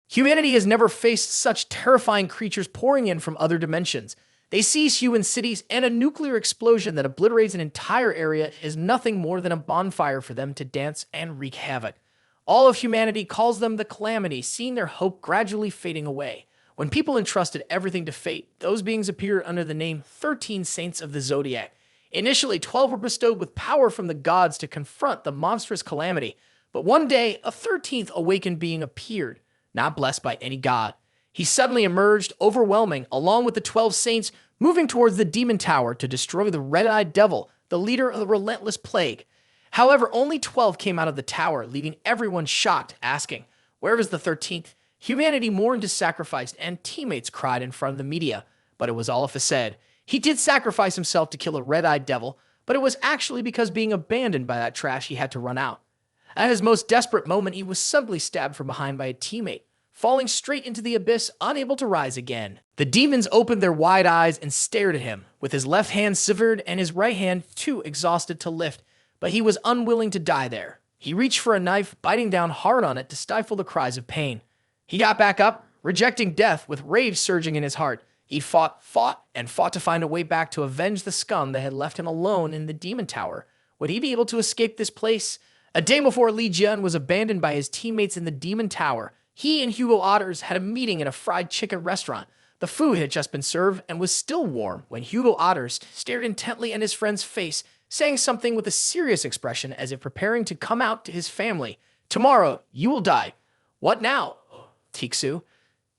Humanity has never faced such terrifying creatures pouring in from other dimensions. They seize human cities, and a nuclear explosion that obliterates an entire area is nothing more than a bonfire for them to dance and wreak havoc. All of humanity calls them the calamities, seeing their hope gradually fading away. When people entrusted everything to fate, those beings appeared under the name 13 Saints of the Zodiac. Initially, 12 were bestowed with power from the gods to confront the monstrous calamity, but one day, a 13th awakened being appeared, not blessed by any god. He suddenly emerged, overwhelming, along with the 12 saints, moving towards the demon tower to destroy the red-eyed devil, the leader of the relentless plague. However, only 12 came out of the tower, leaving everyone shocked, asking, "Where is the 13th? Humanity mourned his sacrifice, and teammates cried in front of the media, but it was all a facade. He did sacrifice himself to kill a red-eyed devil, but it was actually because being abandoned by that trash he had to run out. At his most desperate moment, he was suddenly stabbed from behind by a teammate, falling straight into the abyss, unable to rise again. The demons opened their wide eyes and stared at him, with his left hand severed and his right hand too exhausted to lift, but he was unwilling to die there. He reached for a knife, biting down hard on it to stifle the cries of pain. He got back up, rejecting death with rage surging in his heart. He fought to find a way back to avenge the scum that had left him alone in the demon tower. Would he be able to escape this place? A day before Li Jian was abandoned by his teammates in the demon tower, he and Hugo Otters had a meeting in a fried chicken restaurant. The food had just been served and was still warm when Hugo Otters stared intently at his friend's face, saying something with a serious expression as if preparing to come out to his family. "Tomorrow, you will die." "What now, Tixu?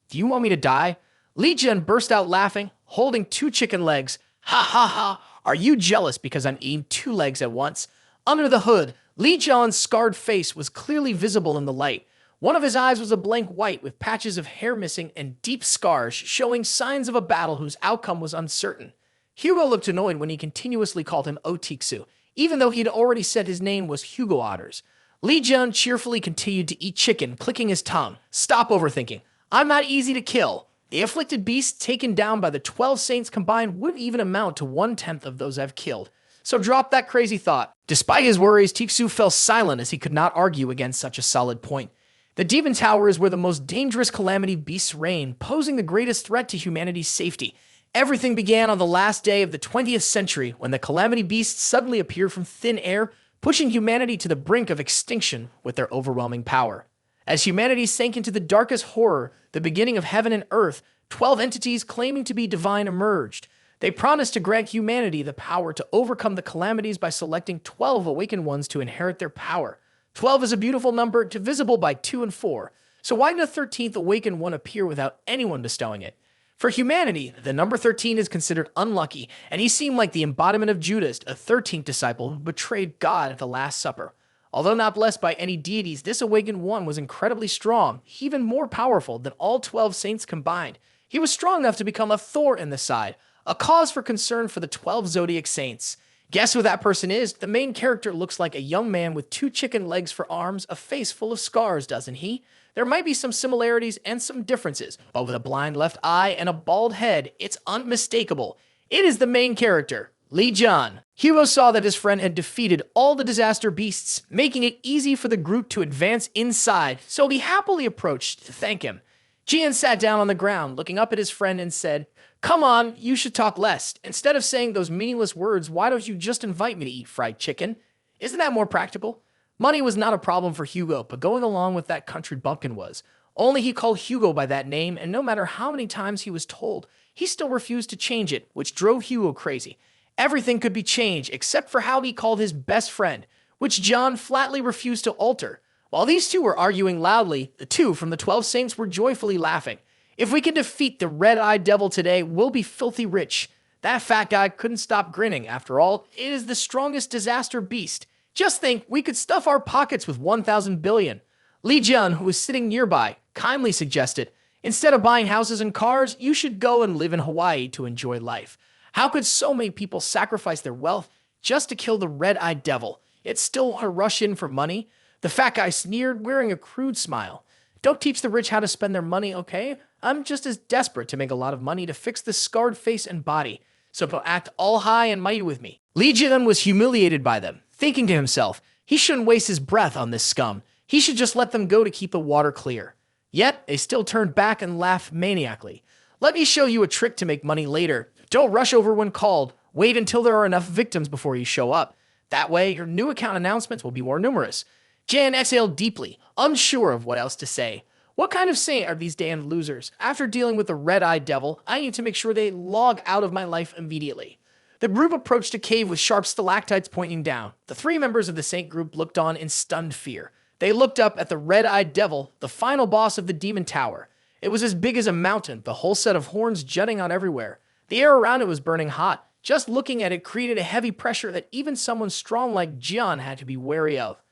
Do you want me to die?" Li Jian burst out laughing, holding 2 chicken legs. "Ha ha ha! Are you jealous because I'm eating 2 legs at once?" Under the hood, Li Jian's scarred face was clearly visible in the light. One of his eyes was a blank white with patches of hair missing and deep scars showing signs of a battle whose outcome was uncertain. Hugo looked annoyed when he continuously called him Otixu, even though he'd already said his name was Hugo Otters. Li Jian cheerfully continued to eat chicken, clicking his tongue. "Stop overthinking. I'm not easy to kill. The afflicted beasts taken down by the 12 saints combined wouldn't even amount to 1/10 of those I've killed. So drop that crazy thought." Despite his worries, Tixu fell silent as he could not argue against such a solid point. The Demon Tower is where the most dangerous calamity beasts reign, posing the greatest threat to humanity's safety. Everything began on the last day of the 20th century when the calamity beasts suddenly appeared from thin air, pushing humanity to the brink of extinction with their overwhelming power. As humanity sank into the darkest horror, the beginning of heaven and earth, 12 entities claiming to be divine emerged. They promised to grant humanity the power to overcome the calamities by selecting 12 awakened ones to inherit their power. 12 is a beautiful number, divisible by 2 and 4. So why did a 13th awakened one appear without anyone bestowing it? For humanity, the number 13 is considered unlucky, and he seemed like the embodiment of Judas, a 13th disciple who betrayed God at the Last Supper. Although not blessed by any deities, this awakened one was incredibly strong, even more powerful than all 12 saints combined. He was strong enough to become a thorn in the side, a cause for concern for the 12 zodiac saints. Guess who that person is? The main character looks like a young man with 2 chicken legs for arms, a face full of scars, doesn't he? There might be some similarities and some differences, but with a blind left eye and a bald head, it's unmistakable. It is the main character, Li Jian. Hugo saw that his friend had defeated all the disaster beasts, making it easy for the group to advance inside, so he happily approached to thank him. Jian sat down on the ground, looking up at his friend and said, "Come on, you should talk less. Instead of saying those meaningless words, why don't you just invite me to eat fried chicken? Isn't that more practical?" Money was not a problem for Hugo, but going along with that country bumpkin was. Only he called Hugo by that name, and no matter how many times he was told, he still refused to change it, which drove Hugo crazy. Everything could be changed, except for how he called his best friend, which John flatly refused to alter. While these two were arguing loudly, the 2 from the 12 saints were joyfully laughing. "If we can defeat the red-eyed devil today, we'll be filthy rich." That fat guy couldn't stop grinning. After all, it is the strongest disaster beast. Just think, we could stuff our pockets with 1,000 billion. Li Jian, who was sitting nearby, kindly suggested, "Instead of buying houses and cars, you should go and live in Hawaii to enjoy life." How could so many people sacrifice their wealth just to kill the red-eyed devil? It's still a rush in for money. The fat guy sneered, wearing a crude smile. "Don't teach the rich how to spend their money, okay? I'm just as desperate to make a lot of money to fix this scarred face and body, so don't act all high and mighty with me." Li Jian was humiliated by them, thinking to himself, he shouldn't waste his breath on this scum. He should just let them go to keep the water clear. Yet, they still turned back and laughed maniacally. Let me show you a trick to make money later. Don't rush over when called. Wait until there are enough victims before you show up. That way, your new account announcements will be more numerous. Jan exhaled deeply, unsure of what else to say. What kind of saint are these damned losers? After dealing with the red-eyed devil, I need to make sure they log out of my life immediately. The group approached a cave with sharp stalactites pointing down. The three members of the saint group looked on in stunned fear. They looked up at the red-eyed devil, the final boss of the demon tower. It was as big as a mountain, the whole set of horns jutting out everywhere. The air around it was burning hot. Just looking at it created a heavy pressure that even someone strong like Jian had to be wary of.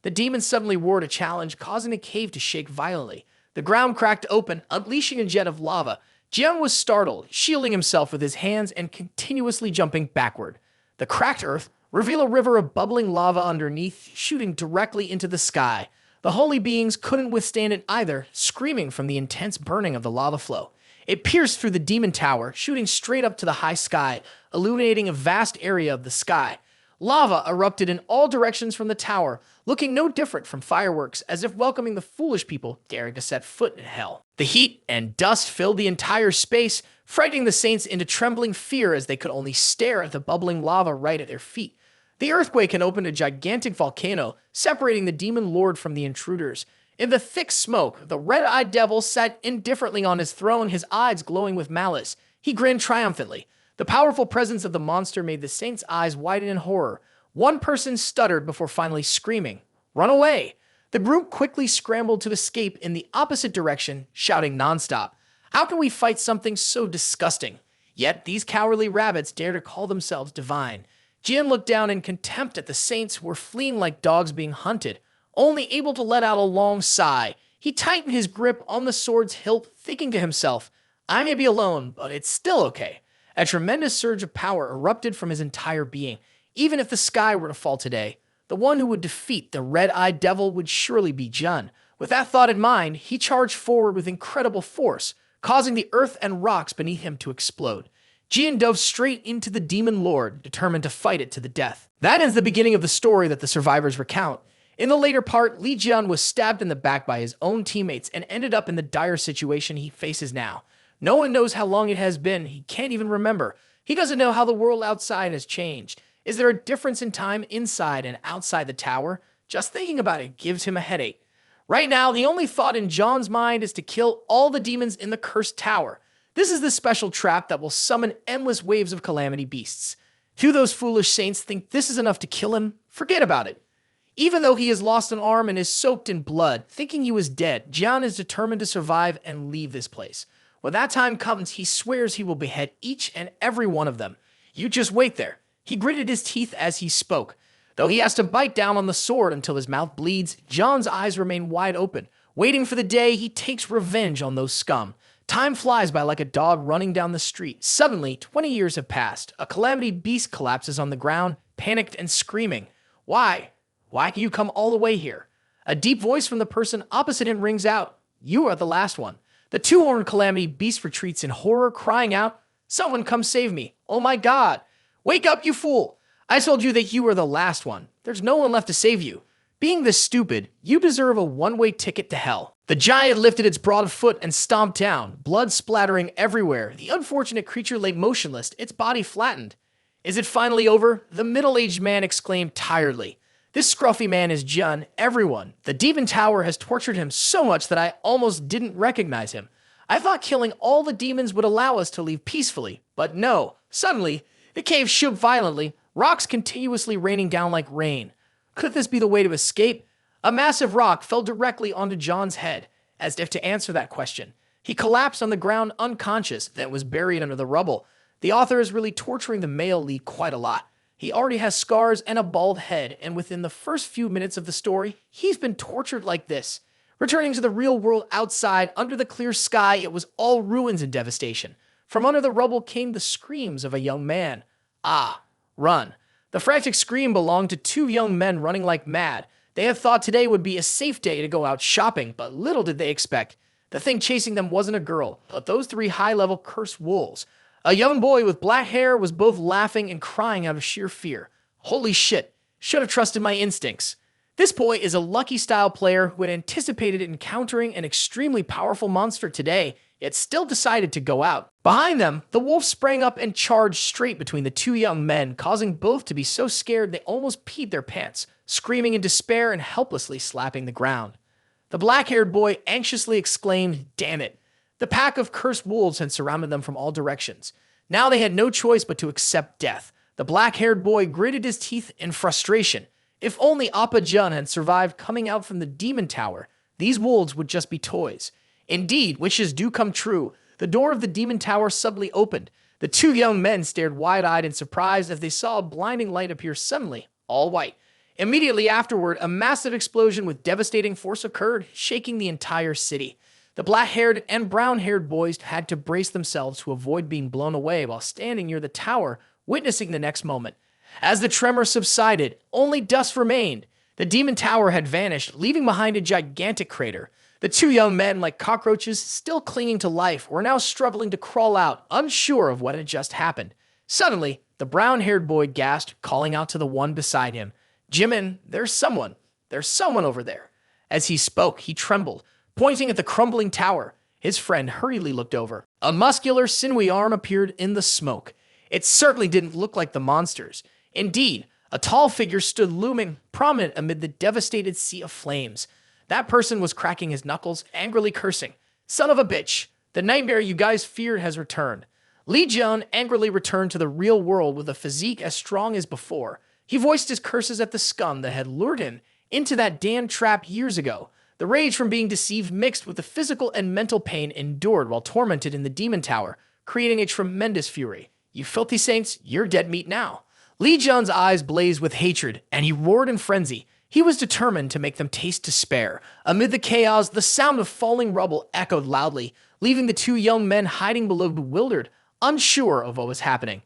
The demon suddenly roared a challenge, causing the cave to shake violently. The ground cracked open, unleashing a jet of lava. Jian was startled, shielding himself with his hands and continuously jumping backward. The cracked earth revealed a river of bubbling lava underneath, shooting directly into the sky. The holy beings couldn't withstand it either, screaming from the intense burning of the lava flow. It pierced through the demon tower, shooting straight up to the high sky, illuminating a vast area of the sky. Lava erupted in all directions from the tower, looking no different from fireworks, as if welcoming the foolish people daring to set foot in hell. The heat and dust filled the entire space, frightening the saints into trembling fear as they could only stare at the bubbling lava right at their feet. The earthquake had opened a gigantic volcano, separating the demon lord from the intruders. In the thick smoke, the red-eyed devil sat indifferently on his throne, his eyes glowing with malice. He grinned triumphantly. The powerful presence of the monster made the saints' eyes widen in horror. One person stuttered before finally screaming, "Run away!" The group quickly scrambled to escape in the opposite direction, shouting nonstop. How can we fight something so disgusting? Yet these cowardly rabbits dare to call themselves divine. Jian looked down in contempt at the saints who were fleeing like dogs being hunted, only able to let out a long sigh. He tightened his grip on the sword's hilt, thinking to himself, I may be alone, but it's still okay. A tremendous surge of power erupted from his entire being. Even if the sky were to fall today, the one who would defeat the red-eyed devil would surely be Jun. With that thought in mind, he charged forward with incredible force, causing the earth and rocks beneath him to explode. Jian dove straight into the demon lord, determined to fight it to the death. That ends the beginning of the story that the survivors recount. In the later part, Li Jian was stabbed in the back by his own teammates and ended up in the dire situation he faces now. No one knows how long it has been. He can't even remember. He doesn't know how the world outside has changed. Is there a difference in time inside and outside the tower? Just thinking about it gives him a headache. Right now, the only thought in John's mind is to kill all the demons in the cursed tower. This is the special trap that will summon endless waves of calamity beasts. Do those foolish saints think this is enough to kill him? Forget about it. Even though he has lost an arm and is soaked in blood, thinking he was dead, Jian is determined to survive and leave this place. When that time comes, he swears he will behead each and every one of them. You just wait there. He gritted his teeth as he spoke. Though he has to bite down on the sword until his mouth bleeds, John's eyes remain wide open, waiting for the day he takes revenge on those scum. Time flies by like a dog running down the street. Suddenly, 20 years have passed. A calamity beast collapses on the ground, panicked and screaming. Why? Why can you come all the way here? A deep voice from the person opposite him rings out. You are the last one. The two-horned calamity beast retreats in horror, crying out, Someone come save me. Oh my God. Wake up, you fool. I told you that you were the last one. There's no one left to save you. Being this stupid, you deserve a one-way ticket to hell. The giant lifted its broad foot and stomped down, blood splattering everywhere. The unfortunate creature lay motionless, its body flattened. Is it finally over? The middle-aged man exclaimed tiredly. This scruffy man is Jun, everyone. The demon tower has tortured him so much that I almost didn't recognize him. I thought killing all the demons would allow us to leave peacefully, but no. Suddenly, the cave shook violently, rocks continuously raining down like rain. Could this be the way to escape? A massive rock fell directly onto John's head, as if to answer that question. He collapsed on the ground unconscious, then was buried under the rubble. The author is really torturing the male lead quite a lot. He already has scars and a bald head, and within the first few minutes of the story, he's been tortured like this. Returning to the real world outside, under the clear sky, it was all ruins and devastation. From under the rubble came the screams of a young man. Ah, run. The frantic scream belonged to two young men running like mad. They had thought today would be a safe day to go out shopping, but little did they expect. The thing chasing them wasn't a girl, but those three high-level cursed wolves. A young boy with black hair was both laughing and crying out of sheer fear. Holy shit, should have trusted my instincts. This boy is a lucky-style player who had anticipated encountering an extremely powerful monster today, yet still decided to go out. Behind them, the wolf sprang up and charged straight between the two young men, causing both to be so scared they almost peed their pants, screaming in despair and helplessly slapping the ground. The black-haired boy anxiously exclaimed, "Damn it!" The pack of cursed wolves had surrounded them from all directions. Now they had no choice but to accept death. The black-haired boy gritted his teeth in frustration. If only Appa Jun had survived coming out from the demon tower, these wolves would just be toys. Indeed, wishes do come true. The door of the demon tower suddenly opened. The two young men stared wide-eyed in surprise as they saw a blinding light appear suddenly, all white. Immediately afterward, a massive explosion with devastating force occurred, shaking the entire city. The black-haired and brown-haired boys had to brace themselves to avoid being blown away while standing near the tower, witnessing the next moment. As the tremor subsided, only dust remained. The demon tower had vanished, leaving behind a gigantic crater. The two young men, like cockroaches still clinging to life, were now struggling to crawl out, unsure of what had just happened. Suddenly, the brown-haired boy gasped, calling out to the one beside him, "Jimin, there's someone over there." As he spoke, he trembled, pointing at the crumbling tower. His friend hurriedly looked over. A muscular, sinewy arm appeared in the smoke. It certainly didn't look like the monsters. Indeed, a tall figure stood looming, prominent amid the devastated sea of flames. That person was cracking his knuckles, angrily cursing. "Son of a bitch! The nightmare you guys feared has returned." Lee Jun angrily returned to the real world with a physique as strong as before. He voiced his curses at the scum that had lured him into that damn trap years ago. The rage from being deceived mixed with the physical and mental pain endured while tormented in the demon tower, creating a tremendous fury. "You filthy saints, you're dead meat now." Lee Jun's eyes blazed with hatred, and he roared in frenzy. He was determined to make them taste despair. Amid the chaos, the sound of falling rubble echoed loudly, leaving the two young men hiding below, bewildered, unsure of what was happening.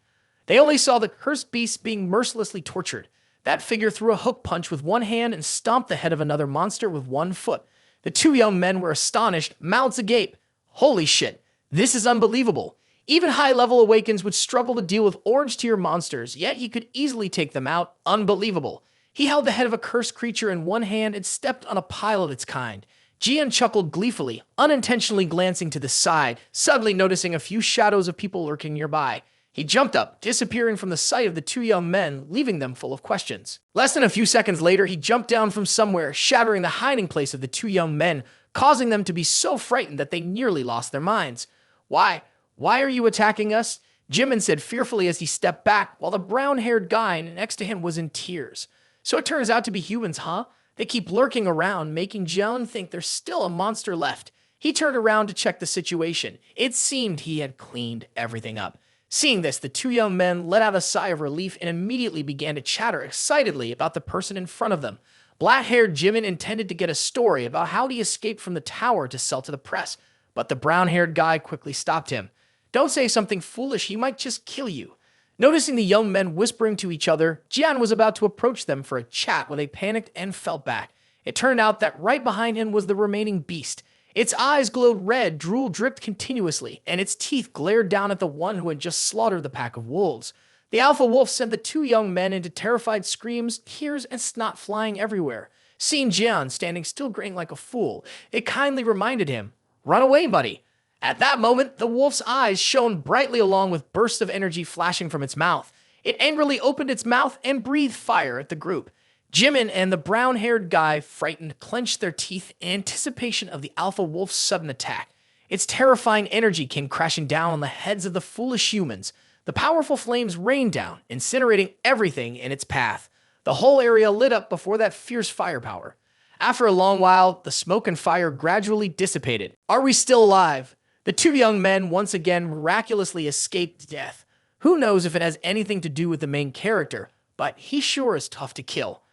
They only saw the cursed beast being mercilessly tortured. That figure threw a hook punch with one hand and stomped the head of another monster with one foot. The two young men were astonished, mouths agape. "Holy shit, this is unbelievable." Even high-level Awakens would struggle to deal with orange-tier monsters, yet he could easily take them out. Unbelievable. He held the head of a cursed creature in one hand and stepped on a pile of its kind. Jian chuckled gleefully, unintentionally glancing to the side, suddenly noticing a few shadows of people lurking nearby. He jumped up, disappearing from the sight of the two young men, leaving them full of questions. Less than a few seconds later, he jumped down from somewhere, shattering the hiding place of the two young men, causing them to be so frightened that they nearly lost their minds. Why are you attacking us?" Jimin said fearfully as he stepped back, while the brown-haired guy next to him was in tears. "So it turns out to be humans, huh? They keep lurking around, making Jian think there's still a monster left." He turned around to check the situation. It seemed he had cleaned everything up. Seeing this, the two young men let out a sigh of relief and immediately began to chatter excitedly about the person in front of them. Black-haired Jimin intended to get a story about how he escaped from the tower to sell to the press, but the brown-haired guy quickly stopped him. "Don't say something foolish, he might just kill you." Noticing the young men whispering to each other, Jian was about to approach them for a chat when they panicked and fell back. It turned out that right behind him was the remaining beast. Its eyes glowed red, drool dripped continuously, and its teeth glared down at the one who had just slaughtered the pack of wolves. The alpha wolf sent the two young men into terrified screams, tears, and snot flying everywhere. Seeing Jian standing still grinning like a fool, it kindly reminded him, "Run away, buddy." At that moment, the wolf's eyes shone brightly along with bursts of energy flashing from its mouth. It angrily opened its mouth and breathed fire at the group. Jimin and the brown-haired guy, frightened, clenched their teeth in anticipation of the alpha wolf's sudden attack. Its terrifying energy came crashing down on the heads of the foolish humans. The powerful flames rained down, incinerating everything in its path. The whole area lit up before that fierce firepower. After a long while, the smoke and fire gradually dissipated. "Are we still alive?" The two young men once again miraculously escaped death. Who knows if it has anything to do with the main character, but he sure is tough to kill.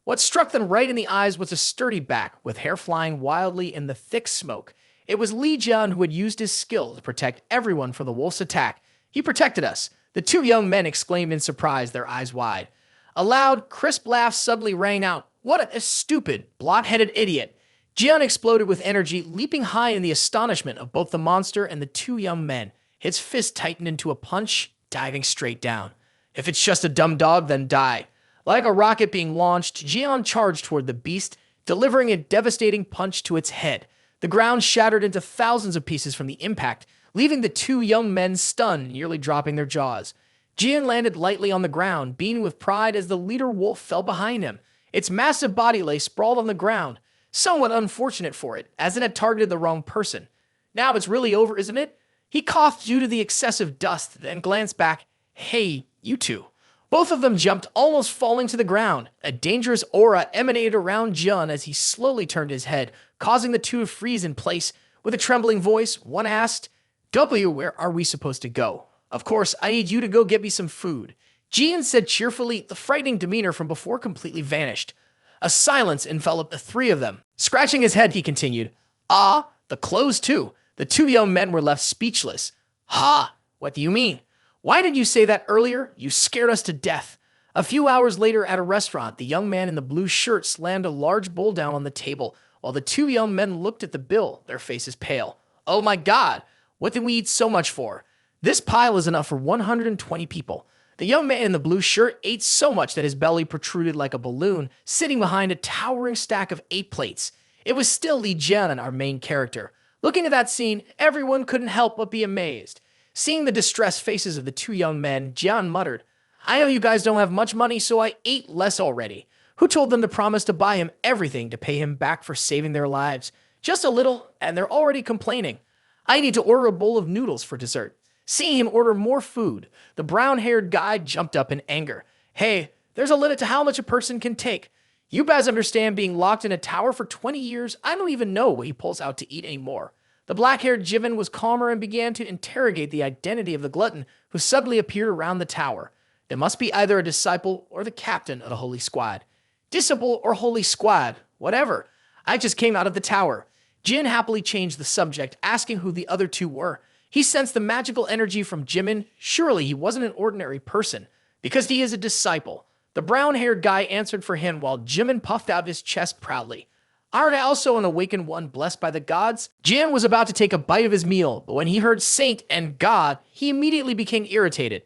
What struck them right in the eyes was a sturdy back, with hair flying wildly in the thick smoke. It was Lee Jian who had used his skill to protect everyone from the wolf's attack. "He protected us," the two young men exclaimed in surprise, their eyes wide. A loud, crisp laugh suddenly rang out. "What a stupid, blot-headed idiot!" Jian exploded with energy, leaping high in the astonishment of both the monster and the two young men. His fist tightened into a punch, diving straight down. "If it's just a dumb dog, then die." Like a rocket being launched, Jian charged toward the beast, delivering a devastating punch to its head. The ground shattered into thousands of pieces from the impact, leaving the two young men stunned, nearly dropping their jaws. Jian landed lightly on the ground, beaming with pride as the leader wolf fell behind him. Its massive body lay sprawled on the ground, somewhat unfortunate for it, as it had targeted the wrong person. Now it's really over, isn't it? He coughed due to the excessive dust, then glanced back. Hey, you two. Both of them jumped, almost falling to the ground. A dangerous aura emanated around Jian as he slowly turned his head, causing the two to freeze in place. With a trembling voice, one asked, "W, where are we supposed to go?" "Of course, I need you to go get me some food." Jian said cheerfully, the frightening demeanor from before completely vanished. A silence enveloped the three of them. Scratching his head, he continued, "Ah, the clothes too." The two young men were left speechless. "Ha! What do you mean? Why did you say that earlier? You scared us to death." A few hours later at a restaurant, the young man in the blue shirt slammed a large bowl down on the table, while the two young men looked at the bill, their faces pale. "Oh my God, what did we eat so much for? This pile is enough for 120 people. The young man in the blue shirt ate so much that his belly protruded like a balloon, sitting behind a towering stack of 8 plates. It was still Li Jian, our main character. Looking at that scene, everyone couldn't help but be amazed. Seeing the distressed faces of the two young men, Jian muttered, "I know you guys don't have much money, so I ate less already." Who told them to promise to buy him everything to pay him back for saving their lives? Just a little, and they're already complaining. I need to order a bowl of noodles for dessert. Seeing him order more food, the brown-haired guy jumped up in anger. "Hey, there's a limit to how much a person can take. You guys understand being locked in a tower for 20 years? I don't even know what he pulls out to eat anymore." The black-haired Jivan was calmer and began to interrogate the identity of the glutton who suddenly appeared around the tower. There must be either a disciple or the captain of the Holy Squad. Disciple or Holy Squad, whatever. I just came out of the tower. Jin happily changed the subject, asking who the other two were. He sensed the magical energy from Jimin. Surely he wasn't an ordinary person, because he is a disciple. The brown-haired guy answered for him while Jimin puffed out his chest proudly. Aren't I also an awakened one blessed by the gods? Jin was about to take a bite of his meal, but when he heard saint and god, he immediately became irritated.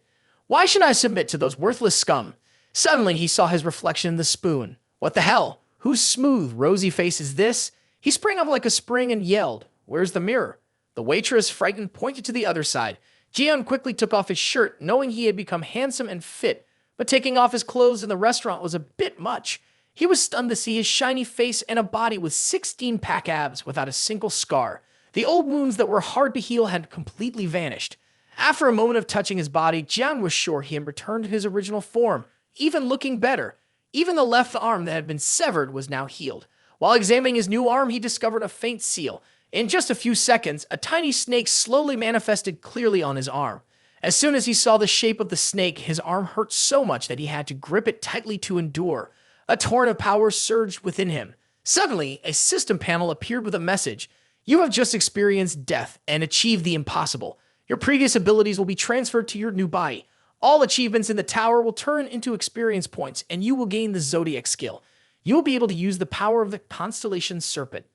Why should I submit to those worthless scum? Suddenly he saw his reflection in the spoon. What the hell? Whose smooth, rosy face is this? He sprang up like a spring and yelled, "Where's the mirror?" The waitress, frightened, pointed to the other side. Jian quickly took off his shirt, knowing he had become handsome and fit, but taking off his clothes in the restaurant was a bit much. He was stunned to see his shiny face and a body with 16-pack abs without a single scar. The old wounds that were hard to heal had completely vanished. After a moment of touching his body, Jian was sure he had returned to his original form, even looking better. Even the left arm that had been severed was now healed. While examining his new arm, he discovered a faint seal. In just a few seconds, a tiny snake slowly manifested clearly on his arm. As soon as he saw the shape of the snake, his arm hurt so much that he had to grip it tightly to endure. A torrent of power surged within him. Suddenly, a system panel appeared with a message. You have just experienced death and achieved the impossible. Your previous abilities will be transferred to your new body. All achievements in the tower will turn into experience points, and you will gain the zodiac skill. You will be able to use the power of the constellation serpent.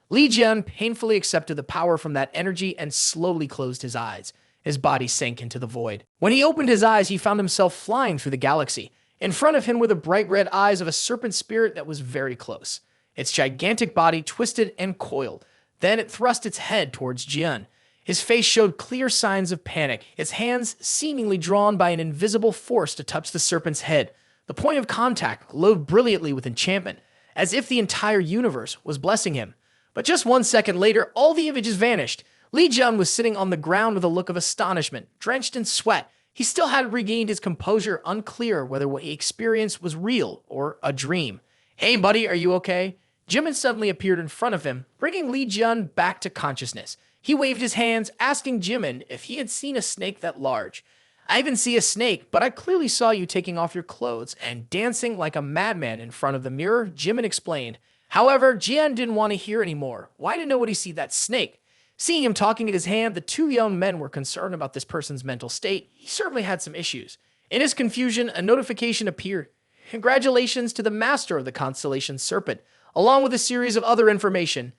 Li Jian painfully accepted the power from that energy and slowly closed his eyes. His body sank into the void. When he opened his eyes, he found himself flying through the galaxy. In front of him were the bright red eyes of a serpent spirit that was very close. Its gigantic body twisted and coiled. Then it thrust its head towards Jian. His face showed clear signs of panic, its hands seemingly drawn by an invisible force to touch the serpent's head. The point of contact glowed brilliantly with enchantment, as if the entire universe was blessing him. But just 1 second later, all the images vanished. Li Jian was sitting on the ground with a look of astonishment, drenched in sweat. He still hadn't regained his composure, unclear whether what he experienced was real or a dream. "Hey buddy, are you okay?" Jimin suddenly appeared in front of him, bringing Li Jian back to consciousness. He waved his hands, asking Jimin if he had seen a snake that large. "I didn't see a snake, but I clearly saw you taking off your clothes and dancing like a madman in front of the mirror," Jimin explained. However, Jian didn't want to hear anymore. Why did nobody see that snake? Seeing him talking in his hand, the two young men were concerned about this person's mental state. He certainly had some issues. In his confusion, a notification appeared. Congratulations to the master of the constellation serpent, along with a series of other information.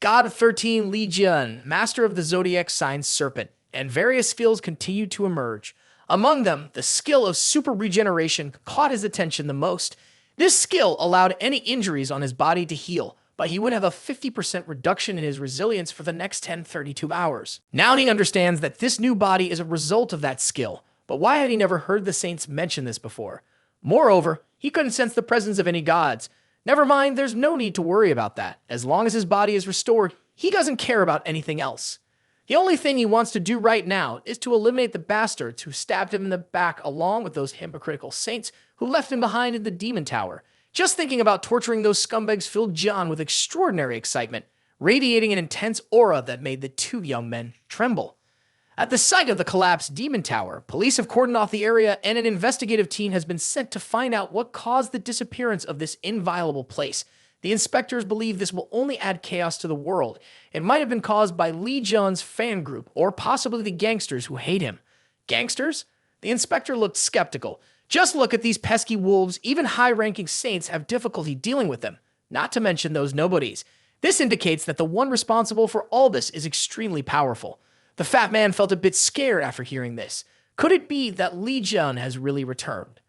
God 13 Li Jian, master of the zodiac sign serpent, and various skills continued to emerge. Among them, the skill of super regeneration caught his attention the most. This skill allowed any injuries on his body to heal, but he would have a 50% reduction in his resilience for the next 32 hours. Now he understands that this new body is a result of that skill, but why had he never heard the saints mention this before? Moreover, he couldn't sense the presence of any gods. Never mind, there's no need to worry about that. As long as his body is restored, he doesn't care about anything else. The only thing he wants to do right now is to eliminate the bastards who stabbed him in the back along with those hypocritical saints who left him behind in the demon tower. Just thinking about torturing those scumbags filled John with extraordinary excitement, radiating an intense aura that made the two young men tremble. At the site of the collapsed demon tower, police have cordoned off the area and an investigative team has been sent to find out what caused the disappearance of this inviolable place. The inspectors believe this will only add chaos to the world. It might have been caused by Lee Jun's fan group or possibly the gangsters who hate him. Gangsters? The inspector looked skeptical. Just look at these pesky wolves. Even high-ranking saints have difficulty dealing with them, not to mention those nobodies. This indicates that the one responsible for all this is extremely powerful. The fat man felt a bit scared after hearing this. Could it be that Lee Jun has really returned?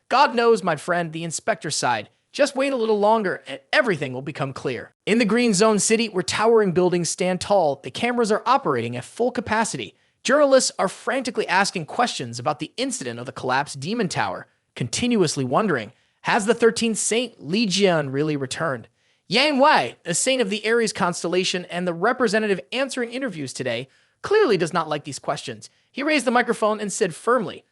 God knows, my friend, the inspector sighed. Just wait a little longer and everything will become clear. In the Green Zone City, where towering buildings stand tall, the cameras are operating at full capacity. Journalists are frantically asking questions about the incident of the collapsed demon tower, continuously wondering, has the 13th saint Li Jian really returned? Yang Wei, a saint of the Aries constellation and the representative answering interviews today, clearly does not like these questions. He raised the microphone and said firmly,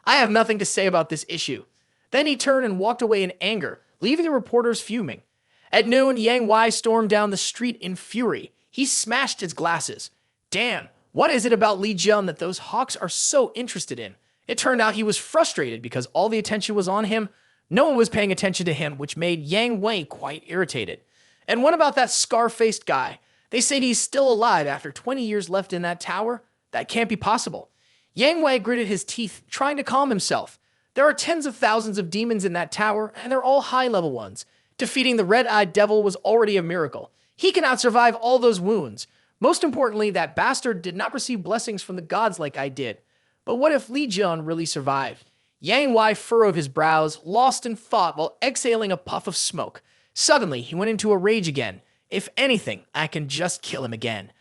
I have nothing to say about this issue. Then he turned and walked away in anger, leaving the reporters fuming. At noon, Yang Wei stormed down the street in fury. He smashed his glasses. Damn, what is it about Li Jian that those hawks are so interested in? It turned out he was frustrated because all the attention was on him. No one was paying attention to him, which made Yang Wei quite irritated. And what about that scar-faced guy? They say he's still alive after 20 years left in that tower? That can't be possible. Yang Wei gritted his teeth, trying to calm himself. There are tens of thousands of demons in that tower, and they're all high-level ones. Defeating the red-eyed devil was already a miracle. He cannot survive all those wounds. Most importantly, that bastard did not receive blessings from the gods like I did. But what if Li Jian really survived? Yang Wei furrowed his brows, lost in thought while exhaling a puff of smoke. Suddenly, he went into a rage again. If anything, I can just kill him again.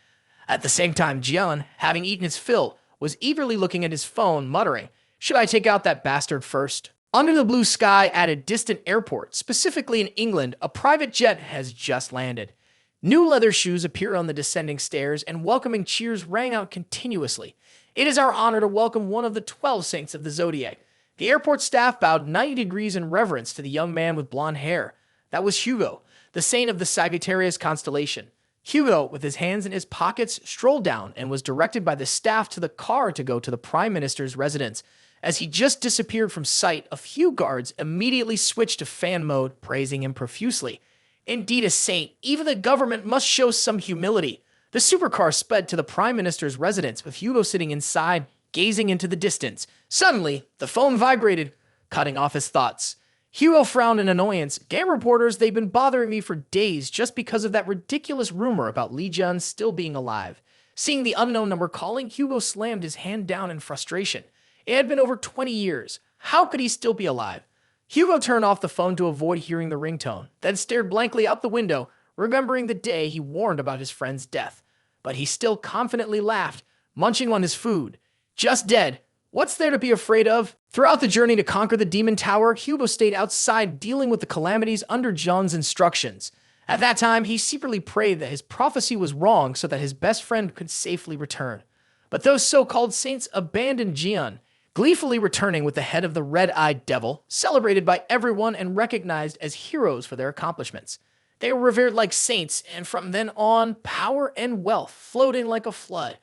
At the same time, Jian, having eaten his fill, was eagerly looking at his phone, muttering, should I take out that bastard first? Under the blue sky at a distant airport, specifically in England, a private jet has just landed. New leather shoes appear on the descending stairs, and welcoming cheers rang out continuously. It is our honor to welcome one of the 12 saints of the zodiac. The airport staff bowed 90 degrees in reverence to the young man with blonde hair. That was Hugo, the saint of the Sagittarius constellation. Hugo, with his hands in his pockets, strolled down and was directed by the staff to the car to go to the Prime Minister's residence. As he just disappeared from sight, a few guards immediately switched to fan mode, praising him profusely. Indeed a saint, even the government must show some humility. The supercar sped to the Prime Minister's residence, with Hugo sitting inside, gazing into the distance. Suddenly, the phone vibrated, cutting off his thoughts. Hugo frowned in annoyance. Game reporters, they've been bothering me for days just because of that ridiculous rumor about Li Jian still being alive. Seeing the unknown number calling, Hugo slammed his hand down in frustration. It had been over 20 years. How could he still be alive? Hugo turned off the phone to avoid hearing the ringtone, then stared blankly out the window, remembering the day he warned about his friend's death. But he still confidently laughed, munching on his food. Just dead. What's there to be afraid of? Throughout the journey to conquer the demon tower, Hugo stayed outside dealing with the calamities under John's instructions. At that time, he secretly prayed that his prophecy was wrong so that his best friend could safely return. But those so-called saints abandoned Jian, gleefully returning with the head of the red-eyed devil, celebrated by everyone and recognized as heroes for their accomplishments. They were revered like saints, and from then on, power and wealth flowed in like a flood.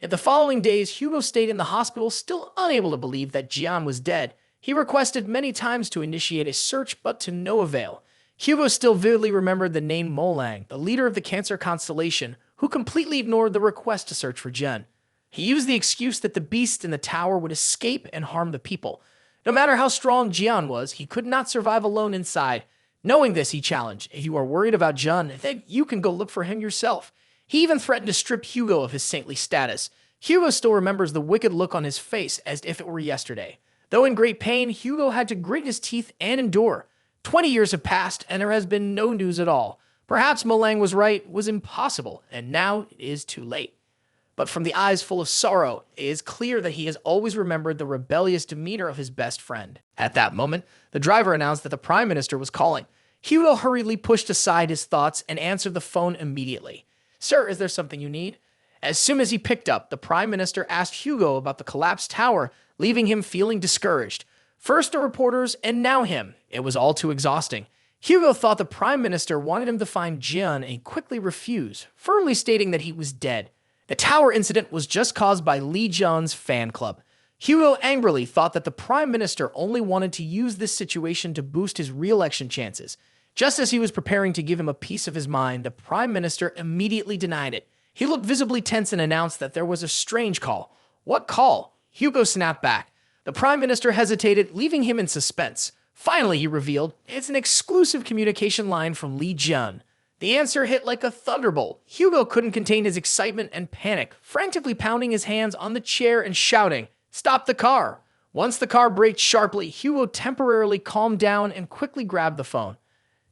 In the following days, Hugo stayed in the hospital, still unable to believe that Jian was dead. He requested many times to initiate a search, but to no avail. Hugo still vividly remembered the name Molang, the leader of the Cancer constellation, who completely ignored the request to search for Jian. He used the excuse that the beast in the tower would escape and harm the people. No matter how strong Jian was, he could not survive alone inside. Knowing this, he challenged, if you are worried about Jian, then you can go look for him yourself. He even threatened to strip Hugo of his saintly status. Hugo still remembers the wicked look on his face as if it were yesterday. Though in great pain, Hugo had to grit his teeth and endure. 20 years have passed, and there has been no news at all. Perhaps Malang was right, it was impossible, and now it is too late. But from the eyes full of sorrow, it is clear that he has always remembered the rebellious demeanor of his best friend. At that moment, the driver announced that the Prime Minister was calling. Hugo hurriedly pushed aside his thoughts and answered the phone immediately. "Sir, is there something you need?" As soon as he picked up, the Prime Minister asked Hugo about the collapsed tower, leaving him feeling discouraged. First the reporters, and now him. It was all too exhausting. Hugo thought the Prime Minister wanted him to find Jian and quickly refused, firmly stating that he was dead. The tower incident was just caused by Li Jian's fan club. Hugo angrily thought that the Prime Minister only wanted to use this situation to boost his re-election chances. Just as he was preparing to give him a piece of his mind, the Prime Minister immediately denied it. He looked visibly tense and announced that there was a strange call. What call? Hugo snapped back. The Prime Minister hesitated, leaving him in suspense. Finally, he revealed, it's an exclusive communication line from Li Jian. The answer hit like a thunderbolt. Hugo couldn't contain his excitement and panic, frantically pounding his hands on the chair and shouting, "Stop the car!" Once the car braked sharply, Hugo temporarily calmed down and quickly grabbed the phone.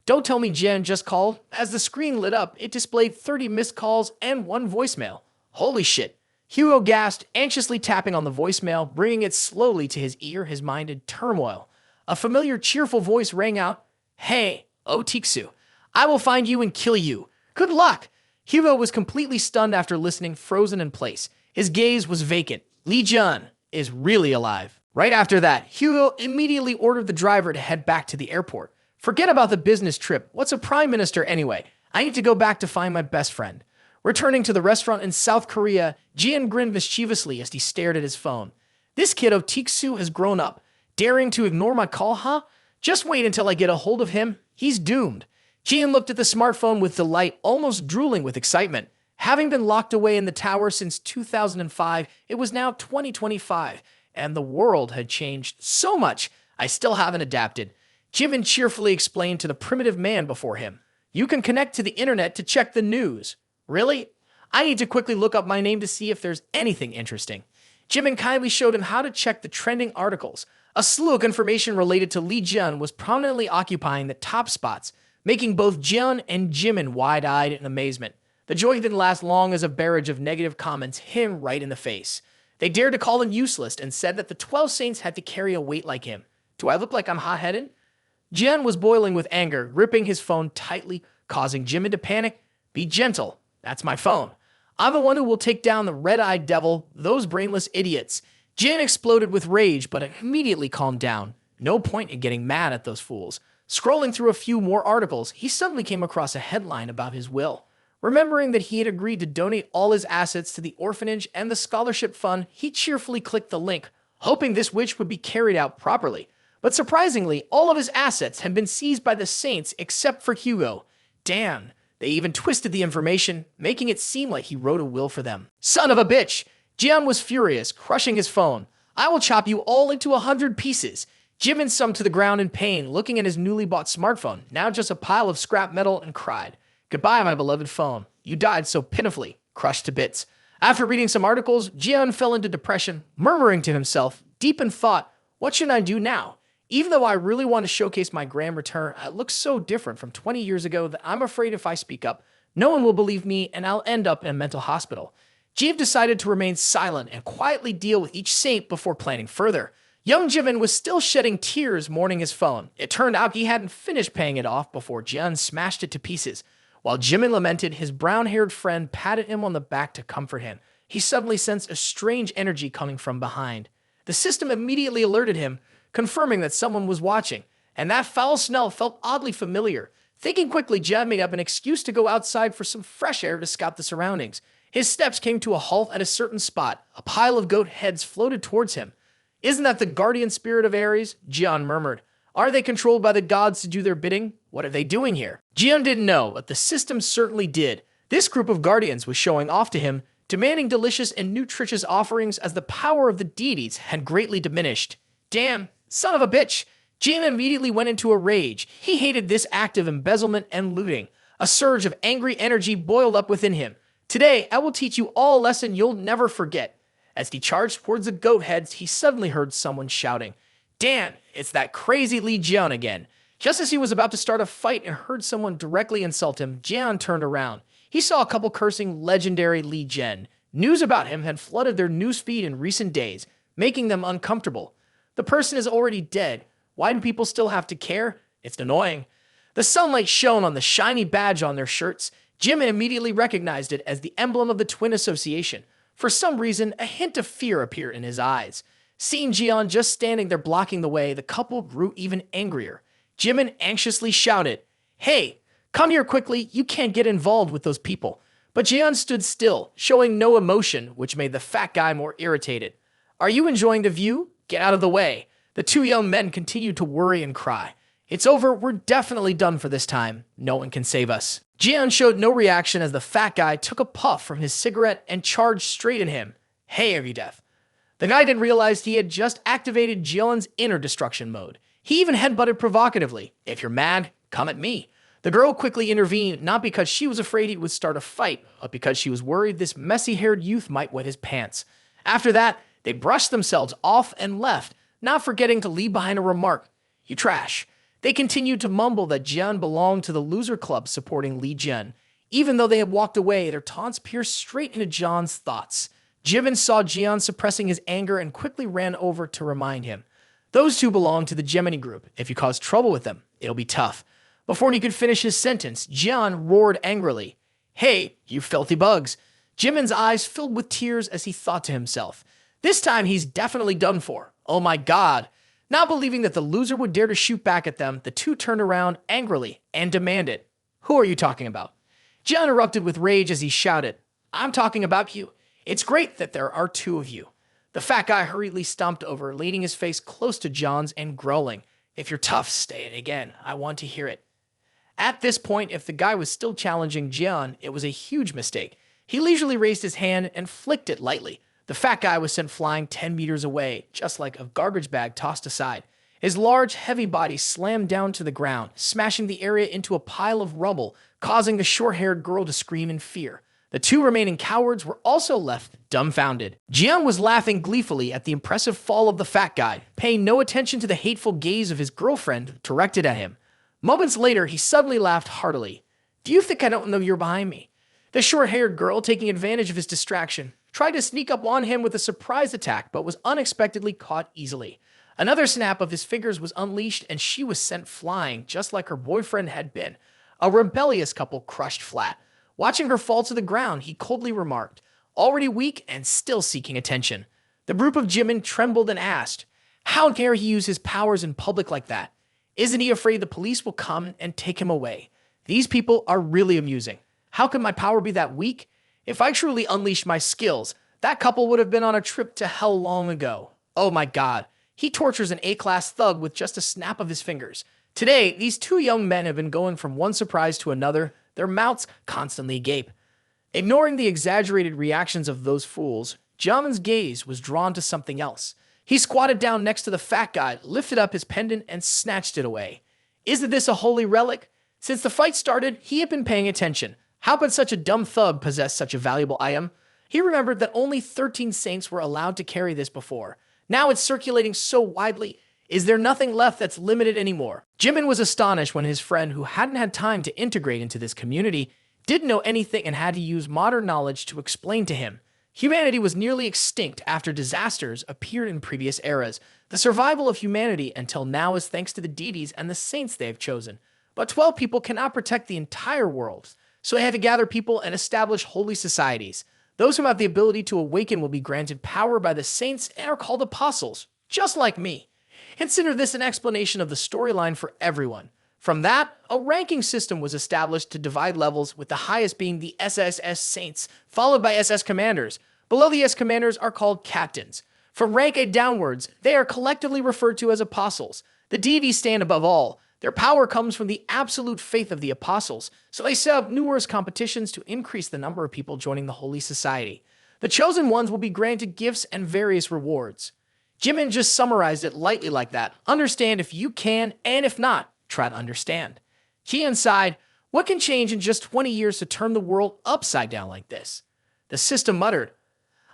Don't tell me Jian just called. As the screen lit up, it displayed 30 missed calls and 1 voicemail. Holy shit. Hugo gasped, anxiously tapping on the voicemail, bringing it slowly to his ear, his mind in turmoil. A familiar, cheerful voice rang out. "Hey, Tiksu, I will find you and kill you. Good luck." Hugo was completely stunned after listening, frozen in place. His gaze was vacant. Li Jian is really alive. Right after that, Hugo immediately ordered the driver to head back to the airport. Forget about the business trip. What's a prime minister anyway? I need to go back to find my best friend. Returning to the restaurant in South Korea, Jian grinned mischievously as he stared at his phone. This kid Tiksu has grown up. Daring to ignore my call, huh? Just wait until I get a hold of him. He's doomed. Jian looked at the smartphone with delight, almost drooling with excitement. Having been locked away in the tower since 2005, it was now 2025, and the world had changed so much. I still haven't adapted. Jimin cheerfully explained to the primitive man before him. You can connect to the internet to check the news. Really? I need to quickly look up my name to see if there's anything interesting. Jimin kindly showed him how to check the trending articles. A slew of information related to Li Jian was prominently occupying the top spots, making both Jian and Jimin wide-eyed in amazement. The joy didn't last long as a barrage of negative comments hit him right in the face. They dared to call him useless and said that the 12 saints had to carry a weight like him. Do I look like I'm hot-headed? Jian was boiling with anger, gripping his phone tightly, causing Jimin to panic. Be gentle. That's my phone. I'm the one who will take down the red-eyed devil, those brainless idiots. Jian exploded with rage, but immediately calmed down. No point in getting mad at those fools. Scrolling through a few more articles, he suddenly came across a headline about his will. Remembering that he had agreed to donate all his assets to the orphanage and the scholarship fund, he cheerfully clicked the link, hoping this wish would be carried out properly. But surprisingly, all of his assets had been seized by the saints except for Hugo. Damn, they even twisted the information, making it seem like he wrote a will for them. Son of a bitch! Jian was furious, crushing his phone. I will chop you all into 100 pieces. Jimin sunk to the ground in pain, looking at his newly bought smartphone, now just a pile of scrap metal, and cried, Goodbye, my beloved phone. You died so pitifully, crushed to bits. After reading some articles, Jian fell into depression, murmuring to himself, deep in thought, what should I do now? Even though I really want to showcase my grand return, it looks so different from 20 years ago that I'm afraid if I speak up, no one will believe me and I'll end up in a mental hospital. Jeev decided to remain silent and quietly deal with each saint before planning further. Young Jimin was still shedding tears mourning his phone. It turned out he hadn't finished paying it off before Jian smashed it to pieces. While Jimin lamented, his brown-haired friend patted him on the back to comfort him. He suddenly sensed a strange energy coming from behind. The system immediately alerted him, confirming that someone was watching, and that foul smell felt oddly familiar. Thinking quickly, Jian made up an excuse to go outside for some fresh air to scout the surroundings. His steps came to a halt at a certain spot. A pile of goat heads floated towards him. Isn't that the guardian spirit of Ares? Jian murmured. Are they controlled by the gods to do their bidding? What are they doing here? Jian didn't know, but the system certainly did. This group of guardians was showing off to him, demanding delicious and nutritious offerings as the power of the deities had greatly diminished. Damn, son of a bitch! Jian immediately went into a rage. He hated this act of embezzlement and looting. A surge of angry energy boiled up within him. Today, I will teach you all a lesson you'll never forget. As he charged towards the goat heads, he suddenly heard someone shouting, "Dan, it's that crazy Li Jian again." Just as he was about to start a fight and heard someone directly insult him, Jian turned around. He saw a couple cursing legendary Li Jian. News about him had flooded their newsfeed in recent days, making them uncomfortable. The person is already dead. Why do people still have to care? It's annoying. The sunlight shone on the shiny badge on their shirts. Jimin immediately recognized it as the emblem of the Twin Association. For some reason, a hint of fear appeared in his eyes. Seeing Jian just standing there blocking the way, the couple grew even angrier. Jimin anxiously shouted, "Hey, come here quickly, you can't get involved with those people." But Jian stood still, showing no emotion, which made the fat guy more irritated. "Are you enjoying the view? Get out of the way." The two young men continued to worry and cry. "It's over, we're definitely done for this time. No one can save us." Jian showed no reaction as the fat guy took a puff from his cigarette and charged straight at him. "Hey, are you deaf?" The guy didn't realize he had just activated Jian's inner destruction mode. He even headbutted provocatively. "If you're mad, come at me." The girl quickly intervened, not because she was afraid he would start a fight, but because she was worried this messy-haired youth might wet his pants. After that, they brushed themselves off and left, not forgetting to leave behind a remark, "You trash." They continued to mumble that Jian belonged to the loser club supporting Li Jian. Even though they had walked away, their taunts pierced straight into Jian's thoughts. Jimin saw Jian suppressing his anger and quickly ran over to remind him. "Those two belong to the Gemini group. If you cause trouble with them, it'll be tough." Before he could finish his sentence, Jian roared angrily, "Hey, you filthy bugs." Jimin's eyes filled with tears as he thought to himself, "This time he's definitely done for. Oh my god." Not believing that the loser would dare to shoot back at them, the two turned around angrily and demanded, "Who are you talking about?" Jian erupted with rage as he shouted, "I'm talking about you. It's great that there are two of you." The fat guy hurriedly stomped over, leaning his face close to Jian's and growling, "If you're tough, say it again. I want to hear it." At this point, if the guy was still challenging Jian, it was a huge mistake. He leisurely raised his hand and flicked it lightly. The fat guy was sent flying 10 meters away, just like a garbage bag tossed aside. His large, heavy body slammed down to the ground, smashing the area into a pile of rubble, causing the short-haired girl to scream in fear. The two remaining cowards were also left dumbfounded. Jian was laughing gleefully at the impressive fall of the fat guy, paying no attention to the hateful gaze of his girlfriend directed at him. Moments later, he suddenly laughed heartily. "Do you think I don't know you're behind me?" The short-haired girl, taking advantage of his distraction, tried to sneak up on him with a surprise attack, but was unexpectedly caught easily. Another snap of his fingers was unleashed, and she was sent flying, just like her boyfriend had been. A rebellious couple crushed flat. Watching her fall to the ground, he coldly remarked, already weak and still seeking attention. The group of Jimin trembled and asked, "How dare he use his powers in public like that? Isn't he afraid the police will come and take him away? These people are really amusing. How could my power be that weak? If I truly unleashed my skills, that couple would have been on a trip to hell long ago. Oh my god, he tortures an A-class thug with just a snap of his fingers. Today, these two young men have been going from one surprise to another, their mouths constantly agape." Ignoring the exaggerated reactions of those fools, Jimin's gaze was drawn to something else. He squatted down next to the fat guy, lifted up his pendant, and snatched it away. Isn't this a holy relic? Since the fight started, he had been paying attention. How could such a dumb thug possess such a valuable item? He remembered that only 13 saints were allowed to carry this before. Now it's circulating so widely. Is there nothing left that's limited anymore? Jimin was astonished when his friend, who hadn't had time to integrate into this community, didn't know anything and had to use modern knowledge to explain to him. Humanity was nearly extinct after disasters appeared in previous eras. The survival of humanity until now is thanks to the deities and the saints they have chosen. But 12 people cannot protect the entire world, so they had to gather people and establish holy societies. Those who have the ability to awaken will be granted power by the saints and are called apostles, just like me. Consider this an explanation of the storyline for everyone. From that, a ranking system was established to divide levels, with the highest being the SSS Saints, followed by SS Commanders. Below the S Commanders are called Captains. From rank A downwards, they are collectively referred to as Apostles. The deities stand above all. Their power comes from the absolute faith of the Apostles, so they set up numerous competitions to increase the number of people joining the Holy Society. The chosen ones will be granted gifts and various rewards. Jimin just summarized it lightly like that. Understand if you can, and if not, try to understand. Jian sighed, what can change in just 20 years to turn the world upside down like this? The system muttered,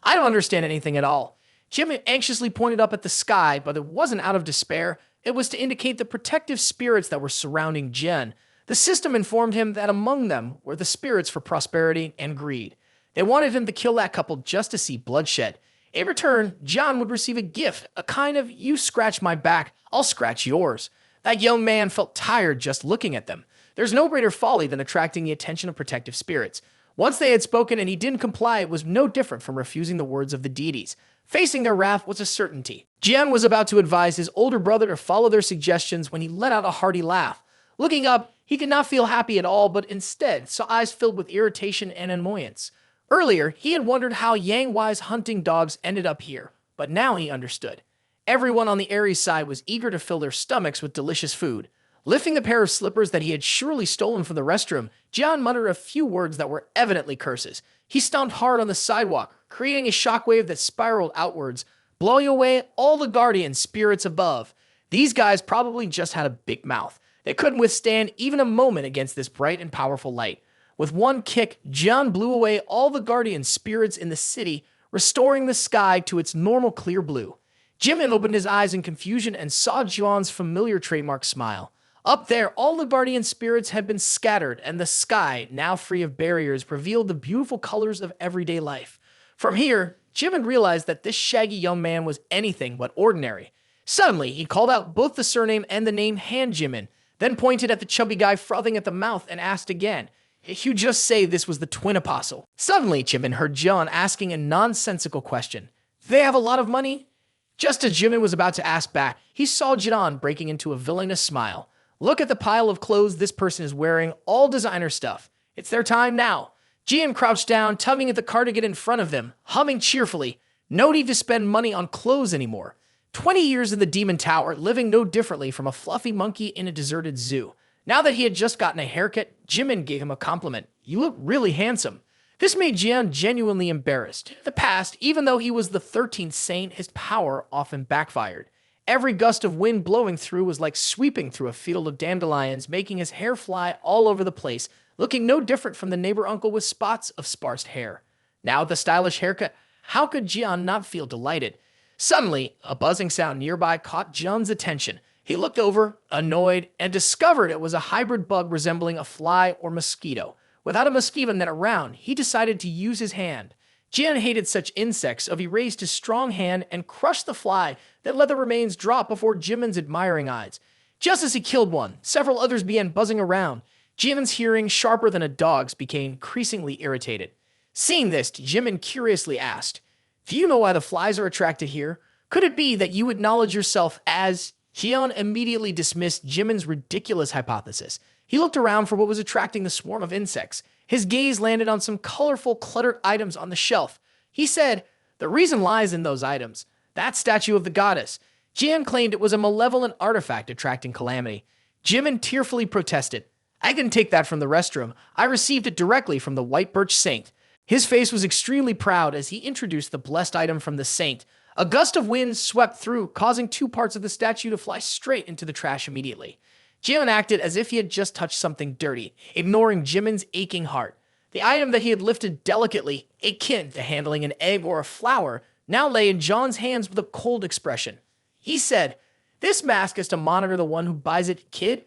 I don't understand anything at all. Jim anxiously pointed up at the sky, but it wasn't out of despair. It was to indicate the protective spirits that were surrounding Jen. The system informed him that among them were the spirits for prosperity and greed. They wanted him to kill that couple just to see bloodshed. In return, John would receive a gift, a kind of, you scratch my back, I'll scratch yours. That young man felt tired just looking at them. There's no greater folly than attracting the attention of protective spirits. Once they had spoken and he didn't comply, it was no different from refusing the words of the deities. Facing their wrath was a certainty. Jian was about to advise his older brother to follow their suggestions when he let out a hearty laugh. Looking up, he could not feel happy at all, but instead saw eyes filled with irritation and annoyance. Earlier, he had wondered how Yang Wei's hunting dogs ended up here, but now he understood. Everyone on the Aries side was eager to fill their stomachs with delicious food. Lifting the pair of slippers that he had surely stolen from the restroom, Jian muttered a few words that were evidently curses. He stomped hard on the sidewalk, creating a shockwave that spiraled outwards, blowing away all the guardian spirits above. These guys probably just had a big mouth. They couldn't withstand even a moment against this bright and powerful light. With one kick, Jian blew away all the guardian spirits in the city, restoring the sky to its normal clear blue. Jimin opened his eyes in confusion and saw Jian's familiar trademark smile. Up there, all the guardian spirits had been scattered, and the sky, now free of barriers, revealed the beautiful colors of everyday life. From here, Jimin realized that this shaggy young man was anything but ordinary. Suddenly, he called out both the surname and the name Han Jimin, then pointed at the chubby guy frothing at the mouth and asked again, "You just say this was the twin apostle?" Suddenly, Jimin heard Jian asking a nonsensical question. "Do they have a lot of money?" Just as Jimin was about to ask back, he saw Jian breaking into a villainous smile. "Look at the pile of clothes this person is wearing, all designer stuff. It's their time now." Jian crouched down, tugging at the cardigan in front of them, humming cheerfully. No need to spend money on clothes anymore. 20 years in the Demon Tower, living no differently from a fluffy monkey in a deserted zoo. Now that he had just gotten a haircut, Jimin gave him a compliment. "You look really handsome." This made Jian genuinely embarrassed. In the past, even though he was the 13th saint, his power often backfired. Every gust of wind blowing through was like sweeping through a field of dandelions, making his hair fly all over the place, looking no different from the neighbor uncle with spots of sparse hair. Now with the stylish haircut, how could Jian not feel delighted? Suddenly, a buzzing sound nearby caught Jian's attention. He looked over, annoyed, and discovered it was a hybrid bug resembling a fly or mosquito. Without a mosquito net around, he decided to use his hand. Jian hated such insects, so he raised his strong hand and crushed the fly, then let the remains drop before Jimin's admiring eyes. Just as he killed one, several others began buzzing around. Jimin's hearing, sharper than a dog's, became increasingly irritated. Seeing this, Jimin curiously asked, "Do you know why the flies are attracted here? Could it be that you acknowledge yourself as..." Jian immediately dismissed Jimin's ridiculous hypothesis. He looked around for what was attracting the swarm of insects. His gaze landed on some colorful, cluttered items on the shelf. He said, "The reason lies in those items. That statue of the goddess." Jian claimed it was a malevolent artifact attracting calamity. Jimin tearfully protested, "I didn't take that from the restroom. I received it directly from the White Birch Saint." His face was extremely proud as he introduced the blessed item from the saint. A gust of wind swept through, causing 2 parts of the statue to fly straight into the trash immediately. Jimin acted as if he had just touched something dirty, ignoring Jimin's aching heart. The item that he had lifted delicately, akin to handling an egg or a flower, now lay in John's hands with a cold expression. He said, "This mask is to monitor the one who buys it, kid."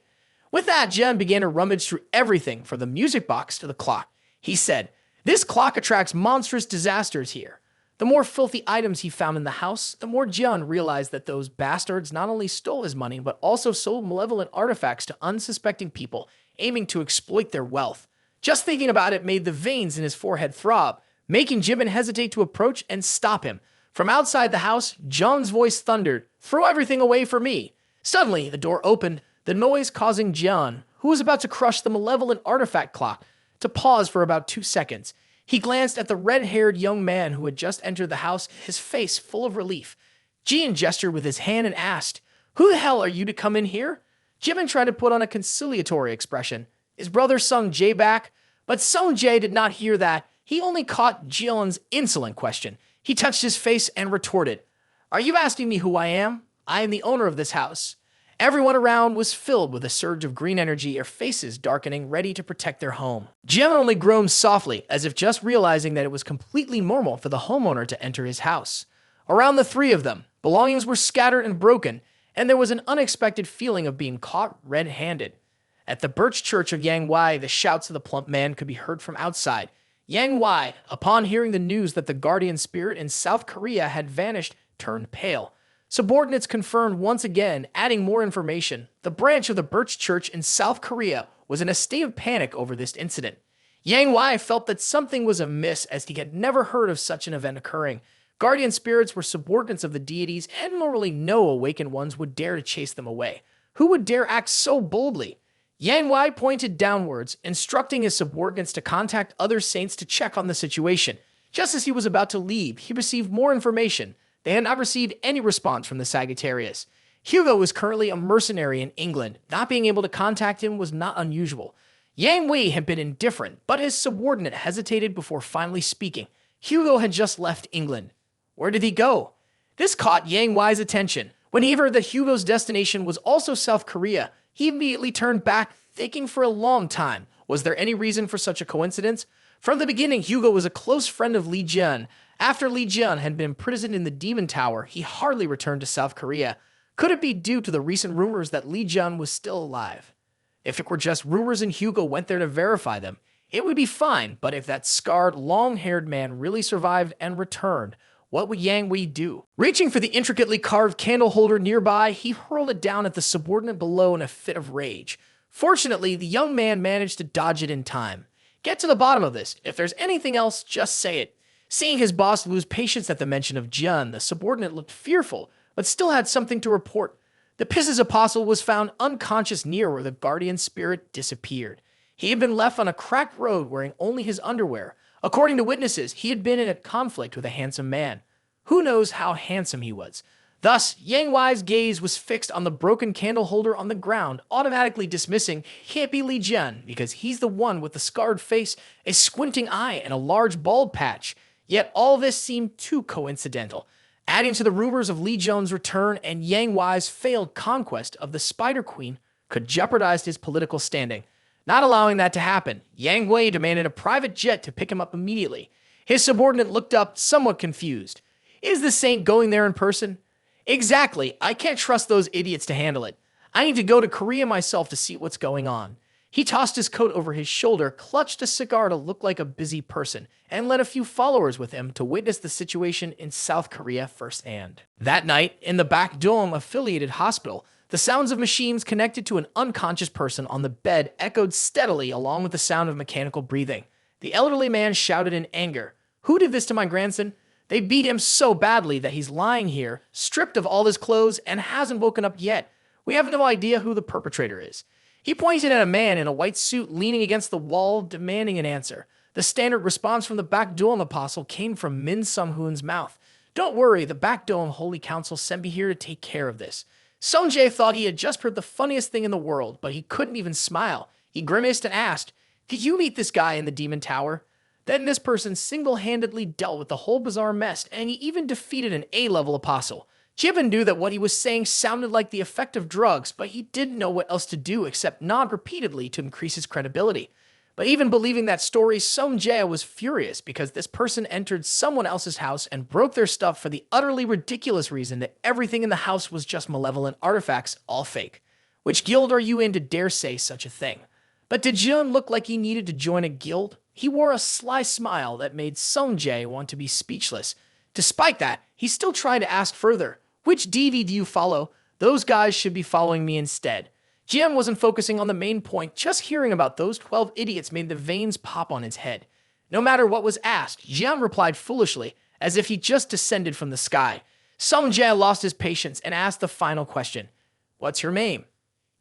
With that, John began to rummage through everything from the music box to the clock. He said, "This clock attracts monstrous disasters here." The more filthy items he found in the house, the more Jian realized that those bastards not only stole his money, but also sold malevolent artifacts to unsuspecting people, aiming to exploit their wealth. Just thinking about it made the veins in his forehead throb, making Jimin hesitate to approach and stop him. From outside the house, John's voice thundered, "Throw everything away for me." Suddenly, the door opened, the noise causing Jian, who was about to crush the malevolent artifact clock, to pause for about 2 seconds. He glanced at the red-haired young man who had just entered the house, his face full of relief. Jian gestured with his hand and asked, "Who the hell are you to come in here?" Jimin tried to put on a conciliatory expression. His brother Sung Jae back? But Sung Jae did not hear that. He only caught Jian's insolent question. He touched his face and retorted, "Are you asking me who I am? I am the owner of this house." Everyone around was filled with a surge of green energy, their faces darkening, ready to protect their home. Jim only groaned softly, as if just realizing that it was completely normal for the homeowner to enter his house. Around the three of them, belongings were scattered and broken, and there was an unexpected feeling of being caught red-handed. At the birch church of Yang Wei, the shouts of the plump man could be heard from outside. Yang Wei, upon hearing the news that the guardian spirit in South Korea had vanished, turned pale. Subordinates confirmed once again, adding more information. The branch of the Birch Church in South Korea was in a state of panic over this incident. Yang Wei felt that something was amiss, as he had never heard of such an event occurring. Guardian spirits were subordinates of the deities, and normally no awakened ones would dare to chase them away. Who would dare act so boldly? Yang Wei pointed downwards, instructing his subordinates to contact other saints to check on the situation. Just as he was about to leave, he received more information. They had not received any response from the Sagittarius. Hugo was currently a mercenary in England. Not being able to contact him was not unusual. Yang Wei had been indifferent, but his subordinate hesitated before finally speaking. Hugo had just left England. Where did he go? This caught Yang Wei's attention. When he heard that Hugo's destination was also South Korea, he immediately turned back, thinking for a long time. Was there any reason for such a coincidence? From the beginning, Hugo was a close friend of Li Jian. After Li Jian had been imprisoned in the Demon Tower, he hardly returned to South Korea. Could it be due to the recent rumors that Li Jian was still alive? If it were just rumors and Hugo went there to verify them, it would be fine, but if that scarred, long-haired man really survived and returned, what would Yang Wei do? Reaching for the intricately carved candle holder nearby, he hurled it down at the subordinate below in a fit of rage. Fortunately, the young man managed to dodge it in time. Get to the bottom of this. If there's anything else, just say it. Seeing his boss lose patience at the mention of Jian, the subordinate looked fearful, but still had something to report. The Pisces apostle was found unconscious near where the guardian spirit disappeared. He had been left on a cracked road wearing only his underwear. According to witnesses, he had been in a conflict with a handsome man. Who knows how handsome he was? Thus, Yang Wei's gaze was fixed on the broken candle holder on the ground, automatically dismissing can't be Li Jian because he's the one with the scarred face, a squinting eye, and a large bald patch. Yet all this seemed too coincidental, adding to the rumors of Li Jian's return and Yang Wei's failed conquest of the Spider Queen could jeopardize his political standing. Not allowing that to happen, Yang Wei demanded a private jet to pick him up immediately. His subordinate looked up, somewhat confused. Is the saint going there in person? Exactly, I can't trust those idiots to handle it. I need to go to Korea myself to see what's going on. He tossed his coat over his shoulder, clutched a cigar to look like a busy person, and led a few followers with him to witness the situation in South Korea firsthand. That night, in the Back Dome affiliated hospital, the sounds of machines connected to an unconscious person on the bed echoed steadily along with the sound of mechanical breathing. The elderly man shouted in anger, "Who did this to my grandson? They beat him so badly that he's lying here, stripped of all his clothes, and hasn't woken up yet. We have no idea who the perpetrator is." He pointed at a man in a white suit leaning against the wall, demanding an answer. The standard response from the Back Dome apostle came from Min Sung-hoon's mouth. "Don't worry, the Back Dome Holy Council sent me here to take care of this." Sung Jae thought he had just heard the funniest thing in the world, but he couldn't even smile. He grimaced and asked, "Did you meet this guy in the Demon Tower?" Then this person single-handedly dealt with the whole bizarre mess, and he even defeated an A-level apostle. Jimin knew that what he was saying sounded like the effect of drugs, but he didn't know what else to do except nod repeatedly to increase his credibility. But even believing that story, Sung Jae was furious because this person entered someone else's house and broke their stuff for the utterly ridiculous reason that everything in the house was just malevolent artifacts, all fake. Which guild are you in to dare say such a thing? But did Jun look like he needed to join a guild? He wore a sly smile that made Sung Jae want to be speechless. Despite that, he still tried to ask further. Which deity do you follow? Those guys should be following me instead. Jian wasn't focusing on the main point, just hearing about those 12 idiots made the veins pop on his head. No matter what was asked, Jian replied foolishly, as if he just descended from the sky. Sung Jae lost his patience and asked the final question. What's your name?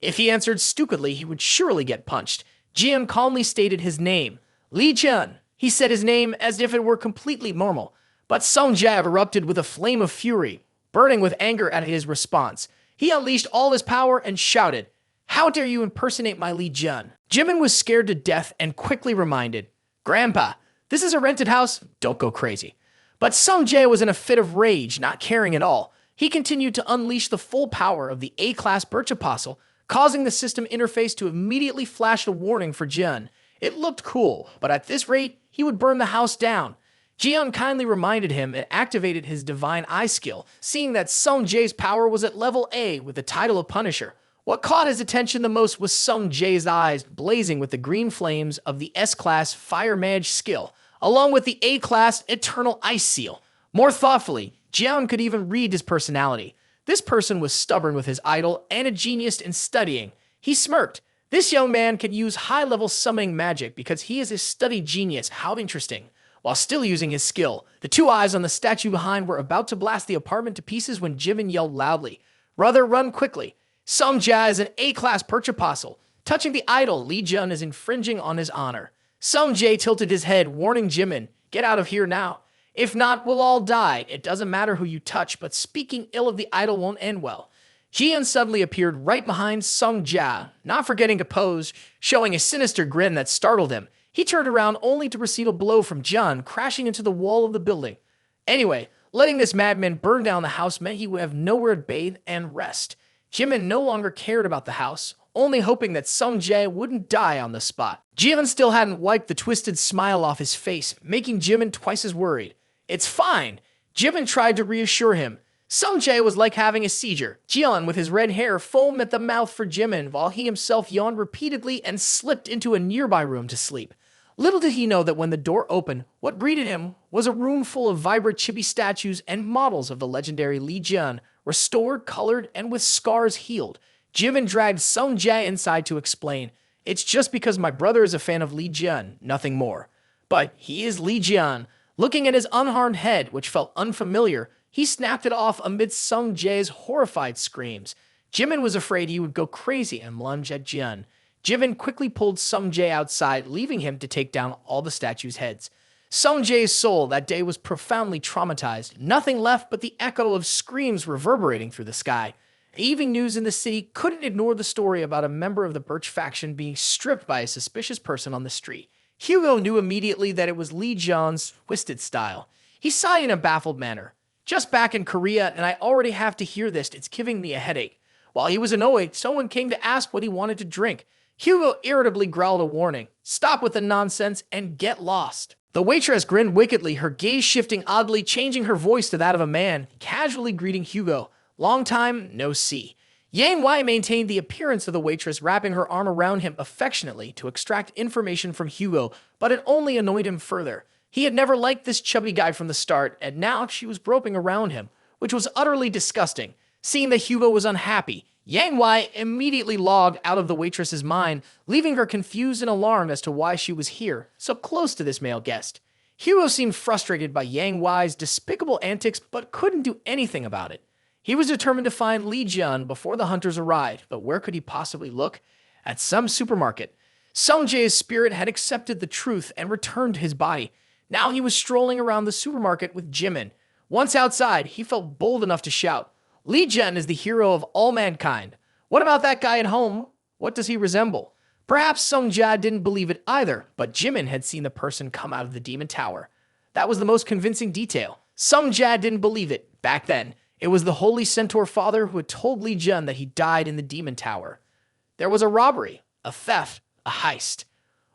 If he answered stupidly, he would surely get punched. Jian calmly stated his name. Li Jian. He said his name as if it were completely normal. But Sung Jae erupted with a flame of fury, burning with anger at his response. He unleashed all his power and shouted, "How dare you impersonate my Li Jian?" Jimin was scared to death and quickly reminded, "Grandpa, this is a rented house, don't go crazy." But Sung Jae was in a fit of rage, not caring at all. he continued to unleash the full power of the A-class Birch Apostle, causing the system interface to immediately flash a warning for Jian. It looked cool, but at this rate, he would burn the house down. Jian kindly reminded him and activated his Divine Eye skill, seeing that Sung Jae's power was at level A with the title of Punisher. What caught his attention the most was Sung Jae's eyes blazing with the green flames of the S-class Fire Mage skill, along with the A-class Eternal Ice seal. More thoughtfully, Jian could even read his personality. This person was stubborn with his idol and a genius in studying. He smirked. This young man can use high-level summoning magic because he is a studied genius. How interesting. While still using his skill, the two eyes on the statue behind were about to blast the apartment to pieces when Jimin yelled loudly, "Brother, run quickly." Sung Jae is an A-class Birch Apostle. Touching the idol, Lee Jun is infringing on his honor. Sung Jae tilted his head, warning Jimin, "Get out of here now. If not, we'll all die. It doesn't matter who you touch, but speaking ill of the idol won't end well." Jian suddenly appeared right behind Sung Jae, not forgetting to pose, showing a sinister grin that startled him. He turned around only to receive a blow from Jun, crashing into the wall of the building. Anyway, letting this madman burn down the house meant he would have nowhere to bathe and rest. Jimin no longer cared about the house, only hoping that Sung Jae wouldn't die on the spot. Jimin still hadn't wiped the twisted smile off his face, making Jimin twice as worried. "It's fine." Jimin tried to reassure him. Sung Jae was like having a seizure. Jian, with his red hair, foamed at the mouth for Jimin, while he himself yawned repeatedly and slipped into a nearby room to sleep. Little did he know that when the door opened, what greeted him was a room full of vibrant chibi statues and models of the legendary Lee Jun, restored, colored, and with scars healed. Jimin dragged Sung Jae inside to explain, "It's just because my brother is a fan of Lee Jun, nothing more." But he is Lee Jun. Looking at his unharmed head, which felt unfamiliar, he snapped it off amidst Sung Jae's horrified screams. Jimin was afraid he would go crazy and lunge at Jun. Jimin quickly pulled Sung Jae outside, leaving him to take down all the statues' heads. Sung Jae's soul that day was profoundly traumatized, nothing left but the echo of screams reverberating through the sky. The evening news in the city couldn't ignore the story about a member of the Birch faction being stripped by a suspicious person on the street. Hugo knew immediately that it was Lee Jun's twisted style. He sighed in a baffled manner. "Just back in Korea, and I already have to hear this. It's giving me a headache." While he was annoyed, someone came to ask what he wanted to drink. Hugo irritably growled a warning. "Stop with the nonsense and get lost." The waitress grinned wickedly, her gaze shifting oddly, changing her voice to that of a man, casually greeting Hugo. "Long time, no see." Yang Wei maintained the appearance of the waitress, wrapping her arm around him affectionately to extract information from Hugo, but it only annoyed him further. He had never liked this chubby guy from the start, and now she was groping around him, which was utterly disgusting. Seeing that Hugo was unhappy, Yang Wei immediately logged out of the waitress's mind, leaving her confused and alarmed as to why she was here, so close to this male guest. Hugo seemed frustrated by Yang Wei's despicable antics, but couldn't do anything about it. He was determined to find Lee Jun before the hunters arrived, but where could he possibly look? At some supermarket. Sung Jae's spirit had accepted the truth and returned to his body. Now he was strolling around the supermarket with Jimin. Once outside, he felt bold enough to shout, "Lee Jun is the hero of all mankind. What about that guy at home? What does he resemble?" Perhaps Sung Jae didn't believe it either, but Jimin had seen the person come out of the demon tower. That was the most convincing detail. Sung Jae didn't believe it. Back then, it was the Holy Centaur father who had told Lee Jun that he died in the demon tower. There was a robbery, a theft, a heist.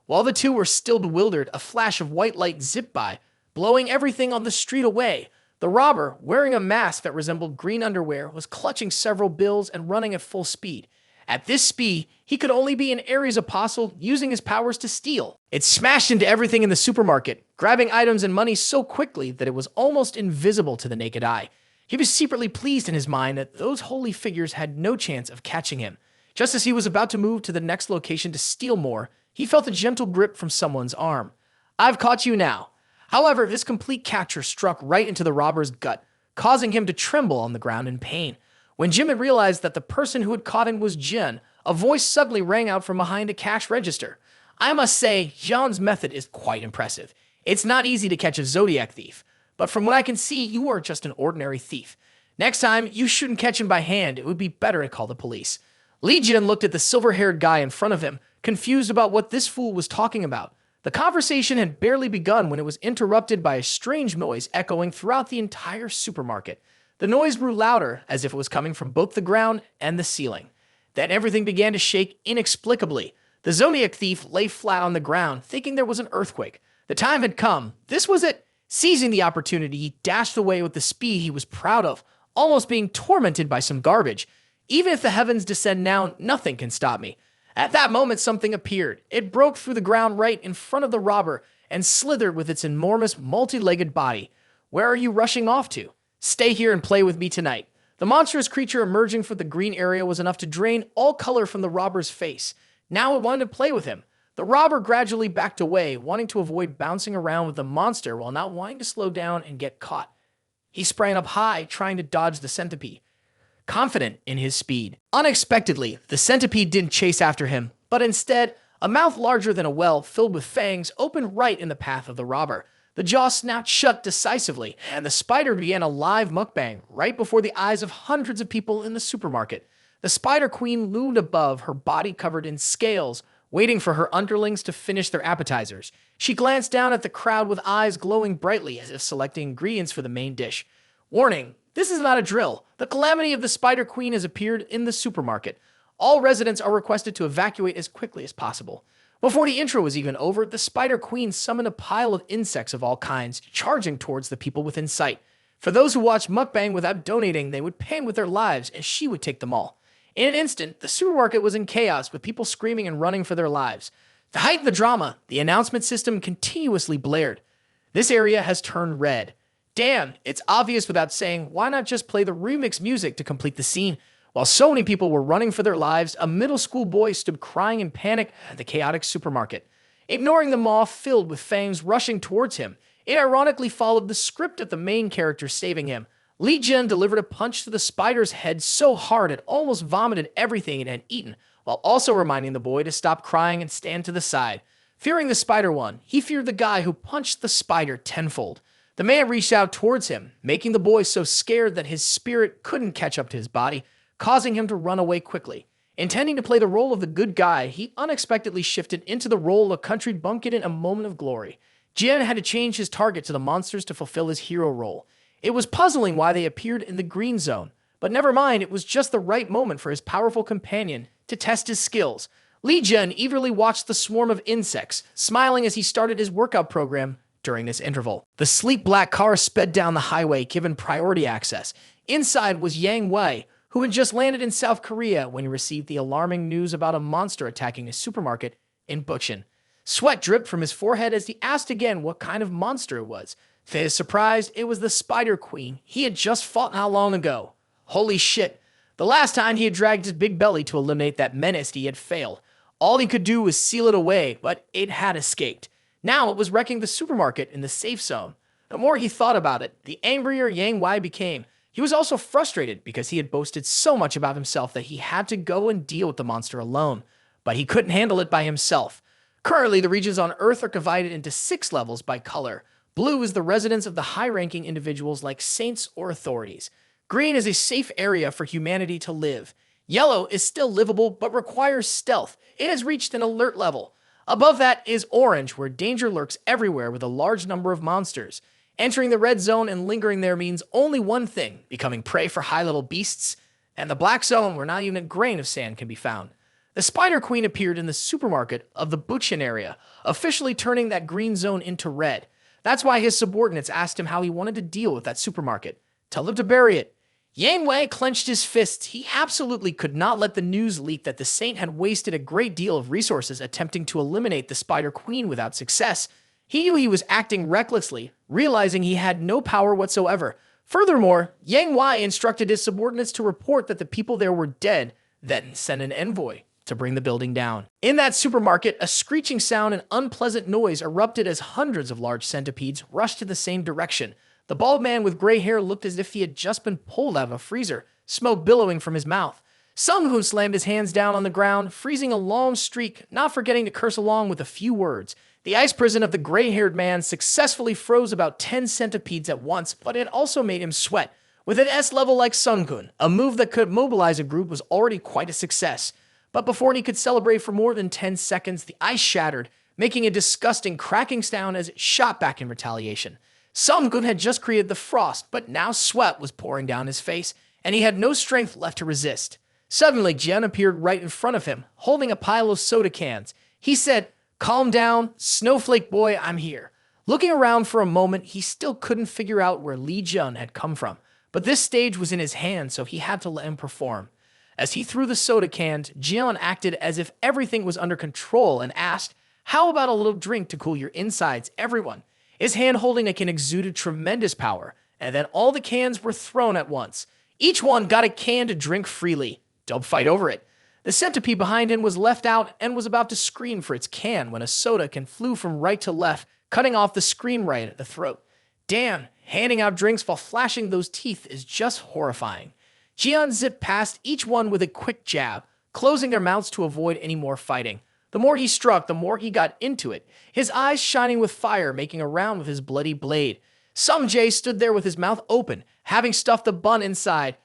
While the two were still bewildered, a flash of white light zipped by, blowing everything on the street away. The robber, wearing a mask that resembled green underwear, was clutching several bills and running at full speed. At this speed, he could only be an Ares apostle using his powers to steal. It smashed into everything in the supermarket, grabbing items and money so quickly that it was almost invisible to the naked eye. He was secretly pleased in his mind that those holy figures had no chance of catching him. Just as he was about to move to the next location to steal more, he felt a gentle grip from someone's arm. "I've caught you now." However, this complete capture struck right into the robber's gut, causing him to tremble on the ground in pain. When Jimin realized that the person who had caught him was Jin, a voice suddenly rang out from behind a cash register. "I must say, Jean's method is quite impressive. It's not easy to catch a zodiac thief, but from what I can see, you are just an ordinary thief. Next time, you shouldn't catch him by hand. It would be better to call the police." Lee Jin looked at the silver-haired guy in front of him, confused about what this fool was talking about. The conversation had barely begun when it was interrupted by a strange noise echoing throughout the entire supermarket. The noise grew louder, as if it was coming from both the ground and the ceiling. Then everything began to shake inexplicably. The Zodiac thief lay flat on the ground, thinking there was an earthquake. The time had come. This was it. Seizing the opportunity, he dashed away with the speed he was proud of, almost being tormented by some garbage. Even if the heavens descend now, nothing can stop me. At that moment, something appeared. It broke through the ground right in front of the robber and slithered with its enormous, multi-legged body. Where are you rushing off to? Stay here and play with me tonight. The monstrous creature emerging from the green area was enough to drain all color from the robber's face. Now it wanted to play with him. The robber gradually backed away, wanting to avoid bouncing around with the monster while not wanting to slow down and get caught. He sprang up high, trying to dodge the centipede, confident in his speed. Unexpectedly, the centipede didn't chase after him, but instead, a mouth larger than a well, filled with fangs, opened right in the path of the robber. The jaw snapped shut decisively, and the spider began a live mukbang right before the eyes of hundreds of people in the supermarket. The Spider Queen loomed above, her body covered in scales, waiting for her underlings to finish their appetizers. She glanced down at the crowd with eyes glowing brightly as if selecting ingredients for the main dish. Warning, this is not a drill. The calamity of the Spider Queen has appeared in the supermarket. All residents are requested to evacuate as quickly as possible. Before the intro was even over, the Spider Queen summoned a pile of insects of all kinds, charging towards the people within sight. For those who watched mukbang without donating, they would pay with their lives, and she would take them all. In an instant, the supermarket was in chaos, with people screaming and running for their lives. To heighten the drama, the announcement system continuously blared. This area has turned red. Damn, it's obvious without saying, why not just play the remix music to complete the scene? While so many people were running for their lives, a middle school boy stood crying in panic at the chaotic supermarket. Ignoring the maw filled with fangs rushing towards him, it ironically followed the script of the main character saving him. Li Jin delivered a punch to the spider's head so hard it almost vomited everything it had eaten, while also reminding the boy to stop crying and stand to the side. Fearing the spider won, he feared the guy who punched the spider tenfold. The man reached out towards him, making the boy so scared that his spirit couldn't catch up to his body, causing him to run away quickly. Intending to play the role of the good guy, he unexpectedly shifted into the role of country bumpkin in a moment of glory. Jian had to change his target to the monsters to fulfill his hero role. It was puzzling why they appeared in the green zone, but never mind, it was just the right moment for his powerful companion to test his skills. Li Jian eagerly watched the swarm of insects, smiling as he started his workout program during this interval. The sleek black car sped down the highway, given priority access. Inside was Yang Wei, who had just landed in South Korea when he received the alarming news about a monster attacking a supermarket in Bucheon. Sweat dripped from his forehead as he asked again what kind of monster it was. To his surprise, it was the Spider Queen he had just fought not long ago. Holy shit. The last time he had dragged his big belly to eliminate that menace, he had failed. All he could do was seal it away, but it had escaped. Now it was wrecking the supermarket in the safe zone. The more he thought about it, the angrier Yang Wei became. He was also frustrated because he had boasted so much about himself that he had to go and deal with the monster alone. But he couldn't handle it by himself. Currently, the regions on Earth are divided into 6 levels by color. Blue is the residence of the high-ranking individuals like saints or authorities. Green is a safe area for humanity to live. Yellow is still livable but requires stealth. It has reached an alert level. Above that is orange, where danger lurks everywhere with a large number of monsters. Entering the red zone and lingering there means only one thing, becoming prey for high-level beasts. And the black zone, where not even a grain of sand can be found. The Spider Queen appeared in the supermarket of the Bucheon area, officially turning that green zone into red. That's why his subordinates asked him how he wanted to deal with that supermarket. Tell them to bury it. Yang Wei clenched his fists. He absolutely could not let the news leak that the saint had wasted a great deal of resources attempting to eliminate the Spider Queen without success. He knew he was acting recklessly, realizing he had no power whatsoever. Furthermore, Yang Wei instructed his subordinates to report that the people there were dead, then send an envoy to bring the building down. In that supermarket, a screeching sound and unpleasant noise erupted as hundreds of large centipedes rushed in the same direction. The bald man with gray hair looked as if he had just been pulled out of a freezer, smoke billowing from his mouth. Sung-hoon slammed his hands down on the ground, freezing a long streak, not forgetting to curse along with a few words. The ice prison of the gray-haired man successfully froze about 10 centipedes at once, but it also made him sweat. With an S level like Sung-hoon, a move that could mobilize a group was already quite a success. But before he could celebrate for more than 10 seconds, the ice shattered, making a disgusting cracking sound as it shot back in retaliation. Sung-gun had just created the frost, but now sweat was pouring down his face, and he had no strength left to resist. Suddenly, Jian appeared right in front of him, holding a pile of soda cans. He said, "Calm down, Snowflake Boy, I'm here." Looking around for a moment, he still couldn't figure out where Li Jun had come from, but this stage was in his hand, so he had to let him perform. As he threw the soda cans, Jian acted as if everything was under control and asked, "How about a little drink to cool your insides, everyone?" His hand holding a can exuded tremendous power, and then all the cans were thrown at once. Each one got a can to drink freely. Don't fight over it. The centipede behind him was left out and was about to scream for its can when a soda can flew from right to left, cutting off the scream right at the throat. Damn, handing out drinks while flashing those teeth is just horrifying. Jian zipped past each one with a quick jab, closing their mouths to avoid any more fighting. The more he struck, the more he got into it, his eyes shining with fire, making a round with his bloody blade. Sung Jae stood there with his mouth open, having stuffed the bun inside.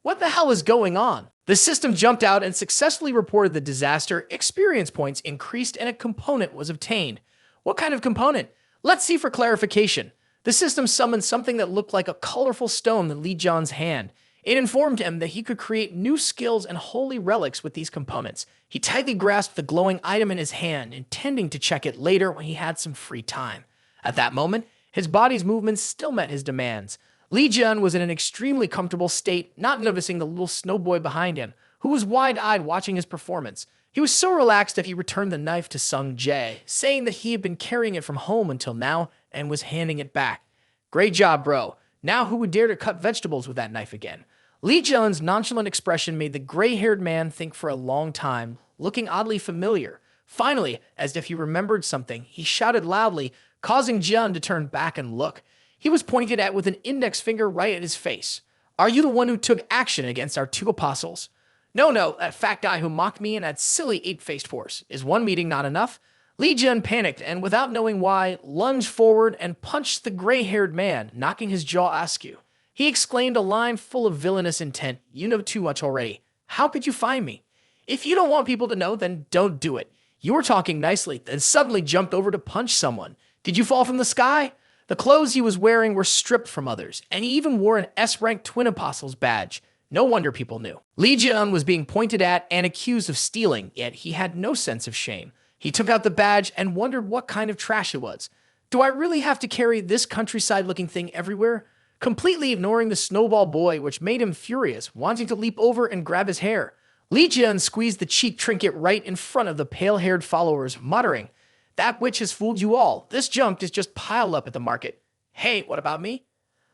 What the hell is going on? The system jumped out and successfully reported the disaster. Experience points increased and a component was obtained. What kind of component? Let's see for clarification. The system summoned something that looked like a colorful stone in Li Jun's hand. It informed him that he could create new skills and holy relics with these components. He tightly grasped the glowing item in his hand, intending to check it later when he had some free time. At that moment, his body's movements still met his demands. Li Jun was in an extremely comfortable state, not noticing the little snowboy behind him, who was wide-eyed watching his performance. He was so relaxed that he returned the knife to Sung Jae, saying that he had been carrying it from home until now and was handing it back. "Great job, bro. Now who would dare to cut vegetables with that knife again?" Li Jun's nonchalant expression made the gray-haired man think for a long time, looking oddly familiar. Finally, as if he remembered something, he shouted loudly, causing Jian to turn back and look. He was pointed at with an index finger right at his face. "Are you the one who took action against our two apostles?" No, that fat guy who mocked me and that silly eight-faced horse. Is one meeting not enough?" Li Jun panicked and, without knowing why, lunged forward and punched the gray-haired man, knocking his jaw askew. He exclaimed a line full of villainous intent. "You know too much already. How could you find me? If you don't want people to know, then don't do it. You were talking nicely, then suddenly jumped over to punch someone. Did you fall from the sky?" The clothes he was wearing were stripped from others, and he even wore an S-rank Twin Apostles badge. No wonder people knew. Li Jun was being pointed at and accused of stealing, yet he had no sense of shame. He took out the badge and wondered what kind of trash it was. Do I really have to carry this countryside-looking thing everywhere? Completely ignoring the snowball boy, which made him furious, wanting to leap over and grab his hair. Li Jun squeezed the cheek trinket right in front of the pale-haired followers, muttering, "That witch has fooled you all. This junk is just piled up at the market. Hey, what about me?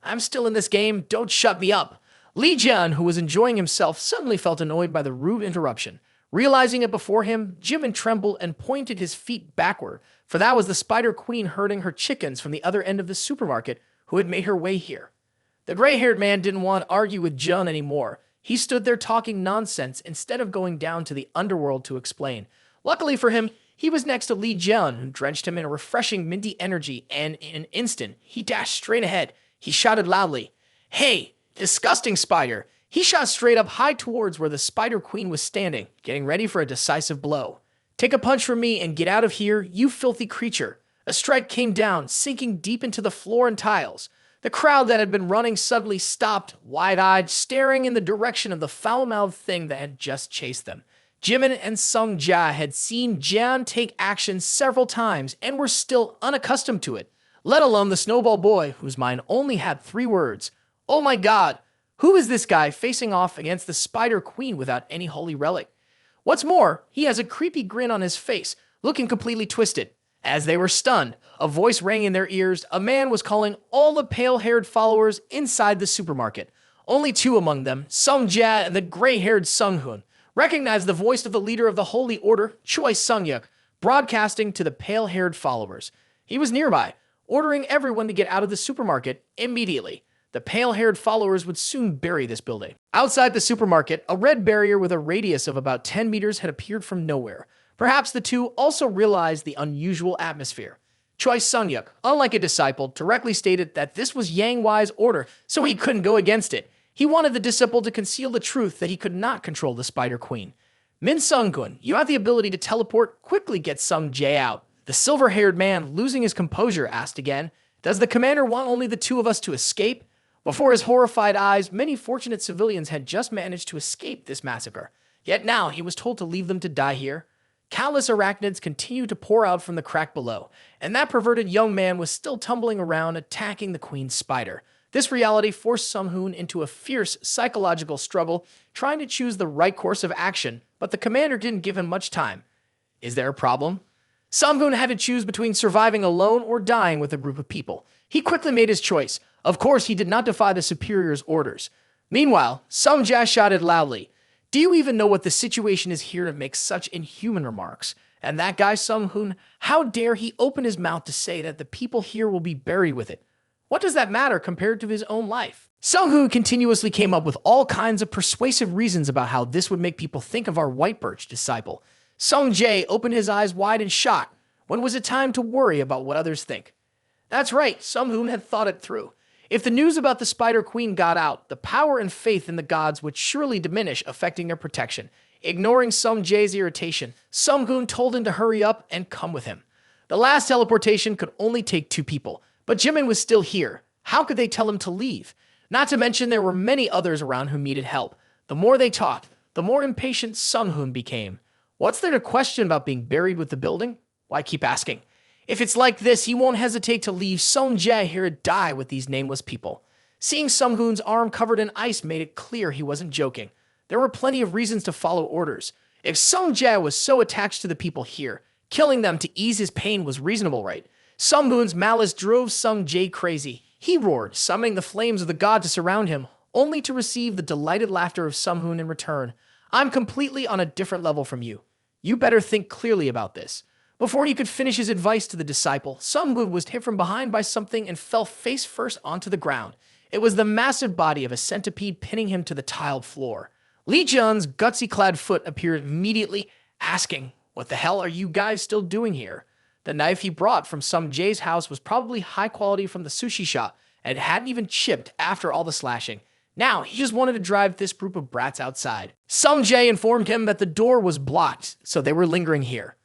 I'm still in this game. Don't shut me up." Li Jun, who was enjoying himself, suddenly felt annoyed by the rude interruption. Realizing it before him, Jimin trembled and pointed his feet backward, for that was the Spider Queen herding her chickens from the other end of the supermarket who had made her way here. The gray-haired man didn't want to argue with Jun anymore. He stood there talking nonsense instead of going down to the underworld to explain. Luckily for him, he was next to Li Jun, who drenched him in a refreshing minty energy, and in an instant, he dashed straight ahead. He shouted loudly, "Hey, disgusting spider!" He shot straight up high towards where the Spider Queen was standing, getting ready for a decisive blow. "Take a punch from me and get out of here, you filthy creature." A strike came down, sinking deep into the floor and tiles. The crowd that had been running suddenly stopped, wide-eyed, staring in the direction of the foul-mouthed thing that had just chased them. Jimin and Sung Jae had seen Jian take action several times and were still unaccustomed to it, let alone the snowball boy, whose mind only had 3 words. "Oh my god, who is this guy facing off against the Spider Queen without any holy relic?" What's more, he has a creepy grin on his face, looking completely twisted. As they were stunned, a voice rang in their ears. A man was calling all the pale-haired followers inside the supermarket. Only 2 among them, Sung Jae and the gray-haired Sung Hoon, recognized the voice of the leader of the Holy Order, Choi Sung-yuk, broadcasting to the pale-haired followers. He was nearby, ordering everyone to get out of the supermarket immediately. The pale-haired followers would soon bury this building. Outside the supermarket, a red barrier with a radius of about 10 meters had appeared from nowhere. Perhaps the 2 also realized the unusual atmosphere. Choi Sung-yuk, unlike a disciple, directly stated that this was Yang Wai's order, so he couldn't go against it. He wanted the disciple to conceal the truth that he could not control the Spider Queen. "Min Sung-gun, you have the ability to teleport. Quickly get Sung Jae out." The silver-haired man, losing his composure, asked again. Does the commander want only the two of us to escape? Before his horrified eyes, many fortunate civilians had just managed to escape this massacre. Yet now he was told to leave them to die here. Countless arachnids continued to pour out from the crack below, and that perverted young man was still tumbling around, attacking the queen's spider. This reality forced Sung-hoon into a fierce psychological struggle, trying to choose the right course of action, but the commander didn't give him much time. Is there a problem? Sung-hoon had to choose between surviving alone or dying with a group of people. He quickly made his choice. Of course, he did not defy the superior's orders. Meanwhile, Sung-jae shouted loudly, "Do you even know what the situation is here to make such inhuman remarks? And that guy Sung-hoon, how dare he open his mouth to say that the people here will be buried with it? What does that matter compared to his own life?" Sung-hoon continuously came up with all kinds of persuasive reasons about how this would make people think of our white birch disciple. Sung-jae opened his eyes wide in shock. When was it time to worry about what others think? That's right, Sung-hoon had thought it through. If the news about the Spider Queen got out, the power and faith in the gods would surely diminish, affecting their protection. Ignoring Sung-jae's irritation, Sung-hoon told him to hurry up and come with him. The last teleportation could only take 2 people, but Jimin was still here. How could they tell him to leave? Not to mention there were many others around who needed help. The more they talked, the more impatient Sung-hoon became. What's there to question about being buried with the building? Why keep asking? If it's like this, he won't hesitate to leave Sung-jae here to die with these nameless people. Seeing Sung-hoon's arm covered in ice made it clear he wasn't joking. There were plenty of reasons to follow orders. If Sung-jae was so attached to the people here, killing them to ease his pain was reasonable, right? Sung-hoon's malice drove Sung-jae crazy. He roared, summoning the flames of the god to surround him, only to receive the delighted laughter of Sung-hoon in return. "I'm completely on a different level from you. You better think clearly about this." Before he could finish his advice to the disciple, Sung-hoon was hit from behind by something and fell face first onto the ground. It was the massive body of a centipede pinning him to the tiled floor. Lee Jeon's gutsy-clad foot appeared immediately, asking, "What the hell are you guys still doing here?" The knife he brought from Sung-jae's house was probably high quality from the sushi shop, and it hadn't even chipped after all the slashing. Now, he just wanted to drive this group of brats outside. Sung-jae informed him that the door was blocked, so they were lingering here.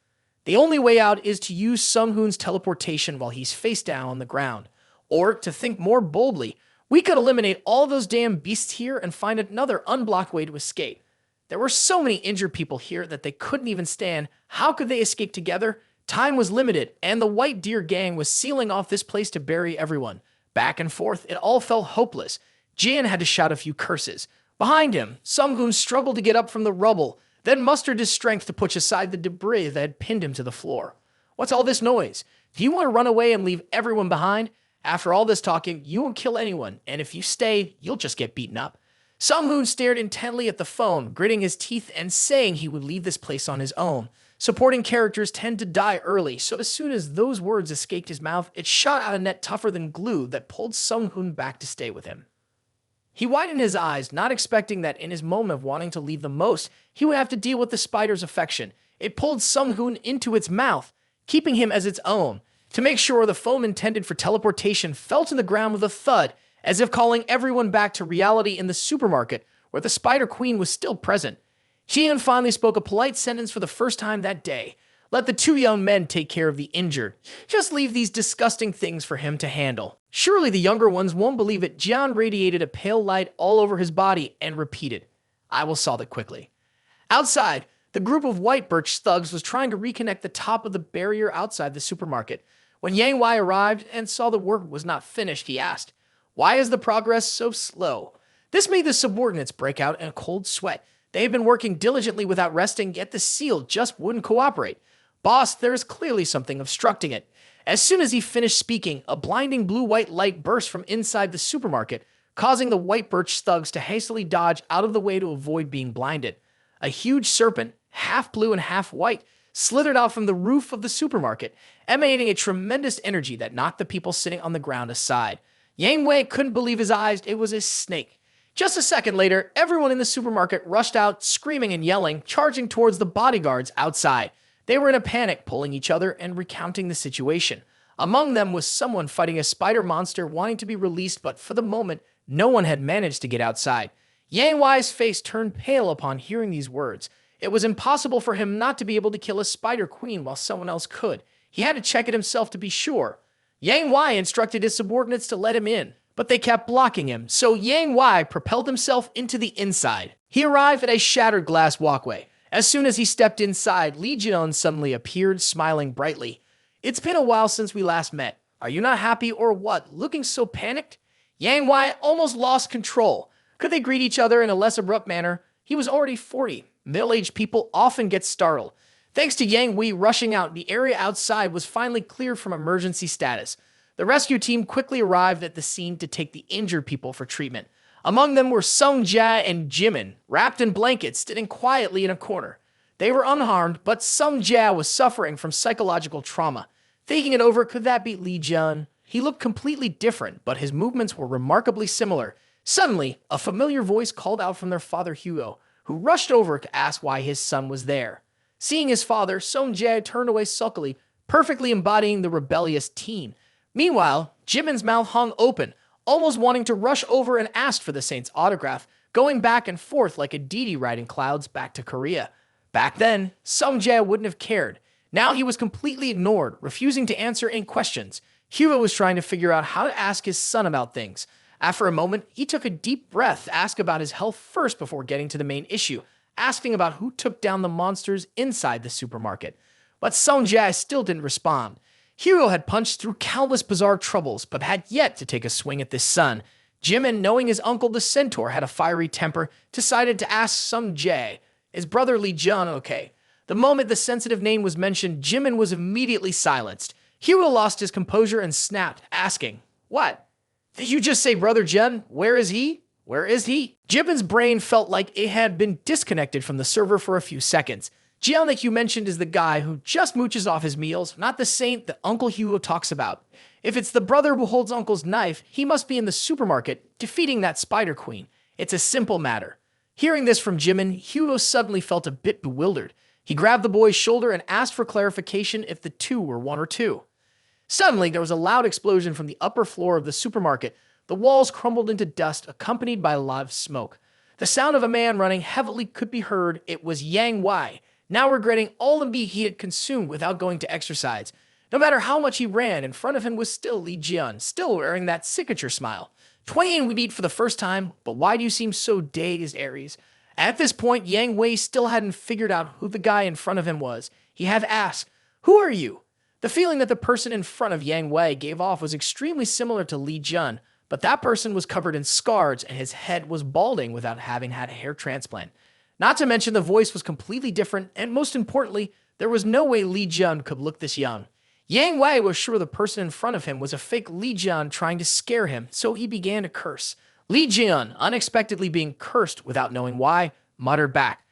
The only way out is to use Sung-hoon's teleportation while he's face down on the ground. Or, to think more boldly, we could eliminate all those damn beasts here and find another unblocked way to escape. There were so many injured people here that they couldn't even stand. How could they escape together? Time was limited, and the White Deer gang was sealing off this place to bury everyone. Back and forth, it all felt hopeless. Jian had to shout a few curses. Behind him, Sung-hoon struggled to get up from the rubble, then mustered his strength to push aside the debris that had pinned him to the floor. What's all this noise? Do you want to run away and leave everyone behind? After all this talking, you won't kill anyone, and if you stay, you'll just get beaten up. Sung-hoon stared intently at the phone, gritting his teeth and saying he would leave this place on his own. Supporting characters tend to die early, so as soon as those words escaped his mouth, it shot out a net tougher than glue that pulled Sung-hoon back to stay with him. He widened his eyes, not expecting that in his moment of wanting to leave the most, he would have to deal with the spider's affection. It pulled Sung-hoon into its mouth, keeping him as its own. To make sure, the foam intended for teleportation fell to the ground with a thud, as if calling everyone back to reality in the supermarket, where the Spider Queen was still present. Jian finally spoke a polite sentence for the first time that day. Let the 2 young men take care of the injured. Just leave these disgusting things for him to handle. Surely the younger ones won't believe it. Jian radiated a pale light all over his body and repeated, "I will solve it quickly." Outside, the group of white birch thugs was trying to reconnect the top of the barrier outside the supermarket. When Yang Wei arrived and saw the work was not finished, he asked, "Why is the progress so slow?" This made the subordinates break out in a cold sweat. They had been working diligently without resting, yet the seal just wouldn't cooperate. "Boss, there is clearly something obstructing it." As soon as he finished speaking, a blinding blue-white light burst from inside the supermarket, causing the white birch thugs to hastily dodge out of the way to avoid being blinded. A huge serpent, half blue and half white, slithered out from the roof of the supermarket, emanating a tremendous energy that knocked the people sitting on the ground aside. Yang Wei couldn't believe his eyes. It was a snake. Just a second later, everyone in the supermarket rushed out, screaming and yelling, charging towards the bodyguards outside. They were in a panic, pulling each other and recounting the situation. Among them was someone fighting a spider monster wanting to be released, but for the moment, no one had managed to get outside. Yang Wei's face turned pale upon hearing these words. It was impossible for him not to be able to kill a spider queen while someone else could. He had to check it himself to be sure. Yang Wei instructed his subordinates to let him in, but they kept blocking him, so Yang Wei propelled himself into the inside. He arrived at a shattered glass walkway. As soon as he stepped inside, Li Jian suddenly appeared, smiling brightly. "It's been a while since we last met. Are you not happy or what? Looking so panicked?" Yang Wei almost lost control. Could they greet each other in a less abrupt manner? He was already 40. Middle-aged people often get startled. Thanks to Yang Wei rushing out, the area outside was finally cleared from emergency status. The rescue team quickly arrived at the scene to take the injured people for treatment. Among them were Sung Jia and Jimin, wrapped in blankets, sitting quietly in a corner. They were unharmed, but Sung Jia was suffering from psychological trauma. Thinking it over, could that be Li Jian? He looked completely different, but his movements were remarkably similar. Suddenly, a familiar voice called out from their father Hugo, who rushed over to ask why his son was there. Seeing his father, Sung Jia turned away sulkily, perfectly embodying the rebellious teen. Meanwhile, Jimin's mouth hung open, almost wanting to rush over and ask for the saint's autograph, going back and forth like a deity riding clouds back to Korea. Back then, Sung Jia wouldn't have cared. Now he was completely ignored, refusing to answer any questions. Hugo was trying to figure out how to ask his son about things. After a moment, he took a deep breath to ask about his health first before getting to the main issue, asking about who took down the monsters inside the supermarket. But Sung Jia still didn't respond. Hugo had punched through countless bizarre troubles, but had yet to take a swing at this son. Jimin, knowing his uncle the centaur had a fiery temper, decided to ask Sung Jia, "Is brother Li Jian okay?" The moment the sensitive name was mentioned, Jimin was immediately silenced. Hugo lost his composure and snapped, asking, "What? Did you just say brother Jian? Where is he? Where is he?" Jimin's brain felt like it had been disconnected from the server for a few seconds. Jian that you mentioned is the guy who just mooches off his meals, not the saint that Uncle Hugo talks about. If it's the brother who holds Uncle's knife, he must be in the supermarket, defeating that spider queen. It's a simple matter. Hearing this from Jimin, Hugo suddenly felt a bit bewildered. He grabbed the boy's shoulder and asked for clarification if the two were one or two. Suddenly, there was a loud explosion from the upper floor of the supermarket. The walls crumbled into dust, accompanied by loud smoke. The sound of a man running heavily could be heard. It was Yang Wei, now regretting all the meat he had consumed without going to exercise. No matter how much he ran, in front of him was still Li Jian, still wearing that signature smile. "Twain, we meet for the first time, but why do you seem so dazed, Aries?" At this point, Yang Wei still hadn't figured out who the guy in front of him was. He had asked, "Who are you?" The feeling that the person in front of Yang Wei gave off was extremely similar to Li Jian, but that person was covered in scars and his head was balding without having had a hair transplant. Not to mention the voice was completely different, and most importantly, there was no way Li Jian could look this young. Yang Wei was sure the person in front of him was a fake Li Jian trying to scare him, so he began to curse. Li Jian, unexpectedly being cursed without knowing why, muttered back,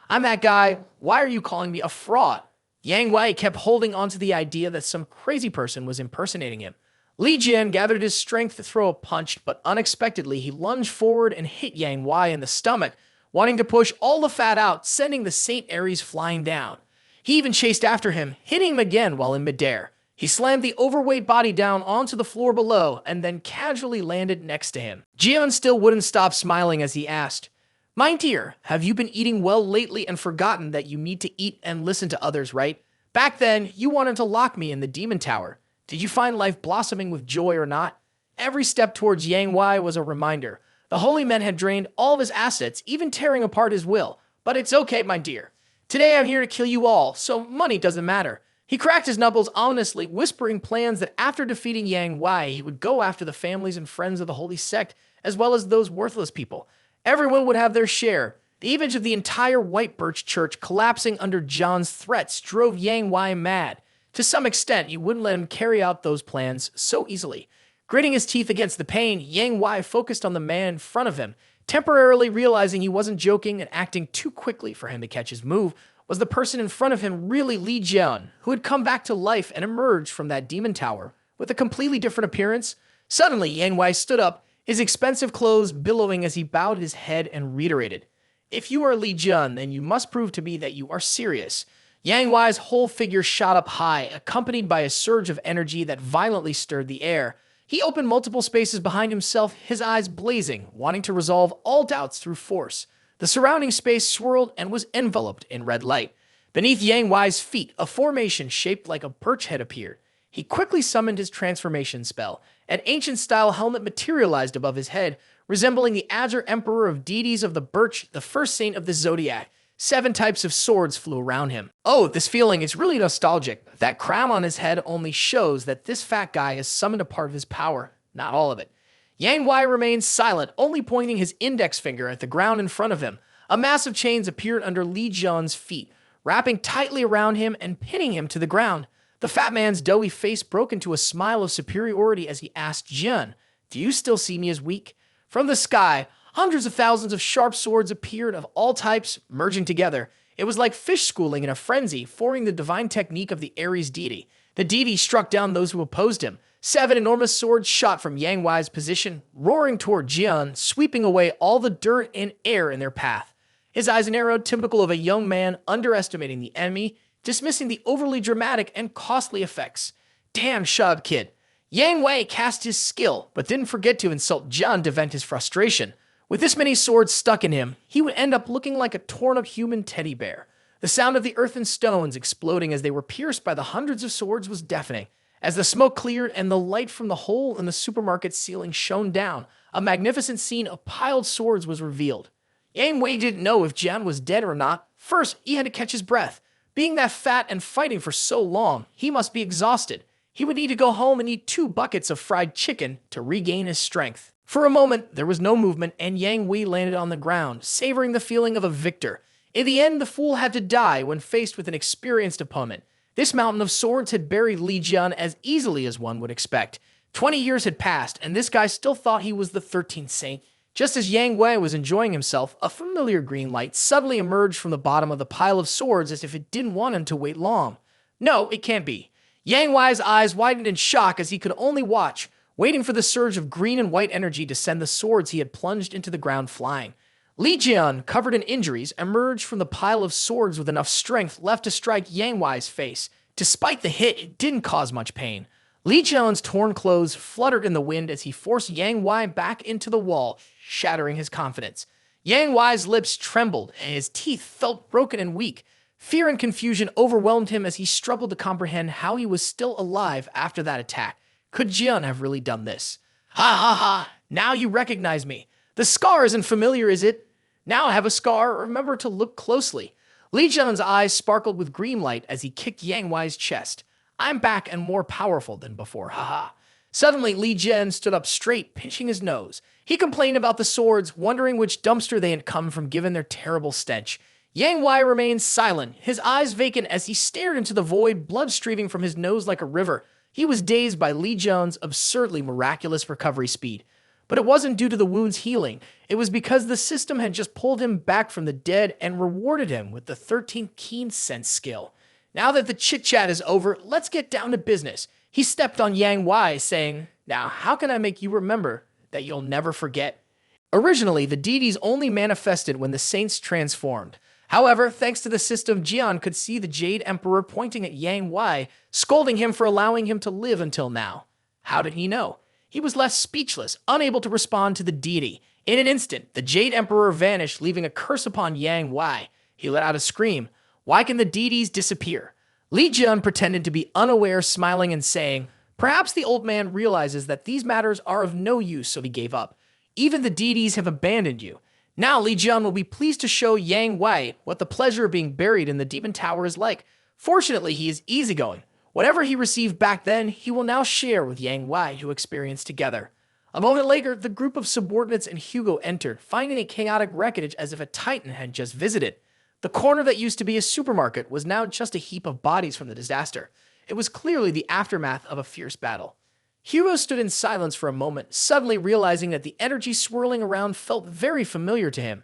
"I'm that guy. Why are you calling me a fraud?" Yang Wei kept holding on to the idea that some crazy person was impersonating him. Li Jian gathered his strength to throw a punch, but unexpectedly he lunged forward and hit Yang Wei in the stomach, wanting to push all the fat out, sending the Saint Aries flying down. He even chased after him, hitting him again while in midair. He slammed the overweight body down onto the floor below and then casually landed next to him. Jian still wouldn't stop smiling as he asked, "My dear, have you been eating well lately and forgotten that you need to eat and listen to others, right? Back then, you wanted to lock me in the demon tower. Did you find life blossoming with joy or not?" Every step towards Yang Wei was a reminder. The holy man had drained all of his assets, even tearing apart his will. "But it's okay, my dear. Today I'm here to kill you all, so money doesn't matter." He cracked his knuckles ominously, whispering plans that after defeating Yang Wei, he would go after the families and friends of the holy sect, as well as those worthless people. Everyone would have their share. The image of the entire White Birch Church collapsing under John's threats drove Yang Wei mad. To some extent, he wouldn't let him carry out those plans so easily. Gritting his teeth against the pain, Yang Wei focused on the man in front of him, temporarily realizing he wasn't joking and acting too quickly for him to catch his move. Was the person in front of him really Li Jian, who had come back to life and emerged from that demon tower with a completely different appearance? Suddenly, Yang Wei stood up, his expensive clothes billowing as he bowed his head and reiterated, "If you are Li Jian, then you must prove to me that you are serious." Yang Wei's whole figure shot up high, accompanied by a surge of energy that violently stirred the air. He opened multiple spaces behind himself, his eyes blazing, wanting to resolve all doubts through force. The surrounding space swirled and was enveloped in red light. Beneath Yang Wei's feet, a formation shaped like a birch head appeared. He quickly summoned his transformation spell. An ancient-style helmet materialized above his head, resembling the Azure Emperor of deities of the Birch, the first saint of the zodiac. 7 types of swords flew around him. Oh, this feeling is really nostalgic. That crown on his head only shows that this fat guy has summoned a part of his power, not all of it. Yang Wei remained silent, only pointing his index finger at the ground in front of him. A mass of chains appeared under Li Jian's feet, wrapping tightly around him and pinning him to the ground. The fat man's doughy face broke into a smile of superiority as he asked Jian, "Do you still see me as weak?" From the sky, hundreds of thousands of sharp swords appeared of all types, merging together. It was like fish schooling in a frenzy, forming the divine technique of the Aries deity. The deity struck down those who opposed him. 7 enormous swords shot from Yang Wei's position, roaring toward Jian, sweeping away all the dirt and air in their path. His eyes narrowed, typical of a young man underestimating the enemy, dismissing the overly dramatic and costly effects. Damn, shut up, kid. Yang Wei cast his skill, but didn't forget to insult Jian to vent his frustration. With this many swords stuck in him, he would end up looking like a torn-up human teddy bear. The sound of the earth and stones exploding as they were pierced by the hundreds of swords was deafening. As the smoke cleared and the light from the hole in the supermarket ceiling shone down, a magnificent scene of piled swords was revealed. Yang Wei didn't know if Jian was dead or not. First, he had to catch his breath. Being that fat and fighting for so long, he must be exhausted. He would need to go home and eat 2 buckets of fried chicken to regain his strength. For a moment, there was no movement, and Yang Wei landed on the ground, savoring the feeling of a victor. In the end, the fool had to die when faced with an experienced opponent. This mountain of swords had buried Li Jian as easily as one would expect. 20 years had passed, and this guy still thought he was the 13th saint. Just as Yang Wei was enjoying himself, a familiar green light suddenly emerged from the bottom of the pile of swords as if it didn't want him to wait long. No, it can't be. Yang Wei's eyes widened in shock as he could only watch, waiting for the surge of green and white energy to send the swords he had plunged into the ground flying. Li Jian, covered in injuries, emerged from the pile of swords with enough strength left to strike Yang Wei's face. Despite the hit, it didn't cause much pain. Li Jian's torn clothes fluttered in the wind as he forced Yang Wei back into the wall, shattering his confidence. Yang Wei's lips trembled, and his teeth felt broken and weak. Fear and confusion overwhelmed him as he struggled to comprehend how he was still alive after that attack. Could Jian have really done this? Ha ha ha! Now you recognize me. The scar isn't familiar, is it? Now I have a scar. Remember to look closely. Li Jian's eyes sparkled with green light as he kicked Yang Wei's chest. I'm back and more powerful than before, haha. Suddenly, Li Jian stood up straight, pinching his nose. He complained about the swords, wondering which dumpster they had come from given their terrible stench. Yang Wei remained silent, his eyes vacant as he stared into the void, blood streaming from his nose like a river. He was dazed by Li Jian's absurdly miraculous recovery speed. But it wasn't due to the wound's healing. It was because the system had just pulled him back from the dead and rewarded him with the 13th keen sense skill. Now that the chit-chat is over, let's get down to business. He stepped on Yang Wei, saying, "Now, how can I make you remember that you'll never forget?" Originally, the deities only manifested when the saints transformed. However, thanks to the system, Jian could see the Jade Emperor pointing at Yang Wei, scolding him for allowing him to live until now. How did he know? He was left speechless, unable to respond to the deity. In an instant, the Jade Emperor vanished, leaving a curse upon Yang Wei. He let out a scream. Why can the deities disappear? Li Jian pretended to be unaware, smiling and saying, "Perhaps the old man realizes that these matters are of no use, so he gave up. Even the deities have abandoned you. Now Li Jian will be pleased to show Yang Wei what the pleasure of being buried in the Demon Tower is like. Fortunately, he is easygoing. Whatever he received back then, he will now share with Yang Wei to experience together." A moment later, the group of subordinates and Hugo entered, finding a chaotic wreckage as if a titan had just visited. The corner that used to be a supermarket was now just a heap of bodies from the disaster. It was clearly the aftermath of a fierce battle. Hugo stood in silence for a moment, suddenly realizing that the energy swirling around felt very familiar to him.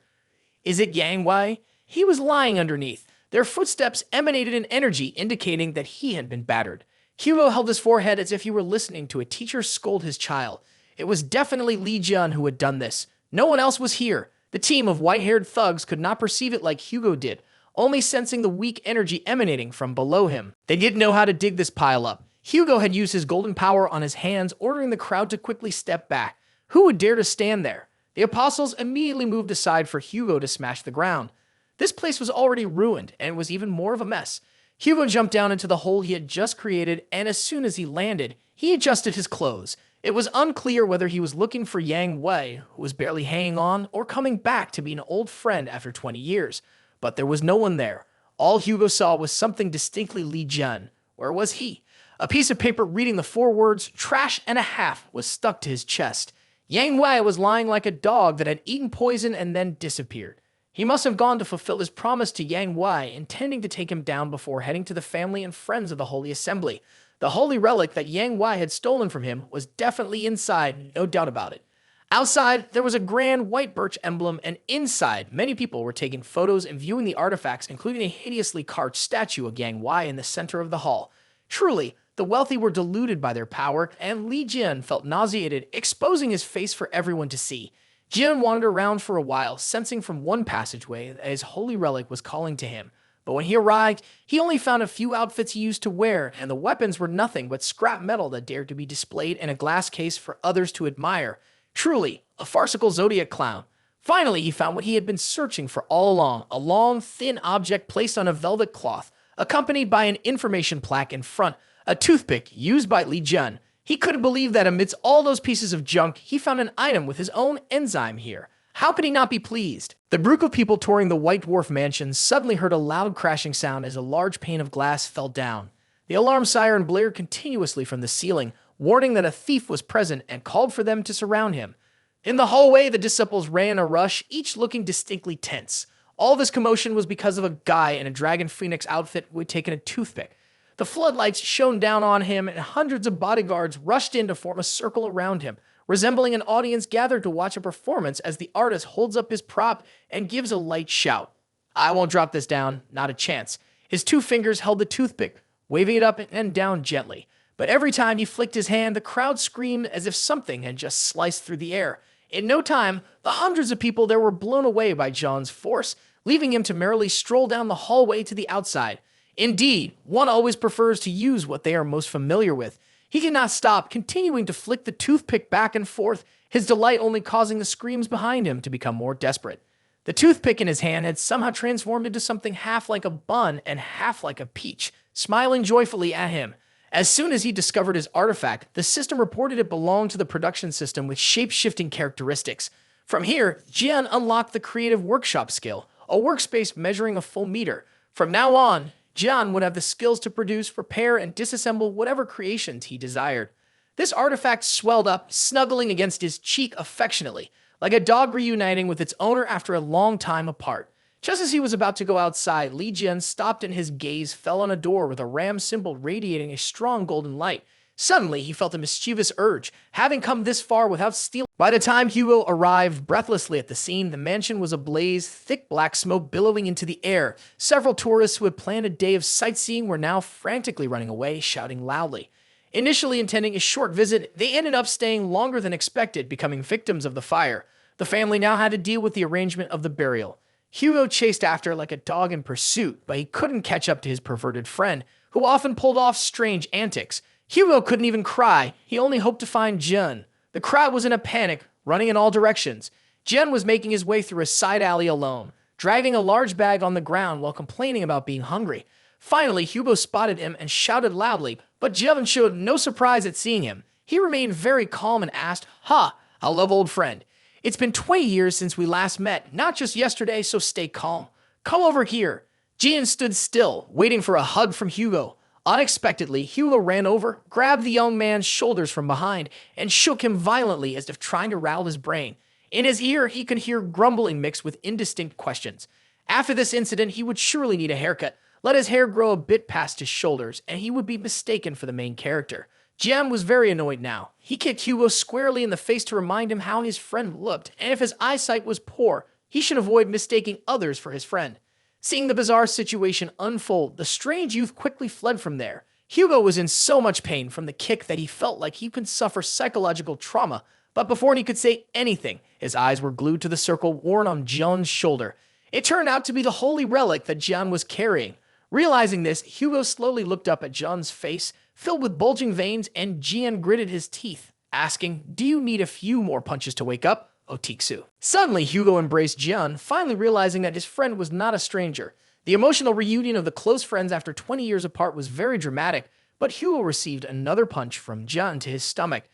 Is it Yang Wei? He was lying underneath. Their footsteps emanated an energy indicating that he had been battered. Hugo held his forehead as if he were listening to a teacher scold his child. It was definitely Li Jian who had done this. No one else was here. The team of white-haired thugs could not perceive it like Hugo did, only sensing the weak energy emanating from below him. They didn't know how to dig this pile up. Hugo had used his golden power on his hands, ordering the crowd to quickly step back. Who would dare to stand there? The apostles immediately moved aside for Hugo to smash the ground. This place was already ruined, and it was even more of a mess. Hugo jumped down into the hole he had just created, and as soon as he landed, he adjusted his clothes. It was unclear whether he was looking for Yang Wei, who was barely hanging on, or coming back to be an old friend after 20 years. But there was no one there. All Hugo saw was something distinctly Li Jian. Where was he? A piece of paper reading the 4 words, "trash and a half," was stuck to his chest. Yang Wei was lying like a dog that had eaten poison and then disappeared. He must have gone to fulfill his promise to Yang Wei, intending to take him down before heading to the family and friends of the Holy Assembly. The holy relic that Yang Wei had stolen from him was definitely inside, no doubt about it. Outside, there was a grand white birch emblem, and inside, many people were taking photos and viewing the artifacts, including a hideously carved statue of Yang Wei in the center of the hall. Truly, the wealthy were deluded by their power, and Li Jian felt nauseated, exposing his face for everyone to see. Jian wandered around for a while, sensing from one passageway that his holy relic was calling to him. But when he arrived, he only found a few outfits he used to wear, and the weapons were nothing but scrap metal that dared to be displayed in a glass case for others to admire. Truly, a farcical zodiac clown. Finally, he found what he had been searching for all along, a long, thin object placed on a velvet cloth, accompanied by an information plaque in front, a toothpick used by Li Jian. He couldn't believe that amidst all those pieces of junk, he found an item with his own enzyme here. How could he not be pleased? The group of people touring the White Dwarf mansion suddenly heard a loud crashing sound as a large pane of glass fell down. The alarm siren blared continuously from the ceiling, warning that a thief was present and called for them to surround him. In the hallway, the disciples ran in a rush, each looking distinctly tense. All this commotion was because of a guy in a Dragon Phoenix outfit who had taken a toothpick. The floodlights shone down on him, and hundreds of bodyguards rushed in to form a circle around him, resembling an audience gathered to watch a performance as the artist holds up his prop and gives a light shout. "I won't drop this down, not a chance." His 2 fingers held the toothpick, waving it up and down gently. But every time he flicked his hand, the crowd screamed as if something had just sliced through the air. In no time, the hundreds of people there were blown away by John's force, leaving him to merrily stroll down the hallway to the outside. Indeed, one always prefers to use what they are most familiar with. He could not stop, continuing to flick the toothpick back and forth, his delight only causing the screams behind him to become more desperate. The toothpick in his hand had somehow transformed into something half like a bun and half like a peach, smiling joyfully at him. As soon as he discovered his artifact, the system reported it belonged to the production system with shape-shifting characteristics. From here, Jian unlocked the creative workshop skill, a workspace measuring a full meter. From now on, Jian would have the skills to produce, repair, and disassemble whatever creations he desired. This artifact swelled up, snuggling against his cheek affectionately, like a dog reuniting with its owner after a long time apart. Just as he was about to go outside, Li Jian stopped and his gaze fell on a door with a ram symbol radiating a strong golden light. Suddenly, he felt a mischievous urge, having come this far without stealing. By the time Hugo arrived breathlessly at the scene, the mansion was ablaze, thick black smoke billowing into the air. Several tourists who had planned a day of sightseeing were now frantically running away, shouting loudly. Initially intending a short visit, they ended up staying longer than expected, becoming victims of the fire. The family now had to deal with the arrangement of the burial. Hugo chased after like a dog in pursuit, but he couldn't catch up to his perverted friend, who often pulled off strange antics. Hugo couldn't even cry. He only hoped to find Jian. The crowd was in a panic, running in all directions. Jian was making his way through a side alley alone, dragging a large bag on the ground while complaining about being hungry. Finally, Hugo spotted him and shouted loudly, but Jian showed no surprise at seeing him. He remained very calm and asked, "Ha, I love old friend. It's been 20 years since we last met, not just yesterday, so stay calm. Come over here." Jian stood still, waiting for a hug from Hugo. Unexpectedly, Hugo ran over, grabbed the young man's shoulders from behind, and shook him violently as if trying to rattle his brain. In his ear, he could hear grumbling mixed with indistinct questions. After this incident, he would surely need a haircut. Let his hair grow a bit past his shoulders, and he would be mistaken for the main character. Jian was very annoyed now. He kicked Hugo squarely in the face to remind him how his friend looked, and if his eyesight was poor, he should avoid mistaking others for his friend. Seeing the bizarre situation unfold, the strange youth quickly fled from there. Hugo was in so much pain from the kick that he felt like he could suffer psychological trauma, but before he could say anything, his eyes were glued to the circle worn on Jian's shoulder. It turned out to be the holy relic that Jian was carrying. Realizing this, Hugo slowly looked up at Jian's face, filled with bulging veins, and Jian gritted his teeth, asking, "Do you need a few more punches to wake up, Otiksu?" Suddenly, Hugo embraced Jian, finally realizing that his friend was not a stranger. The emotional reunion of the close friends after 20 years apart was very dramatic, but Hugo received another punch from Jun to his stomach.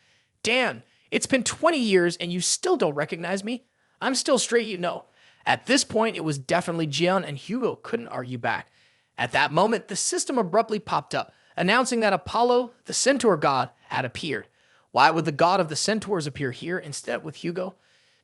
Dan, it's been 20 years and you still don't recognize me? I'm still straight, you know. At this point, it was definitely Jun, and Hugo couldn't argue back. At that moment, the system abruptly popped up, announcing that Apollo, the centaur god, had appeared. Why would the god of the centaurs appear here instead with Hugo?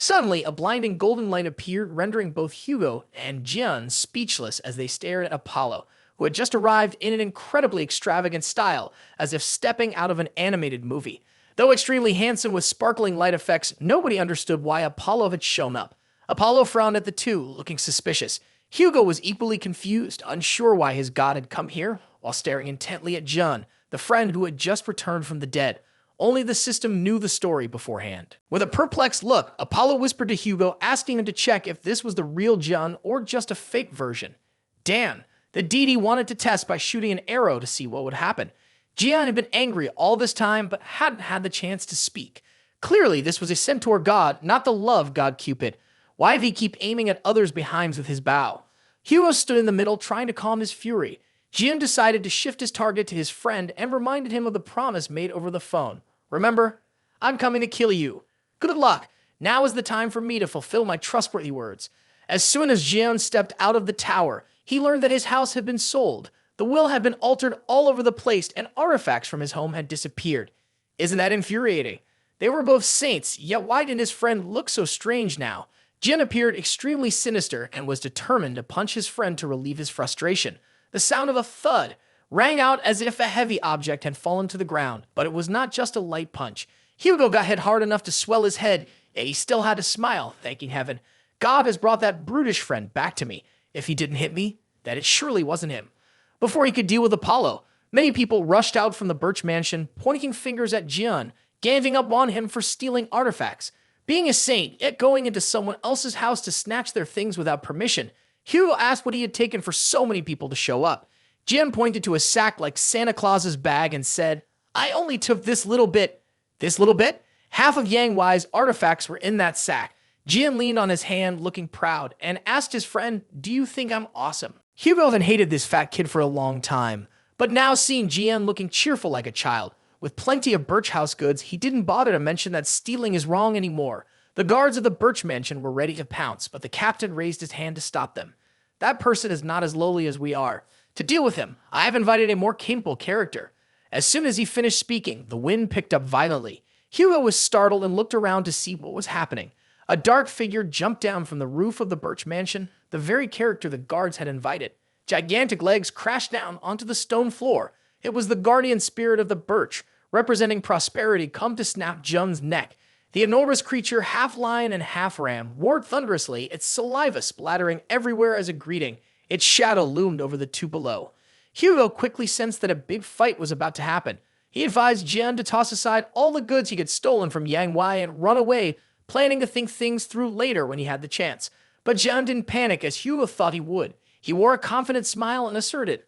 Suddenly, a blinding golden light appeared, rendering both Hugo and Jun speechless as they stared at Apollo, who had just arrived in an incredibly extravagant style, as if stepping out of an animated movie. Though extremely handsome with sparkling light effects, nobody understood why Apollo had shown up. Apollo frowned at the two, looking suspicious. Hugo was equally confused, unsure why his god had come here, while staring intently at Jun, the friend who had just returned from the dead. Only the system knew the story beforehand. With a perplexed look, Apollo whispered to Hugo, asking him to check if this was the real Jun or just a fake version. Dan, the deity wanted to test by shooting an arrow to see what would happen. Jian had been angry all this time, but hadn't had the chance to speak. Clearly, this was a centaur god, not the love god Cupid. Why did he keep aiming at others' behinds with his bow? Hugo stood in the middle, trying to calm his fury. Jian decided to shift his target to his friend and reminded him of the promise made over the phone. Remember, I'm coming to kill you. Good luck. Now is the time for me to fulfill my trustworthy words. As soon as Jian stepped out of the tower, he learned that his house had been sold. The will had been altered all over the place, and artifacts from his home had disappeared. Isn't that infuriating? They were both saints, yet why did his friend look so strange now? Jian appeared extremely sinister and was determined to punch his friend to relieve his frustration. The sound of a thud rang out as if a heavy object had fallen to the ground, but it was not just a light punch. Hugo got hit hard enough to swell his head, yet he still had to smile, thanking heaven. God has brought that brutish friend back to me. If he didn't hit me, then it surely wasn't him. Before he could deal with Apollo, many people rushed out from the Birch Mansion, pointing fingers at Jian, ganging up on him for stealing artifacts. Being a saint, yet going into someone else's house to snatch their things without permission, Hugo asked what he had taken for so many people to show up. Jian pointed to a sack like Santa Claus's bag and said, I only took this little bit. This little bit? Half of Yang Wei's artifacts were in that sack. Jian leaned on his hand, looking proud, and asked his friend, do you think I'm awesome? Hugo had hated this fat kid for a long time, but now seeing Jian looking cheerful like a child, with plenty of Birch House goods, he didn't bother to mention that stealing is wrong anymore. The guards of the Birch Mansion were ready to pounce, but the captain raised his hand to stop them. That person is not as lowly as we are. To deal with him, I have invited a more capable character. As soon as he finished speaking, the wind picked up violently. Hugo was startled and looked around to see what was happening. A dark figure jumped down from the roof of the Birch Mansion, the very character the guards had invited. Gigantic legs crashed down onto the stone floor. It was the guardian spirit of the Birch, representing prosperity, come to snap Jun's neck. The enormous creature, half lion and half ram, roared thunderously, its saliva splattering everywhere as a greeting. Its shadow loomed over the two below. Hugo quickly sensed that a big fight was about to happen. He advised Jian to toss aside all the goods he had stolen from Yang Wei and run away, planning to think things through later when he had the chance. But Jian didn't panic as Hugo thought he would. He wore a confident smile and asserted,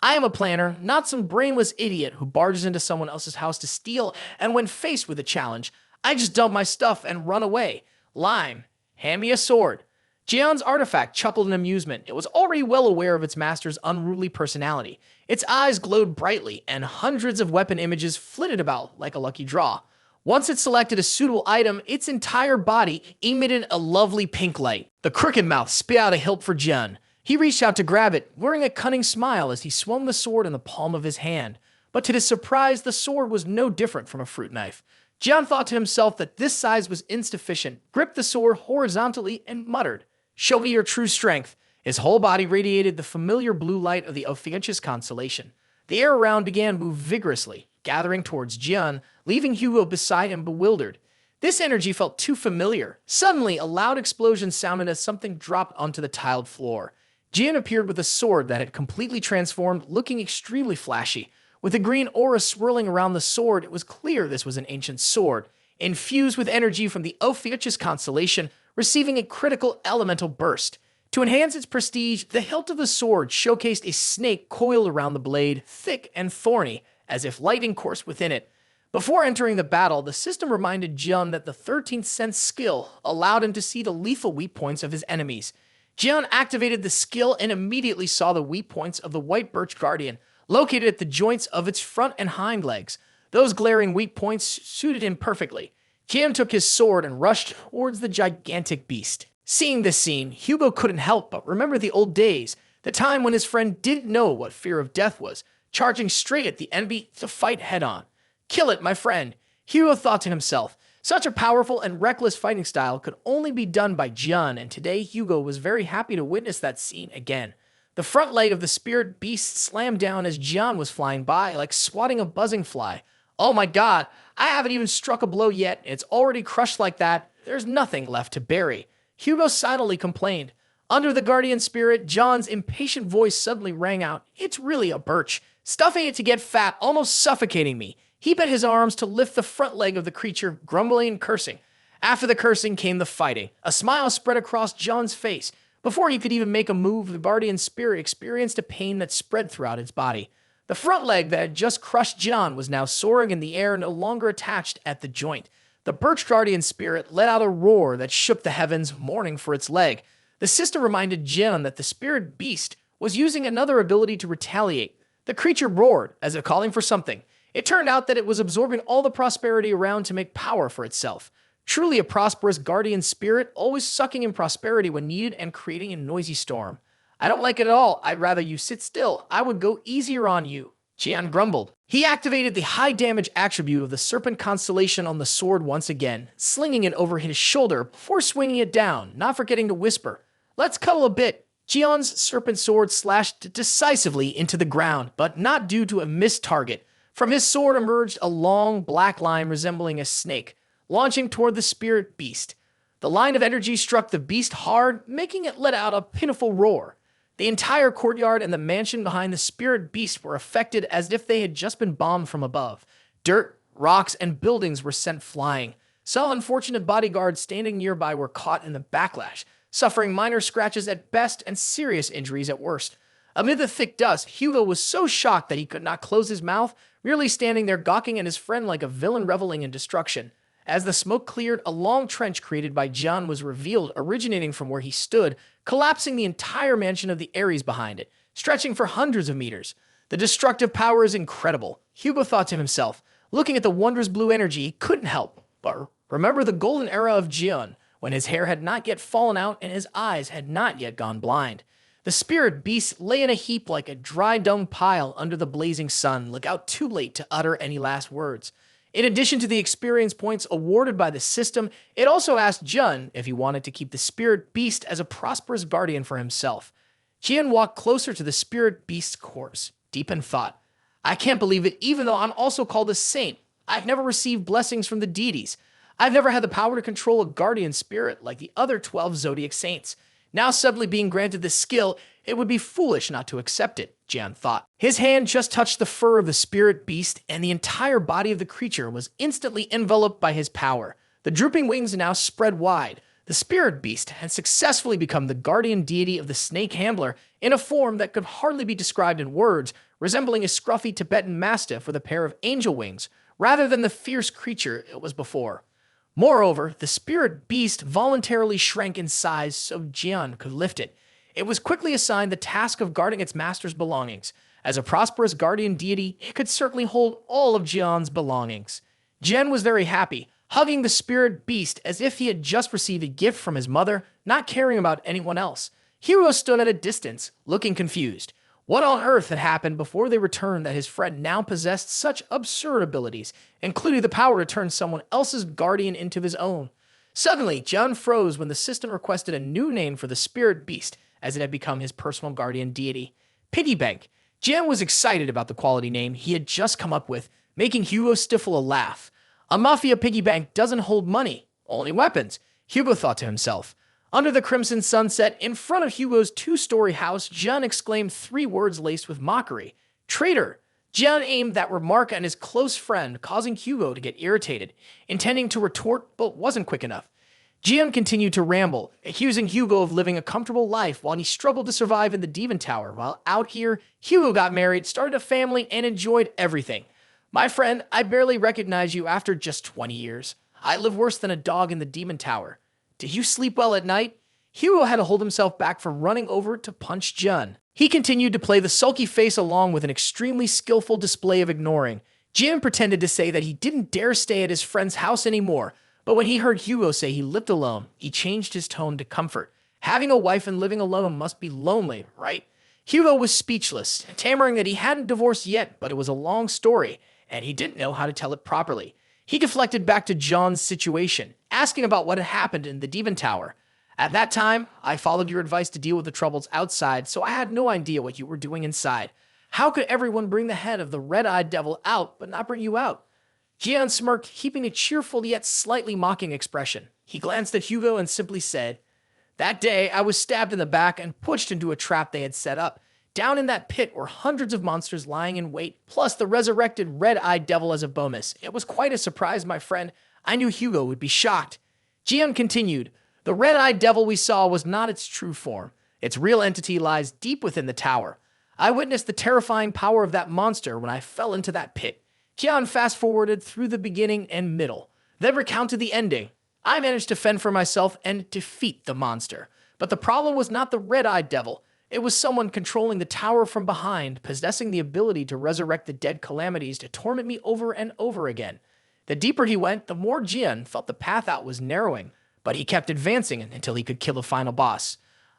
I am a planner, not some brainless idiot who barges into someone else's house to steal, and when faced with a challenge, I just dump my stuff and run away. Line, hand me a sword. Jian's artifact chuckled in amusement. It was already well aware of its master's unruly personality. Its eyes glowed brightly, and hundreds of weapon images flitted about like a lucky draw. Once it selected a suitable item, its entire body emitted a lovely pink light. The crooked mouth spit out a hilt for Jian. He reached out to grab it, wearing a cunning smile as he swung the sword in the palm of his hand. But to his surprise, the sword was no different from a fruit knife. Jian thought to himself that this size was insufficient, gripped the sword horizontally, and muttered, Show me your true strength. His whole body radiated the familiar blue light of the Ophiuchus constellation. The air around began to move vigorously, gathering towards Jian, leaving Hugo beside him bewildered. This energy felt too familiar. Suddenly, a loud explosion sounded as something dropped onto the tiled floor. Jian appeared with a sword that had completely transformed, looking extremely flashy. With a green aura swirling around the sword, it was clear this was an ancient sword, infused with energy from the Ophiuchus constellation, receiving a critical elemental burst. To enhance its prestige, the hilt of the sword showcased a snake coiled around the blade, thick and thorny, as if lightning coursed within it. Before entering the battle, the system reminded Jian that the 13th sense skill allowed him to see the lethal weak points of his enemies. Jian activated the skill and immediately saw the weak points of the white birch guardian, located at the joints of its front and hind legs. Those glaring weak points suited him perfectly. Jian took his sword and rushed towards the gigantic beast. Seeing this scene, Hugo couldn't help but remember the old days, the time when his friend didn't know what fear of death was, charging straight at the enemy to fight head-on. "Kill it, my friend," Hugo thought to himself. Such a powerful and reckless fighting style could only be done by Jian, and today Hugo was very happy to witness that scene again. The front leg of the spirit beast slammed down as Jian was flying by, like swatting a buzzing fly. "Oh my god, I haven't even struck a blow yet, and it's already crushed like that. There's nothing left to bury," Hugo silently complained. Under the guardian spirit, John's impatient voice suddenly rang out. "It's really a birch, stuffing it to get fat, almost suffocating me." He bent his arms to lift the front leg of the creature, grumbling and cursing. After the cursing came the fighting. A smile spread across John's face. Before he could even make a move, the guardian spirit experienced a pain that spread throughout its body. The front leg that had just crushed John was now soaring in the air, no longer attached at the joint. The birch guardian spirit let out a roar that shook the heavens, mourning for its leg. The system reminded Jin that the spirit beast was using another ability to retaliate. The creature roared, as if calling for something. It turned out that it was absorbing all the prosperity around to make power for itself. Truly a prosperous guardian spirit, always sucking in prosperity when needed and creating a noisy storm. "I don't like it at all. I'd rather you sit still. I would go easier on you," Jian grumbled. He activated the high damage attribute of the serpent constellation on the sword once again, slinging it over his shoulder before swinging it down, not forgetting to whisper, "Let's cuddle a bit." Jian's serpent sword slashed decisively into the ground, but not due to a missed target. From his sword emerged a long, black line resembling a snake, launching toward the spirit beast. The line of energy struck the beast hard, making it let out a pitiful roar. The entire courtyard and the mansion behind the spirit beast were affected as if they had just been bombed from above. Dirt, rocks, and buildings were sent flying. Some unfortunate bodyguards standing nearby were caught in the backlash, suffering minor scratches at best and serious injuries at worst. Amid the thick dust, Hugo was so shocked that he could not close his mouth, merely standing there gawking at his friend like a villain reveling in destruction. As the smoke cleared, a long trench created by John was revealed, originating from where he stood, collapsing the entire mansion of the Ares behind it, stretching for hundreds of meters. The destructive power is incredible, Hugo thought to himself. Looking at the wondrous blue energy, he couldn't help but remember the golden era of Jian, when his hair had not yet fallen out and his eyes had not yet gone blind. The spirit beast lay in a heap like a dry dung pile under the blazing sun, look out too late to utter any last words. In addition to the experience points awarded by the system, it also asked Jun if he wanted to keep the spirit beast as a prosperous guardian for himself. Jian walked closer to the spirit beast's corpse, deep in thought. "I can't believe it, even though I'm also called a saint. I've never received blessings from the deities. I've never had the power to control a guardian spirit like the other 12 zodiac saints. Now suddenly being granted this skill, it would be foolish not to accept it," Jian thought. His hand just touched the fur of the spirit beast, and the entire body of the creature was instantly enveloped by his power. The drooping wings now spread wide. The spirit beast had successfully become the guardian deity of the snake handler in a form that could hardly be described in words, resembling a scruffy Tibetan mastiff with a pair of angel wings, rather than the fierce creature it was before. Moreover, the spirit beast voluntarily shrank in size so Jian could lift it. It was quickly assigned the task of guarding its master's belongings. As a prosperous guardian deity, it could certainly hold all of Jian's belongings. Jian was very happy, hugging the spirit beast as if he had just received a gift from his mother, not caring about anyone else. Hugo stood at a distance, looking confused. What on earth had happened before they returned that his friend now possessed such absurd abilities, including the power to turn someone else's guardian into his own? Suddenly, John froze when the system requested a new name for the spirit beast, as it had become his personal guardian deity. Piggy Bank. Jian was excited about the quality name he had just come up with, making Hugo stifle a laugh. A mafia piggy bank doesn't hold money, only weapons, Hugo thought to himself. Under the crimson sunset, in front of Hugo's two-story house, Jian exclaimed 3 words laced with mockery. "Traitor!" Jian aimed that remark at his close friend, causing Hugo to get irritated, intending to retort but wasn't quick enough. Jian continued to ramble, accusing Hugo of living a comfortable life while he struggled to survive in the Demon Tower, while out here, Hugo got married, started a family, and enjoyed everything. "My friend, I barely recognize you after just 20 years. I live worse than a dog in the Demon Tower. Did you sleep well at night?" Hugo had to hold himself back from running over to punch Jian. He continued to play the sulky face along with an extremely skillful display of ignoring. Jian pretended to say that he didn't dare stay at his friend's house anymore, but when he heard Hugo say he lived alone, he changed his tone to comfort. Having a wife and living alone must be lonely, right? Hugo was speechless, stammering that he hadn't divorced yet, but it was a long story, and he didn't know how to tell it properly. He deflected back to John's situation, asking about what had happened in the Demon Tower. At that time, I followed your advice to deal with the troubles outside, so I had no idea what you were doing inside. How could everyone bring the head of the red-eyed devil out, but not bring you out? Jian smirked, keeping a cheerful yet slightly mocking expression. He glanced at Hugo and simply said, "That day, I was stabbed in the back and pushed into a trap they had set up. Down in that pit were hundreds of monsters lying in wait, plus the resurrected red-eyed devil as a bonus. It was quite a surprise, my friend. I knew Hugo would be shocked." Jian continued, "The red-eyed devil we saw was not its true form. Its real entity lies deep within the tower. I witnessed the terrifying power of that monster when I fell into that pit." Jian fast-forwarded through the beginning and middle, then recounted the ending. "I managed to fend for myself and defeat the monster. But the problem was not the red-eyed devil. It was someone controlling the tower from behind, possessing the ability to resurrect the dead calamities to torment me over and over again." The deeper he went, the more Jian felt the path out was narrowing, but he kept advancing until he could kill the final boss.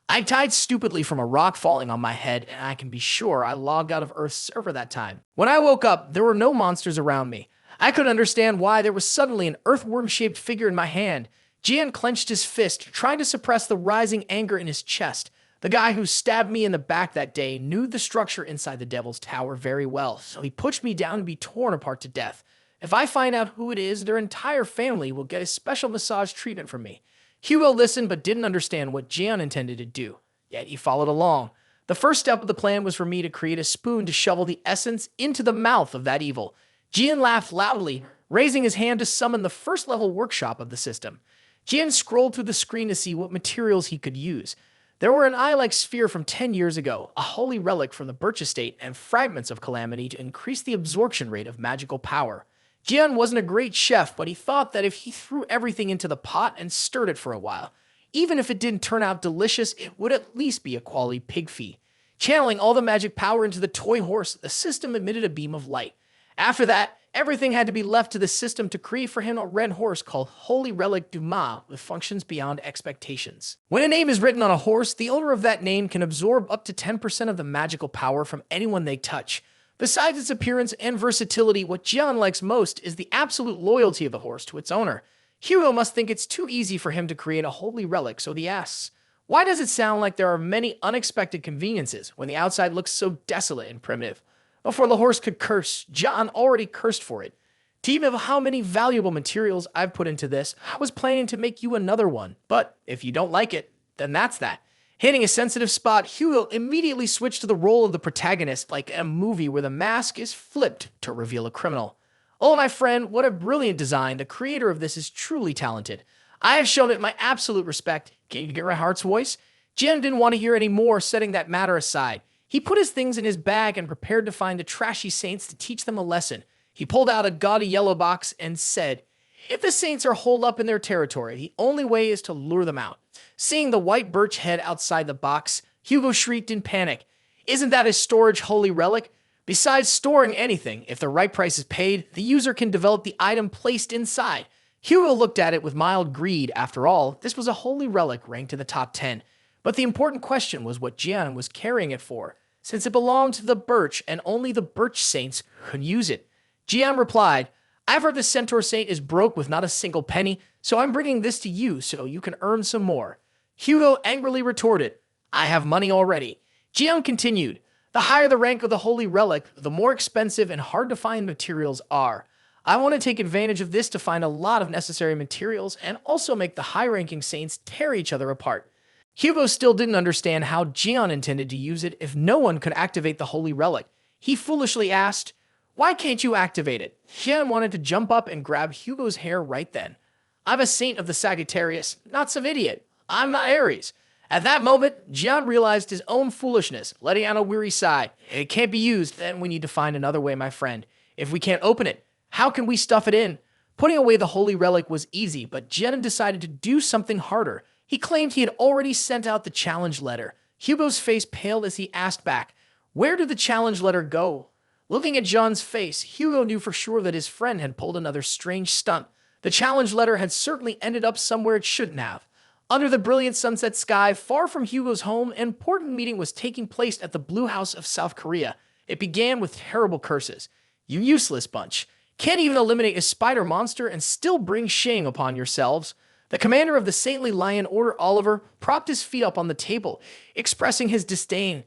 "I died stupidly from a rock falling on my head, and I can be sure I logged out of Earth's server that time. When I woke up, there were no monsters around me. I couldn't understand why there was suddenly an earthworm-shaped figure in my hand." Jian clenched his fist, trying to suppress the rising anger in his chest. The guy who stabbed me in the back that day knew the structure inside the Devil's Tower very well, so he pushed me down to be torn apart to death. If I find out who it is, their entire family will get a special massage treatment from me. Hugo listened but didn't understand what Jian intended to do, yet he followed along. The first step of the plan was for me to create a spoon to shovel the essence into the mouth of that evil. Jian laughed loudly, raising his hand to summon the first-level workshop of the system. Jian scrolled through the screen to see what materials he could use. There were an eye-like sphere from 10 years ago, a holy relic from the Birch Estate, and fragments of calamity to increase the absorption rate of magical power. Jian wasn't a great chef, but he thought that if he threw everything into the pot and stirred it for a while, even if it didn't turn out delicious, it would at least be a quality pig feed. Channeling all the magic power into the toy horse, the system emitted a beam of light. After that, everything had to be left to the system to create for him a red horse called Holy Relic du Ma with functions beyond expectations. When a name is written on a horse, the owner of that name can absorb up to 10% of the magical power from anyone they touch. Besides its appearance and versatility, what Jian likes most is the absolute loyalty of the horse to its owner. Hugo must think it's too easy for him to create a holy relic, so he asks, "Why does it sound like there are many unexpected conveniences when the outside looks so desolate and primitive?" Before the horse could curse, Jian already cursed for it. "Team of how many valuable materials I've put into this, I was planning to make you another one. But if you don't like it, then that's that." Hitting a sensitive spot, Hugo immediately switched to the role of the protagonist like a movie where the mask is flipped to reveal a criminal. "Oh, my friend, what a brilliant design. The creator of this is truly talented. I have shown it my absolute respect." Can you get my heart's voice? Jian didn't want to hear any more, setting that matter aside. He put his things in his bag and prepared to find the trashy saints to teach them a lesson. He pulled out a gaudy yellow box and said, "If the saints are holed up in their territory, the only way is to lure them out." Seeing the white birch head outside the box, Hugo shrieked in panic. "Isn't that a storage holy relic? Besides storing anything, if the right price is paid, the user can develop the item placed inside." Hugo looked at it with mild greed. After all, this was a holy relic ranked in the top 10. But the important question was what Jian was carrying it for, since it belonged to the birch and only the birch saints could use it. Jian replied, "I've heard the centaur saint is broke with not a single penny, so I'm bringing this to you so you can earn some more." Hugo angrily retorted, "I have money already." Jian continued, "The higher the rank of the holy relic, the more expensive and hard to find materials are. I want to take advantage of this to find a lot of necessary materials and also make the high-ranking saints tear each other apart." Hugo still didn't understand how Jian intended to use it if no one could activate the holy relic. He foolishly asked, "Why can't you activate it?" Jian wanted to jump up and grab Hugo's hair right then. "I'm a saint of the Sagittarius, not some idiot. I'm not Aries." At that moment, Jian realized his own foolishness, letting out a weary sigh. "It can't be used, then we need to find another way, my friend. If we can't open it, how can we stuff it in?" Putting away the holy relic was easy, but Jian decided to do something harder. He claimed he had already sent out the challenge letter. Hugo's face paled as he asked back, "Where did the challenge letter go?" Looking at John's face, Hugo knew for sure that his friend had pulled another strange stunt. The challenge letter had certainly ended up somewhere it shouldn't have. Under the brilliant sunset sky, far from Hugo's home, an important meeting was taking place at the Blue House of South Korea. It began with terrible curses. "You useless bunch. Can't even eliminate a spider monster and still bring shame upon yourselves." The commander of the Saintly Lion Order, Oliver, propped his feet up on the table, expressing his disdain.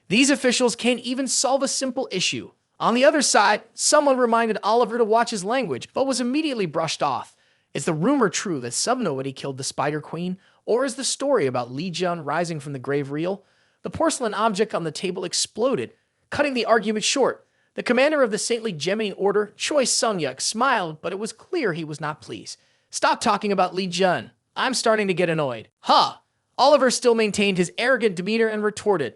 These officials can't even solve a simple issue. On the other side, someone reminded Oliver to watch his language, but was immediately brushed off. Is the rumor true that some nobody killed the Spider Queen, or is the story about Lee Jun rising from the grave real? The porcelain object on the table exploded, cutting the argument short. The commander of the Saintly Gemini Order, Choi Sung-yuk, smiled, but it was clear he was not pleased. "Stop talking about Lee Jun. I'm starting to get annoyed." "Huh." Oliver still maintained his arrogant demeanor and retorted,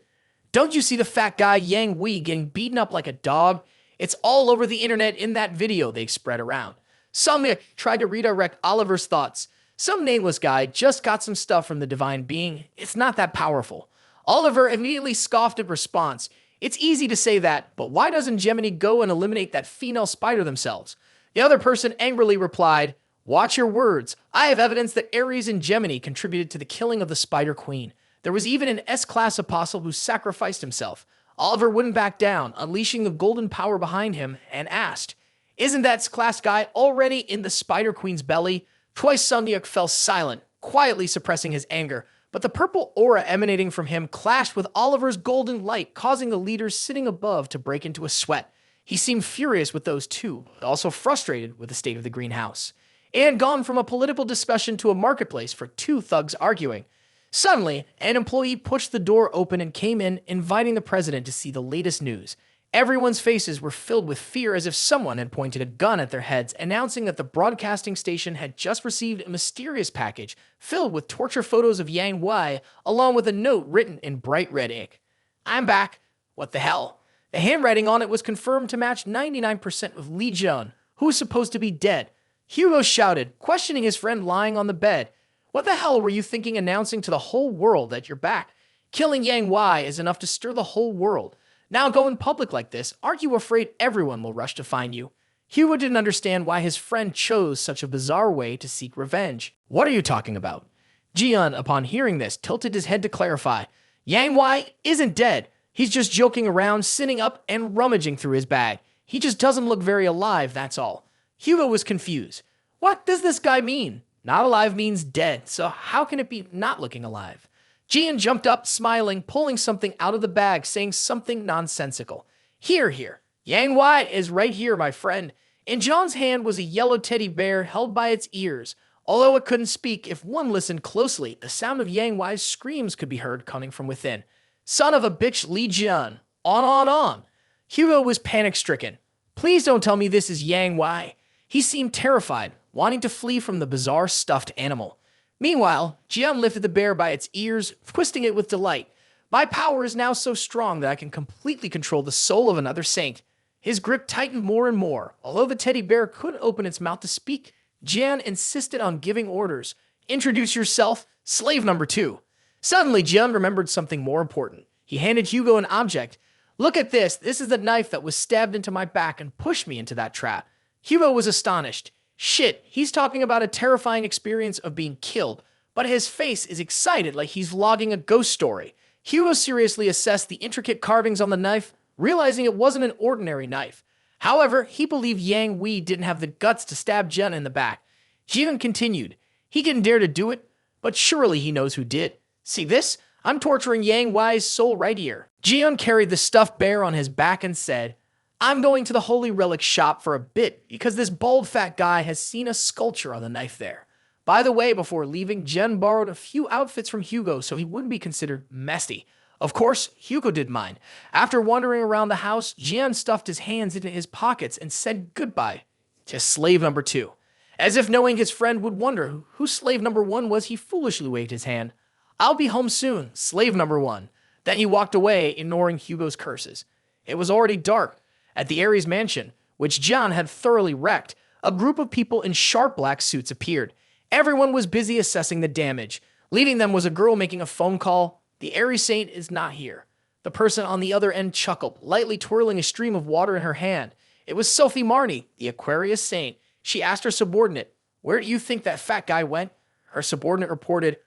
"Don't you see the fat guy Yang Wei getting beaten up like a dog? It's all over the internet in that video they spread around." Sung-yuk tried to redirect Oliver's thoughts. "Some nameless guy just got some stuff from the divine being. It's not that powerful." Oliver immediately scoffed in response. "It's easy to say that, but why doesn't Gemini go and eliminate that female spider themselves?" The other person angrily replied, "Watch your words. I have evidence that Aries and Gemini contributed to the killing of the Spider Queen. There was even an S-class apostle who sacrificed himself." Oliver wouldn't back down, unleashing the golden power behind him, and asked, "Isn't that S-class guy already in the Spider Queen's belly?" Choi Sung-yuk fell silent, quietly suppressing his anger, but the purple aura emanating from him clashed with Oliver's golden light, causing the leaders sitting above to break into a sweat. He seemed furious with those two, but also frustrated with the state of the greenhouse. It had gone from a political discussion to a marketplace for two thugs arguing. Suddenly, an employee pushed the door open and came in, inviting the president to see the latest news. Everyone's faces were filled with fear, as if someone had pointed a gun at their heads, announcing that the broadcasting station had just received a mysterious package filled with torture photos of Yang Wei, along with a note written in bright red ink. "I'm back." What the hell? The handwriting on it was confirmed to match 99% with Lee Jun, who was supposed to be dead. Hugo shouted, questioning his friend lying on the bed. "What the hell were you thinking announcing to the whole world that you're back? Killing Yang Wei is enough to stir the whole world. Now go in public like this, aren't you afraid everyone will rush to find you?" Hugo didn't understand why his friend chose such a bizarre way to seek revenge. "What are you talking about?" Jian, upon hearing this, tilted his head to clarify. "Yang Wei isn't dead. He's just joking around, sitting up and rummaging through his bag. He just doesn't look very alive, that's all." Hugo was confused. What does this guy mean? Not alive means dead, so how can it be not looking alive? Jian jumped up, smiling, pulling something out of the bag, saying something nonsensical. Here. Yang Wei is right here, my friend." In John's hand was a yellow teddy bear held by its ears. Although it couldn't speak, if one listened closely, the sound of Yang Wei's screams could be heard coming from within. "Son of a bitch, Li Jian. On. Hugo was panic-stricken. "Please don't tell me this is Yang Wei." He seemed terrified, wanting to flee from the bizarre stuffed animal. Meanwhile, Jian lifted the bear by its ears, twisting it with delight. "My power is now so strong that I can completely control the soul of another saint." His grip tightened more and more. Although the teddy bear couldn't open its mouth to speak, Jian insisted on giving orders. "Introduce yourself, slave number 2. Suddenly, Jian remembered something more important. He handed Hugo an object. "Look at this. This is the knife that was stabbed into my back and pushed me into that trap." Hugo was astonished. Shit, he's talking about a terrifying experience of being killed, but his face is excited like he's logging a ghost story. Hugo seriously assessed the intricate carvings on the knife, realizing it wasn't an ordinary knife. However, he believed Yang Wei didn't have the guts to stab Jen in the back. Jian continued. "He didn't dare to do it, but surely he knows who did. See this? I'm torturing Yang Wei's soul right here." Jian carried the stuffed bear on his back and said, "I'm going to the Holy Relic shop for a bit because this bald fat guy has seen a sculpture on the knife there. By the way, before leaving, Jen borrowed a few outfits from Hugo so he wouldn't be considered messy. Of course, Hugo did mine. After wandering around the house, Jian stuffed his hands into his pockets and said goodbye to slave number 2. As if knowing his friend would wonder who slave number 1 was, he foolishly waved his hand. "I'll be home soon, slave number 1. Then he walked away, ignoring Hugo's curses. It was already dark. At the Aries mansion, which John had thoroughly wrecked, a group of people in sharp black suits appeared. Everyone was busy assessing the damage. Leaving them was a girl making a phone call. The Aries saint is not here. The person on the other end chuckled, lightly twirling a stream of water in her hand. It was Sophie Marnie, the Aquarius saint. She asked her subordinate, "Where do you think that fat guy went?" Her subordinate reported,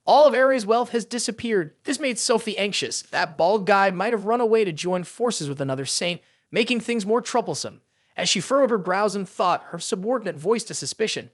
"All of Aries' wealth has disappeared." This made Sophie anxious. That bald guy might have run away to join forces with another saint, making things more troublesome. As she furrowed her brows in thought, her subordinate voiced a suspicion.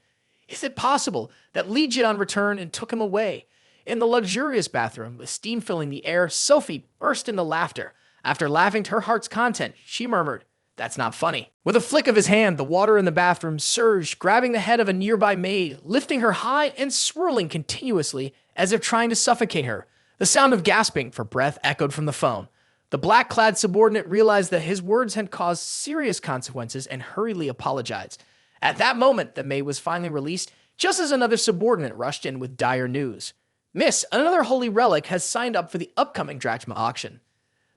Is it possible that Li Jian returned and took him away? In the luxurious bathroom, with steam filling the air, Sophie burst into laughter. After laughing to her heart's content, she murmured, "That's not funny." With a flick of his hand, the water in the bathroom surged, grabbing the head of a nearby maid, lifting her high and swirling continuously as if trying to suffocate her. The sound of gasping for breath echoed from the phone. The black-clad subordinate realized that his words had caused serious consequences and hurriedly apologized. At that moment, the maid was finally released, just as another subordinate rushed in with dire news. "Miss, another holy relic has signed up for the upcoming drachma auction."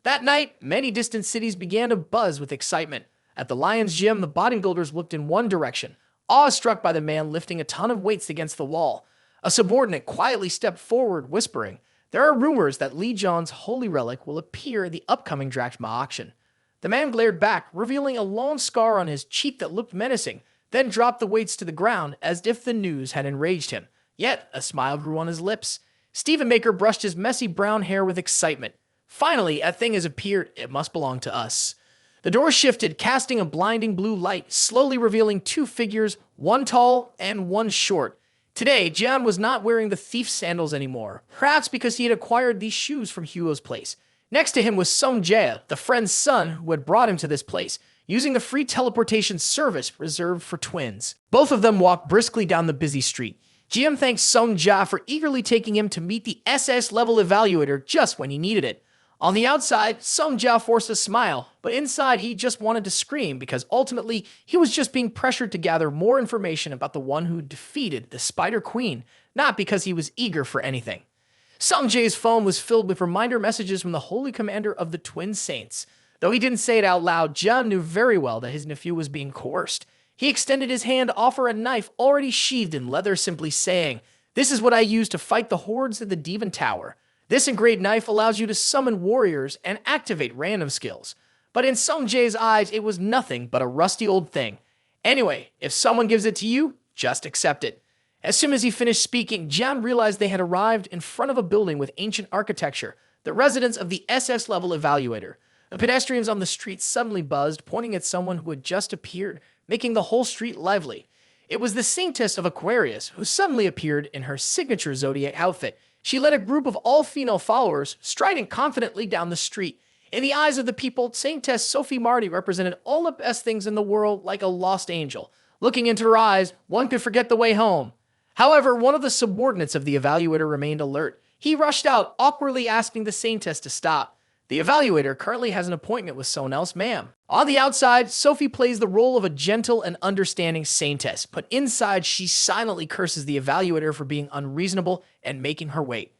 That night, many distant cities began to buzz with excitement. At the Lion's Gym, the bodybuilders looked in one direction, awestruck by the man lifting a ton of weights against the wall. A subordinate quietly stepped forward, whispering, "There are rumors that Li Jian's holy relic will appear at the upcoming drachma auction." The man glared back, revealing a long scar on his cheek that looked menacing, then dropped the weights to the ground as if the news had enraged him. Yet, a smile grew on his lips. Stephen Baker brushed his messy brown hair with excitement. "Finally, a thing has appeared. It must belong to us." The door shifted, casting a blinding blue light, slowly revealing two figures, one tall and one short. Today, Jian was not wearing the thief's sandals anymore, perhaps because he had acquired these shoes from Hugo's place. Next to him was Song Jie, the friend's son who had brought him to this place, using the free teleportation service reserved for twins. Both of them walked briskly down the busy street. Jian thanked Song Jia for eagerly taking him to meet the SS-level evaluator just when he needed it. On the outside, Song Jia forced a smile, but inside he just wanted to scream because ultimately he was just being pressured to gather more information about the one who defeated the Spider Queen, not because he was eager for anything. Song Jae's phone was filled with reminder messages from the Holy Commander of the Twin Saints. Though he didn't say it out loud, Jian knew very well that his nephew was being coerced. He extended his hand to offer a knife already sheathed in leather, simply saying, "This is what I use to fight the hordes at the Demon Tower. This engraved knife allows you to summon warriors and activate random skills." But in Song Jae's eyes, it was nothing but a rusty old thing. Anyway, if someone gives it to you, just accept it. As soon as he finished speaking, Jian realized they had arrived in front of a building with ancient architecture, the residence of the SS-level evaluator. The pedestrians on the street suddenly buzzed, pointing at someone who had just appeared, making the whole street lively. It was the saintess of Aquarius, who suddenly appeared in her signature zodiac outfit. She led a group of all-female followers, striding confidently down the street. In the eyes of the people, Saintess Sophie Marty represented all the best things in the world like a lost angel. Looking into her eyes, one could forget the way home. However, one of the subordinates of the evaluator remained alert. He rushed out, awkwardly asking the saintess to stop. The evaluator currently has an appointment with someone else, ma'am. On the outside, Sophie plays the role of a gentle and understanding saintess, but inside she silently curses the evaluator for being unreasonable and making her wait.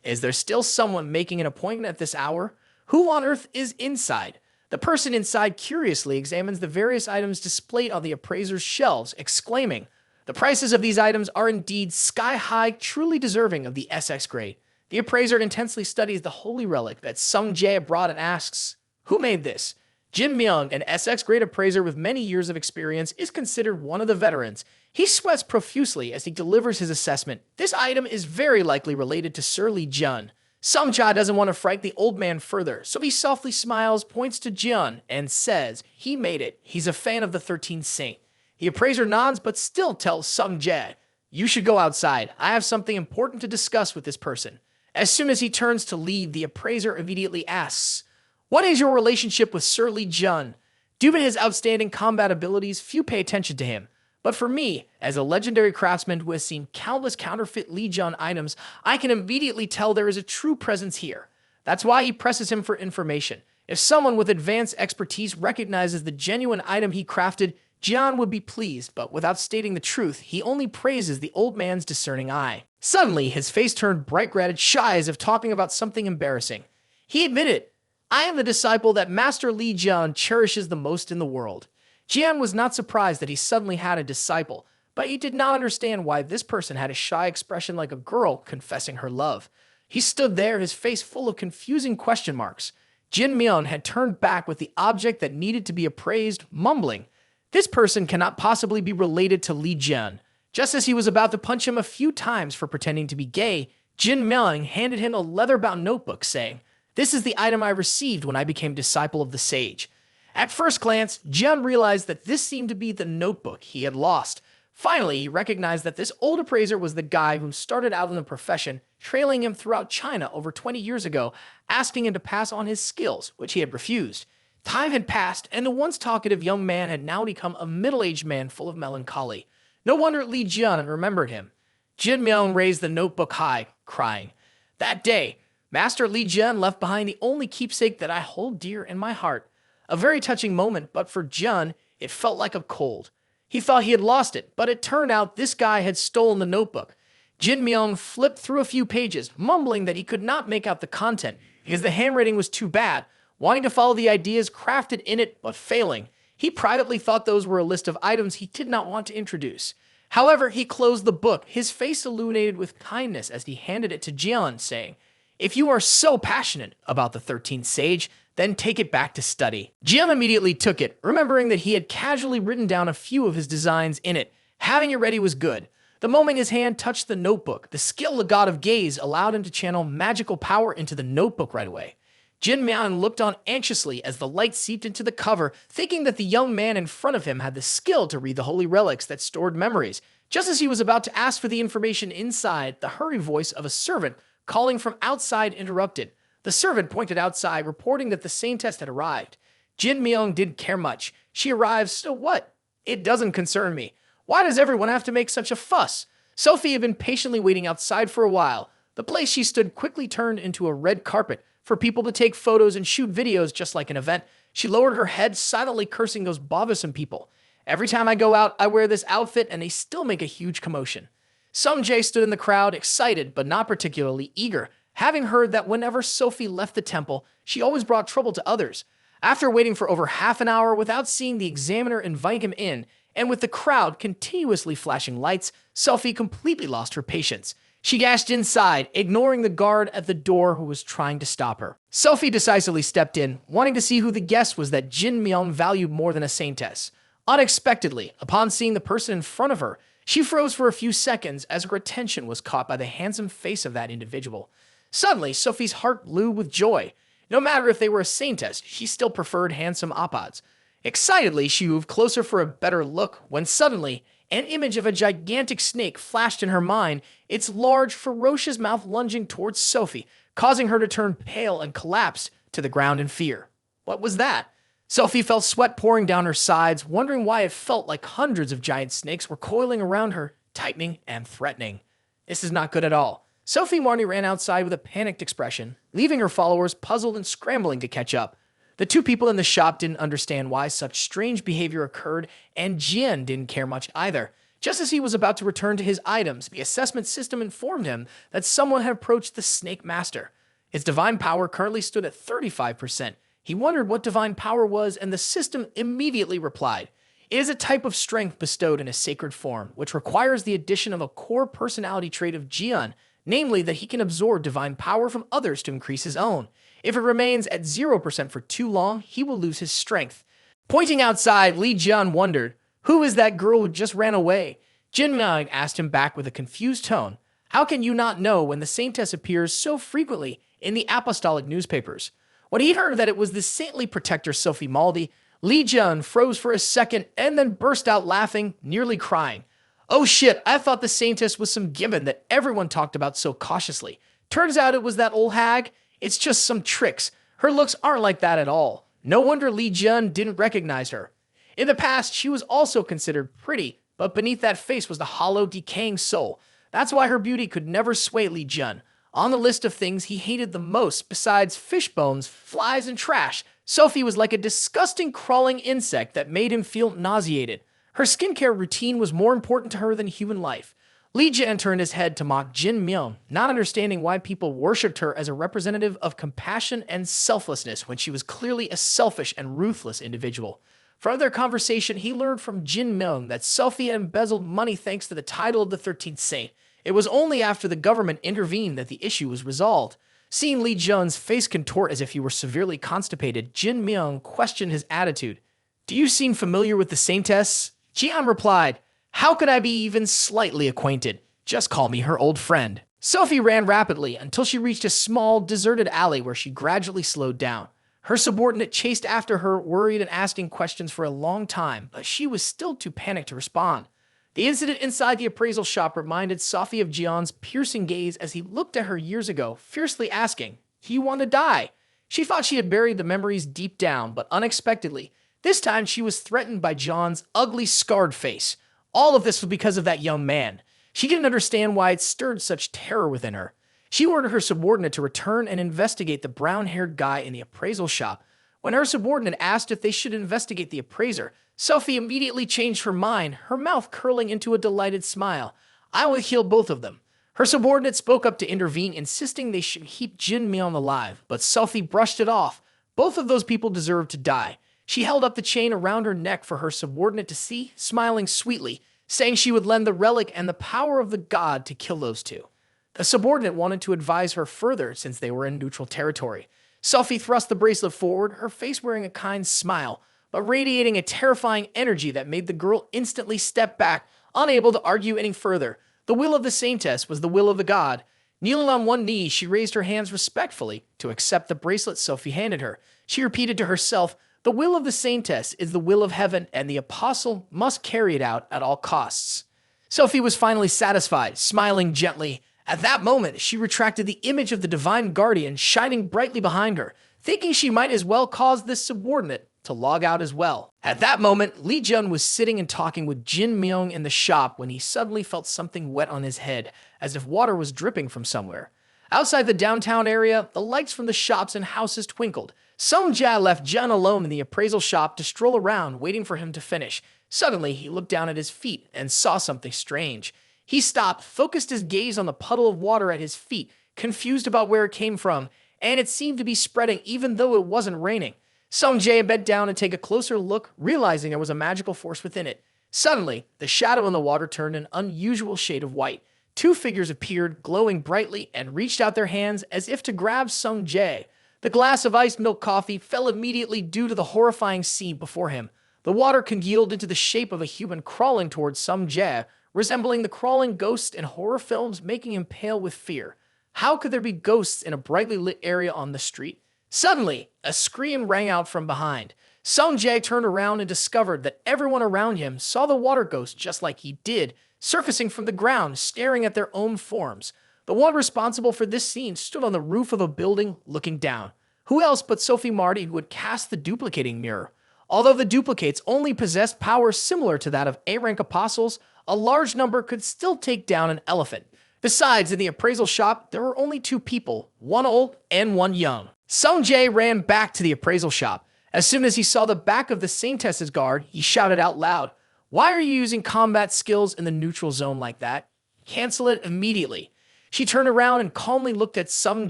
Is there still someone making an appointment at this hour? Who on earth is inside? The person inside curiously examines the various items displayed on the appraiser's shelves, exclaiming, "The prices of these items are indeed sky-high, truly deserving of the SX grade." The appraiser intensely studies the holy relic that Sung Jae brought and asks, "Who made this?" Jin Myung, an SX grade appraiser with many years of experience, is considered one of the veterans. He sweats profusely as he delivers his assessment. This item is very likely related to Sir Li Jun. Sung Ja doesn't want to frighten the old man further, so he softly smiles, points to Jun, and says he made it. He's a fan of the 13th Saint. The appraiser nods but still tells Sung Jae, "You should go outside. I have something important to discuss with this person." As soon as he turns to leave, the appraiser immediately asks, "What is your relationship with Sir Li Jun?" Due to his outstanding combat abilities, few pay attention to him. But for me, as a legendary craftsman who has seen countless counterfeit Li Jun items, I can immediately tell there is a true presence here. That's why he presses him for information. If someone with advanced expertise recognizes the genuine item he crafted, Jian would be pleased, but without stating the truth, he only praises the old man's discerning eye. Suddenly, his face turned bright red, shy as if talking about something embarrassing. He admitted, "I am the disciple that Master Li Jian cherishes the most in the world." Jian was not surprised that he suddenly had a disciple, but he did not understand why this person had a shy expression like a girl confessing her love. He stood there, his face full of confusing question marks. Jin Myung had turned back with the object that needed to be appraised, mumbling, "This person cannot possibly be related to Li Jian." Just as he was about to punch him a few times for pretending to be gay, Jin Myung handed him a leather-bound notebook, saying, "This is the item I received when I became disciple of the sage." At first glance, Jian realized that this seemed to be the notebook he had lost. Finally, he recognized that this old appraiser was the guy who started out in the profession, trailing him throughout China over 20 years ago, asking him to pass on his skills, which he had refused. Time had passed, and the once talkative young man had now become a middle-aged man full of melancholy. No wonder Li Jian remembered him. Jin Myung raised the notebook high, crying, "That day, Master Li Jian left behind the only keepsake that I hold dear in my heart." A very touching moment, but for Jian, it felt like a cold. He thought he had lost it, but it turned out this guy had stolen the notebook. Jin Myung flipped through a few pages, mumbling that he could not make out the content because the handwriting was too bad, wanting to follow the ideas crafted in it, but failing. He privately thought those were a list of items he did not want to introduce. However, he closed the book, his face illuminated with kindness as he handed it to Jian, saying, "If you are so passionate about the 13th Sage, then take it back to study." Jian immediately took it, remembering that he had casually written down a few of his designs in it. Having it ready was good. The moment his hand touched the notebook, the skill the god of gaze allowed him to channel magical power into the notebook right away. Jin Myung looked on anxiously as the light seeped into the cover, thinking that the young man in front of him had the skill to read the holy relics that stored memories. Just as he was about to ask for the information inside, the hurry voice of a servant calling from outside interrupted. The servant pointed outside, reporting that the saintess had arrived. Jin Myung didn't care much. She arrived, so what? It doesn't concern me. Why does everyone have to make such a fuss? Sophie had been patiently waiting outside for a while. The place she stood quickly turned into a red carpet for people to take photos and shoot videos just like an event. She lowered her head, silently cursing those bothersome people. "Every time I go out, I wear this outfit and they still make a huge commotion." Sung Jae stood in the crowd, excited but not particularly eager, having heard that whenever Sophie left the temple, she always brought trouble to others. After waiting for over half an hour without seeing the examiner invite him in, and with the crowd continuously flashing lights, Sophie completely lost her patience. She dashed inside, ignoring the guard at the door who was trying to stop her. Sophie decisively stepped in, wanting to see who the guest was that Jin Myung valued more than a saintess. Unexpectedly, upon seeing the person in front of her, she froze for a few seconds as her attention was caught by the handsome face of that individual. Suddenly, Sophie's heart blew with joy. No matter if they were a saintess, she still preferred handsome oppods. Excitedly, she moved closer for a better look when suddenly, an image of a gigantic snake flashed in her mind, its large, ferocious mouth lunging towards Sophie, causing her to turn pale and collapse to the ground in fear. What was that? Sophie felt sweat pouring down her sides, wondering why it felt like hundreds of giant snakes were coiling around her, tightening and threatening. This is not good at all. Sophie Marnie ran outside with a panicked expression, leaving her followers puzzled and scrambling to catch up. The two people in the shop didn't understand why such strange behavior occurred, and Jian didn't care much either. Just as he was about to return to his items, the assessment system informed him that someone had approached the Snake Master. Its divine power currently stood at 35%. He wondered what divine power was, and the system immediately replied, "It is a type of strength bestowed in a sacred form, which requires the addition of a core personality trait of Jian, namely that he can absorb divine power from others to increase his own. If it remains at 0% for too long, he will lose his strength." Pointing outside, Li Jian wondered, "Who is that girl who just ran away?" Jin Myung asked him back with a confused tone, "How can you not know when the saintess appears so frequently in the apostolic newspapers?" When he heard that it was the saintly protector Sophie Maldi, Li Jian froze for a second and then burst out laughing, nearly crying. "Oh shit, I thought the saintess was some gibbon that everyone talked about so cautiously. Turns out it was that old hag. It's just some tricks. Her looks aren't like that at all." No wonder Li Jian didn't recognize her. In the past, she was also considered pretty, but beneath that face was the hollow, decaying soul. That's why her beauty could never sway Li Jian. On the list of things he hated the most, besides fish bones, flies, and trash, Sophie was like a disgusting crawling insect that made him feel nauseated. Her skincare routine was more important to her than human life. Li Jian turned his head to mock Jin Myung, not understanding why people worshipped her as a representative of compassion and selflessness when she was clearly a selfish and ruthless individual. From their conversation, he learned from Jin Myung that Sophie embezzled money thanks to the title of the 13th Saint. It was only after the government intervened that the issue was resolved. Seeing Lee Jun's face contort as if he were severely constipated, Jin Myung questioned his attitude. "Do you seem familiar with the Saintess?" Jian replied, "How could I be even slightly acquainted? Just call me her old friend." Sophie ran rapidly until she reached a small, deserted alley where she gradually slowed down. Her subordinate chased after her, worried and asking questions for a long time, but she was still too panicked to respond. The incident inside the appraisal shop reminded Sophie of Jian's piercing gaze as he looked at her years ago, fiercely asking, "Do you want to die?" She thought she had buried the memories deep down, but unexpectedly, this time she was threatened by John's ugly, scarred face. All of this was because of that young man. She didn't understand why it stirred such terror within her. She ordered her subordinate to return and investigate the brown-haired guy in the appraisal shop. When her subordinate asked if they should investigate the appraiser, Sophie immediately changed her mind, her mouth curling into a delighted smile. "I will kill both of them." Her subordinate spoke up to intervene, insisting they should keep Jin Myung alive, but Sophie brushed it off. Both of those people deserved to die. She held up the chain around her neck for her subordinate to see, smiling sweetly, saying she would lend the relic and the power of the god to kill those two. The subordinate wanted to advise her further since they were in neutral territory. Sophie thrust the bracelet forward, her face wearing a kind smile, but radiating a terrifying energy that made the girl instantly step back, unable to argue any further. The will of the Saintess was the will of the god. Kneeling on one knee, she raised her hands respectfully to accept the bracelet Sophie handed her. She repeated to herself, "The will of the Saintess is the will of heaven, and the apostle must carry it out at all costs." Sophie was finally satisfied, smiling gently. At that moment, she retracted the image of the divine guardian shining brightly behind her, thinking she might as well cause this subordinate to log out as well. At that moment, Lee Jun was sitting and talking with Jin Myung in the shop when he suddenly felt something wet on his head, as if water was dripping from somewhere. Outside the downtown area, the lights from the shops and houses twinkled. Song Jia left Jun alone in the appraisal shop to stroll around, waiting for him to finish. Suddenly, he looked down at his feet and saw something strange. He stopped, focused his gaze on the puddle of water at his feet, confused about where it came from, and it seemed to be spreading even though it wasn't raining. Song Jae bent down and take a closer look, realizing there was a magical force within it. Suddenly, the shadow in the water turned an unusual shade of white. Two figures appeared, glowing brightly, and reached out their hands as if to grab Song Jae. The glass of iced milk coffee fell immediately due to the horrifying scene before him. The water congealed into the shape of a human crawling towards Song Jae, resembling the crawling ghosts in horror films, making him pale with fear. How could there be ghosts in a brightly lit area on the street? Suddenly, a scream rang out from behind. Song Jae turned around and discovered that everyone around him saw the water ghost just like he did, surfacing from the ground, staring at their own forms. The one responsible for this scene stood on the roof of a building, looking down. Who else but Sophie Marty, who had cast the duplicating mirror? Although the duplicates only possessed powers similar to that of A-rank apostles, a large number could still take down an elephant. Besides, in the appraisal shop, there were only two people, one old and one young. Song Jae ran back to the appraisal shop. As soon as he saw the back of the Saintess's guard, he shouted out loud, "Why are you using combat skills in the neutral zone like that? Cancel it immediately." She turned around and calmly looked at Song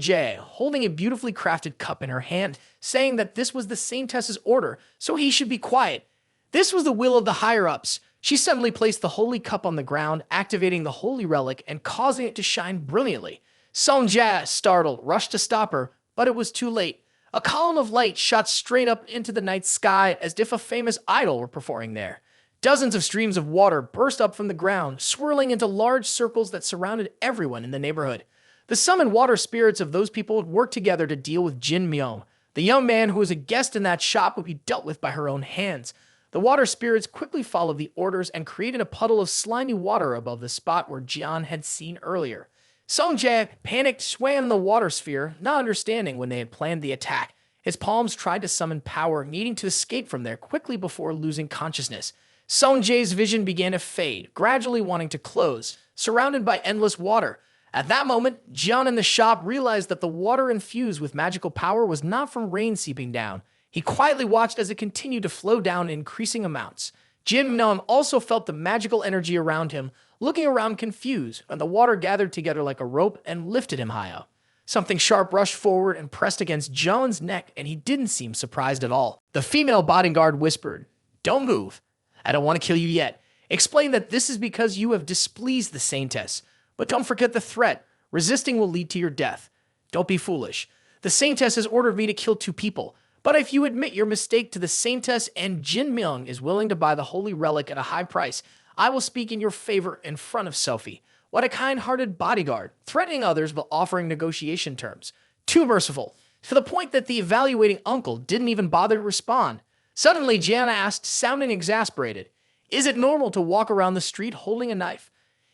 Jae, holding a beautifully crafted cup in her hand, saying that this was the Saintess's order, so he should be quiet. This was the will of the higher-ups. She suddenly placed the holy cup on the ground, activating the holy relic and causing it to shine brilliantly. Song Jae, startled, rushed to stop her, but it was too late. A column of light shot straight up into the night sky as if a famous idol were performing there. Dozens of streams of water burst up from the ground, swirling into large circles that surrounded everyone in the neighborhood. The summoned water spirits of those people would work together to deal with Jin Myung, the young man who was a guest in that shop would be dealt with by her own hands. The water spirits quickly followed the orders and created a puddle of slimy water above the spot where Jian had seen earlier. Song Jae, panicked, swam in the water sphere, not understanding when they had planned the attack. His palms tried to summon power, needing to escape from there quickly before losing consciousness. Song Jae's vision began to fade, gradually wanting to close, surrounded by endless water. At that moment, Jian in the shop realized that the water infused with magical power was not from rain seeping down. He quietly watched as it continued to flow down in increasing amounts. Jin Myung also felt the magical energy around him, looking around confused, and the water gathered together like a rope and lifted him high up. Something sharp rushed forward and pressed against Jian's neck, and he didn't seem surprised at all. The female bodyguard whispered, Don't move. I don't want to kill you yet. Explain that this is because you have displeased the saintess. But don't forget the threat. Resisting will lead to your death. Don't be foolish. The saintess has ordered me to kill 2 people. But if you admit your mistake to the saintess and Jin Myung is willing to buy the holy relic at a high price, I will speak in your favor in front of Sophie. What a kind-hearted bodyguard, threatening others but offering negotiation terms. Too merciful, to the point that the evaluating uncle didn't even bother to respond. Suddenly, Gianna asked, sounding exasperated, "Is it normal to walk around the street holding a knife?"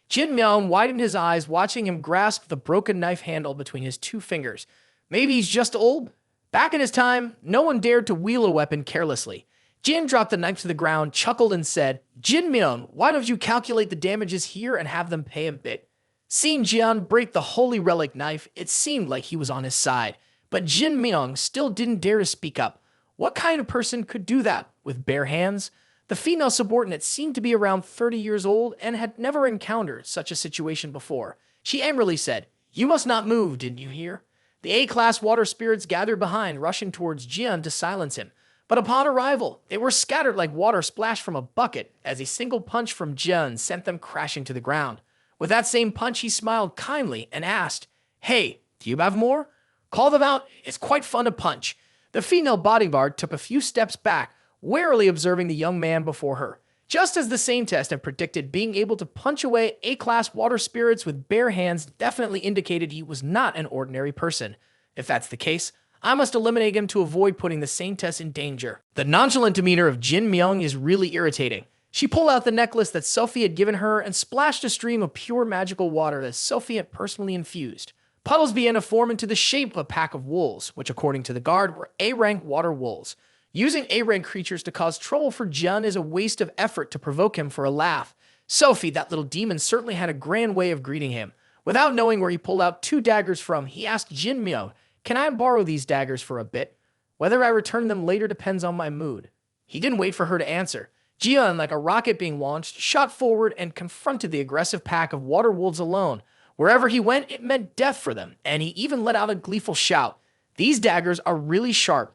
Jin Myung widened his eyes, watching him grasp the broken knife handle between his 2 fingers. Maybe he's just old? Back in his time, no one dared to wield a weapon carelessly. Jin dropped the knife to the ground, chuckled, and said, "Jin Myung, why don't you calculate the damages here and have them pay a bit?" Seeing Jian break the holy relic knife, it seemed like he was on his side. But Jin Myung still didn't dare to speak up. What kind of person could do that with bare hands? The female subordinate seemed to be around 30 years old and had never encountered such a situation before. She angrily said, "You must not move, didn't you hear?" The A-class water spirits gathered behind, rushing towards Jian to silence him. But upon arrival, they were scattered like water splashed from a bucket as a single punch from Jian sent them crashing to the ground. With that same punch, he smiled kindly and asked, "Hey, do you have more? Call them out. It's quite fun to punch." The female bodyguard took a few steps back, warily observing the young man before her. Just as the same test had predicted, being able to punch away A-class water spirits with bare hands definitely indicated he was not an ordinary person. If that's the case, I must eliminate him to avoid putting the same test in danger. The nonchalant demeanor of Jin Myung is really irritating. She pulled out the necklace that Sophie had given her and splashed a stream of pure magical water that Sophie had personally infused. Puddles began to form into the shape of a pack of wolves, which according to the guard were A-rank water wolves. Using A-rank creatures to cause trouble for Jian is a waste of effort to provoke him for a laugh. Sophie, that little demon, certainly had a grand way of greeting him. Without knowing where he pulled out 2 daggers from, he asked Jin Myung, "Can I borrow these daggers for a bit? Whether I return them later depends on my mood." He didn't wait for her to answer. Jian, like a rocket being launched, shot forward and confronted the aggressive pack of water wolves alone. Wherever he went, it meant death for them, and he even let out a gleeful shout. "These daggers are really sharp.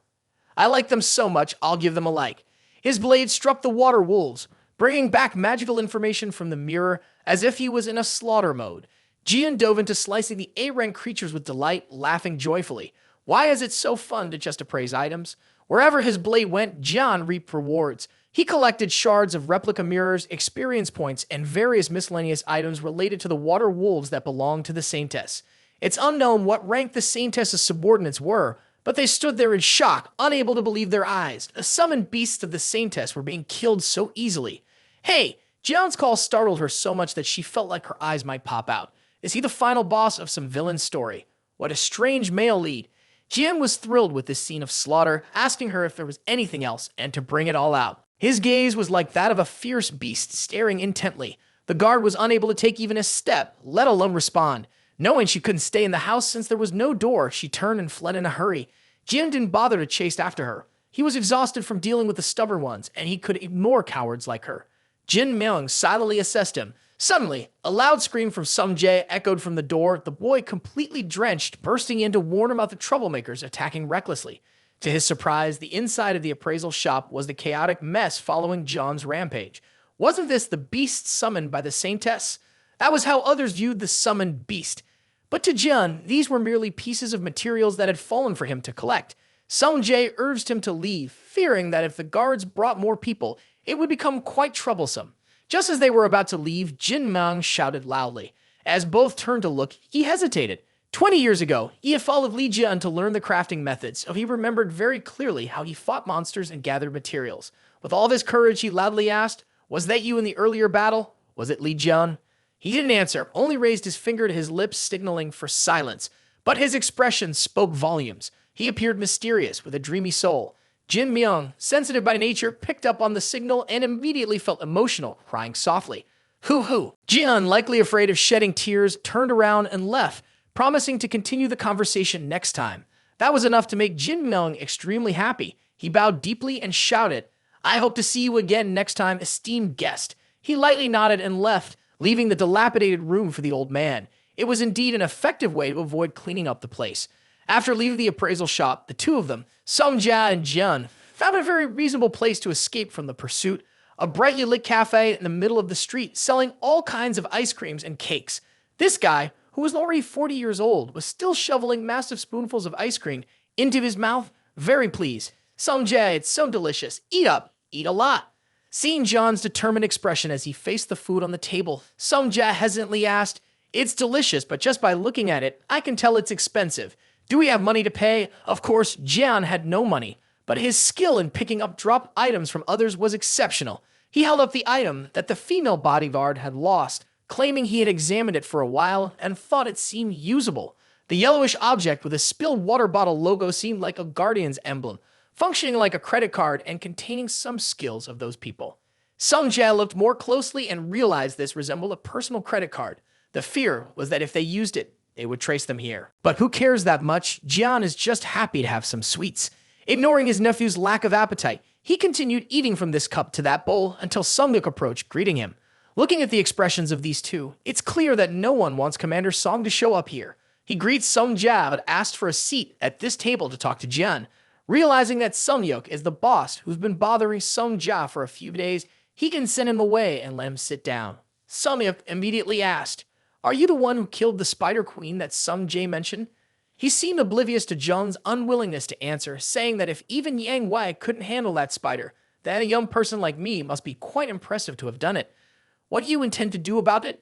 I like them so much, I'll give them a like." His blade struck the water wolves, bringing back magical information from the mirror as if he was in a slaughter mode. Jian dove into slicing the A-rank creatures with delight, laughing joyfully. Why is it so fun to just appraise items? Wherever his blade went, Jian reaped rewards. He collected shards of replica mirrors, experience points, and various miscellaneous items related to the water wolves that belonged to the Saintess. It's unknown what rank the Saintess's subordinates were, but they stood there in shock, unable to believe their eyes. The summoned beasts of the Saintess were being killed so easily. Hey! Jian's call startled her so much that she felt like her eyes might pop out. Is he the final boss of some villain story? What a strange male lead. Jian was thrilled with this scene of slaughter, asking her if there was anything else, and to bring it all out. His gaze was like that of a fierce beast, staring intently. The guard was unable to take even a step, let alone respond. Knowing she couldn't stay in the house since there was no door, she turned and fled in a hurry. Jian didn't bother to chase after her. He was exhausted from dealing with the stubborn ones, and he could ignore cowards like her. Jin Myung silently assessed him. Suddenly, a loud scream from Sung Jae echoed from the door, the boy completely drenched, bursting in to warn him about the troublemakers attacking recklessly. To his surprise, the inside of the appraisal shop was the chaotic mess following John's rampage. Wasn't this the beast summoned by the Saintess? That was how others viewed the summoned beast. But to Jian, these were merely pieces of materials that had fallen for him to collect. Sung Jae urged him to leave, fearing that if the guards brought more people, it would become quite troublesome. Just as they were about to leave, Jin Myung shouted loudly. As both turned to look, he hesitated. 20 years ago, he had followed Li Jian to learn the crafting methods, so he remembered very clearly how he fought monsters and gathered materials. With all of his courage, he loudly asked, "Was that you in the earlier battle? Was it Li Jian?" He didn't answer, only raised his finger to his lips, signaling for silence. But his expression spoke volumes. He appeared mysterious, with a dreamy soul. Jin Myung, sensitive by nature, picked up on the signal and immediately felt emotional, crying softly. Hoo-hoo. Jian, likely afraid of shedding tears, turned around and left, promising to continue the conversation next time. That was enough to make Jin Myung extremely happy. He bowed deeply and shouted, "I hope to see you again next time, esteemed guest." He lightly nodded and left, leaving the dilapidated room for the old man. It was indeed an effective way to avoid cleaning up the place. After leaving the appraisal shop, the two of them, Sung Jae and Jian, found a very reasonable place to escape from the pursuit, a brightly lit cafe in the middle of the street selling all kinds of ice creams and cakes. This guy, who was already 40 years old, was still shoveling massive spoonfuls of ice cream into his mouth, very pleased. Sungjae, it's so delicious. Eat up, eat a lot. Seeing John's determined expression as he faced the food on the table, Sungjae hesitantly asked, "It's delicious, but just by looking at it, I can tell it's expensive. Do we have money to pay?" Of course, Jian had no money, but his skill in picking up dropped items from others was exceptional. He held up the item that the female bodyguard had lost, claiming he had examined it for a while and thought it seemed usable. The yellowish object with a spilled water bottle logo seemed like a guardian's emblem, functioning like a credit card and containing some skills of those people. Sungjae looked more closely and realized this resembled a personal credit card. The fear was that if they used it, they would trace them here. But who cares that much? Jian is just happy to have some sweets. Ignoring his nephew's lack of appetite, he continued eating from this cup to that bowl until Sungyuk approached, greeting him. Looking at the expressions of these two, it's clear that no one wants Commander Song to show up here. He greets Sungjia but asked for a seat at this table to talk to Jian. Realizing that Sungyuk is the boss who's been bothering Sungjia for a few days, he can send him away and let him sit down. Sungyuk immediately asked, "Are you the one who killed the Spider Queen that Sungjie mentioned?" He seemed oblivious to John's unwillingness to answer, saying that if even Yang Wei couldn't handle that spider, then a young person like me must be quite impressive to have done it. What do you intend to do about it?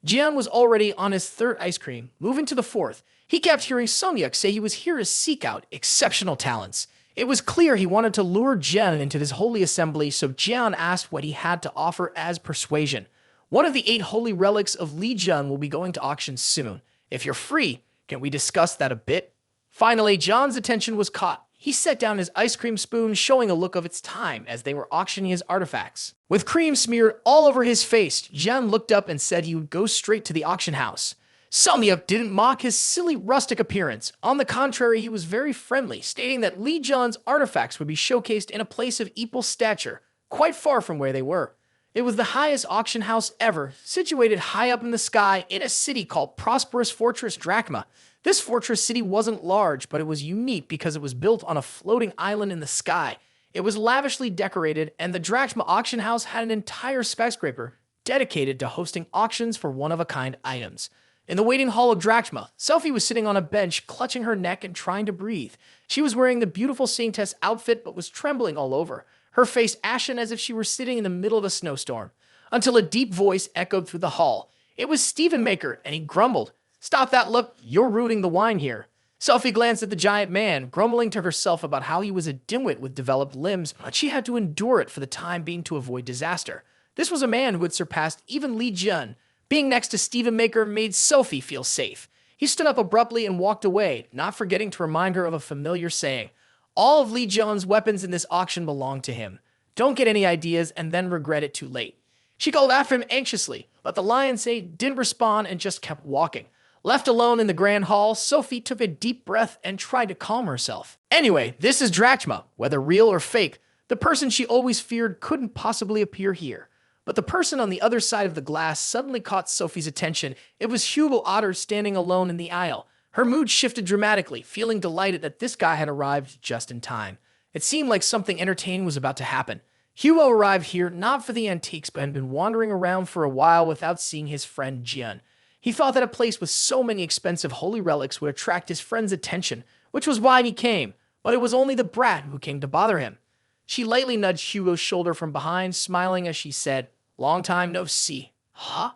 Jian was already on his third ice cream, moving to the fourth. He kept hearing Sungyuk say he was here to seek out exceptional talents. It was clear he wanted to lure Jian into this holy assembly, so Jian asked what he had to offer as persuasion. One of the 8 holy relics of Li Jian will be going to auction soon. If you're free, can we discuss that a bit? Finally, John's attention was caught. He set down his ice cream spoon, showing a look of its time as they were auctioning his artifacts. With cream smeared all over his face, Jian looked up and said he would go straight to the auction house. Sungyuk didn't mock his silly rustic appearance. On the contrary, he was very friendly, stating that Li Jian's artifacts would be showcased in a place of equal stature, quite far from where they were. It was the highest auction house ever, situated high up in the sky in a city called Prosperous Fortress Drachma. This fortress city wasn't large, but it was unique because it was built on a floating island in the sky. It was lavishly decorated, and the Drachma auction house had an entire skyscraper dedicated to hosting auctions for one-of-a-kind items. In the waiting hall of Drachma, Selphie was sitting on a bench, clutching her neck and trying to breathe. She was wearing the beautiful Saintess outfit, but was trembling all over, her face ashen as if she were sitting in the middle of a snowstorm, until a deep voice echoed through the hall. It was Stephen Maker, and he grumbled, "Stop that look, you're rooting the wine here." Selphie glanced at the giant man, grumbling to herself about how he was a dimwit with developed limbs, but she had to endure it for the time being to avoid disaster. This was a man who had surpassed even Li Jian. Being next to Stephen Maker made Selphie feel safe. He stood up abruptly and walked away, not forgetting to remind her of a familiar saying. All of Li Jian's weapons in this auction belong to him. Don't get any ideas and then regret it too late. She called after him anxiously, but the Lion-Say didn't respond and just kept walking. Left alone in the grand hall, Sophie took a deep breath and tried to calm herself. Anyway, this is Drachma. Whether real or fake, the person she always feared couldn't possibly appear here. But the person on the other side of the glass suddenly caught Sophie's attention. It was Hugo Otter standing alone in the aisle. Her mood shifted dramatically, feeling delighted that this guy had arrived just in time. It seemed like something entertaining was about to happen. Hugo arrived here not for the antiques, but had been wandering around for a while without seeing his friend Jian. He thought that a place with so many expensive holy relics would attract his friend's attention, which was why he came, but it was only the brat who came to bother him. She lightly nudged Hugo's shoulder from behind, smiling as she said, "Long time no see." Huh?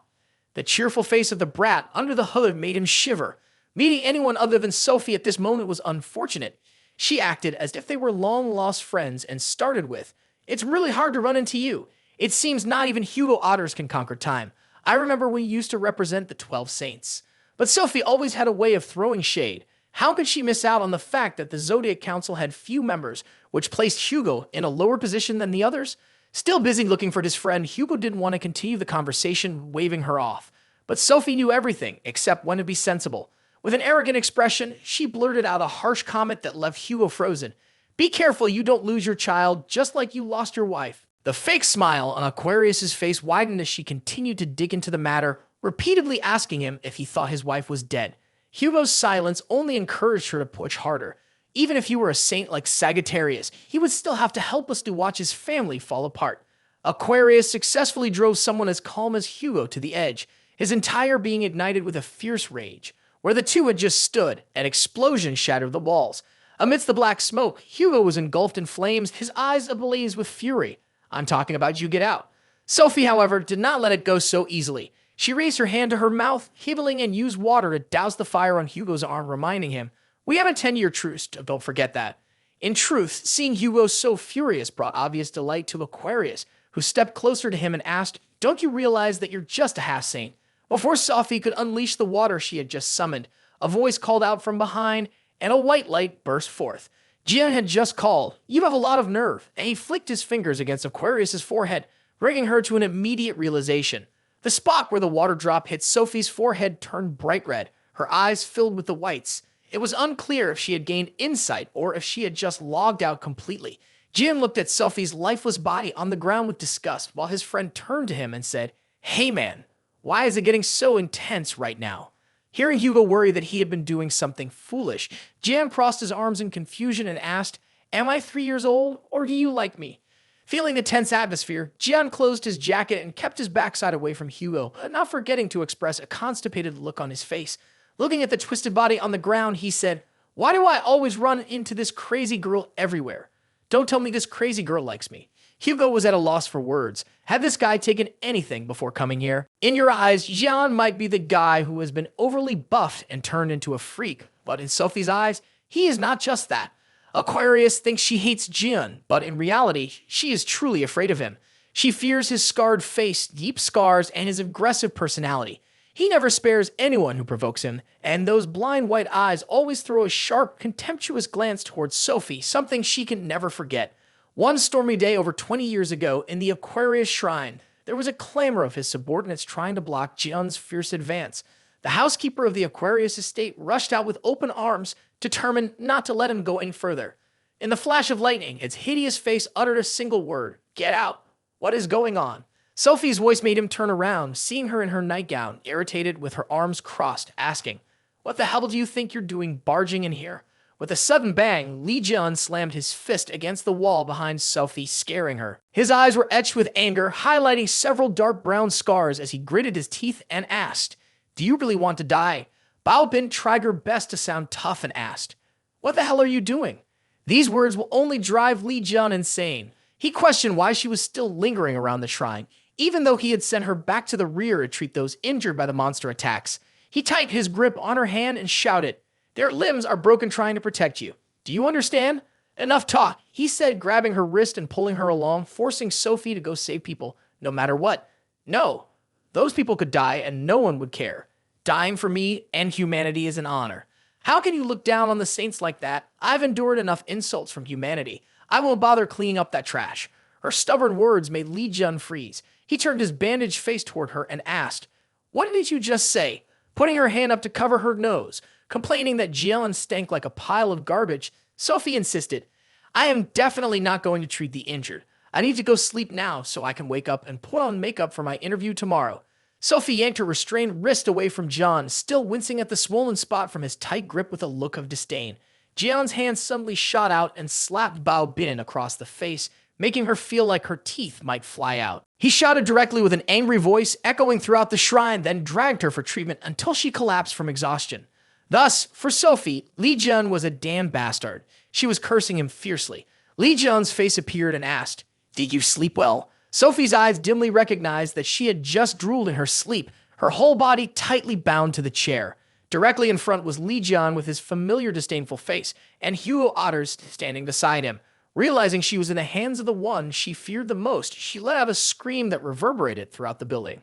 The cheerful face of the brat under the hood made him shiver. Meeting anyone other than Sophie at this moment was unfortunate. She acted as if they were long-lost friends and started with, "It's really hard to run into you. It seems not even Hugo Otters can conquer time. I remember we used to represent the 12 Saints." But Sophie always had a way of throwing shade. How could she miss out on the fact that the Zodiac Council had few members, which placed Hugo in a lower position than the others? Still busy looking for his friend, Hugo didn't want to continue the conversation, waving her off. But Sophie knew everything, except when to be sensible. With an arrogant expression, she blurted out a harsh comment that left Hugo frozen. "Be careful you don't lose your child, just like you lost your wife." The fake smile on Aquarius's face widened as she continued to dig into the matter, repeatedly asking him if he thought his wife was dead. Hugo's silence only encouraged her to push harder. Even if he were a saint like Sagittarius, he would still have to helplessly watch his family fall apart. Aquarius successfully drove someone as calm as Hugo to the edge, his entire being ignited with a fierce rage. Where the two had just stood, an explosion shattered the walls. Amidst the black smoke, Hugo was engulfed in flames, his eyes ablaze with fury. I'm talking about you, get out. Sophie, however, did not let it go so easily. She raised her hand to her mouth, hibbling, and used water to douse the fire on Hugo's arm, reminding him, "We have a 10-year truce, don't forget that." In truth, seeing Hugo so furious brought obvious delight to Aquarius, who stepped closer to him and asked, "Don't you realize that you're just a half-saint?" Before Sophie could unleash the water she had just summoned, a voice called out from behind, and a white light burst forth. Jian had just called, "You have a lot of nerve," and he flicked his fingers against Aquarius' forehead, bringing her to an immediate realization. The spot where the water drop hit Sophie's forehead turned bright red, her eyes filled with the whites. It was unclear if she had gained insight or if she had just logged out completely. Jian looked at Sophie's lifeless body on the ground with disgust, while his friend turned to him and said, "Hey man, why is it getting so intense right now?" Hearing Hugo worry that he had been doing something foolish, Jian crossed his arms in confusion and asked, "Am I 3 years old, or do you like me?" Feeling the tense atmosphere, Jian closed his jacket and kept his backside away from Hugo, not forgetting to express a constipated look on his face. Looking at the twisted body on the ground, he said, "Why do I always run into this crazy girl everywhere? Don't tell me this crazy girl likes me." Hugo was at a loss for words. Had this guy taken anything before coming here? In your eyes, Jian might be the guy who has been overly buffed and turned into a freak, but in Sophie's eyes, he is not just that. Aquarius thinks she hates Jian, but in reality, she is truly afraid of him. She fears his scarred face, deep scars, and his aggressive personality. He never spares anyone who provokes him, and those blind white eyes always throw a sharp, contemptuous glance towards Sophie, something she can never forget. One stormy day over 20 years ago, in the Aquarius shrine, there was a clamor of his subordinates trying to block Jian's fierce advance. The housekeeper of the Aquarius estate rushed out with open arms, determined not to let him go any further. In the flash of lightning, its hideous face uttered a single word, "Get out! What is going on?" Sophie's voice made him turn around, seeing her in her nightgown, irritated with her arms crossed, asking, "What the hell do you think you're doing barging in here?" With a sudden bang, Li Jian slammed his fist against the wall behind Sophie, scaring her. His eyes were etched with anger, highlighting several dark brown scars as he gritted his teeth and asked, "Do you really want to die?" Bao Bin tried her best to sound tough and asked, "What the hell are you doing?" These words will only drive Li Jian insane. He questioned why she was still lingering around the shrine, even though he had sent her back to the rear to treat those injured by the monster attacks. He tightened his grip on her hand and shouted, "Their limbs are broken trying to protect you. Do you understand?" "Enough talk," he said, grabbing her wrist and pulling her along, forcing Sophie to go save people, no matter what. "No, those people could die and no one would care. Dying for me and humanity is an honor. How can you look down on the saints like that? I've endured enough insults from humanity. I won't bother cleaning up that trash." Her stubborn words made Li Jian freeze. He turned his bandaged face toward her and asked, "What did you just say?" Putting her hand up to cover her nose, complaining that Jian stank like a pile of garbage, Sophie insisted, "I am definitely not going to treat the injured. I need to go sleep now so I can wake up and put on makeup for my interview tomorrow." Sophie yanked her restrained wrist away from Jian, still wincing at the swollen spot from his tight grip with a look of disdain. Jian's hand suddenly shot out and slapped Bao Bin across the face, making her feel like her teeth might fly out. He shouted directly with an angry voice, echoing throughout the shrine, then dragged her for treatment until she collapsed from exhaustion. Thus, for Sophie, Li Jian was a damn bastard. She was cursing him fiercely. Li Jian's face appeared and asked, "Did you sleep well?" Sophie's eyes dimly recognized that she had just drooled in her sleep, her whole body tightly bound to the chair. Directly in front was Li Jian with his familiar disdainful face, and Hugo Otters standing beside him. Realizing she was in the hands of the one she feared the most, she let out a scream that reverberated throughout the building.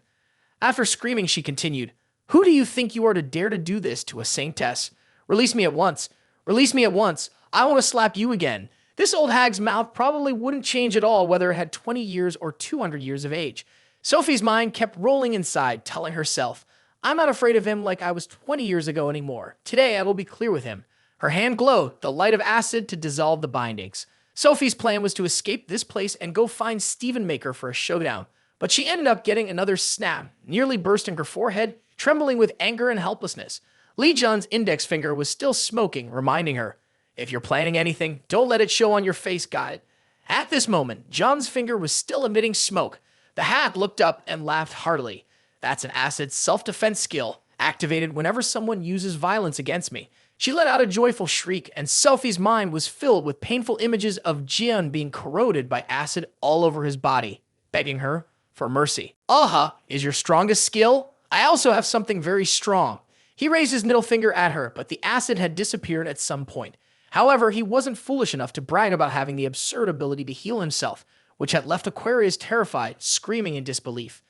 After screaming, she continued, "Who do you think you are to dare to do this to a saintess? Release me at once. Release me at once. I want to slap you again." This old hag's mouth probably wouldn't change at all whether it had 20 years or 200 years of age. Sophie's mind kept rolling inside, telling herself, "I'm not afraid of him like I was 20 years ago anymore. Today I will be clear with him." Her hand glowed, the light of acid to dissolve the bindings. Sophie's plan was to escape this place and go find Stephen Maker for a showdown, but she ended up getting another snap, nearly bursting her forehead, trembling with anger and helplessness. Li Jian's index finger was still smoking, reminding her, If you're planning anything, don't let it show on your face, got it? At this moment, John's finger was still emitting smoke. The hag looked up and laughed heartily. That's an acid self-defense skill, activated whenever someone uses violence against me. She let out a joyful shriek, and Sophie's mind was filled with painful images of Jian being corroded by acid all over his body, begging her for mercy. Is your strongest skill? I also have something very strong. He raised his middle finger at her, but the acid had disappeared at some point. However, he wasn't foolish enough to brag about having the absurd ability to heal himself, which had left Aquarius terrified, screaming in disbelief.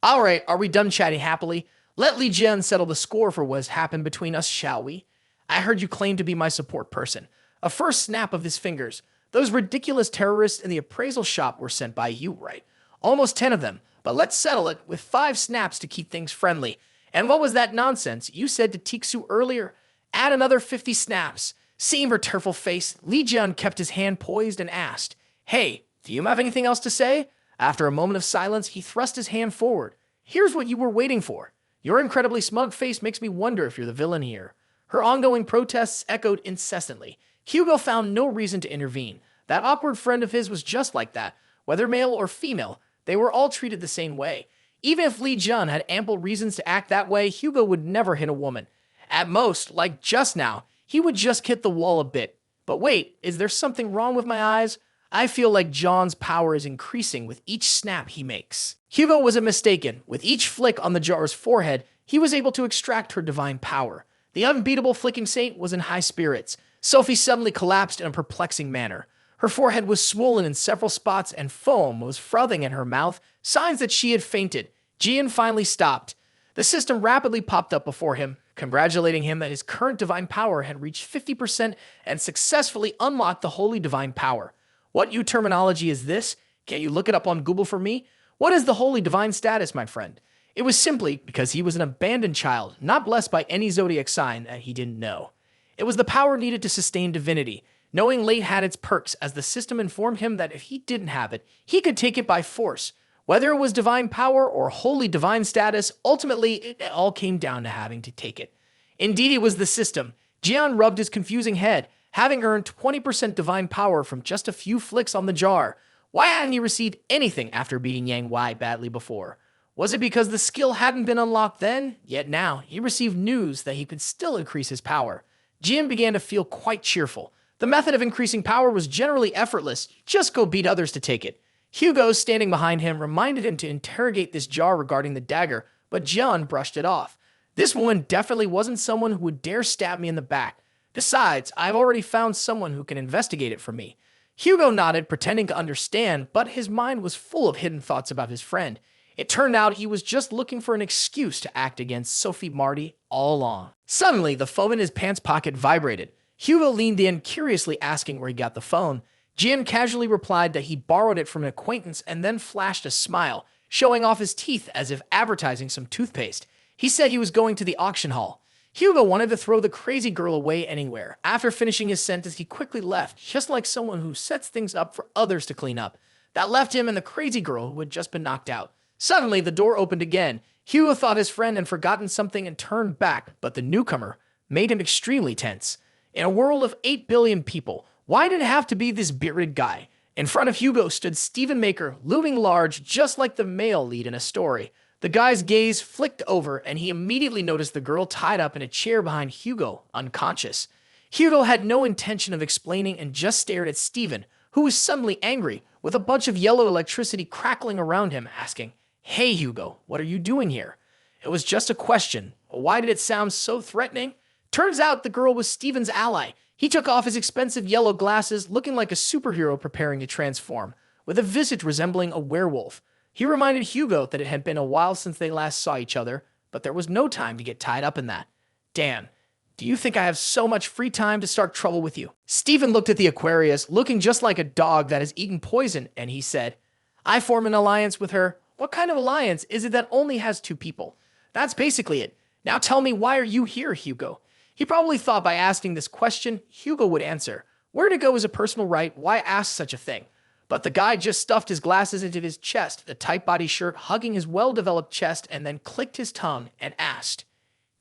All right, are we done chatting happily? Let Li Jian settle the score for what has happened between us, shall we? I heard you claim to be my support person. A first snap of his fingers. Those ridiculous terrorists in the appraisal shop were sent by you, right? Almost 10 of them, but let's settle it with 5 snaps to keep things friendly. And what was that nonsense you said to Tixu earlier? Add another 50 snaps. Seeing her tearful face, Li Jian kept his hand poised and asked, Hey, do you have anything else to say? After a moment of silence, he thrust his hand forward. Here's what you were waiting for. Your incredibly smug face makes me wonder if you're the villain here. Her ongoing protests echoed incessantly. Hugo found no reason to intervene. That awkward friend of his was just like that. Whether male or female, they were all treated the same way. Even if Li Jian had ample reasons to act that way, Hugo would never hit a woman. At most, like just now, he would just hit the wall a bit. But wait, is there something wrong with my eyes? I feel like John's power is increasing with each snap he makes. Hugo wasn't mistaken. With each flick on the jar's forehead, he was able to extract her divine power. The unbeatable flicking saint was in high spirits. Sophie suddenly collapsed in a perplexing manner. Her forehead was swollen in several spots and foam was frothing in her mouth, signs that she had fainted. Jian finally stopped. The system rapidly popped up before him, congratulating him that his current divine power had reached 50% and successfully unlocked the holy divine power. What new terminology is this? Can't you look it up on Google for me? What is the holy divine status, my friend? It was simply because he was an abandoned child, not blessed by any zodiac sign that he didn't know. It was the power needed to sustain divinity. Knowing late had its perks, as the system informed him that if he didn't have it, he could take it by force. Whether it was divine power or holy divine status, ultimately it all came down to having to take it. Indeed, it was the system. Jian rubbed his confusing head, having earned 20% divine power from just a few flicks on the jar. Why hadn't he received anything after beating Yang Wei badly before? Was it because the skill hadn't been unlocked then? Yet now, he received news that he could still increase his power. Jian began to feel quite cheerful. The method of increasing power was generally effortless. Just go beat others to take it. Hugo, standing behind him, reminded him to interrogate this jar regarding the dagger, but Jian brushed it off. This woman definitely wasn't someone who would dare stab me in the back. Besides, I've already found someone who can investigate it for me. Hugo nodded, pretending to understand, but his mind was full of hidden thoughts about his friend. It turned out he was just looking for an excuse to act against Sophie Marty all along. Suddenly, the phone in his pants pocket vibrated. Hugo leaned in, curiously asking where he got the phone. Jian casually replied that he borrowed it from an acquaintance and then flashed a smile, showing off his teeth as if advertising some toothpaste. He said he was going to the auction hall. Hugo wanted to throw the crazy girl away anywhere. After finishing his sentence, he quickly left, just like someone who sets things up for others to clean up. That left him and the crazy girl who had just been knocked out. Suddenly, the door opened again. Hugo thought his friend had forgotten something and turned back, but the newcomer made him extremely tense. In a world of 8 billion people, why did it have to be this bearded guy? In front of Hugo stood Stephen Maker, looming large, just like the male lead in a story. The guy's gaze flicked over, and he immediately noticed the girl tied up in a chair behind Hugo, unconscious. Hugo had no intention of explaining and just stared at Stephen, who was suddenly angry, with a bunch of yellow electricity crackling around him, asking, Hey, Hugo, what are you doing here? It was just a question, but why did it sound so threatening? Turns out the girl was Stephen's ally. He took off his expensive yellow glasses, looking like a superhero preparing to transform, with a visage resembling a werewolf. He reminded Hugo that it had been a while since they last saw each other, but there was no time to get tied up in that. Dan, do you think I have so much free time to start trouble with you? Stephen looked at the Aquarius, looking just like a dog that has eaten poison, and he said, I form an alliance with her. What kind of alliance is it that only has 2 people? That's basically it. Now tell me, why are you here, Hugo? He probably thought by asking this question, Hugo would answer. Where to go is a personal right, why ask such a thing? But the guy just stuffed his glasses into his chest, the tight body shirt hugging his well-developed chest, and then clicked his tongue and asked,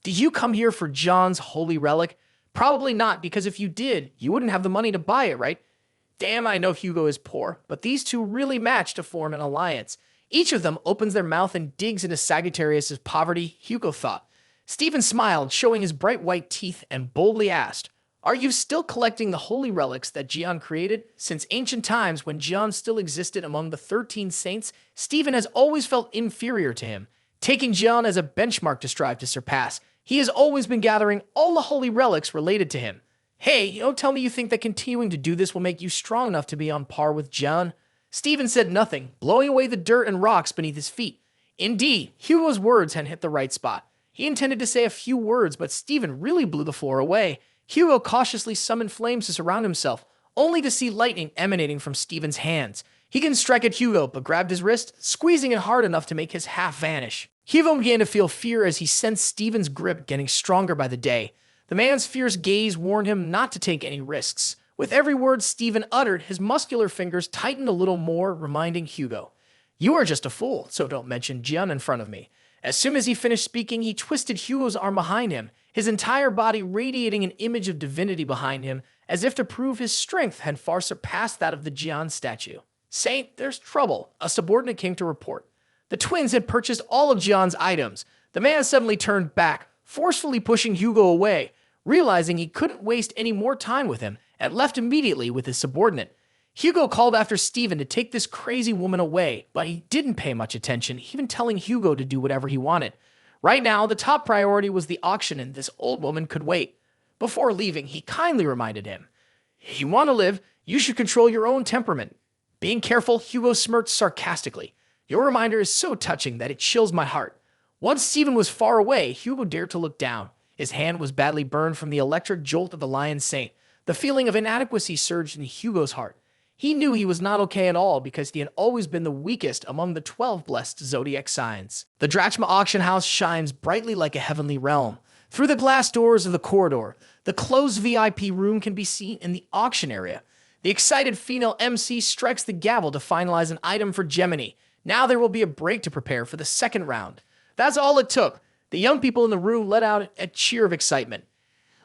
Do you come here for John's holy relic? Probably not, because if you did, you wouldn't have the money to buy it, right? Damn, I know Hugo is poor, but these two really match to form an alliance. Each of them opens their mouth and digs into Sagittarius's poverty, Hugo thought. Stephen smiled, showing his bright white teeth, and boldly asked, "Are you still collecting the holy relics that Gian created? Since ancient times, when Gian still existed among the 13 saints, Stephen has always felt inferior to him, taking Gian as a benchmark to strive to surpass. He has always been gathering all the holy relics related to him. Hey, don't tell me you think that continuing to do this will make you strong enough to be on par with Gian." Stephen said nothing, blowing away the dirt and rocks beneath his feet. Indeed, Hugo's words had hit the right spot. He intended to say a few words, but Stephen really blew the floor away. Hugo cautiously summoned flames to surround himself, only to see lightning emanating from Stephen's hands. He couldn't strike at Hugo, but grabbed his wrist, squeezing it hard enough to make his half vanish. Hugo began to feel fear as he sensed Stephen's grip getting stronger by the day. The man's fierce gaze warned him not to take any risks. With every word Stephen uttered, his muscular fingers tightened a little more, reminding Hugo, "You are just a fool, so don't mention Gian in front of me." As soon as he finished speaking, he twisted Hugo's arm behind him, his entire body radiating an image of divinity behind him, as if to prove his strength had far surpassed that of the Gian statue. "Saint, there's trouble," a subordinate came to report. The twins had purchased all of Gian's items. The man suddenly turned back, forcefully pushing Hugo away, realizing he couldn't waste any more time with him, and left immediately with his subordinate. Hugo called after Stephen to take this crazy woman away, but he didn't pay much attention, even telling Hugo to do whatever he wanted. Right now, the top priority was the auction, and this old woman could wait. Before leaving, he kindly reminded him, "If you want to live, you should control your own temperament." Being careful, Hugo smirked sarcastically. "Your reminder is so touching that it chills my heart." Once Stephen was far away, Hugo dared to look down. His hand was badly burned from the electric jolt of the Lion Saint. The feeling of inadequacy surged in Hugo's heart. He knew he was not okay at all because he had always been the weakest among the 12 blessed zodiac signs. The Drachma auction house shines brightly like a heavenly realm. Through the glass doors of the corridor, the closed VIP room can be seen in the auction area. The excited female MC strikes the gavel to finalize an item for Gemini. Now there will be a break to prepare for the second round. That's all it took. The young people in the room let out a cheer of excitement.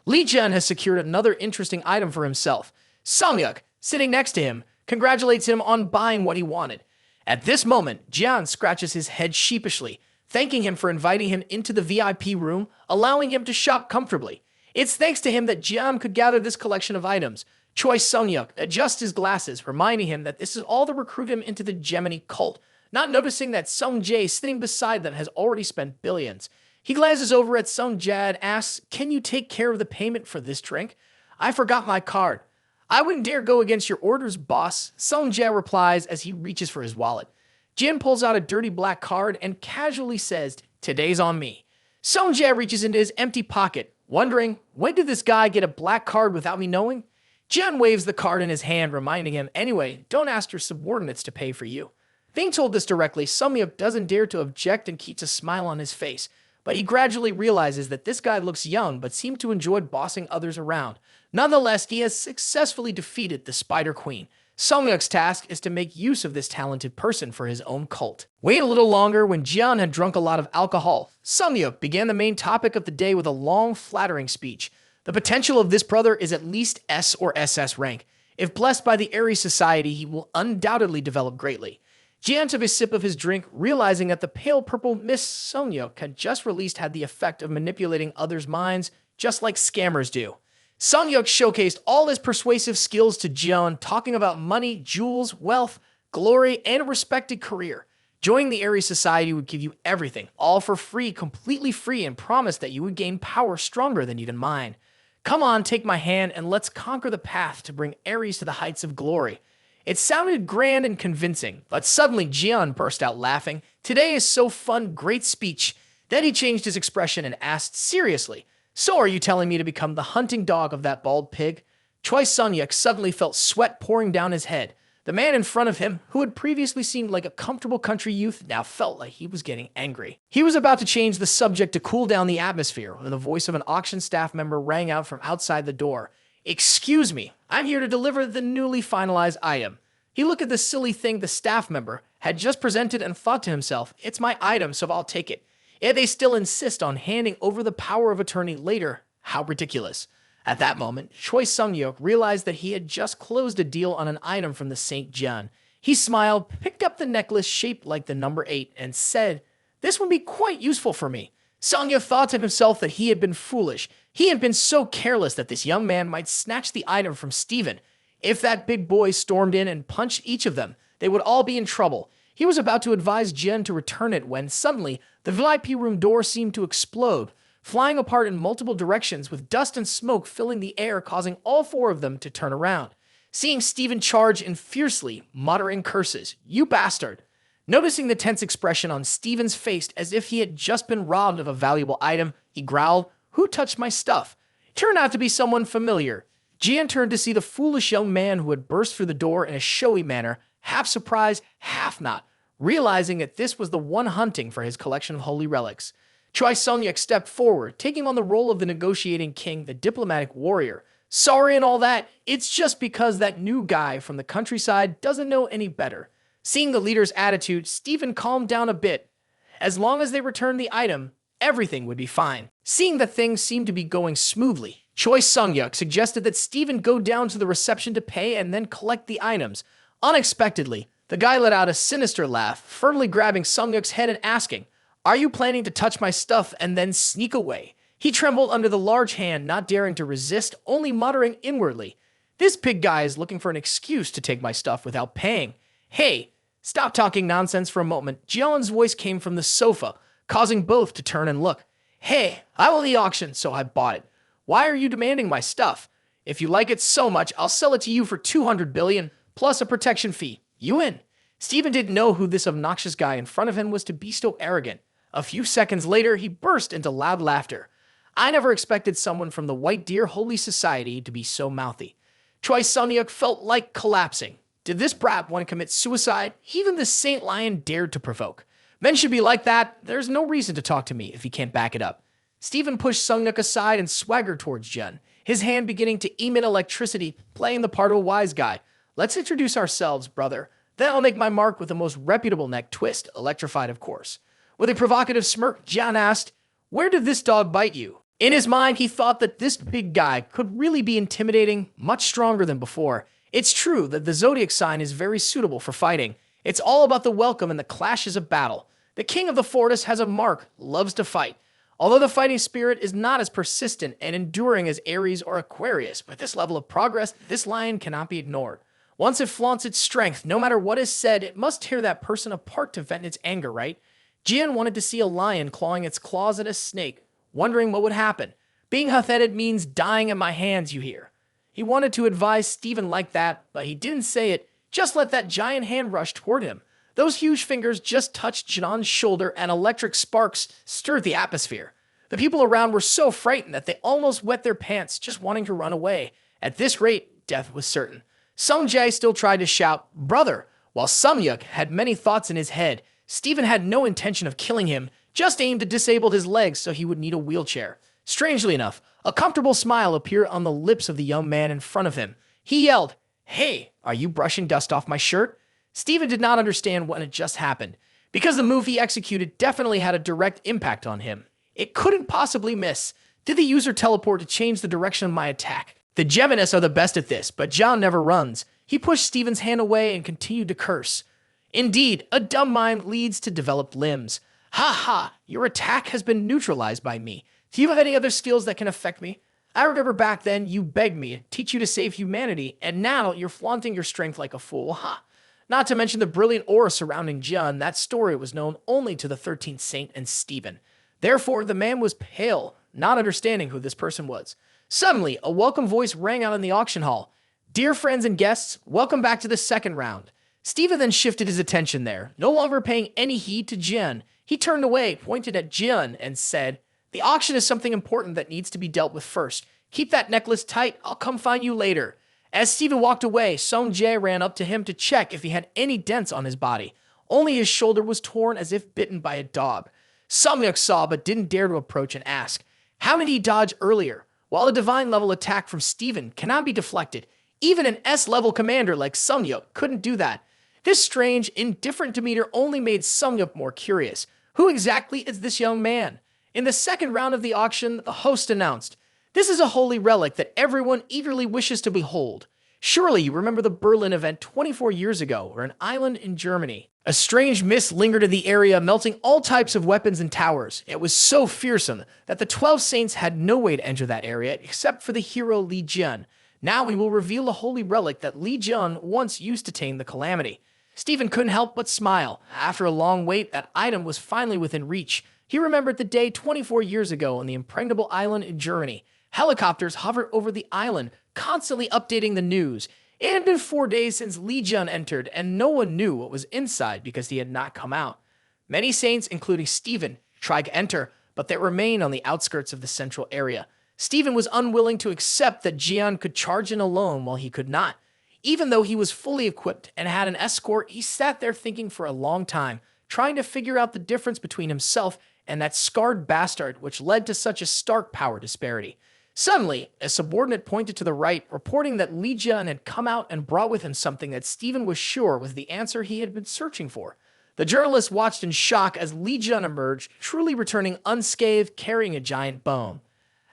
Li Jian has secured another interesting item for himself. Samyuk, sitting next to him, congratulates him on buying what he wanted. At this moment, Jian scratches his head sheepishly, thanking him for inviting him into the VIP room, allowing him to shop comfortably. It's thanks to him that Jian could gather this collection of items. Choi Sung-yuk adjusts his glasses, reminding him that this is all to recruit him into the Gemini cult, not noticing that Sung Jae sitting beside them has already spent billions. He glances over at Sung Jae and asks, "Can you take care of the payment for this drink? I forgot my card." "I wouldn't dare go against your orders, boss," Sung Jae replies as he reaches for his wallet. Jin pulls out a dirty black card and casually says, "Today's on me." Sung Jae reaches into his empty pocket, wondering, when did this guy get a black card without me knowing? Jin waves the card in his hand, reminding him, "Anyway, don't ask your subordinates to pay for you." Being told this directly, Samyuk doesn't dare to object and keeps a smile on his face. But he gradually realizes that this guy looks young but seemed to enjoy bossing others around. Nonetheless, he has successfully defeated the Spider Queen. Samyuk's task is to make use of this talented person for his own cult. Wait a little longer. When Jian had drunk a lot of alcohol, Samyuk began the main topic of the day with a long, flattering speech. The potential of this brother is at least S or SS rank. If blessed by the Aries Society, he will undoubtedly develop greatly. Jian took a sip of his drink, realizing that the pale purple Miss Sonyuk had just released had the effect of manipulating others' minds, just like scammers do. Sonyuk showcased all his persuasive skills to Jian, talking about money, jewels, wealth, glory, and a respected career. Joining the Aries Society would give you everything, all for free, completely free, and promised that you would gain power stronger than even mine. Come on, take my hand, and let's conquer the path to bring Aries to the heights of glory. It sounded grand and convincing, but suddenly Jian burst out laughing. "Today is so fun, great speech." Then he changed his expression and asked seriously, "So are you telling me to become the hunting dog of that bald pig?" Choi Sun-yuk suddenly felt sweat pouring down his head. The man in front of him, who had previously seemed like a comfortable country youth, now felt like he was getting angry. He was about to change the subject to cool down the atmosphere when the voice of an auction staff member rang out from outside the door. "Excuse me, I'm here to deliver the newly finalized item." He looked at the silly thing the staff member had just presented and thought to himself, "It's my item, so I'll take it." Yet they still insist on handing over the power of attorney later. How ridiculous. At that moment, Choi Sung-hyuk realized that he had just closed a deal on an item from the St. John. He smiled, picked up the necklace shaped like the number 8, and said, "This would be quite useful for me." Sung-hyuk thought to himself that he had been foolish. He had been so careless that this young man might snatch the item from Steven. If that big boy stormed in and punched each of them, they would all be in trouble. He was about to advise Jin to return it when suddenly the VIP room door seemed to explode, flying apart in multiple directions with dust and smoke filling the air, causing all 4 of them to turn around. Seeing Steven charge in fiercely, muttering curses, "You bastard!" Noticing the tense expression on Steven's face as if he had just been robbed of a valuable item, he growled, "Who touched my stuff?" It turned out to be someone familiar. Jian turned to see the foolish young man who had burst through the door in a showy manner, half surprised, half not, realizing that this was the one hunting for his collection of holy relics. Choi Sung-hyuk stepped forward, taking on the role of the negotiating king, the diplomatic warrior. "Sorry and all that, it's just because that new guy from the countryside doesn't know any better." Seeing the leader's attitude, Steven calmed down a bit. As long as they returned the item, everything would be fine. Seeing that things seemed to be going smoothly, Choi Sung-hyuk suggested that Steven go down to the reception to pay and then collect the items. Unexpectedly, the guy let out a sinister laugh, firmly grabbing Sung-hyuk's head and asking, "Are you planning to touch my stuff and then sneak away?" He trembled under the large hand, not daring to resist, only muttering inwardly, "This big guy is looking for an excuse to take my stuff without paying." "Hey, stop talking nonsense for a moment." Jeon's voice came from the sofa, causing both to turn and look. "Hey, I won the auction, so I bought it. Why are you demanding my stuff? If you like it so much, I'll sell it to you for 200 billion, plus a protection fee. You win." Steven didn't know who this obnoxious guy in front of him was to be so arrogant. A few seconds later, he burst into loud laughter. I never expected someone from the White Deer Holy Society to be so mouthy. Choi Sung-hyuk felt like collapsing. Did this brat want to commit suicide? Even the Saint Lion dared to provoke. Men should be like that. There's no reason to talk to me if he can't back it up. Steven pushed Sung-hyuk aside and swaggered towards Jun, his hand beginning to emit electricity, playing the part of a wise guy. "Let's introduce ourselves, brother. Then I'll make my mark with the most reputable neck twist, electrified of course." With a provocative smirk, Jun asked, "Where did this dog bite you?" In his mind, he thought that this big guy could really be intimidating, much stronger than before. It's true that the zodiac sign is very suitable for fighting. It's all about the welcome and the clashes of battle. The king of the fortress has a mark, loves to fight. Although the fighting spirit is not as persistent and enduring as Aries or Aquarius, with this level of progress, this lion cannot be ignored. Once it flaunts its strength, no matter what is said, it must tear that person apart to vent its anger, right? Jian wanted to see a lion clawing its claws at a snake, wondering what would happen. Being hot-headed means dying in my hands, you hear. He wanted to advise Steven like that, but he didn't say it. Just let that giant hand rush toward him. Those huge fingers just touched Janon's shoulder and electric sparks stirred the atmosphere. The people around were so frightened that they almost wet their pants, just wanting to run away. At this rate, death was certain. Sung Jae still tried to shout, "Brother," while Sung-hyuk had many thoughts in his head. Steven had no intention of killing him, just aimed to disable his legs so he would need a wheelchair. Strangely enough, a comfortable smile appeared on the lips of the young man in front of him. He yelled, "Hey, are you brushing dust off my shirt?" Steven did not understand what had just happened, because the move he executed definitely had a direct impact on him. It couldn't possibly miss. Did the user teleport to change the direction of my attack? The Geminis are the best at this, but John never runs. He pushed Steven's hand away and continued to curse. Indeed, a dumb mind leads to developed limbs. "Ha ha, your attack has been neutralized by me. Do you have any other skills that can affect me? I remember back then you begged me to teach you to save humanity, and now you're flaunting your strength like a fool, ha." Not to mention the brilliant aura surrounding Jun, that story was known only to the 13th Saint and Steven. Therefore, the man was pale, not understanding who this person was. Suddenly, a welcome voice rang out in the auction hall. "Dear friends and guests, welcome back to the second round." Steven then shifted his attention there, no longer paying any heed to Jin. He turned away, pointed at Jin, and said, "The auction is something important that needs to be dealt with first. Keep that necklace tight, I'll come find you later." As Steven walked away, Sung Jae ran up to him to check if he had any dents on his body. Only his shoulder was torn as if bitten by a dog. Sung-hyuk saw but didn't dare to approach and ask, "How did he dodge earlier?" While a divine-level attack from Steven cannot be deflected, even an S-level commander like Sung-hyuk couldn't do that. This strange, indifferent demeanor only made Sung-hyuk more curious. Who exactly is this young man? In the second round of the auction, the host announced, This is a holy relic that everyone eagerly wishes to behold. Surely you remember the Berlin event 24 years ago, or an island in Germany. A strange mist lingered in the area, melting all types of weapons and towers. It was so fearsome that the 12 saints had no way to enter that area except for the hero Li Jian. Now we will reveal a holy relic that Li Jian once used to tame the calamity. Stephen couldn't help but smile. After a long wait, that item was finally within reach. He remembered the day 24 years ago on the impregnable island in Germany. Helicopters hovered over the island, constantly updating the news. It had been 4 days since Li Jian entered, and no one knew what was inside because he had not come out. Many saints, including Stephen, tried to enter, but they remained on the outskirts of the central area. Stephen was unwilling to accept that Jian could charge in alone while he could not. Even though he was fully equipped and had an escort, he sat there thinking for a long time, trying to figure out the difference between himself and that scarred bastard which led to such a stark power disparity. Suddenly, a subordinate pointed to the right, reporting that Li Jian had come out and brought with him something that Stephen was sure was the answer he had been searching for. The journalist watched in shock as Li Jian emerged, truly returning unscathed, carrying a giant bone.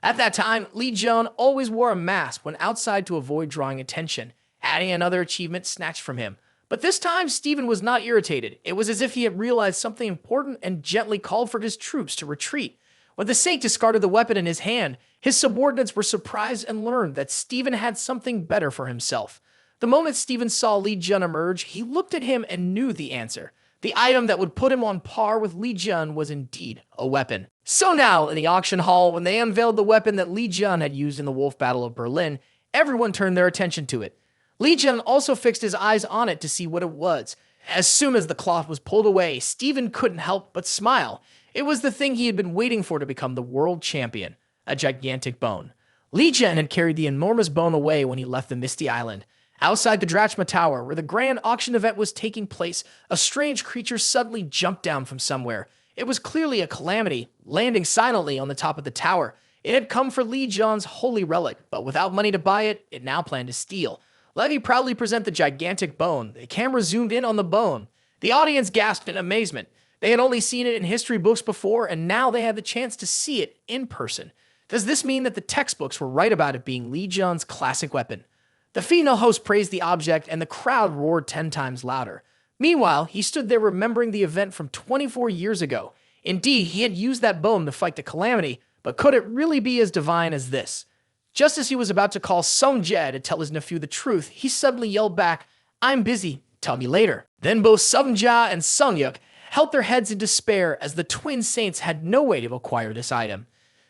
At that time, Li Jian always wore a mask when outside to avoid drawing attention, adding another achievement snatched from him. But this time, Stephen was not irritated. It was as if he had realized something important and gently called for his troops to retreat. When the saint discarded the weapon in his hand, his subordinates were surprised and learned that Stephen had something better for himself. The moment Stephen saw Li Jian emerge, he looked at him and knew the answer. The item that would put him on par with Li Jian was indeed a weapon. So now, in the auction hall, when they unveiled the weapon that Li Jian had used in the Wolf Battle of Berlin, everyone turned their attention to it. Li Jian also fixed his eyes on it to see what it was. As soon as the cloth was pulled away, Stephen couldn't help but smile. It was the thing he had been waiting for to become the world champion, a gigantic bone. Li Jian had carried the enormous bone away when he left the Misty Island. Outside the Drachma Tower, where the grand auction event was taking place, a strange creature suddenly jumped down from somewhere. It was clearly a calamity, landing silently on the top of the tower. It had come for Li Jian's holy relic, but without money to buy it, it now planned to steal. Levy proudly presented the gigantic bone. The camera zoomed in on the bone. The audience gasped in amazement. They had only seen it in history books before, and now they had the chance to see it in person. Does this mean that the textbooks were right about it being Li Jian's classic weapon? The female host praised the object, and the crowd roared 10 times louder. Meanwhile, he stood there remembering the event from 24 years ago. Indeed, he had used that bone to fight the calamity, but could it really be as divine as this? Just as he was about to call Sung Jae to tell his nephew the truth, he suddenly yelled back, "I'm busy, tell me later." Then both Sung Jae and Sung Yuk held their heads in despair as the twin saints had no way to acquire this item.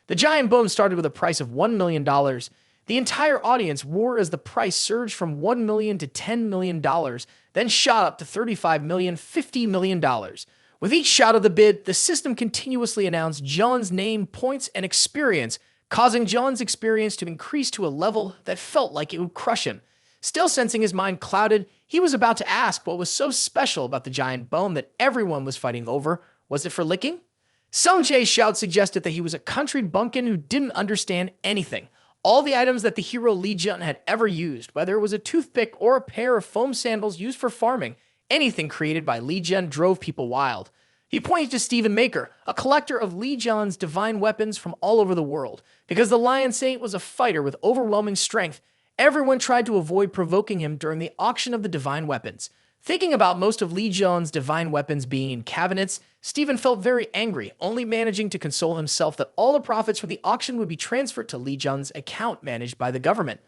The giant bone started with a price of $1 million. The entire audience roared as the price surged from $1 million to $10 million, then shot up to $35 million, $50 million. With each shot of the bid, the system continuously announced John's name, points, and experience, causing John's experience to increase to a level that felt like it would crush him. Still sensing his mind clouded, he was about to ask what was so special about the giant bone that everyone was fighting over. Was it for licking? Sung Jae's shout suggested that he was a country bumpkin who didn't understand anything. All the items that the hero Li Jian had ever used, whether it was a toothpick or a pair of foam sandals used for farming, anything created by Li Jian drove people wild. He pointed to Stephen Maker, a collector of Li Jian's divine weapons from all over the world. Because the Lion Saint was a fighter with overwhelming strength, everyone tried to avoid provoking him during the auction of the divine weapons. Thinking about most of Li Jian's divine weapons being in cabinets, Stephen felt very angry, only managing to console himself that all the profits from the auction would be transferred to Li Jian's account managed by the government.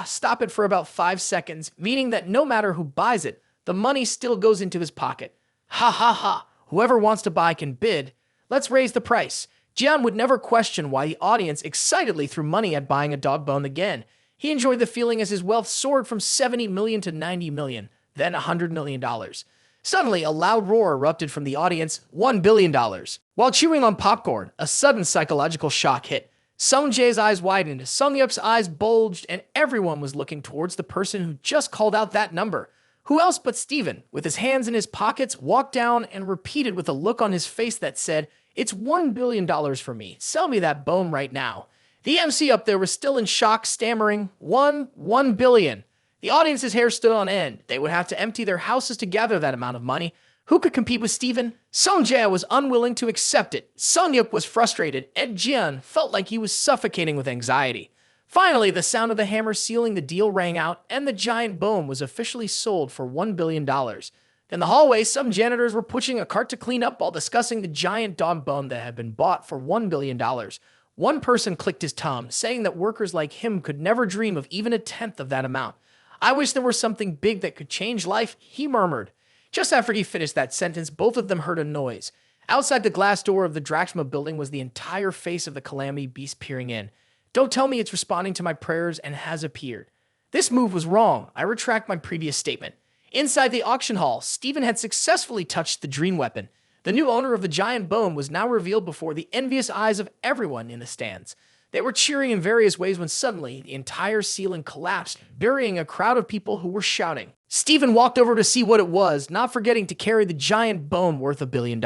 Stop it for about 5 seconds, meaning that no matter who buys it, the money still goes into his pocket. Ha ha ha, whoever wants to buy can bid. Let's raise the price. Jian would never question why the audience excitedly threw money at buying a dog bone again. He enjoyed the feeling as his wealth soared from 70 million to 90 million, then $100 million. Suddenly, a loud roar erupted from the audience, $1 billion. While chewing on popcorn, a sudden psychological shock hit. Sung Jae's eyes widened, Sung Yup's eyes bulged, and everyone was looking towards the person who just called out that number. Who else but Stephen, with his hands in his pockets, walked down and repeated with a look on his face that said, "It's $1 billion for me. Sell me that bone right now." The MC up there was still in shock, stammering, $1 billion. The audience's hair stood on end. They would have to empty their houses to gather that amount of money. Who could compete with Steven? Songjia was unwilling to accept it. Songyuk was frustrated, and Jian felt like he was suffocating with anxiety. Finally, the sound of the hammer sealing the deal rang out, and the giant bone was officially sold for $1 billion. In the hallway, some janitors were pushing a cart to clean up while discussing the giant dog bone that had been bought for $1 billion. One person clicked his tongue, saying that workers like him could never dream of even a tenth of that amount. I wish there were something big that could change life, he murmured. Just after he finished that sentence, both of them heard a noise. Outside the glass door of the Draxma building was the entire face of the Calamity Beast peering in. Don't tell me it's responding to my prayers and has appeared. This move was wrong. I retract my previous statement. Inside the auction hall, Steven had successfully touched the dream weapon. The new owner of the giant bone was now revealed before the envious eyes of everyone in the stands. They were cheering in various ways when suddenly the entire ceiling collapsed, burying a crowd of people who were shouting. Steven walked over to see what it was, not forgetting to carry the giant bone worth $1 billion.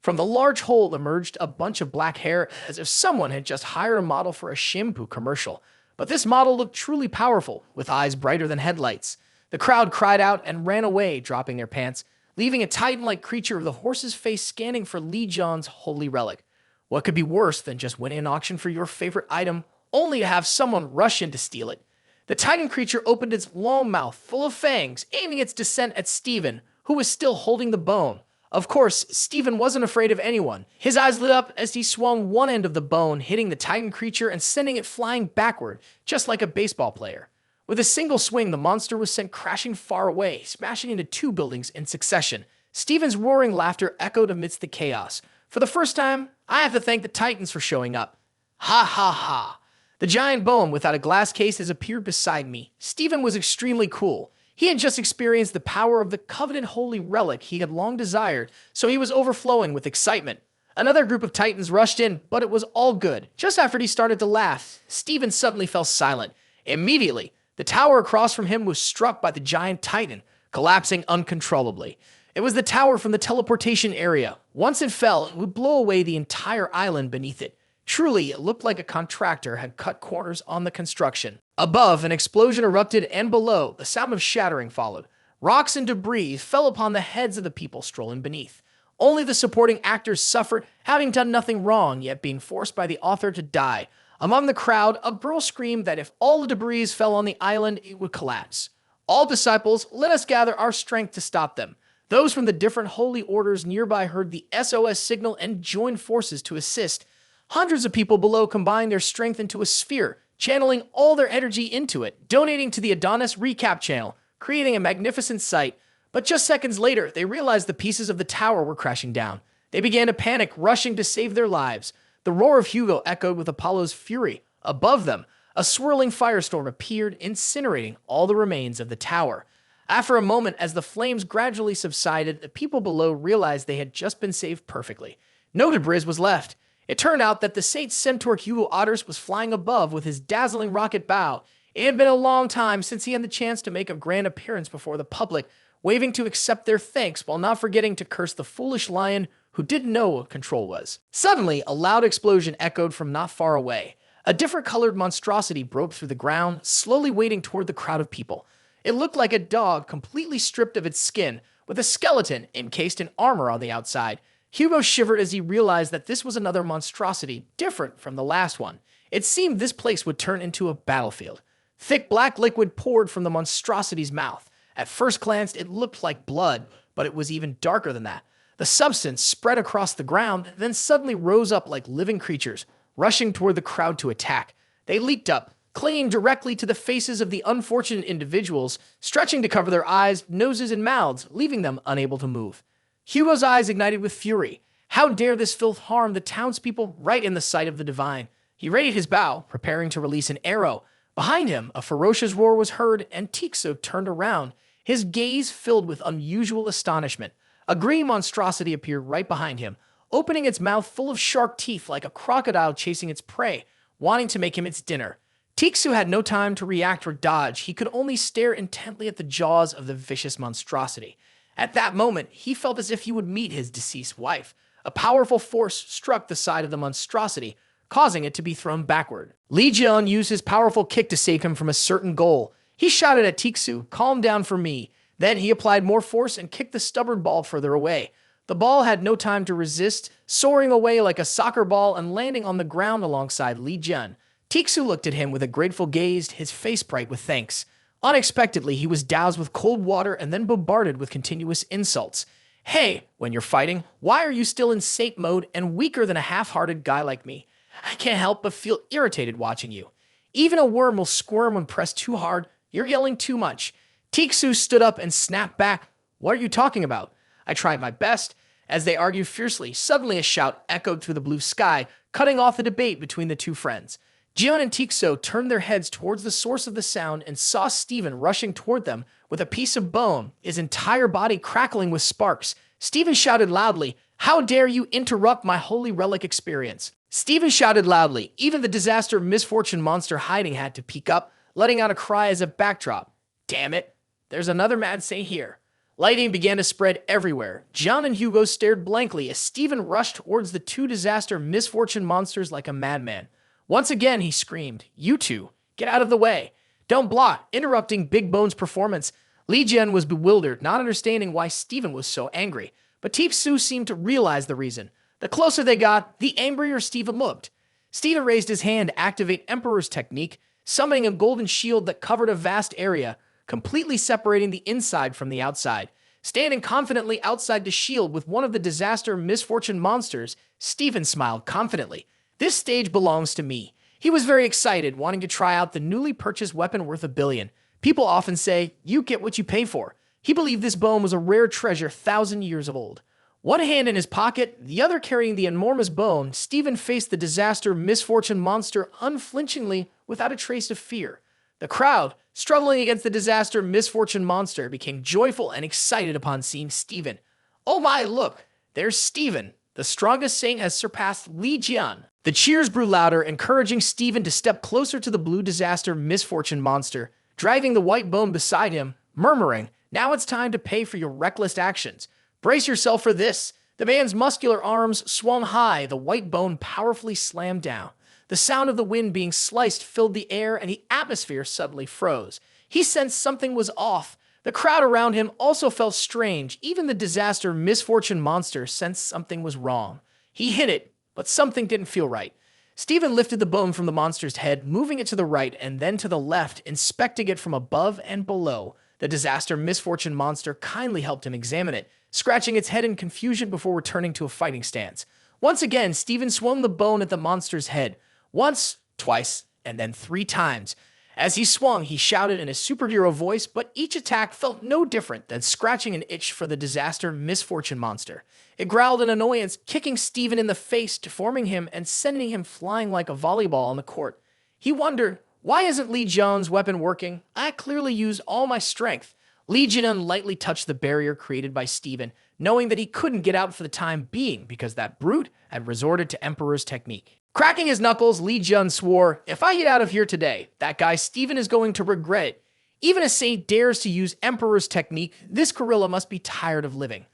From the large hole emerged a bunch of black hair, as if someone had just hired a model for a shampoo commercial. But this model looked truly powerful, with eyes brighter than headlights. The crowd cried out and ran away, dropping their pants, leaving a titan-like creature with a horse's face scanning for Li Jian's holy relic. What could be worse than just winning an auction for your favorite item, only to have someone rush in to steal it? The titan creature opened its long mouth full of fangs, aiming its descent at Steven, who was still holding the bone. Of course, Steven wasn't afraid of anyone. His eyes lit up as he swung one end of the bone, hitting the titan creature and sending it flying backward, just like a baseball player. With a single swing, the monster was sent crashing far away, smashing into 2 buildings in succession. Steven's roaring laughter echoed amidst the chaos. For the first time, I have to thank the Titans for showing up. Ha ha ha. The giant bone without a glass case has appeared beside me. Steven was extremely cool. He had just experienced the power of the coveted holy relic he had long desired, so he was overflowing with excitement. Another group of Titans rushed in, but it was all good. Just after he started to laugh, Steven suddenly fell silent. Immediately, the tower across from him was struck by the giant Titan, collapsing uncontrollably. It was the tower from the teleportation area. Once it fell, it would blow away the entire island beneath it. Truly, it looked like a contractor had cut corners on the construction. Above, an explosion erupted, and below, the sound of shattering followed. Rocks and debris fell upon the heads of the people strolling beneath. Only the supporting actors suffered, having done nothing wrong, yet being forced by the author to die. Among the crowd, a girl screamed that if all the debris fell on the island, it would collapse. All disciples, let us gather our strength to stop them. Those from the different holy orders nearby heard the SOS signal and joined forces to assist. Hundreds of people below combined their strength into a sphere, channeling all their energy into it, donating to the Adonis Recap channel, creating a magnificent sight. But just seconds later, they realized the pieces of the tower were crashing down. They began to panic, rushing to save their lives. The roar of Hugo echoed with Apollo's fury. Above them, a swirling firestorm appeared, incinerating all the remains of the tower. After a moment, as the flames gradually subsided, the people below realized they had just been saved perfectly. No debris was left. It turned out that the Saint Centaur Hugo Otters was flying above with his dazzling rocket bow. It had been a long time since he had the chance to make a grand appearance before the public, waving to accept their thanks while not forgetting to curse the foolish lion who didn't know what control was. Suddenly, a loud explosion echoed from not far away. A different colored monstrosity broke through the ground, slowly wading toward the crowd of people. It looked like a dog completely stripped of its skin, with a skeleton encased in armor on the outside. Hugo shivered as he realized that this was another monstrosity, different from the last one. It seemed this place would turn into a battlefield. Thick black liquid poured from the monstrosity's mouth. At first glance, it looked like blood, but it was even darker than that. The substance spread across the ground, then suddenly rose up like living creatures, rushing toward the crowd to attack. They leaped up, clinging directly to the faces of the unfortunate individuals, stretching to cover their eyes, noses, and mouths, leaving them unable to move. Hugo's eyes ignited with fury. How dare this filth harm the townspeople right in the sight of the divine? He readied his bow, preparing to release an arrow. Behind him, a ferocious roar was heard, and Tixo turned around, his gaze filled with unusual astonishment. A green monstrosity appeared right behind him, opening its mouth full of sharp teeth like a crocodile chasing its prey, wanting to make him its dinner. Tixu had no time to react or dodge. He could only stare intently at the jaws of the vicious monstrosity. At that moment, he felt as if he would meet his deceased wife. A powerful force struck the side of the monstrosity, causing it to be thrown backward. Li Jian used his powerful kick to save him from a certain goal. He shouted at Tixu, "Calm down for me." Then he applied more force and kicked the stubborn ball further away. The ball had no time to resist, soaring away like a soccer ball and landing on the ground alongside Li Jun. Tixu looked at him with a grateful gaze, his face bright with thanks. Unexpectedly, he was doused with cold water and then bombarded with continuous insults. Hey, when you're fighting, why are you still in saint mode and weaker than a half-hearted guy like me? I can't help but feel irritated watching you. Even a worm will squirm when pressed too hard. You're yelling too much. Tixu stood up and snapped back. What are you talking about? I tried my best. As they argued fiercely, suddenly a shout echoed through the blue sky, cutting off the debate between the two friends. Jian and Tixu turned their heads towards the source of the sound and saw Stephen rushing toward them with a piece of bone, his entire body crackling with sparks. Stephen shouted loudly, "How dare you interrupt my holy relic experience?" Stephen shouted loudly. Even the disaster misfortune monster hiding had to peek up, letting out a cry as a backdrop. Damn it, there's another mad saint here. Lighting began to spread everywhere. John and Hugo stared blankly as Stephen rushed towards the two disaster misfortune monsters like a madman. Once again, he screamed, "You two, get out of the way. Don't block," interrupting Big Bone's performance. Li Jian was bewildered, not understanding why Stephen was so angry. But Tixu seemed to realize the reason. The closer they got, the angrier Stephen looked. Stephen raised his hand to activate Emperor's technique, summoning a golden shield that covered a vast area, completely separating the inside from the outside. Standing confidently outside the shield with one of the disaster misfortune monsters, Stephen smiled confidently. This stage belongs to me. He was very excited, wanting to try out the newly purchased weapon worth $1 billion. People often say, you get what you pay for. He believed this bone was a rare treasure 1,000 years old. One hand in his pocket, the other carrying the enormous bone, Stephen faced the disaster misfortune monster unflinchingly without a trace of fear. The crowd, struggling against the disaster misfortune monster, became joyful and excited upon seeing Stephen. Oh my, look, there's Stephen. The strongest saint has surpassed Li Jian. The cheers grew louder, encouraging Stephen to step closer to the blue disaster misfortune monster, driving the white bone beside him, murmuring, "Now it's time to pay for your reckless actions. Brace yourself for this." The man's muscular arms swung high, the white bone powerfully slammed down. The sound of the wind being sliced filled the air, and the atmosphere suddenly froze. He sensed something was off. The crowd around him also felt strange. Even the disaster misfortune monster sensed something was wrong. He hit it, but something didn't feel right. Stephen lifted the bone from the monster's head, moving it to the right and then to the left, inspecting it from above and below. The disaster misfortune monster kindly helped him examine it, scratching its head in confusion before returning to a fighting stance. Once again, Stephen swung the bone at the monster's head. Once, twice, and then 3 times. As he swung, he shouted in a superhero voice, but each attack felt no different than scratching an itch for the disaster misfortune monster. It growled in annoyance, kicking Stephen in the face, deforming him and sending him flying like a volleyball on the court. He wondered, why isn't Li Jian's weapon working? I clearly used all my strength. Li Jian lightly touched the barrier created by Stephen, knowing that he couldn't get out for the time being because that brute had resorted to Emperor's technique. Cracking his knuckles, Li Jian swore, "If I get out of here today, that guy Stephen is going to regret it. Even a saint dares to use Emperor's technique. This gorilla must be tired of living."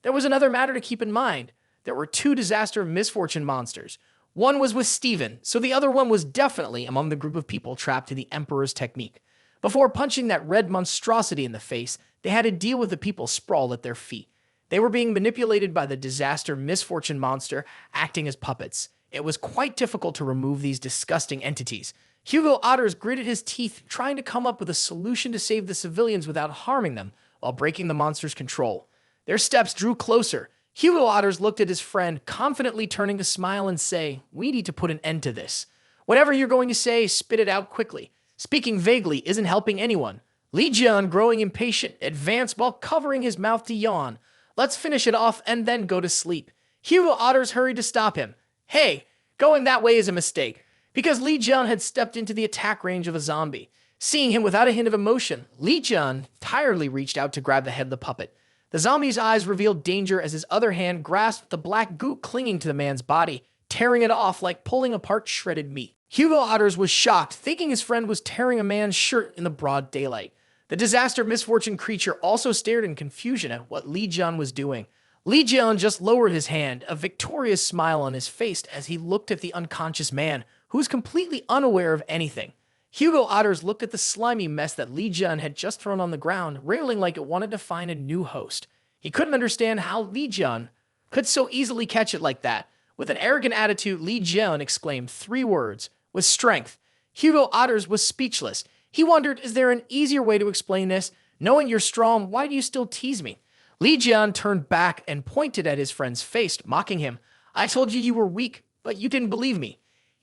There was another matter to keep in mind. There were 2 disaster misfortune monsters. One was with Stephen, so the other one was definitely among the group of people trapped in the Emperor's technique. Before punching that red monstrosity in the face, they had to deal with the people sprawled at their feet. They were being manipulated by the disaster misfortune monster, acting as puppets. It was quite difficult to remove these disgusting entities. Hugo Otters gritted his teeth, trying to come up with a solution to save the civilians without harming them, while breaking the monster's control. Their steps drew closer. Hugo Otters looked at his friend, confidently turning to smile and say, "We need to put an end to this. Whatever you're going to say, spit it out quickly. Speaking vaguely isn't helping anyone." Li Jian, growing impatient, advanced while covering his mouth to yawn. "Let's finish it off and then go to sleep." Hugo Otters hurried to stop him. "Hey, going that way is a mistake," because Li Jian had stepped into the attack range of a zombie. Seeing him without a hint of emotion, Li Jian tiredly reached out to grab the head of the puppet. The zombie's eyes revealed danger as his other hand grasped the black goop clinging to the man's body, tearing it off like pulling apart shredded meat. Hugo Otters was shocked, thinking his friend was tearing a man's shirt in the broad daylight. The disaster misfortune creature also stared in confusion at what Li Jian was doing. Li Jian just lowered his hand, a victorious smile on his face as he looked at the unconscious man, who was completely unaware of anything. Hugo Otters looked at the slimy mess that Li Jun had just thrown on the ground, wriggling like it wanted to find a new host. He couldn't understand how Li Jun could so easily catch it like that. With an arrogant attitude, Li Jun exclaimed 3 words, with strength. Hugo Otters was speechless. He wondered, is there an easier way to explain this? Knowing you're strong, why do you still tease me? Li Jun turned back and pointed at his friend's face, mocking him. I told you you were weak, but you didn't believe me.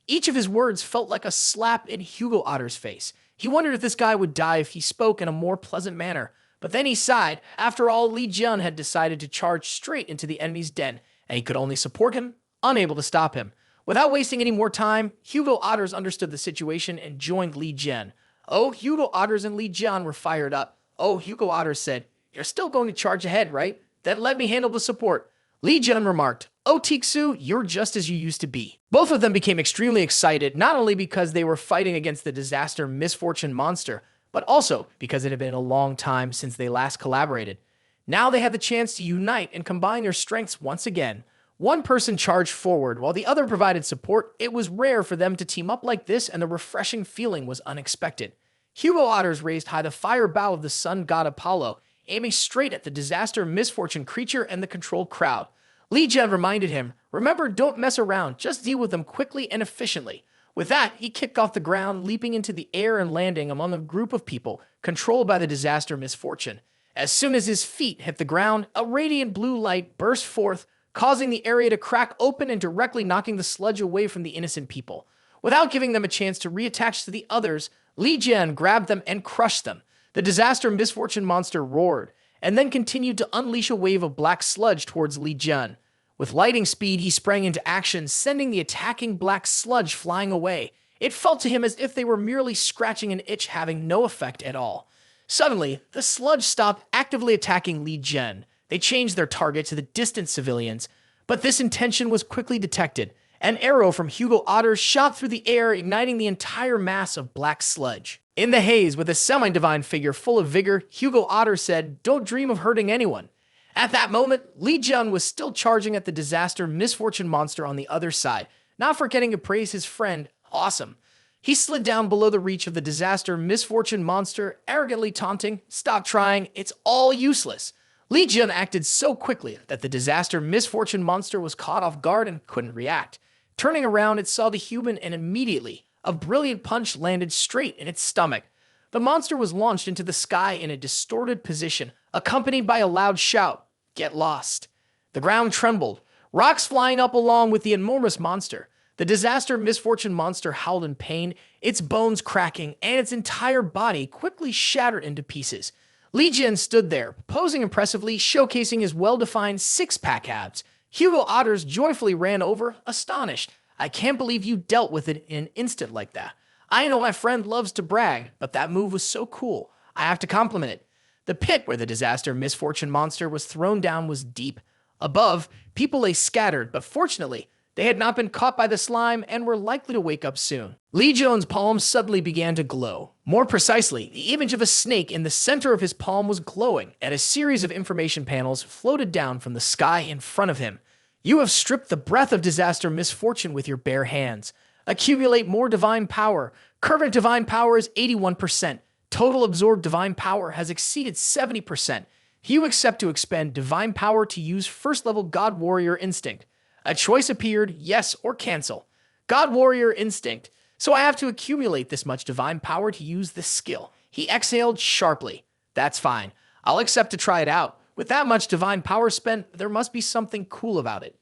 Each of his words felt like a slap in Hugo Otter's face. He wondered if this guy would die if he spoke in a more pleasant manner. But then he sighed. After all, Li Jun had decided to charge straight into the enemy's den, and he could only support him, unable to stop him. Without wasting any more time, Hugo Otters understood the situation and joined Li Jun. Oh, Hugo Otters and Li Jun were fired up. Oh, Hugo Otters said, you're still going to charge ahead, right? Then let me handle the support. Li Jun remarked, oh, Tixu, you're just as you used to be. Both of them became extremely excited, not only because they were fighting against the disaster misfortune monster, but also because it had been a long time since they last collaborated. Now they had the chance to unite and combine their strengths once again. One person charged forward while the other provided support. It was rare for them to team up like this, and the refreshing feeling was unexpected. Hugo Otters raised high the fire bow of the sun god Apollo, aiming straight at the disaster misfortune creature and the controlled crowd. Li Jun reminded him, remember, don't mess around, just deal with them quickly and efficiently. With that, he kicked off the ground, leaping into the air and landing among a group of people controlled by the disaster misfortune. As soon as his feet hit the ground, a radiant blue light burst forth, causing the area to crack open and directly knocking the sludge away from the innocent people. Without giving them a chance to reattach to the others, Li Jun grabbed them and crushed them. The disaster misfortune monster roared, and then continued to unleash a wave of black sludge towards Li Jun. With lightning speed, he sprang into action, sending the attacking black sludge flying away. It felt to him as if they were merely scratching an itch, having no effect at all. Suddenly, the sludge stopped actively attacking Li Jun. They changed their target to the distant civilians, but this intention was quickly detected. An arrow from Hugo Otters shot through the air, igniting the entire mass of black sludge. In the haze, with a semi-divine figure full of vigor, Hugo Otters said, don't dream of hurting anyone. At that moment, Li Jun was still charging at the disaster misfortune monster on the other side, not forgetting to praise his friend, Awesome. He slid down below the reach of the disaster misfortune monster, arrogantly taunting, stop trying, it's all useless. Li Jun acted so quickly that the disaster misfortune monster was caught off guard and couldn't react. Turning around, it saw the human and immediately, a brilliant punch landed straight in its stomach. The monster was launched into the sky in a distorted position, accompanied by a loud shout, get lost. The ground trembled, rocks flying up along with the enormous monster. The disaster misfortune monster howled in pain, its bones cracking, and its entire body quickly shattered into pieces. Li Jun stood there, posing impressively, showcasing his well-defined six-pack abs. Hugo Otters joyfully ran over, astonished. I can't believe you dealt with it in an instant like that. I know my friend loves to brag, but that move was so cool. I have to compliment it. The pit where the disaster misfortune monster was thrown down was deep. Above, people lay scattered, but fortunately, they had not been caught by the slime and were likely to wake up soon. Li Jun's palm suddenly began to glow. More precisely, the image of a snake in the center of his palm was glowing, and a series of information panels floated down from the sky in front of him. You have stripped the breath of disaster misfortune with your bare hands. Accumulate more divine power. Current divine power is 81%. Total absorbed divine power has exceeded 70%. You accept to expend divine power to use first-level God Warrior Instinct. A choice appeared, yes or cancel. God Warrior Instinct. So I have to accumulate this much divine power to use this skill. He exhaled sharply. That's fine. I'll accept to try it out. With that much divine power spent, there must be something cool about it.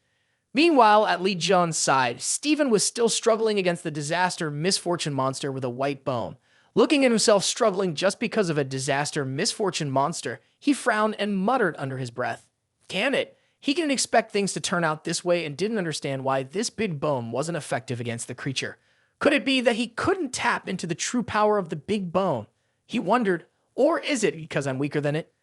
Meanwhile, at Li Jun's side, Stephen was still struggling against the disaster misfortune monster with a white bone. Looking at himself struggling just because of a disaster misfortune monster, he frowned and muttered under his breath. Damn it. He didn't expect things to turn out this way and didn't understand why this big bone wasn't effective against the creature. Could it be that he couldn't tap into the true power of the big bone? He wondered, or is it because I'm weaker than it?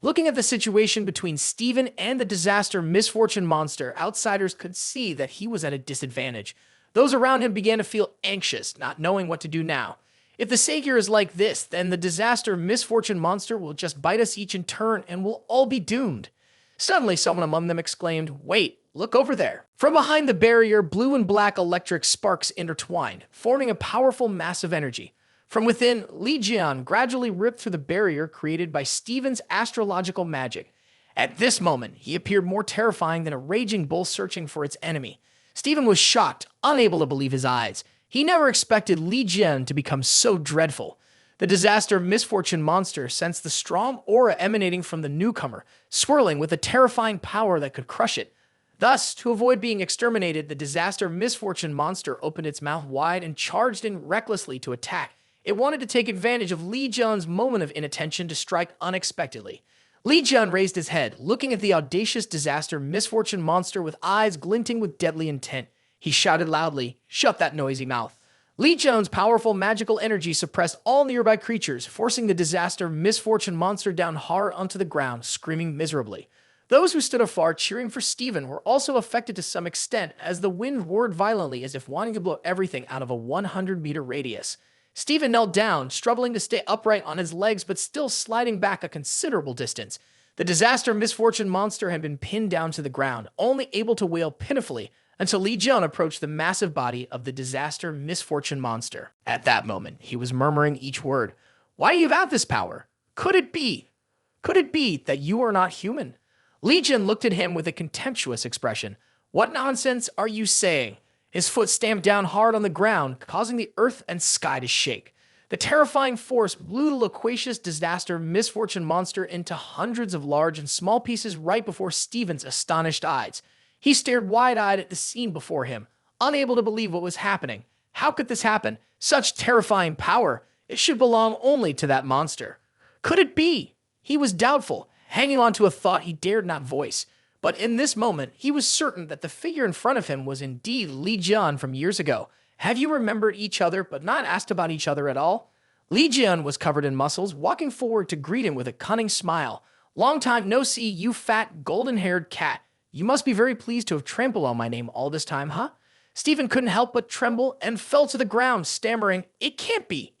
Looking at the situation between Stephen and the disaster misfortune monster, outsiders could see that he was at a disadvantage. Those around him began to feel anxious, not knowing what to do now. If the Savior is like this, then the disaster misfortune monster will just bite us each in turn and we'll all be doomed. Suddenly, someone among them exclaimed, wait, look over there. From behind the barrier, blue and black electric sparks intertwined, forming a powerful mass of energy. From within, Li Jian gradually ripped through the barrier created by Stephen's astrological magic. At this moment, he appeared more terrifying than a raging bull searching for its enemy. Stephen was shocked, unable to believe his eyes. He never expected Li Jian to become so dreadful. The disaster misfortune monster sensed the strong aura emanating from the newcomer, swirling with a terrifying power that could crush it. Thus, to avoid being exterminated, the disaster misfortune monster opened its mouth wide and charged in recklessly to attack. It wanted to take advantage of Li Jian's moment of inattention to strike unexpectedly. Li Jian raised his head, looking at the audacious disaster misfortune monster with eyes glinting with deadly intent. He shouted loudly, "Shut that noisy mouth." Li Jian's powerful magical energy suppressed all nearby creatures, forcing the disaster misfortune monster down hard onto the ground, screaming miserably. Those who stood afar cheering for Stephen were also affected to some extent as the wind roared violently as if wanting to blow everything out of a 100-meter radius. Stephen knelt down, struggling to stay upright on his legs but still sliding back a considerable distance. The disaster misfortune monster had been pinned down to the ground, only able to wail pitifully until Li Jian approached the massive body of the disaster misfortune monster. At that moment, he was murmuring each word. "Why do you have this power? Could it be? Could it be that you are not human?" Li Jian looked at him with a contemptuous expression. "What nonsense are you saying?" His foot stamped down hard on the ground, causing the earth and sky to shake. The terrifying force blew the loquacious disaster misfortune monster into hundreds of large and small pieces right before Stephen's astonished eyes. He stared wide-eyed at the scene before him, unable to believe what was happening. How could this happen? Such terrifying power! It should belong only to that monster. Could it be? He was doubtful, hanging on to a thought he dared not voice. But in this moment, he was certain that the figure in front of him was indeed Li Jian from years ago. Have you remembered each other but not asked about each other at all? Li Jian was covered in muscles, walking forward to greet him with a cunning smile. "Long time no see, you fat, golden-haired cat. You must be very pleased to have trampled on my name all this time, huh?" Stephen couldn't help but tremble and fell to the ground, stammering, "It can't be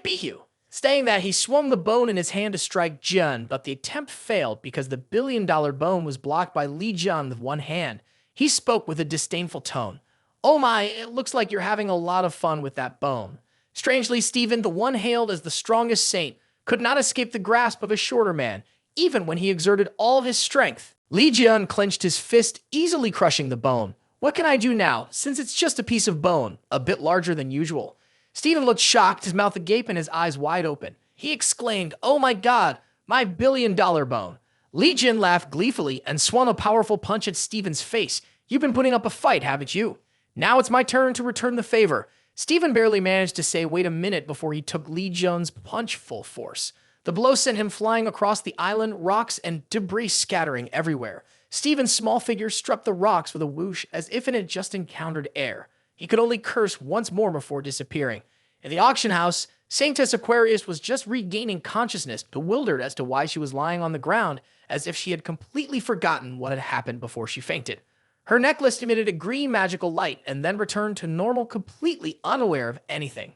you." Saying that, he swung the bone in his hand to strike Jian, but the attempt failed because the billion-dollar bone was blocked by Li Jian with one hand. He spoke with a disdainful tone. "Oh my, it looks like you're having a lot of fun with that bone." Strangely, Stephen, the one hailed as the strongest saint, could not escape the grasp of a shorter man, even when he exerted all of his strength. Li Jian clenched his fist, easily crushing the bone. "What can I do now, since it's just a piece of bone, a bit larger than usual?" Stephen looked shocked, his mouth agape and his eyes wide open. He exclaimed, "Oh my God, my billion-dollar bone." Li Jian laughed gleefully and swung a powerful punch at Stephen's face. "You've been putting up a fight, haven't you? Now it's my turn to return the favor." Stephen barely managed to say wait a minute before he took Li Jian's punch full force. The blow sent him flying across the island, rocks and debris scattering everywhere. Stephen's small figure struck the rocks with a whoosh as if it had just encountered air. He could only curse once more before disappearing. In the auction house, Saintess Aquarius was just regaining consciousness, bewildered as to why she was lying on the ground, as if she had completely forgotten what had happened before she fainted. Her necklace emitted a green magical light and then returned to normal, completely unaware of anything.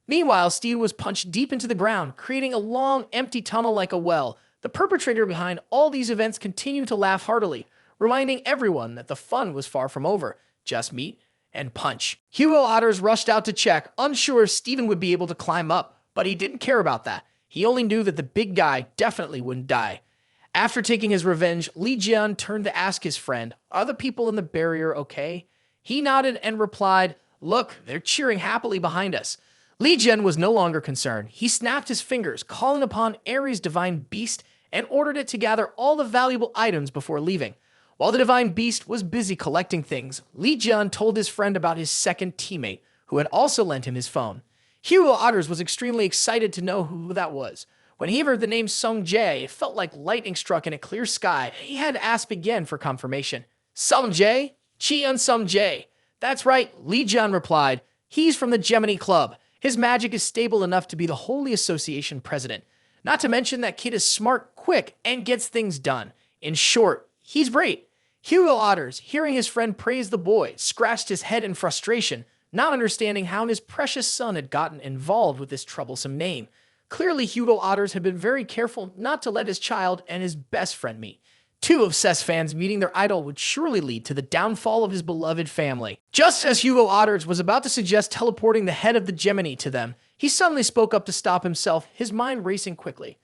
Meanwhile, Steve was punched deep into the ground, creating a long, empty tunnel like a well. The perpetrator behind all these events continued to laugh heartily, reminding everyone that the fun was far from over. Just meet and punch. Hugo Otters rushed out to check, unsure if Stephen would be able to climb up, but he didn't care about that. He only knew that the big guy definitely wouldn't die. After taking his revenge, Li Jian turned to ask his friend, "Are the people in the barrier okay?" He nodded and replied, "Look, they're cheering happily behind us." Li Jian was no longer concerned. He snapped his fingers, calling upon Ares' divine beast, and ordered it to gather all the valuable items before leaving. While the divine beast was busy collecting things, Li Jian told his friend about his second teammate, who had also lent him his phone. Hugo Otters was extremely excited to know who that was. When he heard the name Sung Jae, it felt like lightning struck in a clear sky. He had to ask again for confirmation. "Sung Jae? Chian Sung Jae." "That's right," Li Jian replied. "He's from the Gemini Club. His magic is stable enough to be the Holy Association president. Not to mention that kid is smart, quick, and gets things done. In short, he's great." Hugo Otters, hearing his friend praise the boy, scratched his head in frustration, not understanding how his precious son had gotten involved with this troublesome name. Clearly, Hugo Otters had been very careful not to let his child and his best friend meet. Two obsessed fans meeting their idol would surely lead to the downfall of his beloved family. Just as Hugo Otters was about to suggest teleporting the head of the Gemini to them, he suddenly spoke up to stop himself, his mind racing quickly.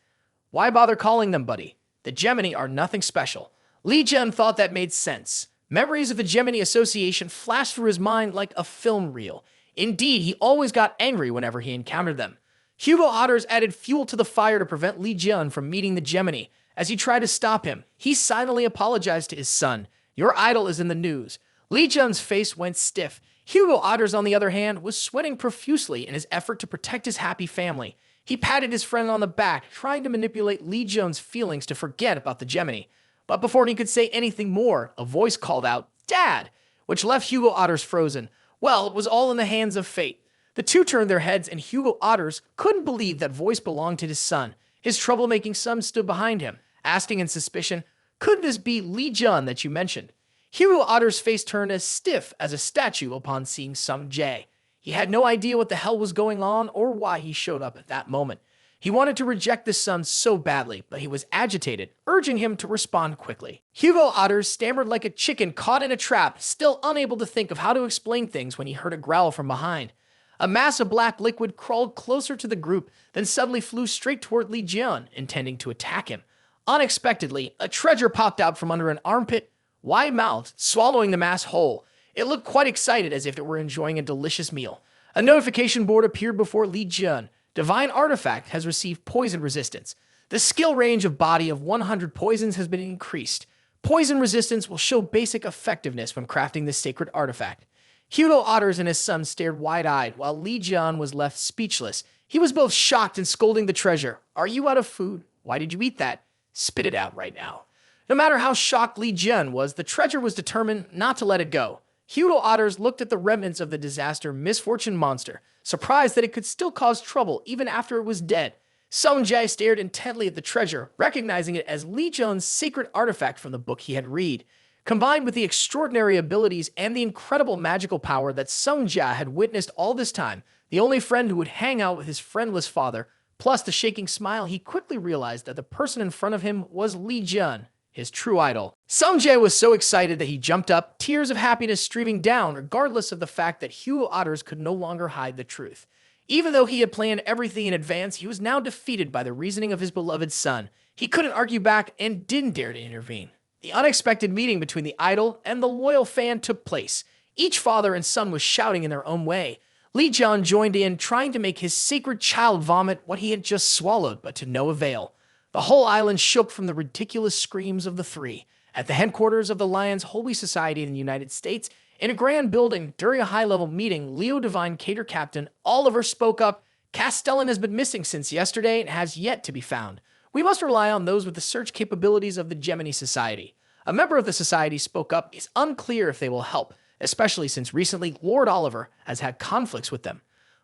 Why bother calling them, buddy? The Gemini are nothing special. Li Jun thought that made sense. Memories of the Gemini Association flashed through his mind like a film reel. Indeed, he always got angry whenever he encountered them. Hugo Otters added fuel to the fire to prevent Li Jun from meeting the Gemini. As he tried to stop him, he silently apologized to his son. Your idol is in the news. Li Jun's face went stiff. Hugo Otters, on the other hand, was sweating profusely in his effort to protect his happy family. He patted his friend on the back, trying to manipulate Li Jun's feelings to forget about the Gemini. But before he could say anything more, a voice called out, "Dad!" which left Hugo Otters frozen. Well, it was all in the hands of fate. The two turned their heads, and Hugo Otters couldn't believe that voice belonged to his son. His troublemaking son stood behind him, asking in suspicion, "Could this be Li Jun that you mentioned?" Hugo Otter's face turned as stiff as a statue upon seeing Sung Jae. He had no idea what the hell was going on or why he showed up at that moment. He wanted to reject his son so badly, but he was agitated, urging him to respond quickly. Hugo Otters stammered like a chicken caught in a trap, still unable to think of how to explain things when he heard a growl from behind. A mass of black liquid crawled closer to the group, then suddenly flew straight toward Li Jun, intending to attack him. Unexpectedly, a treasure popped out from under an armpit, wide-mouthed, swallowing the mass whole. It looked quite excited, as if it were enjoying a delicious meal. A notification board appeared before Li Jun. Divine Artifact has received poison resistance. The skill range of body of 100 poisons has been increased. Poison resistance will show basic effectiveness when crafting this sacred artifact. Hugo Otters and his son stared wide-eyed, while Li Jun was left speechless. He was both shocked and scolding the treasure. "Are you out of food? Why did you eat that? Spit it out right now." No matter how shocked Li Jun was, the treasure was determined not to let it go. Hugo Otters looked at the remnants of the disaster misfortune monster, surprised that it could still cause trouble even after it was dead. Sung Jae stared intently at the treasure, recognizing it as Li Jun's sacred artifact from the book he had read. Combined with the extraordinary abilities and the incredible magical power that Sung Jae had witnessed all this time, the only friend who would hang out with his friendless father, plus the shaking smile, he quickly realized that the person in front of him was Li Jun, his true idol. Sung Jae was so excited that he jumped up, tears of happiness streaming down, regardless of the fact that Hugo Otters could no longer hide the truth. Even though he had planned everything in advance, he was now defeated by the reasoning of his beloved son. He couldn't argue back and didn't dare to intervene. The unexpected meeting between the idol and the loyal fan took place. Each father and son was shouting in their own way. Li Jun joined in, trying to make his sacred child vomit what he had just swallowed, but to no avail. The whole island shook from the ridiculous screams of the three. At the headquarters of the Lions Holy Society in the United States, in a grand building during a high-level meeting, Leo Divine Cater Captain Oliver spoke up. "Castellan has been missing since yesterday and has yet to be found. We must rely on those with the search capabilities of the Gemini Society." A member of the society spoke up. It's unclear if they will help, especially since recently Lord Oliver has had conflicts with them.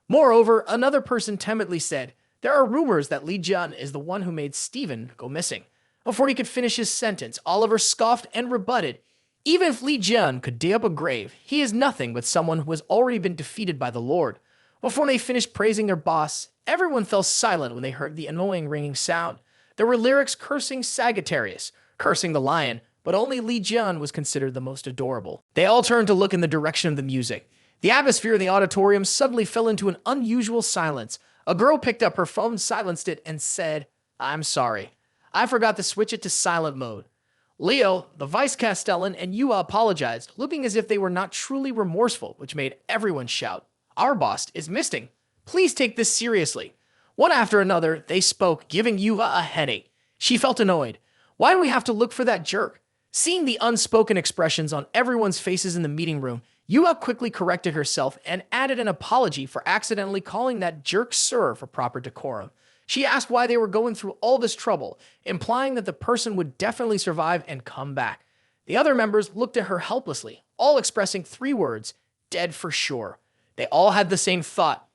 Moreover, another person timidly said, "There are rumors that Li Jun is the one who made Stephen go missing." Before he could finish his sentence, Oliver scoffed and rebutted. Even if Li Jun could dig up a grave, he is nothing but someone who has already been defeated by the Lord. Before they finished praising their boss, everyone fell silent when they heard the annoying ringing sound. There were lyrics cursing Sagittarius, cursing the lion, but only Li Jun was considered the most adorable. They all turned to look in the direction of the music. The atmosphere in the auditorium suddenly fell into an unusual silence. A girl picked up her phone, silenced it, and said, "I'm sorry. I forgot to switch it to silent mode." Leo, the Vice Castellan, and Yua apologized, looking as if they were not truly remorseful, which made everyone shout, "Our boss is missing. Please take this seriously." One after another, they spoke, giving Yua a headache. She felt annoyed. Why do we have to look for that jerk? Seeing the unspoken expressions on everyone's faces in the meeting room, Yua quickly corrected herself and added an apology for accidentally calling that jerk sir for proper decorum. She asked why they were going through all this trouble, implying that the person would definitely survive and come back. The other members looked at her helplessly, all expressing 3 words, "Dead for sure." They all had the same thought.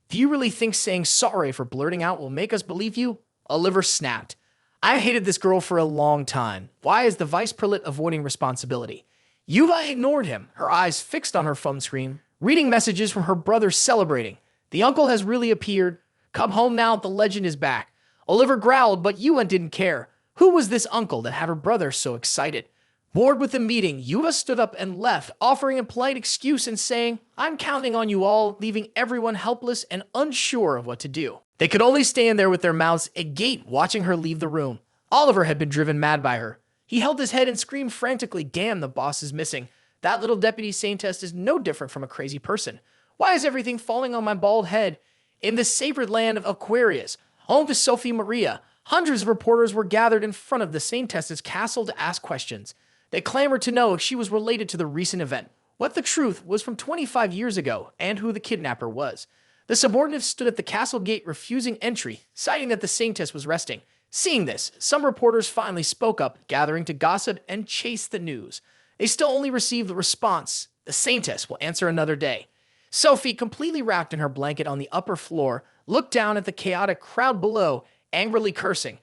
"Do you really think saying sorry for blurting out will make us believe you?" Oliver snapped. "I hated this girl for a long time. Why is the Vice Prelate avoiding responsibility?" Yuva ignored him, her eyes fixed on her phone screen, reading messages from her brother celebrating. "The uncle has really appeared. Come home now, the legend is back." Oliver growled, but Yuan didn't care. Who was this uncle that had her brother so excited? Bored with the meeting, Yuva stood up and left, offering a polite excuse and saying, "I'm counting on you all," leaving everyone helpless and unsure of what to do. They could only stand there with their mouths agape, watching her leave the room. Oliver had been driven mad by her. He held his head and screamed frantically, "Damn, the boss is missing. That little deputy saintess is no different from a crazy person. Why is everything falling on my bald head?" In the sacred land of Aquarius, home to Sophie Maria, hundreds of reporters were gathered in front of the saintess's castle to ask questions. They clamored to know if she was related to the recent event, what the truth was from 25 years ago, and who the kidnapper was. The subordinates stood at the castle gate refusing entry, citing that the saintess was resting. Seeing this, some reporters finally spoke up, gathering to gossip and chase the news. They still only received the response, "The saintess will answer another day." Sophie, completely wrapped in her blanket on the upper floor, looked down at the chaotic crowd below, angrily cursing.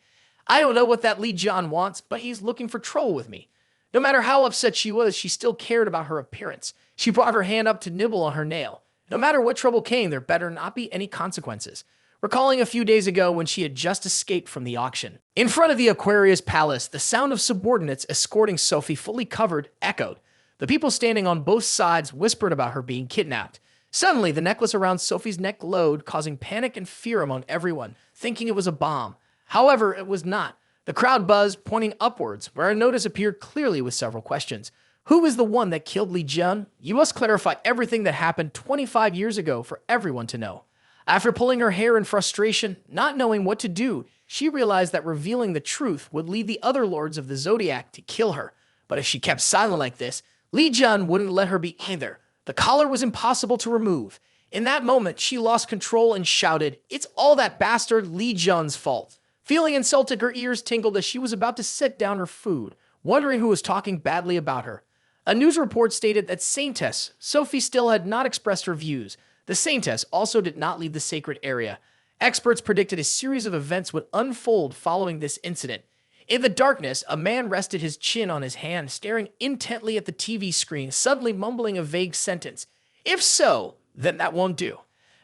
"I don't know what that Lee John wants, but he's looking for trouble with me." No matter how upset she was, she still cared about her appearance. She brought her hand up to nibble on her nail. No matter what trouble came, there better not be any consequences. Recalling a few days ago when she had just escaped from the auction. In front of the Aquarius Palace, the sound of subordinates escorting Sophie fully covered echoed. The people standing on both sides whispered about her being kidnapped. Suddenly, the necklace around Sophie's neck glowed, causing panic and fear among everyone, thinking it was a bomb. However, it was not. The crowd buzzed, pointing upwards, where a notice appeared clearly with several questions. Who is the one that killed Li Jian? You must clarify everything that happened 25 years ago for everyone to know. After pulling her hair in frustration, not knowing what to do, she realized that revealing the truth would lead the other lords of the zodiac to kill her. But if she kept silent like this, Li Jian wouldn't let her be either. The collar was impossible to remove. In that moment, she lost control and shouted, "It's all that bastard Li Jian's fault." Feeling insulted, her ears tingled as she was about to set down her food, wondering who was talking badly about her. A news report stated that Saintess Sophie still had not expressed her views. The Saintess also did not leave the sacred area. Experts predicted a series of events would unfold following this incident. In the darkness, a man rested his chin on his hand, staring intently at the TV screen, suddenly mumbling a vague sentence. If so, then that won't do.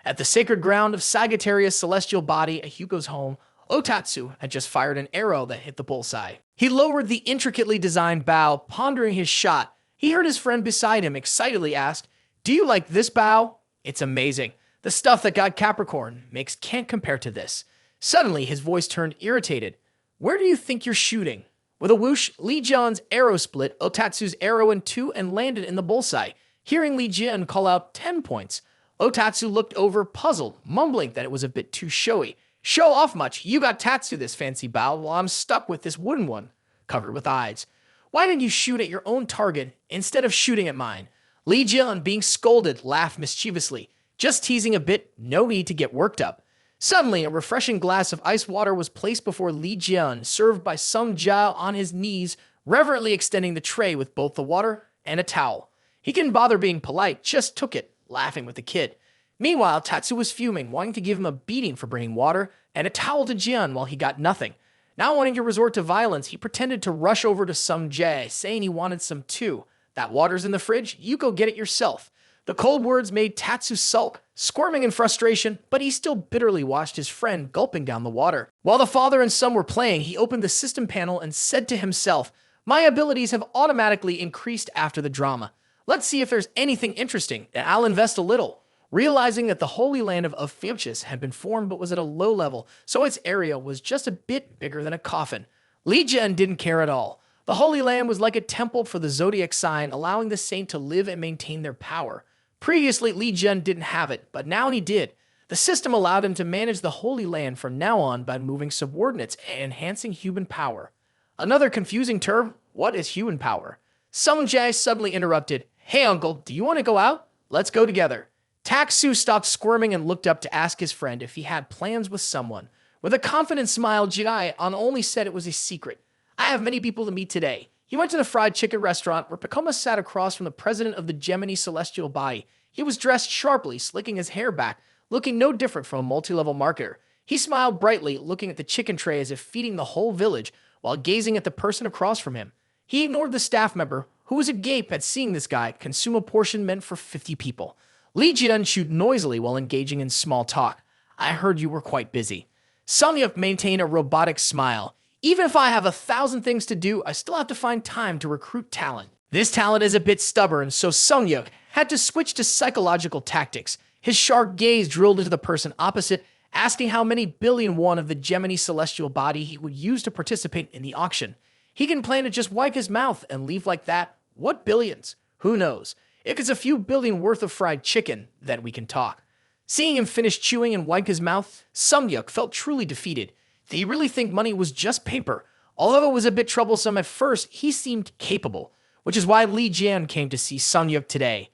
At the sacred ground of Sagittarius' celestial body at Hugo's home, Otatsu had just fired an arrow that hit the bullseye. He lowered the intricately designed bow, pondering his shot. He heard his friend beside him excitedly ask, "Do you like this bow? It's amazing. The stuff that got Capricorn makes can't compare to this." Suddenly, his voice turned irritated. "Where do you think you're shooting?" With a whoosh, Li Jian's arrow split Otatsu's arrow in two and landed in the bullseye. Hearing Li Jian call out 10 points, Otatsu looked over, puzzled, mumbling that it was a bit too showy. "Show off much. You got Tatsu this fancy bow while I'm stuck with this wooden one," covered with eyes. "Why didn't you shoot at your own target instead of shooting at mine?" Li Jian, being scolded, laughed mischievously. "Just teasing a bit, no need to get worked up." Suddenly, a refreshing glass of ice water was placed before Li Jian, served by Sung Jiao on his knees, reverently extending the tray with both the water and a towel. He didn't bother being polite, just took it, laughing with the kid. Meanwhile, Tatsu was fuming, wanting to give him a beating for bringing water and a towel to Jian while he got nothing. Not wanting to resort to violence, he pretended to rush over to Sung Jae, saying he wanted some too. "That water's in the fridge, you go get it yourself." The cold words made Tatsu sulk, squirming in frustration, but he still bitterly watched his friend gulping down the water. While the father and son were playing, he opened the system panel and said to himself, "My abilities have automatically increased after the drama. Let's see if there's anything interesting, and I'll invest a little." Realizing that the Holy Land of Ophiuchus had been formed but was at a low level, so its area was just a bit bigger than a coffin, Li Jian didn't care at all. The Holy Land was like a temple for the zodiac sign, allowing the saint to live and maintain their power. Previously, Li Jian didn't have it, but now he did. The system allowed him to manage the Holy Land from now on by moving subordinates and enhancing human power. Another confusing term, what is human power? Sung Jae suddenly interrupted, "Hey uncle, do you want to go out? Let's go together." Tatsu stopped squirming and looked up to ask his friend if he had plans with someone. With a confident smile, Jiai only said it was a secret. "I have many people to meet today." He went to the fried chicken restaurant where Pacoma sat across from the president of the Gemini Celestial Body. He was dressed sharply, slicking his hair back, looking no different from a multi-level marketer. He smiled brightly, looking at the chicken tray as if feeding the whole village, while gazing at the person across from him. He ignored the staff member, who was agape at seeing this guy consume a portion meant for 50 people. Li Jian chewed noisily while engaging in small talk. "I heard you were quite busy." Sung Yuk maintained a robotic smile. Even if I have 1,000 things to do, I still have to find time to recruit talent. This talent is a bit stubborn, so Sungyuk had to switch to psychological tactics. His sharp gaze drilled into the person opposite, asking how many billion won of the Gemini celestial body he would use to participate in the auction. He can plan to just wipe his mouth and leave like that. What billions? Who knows? If it's a few billion worth of fried chicken, then we can talk. Seeing him finish chewing and wipe his mouth, Sungyuk felt truly defeated. Did he really think money was just paper? Although it was a bit troublesome at first, he seemed capable, which is why Li Jian came to see Sungyuk today.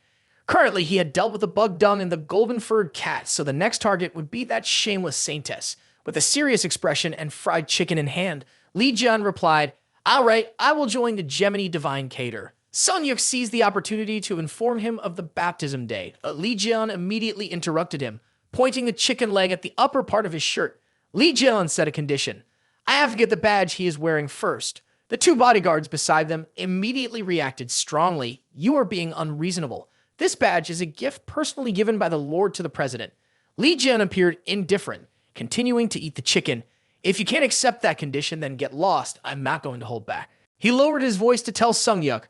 Currently, he had dealt with the bug dung and the golden-furred cat, so the next target would be that shameless saintess. With a serious expression and fried chicken in hand, Li Jian replied, "All right, I will join the Gemini Divine Cater." Sungyuk seized the opportunity to inform him of the baptism day. Li Jian immediately interrupted him, pointing the chicken leg at the upper part of his shirt. Li Jian set a condition. "I have to get the badge he is wearing first." The two bodyguards beside them immediately reacted strongly. "You are being unreasonable. This badge is a gift personally given by the Lord to the president." Li Jian appeared indifferent, continuing to eat the chicken. "If you can't accept that condition, then get lost. I'm not going to hold back." He lowered his voice to tell Sungyuk,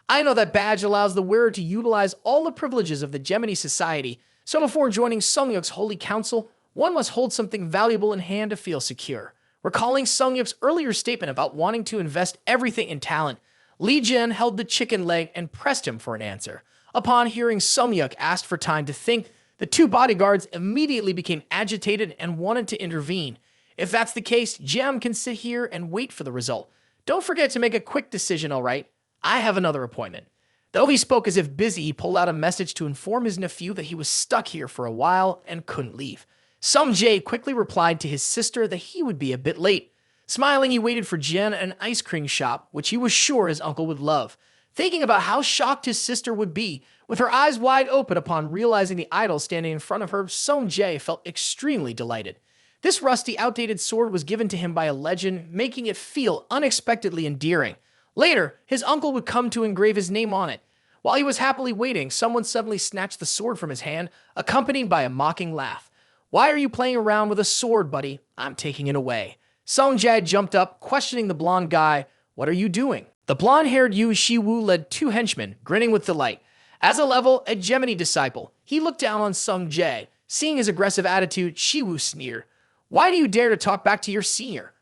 "I know that badge allows the wearer to utilize all the privileges of the Gemini society, so before joining Sungyuk's holy council, one must hold something valuable in hand to feel secure." Recalling Sungyuk's earlier statement about wanting to invest everything in talent, Li Jian held the chicken leg and pressed him for an answer. Upon hearing Sungyuk asked for time to think, the two bodyguards immediately became agitated and wanted to intervene. If that's the case, Jian can sit here and wait for the result. Don't forget to make a quick decision, all right? I have another appointment. Though he spoke as if busy, he pulled out a message to inform his nephew that he was stuck here for a while and couldn't leave. Sung Jae quickly replied to his sister that he would be a bit late. Smiling, he waited for Jian at an ice cream shop, which he was sure his uncle would love. Thinking about how shocked his sister would be, with her eyes wide open upon realizing the idol standing in front of her, Sung Jae felt extremely delighted. This rusty, outdated sword was given to him by a legend, making it feel unexpectedly endearing. Later, his uncle would come to engrave his name on it. While he was happily waiting, someone suddenly snatched the sword from his hand, accompanied by a mocking laugh. "Why are you playing around with a sword, buddy? I'm taking it away." Sung Jae jumped up, questioning the blonde guy. "What are you doing?" The blonde-haired Yu Shiwu led two henchmen, grinning with delight. As a Gemini disciple, he looked down on Sung Jae. Seeing his aggressive attitude, Shiwu sneered. "Why do you dare to talk back to your senior?"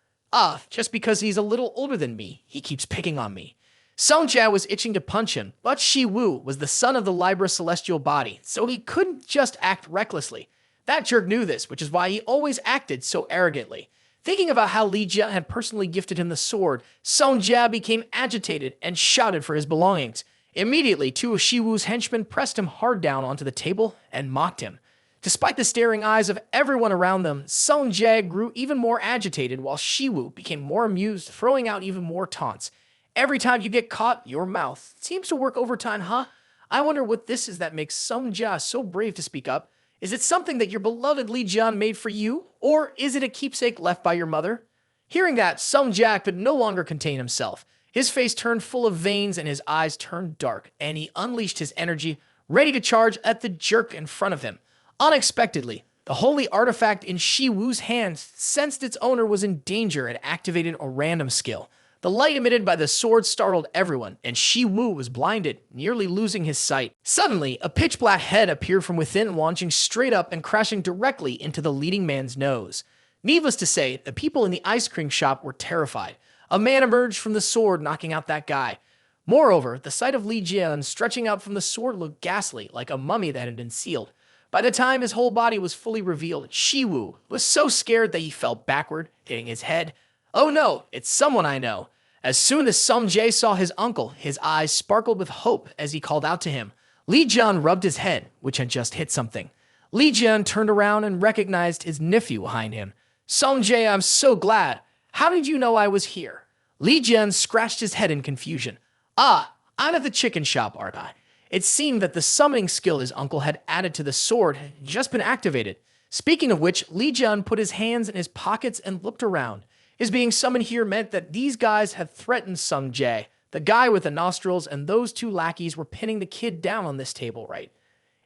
Just because he's a little older than me. He keeps picking on me." Sung Jae was itching to punch him, but Shiwu was the son of the Libra celestial body, so he couldn't just act recklessly. That jerk knew this, which is why he always acted so arrogantly. Thinking about how Li Jia had personally gifted him the sword, Sung Jia became agitated and shouted for his belongings. Immediately, two of Shiwu's henchmen pressed him hard down onto the table and mocked him. Despite the staring eyes of everyone around them, Sung Jae grew even more agitated while Shiwu became more amused, throwing out even more taunts. "Every time you get caught, your mouth seems to work overtime, huh? I wonder what this is that makes Sung Jia so brave to speak up. Is it something that your beloved Li Jian made for you, or is it a keepsake left by your mother?" Hearing that, Sung Jae could no longer contain himself. His face turned full of veins and his eyes turned dark, and he unleashed his energy, ready to charge at the jerk in front of him. Unexpectedly, the holy artifact in Shiwu's hands sensed its owner was in danger and activated a random skill. The light emitted by the sword startled everyone, and Shiwu was blinded, nearly losing his sight. Suddenly, a pitch-black head appeared from within, launching straight up and crashing directly into the leading man's nose. Needless to say, the people in the ice cream shop were terrified. A man emerged from the sword, knocking out that guy. Moreover, the sight of Li Jian stretching out from the sword looked ghastly, like a mummy that had been sealed. By the time his whole body was fully revealed, Shiwu was so scared that he fell backward, hitting his head. "Oh no, it's someone I know." As soon as Sung Jae saw his uncle, his eyes sparkled with hope as he called out to him. Li Jian rubbed his head, which had just hit something. Li Jian turned around and recognized his nephew behind him. "Sung Jae, I'm so glad. How did you know I was here?" Li Jian scratched his head in confusion. "I'm at the chicken shop, aren't I?" It seemed that the summoning skill his uncle had added to the sword had just been activated. Speaking of which, Li Jian put his hands in his pockets and looked around. His being summoned here meant that these guys had threatened Sung Jae. The guy with the nostrils and those two lackeys were pinning the kid down on this table, right?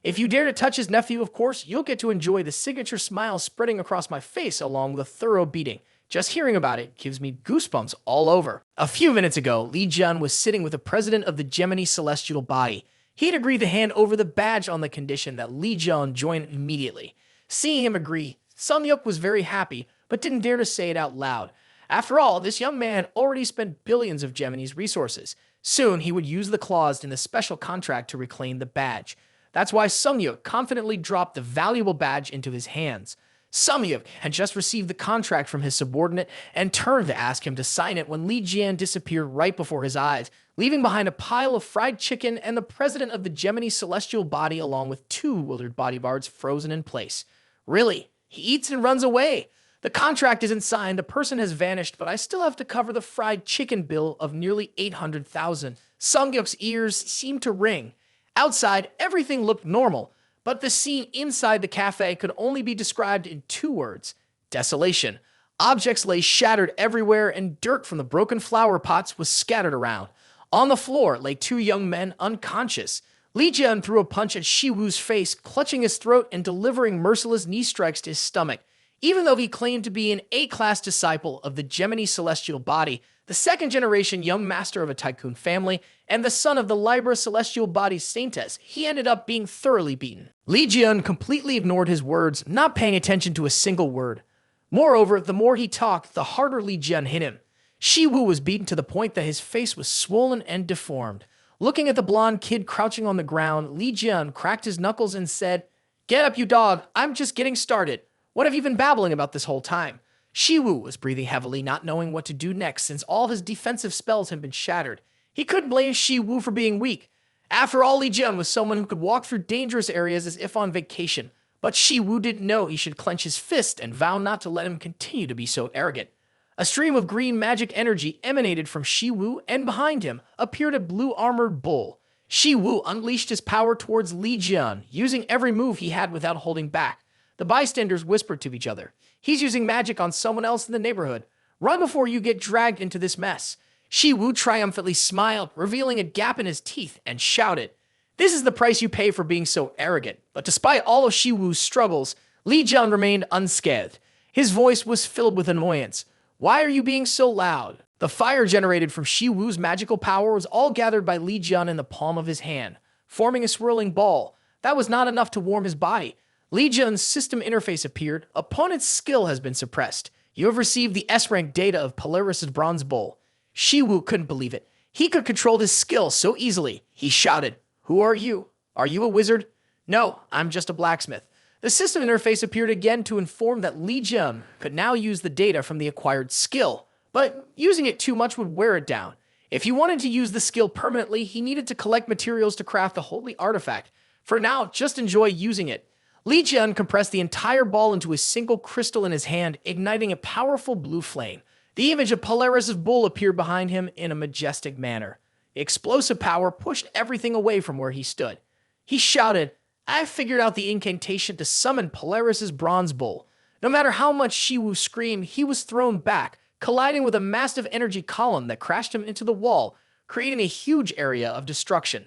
"If you dare to touch his nephew, of course, you'll get to enjoy the signature smile spreading across my face along with a thorough beating. Just hearing about it gives me goosebumps all over. A few minutes ago, Li Jian was sitting with the president of the Gemini celestial body. He had agreed to hand over the badge on the condition that Li Jian join immediately. Seeing him agree, Sung Yuk was very happy, but didn't dare to say it out loud. After all, this young man already spent billions of Gemini's resources. Soon, he would use the clause in the special contract to reclaim the badge. That's why Sung Yuk confidently dropped the valuable badge into his hands. Sung Yuk had just received the contract from his subordinate and turned to ask him to sign it when Li Jian disappeared right before his eyes, leaving behind a pile of fried chicken and the president of the Gemini celestial body along with 2 withered bodyguards frozen in place. Really? He eats and runs away. The contract isn't signed, the person has vanished, but I still have to cover the fried chicken bill of nearly 800,000. Sung Yuk's ears seemed to ring. Outside, everything looked normal, but the scene inside the cafe could only be described in 2 words: desolation. Objects lay shattered everywhere, and dirt from the broken flower pots was scattered around. On the floor lay 2 young men unconscious. Li Jian threw a punch at Shiwu's face, clutching his throat and delivering merciless knee strikes to his stomach. Even though he claimed to be an A-class disciple of the Gemini celestial body, the second-generation young master of a tycoon family, and the son of the Libra celestial body saintess, he ended up being thoroughly beaten. Li Jian completely ignored his words, not paying attention to a single word. Moreover, the more he talked, the harder Li Jian hit him. Shiwu was beaten to the point that his face was swollen and deformed. Looking at the blonde kid crouching on the ground, Li Jian cracked his knuckles and said, "Get up, you dog. I'm just getting started. What have you been babbling about this whole time?" Shiwu was breathing heavily, not knowing what to do next since all of his defensive spells had been shattered. He couldn't blame Shiwu for being weak. After all, Li Jian was someone who could walk through dangerous areas as if on vacation. But Shiwu didn't know he should clench his fist and vow not to let him continue to be so arrogant. A stream of green magic energy emanated from Shiwu, and behind him appeared a blue-armored bull. Shiwu unleashed his power towards Li Jian, using every move he had without holding back. The bystanders whispered to each other, "He's using magic on someone else in the neighborhood. Run before you get dragged into this mess." Shiwu triumphantly smiled, revealing a gap in his teeth, and shouted, "This is the price you pay for being so arrogant." But despite all of Shiwu's struggles, Li Jian remained unscathed. His voice was filled with annoyance. "Why are you being so loud?" The fire generated from Shiwu's magical power was all gathered by Li Jian in the palm of his hand, forming a swirling ball. That was not enough to warm his body. Li Jian's system interface appeared. "Opponent's skill has been suppressed. You have received the S-rank data of Polaris' bronze bowl." Shiwu couldn't believe it. He could control his skill so easily. He shouted, "Who are you? Are you a wizard?" "No, I'm just a blacksmith." The system interface appeared again to inform that Li Jian could now use the data from the acquired skill, but using it too much would wear it down. If he wanted to use the skill permanently, he needed to collect materials to craft a holy artifact. For now, just enjoy using it. Li Jian compressed the entire ball into a single crystal in his hand, igniting a powerful blue flame. The image of Polaris' bull appeared behind him in a majestic manner. Explosive power pushed everything away from where he stood. He shouted, "I figured out the incantation to summon Polaris' bronze bull." No matter how much Shiwu screamed, he was thrown back, colliding with a massive energy column that crashed him into the wall, creating a huge area of destruction.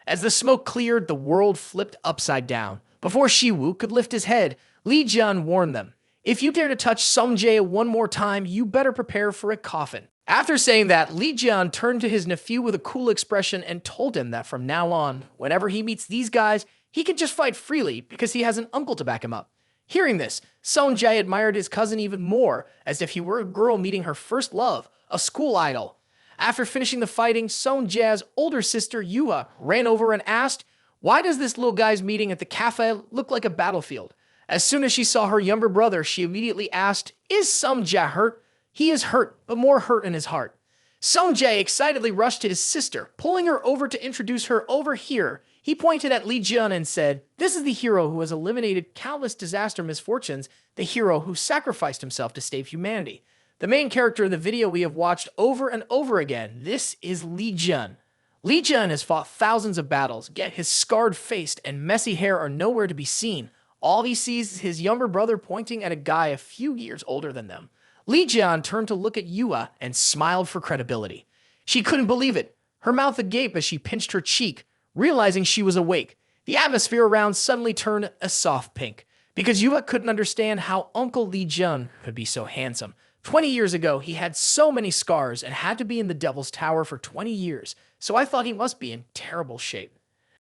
As the smoke cleared, the world flipped upside down. Before Shiwu could lift his head, Li Jian warned them, "If you dare to touch Sung Jae one more time, you better prepare for a coffin." After saying that, Li Jian turned to his nephew with a cool expression and told him that from now on, whenever he meets these guys, he can just fight freely because he has an uncle to back him up. Hearing this, Sung Jae admired his cousin even more, as if he were a girl meeting her first love, a school idol. After finishing the fighting, Sung Jae's older sister, Yua, ran over and asked, "Why does this little guy's meeting at the cafe look like a battlefield?" As soon as she saw her younger brother, she immediately asked, "Is Sung Jae hurt?" "He is hurt, but more hurt in his heart." Sung Jae excitedly rushed to his sister, pulling her over to introduce her. "Over here." He pointed at Li Jian and said, "This is the hero who has eliminated countless disaster misfortunes, the hero who sacrificed himself to save humanity. The main character in the video we have watched over and over again. This is Li Jian." Li Jian has fought thousands of battles, yet his scarred face and messy hair are nowhere to be seen. All he sees is his younger brother pointing at a guy a few years older than them. Li Jian turned to look at Yua and smiled for credibility. She couldn't believe it, her mouth agape as she pinched her cheek, realizing she was awake. The atmosphere around suddenly turned a soft pink, because Yua couldn't understand how Uncle Li Jian could be so handsome. 20 years ago, he had so many scars and had to be in the Devil's Tower for 20 years, so I thought he must be in terrible shape.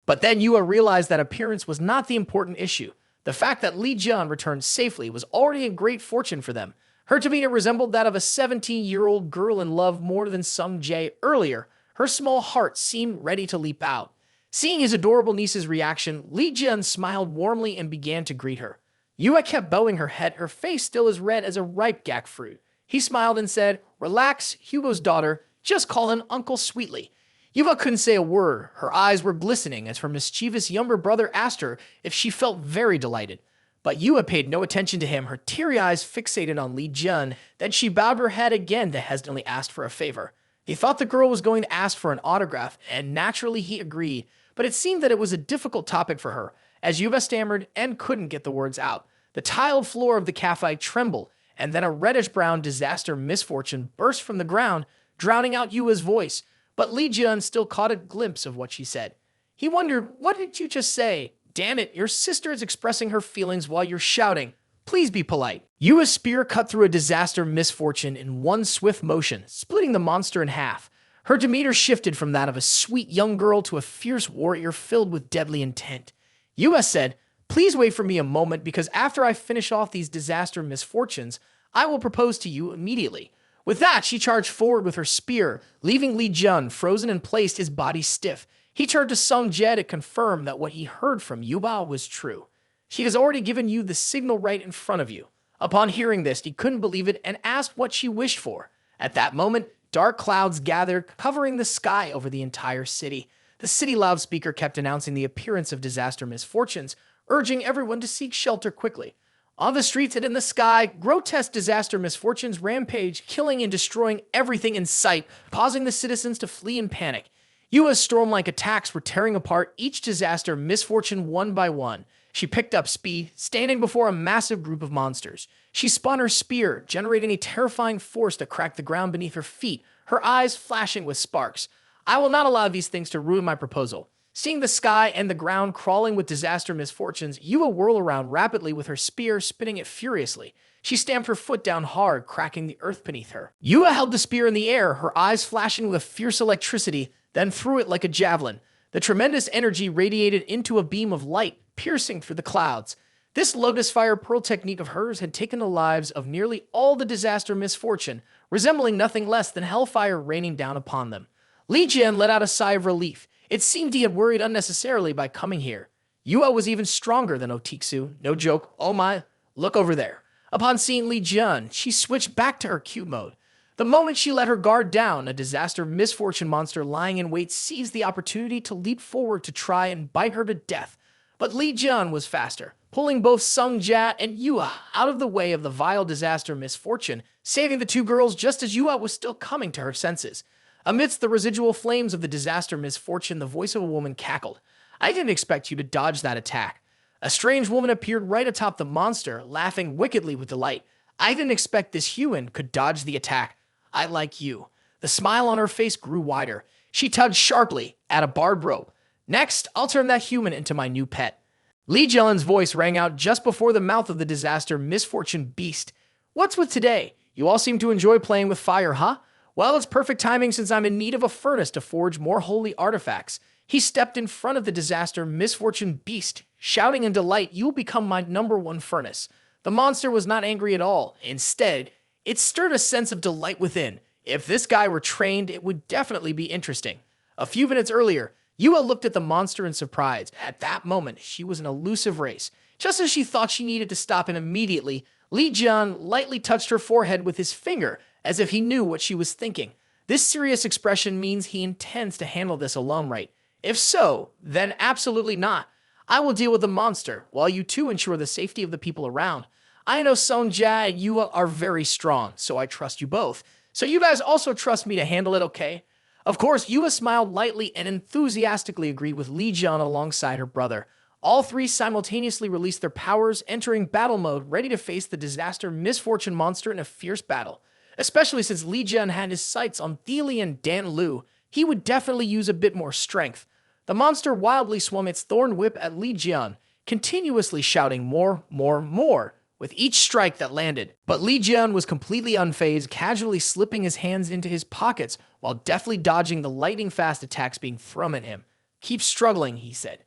But then Yua realized that appearance was not the important issue. The fact that Li Jian returned safely was already a great fortune for them. Her demeanor resembled that of a 17-year-old girl in love more than Sung Jae earlier. Her small heart seemed ready to leap out. Seeing his adorable niece's reaction, Li Jian smiled warmly and began to greet her. Yua kept bowing her head, her face still as red as a ripe gack fruit. He smiled and said, "Relax, Hugo's daughter. Just call him Uncle Sweetly." Yua couldn't say a word. Her eyes were glistening as her mischievous younger brother asked her if she felt very delighted. But Yua paid no attention to him, her teary eyes fixated on Li Jian. Then she bowed her head again to hesitantly ask for a favor. He thought the girl was going to ask for an autograph, and naturally he agreed, but it seemed that it was a difficult topic for her, as Yuba stammered and couldn't get the words out. The tiled floor of the cafe trembled, and then a reddish-brown disaster misfortune burst from the ground, drowning out Yua's voice, but Li Jian still caught a glimpse of what she said. He wondered, "What did you just say? Damn it, your sister is expressing her feelings while you're shouting. Please be polite." Yua's spear cut through a disaster misfortune in one swift motion, splitting the monster in half. Her demeanor shifted from that of a sweet young girl to a fierce warrior filled with deadly intent. Yua said, "Please wait for me a moment, because after I finish off these disaster misfortunes, I will propose to you immediately." With that, she charged forward with her spear, leaving Li Jian frozen in place, his body stiff. He turned to Sung Jae to confirm that what he heard from Yuba was true. "She has already given you the signal right in front of you." Upon hearing this, he couldn't believe it and asked what she wished for. At that moment, dark clouds gathered, covering the sky over the entire city. The city loudspeaker kept announcing the appearance of disaster misfortunes, urging everyone to seek shelter quickly. On the streets and in the sky, grotesque disaster misfortunes rampaged, killing and destroying everything in sight, causing the citizens to flee in panic. Yua's storm-like attacks were tearing apart each disaster misfortune one by one. She picked up speed, standing before a massive group of monsters. She spun her spear, generating a terrifying force to crack the ground beneath her feet, her eyes flashing with sparks. "I will not allow these things to ruin my proposal." Seeing the sky and the ground crawling with disaster misfortunes, Yua whirled around rapidly with her spear, spinning it furiously. She stamped her foot down hard, cracking the earth beneath her. Yua held the spear in the air, her eyes flashing with fierce electricity, then threw it like a javelin. The tremendous energy radiated into a beam of light, piercing through the clouds. This lotus fire pearl technique of hers had taken the lives of nearly all the disaster misfortune, resembling nothing less than hellfire raining down upon them. Li Jian let out a sigh of relief. It seemed he had worried unnecessarily by coming here. Yua was even stronger than Otiksu. No joke. "Oh my, look over there." Upon seeing Li Jian, she switched back to her cute mode. The moment she let her guard down, a disaster misfortune monster lying in wait seized the opportunity to leap forward to try and bite her to death. But Li Jian was faster, pulling both Sung Jae and Yua out of the way of the vile disaster misfortune, saving the two girls just as Yua was still coming to her senses. Amidst the residual flames of the disaster misfortune, the voice of a woman cackled. "I didn't expect you to dodge that attack." A strange woman appeared right atop the monster, laughing wickedly with delight. "I didn't expect this human could dodge the attack. I like you." The smile on her face grew wider. She tugged sharply at a barbed rope. "Next, I'll turn that human into my new pet." Li Jian's voice rang out just before the mouth of the disaster misfortune beast. "What's with today? You all seem to enjoy playing with fire, huh? Well, it's perfect timing since I'm in need of a furnace to forge more holy artifacts." He stepped in front of the disaster misfortune beast, shouting in delight, "You'll become my #1 furnace." The monster was not angry at all. Instead, it stirred a sense of delight within. If this guy were trained, it would definitely be interesting. A few minutes earlier, Yua looked at the monster in surprise. At that moment, she was an elusive race. Just as she thought she needed to stop him immediately, Li Jian lightly touched her forehead with his finger, as if he knew what she was thinking. This serious expression means he intends to handle this alone, right? If so, then absolutely not. I will deal with the monster, while you two ensure the safety of the people around. I know Sung Jae and Yua are very strong, so I trust you both. So you guys also trust me to handle it, okay? Of course, Yua smiled lightly and enthusiastically agreed with Li Jian alongside her brother. All three simultaneously released their powers, entering battle mode, ready to face the disaster misfortune monster in a fierce battle. Especially since Li Jian had his sights on Theli and Dan Lu, he would definitely use a bit more strength. The monster wildly swung its thorn whip at Li Jian, continuously shouting more, more, more. with each strike that landed. But Li Jian was completely unfazed, casually slipping his hands into his pockets while deftly dodging the lightning-fast attacks being thrown at him. "Keep struggling," he said.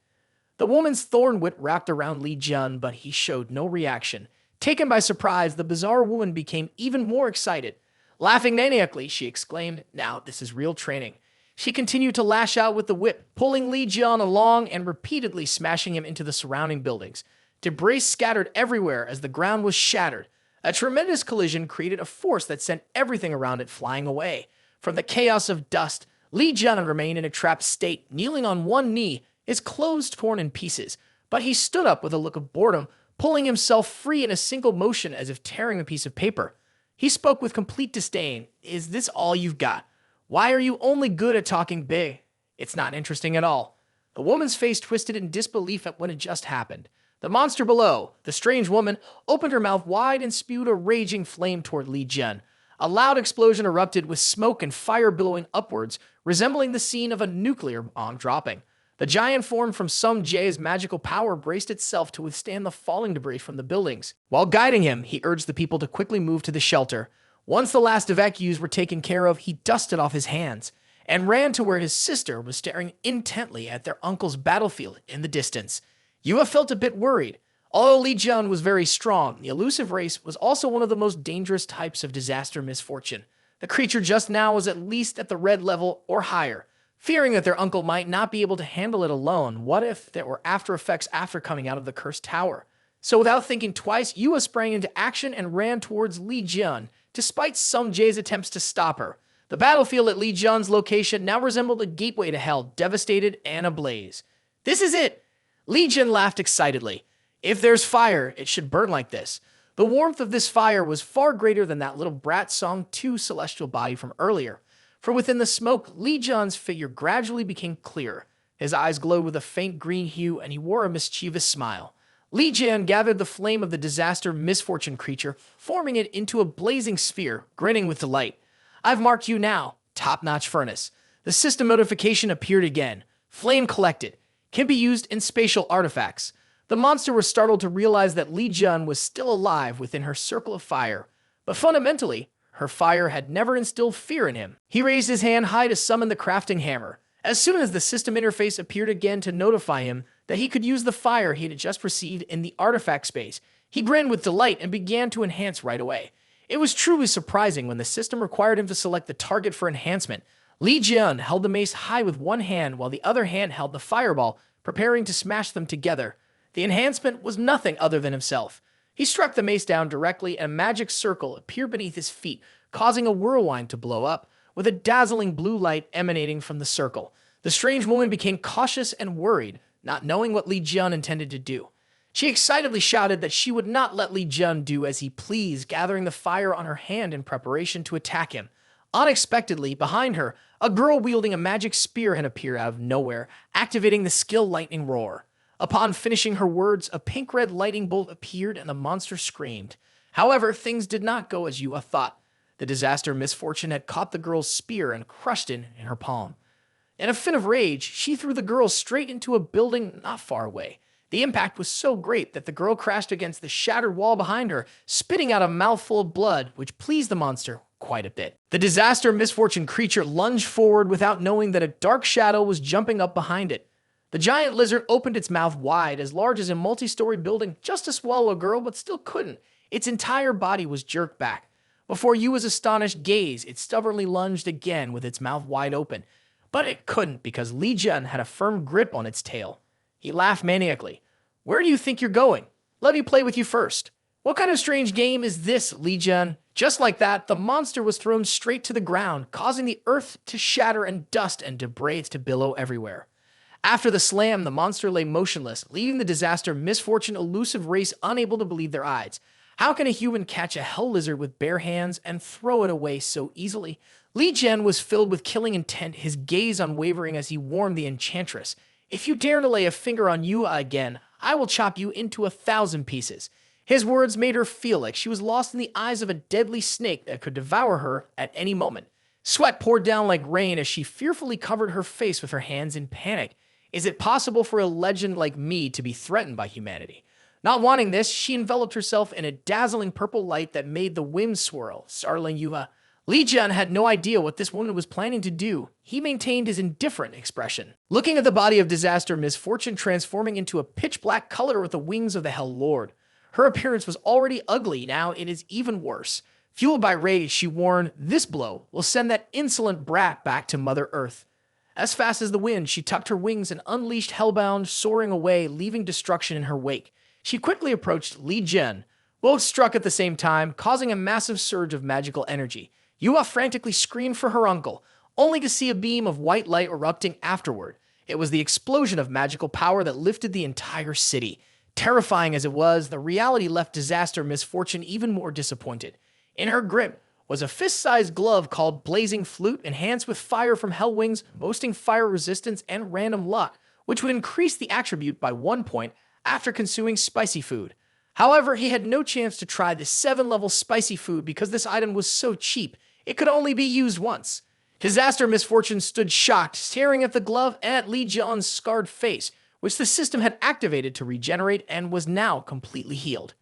The woman's thorn whip wrapped around Li Jian, but he showed no reaction. Taken by surprise, the bizarre woman became even more excited. Laughing maniacally, she exclaimed, "Now this is real training." She continued to lash out with the whip, pulling Li Jian along and repeatedly smashing him into the surrounding buildings. Debris scattered everywhere as the ground was shattered. A tremendous collision created a force that sent everything around it flying away. From the chaos of dust, Li Jian remained in a trapped state, kneeling on one knee, his clothes torn in pieces. But he stood up with a look of boredom, pulling himself free in a single motion as if tearing a piece of paper. He spoke with complete disdain. "Is this all you've got? Why are you only good at talking big? It's not interesting at all." The woman's face twisted in disbelief at what had just happened. The monster below, the strange woman, opened her mouth wide and spewed a raging flame toward Li Jian. A loud explosion erupted with smoke and fire billowing upwards, resembling the scene of a nuclear bomb dropping. The giant form from Sung Jae's magical power braced itself to withstand the falling debris from the buildings. While guiding him, he urged the people to quickly move to the shelter. Once the last evacuees were taken care of, he dusted off his hands and ran to where his sister was staring intently at their uncle's battlefield in the distance. Yua felt a bit worried. Although Li Jian was very strong, the elusive race was also one of the most dangerous types of disaster misfortune. The creature just now was at least at the red level or higher. Fearing that their uncle might not be able to handle it alone, what if there were after effects after coming out of the cursed tower? So without thinking twice, Yua sprang into action and ran towards Li Jian, despite Sung Jae's attempts to stop her. The battlefield at Li Jian's location now resembled a gateway to hell, devastated and ablaze. "This is it!" Li Jian laughed excitedly. "If there's fire, it should burn like this." The warmth of this fire was far greater than that little brat Song 2 celestial body from earlier. For within the smoke, Li Jian's figure gradually became clearer. His eyes glowed with a faint green hue, and he wore a mischievous smile. Li Jian gathered the flame of the disaster misfortune creature, forming it into a blazing sphere, grinning with delight. "I've marked you now, top-notch furnace." The system notification appeared again. "Flame collected. Can be used in spatial artifacts." The monster was startled to realize that Li Jian was still alive within her circle of fire. But fundamentally, her fire had never instilled fear in him. He raised his hand high to summon the crafting hammer. As soon as the system interface appeared again to notify him that he could use the fire he had just received in the artifact space, he grinned with delight and began to enhance right away. It was truly surprising when the system required him to select the target for enhancement. Li Jian held the mace high with one hand while the other hand held the fireball, preparing to smash them together. The enhancement was nothing other than himself. He struck the mace down directly, and a magic circle appeared beneath his feet, causing a whirlwind to blow up, with a dazzling blue light emanating from the circle. The strange woman became cautious and worried, not knowing what Li Jian intended to do. She excitedly shouted that she would not let Li Jian do as he pleased, gathering the fire on her hand in preparation to attack him. Unexpectedly, behind her, a girl wielding a magic spear had appeared out of nowhere, activating the skill lightning roar. Upon finishing her words, a pink-red lightning bolt appeared and the monster screamed. However, things did not go as Yua thought. The disaster misfortune had caught the girl's spear and crushed it in her palm. In a fit of rage, she threw the girl straight into a building not far away. The impact was so great that the girl crashed against the shattered wall behind her, spitting out a mouthful of blood, which pleased the monster quite a bit. The disaster misfortune creature lunged forward without knowing that a dark shadow was jumping up behind it. The giant lizard opened its mouth wide, as large as a multi-story building, just to swallow a girl, but still couldn't. Its entire body was jerked back. Before Yua's astonished gaze, it stubbornly lunged again with its mouth wide open. But it couldn't because Li Jian had a firm grip on its tail. He laughed maniacally. "Where do you think you're going? Let me play with you first." "What kind of strange game is this, Li Jian?" Just like that, the monster was thrown straight to the ground, causing the earth to shatter and dust and debris to billow everywhere. After the slam, the monster lay motionless, leaving the disaster misfortune elusive race unable to believe their eyes. How can a human catch a hell lizard with bare hands and throw it away so easily? Li Jian was filled with killing intent, his gaze unwavering as he warned the enchantress. "If you dare to lay a finger on Yua again, I will chop you into 1,000 pieces." His words made her feel like she was lost in the eyes of a deadly snake that could devour her at any moment. Sweat poured down like rain as she fearfully covered her face with her hands in panic. Is it possible for a legend like me to be threatened by humanity? Not wanting this, she enveloped herself in a dazzling purple light that made the wind swirl, startling Yuha. Li Jian had no idea what this woman was planning to do. He maintained his indifferent expression, looking at the body of disaster misfortune transforming into a pitch-black color with the wings of the Hell Lord. Her appearance was already ugly, now it is even worse. Fueled by rage, she warned, "This blow will send that insolent brat back to Mother Earth." As fast as the wind, she tucked her wings and unleashed Hellbound, soaring away, leaving destruction in her wake. She quickly approached Li Jian. Both struck at the same time, causing a massive surge of magical energy. Yua frantically screamed for her uncle, only to see a beam of white light erupting afterward. It was the explosion of magical power that lifted the entire city. Terrifying as it was, the reality left disaster misfortune even more disappointed. In her grip was a fist-sized glove called Blazing Flute, enhanced with fire from Hell Wings, boasting fire resistance and random luck, which would increase the attribute by 1 point after consuming spicy food. However, he had no chance to try the 7-level spicy food because this item was so cheap, it could only be used once. Disaster Misfortune stood shocked, staring at the glove and at Li Jian's scarred face, which the system had activated to regenerate and was now completely healed.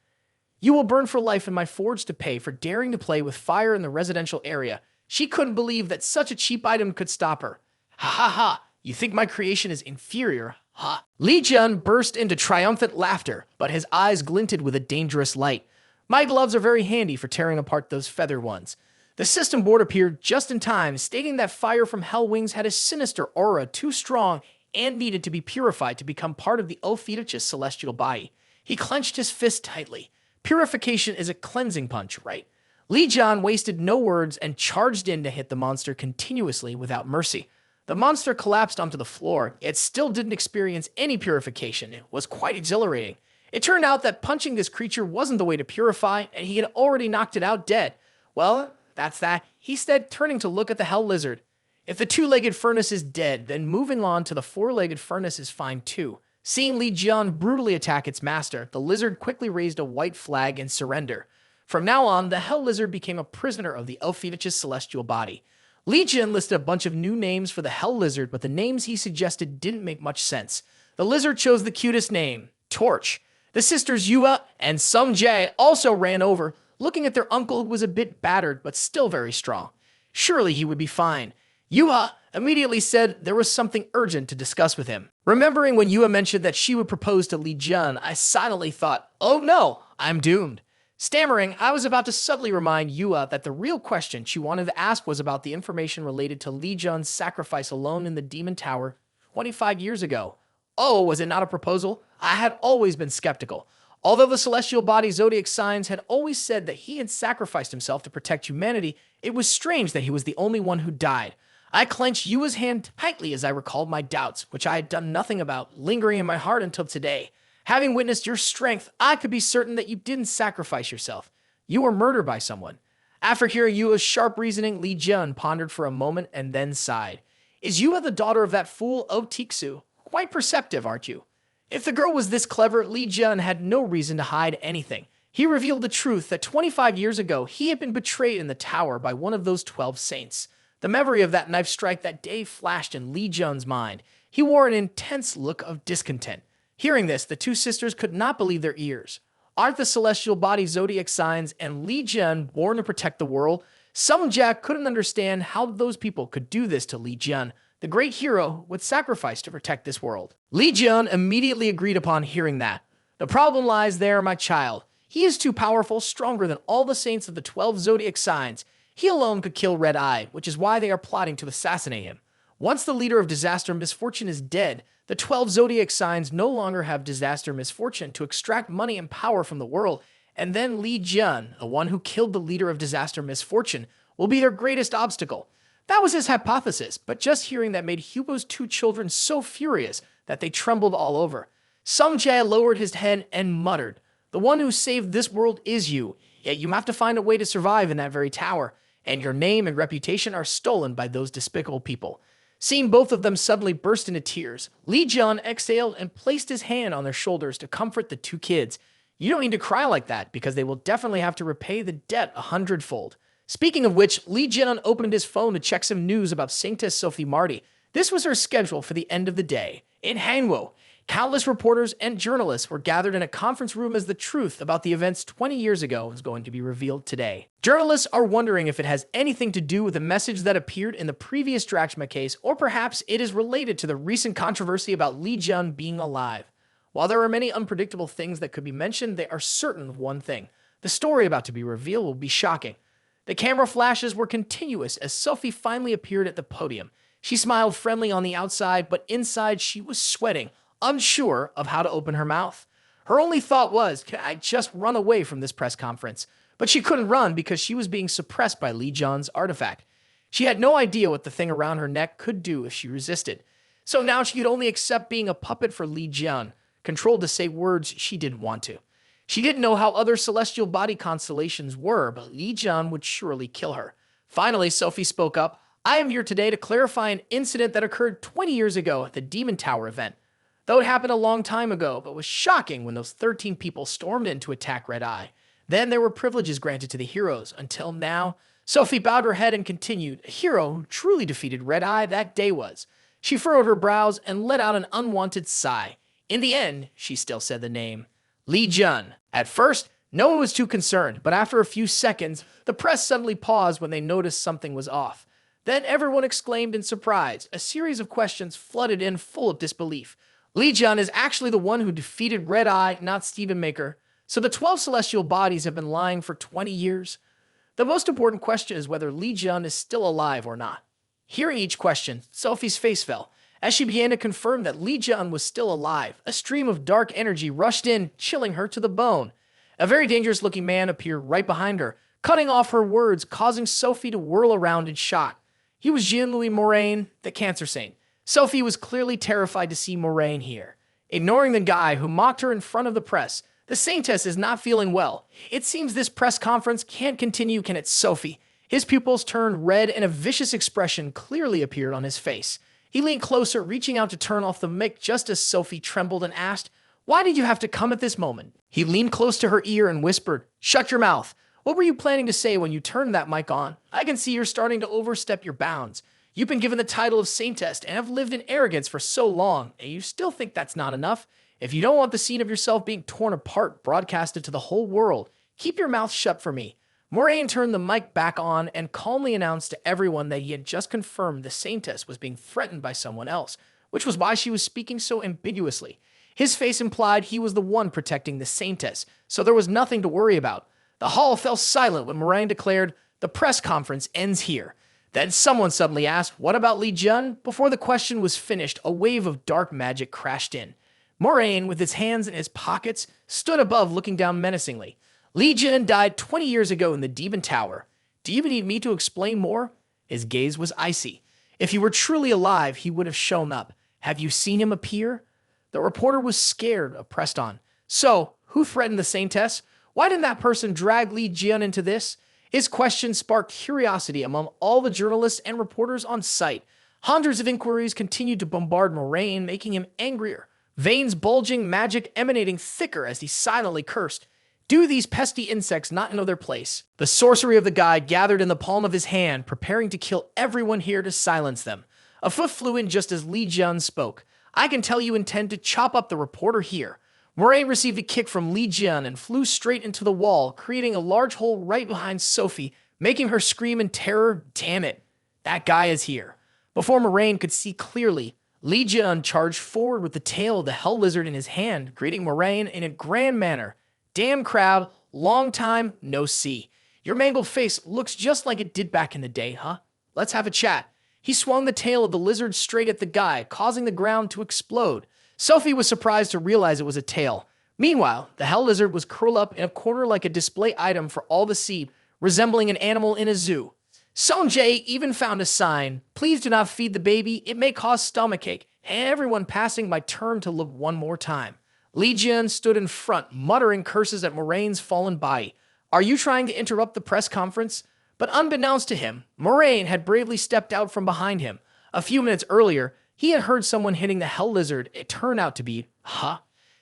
"You will burn for life in my forge to pay for daring to play with fire in the residential area." She couldn't believe that such a cheap item could stop her. "Ha ha ha, you think my creation is inferior, ha?" Li Jian burst into triumphant laughter, but his eyes glinted with a dangerous light. "My gloves are very handy for tearing apart those feather ones." The system board appeared just in time, stating that fire from Hell Wings had a sinister aura too strong and needed to be purified to become part of the Ophiuchus celestial body. He clenched his fist tightly. Purification is a cleansing punch, right? Li Jian wasted no words and charged in to hit the monster continuously without mercy. The monster collapsed onto the floor. It still didn't experience any purification. It was quite exhilarating. It turned out that punching this creature wasn't the way to purify, and he had already knocked it out dead. "Well, that's that," he said, turning to look at the Hell Lizard. "If the 2-legged furnace is dead, then moving on to the 4-legged furnace is fine too." Seeing Li Jian brutally attack its master, the lizard quickly raised a white flag in surrender. From now on, the Hell Lizard became a prisoner of the Ophiuchus celestial body. Li Jian listed a bunch of new names for the Hell Lizard, but the names he suggested didn't make much sense. The lizard chose the cutest name, Torch. The sisters Yua and Sung Jae also ran over, looking at their uncle who was a bit battered but still very strong. Surely he would be fine. Yua immediately said there was something urgent to discuss with him. Remembering when Yua mentioned that she would propose to Li Jian, I silently thought, "Oh no, I'm doomed." Stammering, I was about to subtly remind Yua that the real question she wanted to ask was about the information related to Li Jian's sacrifice alone in the Demon Tower 25 years ago. Oh, was it not a proposal? I had always been skeptical. Although the celestial body zodiac signs had always said that he had sacrificed himself to protect humanity, it was strange that he was the only one who died. I clenched Yua's hand tightly as I recalled my doubts, which I had done nothing about, lingering in my heart until today. Having witnessed your strength, I could be certain that you didn't sacrifice yourself. You were murdered by someone. After hearing Yua's sharp reasoning, Li Jian pondered for a moment and then sighed. "Is Yua the daughter of that fool Otiksu? Quite perceptive, aren't you?" If the girl was this clever, Li Jian had no reason to hide anything. He revealed the truth that 25 years ago, he had been betrayed in the tower by one of those 12 saints. The memory of that knife strike that day flashed in Li Jian's mind. He wore an intense look of discontent. Hearing this, the two sisters could not believe their ears. Aren't the celestial body zodiac signs and Li Jian born to protect the world? Some Jack couldn't understand how those people could do this to Li Jian, the great hero would sacrifice to protect this world. Li Jian immediately agreed upon hearing that. "The problem lies there, my child. He is too powerful, stronger than all the saints of the 12 zodiac signs. He alone could kill Red Eye, which is why they are plotting to assassinate him. Once the leader of disaster misfortune is dead, the 12 zodiac signs no longer have disaster misfortune to extract money and power from the world, and then Li Jian, the one who killed the leader of disaster misfortune, will be their greatest obstacle." That was his hypothesis, but just hearing that made Hugo's 2 children so furious that they trembled all over. Sung Jae lowered his head and muttered, "The one who saved this world is you, yet you have to find a way to survive in that very tower, and your name and reputation are stolen by those despicable people." Seeing both of them suddenly burst into tears, Li Jian exhaled and placed his hand on their shoulders to comfort the 2 kids. "You don't need to cry like that, because they will definitely have to repay the debt 100-fold. Speaking of which, Li Jian opened his phone to check some news about Saintess Sophie Marty. This was her schedule for the end of the day. In Hanwo, Countless reporters and journalists were gathered in a conference room as the truth about the events 20 years ago was going to be revealed today. Journalists are wondering if it has anything to do with the message that appeared in the previous Drachma case, or perhaps it is related to the recent controversy about Li Jun being alive. While there are many unpredictable things that could be mentioned, they are certain of one thing. The story about to be revealed will be shocking. The camera flashes were continuous as Sophie finally appeared at the podium. She smiled friendly on the outside, but inside she was sweating, unsure of how to open her mouth. Her only thought was, can I just run away from this press conference? But she couldn't run because she was being suppressed by Li Jun's artifact. She had no idea what the thing around her neck could do if she resisted. So now she could only accept being a puppet for Li Jun, controlled to say words she didn't want to. She didn't know how other celestial body constellations were, but Li Jun would surely kill her. Finally, Sophie spoke up. I am here today to clarify an incident that occurred 20 years ago at the Demon Tower event. Though it happened a long time ago, but was shocking when those 13 people stormed in to attack Red Eye. Then there were privileges granted to the heroes. Until now, Sophie bowed her head and continued. A hero who truly defeated Red Eye that day was. She furrowed her brows and let out an unwanted sigh. In the end, she still said the name. Li Jun. At first, no one was too concerned, but after a few seconds, the press suddenly paused when they noticed something was off. Then everyone exclaimed in surprise. A series of questions flooded in full of disbelief. Li Jun is actually the one who defeated Red Eye, not Stephen Maker. So the 12 celestial bodies have been lying for 20 years? The most important question is whether Li Jun is still alive or not. Hearing each question, Sophie's face fell. As she began to confirm that Li Jun was still alive, a stream of dark energy rushed in, chilling her to the bone. A very dangerous-looking man appeared right behind her, cutting off her words, causing Sophie to whirl around in shock. He was Jean-Louis Moraine, the Cancer Saint. Sophie was clearly terrified to see Moraine here. Ignoring the guy who mocked her in front of the press, the Saintess is not feeling well. It seems this press conference can't continue, can it, Sophie? His pupils turned red and a vicious expression clearly appeared on his face. He leaned closer, reaching out to turn off the mic just as Sophie trembled and asked, why did you have to come at this moment? He leaned close to her ear and whispered, shut your mouth. What were you planning to say when you turned that mic on? I can see you're starting to overstep your bounds. You've been given the title of Saintess and have lived in arrogance for so long, and you still think that's not enough? If you don't want the scene of yourself being torn apart broadcasted to the whole world, keep your mouth shut for me. Moraine turned the mic back on and calmly announced to everyone that he had just confirmed the Saintess was being threatened by someone else, which was why she was speaking so ambiguously. His face implied he was the one protecting the Saintess, so there was nothing to worry about. The hall fell silent when Moraine declared, the press conference ends here. Then someone suddenly asked, what about Li Jun? Before the question was finished, a wave of dark magic crashed in. Moraine, with his hands in his pockets, stood above looking down menacingly. Li Jun died 20 years ago in the Demon Tower. Do you even need me to explain more? His gaze was icy. If he were truly alive, he would have shown up. Have you seen him appear? The reporter was scared, pressed on. So, who threatened the Saintess? Why didn't that person drag Li Jun into this? His question sparked curiosity among all the journalists and reporters on site. Hundreds of inquiries continued to bombard Moraine, making him angrier. Veins bulging, magic emanating thicker as he silently cursed. Do these pesky insects not know their place? The sorcery of the guy gathered in the palm of his hand, preparing to kill everyone here to silence them. A foot flew in just as Li Jun spoke. I can tell you intend to chop up the reporter here. Moraine received a kick from Li Jun and flew straight into the wall, creating a large hole right behind Sophie, making her scream in terror. Damn it, that guy is here. Before Moraine could see clearly, Li Jun charged forward with the tail of the hell lizard in his hand, greeting Moraine in a grand manner. Damn crowd, long time no see. Your mangled face looks just like it did back in the day, huh? Let's have a chat. He swung the tail of the lizard straight at the guy, causing the ground to explode. Sophie was surprised to realize it was a tail. Meanwhile, the hell lizard was curled up in a corner like a display item for all to see, resembling an animal in a zoo. Sonjay even found a sign. Please do not feed the baby. It may cause stomachache. Everyone passing my turn to look one more time. Li Jun stood in front, muttering curses at Moraine's fallen body. Are you trying to interrupt the press conference? But unbeknownst to him, Moraine had bravely stepped out from behind him. A few minutes earlier, he had heard someone hitting the hell lizard. It turned out to be,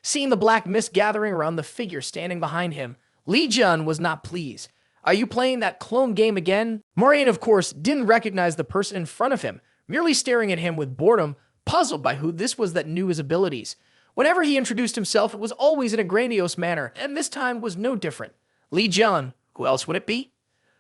Seeing the black mist gathering around the figure standing behind him, Li Jun was not pleased. Are you playing that clone game again? Moraine, of course, didn't recognize the person in front of him, merely staring at him with boredom, puzzled by who this was that knew his abilities. Whenever he introduced himself, it was always in a grandiose manner, and this time was no different. Li Jian, who else would it be?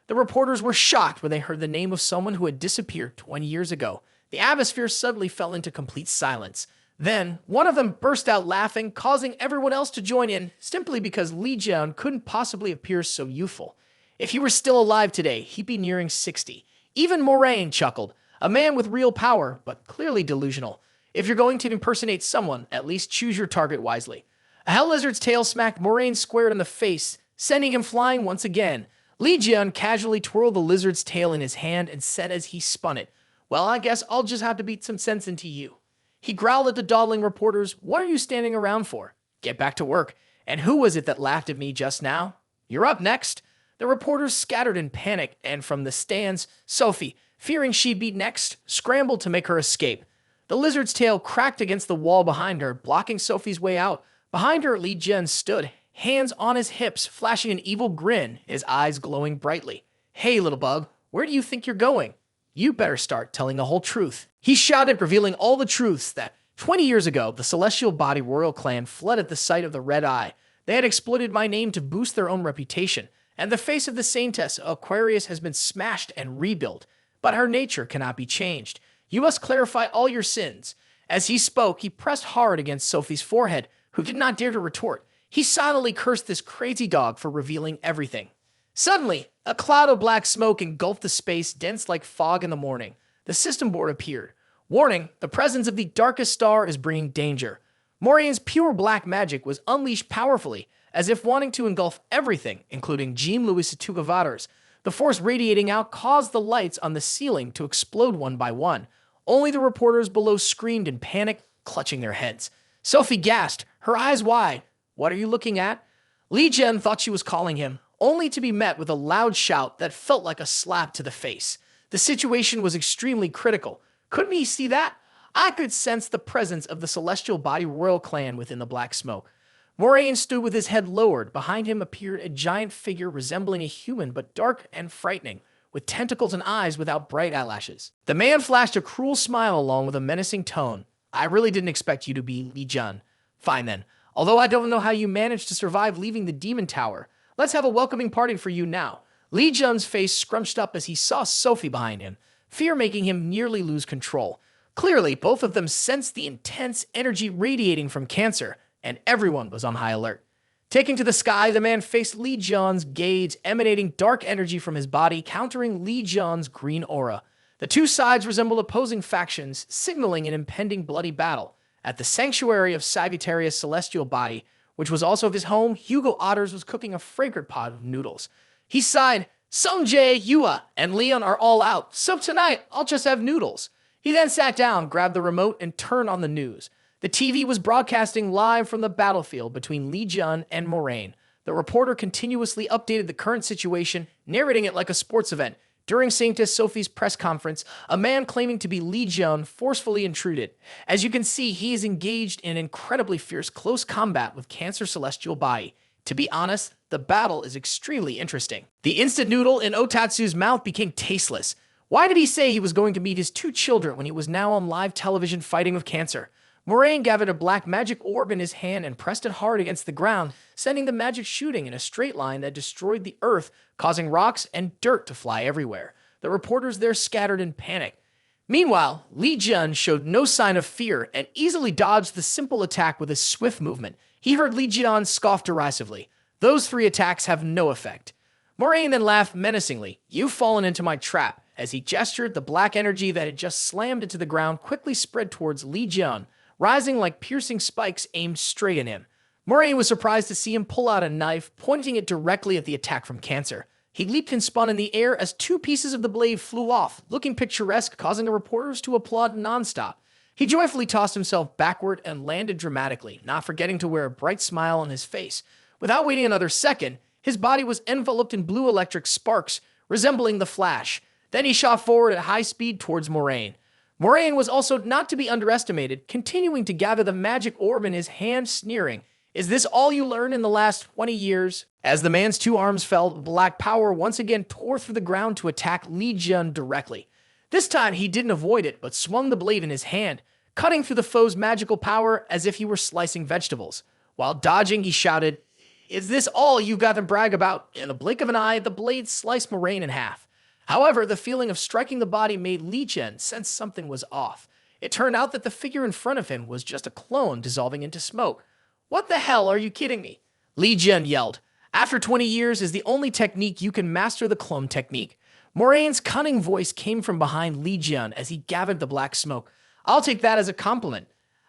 The reporters were shocked when they heard the name of someone who had disappeared 20 years ago. The atmosphere suddenly fell into complete silence. Then, one of them burst out laughing, causing everyone else to join in, simply because Li Jian couldn't possibly appear so youthful. If he were still alive today, he'd be nearing 60. Even Moraine chuckled, a man with real power, but clearly delusional. If you're going to impersonate someone, at least choose your target wisely. A hell lizard's tail smacked Moraine square in the face, sending him flying once again. Li Jian casually twirled the lizard's tail in his hand and said as he spun it, "Well, I guess I'll just have to beat some sense into you." He growled at the dawdling reporters, "What are you standing around for? Get back to work. And who was it that laughed at me just now? You're up next." The reporters scattered in panic, and from the stands, Sophie, fearing she'd be next, scrambled to make her escape. The lizard's tail cracked against the wall behind her, blocking Sophie's way out. Behind her, Li Jian stood, hands on his hips, flashing an evil grin, his eyes glowing brightly. "Hey, little bug, where do you think you're going? You better start telling the whole truth." He shouted, revealing all the truths that 20 years ago, the Celestial Body royal clan fled at the sight of the Red Eye. They had exploited my name to boost their own reputation, and the face of the saintess Aquarius has been smashed and rebuilt. But her nature cannot be changed. You must clarify all your sins. As he spoke, he pressed hard against Sophie's forehead, who did not dare to retort. He silently cursed this crazy dog for revealing everything. Suddenly, a cloud of black smoke engulfed the space, dense like fog in the morning. The system board appeared. Warning, the presence of the darkest star is bringing danger. Moraine's pure black magic was unleashed powerfully, as if wanting to engulf everything, including Jean Louis Tugavaras. The force radiating out caused the lights on the ceiling to explode one by one. Only the reporters below screamed in panic, clutching their heads. Sophie gasped, her eyes wide. "What are you looking at?" Li Jian thought she was calling him, only to be met with a loud shout that felt like a slap to the face. The situation was extremely critical. Couldn't he see that? I could sense the presence of the Celestial Body royal clan within the black smoke. Moraine stood with his head lowered. Behind him appeared a giant figure resembling a human but dark and frightening, with tentacles and eyes without bright eyelashes. The man flashed a cruel smile along with a menacing tone. "I really didn't expect you to be Li Jian. Fine then. Although I don't know how you managed to survive leaving the Demon Tower, let's have a welcoming party for you now." Li Jian's face scrunched up as he saw Sophie behind him, fear making him nearly lose control. Clearly, both of them sensed the intense energy radiating from Cancer, and everyone was on high alert. Taking to the sky, the man faced Li Jian's gaze, emanating dark energy from his body, countering Li Jian's green aura. The two sides resembled opposing factions, signaling an impending bloody battle. At the sanctuary of Sagittarius' celestial body, which was also his home, Hugo Otters was cooking a fragrant pot of noodles. He sighed, "Sonjae, Yua, and Leon are all out, so tonight I'll just have noodles." He then sat down, grabbed the remote, and turned on the news. The TV was broadcasting live from the battlefield between Li Jian and Moraine. The reporter continuously updated the current situation, narrating it like a sports event. During Saintess Sophie's press conference, a man claiming to be Li Jian forcefully intruded. As you can see, he is engaged in incredibly fierce close combat with Cancer Celestial Body. To be honest, the battle is extremely interesting. The instant noodle in Otatsu's mouth became tasteless. Why did he say he was going to meet his two children when he was now on live television fighting with Cancer? Moraine gathered a black magic orb in his hand and pressed it hard against the ground, sending the magic shooting in a straight line that destroyed the earth, causing rocks and dirt to fly everywhere. The reporters there scattered in panic. Meanwhile, Li Jian showed no sign of fear and easily dodged the simple attack with a swift movement. He heard Li Jian scoff derisively. "Those 3 attacks have no effect." Moraine then laughed menacingly. "You've fallen into my trap." As he gestured, the black energy that had just slammed into the ground quickly spread towards Li Jian, rising like piercing spikes aimed straight at him. Moraine was surprised to see him pull out a knife, pointing it directly at the attack from Cancer. He leaped and spun in the air as 2 pieces of the blade flew off, looking picturesque, causing the reporters to applaud nonstop. He joyfully tossed himself backward and landed dramatically, not forgetting to wear a bright smile on his face. Without waiting another second, his body was enveloped in blue electric sparks, resembling the Flash. Then he shot forward at high speed towards Moraine. Moraine was also not to be underestimated, continuing to gather the magic orb in his hand, sneering, "Is this all you learned in the last 20 years? As the man's 2 arms fell, black power once again tore through the ground to attack Li Jian directly. This time he didn't avoid it, but swung the blade in his hand, cutting through the foe's magical power as if he were slicing vegetables. While dodging, he shouted, "Is this all you've got to brag about?" In a blink of an eye, the blade sliced Moraine in half. However, the feeling of striking the body made Li Jian sense something was off. It turned out that the figure in front of him was just a clone dissolving into smoke. "What the hell, are you kidding me?" Li Jian yelled. "After 20 years is the only technique you can master, the clone technique." Moraine's cunning voice came from behind Li Jian as he gathered the black smoke. "I'll take that as a compliment."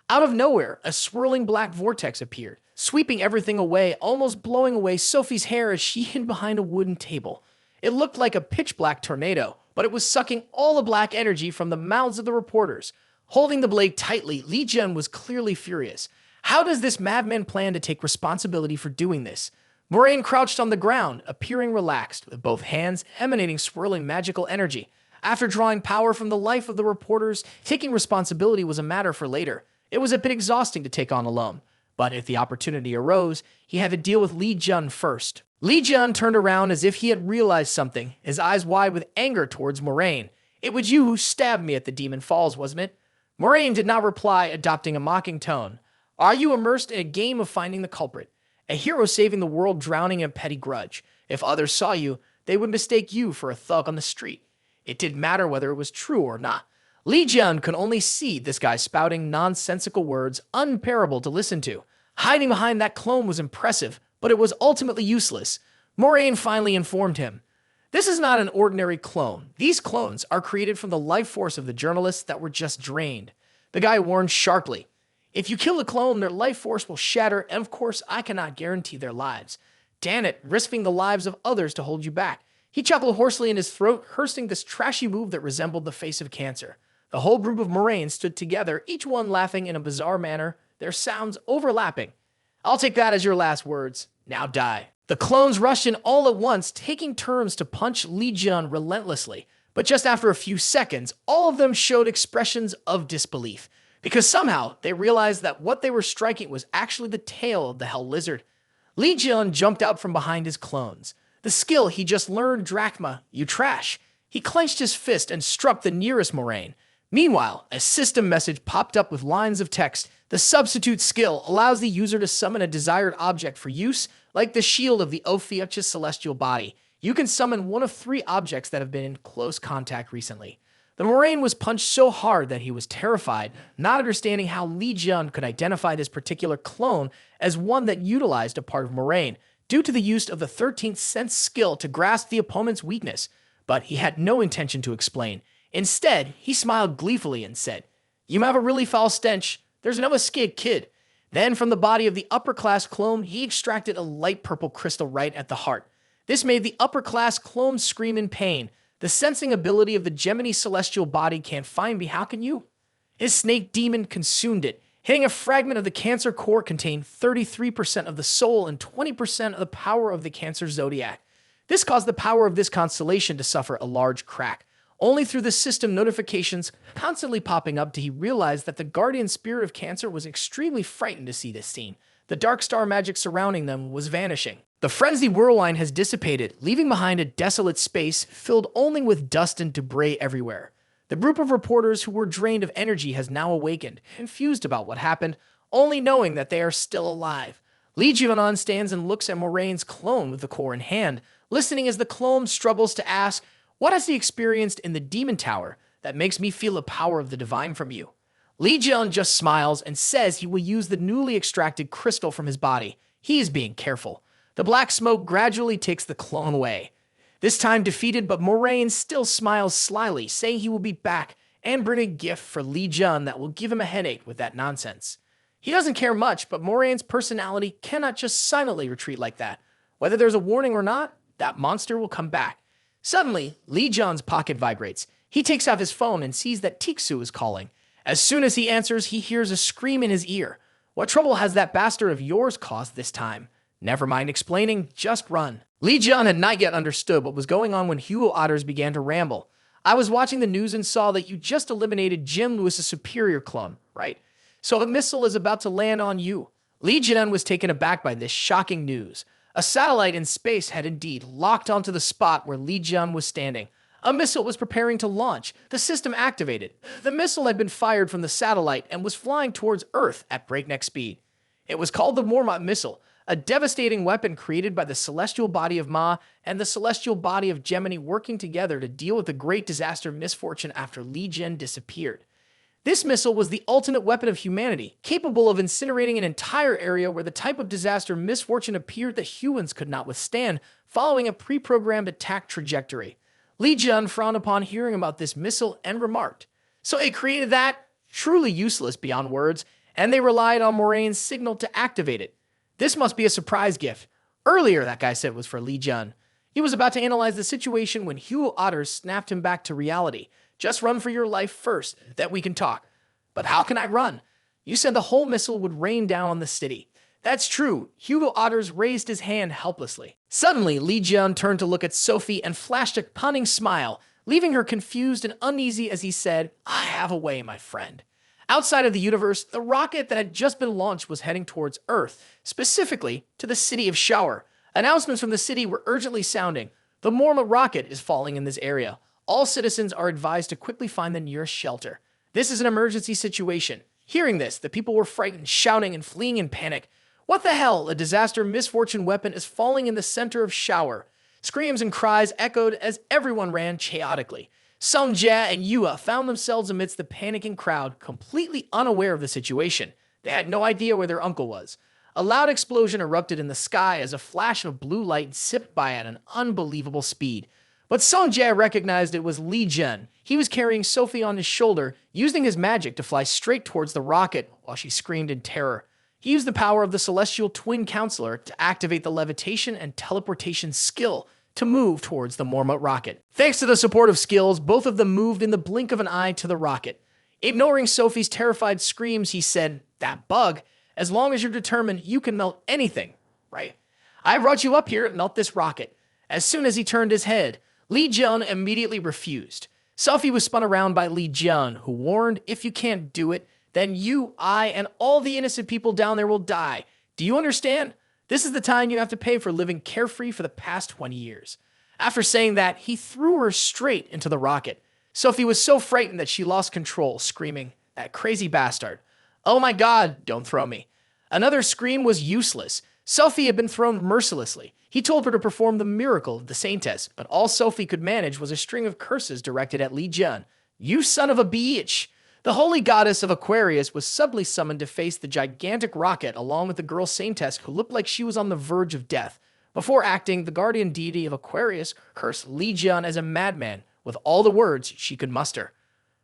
Out of nowhere, a swirling black vortex appeared, sweeping everything away, almost blowing away Sophie's hair as she hid behind a wooden table. It looked like a pitch-black tornado, but it was sucking all the black energy from the mouths of the reporters. Holding the blade tightly, Li Jian was clearly furious. How does this madman plan to take responsibility for doing this? Moraine crouched on the ground, appearing relaxed, with both hands emanating swirling magical energy. After drawing power from the life of the reporters, taking responsibility was a matter for later. It was a bit exhausting to take on alone. But if the opportunity arose, he had to deal with Li Jian first. Li Jian turned around as if he had realized something, his eyes wide with anger towards Moraine. "It was you who stabbed me at the Demon Falls, wasn't it?" Moraine did not reply, adopting a mocking tone. "Are you immersed in a game of finding the culprit? A hero saving the world drowning in a petty grudge. If others saw you, they would mistake you for a thug on the street." It didn't matter whether it was true or not. Li Jian could only see this guy spouting nonsensical words unbearable to listen to. Hiding behind that clone was impressive, but it was ultimately useless. Moraine finally informed him. "This is not an ordinary clone. These clones are created from the life force of the journalists that were just drained." The guy warned sharply. "If you kill a clone, their life force will shatter, and of course, I cannot guarantee their lives. Damn it, risking the lives of others to hold you back." He chuckled hoarsely in his throat, rehearsing this trashy move that resembled the face of cancer. The whole group of Moraines stood together, each one laughing in a bizarre manner, their sounds overlapping. "I'll take that as your last words. Now die." The clones rushed in all at once, taking turns to punch Li Jian relentlessly. But just after a few seconds, all of them showed expressions of disbelief, because somehow they realized that what they were striking was actually the tail of the Hell Lizard. Li Jian jumped out from behind his clones. The skill he just learned, Drachma, you trash. He clenched his fist and struck the nearest Moraine. Meanwhile, a system message popped up with lines of text. The substitute skill allows the user to summon a desired object for use, like the shield of the Ophiuchus celestial body. You can summon one of 3 objects that have been in close contact recently. The Moraine was punched so hard that he was terrified, not understanding how Li Jian could identify this particular clone as one that utilized a part of Moraine, due to the use of the 13th sense skill to grasp the opponent's weakness. But he had no intention to explain. Instead, he smiled gleefully and said, "You have a really foul stench. There's another skid, kid." Then from the body of the upper-class clone, he extracted a light purple crystal right at the heart. This made the upper-class clone scream in pain. The sensing ability of the Gemini celestial body can't find me, how can you? His snake demon consumed it, hitting a fragment of the Cancer core contained 33% of the soul and 20% of the power of the Cancer zodiac. This caused the power of this constellation to suffer a large crack. Only through the system notifications constantly popping up did he realize that the guardian spirit of Cancer was extremely frightened to see this scene. The dark star magic surrounding them was vanishing. The frenzied whirlwind has dissipated, leaving behind a desolate space filled only with dust and debris everywhere. The group of reporters who were drained of energy has now awakened, confused about what happened, only knowing that they are still alive. Li Jian stands and looks at Moraine's clone with the core in hand, listening as the clone struggles to ask, "What has he experienced in the demon tower that makes me feel the power of the divine from you?" Li Jian just smiles and says he will use the newly extracted crystal from his body. He is being careful. The black smoke gradually takes the clone away. This time defeated, but Moraine still smiles slyly, saying he will be back and bring a gift for Li Jian that will give him a headache with that nonsense. He doesn't care much, but Moraine's personality cannot just silently retreat like that. Whether there's a warning or not, that monster will come back. Suddenly, Li Jian's pocket vibrates. He takes out his phone and sees that Tixu is calling. As soon as he answers, he hears a scream in his ear. "What trouble has that bastard of yours caused this time?" "Never mind explaining, just run." Li Jian had not yet understood what was going on when Hugo Otters began to ramble. "I was watching the news and saw that you just eliminated Jim Lewis's superior clone, right? So a missile is about to land on you." Li Jian was taken aback by this shocking news. A satellite in space had indeed locked onto the spot where Li Jian was standing. A missile was preparing to launch. The system activated. The missile had been fired from the satellite and was flying towards Earth at breakneck speed. It was called the Manhwa missile, a devastating weapon created by the celestial body of Ma and the celestial body of Gemini working together to deal with the great disaster misfortune after Li Jin disappeared. This missile was the ultimate weapon of humanity, capable of incinerating an entire area where the type of disaster misfortune appeared that humans could not withstand, following a pre-programmed attack trajectory. Li Jin frowned upon hearing about this missile and remarked, "So it created that? Truly useless beyond words, and they relied on Moraine's signal to activate it. This must be a surprise gift." Earlier, that guy said was for Li Jin. He was about to analyze the situation when Hugo Otters snapped him back to reality. "Just run for your life first, then we can talk." "But how can I run? You said the whole missile would rain down on the city." "That's true." Hugo Otters raised his hand helplessly. Suddenly, Li Jin turned to look at Sophie and flashed a cunning smile, leaving her confused and uneasy as he said, "I have a way, my friend." Outside of the universe, the rocket that had just been launched was heading towards Earth, specifically to the city of Shower. Announcements from the city were urgently sounding. "The Manhwa rocket is falling in this area. All citizens are advised to quickly find the nearest shelter. This is an emergency situation." Hearing this, the people were frightened, shouting and fleeing in panic. "What the hell? A disaster misfortune weapon is falling in the center of Shower." Screams and cries echoed as everyone ran chaotically. Sung Jia and Yua found themselves amidst the panicking crowd, completely unaware of the situation. They had no idea where their uncle was. A loud explosion erupted in the sky as a flash of blue light zipped by at an unbelievable speed. But Sung Jia recognized it was Li Jin. He was carrying Sophie on his shoulder, using his magic to fly straight towards the rocket while she screamed in terror. He used the power of the celestial twin counselor to activate the levitation and teleportation skill to move towards the Manhwa rocket. Thanks to the supportive skills, both of them moved in the blink of an eye to the rocket. Ignoring Sophie's terrified screams, he said, "That bug, as long as you're determined, you can melt anything, right? I brought you up here to melt this rocket." As soon as he turned his head, Li Jin immediately refused. Sophie was spun around by Li Jin, who warned, "If you can't do it, then you, I, and all the innocent people down there will die. Do you understand? This is the time you have to pay for living carefree for the past 20 years. After saying that, he threw her straight into the rocket. Sophie was so frightened that she lost control, screaming, "That crazy bastard. Oh my God, don't throw me." Another scream was useless. Sophie had been thrown mercilessly. He told her to perform the miracle of the saintess, but all Sophie could manage was a string of curses directed at Li Jin. "You son of a bitch!" The holy goddess of Aquarius was suddenly summoned to face the gigantic rocket along with the girl saintess who looked like she was on the verge of death. Before acting, the guardian deity of Aquarius cursed Li Jin as a madman with all the words she could muster.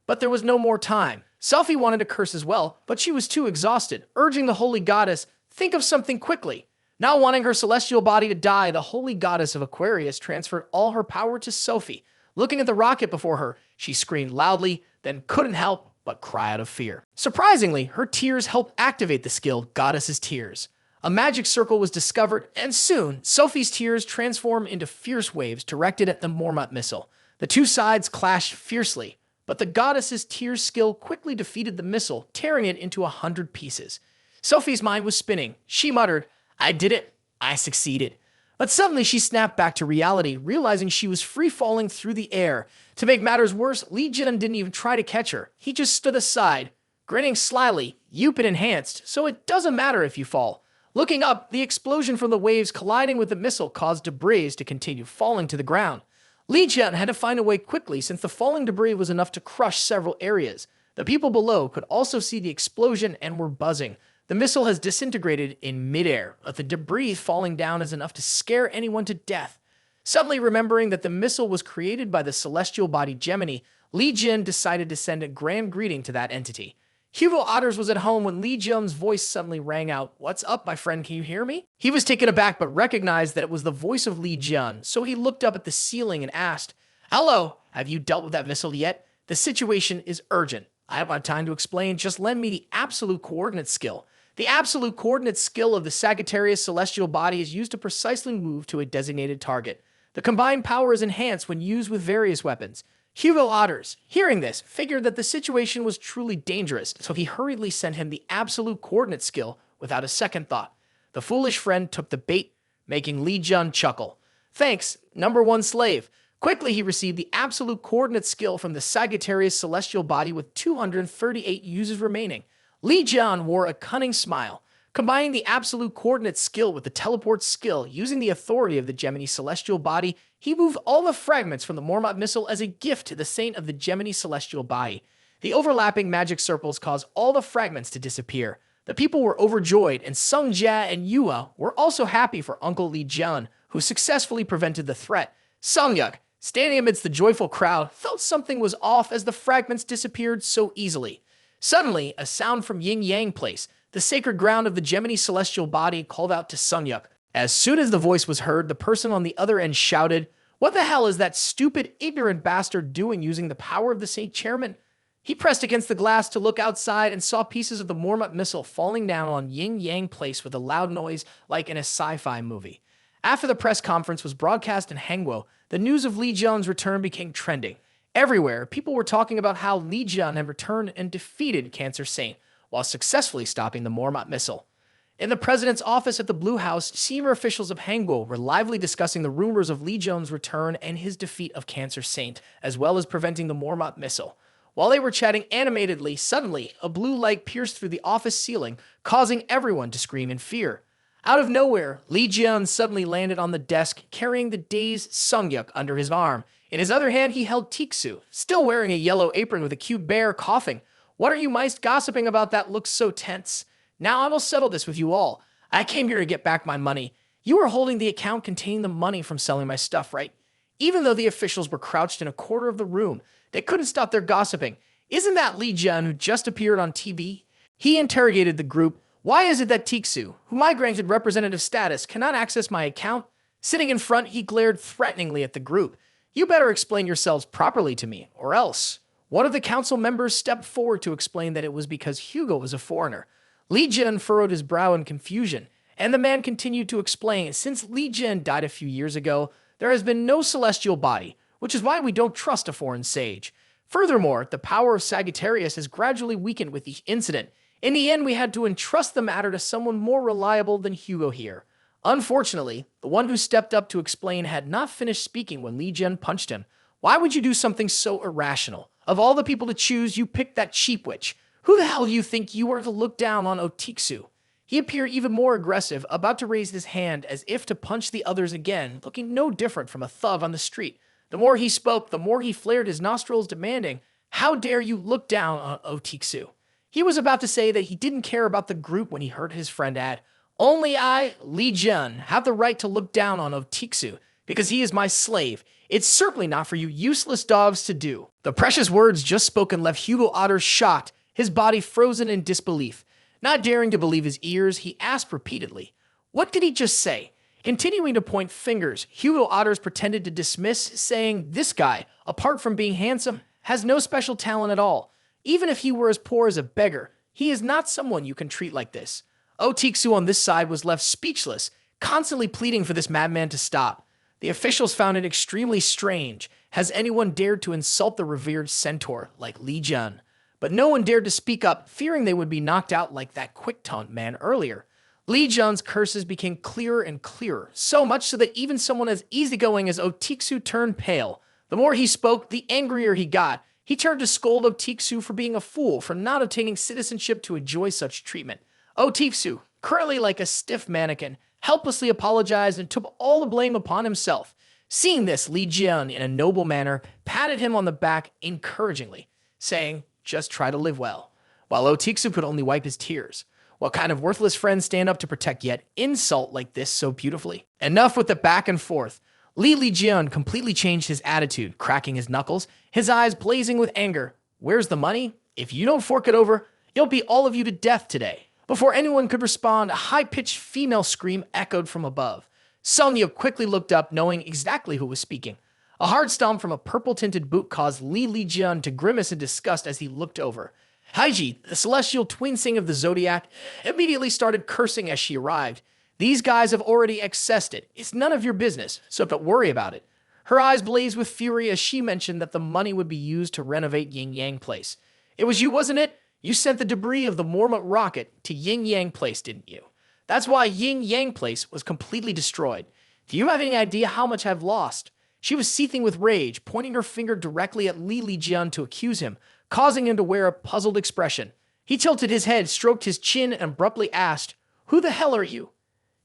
But there was no more time. Sophie wanted to curse as well, but she was too exhausted, urging the holy goddess, "Think of something quickly." Not wanting her celestial body to die, the holy goddess of Aquarius transferred all her power to Sophie. Looking at the rocket before her, she screamed loudly, then couldn't help but cry out of fear. Surprisingly, her tears helped activate the skill Goddess's Tears. A magic circle was discovered, and soon, Sophie's tears transformed into fierce waves directed at the Manhwa missile. The two sides clashed fiercely, but the Goddess's Tears skill quickly defeated the missile, tearing it into 100 pieces. Sophie's mind was spinning. She muttered, "I did it. I succeeded." But suddenly she snapped back to reality, realizing she was free-falling through the air. To make matters worse, Li Jin didn't even try to catch her. He just stood aside, grinning slyly. "You've been enhanced, so it doesn't matter if you fall." Looking up, the explosion from the waves colliding with the missile caused debris to continue falling to the ground. Li Jin had to find a way quickly since the falling debris was enough to crush several areas. The people below could also see the explosion and were buzzing. The missile has disintegrated in midair, but the debris falling down is enough to scare anyone to death. Suddenly remembering that the missile was created by the celestial body Gemini, Li Jin decided to send a grand greeting to that entity. Hugo Otters was at home when Li Jin's voice suddenly rang out. "What's up, my friend? Can you hear me?" He was taken aback but recognized that it was the voice of Li Jin, so he looked up at the ceiling and asked, "Hello, have you dealt with that missile yet? The situation is urgent. I don't have time to explain, just lend me the absolute coordinate skill." The absolute coordinate skill of the Sagittarius celestial body is used to precisely move to a designated target. The combined power is enhanced when used with various weapons. Hugo Otters, hearing this, figured that the situation was truly dangerous, so he hurriedly sent him the absolute coordinate skill without a second thought. The foolish friend took the bait, making Li Jin chuckle. "Thanks, number one slave. Quickly, he received the absolute coordinate skill from the Sagittarius celestial body with 238 uses remaining. Li Jian wore a cunning smile. Combining the absolute coordinate skill with the teleport skill, using the authority of the Gemini celestial body, he moved all the fragments from the Mormont missile as a gift to the saint of the Gemini celestial body. The overlapping magic circles caused all the fragments to disappear. The people were overjoyed, and Sung Jia and Yua were also happy for Uncle Li Jian, who successfully prevented the threat. Sung Yuk, standing amidst the joyful crowd, felt something was off as the fragments disappeared so easily. Suddenly, a sound from Yin Yang Place, the sacred ground of the Gemini celestial body, called out to Sung Yuk. As soon as the voice was heard, the person on the other end shouted, "What the hell is that stupid, ignorant bastard doing using the power of the Saint Chairman?" He pressed against the glass to look outside and saw pieces of the Mormont missile falling down on Yin Yang Place with a loud noise like in a sci-fi movie. After the press conference was broadcast in Hangzhou, the news of Li Jian's return became trending. Everywhere, people were talking about how Li Jian had returned and defeated Cancer Saint, while successfully stopping the Mormont missile. In the president's office at the Blue House, senior officials of Hangzhou were lively discussing the rumors of Li Jian's return and his defeat of Cancer Saint, as well as preventing the Mormont missile. While they were chatting animatedly, suddenly, a blue light pierced through the office ceiling, causing everyone to scream in fear. Out of nowhere, Li Jian suddenly landed on the desk, carrying the dazed Sung Yuk under his arm. In his other hand, he held Tixu, still wearing a yellow apron with a cute bear, coughing. "What are you mice gossiping about that looks so tense? Now I will settle this with you all. I came here to get back my money. You were holding the account containing the money from selling my stuff, right?" Even though the officials were crouched in a corner of the room, they couldn't stop their gossiping. "Isn't that Li Jian who just appeared on TV?" He interrogated the group. "Why is it that Tixu, whom I granted representative status, cannot access my account?" Sitting in front, he glared threateningly at the group. "You better explain yourselves properly to me, or else." One of the council members stepped forward to explain that it was because Hugo was a foreigner. Li Jian furrowed his brow in confusion, and the man continued to explain, "Since Li Jian died a few years ago, there has been no celestial body, which is why we don't trust a foreign sage. Furthermore, the power of Sagittarius has gradually weakened with each incident. In the end, we had to entrust the matter to someone more reliable than Hugo here." Unfortunately, the one who stepped up to explain had not finished speaking when Li Jian punched him. "Why would you do something so irrational? Of all the people to choose, you picked that cheap witch. Who the hell do you think you are to look down on Otixu?" He appeared even more aggressive, about to raise his hand as if to punch the others again, looking no different from a thug on the street. The more he spoke, the more he flared his nostrils, demanding, "How dare you look down on Otixu?" He was about to say that he didn't care about the group when he heard his friend add, "Only I, Li Jian, have the right to look down on Otixu, because he is my slave. It's certainly not for you useless dogs to do." The precious words just spoken left Hugo Otter shocked, his body frozen in disbelief. Not daring to believe his ears, he asked repeatedly, "What did he just say?" Continuing to point fingers, Hugo Otters pretended to dismiss, saying, "This guy, apart from being handsome, has no special talent at all. Even if he were as poor as a beggar, he is not someone you can treat like this." Otixu on this side was left speechless, constantly pleading for this madman to stop. The officials found it extremely strange. Has anyone dared to insult the revered centaur like Li Jian? But no one dared to speak up, fearing they would be knocked out like that quick-taunt man earlier. Li Jian's curses became clearer and clearer, so much so that even someone as easygoing as Otixu turned pale. The more he spoke, the angrier he got. He turned to scold Otixu for being a fool, for not obtaining citizenship to enjoy such treatment. Otixu, currently like a stiff mannequin, helplessly apologized and took all the blame upon himself. Seeing this, Li Jian, in a noble manner, patted him on the back encouragingly, saying, "Just try to live well," while Otixu could only wipe his tears. What kind of worthless friends stand up to protect yet insult like this so beautifully? Enough with the back and forth. Li Jian completely changed his attitude, cracking his knuckles, his eyes blazing with anger. "Where's the money? If you don't fork it over, it'll be all of you to death today." Before anyone could respond, a high-pitched female scream echoed from above. Sung Yuk quickly looked up, knowing exactly who was speaking. A hard stomp from a purple-tinted boot caused Li Jian to grimace in disgust as he looked over. Haiji, the celestial twin-sing of the zodiac, immediately started cursing as she arrived. "These guys have already accessed it. It's none of your business, so don't worry about it." Her eyes blazed with fury as she mentioned that the money would be used to renovate Yin Yang Place. "It was you, wasn't it? You sent the debris of the Mormont rocket to Yin Yang Place, didn't you? That's why Yin Yang Place was completely destroyed. Do you have any idea how much I've lost?" She was seething with rage, pointing her finger directly at Li Lijian to accuse him, causing him to wear a puzzled expression. He tilted his head, stroked his chin, and abruptly asked, "Who the hell are you?"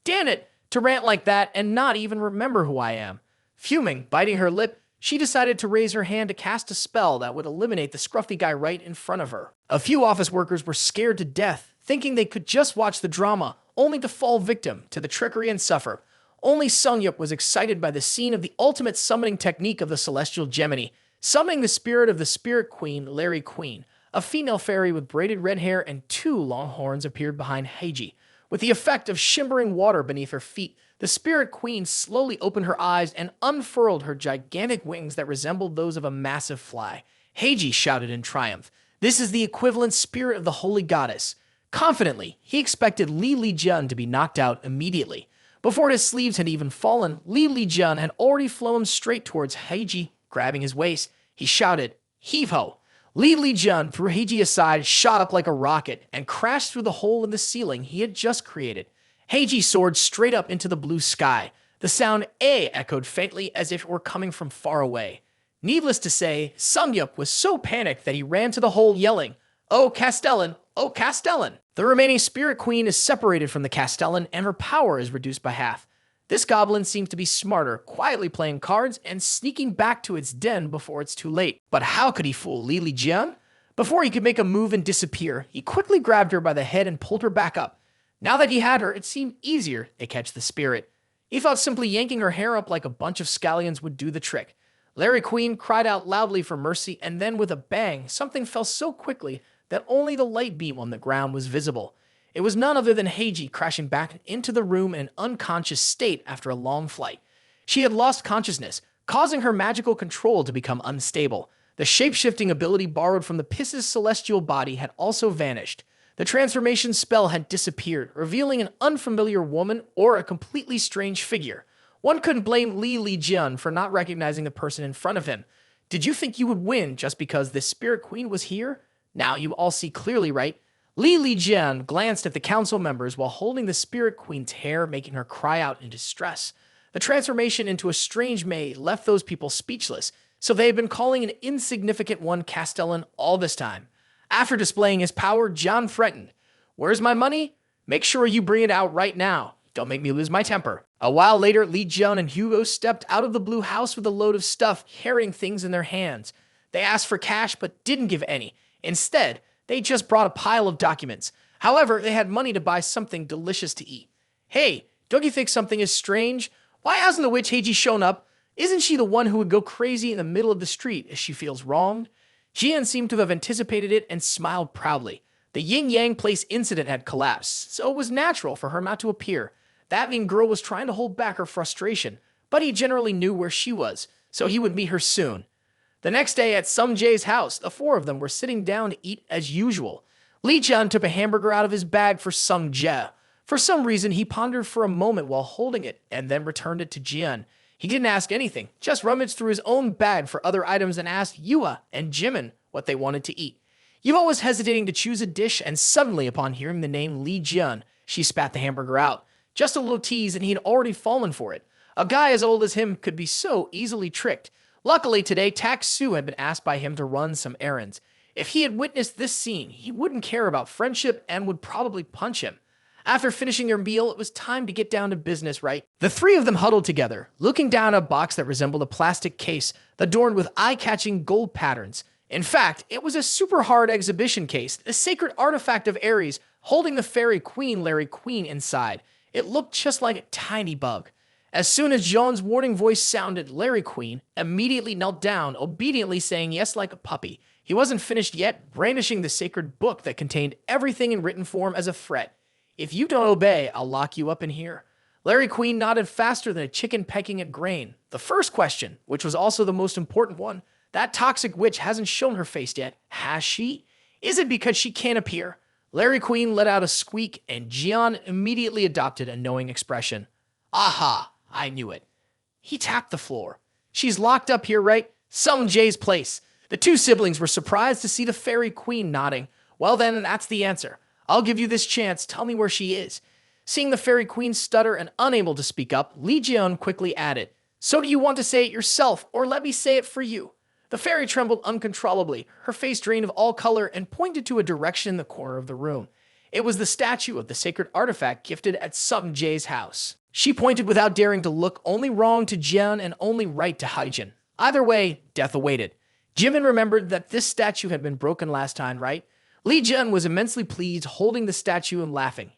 "Damn it, to rant like that and not even remember who I am." Fuming, biting her lip, she decided to raise her hand to cast a spell that would eliminate the scruffy guy right in front of her. A few office workers were scared to death, thinking they could just watch the drama, only to fall victim to the trickery and suffer. Only Sungyup was excited by the scene of the ultimate summoning technique of the celestial Gemini, summoning the spirit of the spirit queen, Larry Queen. A female fairy with braided red hair and 2 long horns appeared behind Heiji. With the effect of shimmering water beneath her feet, the spirit queen slowly opened her eyes and unfurled her gigantic wings that resembled those of a massive fly. Heiji shouted in triumph, "This is the equivalent spirit of the holy goddess." Confidently, he expected Li Lijian to be knocked out immediately. Before his sleeves had even fallen, Li Lijian had already flown straight towards Heiji. Grabbing his waist, he shouted, "Heave-ho!" Li Lijian threw Heiji aside, shot up like a rocket, and crashed through the hole in the ceiling he had just created. Heiji soared straight up into the blue sky. The sound "eh" echoed faintly as if it were coming from far away. Needless to say, Sungyup was so panicked that he ran to the hole yelling, "Oh, Castellan! Oh, Castellan!" The remaining spirit queen is separated from the Castellan and her power is reduced by half. This goblin seems to be smarter, quietly playing cards and sneaking back to its den before it's too late. But how could he fool Li Lijian? Before he could make a move and disappear, he quickly grabbed her by the head and pulled her back up. Now that he had her, it seemed easier to catch the spirit. He thought simply yanking her hair up like a bunch of scallions would do the trick. Larry Queen cried out loudly for mercy, and then with a bang, something fell so quickly that only the light beam on the ground was visible. It was none other than Heiji crashing back into the room in an unconscious state after a long flight. She had lost consciousness, causing her magical control to become unstable. The shape-shifting ability borrowed from the Piss's celestial body had also vanished. The transformation spell had disappeared, revealing an unfamiliar woman or a completely strange figure. One couldn't blame Li Lijian for not recognizing the person in front of him. Did you think you would win just because this spirit queen was here? Now you all see clearly, right? Li Lijian glanced at the council members while holding the spirit queen's hair, making her cry out in distress. The transformation into a strange maid left those people speechless, so they had been calling an insignificant one Castellan all this time. After displaying his power, John threatened, "Where's my money? Make sure you bring it out right now. Don't make me lose my temper." A while later, Li Jian and Hugo stepped out of the blue house with a load of stuff, carrying things in their hands. They asked for cash but didn't give any. Instead, they just brought a pile of documents. However, they had money to buy something delicious to eat. "Hey, don't you think something is strange? Why hasn't the witch Heiji shown up? Isn't she the one who would go crazy in the middle of the street if she feels wronged?" Jian seemed to have anticipated it and smiled proudly. The yin-yang place incident had collapsed, so it was natural for her not to appear. That mean girl was trying to hold back her frustration, but he generally knew where she was, so he would meet her soon. The next day at Sung Jae's house, the 4 of them were sitting down to eat as usual. Li Jian took a hamburger out of his bag for Sung Jae. For some reason, he pondered for a moment while holding it and then returned it to Jian. He didn't ask anything, just rummaged through his own bag for other items and asked Yua and Jimin what they wanted to eat. Yua was hesitating to choose a dish, and suddenly, upon hearing the name Li Jian, she spat the hamburger out. Just a little tease, and he had already fallen for it. A guy as old as him could be so easily tricked. Luckily today, Tak Su had been asked by him to run some errands. If he had witnessed this scene, he wouldn't care about friendship and would probably punch him. After finishing their meal, it was time to get down to business, right? The 3 of them huddled together, looking down a box that resembled a plastic case adorned with eye-catching gold patterns. In fact, it was a super hard exhibition case, the sacred artifact of Ares, holding the fairy queen Larry Queen inside. It looked just like a tiny bug. As soon as John's warning voice sounded, Larry Queen immediately knelt down, obediently saying yes like a puppy. He wasn't finished yet, brandishing the sacred book that contained everything in written form as a threat. "If you don't obey, I'll lock you up in here." Larry Queen nodded faster than a chicken pecking at grain. The first question, which was also the most important one, that toxic witch hasn't shown her face yet, has she? Is it because she can't appear? Larry Queen let out a squeak, and Jian immediately adopted a knowing expression. "Aha, I knew it." He tapped the floor. "She's locked up here, right? Sung Jae's place." The 2 siblings were surprised to see the fairy queen nodding. "Well then, that's the answer. I'll give you this chance. Tell me where she is." Seeing the fairy queen stutter and unable to speak up, Li Jian quickly added, So do you want to say it yourself, or let me say it for you? The fairy trembled uncontrollably, her face drained of all color, and pointed to a direction in the corner of the room. It was the statue of the sacred artifact gifted at Sung Jae's house. She pointed without daring to look, only wrong to Jian and only right to Haijin. Either way, death awaited. Jimin remembered that this statue had been broken last time, right? Li Jian was immensely pleased, holding the statue and laughing.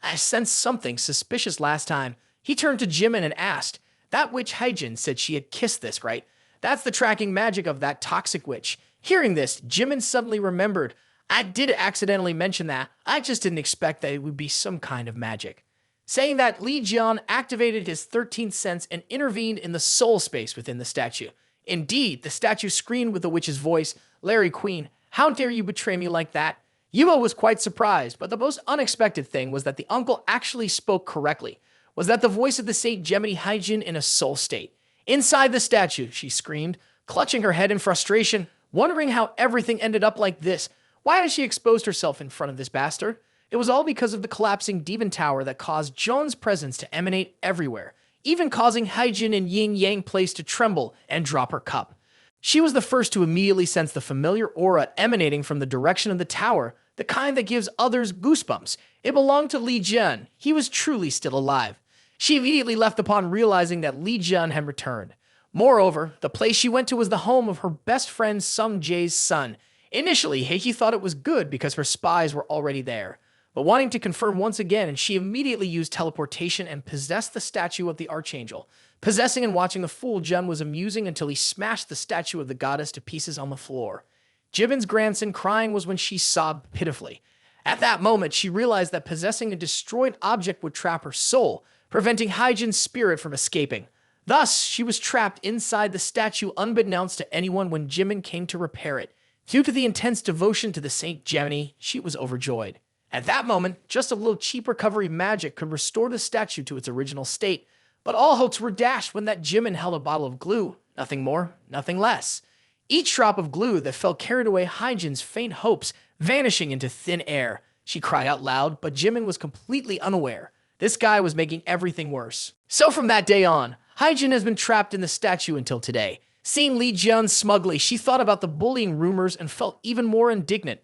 I sensed something suspicious last time. He turned to Jimin and asked, that witch Haijin said she had kissed this, right? That's the tracking magic of that toxic witch. Hearing this, Jimin suddenly remembered. I did accidentally mention that. I just didn't expect that it would be some kind of magic. Saying that, Li Jian activated his 13th sense and intervened in the soul space within the statue. Indeed, the statue screamed with the witch's voice, Larry Queen, how dare you betray me like that? Yuo was quite surprised, but the most unexpected thing was that the uncle actually spoke correctly. Was that the voice of the Saint Gemini Haijin in a soul state? Inside the statue, she screamed, clutching her head in frustration, wondering how everything ended up like this. Why had she exposed herself in front of this bastard? It was all because of the collapsing demon tower that caused Joan's presence to emanate everywhere, even causing Haijin and Yin Yang Place to tremble and drop her cup. She was the first to immediately sense the familiar aura emanating from the direction of the tower, the kind that gives others goosebumps. It belonged to Li Jian. He was truly still alive. She immediately left upon realizing that Li Jian had returned. Moreover, the place she went to was the home of her best friend Sung Jae's son. Initially, Heiki thought it was good because her spies were already there. But wanting to confirm once again, she immediately used teleportation and possessed the statue of the archangel. Possessing and watching the fool Jun was amusing until he smashed the statue of the goddess to pieces on the floor. Jimin's grandson crying was when she sobbed pitifully. At that moment, she realized that possessing a destroyed object would trap her soul, preventing Haijin's spirit from escaping. Thus, she was trapped inside the statue unbeknownst to anyone when Jimin came to repair it. Due to the intense devotion to the Saint Gemini, she was overjoyed. At that moment, just a little cheap recovery magic could restore the statue to its original state, but all hopes were dashed when that Jimin held a bottle of glue, nothing more, nothing less. Each drop of glue that fell carried away Haijin's faint hopes, vanishing into thin air. She cried out loud, but Jimin was completely unaware. This guy was making everything worse. So from that day on, Haijin has been trapped in the statue until today. Seeing Li Jian smugly, she thought about the bullying rumors and felt even more indignant.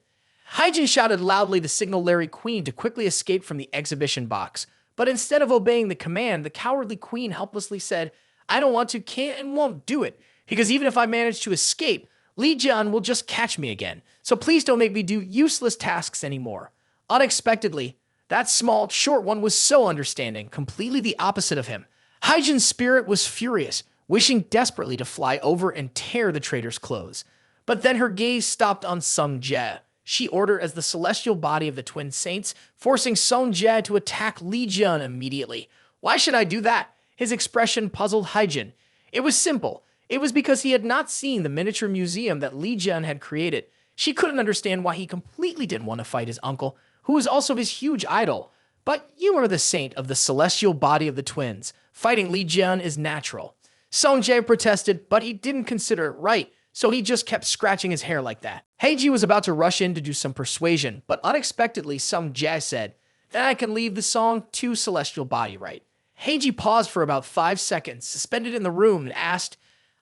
Haijin shouted loudly to signal Larry Queen to quickly escape from the exhibition box. But instead of obeying the command, the cowardly queen helplessly said, I don't want to, can't, and won't do it, because even if I manage to escape, Li Jian will just catch me again, so please don't make me do useless tasks anymore. Unexpectedly, that small, short one was so understanding, completely the opposite of him. Haijin's spirit was furious, wishing desperately to fly over and tear the traitor's clothes. But then her gaze stopped on Sung Jae. She ordered as the celestial body of the twin saints, forcing Sung Jae to attack Li Jian immediately. Why should I do that? His expression puzzled Haijin. It was simple. It was because he had not seen the miniature museum that Li Jian had created. She couldn't understand why he completely didn't want to fight his uncle, who was also his huge idol. But you are the saint of the celestial body of the twins. Fighting Li Jian is natural. Sung Jae protested, but he didn't consider it right, so he just kept scratching his hair like that. Heiji was about to rush in to do some persuasion, but unexpectedly Sung Jae said, then I can leave the song to celestial body, right? Heiji paused for about 5 seconds, suspended in the room, and asked,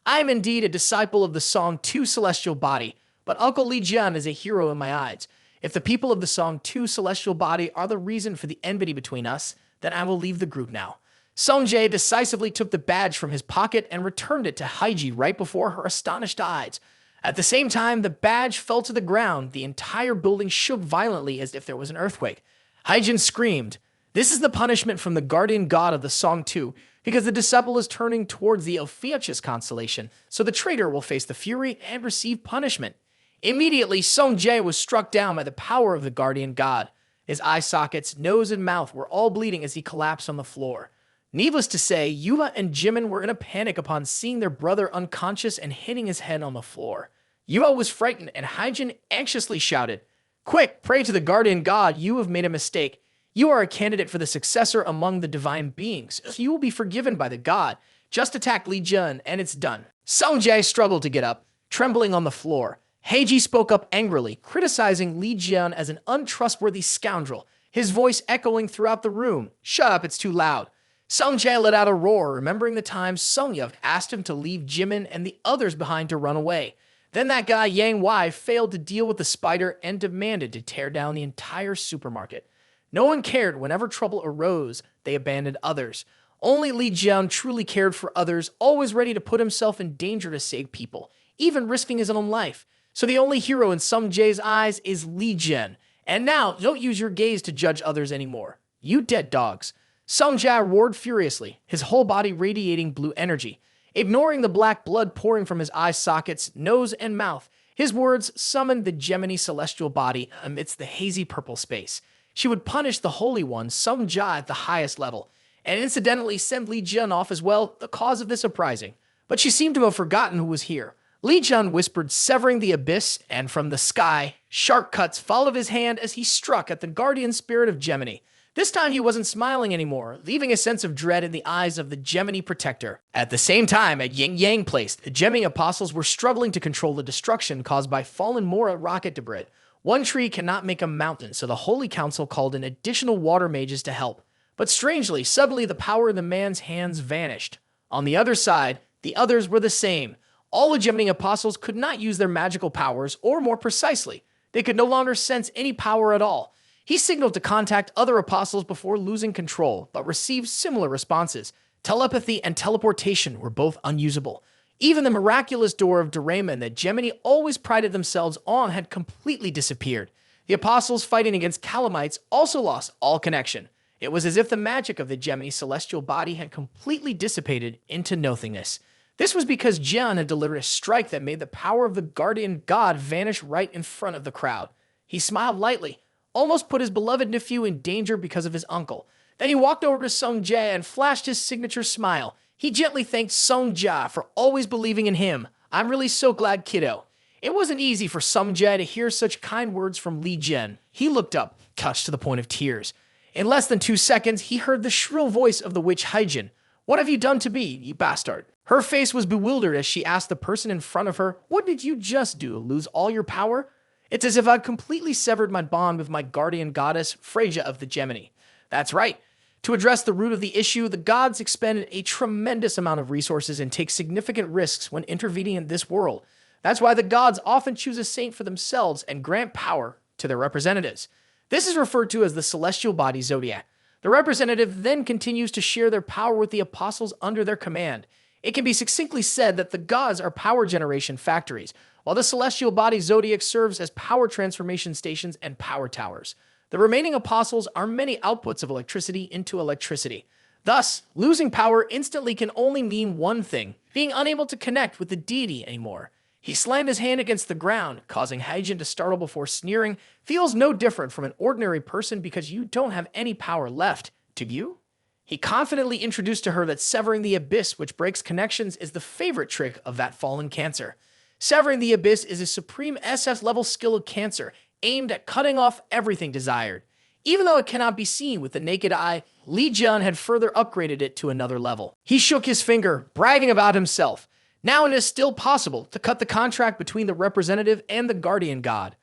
I am indeed a disciple of the song to celestial body, but Uncle Li Jian is a hero in my eyes. If the people of the song to celestial body are the reason for the enmity between us, then I will leave the group now. Sung Jae decisively took the badge from his pocket and returned it to Heiji right before her astonished eyes. At the same time, the badge fell to the ground. The entire building shook violently as if there was an earthquake. Haijin screamed, this is the punishment from the guardian god of the song too, because the disciple is turning towards the Ophiuchus constellation, so the traitor will face the fury and receive punishment. Immediately, Sung Jae was struck down by the power of the guardian god. His eye sockets, nose, and mouth were all bleeding as he collapsed on the floor. Needless to say, Yuba and Jimin were in a panic upon seeing their brother unconscious and hitting his head on the floor. Yuba was frightened, and Haijin anxiously shouted, Quick, pray to the guardian god, you have made a mistake. You are a candidate for the successor among the divine beings, so you will be forgiven by the god. Just attack Li Jian, and it's done. Sung Jae struggled to get up, trembling on the floor. Heiji spoke up angrily, criticizing Li Jian as an untrustworthy scoundrel, his voice echoing throughout the room. Shut up, it's too loud. Sung Jae let out a roar, remembering the time Sung Yeov asked him to leave Jimin and the others behind to run away. Then that guy Yang Wei failed to deal with the spider and demanded to tear down the entire supermarket. No one cared whenever trouble arose, they abandoned others. Only Li Jian truly cared for others, always ready to put himself in danger to save people, even risking his own life. So the only hero in Sung Jae's eyes is Li Jian. And now, don't use your gaze to judge others anymore. You dead dogs. Sung Jae roared furiously, his whole body radiating blue energy. Ignoring the black blood pouring from his eye sockets, nose, and mouth, his words summoned the Gemini celestial body amidst the hazy purple space. She would punish the Holy One, Sung Jae, at the highest level, and incidentally send Li Jian off as well, the cause of this uprising. But she seemed to have forgotten who was here. Li Jian whispered, severing the abyss, and from the sky, sharp cuts followed his hand as he struck at the guardian spirit of Gemini. This time he wasn't smiling anymore, leaving a sense of dread in the eyes of the Gemini protector. At the same time, at Yin Yang Place, the Gemini apostles were struggling to control the destruction caused by fallen Mora rocket debris. One tree cannot make a mountain, so the Holy Council called in additional water mages to help. But strangely, suddenly the power in the man's hands vanished. On the other side, the others were the same. All the Gemini apostles could not use their magical powers, or more precisely, they could no longer sense any power at all. He signaled to contact other apostles before losing control, but received similar responses. Telepathy and teleportation were both unusable. Even the miraculous door of Doraemon that Gemini always prided themselves on had completely disappeared. The apostles fighting against calamites also lost all connection. It was as if the magic of the Gemini celestial body had completely dissipated into nothingness. This was because Jian had delivered a strike that made the power of the guardian god vanish right in front of the crowd. He smiled lightly, almost put his beloved nephew in danger because of his uncle. Then he walked over to Sung Jae and flashed his signature smile. He gently thanked Sung Jae for always believing in him. I'm really so glad, kiddo. It wasn't easy for Sung Jae to hear such kind words from Li Jian. He looked up, touched to the point of tears. In less than 2 seconds, he heard the shrill voice of the witch Haijin. What have you done to me, you bastard? Her face was bewildered as she asked the person in front of her, what did you just do, lose all your power? It's as if I'd completely severed my bond with my guardian goddess, Freyja of the Gemini. That's right. To address the root of the issue, the gods expended a tremendous amount of resources and take significant risks when intervening in this world. That's why the gods often choose a saint for themselves and grant power to their representatives. This is referred to as the celestial body zodiac. The representative then continues to share their power with the apostles under their command. It can be succinctly said that the gods are power generation factories, while the celestial body zodiac serves as power transformation stations and power towers. The remaining apostles are many outputs of electricity into electricity. Thus, losing power instantly can only mean one thing, being unable to connect with the deity anymore. He slammed his hand against the ground, causing Haijin to startle before sneering, feels no different from an ordinary person because you don't have any power left, do you? He confidently introduced to her that severing the abyss which breaks connections is the favorite trick of that fallen Cancer. Severing the abyss is a supreme SF-level skill of Cancer, aimed at cutting off everything desired. Even though it cannot be seen with the naked eye, Li Jian had further upgraded it to another level. He shook his finger, bragging about himself. Now it is still possible to cut the contract between the representative and the guardian god.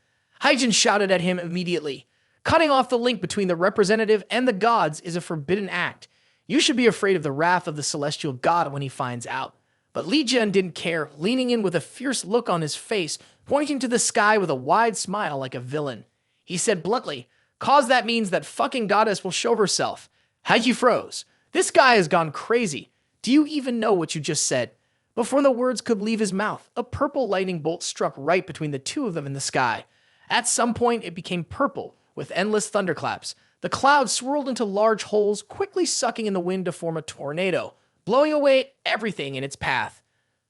Haijin shouted at him immediately. Cutting off the link between the representative and the gods is a forbidden act. You should be afraid of the wrath of the celestial god when he finds out. But Li Jian didn't care, leaning in with a fierce look on his face, pointing to the sky with a wide smile like a villain. He said bluntly, "Cause that means that fucking goddess will show herself." Haiji froze. This guy has gone crazy. Do you even know what you just said? Before the words could leave his mouth, a purple lightning bolt struck right between the two of them in the sky. At some point, it became purple, with endless thunderclaps. The clouds swirled into large holes, quickly sucking in the wind to form a tornado, blowing away everything in its path.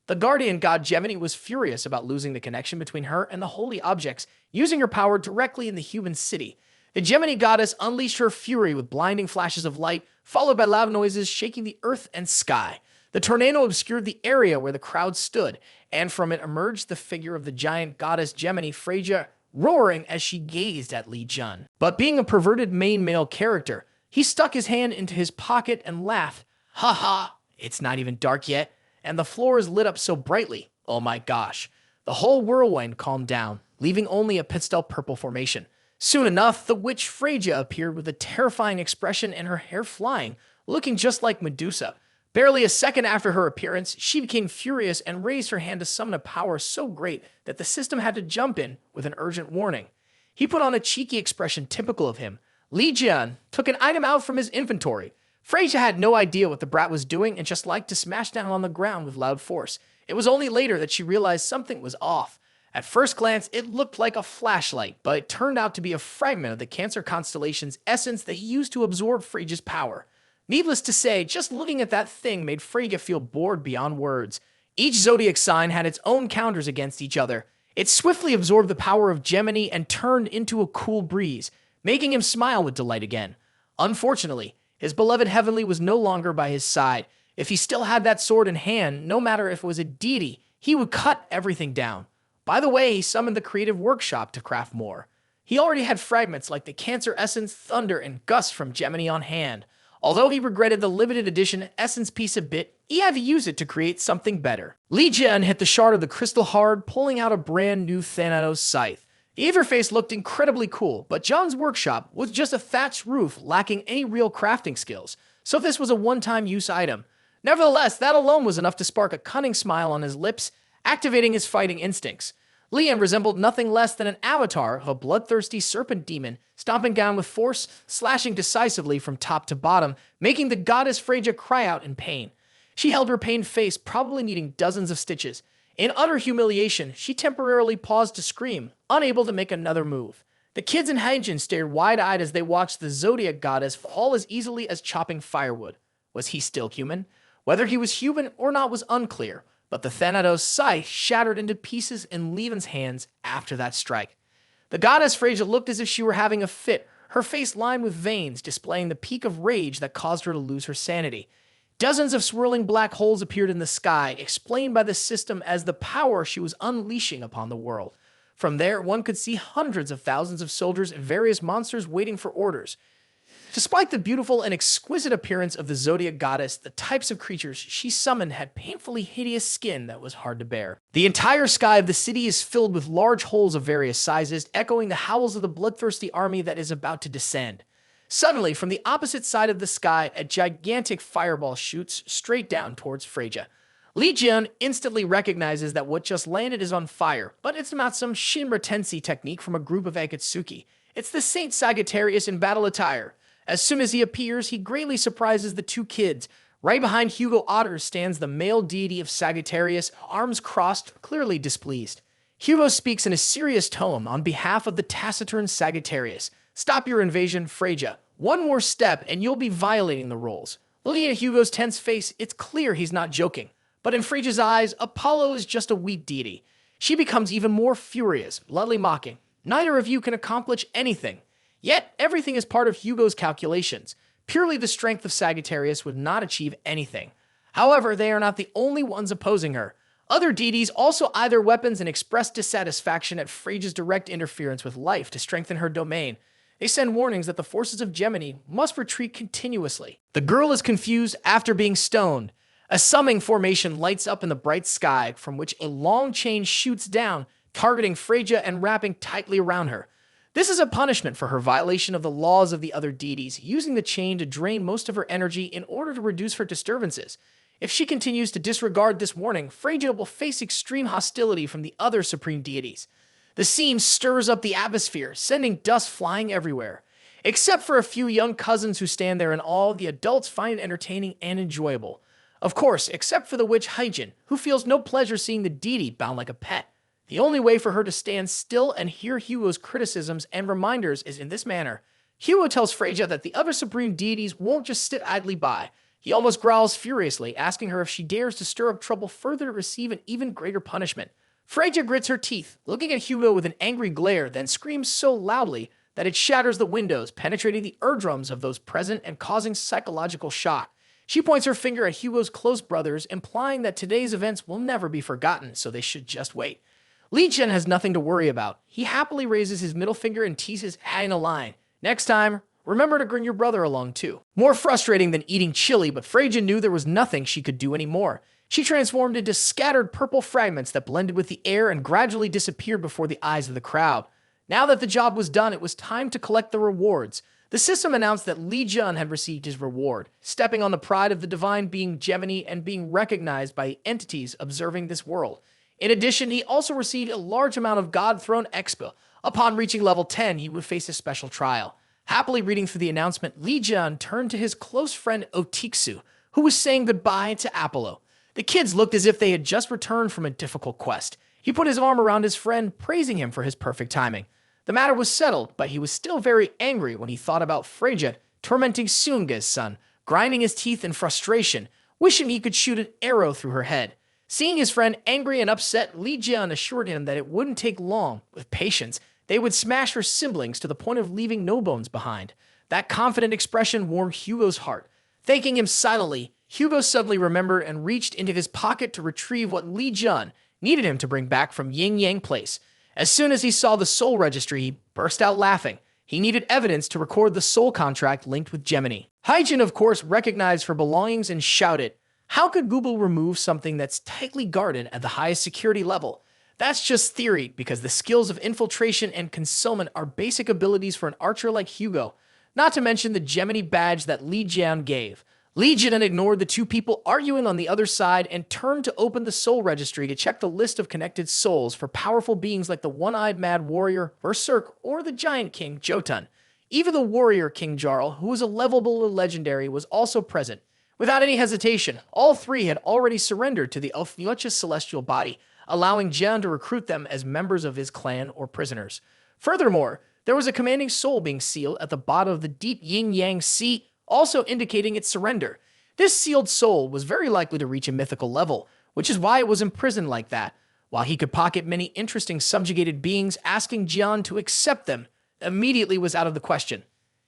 The guardian god Gemini was furious about losing the connection between her and the holy objects, using her power directly in the human city. The Gemini goddess unleashed her fury with blinding flashes of light, followed by loud noises shaking the earth and sky. The tornado obscured the area where the crowd stood, and from it emerged the figure of the giant goddess Gemini, Freyja, roaring as she gazed at Li Jian. But being a perverted main male character, he stuck his hand into his pocket and laughed. Ha ha, it's not even dark yet, and the floor is lit up so brightly. Oh my gosh. The whole whirlwind calmed down, leaving only a pastel purple formation. Soon enough, the witch Freyja appeared with a terrifying expression and her hair flying, looking just like Medusa. Barely a second after her appearance, she became furious and raised her hand to summon a power so great that the system had to jump in with an urgent warning. He put on a cheeky expression typical of him. Li Jian took an item out from his inventory. Freyja had no idea what the brat was doing and just liked to smash down on the ground with loud force. It was only later that she realized something was off. At first glance, it looked like a flashlight, but it turned out to be a fragment of the Cancer constellation's essence that he used to absorb Freyja's power. Needless to say, just looking at that thing made Freyja feel bored beyond words. Each zodiac sign had its own counters against each other. It swiftly absorbed the power of Gemini and turned into a cool breeze, making him smile with delight again. Unfortunately, his beloved Heavenly was no longer by his side. If he still had that sword in hand, no matter if it was a deity, he would cut everything down. By the way, he summoned the creative workshop to craft more. He already had fragments like the Cancer Essence, Thunder, and Gust from Gemini on hand. Although he regretted the limited edition Essence piece a bit, he had to use it to create something better. Li Jian hit the shard of the crystal hard, pulling out a brand new Thanatos scythe. The interface looked incredibly cool, but John's workshop was just a thatched roof lacking any real crafting skills, so this was a one-time use item. Nevertheless, that alone was enough to spark a cunning smile on his lips, activating his fighting instincts. Lian resembled nothing less than an avatar of a bloodthirsty serpent demon, stomping down with force, slashing decisively from top to bottom, making the goddess Freyja cry out in pain. She held her pained face, probably needing dozens of stitches. In utter humiliation, she temporarily paused to scream, unable to make another move. The kids in Haijin stared wide-eyed as they watched the zodiac goddess fall as easily as chopping firewood. Was he still human? Whether he was human or not was unclear, but the Thanatos scythe shattered into pieces in Lieven's hands after that strike. The goddess Freyja looked as if she were having a fit, her face lined with veins, displaying the peak of rage that caused her to lose her sanity. Dozens of swirling black holes appeared in the sky, explained by the system as the power she was unleashing upon the world. From there, one could see hundreds of thousands of soldiers and various monsters waiting for orders. Despite the beautiful and exquisite appearance of the zodiac goddess, the types of creatures she summoned had painfully hideous skin that was hard to bear. The entire sky of the city is filled with large holes of various sizes, echoing the howls of the bloodthirsty army that is about to descend. Suddenly, from the opposite side of the sky, a gigantic fireball shoots straight down towards Freyja. Li Jian instantly recognizes that what just landed is on fire, but it's not some Shinra Tensei technique from a group of Akatsuki. It's the Saint Sagittarius in battle attire. As soon as he appears, he greatly surprises the two kids. Right behind Hugo Otter stands the male deity of Sagittarius, arms crossed, clearly displeased. Hugo speaks in a serious tone on behalf of the taciturn Sagittarius. Stop your invasion, Freyja. One more step and you'll be violating the rules. Looking at Hugo's tense face, it's clear he's not joking. But in Freyja's eyes, Apollo is just a weak deity. She becomes even more furious, bluntly mocking. Neither of you can accomplish anything. Yet, everything is part of Hugo's calculations. Purely the strength of Sagittarius would not achieve anything. However, they are not the only ones opposing her. Other deities also eye their weapons and express dissatisfaction at Freyja's direct interference with life to strengthen her domain. They send warnings that the forces of Gemini must retreat continuously. The girl is confused after being stoned. A summing formation lights up in the bright sky, from which a long chain shoots down, targeting Freyja and wrapping tightly around her. This is a punishment for her violation of the laws of the other deities, using the chain to drain most of her energy in order to reduce her disturbances. If she continues to disregard this warning, Freyja will face extreme hostility from the other supreme deities. The scene stirs up the atmosphere, sending dust flying everywhere. Except for a few young cousins who stand there in awe, the adults find it entertaining and enjoyable. Of course, except for the witch Haijin, who feels no pleasure seeing the deity bound like a pet. The only way for her to stand still and hear Hugo's criticisms and reminders is in this manner. Hugo tells Freyja that the other supreme deities won't just sit idly by. He almost growls furiously, asking her if she dares to stir up trouble further to receive an even greater punishment. Freyja grits her teeth, looking at Hugo with an angry glare, then screams so loudly that it shatters the windows, penetrating the eardrums of those present and causing psychological shock. She points her finger at Hugo's close brothers, implying that today's events will never be forgotten, so they should just wait. Li Jian has nothing to worry about. He happily raises his middle finger and teases, adding a line. Next time, remember to bring your brother along too. More frustrating than eating chili, but Freyja knew there was nothing she could do anymore. She transformed into scattered purple fragments that blended with the air and gradually disappeared before the eyes of the crowd. Now that the job was done, it was time to collect the rewards. The system announced that Li Jun had received his reward, stepping on the pride of the divine being Gemini and being recognized by entities observing this world. In addition, he also received a large amount of God Throne Expa. Upon reaching level 10, he would face a special trial. Happily reading through the announcement, Li Jun turned to his close friend Otiksu, who was saying goodbye to Apollo. The kids looked as if they had just returned from a difficult quest. He put his arm around his friend, praising him for his perfect timing. The matter was settled, but he was still very angry when he thought about Freyja tormenting Sunga's son, grinding his teeth in frustration, wishing he could shoot an arrow through her head. Seeing his friend angry and upset, Li Jian assured him that it wouldn't take long. With patience, they would smash her siblings to the point of leaving no bones behind. That confident expression warmed Hugo's heart. Thanking him silently, Hugo suddenly remembered and reached into his pocket to retrieve what Li Jian needed him to bring back from Yin Yang Place. As soon as he saw the soul registry, he burst out laughing. He needed evidence to record the soul contract linked with Gemini. Hyjin, of course, recognized her belongings and shouted, "How could Google remove something that's tightly guarded at the highest security level? That's just theory, because the skills of infiltration and concealment are basic abilities for an archer like Hugo, not to mention the Gemini badge that Li Jian gave." Li Jian ignored the two people arguing on the other side and turned to open the soul registry to check the list of connected souls for powerful beings like the one-eyed mad warrior, Berserk, or the giant king, Jotun. Even the warrior King Jarl, who was a levelable legendary, was also present. Without any hesitation, all three had already surrendered to the Alpheus celestial body, allowing Jian to recruit them as members of his clan or prisoners. Furthermore, there was a commanding soul being sealed at the bottom of the deep yin-yang sea, also indicating its surrender. This sealed soul was very likely to reach a mythical level, which is why it was imprisoned like that. While he could pocket many interesting subjugated beings, asking Jian to accept them immediately was out of the question.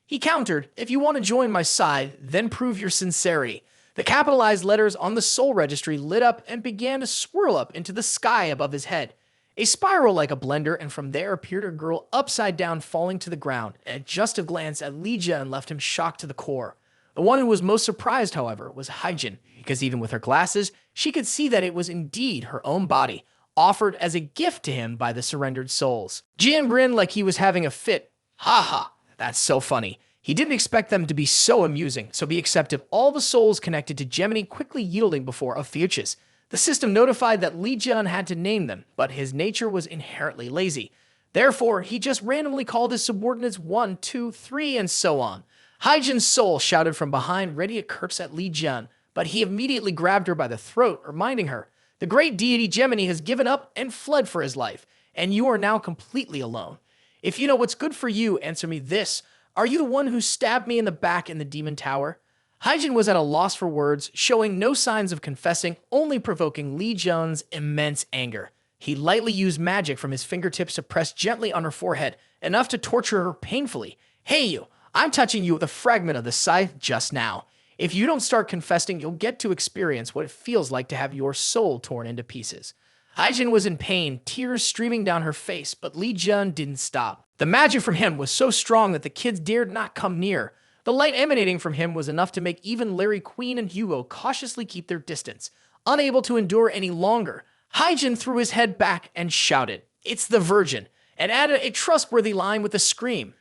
He countered, "If you want to join my side, then prove your sincerity." The capitalized letters on the soul registry lit up and began to swirl up into the sky above his head. A spiral like a blender, and from there appeared a girl upside down falling to the ground, and just a glance at Li Jian left him shocked to the core. The one who was most surprised, however, was Hyjin, because even with her glasses, she could see that it was indeed her own body, offered as a gift to him by the surrendered souls. Jian grinned like he was having a fit. "Ha ha, that's so funny." He didn't expect them to be so amusing, so he accepted all the souls connected to Gemini, quickly yielding before Ophiuchus. The system notified that Li Jian had to name them, but his nature was inherently lazy. Therefore, he just randomly called his subordinates 1, 2, 3, and so on. Hyjin's soul shouted from behind, ready to curse at Li Jian, but he immediately grabbed her by the throat, reminding her, "The great deity Gemini has given up and fled for his life, and you are now completely alone. If you know what's good for you, answer me this. Are you the one who stabbed me in the back in the demon tower?" Hyjin was at a loss for words, showing no signs of confessing, only provoking Li Jian's immense anger. He lightly used magic from his fingertips to press gently on her forehead, enough to torture her painfully. "Hey you, I'm touching you with a fragment of the scythe just now. If you don't start confessing, you'll get to experience what it feels like to have your soul torn into pieces." Hyjin was in pain, tears streaming down her face, but Li Jian didn't stop. The magic from him was so strong that the kids dared not come near. The light emanating from him was enough to make even Larry Queen and Hugo cautiously keep their distance. Unable to endure any longer, Hyjin threw his head back and shouted, "It's the Virgin," and added a trustworthy line with a scream,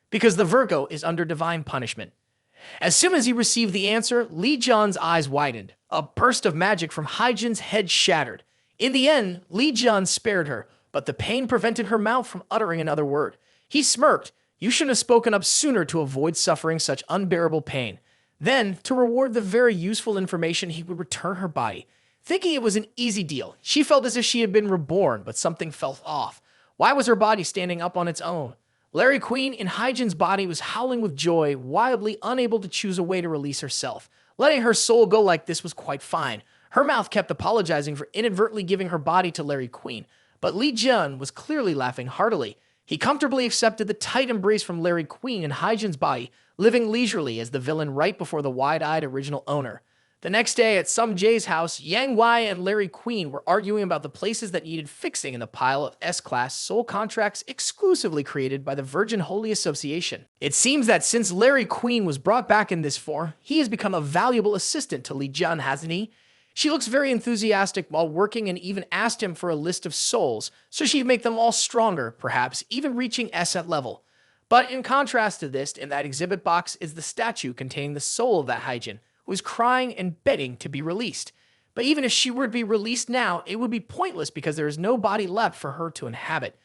"Because the Virgo is under divine punishment." As soon as he received the answer, Li Jian's eyes widened. A burst of magic from Hyjin's head shattered. In the end, Li Jian spared her, but the pain prevented her mouth from uttering another word. He smirked. "You shouldn't have spoken up sooner to avoid suffering such unbearable pain." Then, to reward the very useful information, he would return her body. Thinking it was an easy deal, she felt as if she had been reborn, but something felt off. Why was her body standing up on its own? Larry Queen in Hyjin's body was howling with joy, wildly unable to choose a way to release herself. Letting her soul go like this was quite fine. Her mouth kept apologizing for inadvertently giving her body to Larry Queen, but Li Jian was clearly laughing heartily. He comfortably accepted the tight embrace from Larry Queen in Hyjin's body, living leisurely as the villain right before the wide-eyed original owner. The next day at Some Jay's house, Yang Wei and Larry Queen were arguing about the places that needed fixing in the pile of S-Class soul contracts exclusively created by the Virgin Holy Association. It seems that since Larry Queen was brought back in this form, he has become a valuable assistant to Li Jian, hasn't he? She looks very enthusiastic while working and even asked him for a list of souls, so she'd make them all stronger, perhaps even reaching S at level. But in contrast to this, in that exhibit box is the statue containing the soul of that Haijin, who is crying and begging to be released. But even if she were to be released now, it would be pointless because there is no body left for her to inhabit.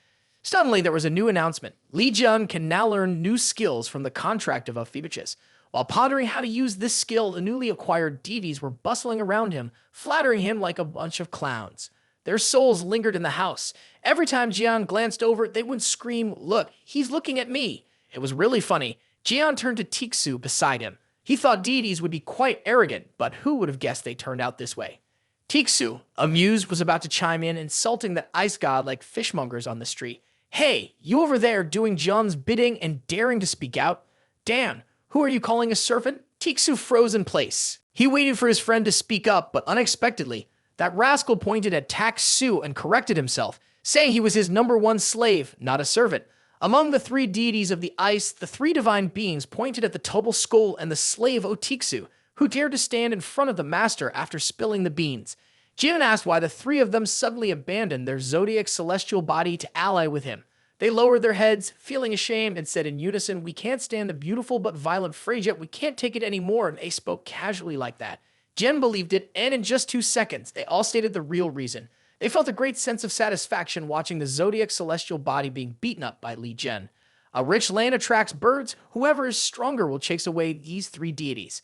Suddenly, there was a new announcement. Li Jun can now learn new skills from the contract of Phoebus. While pondering how to use this skill, the newly acquired deities were bustling around him, flattering him like a bunch of clowns. Their souls lingered in the house. Every time Jian glanced over, they would scream, "Look, he's looking at me." It was really funny. Jian turned to Tixu beside him. He thought deities would be quite arrogant, but who would have guessed they turned out this way? Tixu, amused, was about to chime in, insulting that ice god like fishmongers on the street. "Hey, you over there doing Jian's bidding and daring to speak out? Dan, who are you calling a servant?" Tixu froze in place. He waited for his friend to speak up, but unexpectedly, that rascal pointed at Tak Su and corrected himself, saying he was his #1 slave, not a servant. Among the 3 deities of the ice, the 3 divine beings pointed at the Tobal Skull and the slave Otixu, who dared to stand in front of the master after spilling the beans. Jian asked why the 3 of them suddenly abandoned their zodiac celestial body to ally with him. They lowered their heads, feeling ashamed, and said in unison, "We can't stand the beautiful but violent Phrygia. We can't take it anymore," and they spoke casually like that. Jian believed it, and in just 2 seconds, they all stated the real reason. They felt a great sense of satisfaction watching the zodiac celestial body being beaten up by Li Jian. A rich land attracts birds. Whoever is stronger will chase away these 3 deities.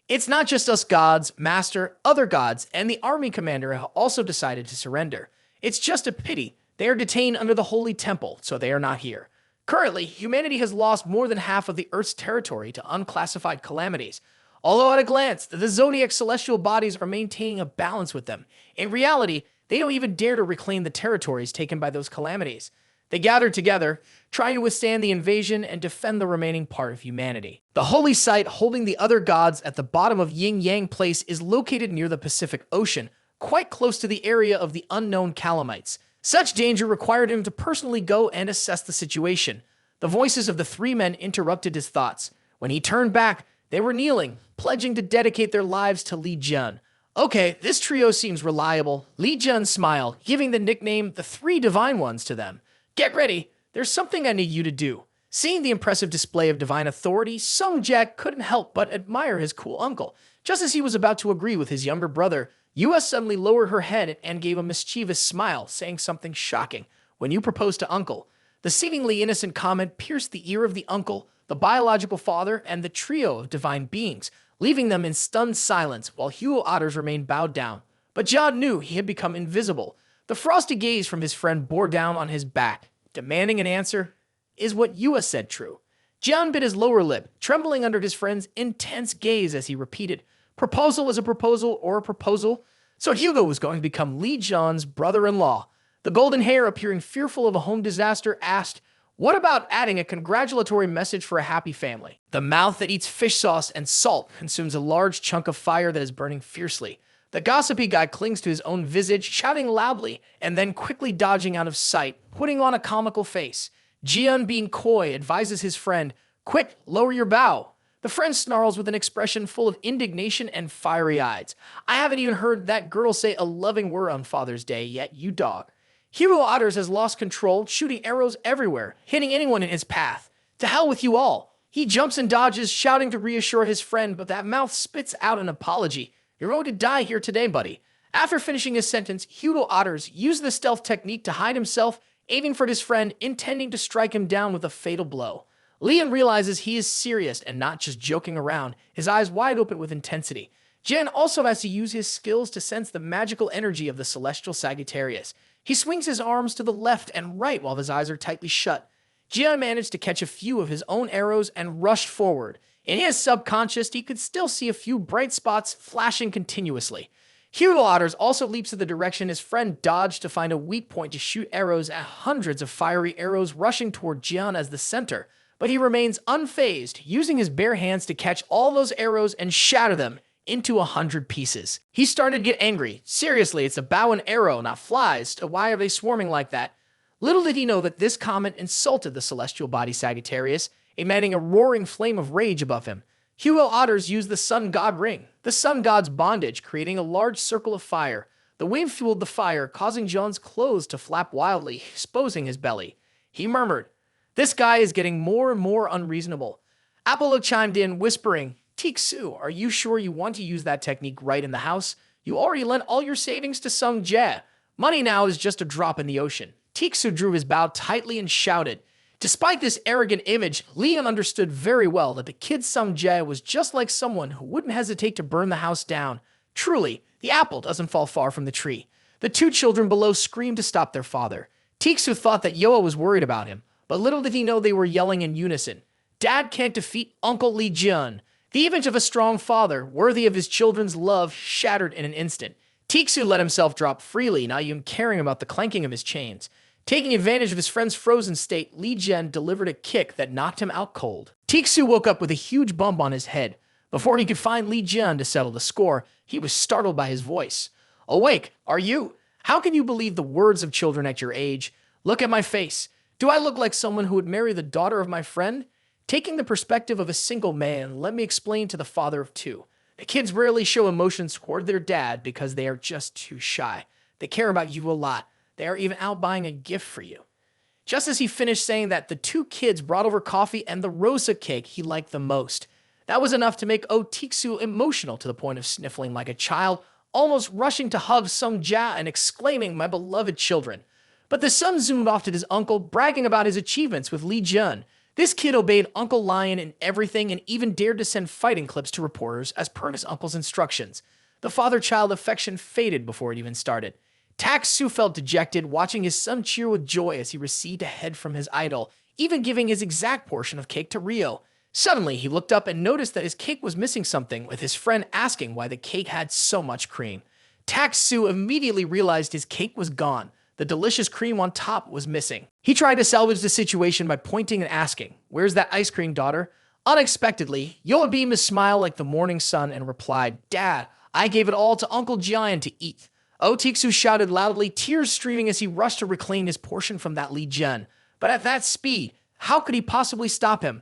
It's not just us gods, master, other gods, and the army commander have also decided to surrender. It's just a pity. They are detained under the holy temple, so they are not here. Currently, humanity has lost more than half of the Earth's territory to unclassified calamities. Although at a glance, the zodiac celestial bodies are maintaining a balance with them. In reality, they don't even dare to reclaim the territories taken by those calamities. They gathered together, trying to withstand the invasion and defend the remaining part of humanity. The holy site holding the other gods at the bottom of Yin Yang Place is located near the Pacific Ocean, quite close to the area of the unknown calamites. Such danger required him to personally go and assess the situation. The voices of the 3 men interrupted his thoughts. When he turned back, they were kneeling, pledging to dedicate their lives to Li Jian. Okay, this trio seems reliable. Li Jian smiled, giving the nickname the 3 Divine Ones to them. "Get ready, there's something I need you to do." Seeing the impressive display of divine authority, Sung Jack couldn't help but admire his cool uncle. Just as he was about to agree with his younger brother, Yua suddenly lowered her head and gave a mischievous smile, saying something shocking. "When you proposed to uncle." The seemingly innocent comment pierced the ear of the uncle, the biological father, and the trio of divine beings, leaving them in stunned silence while Hugo Otters remained bowed down. But John knew he had become invisible. The frosty gaze from his friend bore down on his back, demanding an answer. Is what Yua said true? Jian bit his lower lip, trembling under his friend's intense gaze as he repeated, "Proposal is a proposal or a proposal." So Hugo was going to become Li Jian's brother-in-law. The golden hair, appearing fearful of a home disaster, asked, "What about adding a congratulatory message for a happy family?" The mouth that eats fish sauce and salt consumes a large chunk of fire that is burning fiercely. The gossipy guy clings to his own visage, shouting loudly, and then quickly dodging out of sight, putting on a comical face. Jian, being coy, advises his friend, "Quick, lower your bow." The friend snarls with an expression full of indignation and fiery eyes. "I haven't even heard that girl say a loving word on Father's Day yet, you dog." Hugo Otters has lost control, shooting arrows everywhere, hitting anyone in his path. To hell with you all. He jumps and dodges, shouting to reassure his friend, but that mouth spits out an apology. "You're going to die here today, buddy." After finishing his sentence, Hugo Otters used the stealth technique to hide himself, aiming for his friend, intending to strike him down with a fatal blow. Leon realizes he is serious and not just joking around, his eyes wide open with intensity. Jian also has to use his skills to sense the magical energy of the celestial Sagittarius. He swings his arms to the left and right while his eyes are tightly shut. Jian managed to catch a few of his own arrows and rushed forward. In his subconscious, he could still see a few bright spots flashing continuously. Hugo Otters also leaps to the direction his friend dodged to find a weak point to shoot arrows at hundreds of fiery arrows rushing toward Jian as the center. But he remains unfazed, using his bare hands to catch all those arrows and shatter them into 100 pieces. He started to get angry. Seriously, it's a bow and arrow, not flies. Why are they swarming like that? Little did he know that this comment insulted the celestial body Sagittarius, emitting a roaring flame of rage above him. Hugo Otters used the sun god ring, the sun god's bondage, creating a large circle of fire. The wind fueled the fire, causing John's clothes to flap wildly, exposing his belly. He murmured, This guy is getting more and more unreasonable. Apollo chimed in, whispering, Tixu, are you sure you want to use that technique right in the house? You already lent all your savings to Sung Jae. Money now is just a drop in the ocean. Tixu drew his bow tightly and shouted. Despite this arrogant image, Leon understood very well that the kid Sung Jae was just like someone who wouldn't hesitate to burn the house down. Truly, the apple doesn't fall far from the tree. The two children below screamed to stop their father. Tixu thought that Yoa was worried about him, but little did he know they were yelling in unison. Dad can't defeat Uncle Lee Jun. The image of a strong father, worthy of his children's love, shattered in an instant. Tixu let himself drop freely, not even caring about the clanking of his chains. Taking advantage of his friend's frozen state, Li Jian delivered a kick that knocked him out cold. Tixu woke up with a huge bump on his head. Before he could find Li Jian to settle the score, he was startled by his voice. Awake, are you? How can you believe the words of children at your age? Look at my face. Do I look like someone who would marry the daughter of my friend? Taking the perspective of a single man, let me explain to the father of two. The kids rarely show emotions toward their dad because they are just too shy. They care about you a lot. They are even out buying a gift for you. Just as he finished saying that, the two kids brought over coffee and the rosa cake he liked the most. That was enough to make Tixu emotional to the point of sniffling like a child, almost rushing to hug Sung Jia and exclaiming, my beloved children. But the son zoomed off to his uncle, bragging about his achievements with Li Jun. This kid obeyed Uncle Lion in everything and even dared to send fighting clips to reporters as per his uncle's instructions. The father-child affection faded before it even started. Tak-Su felt dejected, watching his son cheer with joy as he received a head from his idol, even giving his exact portion of cake to Rio. Suddenly, he looked up and noticed that his cake was missing something, with his friend asking why the cake had so much cream. Tak-Su immediately realized his cake was gone. The delicious cream on top was missing. He tried to salvage the situation by pointing and asking, where's that ice cream, daughter? Unexpectedly, Yoa beamed a smile like the morning sun and replied, Dad, I gave it all to Uncle Jian to eat. Tixu shouted loudly, tears streaming as he rushed to reclaim his portion from that Li Jun. But at that speed, how could he possibly stop him?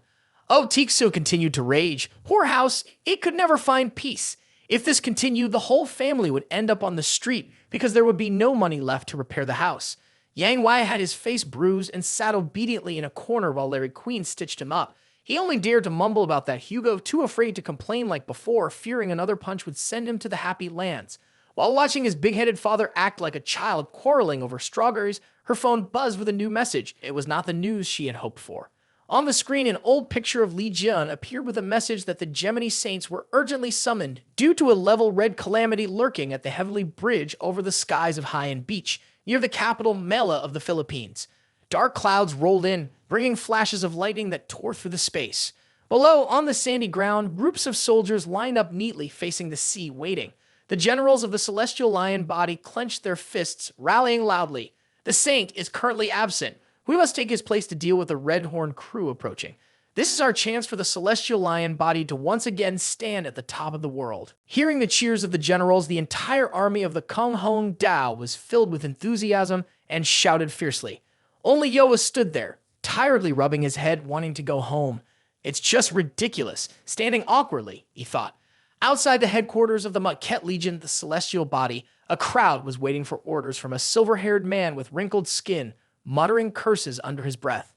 Tixu continued to rage. Poor house, it could never find peace. If this continued, the whole family would end up on the street because there would be no money left to repair the house. Yang Wei had his face bruised and sat obediently in a corner while Larry Queen stitched him up. He only dared to mumble about that Hugo, too afraid to complain like before, fearing another punch would send him to the happy lands. While watching his big-headed father act like a child quarreling over strawberries, her phone buzzed with a new message. It was not the news she had hoped for. On the screen, an old picture of Li Jian appeared with a message that the Gemini Saints were urgently summoned due to a level red calamity lurking at the heavenly bridge over the skies of Haiyan Beach, near the capital Manila of the Philippines. Dark clouds rolled in, bringing flashes of lightning that tore through the space. Below, on the sandy ground, groups of soldiers lined up neatly facing the sea, waiting. The generals of the Celestial Lion body clenched their fists, rallying loudly. The Saint is currently absent. We must take his place to deal with the Red Horn crew approaching. This is our chance for the Celestial Lion body to once again stand at the top of the world. Hearing the cheers of the generals, the entire army of the Kung Hong Dao was filled with enthusiasm and shouted fiercely. Only Yoa stood there, tiredly rubbing his head, wanting to go home. It's just ridiculous, standing awkwardly, he thought. Outside the headquarters of the Maquette Legion, the Celestial Body, a crowd was waiting for orders from a silver-haired man with wrinkled skin, muttering curses under his breath.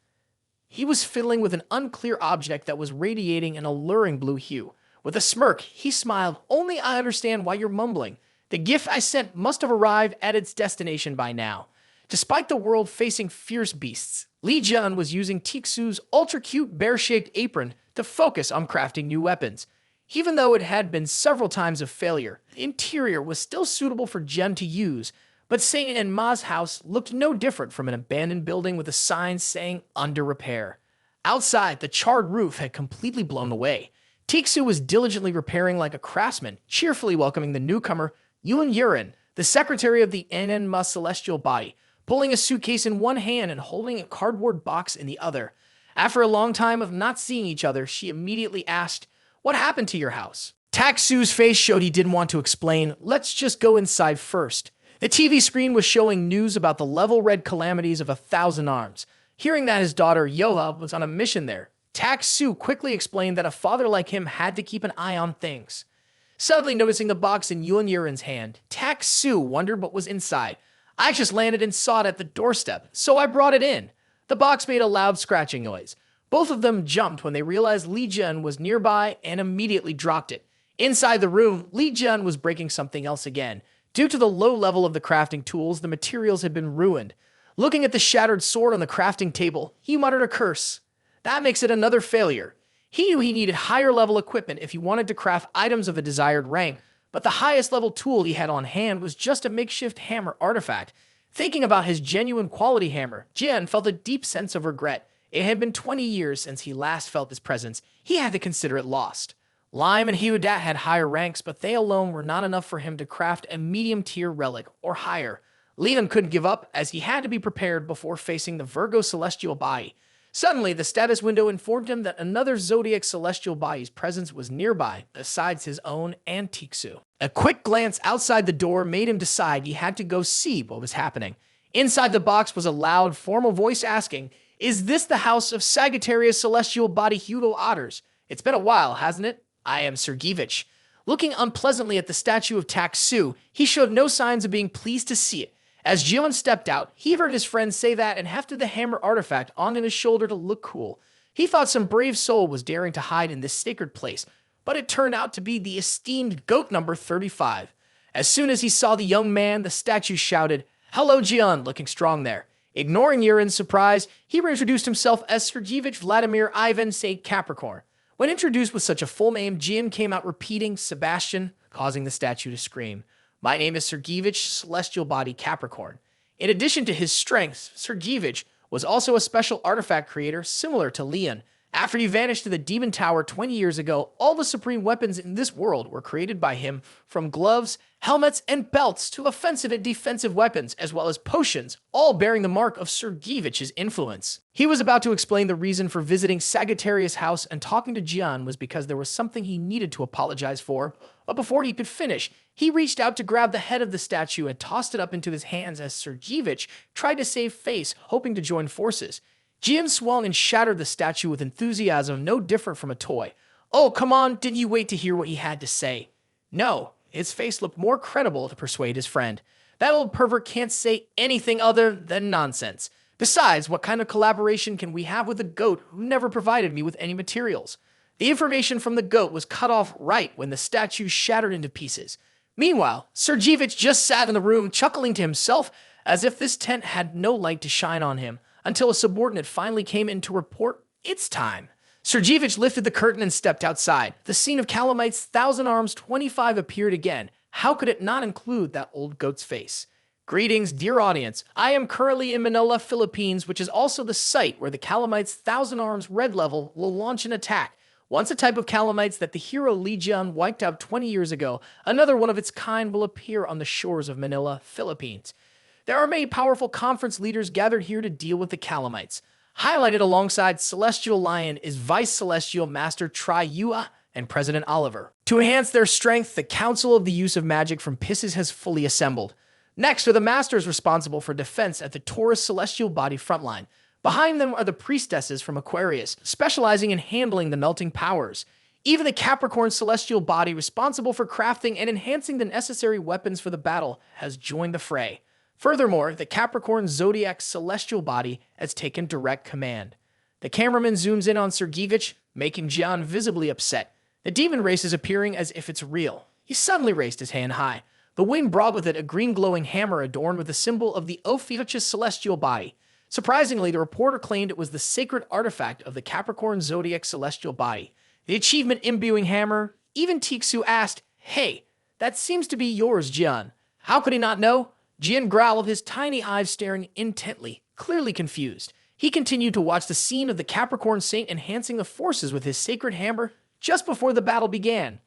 He was fiddling with an unclear object that was radiating an alluring blue hue. With a smirk, he smiled, only I understand why you're mumbling. The gift I sent must have arrived at its destination by now. Despite the world facing fierce beasts, Li Jian was using Tixu's ultra-cute bear-shaped apron to focus on crafting new weapons. Even though it had been several times a failure, the interior was still suitable for Jen to use, but Saint and Ma's house looked no different from an abandoned building with a sign saying under repair. Outside, the charred roof had completely blown away. Tixu was diligently repairing like a craftsman, cheerfully welcoming the newcomer, Yun Yurin, the secretary of the NN Celestial Body, pulling a suitcase in one hand and holding a cardboard box in the other. After a long time of not seeing each other, she immediately asked, what happened to your house? Tak-Su's face showed he didn't want to explain. Let's just go inside first. The TV screen was showing news about the level red calamities of 1,000 arms. Hearing that his daughter, Yoa, was on a mission there, Tak-Su quickly explained that a father like him had to keep an eye on things. Suddenly noticing the box in Yun Yurin's hand, Tak-Su wondered what was inside. I just landed and saw it at the doorstep, so I brought it in. The box made a loud scratching noise. Both of them jumped when they realized Li Jian was nearby and immediately dropped it. Inside the room, Li Jian was breaking something else again. Due to the low level of the crafting tools, the materials had been ruined. Looking at the shattered sword on the crafting table, he muttered a curse. That makes it another failure. He knew he needed higher level equipment if he wanted to craft items of a desired rank, but the highest level tool he had on hand was just a makeshift hammer artifact. Thinking about his genuine quality hammer, Jian felt a deep sense of regret. It had been 20 years since he last felt its presence. He had to consider it lost. Lime and Heudat had higher ranks, but they alone were not enough for him to craft a medium-tier relic or higher. Leland couldn't give up, as he had to be prepared before facing the Virgo celestial body. Suddenly, the status window informed him that another zodiac celestial body's presence was nearby, besides his own and Tixu. A quick glance outside the door made him decide he had to go see what was happening. Inside the box was a loud, formal voice asking, "Is this the house of Sagittarius celestial body Hugo Otters? It's been a while, hasn't it? I am Sergeyevich." Looking unpleasantly at the statue of Taksu, he showed no signs of being pleased to see it. As Jian stepped out, he heard his friend say that and hefted the hammer artifact onto his shoulder to look cool. He thought some brave soul was daring to hide in this sacred place, but it turned out to be the esteemed goat number 35. As soon as he saw the young man, the statue shouted, "Hello, Jian," looking strong there. Ignoring Yurin's surprise, he reintroduced himself as Sergeyevich Vladimir Ivan St. Capricorn. When introduced with such a full name, Jian came out repeating Sebastian, causing the statue to scream. "My name is Sergeyevich Celestial Body Capricorn." In addition to his strengths, Sergeyevich was also a special artifact creator similar to Leon. After he vanished to the Demon Tower 20 years ago, all the supreme weapons in this world were created by him, from gloves, helmets, and belts to offensive and defensive weapons, as well as potions, all bearing the mark of Sergeyevich's influence. He was about to explain the reason for visiting Sagittarius' house and talking to Jian was because there was something he needed to apologize for, but before he could finish, he reached out to grab the head of the statue and tossed it up into his hands as Sergeyevich tried to save face, hoping to join forces. Jian swung and shattered the statue with enthusiasm no different from a toy. "Oh, come on, didn't you wait to hear what he had to say?" No, his face looked more credible to persuade his friend. "That old pervert can't say anything other than nonsense. Besides, what kind of collaboration can we have with a goat who never provided me with any materials?" The information from the goat was cut off right when the statue shattered into pieces. Meanwhile, Sergeyevich just sat in the room chuckling to himself as if this tent had no light to shine on him, until a subordinate finally came in to report, "It's time." Sergeyevich lifted the curtain and stepped outside. The scene of Calamites' Thousand Arms 25 appeared again. How could it not include that old goat's face? Greetings, dear audience. I am currently in Manila, Philippines, which is also the site where the Calamites' Thousand Arms Red level will launch an attack. Once a type of Calamites that the hero Li Jian wiped out 20 years ago, another one of its kind will appear on the shores of Manila, Philippines. There are many powerful conference leaders gathered here to deal with the Calamites. Highlighted alongside Celestial Lion is Vice Celestial Master Tri-Yua and President Oliver. To enhance their strength, the Council of the Use of Magic from Pisces has fully assembled. Next are the Masters responsible for defense at the Taurus Celestial Body frontline. Behind them are the Priestesses from Aquarius, specializing in handling the melting powers. Even the Capricorn Celestial Body, responsible for crafting and enhancing the necessary weapons for the battle, has joined the fray. Furthermore, the Capricorn Zodiac Celestial Body has taken direct command. The cameraman zooms in on Sergeyevich, making Jian visibly upset. The demon race is appearing as if it's real. He suddenly raised his hand high. The wind brought with it a green glowing hammer adorned with the symbol of the Ophiuchus Celestial Body. Surprisingly, the reporter claimed it was the sacred artifact of the Capricorn Zodiac Celestial Body. The achievement imbuing hammer. Even Tixu asked, "Hey, that seems to be yours, Jian." How could he not know? Jian growled, his tiny eyes staring intently, clearly confused. He continued to watch the scene of the Capricorn Saint enhancing the forces with his sacred hammer just before the battle began.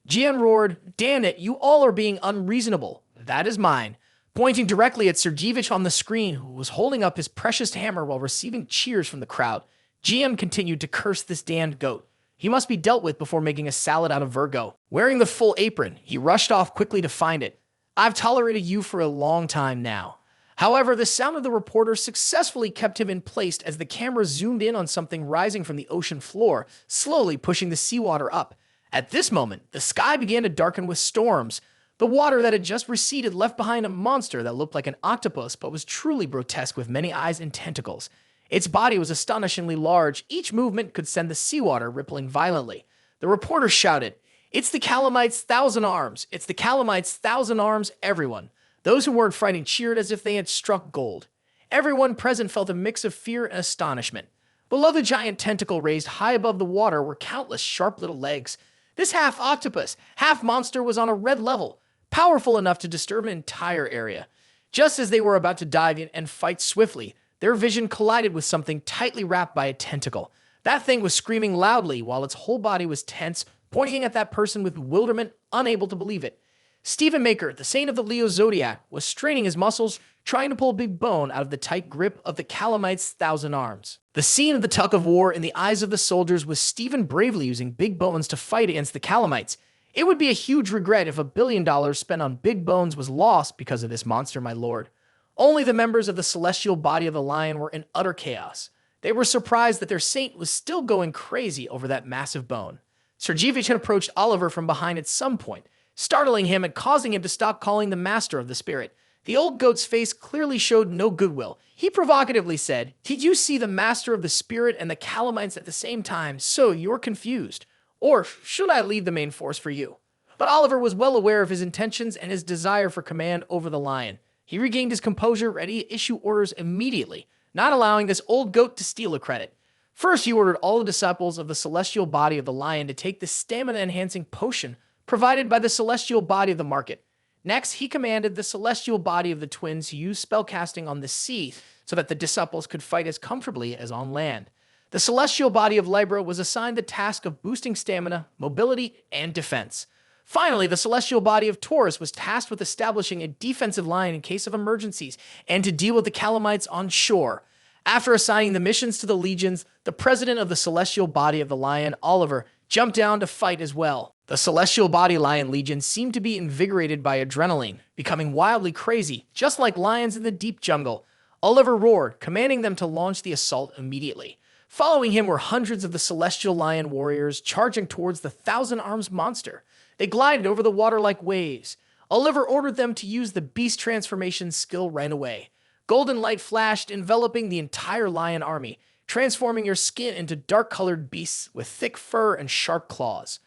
Jian roared, "Damn it, you all are being unreasonable. That is mine." Pointing directly at Sergeyevich on the screen, who was holding up his precious hammer while receiving cheers from the crowd, Jian continued to curse this damned goat. He must be dealt with before making a salad out of Virgo. Wearing the full apron, he rushed off quickly to find it. "I've tolerated you for a long time now." However, the sound of the reporter successfully kept him in place as the camera zoomed in on something rising from the ocean floor, slowly pushing the seawater up. At this moment, the sky began to darken with storms. The water that had just receded left behind a monster that looked like an octopus but was truly grotesque with many eyes and tentacles. Its body was astonishingly large. Each movement could send the seawater rippling violently. The reporter shouted, "It's the calamites' 1,000 arms! It's the calamites' 1,000 arms, everyone!" Those who weren't fighting cheered as if they had struck gold. Everyone present felt a mix of fear and astonishment. Below the giant tentacle raised high above the water were countless sharp little legs. This half octopus, half monster was on a red level, powerful enough to disturb an entire area. Just as they were about to dive in and fight swiftly, their vision collided with something tightly wrapped by a tentacle. That thing was screaming loudly while its whole body was tense, pointing at that person with bewilderment, unable to believe it. Stephen Maker, the saint of the Leo zodiac, was straining his muscles, trying to pull Big Bone out of the tight grip of the calamites' 1,000 arms. The scene of the tug of war in the eyes of the soldiers was Stephen bravely using Big Bones to fight against the calamites. It would be a huge regret if $1 billion spent on Big Bones was lost because of this monster, my lord. Only the members of the celestial body of the lion were in utter chaos. They were surprised that their saint was still going crazy over that massive bone. Sergevich had approached Oliver from behind at some point, startling him and causing him to stop calling the master of the spirit. The old goat's face clearly showed no goodwill. He provocatively said, "Did you see the master of the spirit and the calamites at the same time, so you're confused? Or should I leave the main force for you?" But Oliver was well aware of his intentions and his desire for command over the lion. He regained his composure, ready to issue orders immediately, not allowing this old goat to steal a credit. First, he ordered all the disciples of the celestial body of the lion to take the stamina-enhancing potion provided by the celestial body of the market. Next, he commanded the celestial body of the twins to use spellcasting on the sea so that the disciples could fight as comfortably as on land. The celestial body of Libra was assigned the task of boosting stamina, mobility, and defense. Finally, the celestial body of Taurus was tasked with establishing a defensive line in case of emergencies and to deal with the calamites on shore. After assigning the missions to the legions, the president of the celestial body of the lion, Oliver, jumped down to fight as well. The celestial body lion legion seemed to be invigorated by adrenaline, becoming wildly crazy, just like lions in the deep jungle. Oliver roared, commanding them to launch the assault immediately. Following him were hundreds of the celestial lion warriors charging towards the 1,000 arms monster. They glided over the water like waves. Oliver ordered them to use the beast transformation skill right away. Golden light flashed, enveloping the entire lion army, transforming your skin into dark-colored beasts with thick fur and sharp claws.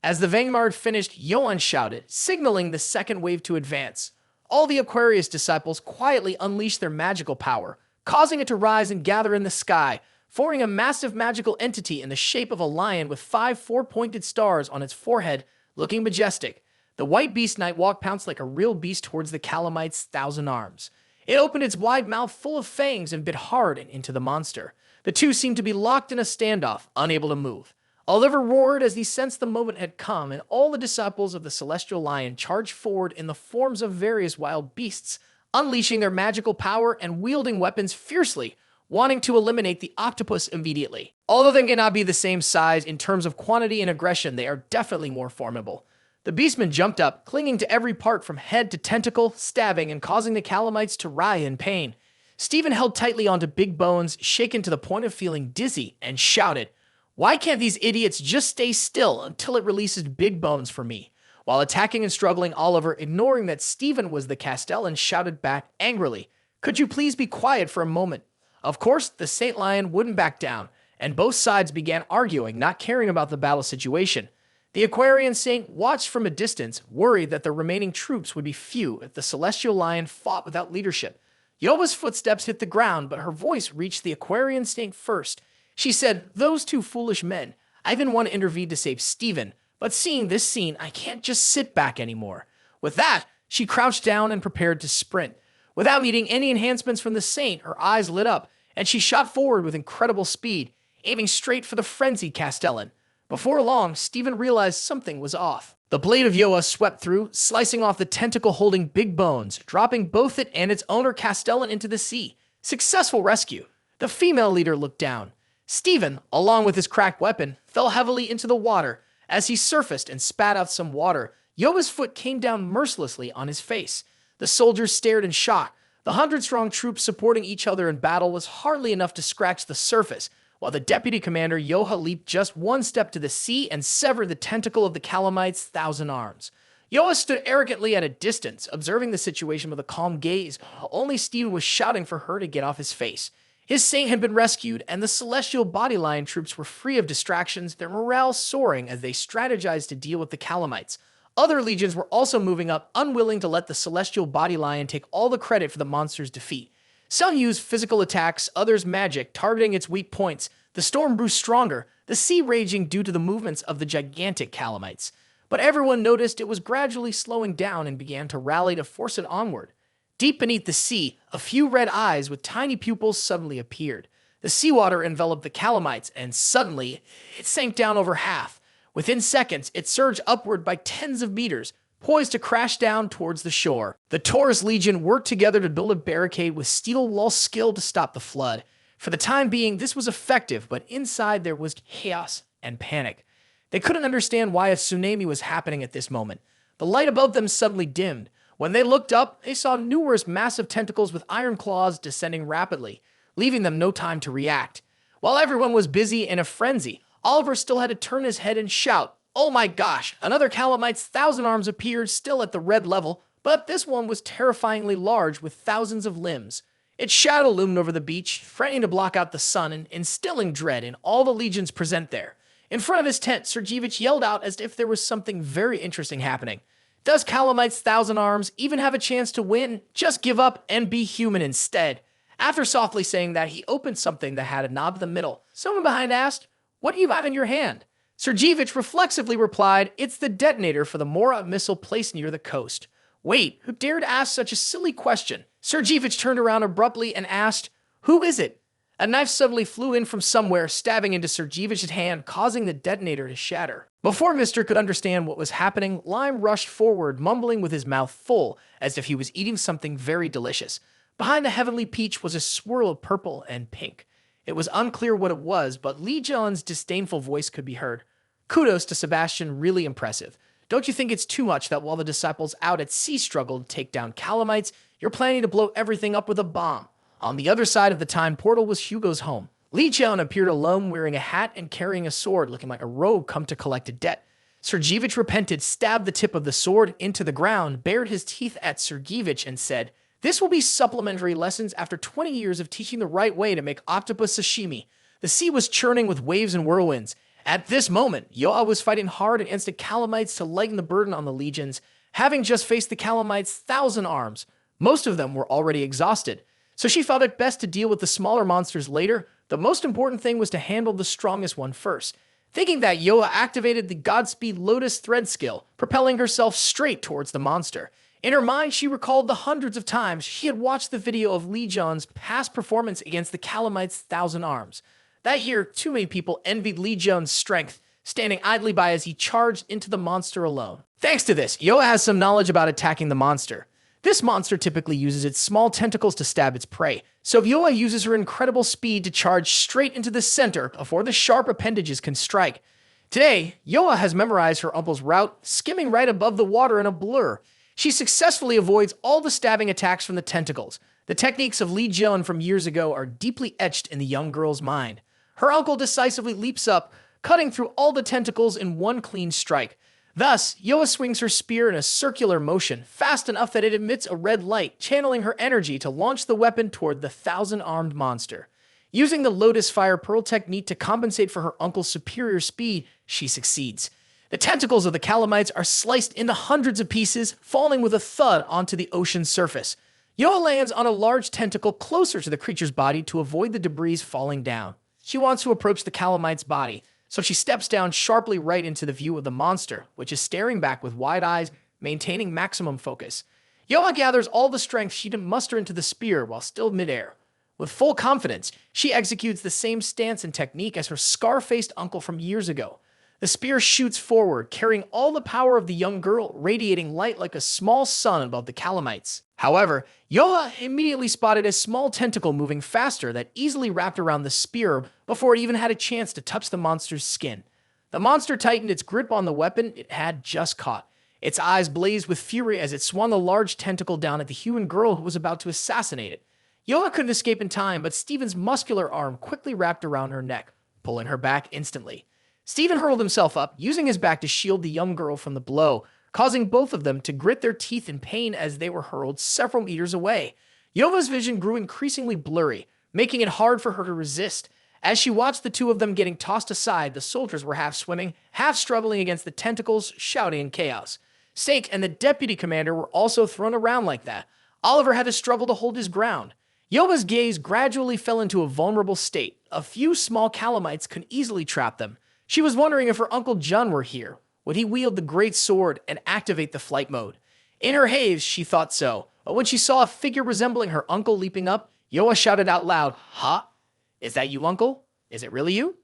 As the vanguard finished, Johann shouted, signaling the second wave to advance. All the Aquarius disciples quietly unleashed their magical power, causing it to rise and gather in the sky, forming a massive magical entity in the shape of a lion with 5 four-pointed stars on its forehead, looking majestic. The white beast Nightwalk pounced like a real beast towards the calamites' 1,000 arms. It opened its wide mouth full of fangs and bit hard into the monster. The two seemed to be locked in a standoff, unable to move. Oliver roared as he sensed the moment had come, and all the disciples of the celestial lion charged forward in the forms of various wild beasts, unleashing their magical power and wielding weapons fiercely, wanting to eliminate the octopus immediately. Although they cannot be the same size in terms of quantity and aggression, they are definitely more formidable. The beastmen jumped up, clinging to every part from head to tentacle, stabbing and causing the calamites to writhe in pain. Stephen held tightly onto Big Bones, shaken to the point of feeling dizzy, and shouted, "Why can't these idiots just stay still until it releases Big Bones for me?" While attacking and struggling, Oliver, ignoring that Stephen was the Castellan, shouted back angrily, "Could you please be quiet for a moment?" Of course, the Saint Lion wouldn't back down, and both sides began arguing, not caring about the battle situation. The Aquarian Saint watched from a distance, worried that the remaining troops would be few if the Celestial Lion fought without leadership. Yova's footsteps hit the ground, but her voice reached the Aquarian Saint first. She said, "Those two foolish men. I even want to intervene to save Stephen, but seeing this scene, I can't just sit back anymore." With that, she crouched down and prepared to sprint. Without needing any enhancements from the Saint, her eyes lit up, and she shot forward with incredible speed, aiming straight for the frenzied Castellan. Before long, Stephen realized something was off. The blade of Yoa swept through, slicing off the tentacle holding Big Bones, dropping both it and its owner Castellan into the sea. Successful rescue. The female leader looked down. Stephen, along with his cracked weapon, fell heavily into the water. As he surfaced and spat out some water, Yova's foot came down mercilessly on his face. The soldiers stared in shock. The 100-strong troops supporting each other in battle was hardly enough to scratch the surface, while the deputy commander Yoha leaped just one step to the sea and severed the tentacle of the calamites' 1,000 arms. Yoha stood arrogantly at a distance, observing the situation with a calm gaze. Only Stephen was shouting for her to get off his face. His saint had been rescued, and the celestial body lion troops were free of distractions, their morale soaring as they strategized to deal with the calamites. Other legions were also moving up, unwilling to let the celestial body lion take all the credit for the monster's defeat. Some used physical attacks, others magic, targeting its weak points. The storm grew stronger, the sea raging due to the movements of the gigantic calamites. But everyone noticed it was gradually slowing down and began to rally to force it onward. Deep beneath the sea, a few red eyes with tiny pupils suddenly appeared. The seawater enveloped the calamites, and suddenly, it sank down over half. Within seconds, it surged upward by tens of meters, poised to crash down towards the shore. The Taurus Legion worked together to build a barricade with steel wall skill to stop the flood. For the time being, this was effective, but inside there was chaos and panic. They couldn't understand why a tsunami was happening at this moment. The light above them suddenly dimmed. When they looked up, they saw numerous massive tentacles with iron claws descending rapidly, leaving them no time to react. While everyone was busy in a frenzy, Oliver still had to turn his head and shout, "Oh my gosh!" Another calamite's 1,000 arms appeared, still at the red level, but this one was terrifyingly large with thousands of limbs. Its shadow loomed over the beach, threatening to block out the sun and instilling dread in all the legions present there. In front of his tent, Sergevich yelled out as if there was something very interesting happening. Does Calamite's 1,000 arms even have a chance to win? Just give up and be human instead. After softly saying that, he opened something that had a knob in the middle. Someone behind asked, "What do you have in your hand?" Sergevich reflexively replied, "It's the detonator for the Mora missile placed near the coast." Wait, who dared ask such a silly question? Sergevich turned around abruptly and asked, "Who is it?" A knife suddenly flew in from somewhere, stabbing into Sergevich's hand, causing the detonator to shatter. Before Mister could understand what was happening, Lime rushed forward, mumbling with his mouth full, as if he was eating something very delicious. Behind the heavenly peach was a swirl of purple and pink. It was unclear what it was, but Lee John's disdainful voice could be heard. Kudos to Sebastian, really impressive. Don't you think it's too much that while the disciples out at sea struggled to take down calamites, you're planning to blow everything up with a bomb? On the other side of the time portal was Hugo's home. Li Jian appeared alone, wearing a hat and carrying a sword, looking like a rogue come to collect a debt. Sergevich repented, stabbed the tip of the sword into the ground, bared his teeth at Sergevich, and said, "This will be supplementary lessons after 20 years of teaching the right way to make octopus sashimi." The sea was churning with waves and whirlwinds. At this moment, Yoa was fighting hard against the calamites to lighten the burden on the legions, having just faced the calamites' 1,000 arms. Most of them were already exhausted. So she felt it best to deal with the smaller monsters later. The most important thing was to handle the strongest one first. Thinking that, Yoa activated the Godspeed Lotus Thread skill, propelling herself straight towards the monster. In her mind, she recalled the hundreds of times she had watched the video of Li Jian's past performance against the calamites' 1,000 arms. That year, too many people envied Li Jian's strength, standing idly by as he charged into the monster alone. Thanks to this, Yoa has some knowledge about attacking the monster. This monster typically uses its small tentacles to stab its prey, so Yoa uses her incredible speed to charge straight into the center before the sharp appendages can strike. Today, Yoa has memorized her uncle's route, skimming right above the water in a blur. She successfully avoids all the stabbing attacks from the tentacles. The techniques of Li Jian from years ago are deeply etched in the young girl's mind. Her uncle decisively leaps up, cutting through all the tentacles in one clean strike. Thus, Yoa swings her spear in a circular motion, fast enough that it emits a red light, channeling her energy to launch the weapon toward the 1,000-armed monster. Using the Lotus Fire Pearl technique to compensate for her uncle's superior speed, she succeeds. The tentacles of the calamites are sliced into hundreds of pieces, falling with a thud onto the ocean's surface. Yoa lands on a large tentacle closer to the creature's body to avoid the debris falling down. She wants to approach the calamite's body, so she steps down sharply right into the view of the monster, which is staring back with wide eyes, maintaining maximum focus. Yoa gathers all the strength she can muster into the spear while still midair. With full confidence, she executes the same stance and technique as her scar-faced uncle from years ago. The spear shoots forward, carrying all the power of the young girl, radiating light like a small sun above the calamites. However, Yoa immediately spotted a small tentacle moving faster that easily wrapped around the spear before it even had a chance to touch the monster's skin. The monster tightened its grip on the weapon it had just caught. Its eyes blazed with fury as it swung the large tentacle down at the human girl who was about to assassinate it. Yoa couldn't escape in time, but Steven's muscular arm quickly wrapped around her neck, pulling her back instantly. Steven hurled himself up, using his back to shield the young girl from the blow, causing both of them to grit their teeth in pain as they were hurled several meters away. Yova's vision grew increasingly blurry. making it hard for her to resist. As she watched the two of them getting tossed aside, the soldiers were half swimming, half struggling against the tentacles, shouting in chaos. Stake and the deputy commander were also thrown around like that. Oliver had to struggle to hold his ground. Yova's gaze gradually fell into a vulnerable state. A few small calamites could easily trap them. She was wondering if her Uncle Jun were here. Would he wield the great sword and activate the flight mode? In her haze, she thought so, but when she saw a figure resembling her uncle leaping up, Yoa shouted out loud, "Huh? Is that you, Uncle? Is it really you?"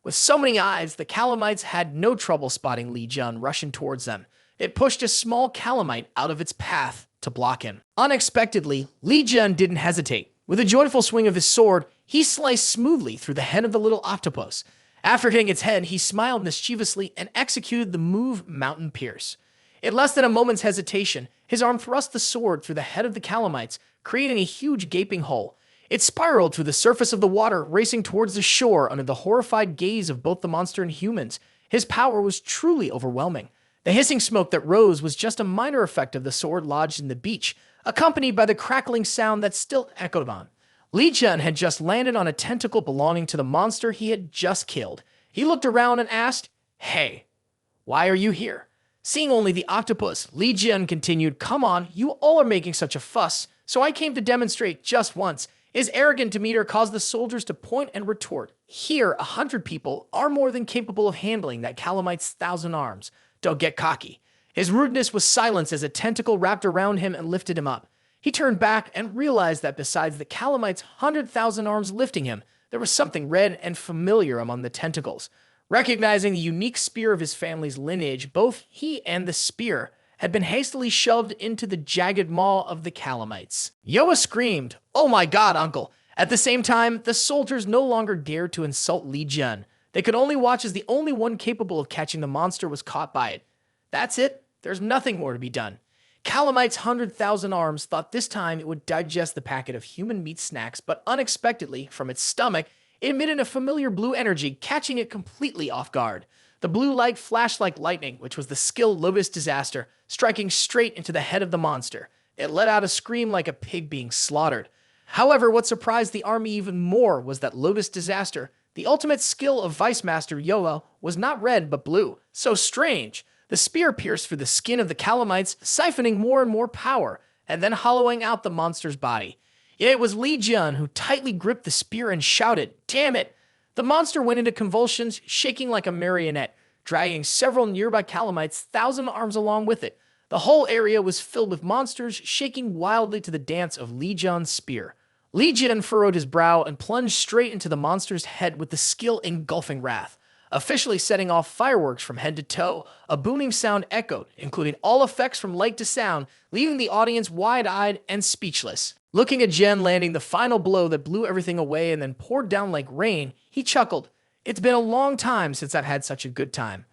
With so many eyes, the calamites had no trouble spotting Li Jun rushing towards them. It pushed a small calamite out of its path to block him. Unexpectedly, Li Jun didn't hesitate. With a joyful swing of his sword, he sliced smoothly through the head of the little octopus. After hitting its head, he smiled mischievously and executed the move Mountain Pierce. In less than a moment's hesitation, his arm thrust the sword through the head of the calamites, creating a huge gaping hole. It spiraled through the surface of the water, racing towards the shore under the horrified gaze of both the monster and humans. His power was truly overwhelming. The hissing smoke that rose was just a minor effect of the sword lodged in the beach, accompanied by the crackling sound that still echoed on. Li Jun had just landed on a tentacle belonging to the monster he had just killed. He looked around and asked, "Hey, why are you here?" Seeing only the octopus, Li Jun continued, "Come on, you all are making such a fuss, so I came to demonstrate just once." His arrogant demeanor caused the soldiers to point and retort. Here, 100 people are more than capable of handling that calamite's 1,000 arms. Don't get cocky. His rudeness was silenced as a tentacle wrapped around him and lifted him up. He turned back and realized that besides the calamite's 100,000 arms lifting him, there was something red and familiar among the tentacles. Recognizing the unique spear of his family's lineage, both he and the spear had been hastily shoved into the jagged maw of the calamites. Yoa screamed, "Oh my god, Uncle!" At the same time, the soldiers no longer dared to insult Li Jun. They could only watch as the only one capable of catching the monster was caught by it. That's it. There's nothing more to be done. Calamite's 100,000 arms thought this time it would digest the packet of human meat snacks, but unexpectedly, from its stomach, it emitted a familiar blue energy, catching it completely off guard. The blue light flashed like lightning, which was the skill Lotus Disaster, striking straight into the head of the monster. It let out a scream like a pig being slaughtered. However, what surprised the army even more was that Lotus Disaster, the ultimate skill of Vice Master Yoa, was not red but blue. So strange. The spear pierced through the skin of the calamites, siphoning more and more power, and then hollowing out the monster's body. Yet it was Li Jun who tightly gripped the spear and shouted, "Damn it!" The monster went into convulsions, shaking like a marionette, dragging several nearby calamites' 1,000 arms along with it. The whole area was filled with monsters, shaking wildly to the dance of Li Jun's spear. Li Jun furrowed his brow and plunged straight into the monster's head with the skill engulfing wrath. Officially setting off fireworks from head to toe, a booming sound echoed, including all effects from light to sound, leaving the audience wide-eyed and speechless. Looking at Jen landing the final blow that blew everything away and then poured down like rain, he chuckled. "It's been a long time since I've had such a good time."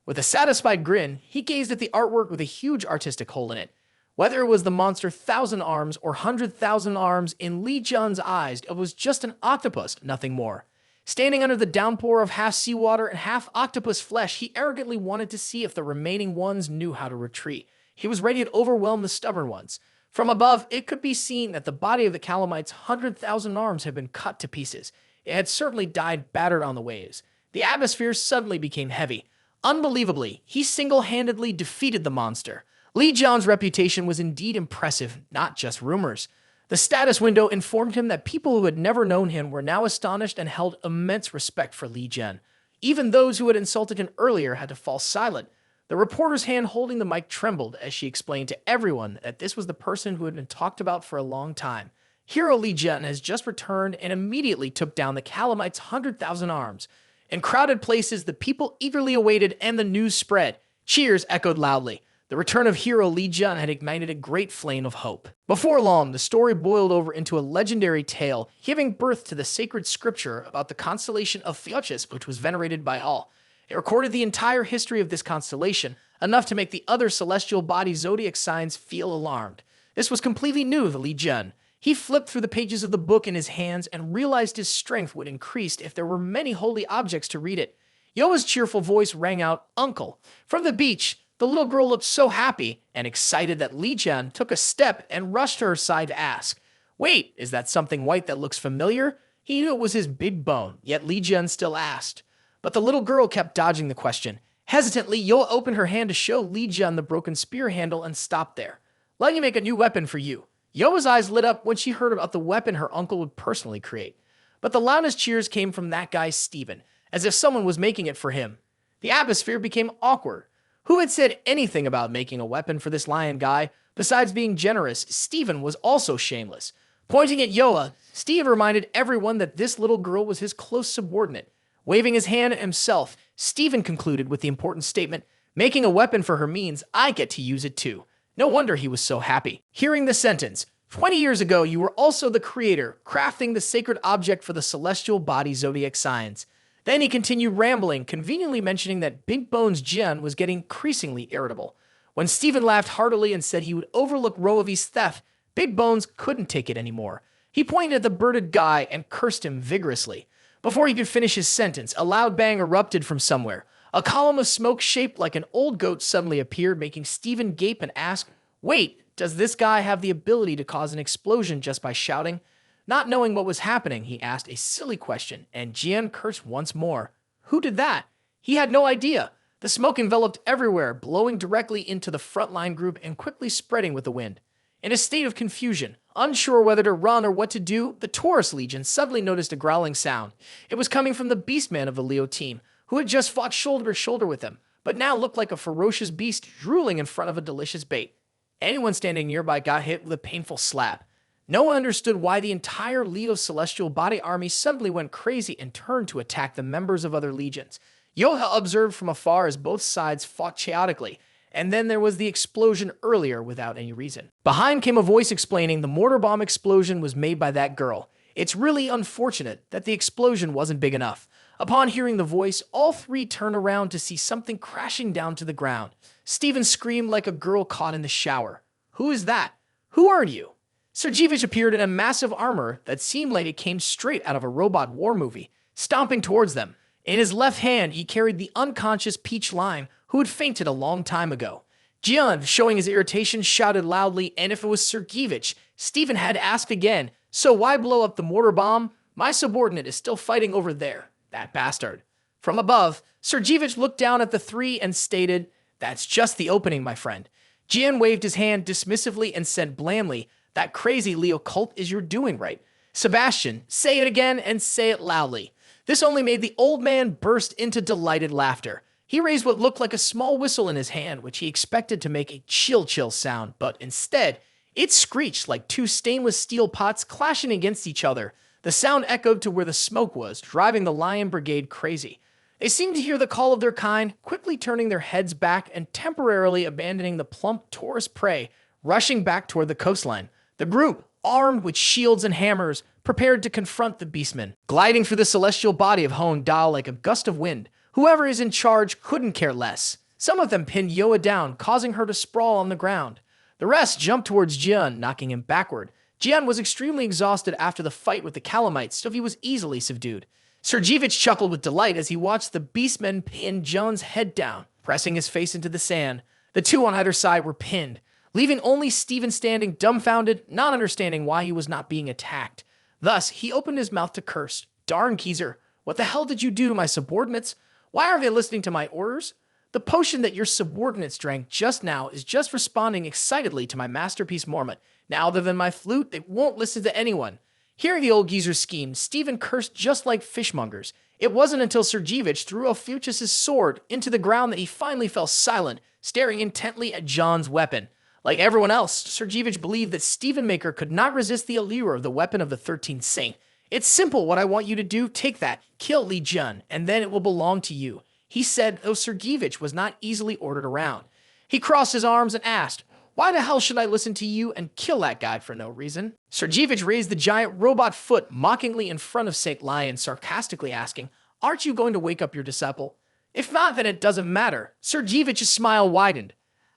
With a satisfied grin, he gazed at the artwork with a huge artistic hole in it. Whether it was the monster 1,000 arms or 100,000 arms, in Li Jun's eyes, it was just an octopus, nothing more. Standing under the downpour of half seawater and half octopus flesh, he arrogantly wanted to see if the remaining ones knew how to retreat. He was ready to overwhelm the stubborn ones. From above, it could be seen that the body of the calamite's 100,000 arms had been cut to pieces. It had certainly died battered on the waves. The atmosphere suddenly became heavy. Unbelievably, he single-handedly defeated the monster. Li Jun's reputation was indeed impressive, not just rumors. The status window informed him that people who had never known him were now astonished and held immense respect for Li Jun. Even those who had insulted him earlier had to fall silent. The reporter's hand holding the mic trembled as she explained to everyone that this was the person who had been talked about for a long time. Hero Li Jun has just returned and immediately took down the calamite's 100,000 arms. In crowded places, the people eagerly awaited and the news spread. Cheers echoed loudly. The return of hero Li Jun had ignited a great flame of hope. Before long, the story boiled over into a legendary tale, giving birth to the sacred scripture about the constellation of Theotis, which was venerated by all. It recorded the entire history of this constellation, enough to make the other celestial body zodiac signs feel alarmed. This was completely new to Li Jun. He flipped through the pages of the book in his hands and realized his strength would increase if there were many holy objects to read it. Yoa's cheerful voice rang out, "Uncle." From the beach, the little girl looked so happy and excited that Li Jun took a step and rushed to her side to ask, Wait, is that something white that looks familiar? He knew it was his big bone, yet Li Jian still asked. But the little girl kept dodging the question. Hesitantly, Yoa opened her hand to show Li Jian the broken spear handle and stopped there. Let me make a new weapon for you. Yoa's eyes lit up when she heard about the weapon her uncle would personally create. But the loudest cheers came from that guy Steven, as if someone was making it for him. The atmosphere became awkward. Who had said anything about making a weapon for this lion guy? Besides being generous, Steven was also shameless. Pointing at Yoa, Steve reminded everyone that this little girl was his close subordinate. Waving his hand at himself, Steven concluded with the important statement, making a weapon for her means I get to use it too. No wonder he was so happy. Hearing the sentence, 20 years ago you were also the creator, crafting the sacred object for the celestial body zodiac signs. Then he continued rambling, conveniently mentioning that Big Bones Jian was getting increasingly irritable. When Steven laughed heartily and said he would overlook Roavi's theft, Big Bones couldn't take it anymore. He pointed at the bearded guy and cursed him vigorously. Before he could finish his sentence, a loud bang erupted from somewhere. A column of smoke shaped like an old goat suddenly appeared, making Steven gape and ask, "Wait, does this guy have the ability to cause an explosion just by shouting?" Not knowing what was happening, he asked a silly question, and Jian cursed once more. Who did that? He had no idea. The smoke enveloped everywhere, blowing directly into the frontline group and quickly spreading with the wind. In a state of confusion, unsure whether to run or what to do, the Taurus Legion suddenly noticed a growling sound. It was coming from the Beastman of the Leo team, who had just fought shoulder to shoulder with them, but now looked like a ferocious beast drooling in front of a delicious bait. Anyone standing nearby got hit with a painful slap. No one understood why the entire Leo celestial body army suddenly went crazy and turned to attack the members of other legions. Yoha observed from afar as both sides fought chaotically, and then there was the explosion earlier without any reason. Behind came a voice explaining the mortar bomb explosion was made by that girl. It's really unfortunate that the explosion wasn't big enough. Upon hearing the voice, all three turned around to see something crashing down to the ground. Steven screamed like a girl caught in the shower. Who is that? Who are you? Sergevich appeared in a massive armor that seemed like it came straight out of a robot war movie, stomping towards them. In his left hand, he carried the unconscious Peach Lime, who had fainted a long time ago. Jian, showing his irritation, shouted loudly, and if it was Sergevich, Steven had asked again, "So why blow up the mortar bomb? My subordinate is still fighting over there. That bastard." From above, Sergevich looked down at the three and stated, "That's just the opening, my friend." Jian waved his hand dismissively and said blandly, "That crazy Leo cult is your doing, right? Sebastian, say it again and say it loudly." This only made the old man burst into delighted laughter. He raised what looked like a small whistle in his hand, which he expected to make a chill sound, but instead, it screeched like two stainless steel pots clashing against each other. The sound echoed to where the smoke was, driving the Lion Brigade crazy. They seemed to hear the call of their kind, quickly turning their heads back and temporarily abandoning the plump Taurus prey, rushing back toward the coastline. The group, armed with shields and hammers, prepared to confront the beastmen, gliding through the celestial body of Hoenn Dao like a gust of wind. Whoever is in charge couldn't care less. Some of them pinned Yoa down, causing her to sprawl on the ground. The rest jumped towards Jian, knocking him backward. Jian was extremely exhausted after the fight with the calamites, so he was easily subdued. Sergevich chuckled with delight as he watched the beastmen pin Jian's head down, pressing his face into the sand. The two on either side were pinned, leaving only Steven standing dumbfounded, not understanding why he was not being attacked. Thus, he opened his mouth to curse. "Darn, Keezer, what the hell did you do to my subordinates? Why are they listening to my orders? The potion that your subordinates drank just now is just responding excitedly to my masterpiece Mormont. Now, other than my flute, they won't listen to anyone." Hearing the old geezer's scheme, Steven cursed just like fishmongers. It wasn't until Sergevich threw Ophiuchus' sword into the ground that he finally fell silent, staring intently at John's weapon. Like everyone else, Sergevich believed that Steven Maker could not resist the allure of the weapon of the 13th Saint. "It's simple what I want you to do. Take that, kill Li Jian, and then it will belong to you," he said, though Sergevich was not easily ordered around. He crossed his arms and asked, "Why the hell should I listen to you and kill that guy for no reason?" Sergevich raised the giant robot foot mockingly in front of St. Lion, sarcastically asking, "Aren't you going to wake up your disciple?" "If not, then it doesn't matter." Sergevich's smile widened.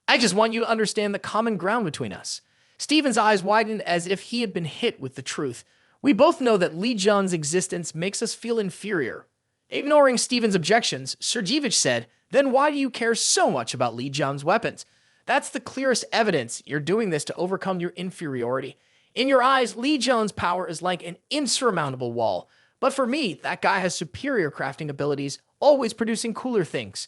"I just want you to understand the common ground between us." Steven's eyes widened as if he had been hit with the truth. "We both know that Li Jian's existence makes us feel inferior." Ignoring Steven's objections, Sergevich said, "Then why do you care so much about Li Jian's weapons? That's the clearest evidence you're doing this to overcome your inferiority. In your eyes, Li Jun's power is like an insurmountable wall. But for me, that guy has superior crafting abilities, always producing cooler things.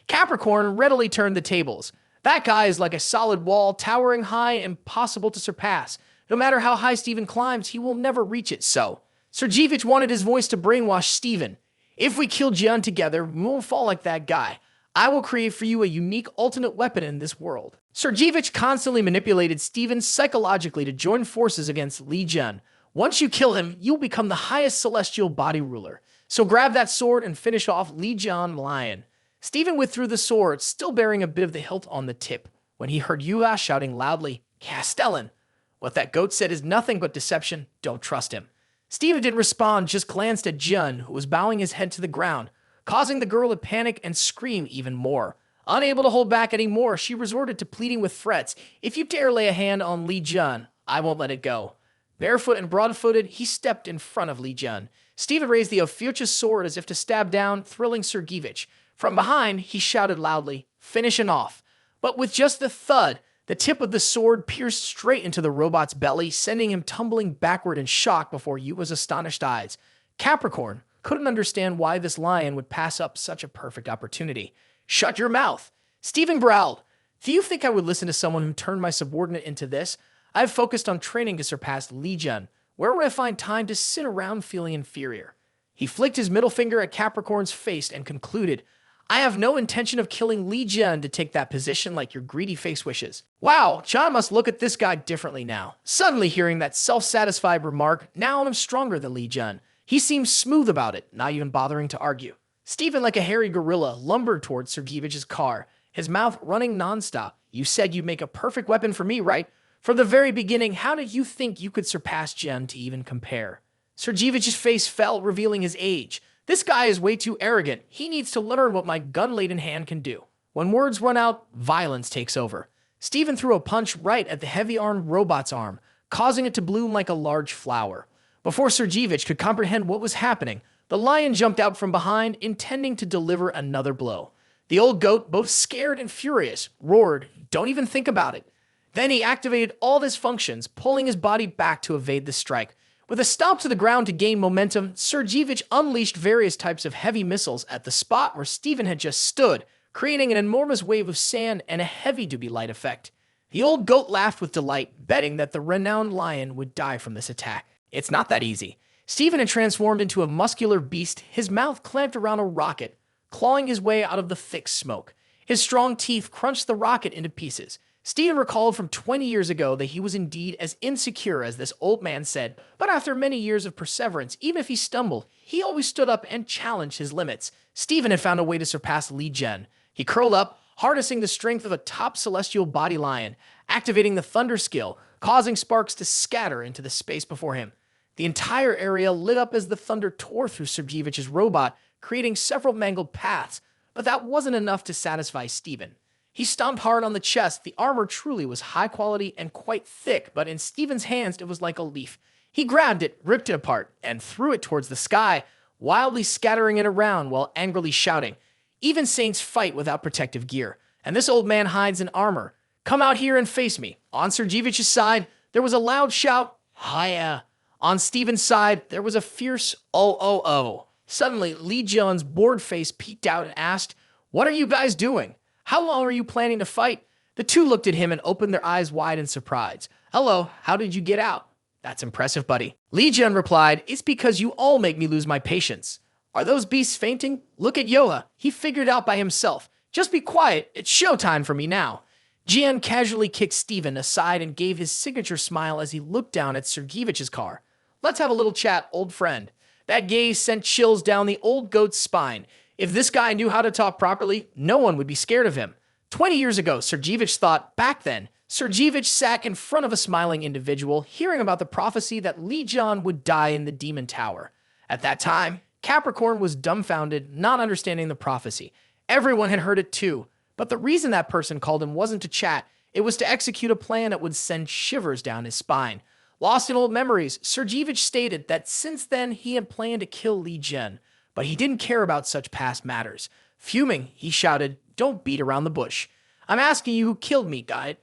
Capricorn readily turned the tables. That guy is like a solid wall, towering high, impossible to surpass. No matter how high Steven climbs, he will never reach it so. Sergevich wanted his voice to brainwash Steven. If we kill Jian together, we won't fall like that guy. I will create for you a unique alternate weapon in this world. Sergevich constantly manipulated Steven psychologically to join forces against Li Jun. Once you kill him, you'll become the highest celestial body ruler. So grab that sword and finish off Li Jun Lion. Steven withdrew the sword, still bearing a bit of the hilt on the tip, when he heard Yuga shouting loudly, "Castellan!" What that goat said is nothing but deception. Don't trust him. Steven didn't respond, just glanced at Jun, who was bowing his head to the ground, causing the girl to panic and scream even more. Unable to hold back anymore, she resorted to pleading with threats. "If you dare lay a hand on Li Jun, I won't let it go." Barefoot and broad-footed, he stepped in front of Li Jun. Steven raised the Ophiuchus sword as if to stab down, thrilling Sergevich. From behind, he shouted loudly, "Finish him off." But with just the thud, the tip of the sword pierced straight into the robot's belly, sending him tumbling backward in shock before Yua's astonished eyes. Capricorn couldn't understand why this lion would pass up such a perfect opportunity. "Shut your mouth!" Steven growled. "Do you think I would listen to someone who turned my subordinate into this? I've focused on training to surpass Li Jun. Where would I find time to sit around feeling inferior?" He flicked his middle finger at Capricorn's face and concluded, "I have no intention of killing Li Jun to take that position like your greedy face wishes." Wow, John must look at this guy differently now. Suddenly hearing that self-satisfied remark, "Now I'm stronger than Li Jun." He seemed smooth about it, not even bothering to argue. Steven, like a hairy gorilla, lumbered towards Sergevich's car, his mouth running nonstop. "You said you'd make a perfect weapon for me, right? From the very beginning, how did you think you could surpass Jun to even compare?" Sergevich's face fell, revealing his age. "This guy is way too arrogant. He needs to learn what my gun-laden hand can do." When words run out, violence takes over. Steven threw a punch right at the heavy-armed robot's arm, causing it to bloom like a large flower. Before Sergevich could comprehend what was happening, the lion jumped out from behind, intending to deliver another blow. The old goat, both scared and furious, roared, "Don't even think about it." Then he activated all his functions, pulling his body back to evade the strike. With a stomp to the ground to gain momentum, Sergevich unleashed various types of heavy missiles at the spot where Steven had just stood, creating an enormous wave of sand and a heavy-duty light effect. The old goat laughed with delight, betting that the renowned lion would die from this attack. It's not that easy. Steven had transformed into a muscular beast, his mouth clamped around a rocket, clawing his way out of the thick smoke. His strong teeth crunched the rocket into pieces. Steven recalled from 20 years ago that he was indeed as insecure as this old man said, but after many years of perseverance, even if he stumbled, he always stood up and challenged his limits. Steven had found a way to surpass Li Jun. He curled up, harnessing the strength of a top celestial body lion, activating the thunder skill, causing sparks to scatter into the space before him. The entire area lit up as the thunder tore through Sergevich's robot, creating several mangled paths, but that wasn't enough to satisfy Steven. He stomped hard on the chest. The armor truly was high quality and quite thick, but in Steven's hands it was like a leaf. He grabbed it, ripped it apart, and threw it towards the sky, wildly scattering it around while angrily shouting. Even saints fight without protective gear, and this old man hides in armor. "Come out here and face me." On Sergevich's side, there was a loud shout, "Hiya!" On Steven's side, there was a fierce "Oh." Suddenly, Li Jun's bored face peeked out and asked, "What are you guys doing? How long are you planning to fight?" The two looked at him and opened their eyes wide in surprise. "Hello, how did you get out?" "That's impressive, buddy." Li Jun replied, "It's because you all make me lose my patience." "Are those beasts fainting? Look at Yoa. He figured it out by himself. Just be quiet. It's showtime for me now." Jian casually kicked Steven aside and gave his signature smile as he looked down at Sergevich's car. "Let's have a little chat, old friend." That gaze sent chills down the old goat's spine. If this guy knew how to talk properly, no one would be scared of him. 20 years ago, Sergevich thought, back then, Sergevich sat in front of a smiling individual, hearing about the prophecy that Li Jun would die in the Demon Tower. At that time, Capricorn was dumbfounded, not understanding the prophecy. Everyone had heard it too, but the reason that person called him wasn't to chat, it was to execute a plan that would send shivers down his spine. Lost in old memories, Sergevich stated that since then he had planned to kill Li Jun, but he didn't care about such past matters. Fuming, he shouted, "Don't beat around the bush. I'm asking you who killed me, guide."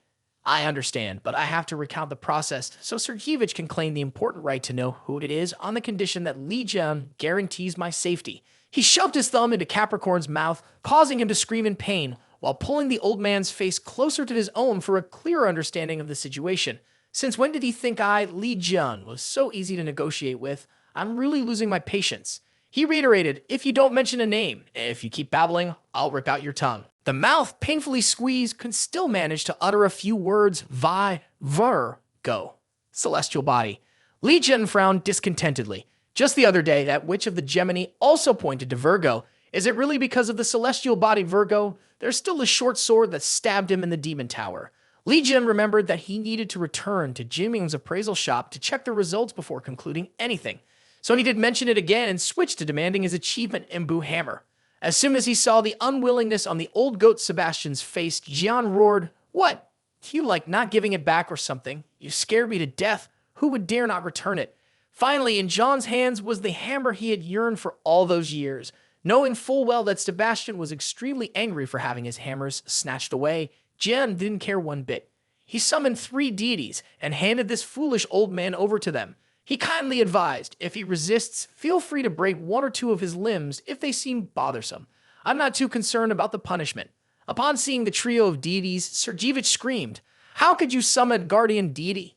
I understand, but I have to recount the process so Sergeyevich can claim the important right to know who it is on the condition that Li Jian guarantees my safety. He shoved his thumb into Capricorn's mouth, causing him to scream in pain, while pulling the old man's face closer to his own for a clearer understanding of the situation. Since when did he think I, Li Jian, was so easy to negotiate with? I'm really losing my patience. He reiterated, if you don't mention a name, if you keep babbling, I'll rip out your tongue. The mouth, painfully squeezed, could still manage to utter a few words, Virgo, celestial body. Li Jian frowned discontentedly. Just the other day, that witch of the Gemini also pointed to Virgo. Is it really because of the celestial body Virgo? There's still the short sword that stabbed him in the demon tower. Li Jian remembered that he needed to return to Jiming's appraisal shop to check the results before concluding anything. So he did mention it again and switched to demanding his achievement Imbu hammer. As soon as he saw the unwillingness on the old goat Sebastian's face, Jian roared, "What? You like not giving it back or something? You scared me to death. Who would dare not return it?" Finally, in John's hands was the hammer he had yearned for all those years. Knowing full well that Sebastian was extremely angry for having his hammers snatched away, Jian didn't care one bit. He summoned 3 deities and handed this foolish old man over to them. He kindly advised, if he resists, feel free to break 1 or 2 of his limbs if they seem bothersome. I'm not too concerned about the punishment. Upon seeing the trio of deities, Sergeyevich screamed, "How could you summon guardian deity?"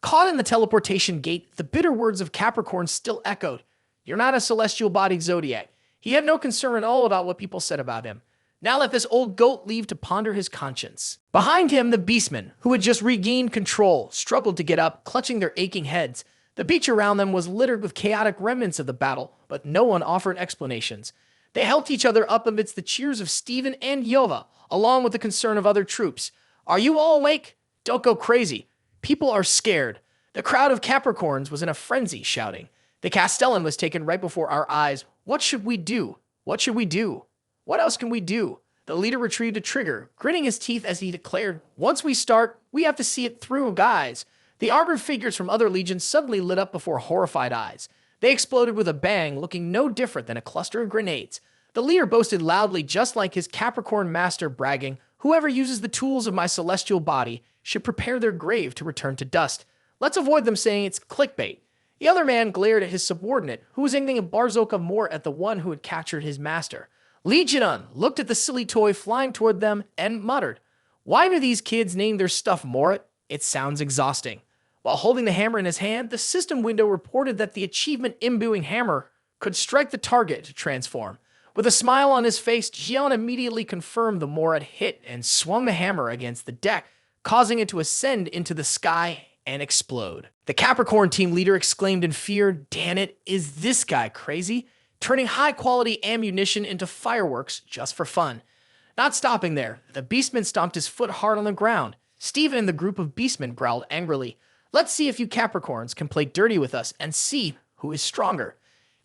Caught in the teleportation gate, the bitter words of Capricorn still echoed. You're not a celestial-bodied zodiac. He had no concern at all about what people said about him. Now let this old goat leave to ponder his conscience. Behind him, the beastmen, who had just regained control, struggled to get up, clutching their aching heads. The beach around them was littered with chaotic remnants of the battle, but no one offered explanations. They helped each other up amidst the cheers of Stephen and Yova, along with the concern of other troops. Are you all awake? Don't go crazy. People are scared. The crowd of Capricorns was in a frenzy, shouting. The Castellan was taken right before our eyes. What should we do? What should we do? What else can we do? The leader retrieved a trigger, gritting his teeth as he declared, once we start, we have to see it through, guys. The armored figures from other legions suddenly lit up before horrified eyes. They exploded with a bang, looking no different than a cluster of grenades. The leader boasted loudly, just like his Capricorn master, bragging, whoever uses the tools of my celestial body should prepare their grave to return to dust. Let's avoid them saying it's clickbait. The other man glared at his subordinate, who was aiming a barzooka more at the one who had captured his master. Li Jian looked at the silly toy flying toward them and muttered, why do these kids name their stuff Morit? It sounds exhausting. While holding the hammer in his hand, the system window reported that the achievement imbuing hammer could strike the target to transform. With a smile on his face, Jian immediately confirmed the Morit hit and swung the hammer against the deck, causing it to ascend into the sky and explode. The Capricorn team leader exclaimed in fear, damn it, is this guy crazy? Turning high-quality ammunition into fireworks just for fun. Not stopping there, the beastman stomped his foot hard on the ground. Stephen and the group of beastmen growled angrily. Let's see if you Capricorns can play dirty with us and see who is stronger.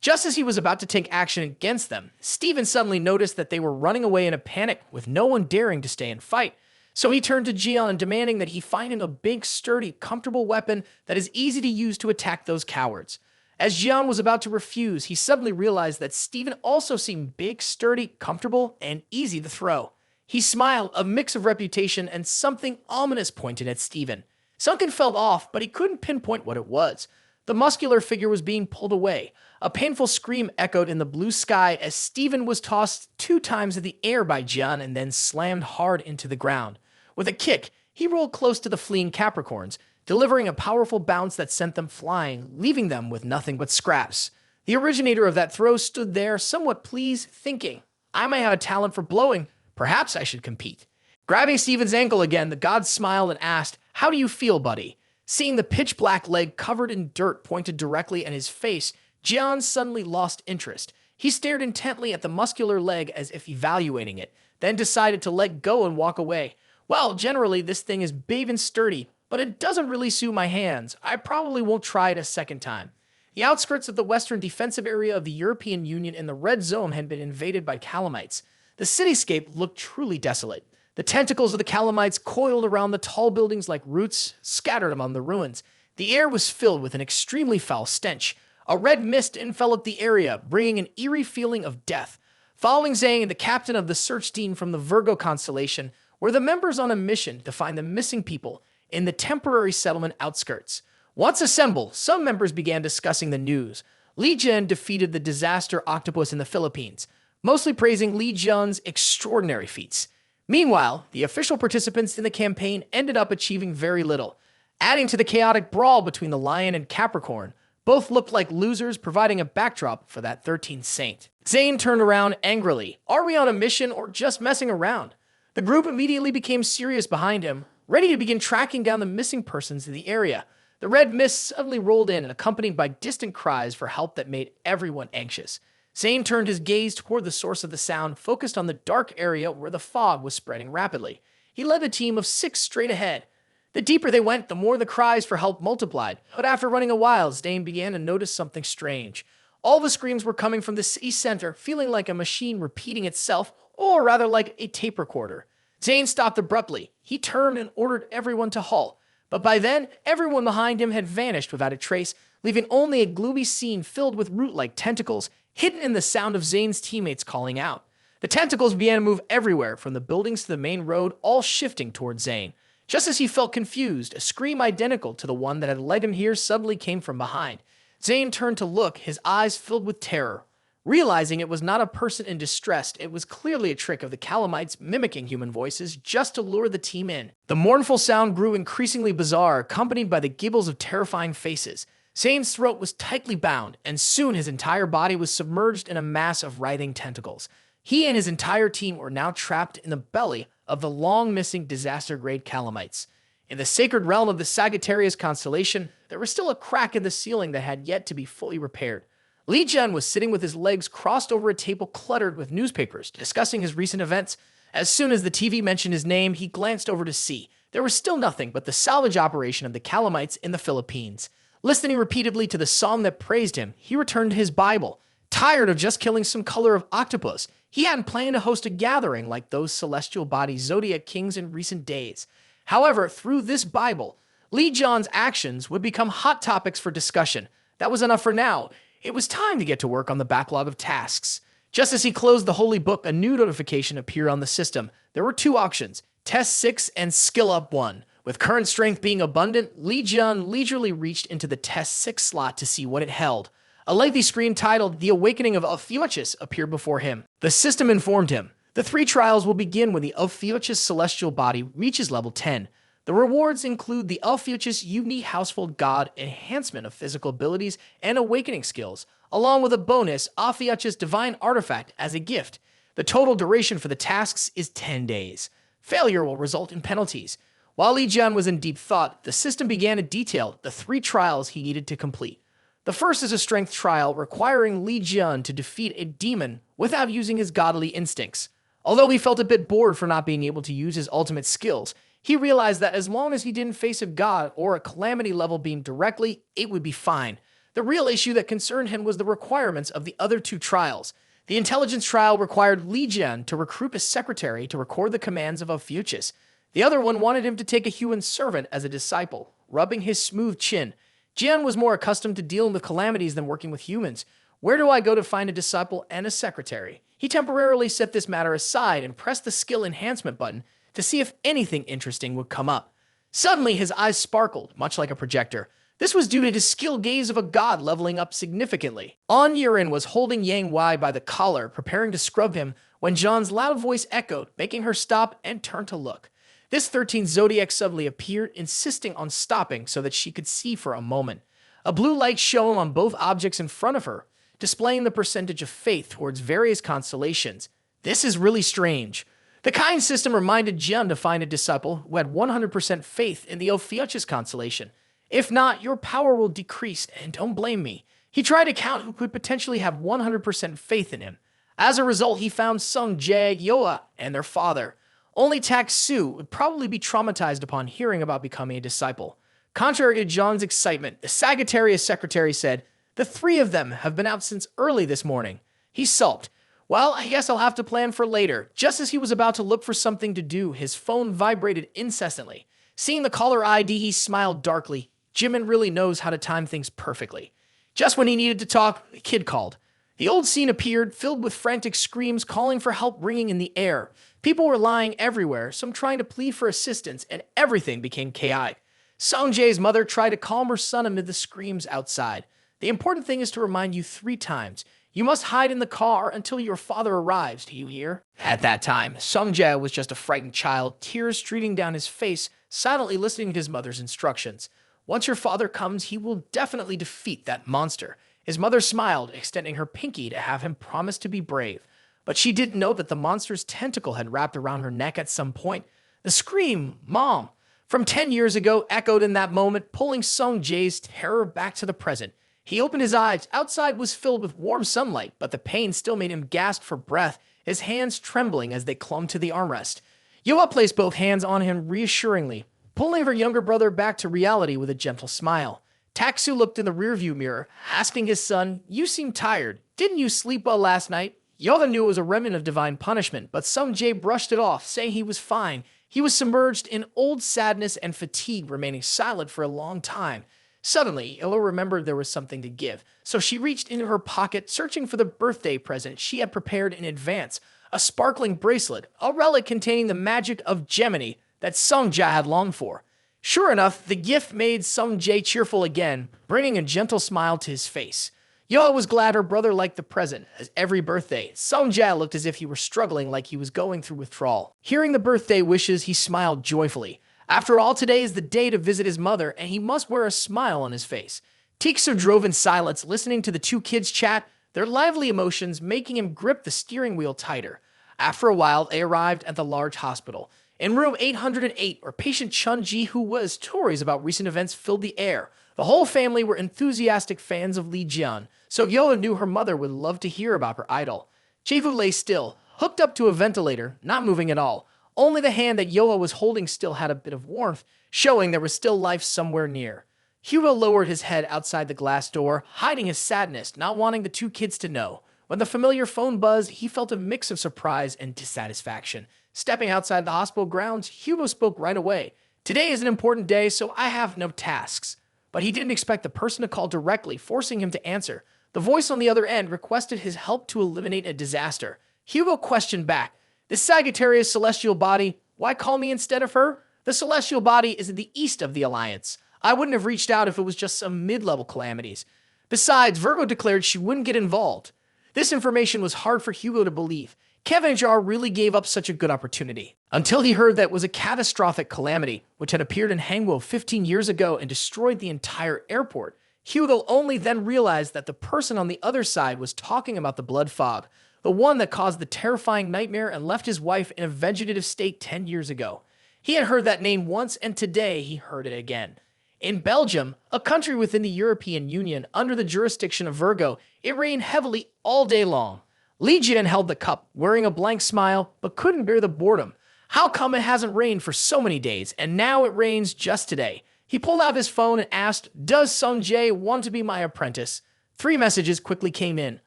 Just as he was about to take action against them, Stephen suddenly noticed that they were running away in a panic with no one daring to stay and fight. So he turned to Jian demanding that he find him a big, sturdy, comfortable weapon that is easy to use to attack those cowards. As Jian was about to refuse, he suddenly realized that Stephen also seemed big, sturdy, comfortable, and easy to throw. He smiled, a mix of reputation and something ominous pointed at Stephen. Something felt off, but he couldn't pinpoint what it was. The muscular figure was being pulled away. A painful scream echoed in the blue sky as Stephen was tossed 2 times in the air by Jian and then slammed hard into the ground. With a kick, he rolled close to the fleeing Capricorns, delivering a powerful bounce that sent them flying, leaving them with nothing but scraps. The originator of that throw stood there, somewhat pleased, thinking, I may have a talent for blowing. Perhaps I should compete. Grabbing Stephen's ankle again, the god smiled and asked, how do you feel, buddy? Seeing the pitch-black leg covered in dirt pointed directly at his face, Jian suddenly lost interest. He stared intently at the muscular leg as if evaluating it, then decided to let go and walk away. Well, generally this thing is big and sturdy, but it doesn't really suit my hands. I probably won't try it a second time. The outskirts of the western defensive area of the European Union in the Red Zone had been invaded by calamites. The cityscape looked truly desolate. The tentacles of the calamites coiled around the tall buildings like roots, scattered among the ruins. The air was filled with an extremely foul stench. A red mist enveloped the area, bringing an eerie feeling of death. Following Zhang, the captain of the search team from the Virgo constellation, were the members on a mission to find the missing people in the temporary settlement outskirts. Once assembled, some members began discussing the news. Li Jian defeated the disaster octopus in the Philippines, mostly praising Li Jian's extraordinary feats. Meanwhile, the official participants in the campaign ended up achieving very little. Adding to the chaotic brawl between the Lion and Capricorn, both looked like losers, providing a backdrop for that 13th saint. Zane turned around angrily. Are we on a mission or just messing around? The group immediately became serious behind him, ready to begin tracking down the missing persons in the area. The red mist suddenly rolled in, accompanied by distant cries for help that made everyone anxious. Zane turned his gaze toward the source of the sound, focused on the dark area where the fog was spreading rapidly. He led a team of 6 straight ahead. The deeper they went, the more the cries for help multiplied. But after running a while, Zane began to notice something strange. All the screams were coming from the city's center, feeling like a machine repeating itself, or rather like a tape recorder. Zane stopped abruptly. He turned and ordered everyone to halt. But by then, everyone behind him had vanished without a trace, leaving only a gloomy scene filled with root-like tentacles, hidden in the sound of Zane's teammates calling out. The tentacles began to move everywhere, from the buildings to the main road, all shifting towards Zane. Just as he felt confused, a scream identical to the one that had led him here suddenly came from behind. Zane turned to look, his eyes filled with terror. Realizing it was not a person in distress, it was clearly a trick of the calamites mimicking human voices just to lure the team in. The mournful sound grew increasingly bizarre, accompanied by the gibbles of terrifying faces. Zane's throat was tightly bound, and soon his entire body was submerged in a mass of writhing tentacles. He and his entire team were now trapped in the belly of the long-missing disaster-grade calamites. In the sacred realm of the Sagittarius constellation, there was still a crack in the ceiling that had yet to be fully repaired. Li Jian was sitting with his legs crossed over a table cluttered with newspapers, discussing his recent events. As soon as the TV mentioned his name, he glanced over to see. There was still nothing but the salvage operation of the calamites in the Philippines. Listening repeatedly to the psalm that praised him, he returned to his Bible. Tired of just killing some color of octopus, he hadn't planned to host a gathering like those celestial body zodiac kings in recent days. However, through this Bible, Li Jian's actions would become hot topics for discussion. That was enough for now. It was time to get to work on the backlog of tasks. Just as he closed the holy book, a new notification appeared on the system. There were 2 auctions, Test 6 and Skill Up 1. With current strength being abundant, Li Jian leisurely reached into the Test 6 slot to see what it held. A lengthy screen titled The Awakening of Ophiuchus appeared before him. The system informed him. The 3 trials will begin when the Ophiuchus celestial body reaches level 10. The rewards include the Ophiuchus Unique Household God enhancement of physical abilities and awakening skills, along with a bonus Ophiuchus Divine Artifact as a gift. The total duration for the tasks is 10 days. Failure will result in penalties. While Li Jian was in deep thought, the system began to detail the 3 trials he needed to complete. The first is a strength trial requiring Li Jian to defeat a demon without using his godly instincts. Although he felt a bit bored for not being able to use his ultimate skills, he realized that as long as he didn't face a god or a calamity level beam directly, it would be fine. The real issue that concerned him was the requirements of the other 2 trials. The intelligence trial required Li Jian to recruit a secretary to record the commands of Ophiuchus. The other one wanted him to take a human servant as a disciple, rubbing his smooth chin. Jian was more accustomed to dealing with calamities than working with humans. Where do I go to find a disciple and a secretary? He temporarily set this matter aside and pressed the skill enhancement button to see if anything interesting would come up. Suddenly, his eyes sparkled, much like a projector. This was due to the skill gaze of a god leveling up significantly. On Yurin was holding Yang Wei by the collar, preparing to scrub him, when Zhang's loud voice echoed, making her stop and turn to look. This 13th zodiac suddenly appeared, insisting on stopping so that she could see for a moment. A blue light shone on both objects in front of her, displaying the percentage of faith towards various constellations. This is really strange. The kind system reminded Jian to find a disciple who had 100% faith in the Ophiuchus constellation. If not, your power will decrease, and don't blame me. He tried to count who could potentially have 100% faith in him. As a result, he found Sung Jae, Yoa, and their father. Only Tak Su would probably be traumatized upon hearing about becoming a disciple. Contrary to John's excitement, the Sagittarius secretary said, "The 3 of them have been out since early this morning." He sulked. "Well, I guess I'll have to plan for later." Just as he was about to look for something to do, his phone vibrated incessantly. Seeing the caller ID, he smiled darkly. Jimin really knows how to time things perfectly. Just when he needed to talk, the kid called. The old scene appeared, filled with frantic screams calling for help ringing in the air. People were lying everywhere, some trying to plead for assistance, and everything became chaotic. Sung-jae's mother tried to calm her son amid the screams outside. The important thing is to remind you 3 times. You must hide in the car until your father arrives, do you hear? At that time, Sung-jae was just a frightened child, tears streaming down his face, silently listening to his mother's instructions. Once your father comes, he will definitely defeat that monster. His mother smiled, extending her pinky to have him promise to be brave. But she didn't know that the monster's tentacle had wrapped around her neck at some point. The scream, "Mom!" from 10 years ago echoed in that moment, pulling Sung-jae's terror back to the present. He opened his eyes. Outside was filled with warm sunlight, but the pain still made him gasp for breath, his hands trembling as they clung to the armrest. Yoa placed both hands on him reassuringly, pulling her younger brother back to reality with a gentle smile. Taksu looked in the rearview mirror, asking his son, "You seem tired. Didn't you sleep well last night?" Yoa knew it was a remnant of divine punishment, but Sung-jae brushed it off, saying he was fine. He was submerged in old sadness and fatigue, remaining silent for a long time. Suddenly, Illa remembered there was something to give, so she reached into her pocket, searching for the birthday present she had prepared in advance, a sparkling bracelet, a relic containing the magic of Gemini that Sung-jae had longed for. Sure enough, the gift made Sung-jae cheerful again, bringing a gentle smile to his face. Yoa was glad her brother liked the present, as every birthday, Sung-jae looked as if he were struggling like he was going through withdrawal. Hearing the birthday wishes, he smiled joyfully. After all, today is the day to visit his mother, and he must wear a smile on his face. Tiksu drove in silence, listening to the 2 kids chat, their lively emotions making him grip the steering wheel tighter. After a while, they arrived at the large hospital. In room 808, where patient Chun-ji, who was, stories about recent events filled the air. The whole family were enthusiastic fans of Lee Jian, so Yoa knew her mother would love to hear about her idol. Jaefu lay still, hooked up to a ventilator, not moving at all. Only the hand that Yoa was holding still had a bit of warmth, showing there was still life somewhere near. Hugo lowered his head outside the glass door, hiding his sadness, not wanting the 2 kids to know. When the familiar phone buzzed, he felt a mix of surprise and dissatisfaction. Stepping outside the hospital grounds, Hugo spoke right away. "Today is an important day, so I have no tasks." But he didn't expect the person to call directly, forcing him to answer. The voice on the other end requested his help to eliminate a disaster. Hugo questioned back, "The Sagittarius celestial body, why call me instead of her? The celestial body is in the east of the Alliance. I wouldn't have reached out if it was just some mid-level calamities. Besides, Virgo declared she wouldn't get involved." This information was hard for Hugo to believe. Kevin Jar really gave up such a good opportunity. Until he heard that it was a catastrophic calamity, which had appeared in Hangwo 15 years ago and destroyed the entire airport. Hugo only then realized that the person on the other side was talking about the blood fog, the one that caused the terrifying nightmare and left his wife in a vegetative state 10 years ago. He had heard that name once, and today he heard it again. In Belgium, a country within the European Union under the jurisdiction of Virgo, it rained heavily all day long. Li Jian held the cup, wearing a blank smile, but couldn't bear the boredom. How come it hasn't rained for so many days, and now it rains just today? He pulled out his phone and asked, "Does Sung-jae want to be my apprentice?" 3 messages quickly came in,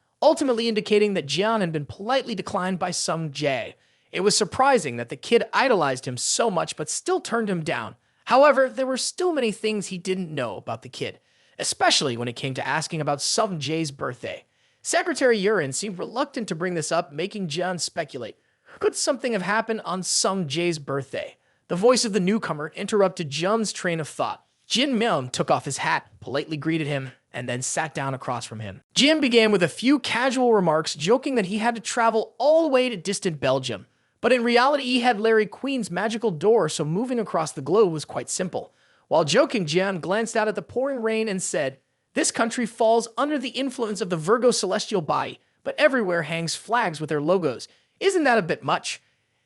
ultimately indicating that Jian had been politely declined by Sung-jae. It was surprising that the kid idolized him so much but still turned him down. However, there were still many things he didn't know about the kid, especially when it came to asking about Sung-jae's birthday. Secretary Yurin seemed reluctant to bring this up, making Jian speculate. Could something have happened on Sung-jae's birthday? The voice of the newcomer interrupted Jian's train of thought. Jin Myung took off his hat, politely greeted him, and then sat down across from him. Jin began with a few casual remarks, joking that he had to travel all the way to distant Belgium. But in reality, he had Larry Queen's magical door, so moving across the globe was quite simple. While joking, Jian glanced out at the pouring rain and said, "This country falls under the influence of the Virgo celestial body, but everywhere hangs flags with their logos. Isn't that a bit much?"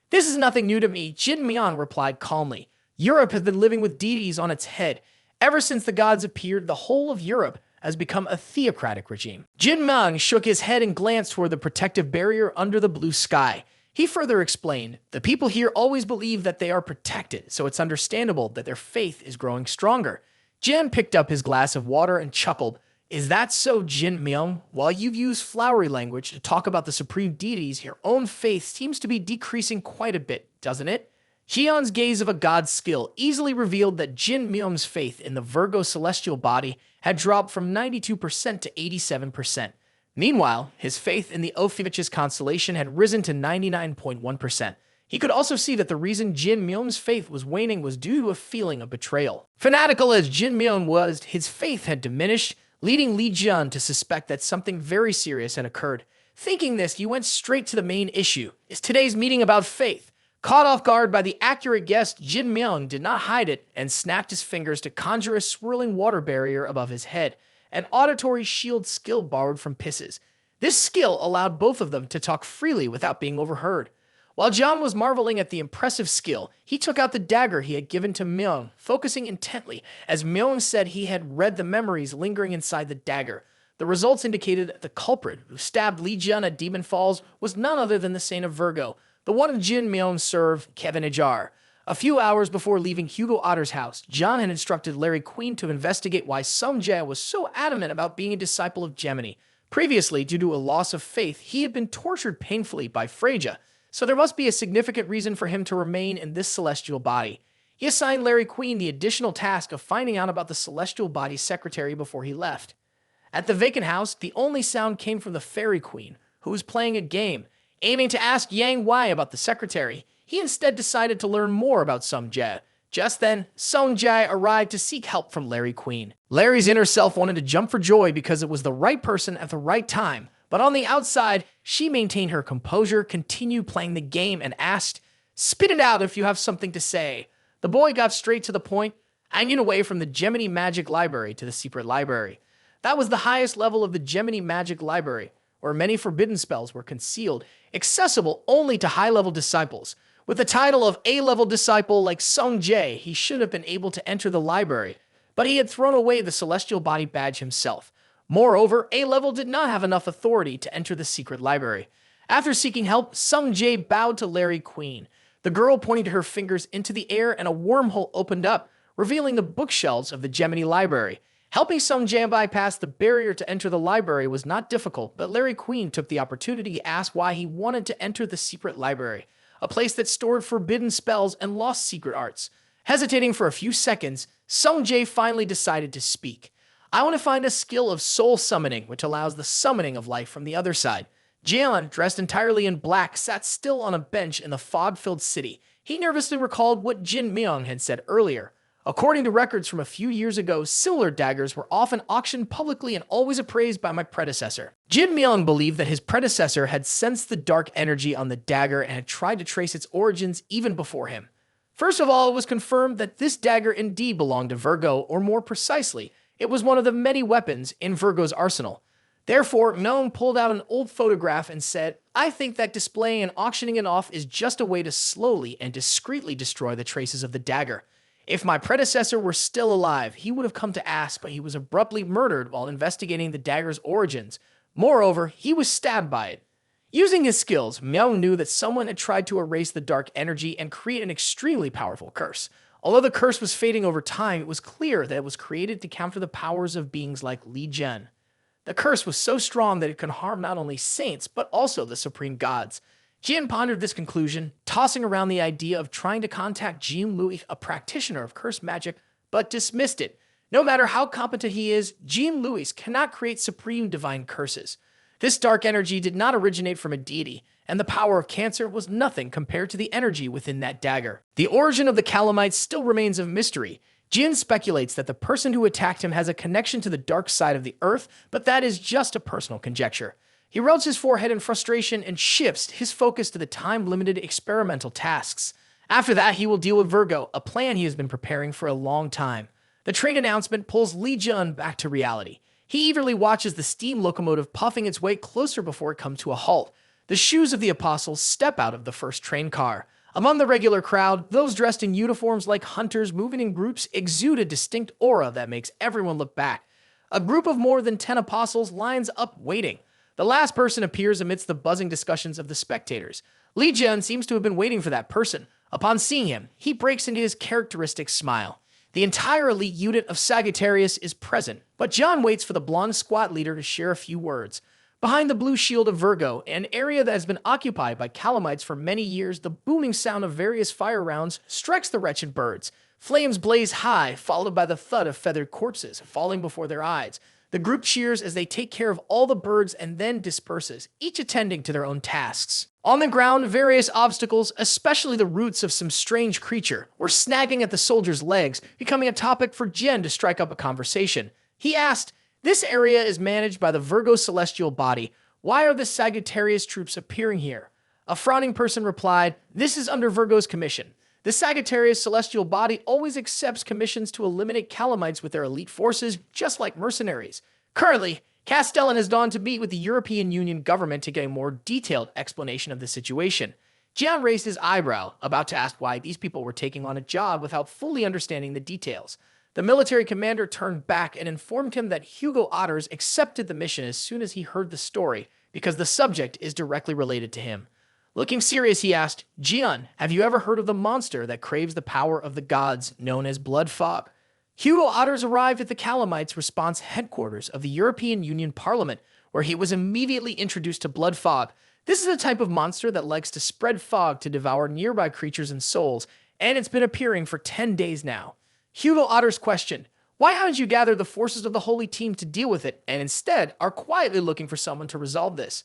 "This is nothing new to me," Jin Myung replied calmly. "Europe has been living with deities on its head. Ever since the gods appeared, the whole of Europe has become a theocratic regime." Jin Myung shook his head and glanced toward the protective barrier under the blue sky. He further explained, "The people here always believe that they are protected, so it's understandable that their faith is growing stronger." Jin picked up his glass of water and chuckled. "Is that so, Jin Myung? While you've used flowery language to talk about the supreme deities, your own faith seems to be decreasing quite a bit, doesn't it?" Jian's gaze of a god's skill easily revealed that Jin Myung's faith in the Virgo celestial body had dropped from 92% to 87%. Meanwhile, his faith in the Ophiuchus constellation had risen to 99.1%. He could also see that the reason Jin Myung's faith was waning was due to a feeling of betrayal. Fanatical as Jin Myung was, his faith had diminished, leading Li Jian to suspect that something very serious had occurred. Thinking this, he went straight to the main issue. Is today's meeting about faith? Caught off guard by the accurate guess, Jin Myung did not hide it and snapped his fingers to conjure a swirling water barrier above his head, an auditory shield skill borrowed from pisses. This skill allowed both of them to talk freely without being overheard. While John was marveling at the impressive skill, he took out the dagger he had given to Myung, focusing intently, as Myung said he had read the memories lingering inside the dagger. The results indicated that the culprit who stabbed Li Jian at Demon Falls was none other than the Saint of Virgo, the one Jin Myung served, Kevin Ajar. A few hours before leaving Hugo Otter's house, John had instructed Larry Queen to investigate why Sung Jae was so adamant about being a disciple of Gemini. Previously, due to a loss of faith, he had been tortured painfully by Freja, so there must be a significant reason for him to remain in this celestial body. He assigned Larry Queen the additional task of finding out about the celestial body's secretary before he left. At the vacant house, the only sound came from the Fairy Queen, who was playing a game. Aiming to ask Yang Wei about the secretary, he instead decided to learn more about Sung Jae. Just then, Sung Jae arrived to seek help from Larry Queen. Larry's inner self wanted to jump for joy because it was the right person at the right time, but on the outside, she maintained her composure, continued playing the game, and asked, "Spit it out if you have something to say." The boy got straight to the point, hanging away from the Gemini Magic Library to the secret library. That was the highest level of the Gemini Magic Library, where many forbidden spells were concealed, accessible only to high-level disciples. With the title of A-level disciple like Sung Jae, he should have been able to enter the library, but he had thrown away the celestial body badge himself. Moreover, A-level did not have enough authority to enter the secret library. After seeking help, Sung Jae bowed to Larry Queen. The girl pointed her fingers into the air and a wormhole opened up, revealing the bookshelves of the Gemini library. Helping Sung Jae bypass the barrier to enter the library was not difficult, but Larry Queen took the opportunity to ask why he wanted to enter the secret library, a place that stored forbidden spells and lost secret arts. Hesitating for a few seconds, Sung Jae finally decided to speak. "I want to find a skill of soul summoning, which allows the summoning of life from the other side." Jeon, dressed entirely in black, sat still on a bench in the fog-filled city. He nervously recalled what Jin Myung had said earlier. According to records from a few years ago, similar daggers were often auctioned publicly and always appraised by my predecessor. Jin Myung believed that his predecessor had sensed the dark energy on the dagger and had tried to trace its origins even before him. First of all, it was confirmed that this dagger indeed belonged to Virgo, or more precisely, it was one of the many weapons in Virgo's arsenal. Therefore, Myung pulled out an old photograph and said, "I think that displaying and auctioning it off is just a way to slowly and discreetly destroy the traces of the dagger. If my predecessor were still alive, he would have come to ask, but he was abruptly murdered while investigating the dagger's origins. Moreover, he was stabbed by it." Using his skills, Myung knew that someone had tried to erase the dark energy and create an extremely powerful curse. Although the curse was fading over time, it was clear that it was created to counter the powers of beings like Li Jian. The curse was so strong that it could harm not only saints, but also the supreme gods. Jian pondered this conclusion, tossing around the idea of trying to contact Jean Louis, a practitioner of cursed magic, but dismissed it. No matter how competent he is, Jean Louis cannot create supreme divine curses. This dark energy did not originate from a deity, and the power of Cancer was nothing compared to the energy within that dagger. The origin of the calamites still remains a mystery. Jin speculates that the person who attacked him has a connection to the dark side of the earth, but that is just a personal conjecture. He rubs his forehead in frustration and shifts his focus to the time-limited experimental tasks. After that, he will deal with Virgo, a plan he has been preparing for a long time. The train announcement pulls Li Jun back to reality. He eagerly watches the steam locomotive puffing its way closer before it comes to a halt. The shoes of the apostles step out of the first train car. Among the regular crowd, those dressed in uniforms like hunters moving in groups exude a distinct aura that makes everyone look back. A group of more than 10 apostles lines up waiting. The last person appears amidst the buzzing discussions of the spectators. Li Jian seems to have been waiting for that person. Upon seeing him, he breaks into his characteristic smile. The entire elite unit of Sagittarius is present, but John waits for the blonde squad leader to share a few words. Behind the blue shield of Virgo, an area that has been occupied by calamites for many years, the booming sound of various fire rounds strikes the wretched birds. Flames blaze high, followed by the thud of feathered corpses falling before their eyes. The group cheers as they take care of all the birds and then disperses, each attending to their own tasks. On the ground, various obstacles, especially the roots of some strange creature, were snagging at the soldier's legs, becoming a topic for Jen to strike up a conversation. He asked, "This area is managed by the Virgo celestial body. Why are the Sagittarius troops appearing here?" A frowning person replied, "This is under Virgo's commission. The Sagittarius celestial body always accepts commissions to eliminate calamites with their elite forces, just like mercenaries. Currently, Castellan has gone to meet with the European Union government to get a more detailed explanation of the situation." Gian raised his eyebrow, about to ask why these people were taking on a job without fully understanding the details. The military commander turned back and informed him that Hugo Otters accepted the mission as soon as he heard the story, because the subject is directly related to him. Looking serious, he asked, "Gian, have you ever heard of the monster that craves the power of the gods, known as blood fog?" Hugo Otters arrived at the calamites' response headquarters of the European Union Parliament, where he was immediately introduced to blood fog. This is a type of monster that likes to spread fog to devour nearby creatures and souls, and it's been appearing for 10 days now. Hugo Otters questioned, "Why haven't you gathered the forces of the Holy Team to deal with it, and instead are quietly looking for someone to resolve this?"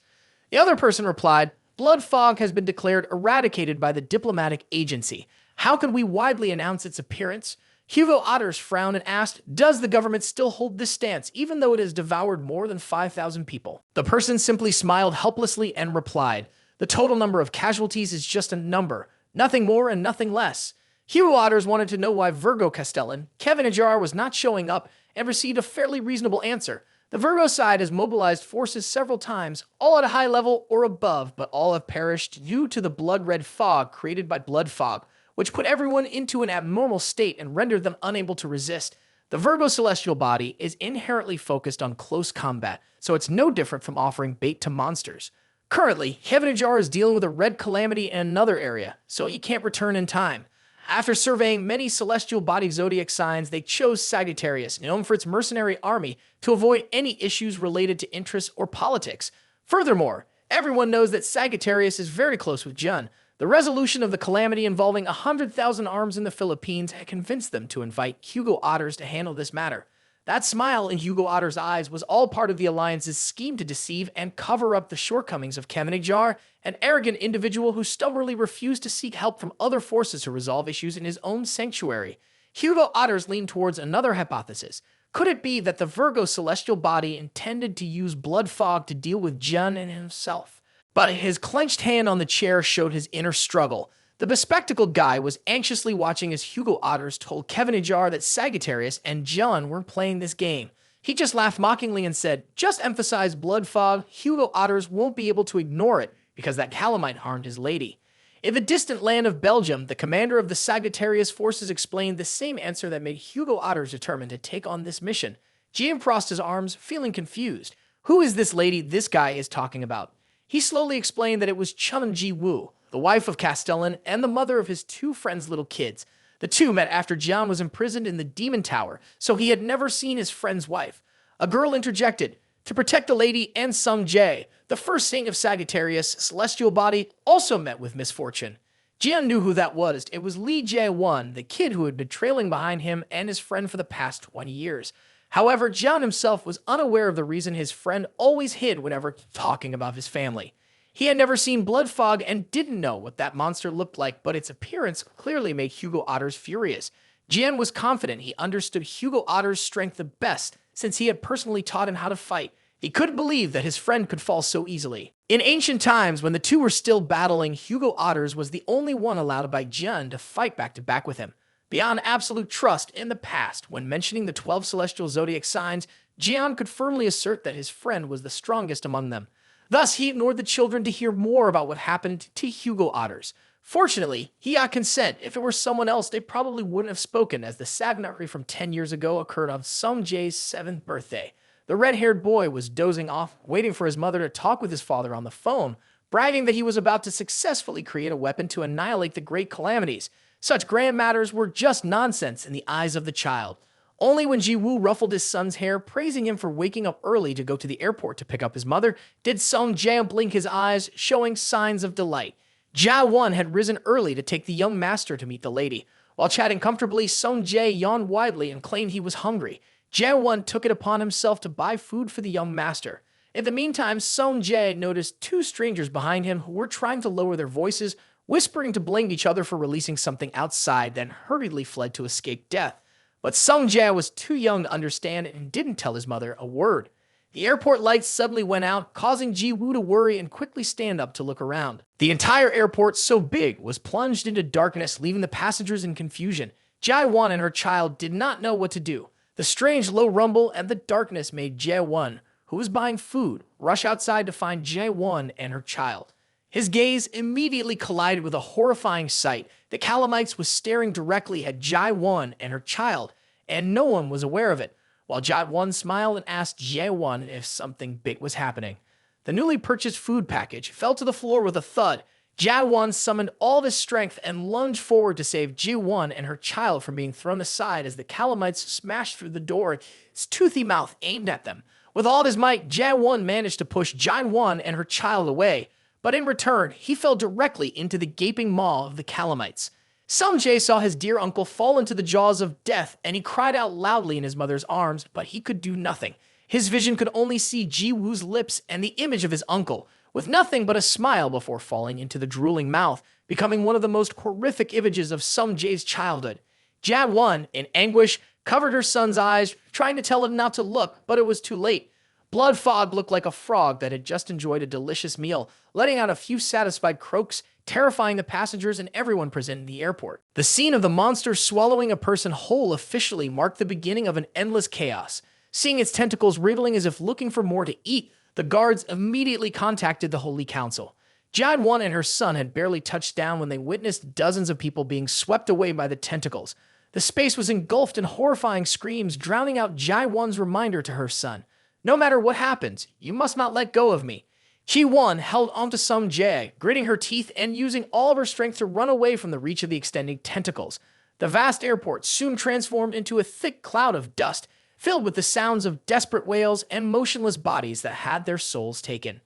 The other person replied, "Blood fog has been declared eradicated by the diplomatic agency. How can we widely announce its appearance?" Hugo Otters frowned and asked, "Does the government still hold this stance, even though it has devoured more than 5,000 people?" The person simply smiled helplessly and replied, "The total number of casualties is just a number, nothing more and nothing less." Hugo Otters wanted to know why Virgo Castellan, Kevin Ajar, was not showing up, and received a fairly reasonable answer. The Virgo side has mobilized forces several times, all at a high level or above, but all have perished due to the blood-red fog created by blood fog, which put everyone into an abnormal state and rendered them unable to resist. The Virgo celestial body is inherently focused on close combat, so it's no different from offering bait to monsters. Currently, Kevin Ajar is dealing with a red calamity in another area, so he can't return in time. After surveying many celestial body zodiac signs, they chose Sagittarius, known for its mercenary army, to avoid any issues related to interests or politics. Furthermore, everyone knows that Sagittarius is very close with Jun. The resolution of the calamity involving 100,000 arms in the Philippines had convinced them to invite Hugo Otters to handle this matter. That smile in Hugo Otters' eyes was all part of the Alliance's scheme to deceive and cover up the shortcomings of Kevin Ajar, an arrogant individual who stubbornly refused to seek help from other forces to resolve issues in his own sanctuary. Hugo Otters leaned towards another hypothesis. Could it be that the Virgo celestial body intended to use blood fog to deal with Jun and himself? But his clenched hand on the chair showed his inner struggle. The bespectacled guy was anxiously watching as Hugo Otters told Kevin Ajar that Sagittarius and Jun weren't playing this game. He just laughed mockingly and said, "Just emphasize blood fog. Hugo Otters won't be able to ignore it because that calamite harmed his lady." In the distant land of Belgium, the commander of the Sagittarius forces explained the same answer that made Hugo Otters determined to take on this mission. Gian crossed his arms, feeling confused. Who is this lady this guy is talking about? He slowly explained that it was Chun Ji Woo, the wife of Castellan and the mother of his two friends' little kids. The two met after Jian was imprisoned in the Demon Tower, so he had never seen his friend's wife. A girl interjected, "To protect the lady and Sung Jae, the first saint of Sagittarius, celestial body, also met with misfortune." Jian knew who that was. It was Lee Jae-won, the kid who had been trailing behind him and his friend for the past 20 years. However, Jian himself was unaware of the reason his friend always hid whenever talking about his family. He had never seen blood fog and didn't know what that monster looked like, but its appearance clearly made Hugo Otters furious. Jian was confident he understood Hugo Otters' strength the best, since he had personally taught him how to fight. He couldn't believe that his friend could fall so easily. In ancient times, when the two were still battling, Hugo Otters was the only one allowed by Jian to fight back to back with him. Beyond absolute trust in the past, when mentioning the 12 celestial zodiac signs, Jian could firmly assert that his friend was the strongest among them. Thus, he ignored the children to hear more about what happened to Hugo Otters. Fortunately, he got consent. If it were someone else, they probably wouldn't have spoken, as the Sagnari from 10 years ago occurred on Sung Jae's 7th birthday. The red-haired boy was dozing off, waiting for his mother to talk with his father on the phone, bragging that he was about to successfully create a weapon to annihilate the great calamities. Such grand matters were just nonsense in the eyes of the child. Only when Ji-woo ruffled his son's hair, praising him for waking up early to go to the airport to pick up his mother, did Sung Jae blink his eyes, showing signs of delight. Ja-won had risen early to take the young master to meet the lady. While chatting comfortably, Sung Jae yawned widely and claimed he was hungry. Ja-won took it upon himself to buy food for the young master. In the meantime, Song Jae noticed two strangers behind him who were trying to lower their voices, whispering to blame each other for releasing something outside, then hurriedly fled to escape death. But Song Jae was too young to understand and didn't tell his mother a word. The airport lights suddenly went out, causing Ji-woo to worry and quickly stand up to look around. The entire airport, so big, was plunged into darkness, leaving the passengers in confusion. Jae-won and her child did not know what to do. The strange low rumble and the darkness made Jae-won, who was buying food, rush outside to find Jae-won and her child. His gaze immediately collided with a horrifying sight. The calamites was staring directly at Jae-won and her child, and no one was aware of it, while Jae-won smiled and asked Jae-won if something big was happening. The newly purchased food package fell to the floor with a thud. Jae-won summoned all of his strength and lunged forward to save Ji-won and her child from being thrown aside as the calamites smashed through the door, his toothy mouth aimed at them. With all his might, Jae-won managed to push Jae-won and her child away, but in return, he fell directly into the gaping maw of the calamites. Song Jae saw his dear uncle fall into the jaws of death, and he cried out loudly in his mother's arms, but he could do nothing. His vision could only see Ji-woo's lips and the image of his uncle, with nothing but a smile before falling into the drooling mouth, becoming one of the most horrific images of Song Jae's childhood. Jae-won, in anguish, covered her son's eyes, trying to tell him not to look, but it was too late. Blood fog looked like a frog that had just enjoyed a delicious meal, letting out a few satisfied croaks, terrifying the passengers and everyone present in the airport. The scene of the monster swallowing a person whole officially marked the beginning of an endless chaos. Seeing its tentacles wriggling as if looking for more to eat, the guards immediately contacted the Holy Council. Jae-won and her son had barely touched down when they witnessed dozens of people being swept away by the tentacles. The space was engulfed in horrifying screams, drowning out Jae-won's reminder to her son. No matter what happens, you must not let go of me. Ji-won held onto Song Jae, gritting her teeth and using all of her strength to run away from the reach of the extending tentacles. The vast airport soon transformed into a thick cloud of dust, filled with the sounds of desperate wails and motionless bodies that had their souls taken.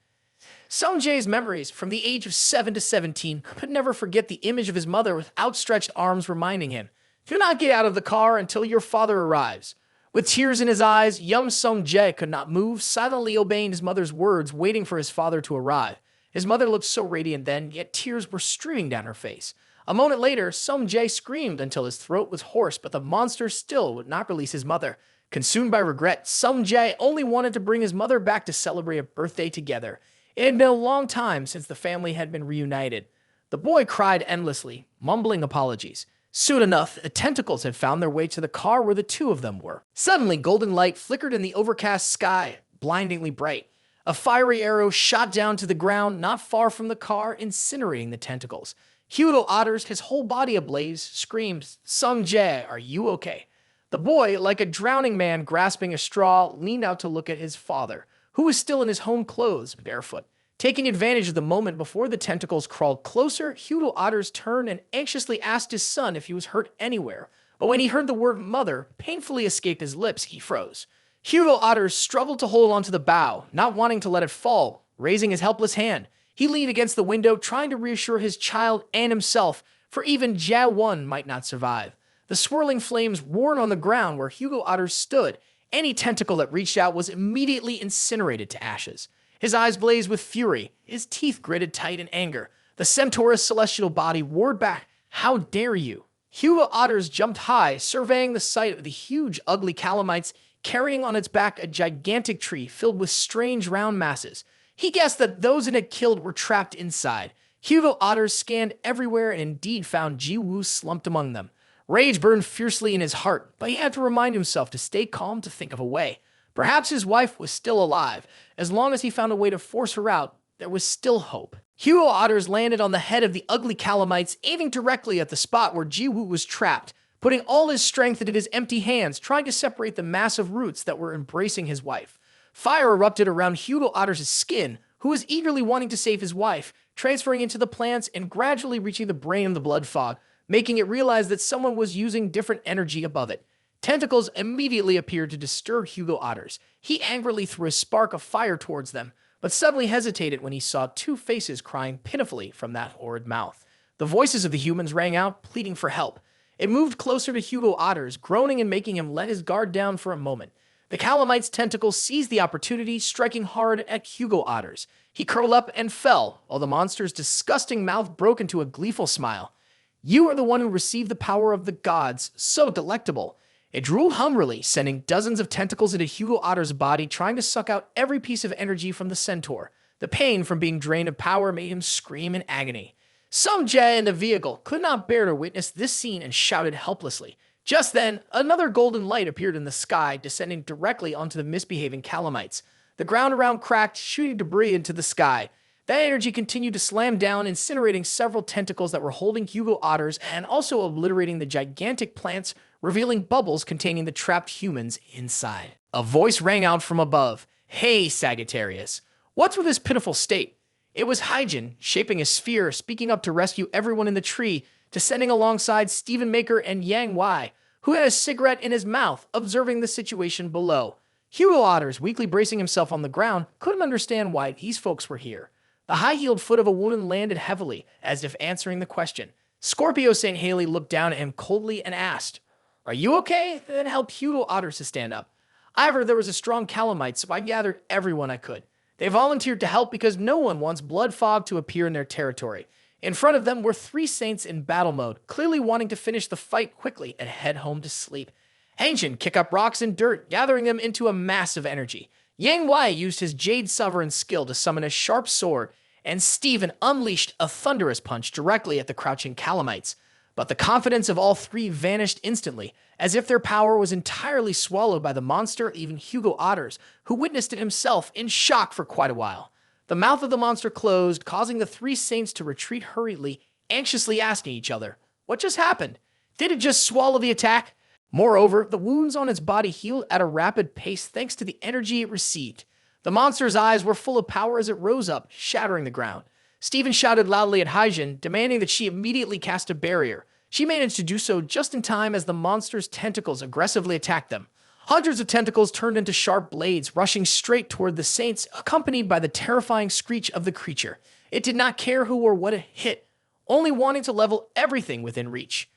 Song Jae's memories from the age of 7 to 17 could never forget the image of his mother with outstretched arms reminding him, "Do not get out of the car until your father arrives." With tears in his eyes, young Song Jae could not move, silently obeying his mother's words, waiting for his father to arrive. His mother looked so radiant then, yet tears were streaming down her face. A moment later, Song Jae screamed until his throat was hoarse, but the monster still would not release his mother. Consumed by regret, Song Jae only wanted to bring his mother back to celebrate a birthday together. It had been a long time since the family had been reunited. The boy cried endlessly, mumbling apologies. Soon enough, the tentacles had found their way to the car where the two of them were. Suddenly, golden light flickered in the overcast sky, blindingly bright. A fiery arrow shot down to the ground not far from the car, incinerating the tentacles. Hugo Otters, his whole body ablaze, screamed, "Song Jae, are you okay?" The boy, like a drowning man grasping a straw, leaned out to look at his father, who was still in his home clothes, barefoot. Taking advantage of the moment before the tentacles crawled closer, Hugo Otters turned and anxiously asked his son if he was hurt anywhere. But when he heard the word mother painfully escape his lips, he froze. Hugo Otters struggled to hold onto the bow, not wanting to let it fall, raising his helpless hand. He leaned against the window, trying to reassure his child and himself, for even Jae-won might not survive. The swirling flames roared on the ground where Hugo Otters stood. Any tentacle that reached out was immediately incinerated to ashes. His eyes blazed with fury, his teeth gritted tight in anger. The centaur's celestial body roared back, "How dare you!" Hugo Otters jumped high, surveying the sight of the huge, ugly calamites, carrying on its back a gigantic tree filled with strange round masses. He guessed that those it had killed were trapped inside. Hugo Otters scanned everywhere and indeed found Ji-woo slumped among them. Rage burned fiercely in his heart, but he had to remind himself to stay calm to think of a way. Perhaps his wife was still alive. As long as he found a way to force her out, there was still hope. Hugo Otters landed on the head of the ugly calamites, aiming directly at the spot where Ji-woo was trapped, putting all his strength into his empty hands, trying to separate the massive roots that were embracing his wife. Fire erupted around Hugo Otters' skin, who was eagerly wanting to save his wife, transferring into the plants and gradually reaching the brain of the blood fog, making it realize that someone was using different energy above it. Tentacles immediately appeared to disturb Hugo Otters. He angrily threw a spark of fire towards them, but suddenly hesitated when he saw two faces crying pitifully from that horrid mouth. The voices of the humans rang out, pleading for help. It moved closer to Hugo Otters, groaning and making him let his guard down for a moment. The calamite's tentacles seized the opportunity, striking hard at Hugo Otters. He curled up and fell, while the monster's disgusting mouth broke into a gleeful smile. You are the one who received the power of the gods, so delectable. It drooled hungrily, sending dozens of tentacles into Hugo Otter's body, trying to suck out every piece of energy from the centaur. The pain from being drained of power made him scream in agony. Some Jedi in the vehicle could not bear to witness this scene and shouted helplessly. Just then, another golden light appeared in the sky, descending directly onto the misbehaving calamites. The ground around cracked, shooting debris into the sky. That energy continued to slam down, incinerating several tentacles that were holding Hugo Otters and also obliterating the gigantic plants, revealing bubbles containing the trapped humans inside. A voice rang out from above. Hey, Sagittarius. What's with this pitiful state? It was Hyjin, shaping a sphere, speaking up to rescue everyone in the tree, descending alongside Stephen Maker and Yang Wei, who had a cigarette in his mouth, observing the situation below. Hugo Otters, weakly bracing himself on the ground, couldn't understand why these folks were here. The high-heeled foot of a woman landed heavily, as if answering the question. Scorpio St. Haley looked down at him coldly and asked, Are you okay? Then helped Hugo Otters to stand up. However, there was a strong calamite, so I gathered everyone I could. They volunteered to help because no one wants blood fog to appear in their territory. In front of them were 3 saints in battle mode, clearly wanting to finish the fight quickly and head home to sleep. Ancient kick up rocks and dirt, gathering them into a mass of energy. Yang Wei used his Jade Sovereign skill to summon a sharp sword, and Stephen unleashed a thunderous punch directly at the crouching calamites. But the confidence of all 3 vanished instantly, as if their power was entirely swallowed by the monster, even Hugo Otters, who witnessed it himself in shock for quite a while. The mouth of the monster closed, causing the 3 saints to retreat hurriedly, anxiously asking each other, What just happened? Did it just swallow the attack? Moreover, the wounds on its body healed at a rapid pace thanks to the energy it received. The monster's eyes were full of power as it rose up, shattering the ground. Stephen shouted loudly at Hyjin, demanding that she immediately cast a barrier. She managed to do so just in time as the monster's tentacles aggressively attacked them. Hundreds of tentacles turned into sharp blades, rushing straight toward the saints, accompanied by the terrifying screech of the creature. It did not care who or what it hit, only wanting to level everything within reach.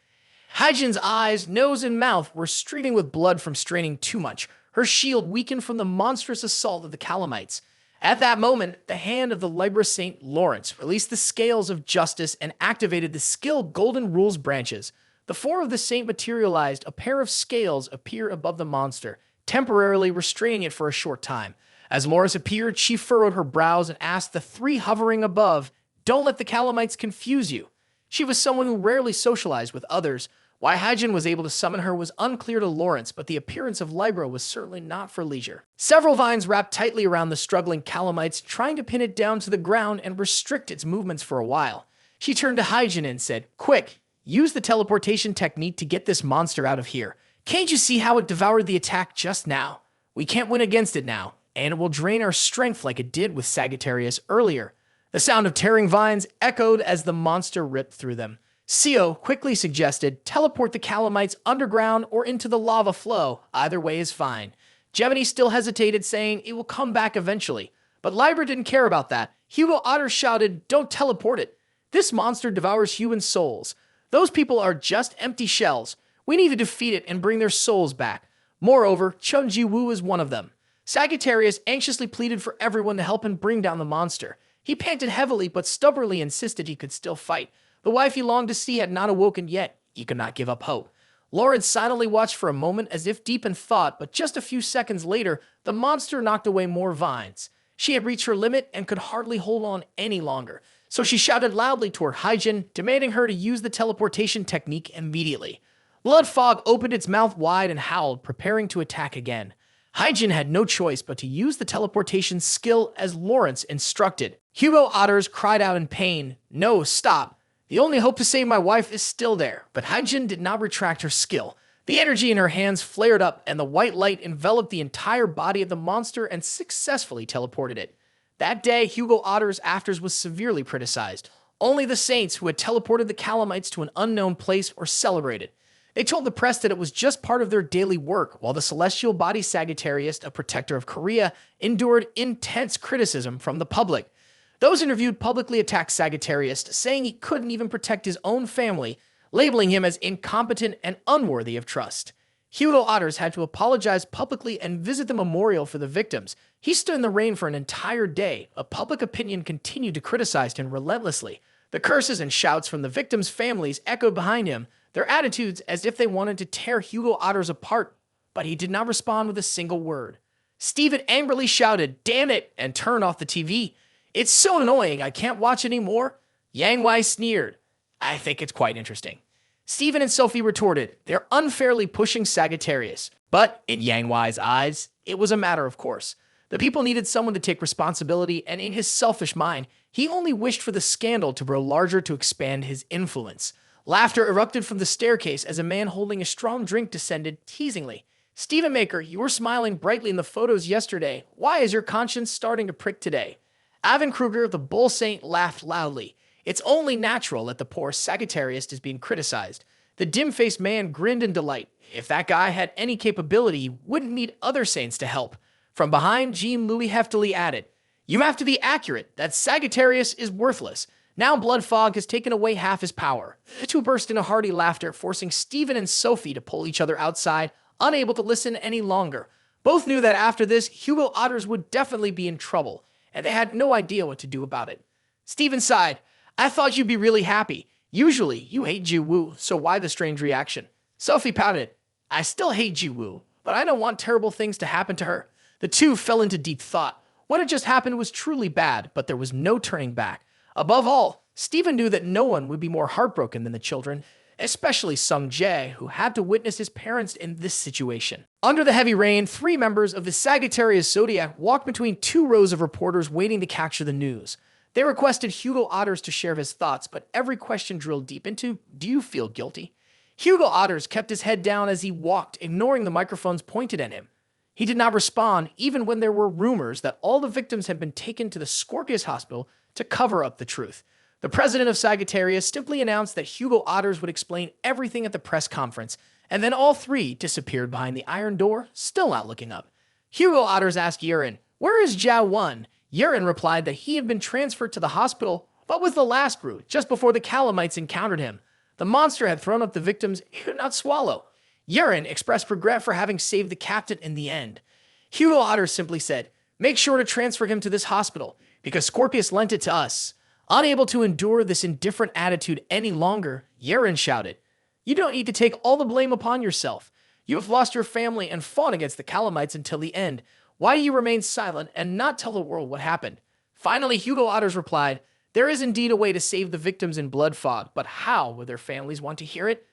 Hyjin's eyes, nose, and mouth were streaming with blood from straining too much. Her shield weakened from the monstrous assault of the calamites. At that moment, the hand of the Libra Saint Lawrence released the scales of justice and activated the skilled Golden Rules branches. The 4 of the saint materialized, a pair of scales appear above the monster, temporarily restraining it for a short time. As Lawrence appeared, she furrowed her brows and asked the 3 hovering above, Don't let the calamites confuse you. She was someone who rarely socialized with others. Why Hyjin was able to summon her was unclear to Lawrence, but the appearance of Libra was certainly not for leisure. Several vines wrapped tightly around the struggling calamites, trying to pin it down to the ground and restrict its movements for a while. She turned to Hyjin and said, Quick, use the teleportation technique to get this monster out of here. Can't you see how it devoured the attack just now? We can't win against it now, and it will drain our strength like it did with Sagittarius earlier. The sound of tearing vines echoed as the monster ripped through them. Sio quickly suggested teleport the calamites underground or into the lava flow. Either way is fine. Gemini still hesitated, saying it will come back eventually. But Libra didn't care about that. Hugo Otter shouted, Don't teleport it. This monster devours human souls. Those people are just empty shells. We need to defeat it and bring their souls back. Moreover, Chun Ji Woo is one of them. Sagittarius anxiously pleaded for everyone to help him bring down the monster. He panted heavily but stubbornly insisted he could still fight. The wife he longed to see had not awoken yet. He could not give up hope. Lawrence silently watched for a moment as if deep in thought, but just a few seconds later, the monster knocked away more vines. She had reached her limit and could hardly hold on any longer, so she shouted loudly toward Hyjin, demanding her to use the teleportation technique immediately. Blood Fog opened its mouth wide and howled, preparing to attack again. Hyjin had no choice but to use the teleportation skill as Lawrence instructed. Hugo Otters cried out in pain, No, stop. The only hope to save my wife is still there, but Hyjin did not retract her skill. The energy in her hands flared up, and the white light enveloped the entire body of the monster and successfully teleported it. That day, Hugo Otter's afters was severely criticized. Only the saints who had teleported the calamites to an unknown place were celebrated. They told the press that it was just part of their daily work, while the celestial body Sagittarius, a protector of Korea, endured intense criticism from the public. Those interviewed publicly attacked Sagittarius, saying he couldn't even protect his own family, labeling him as incompetent and unworthy of trust. Hugo Otters had to apologize publicly and visit the memorial for the victims. He stood in the rain for an entire day, but public opinion continued to criticize him relentlessly. The curses and shouts from the victims' families echoed behind him, their attitudes as if they wanted to tear Hugo Otters apart, but he did not respond with a single word. Steven angrily shouted, "Damn it," and turned off the TV. "It's so annoying, I can't watch anymore." Yang Wei sneered, "I think it's quite interesting." Steven and Sophie retorted, "They're unfairly pushing Sagittarius." But in Yang Wei's eyes, it was a matter of course. The people needed someone to take responsibility, and in his selfish mind, he only wished for the scandal to grow larger to expand his influence. Laughter erupted from the staircase as a man holding a strong drink descended teasingly. "Stephen Maker, you were smiling brightly in the photos yesterday. Why is your conscience starting to prick today?" Ivan Kruger, the bull saint, laughed loudly. "It's only natural that the poor Sagittarius is being criticized." The dim-faced man grinned in delight. If that guy had any capability, he wouldn't need other saints to help. From behind, Jean-Louis heftily added, "You have to be accurate. That Sagittarius is worthless. Now Blood Fog has taken away half his power." The two burst into hearty laughter, forcing Stephen and Sophie to pull each other outside, unable to listen any longer. Both knew that after this, Hugo Otters would definitely be in trouble, and they had no idea what to do about it. Stephen sighed, "I thought you'd be really happy. Usually, you hate Ji-Woo, so why the strange reaction?" Sophie pouted, "I still hate Ji-Woo, but I don't want terrible things to happen to her." The two fell into deep thought. What had just happened was truly bad, but there was no turning back. Above all, Stephen knew that no one would be more heartbroken than the children, especially Sung Jae, who had to witness his parents in this situation. Under the heavy rain, 3 members of the Sagittarius zodiac walked between 2 rows of reporters waiting to capture the news. They requested Hugo Otters to share his thoughts, but every question drilled deep into, "Do you feel guilty?" Hugo Otters kept his head down as he walked, ignoring the microphones pointed at him. He did not respond, even when there were rumors that all the victims had been taken to the Scorpius hospital to cover up the truth. The president of Sagittarius simply announced that Hugo Otters would explain everything at the press conference, and then all 3 disappeared behind the iron door, still not looking up. Hugo Otters asked Yurin, "Where is Jia Wen?" Yurin replied that he had been transferred to the hospital, but was the last brute, just before the calamites encountered him. The monster had thrown up the victims he could not swallow. Yurin expressed regret for having saved the captain in the end. Hugo Otters simply said, "Make sure to transfer him to this hospital, because Scorpius lent it to us." Unable to endure this indifferent attitude any longer, Yurin shouted, "You don't need to take all the blame upon yourself. You have lost your family and fought against the calamites until the end. Why do you remain silent and not tell the world what happened?" Finally, Hugo Otters replied, "There is indeed a way to save the victims in Blood Fog, but how would their families want to hear it?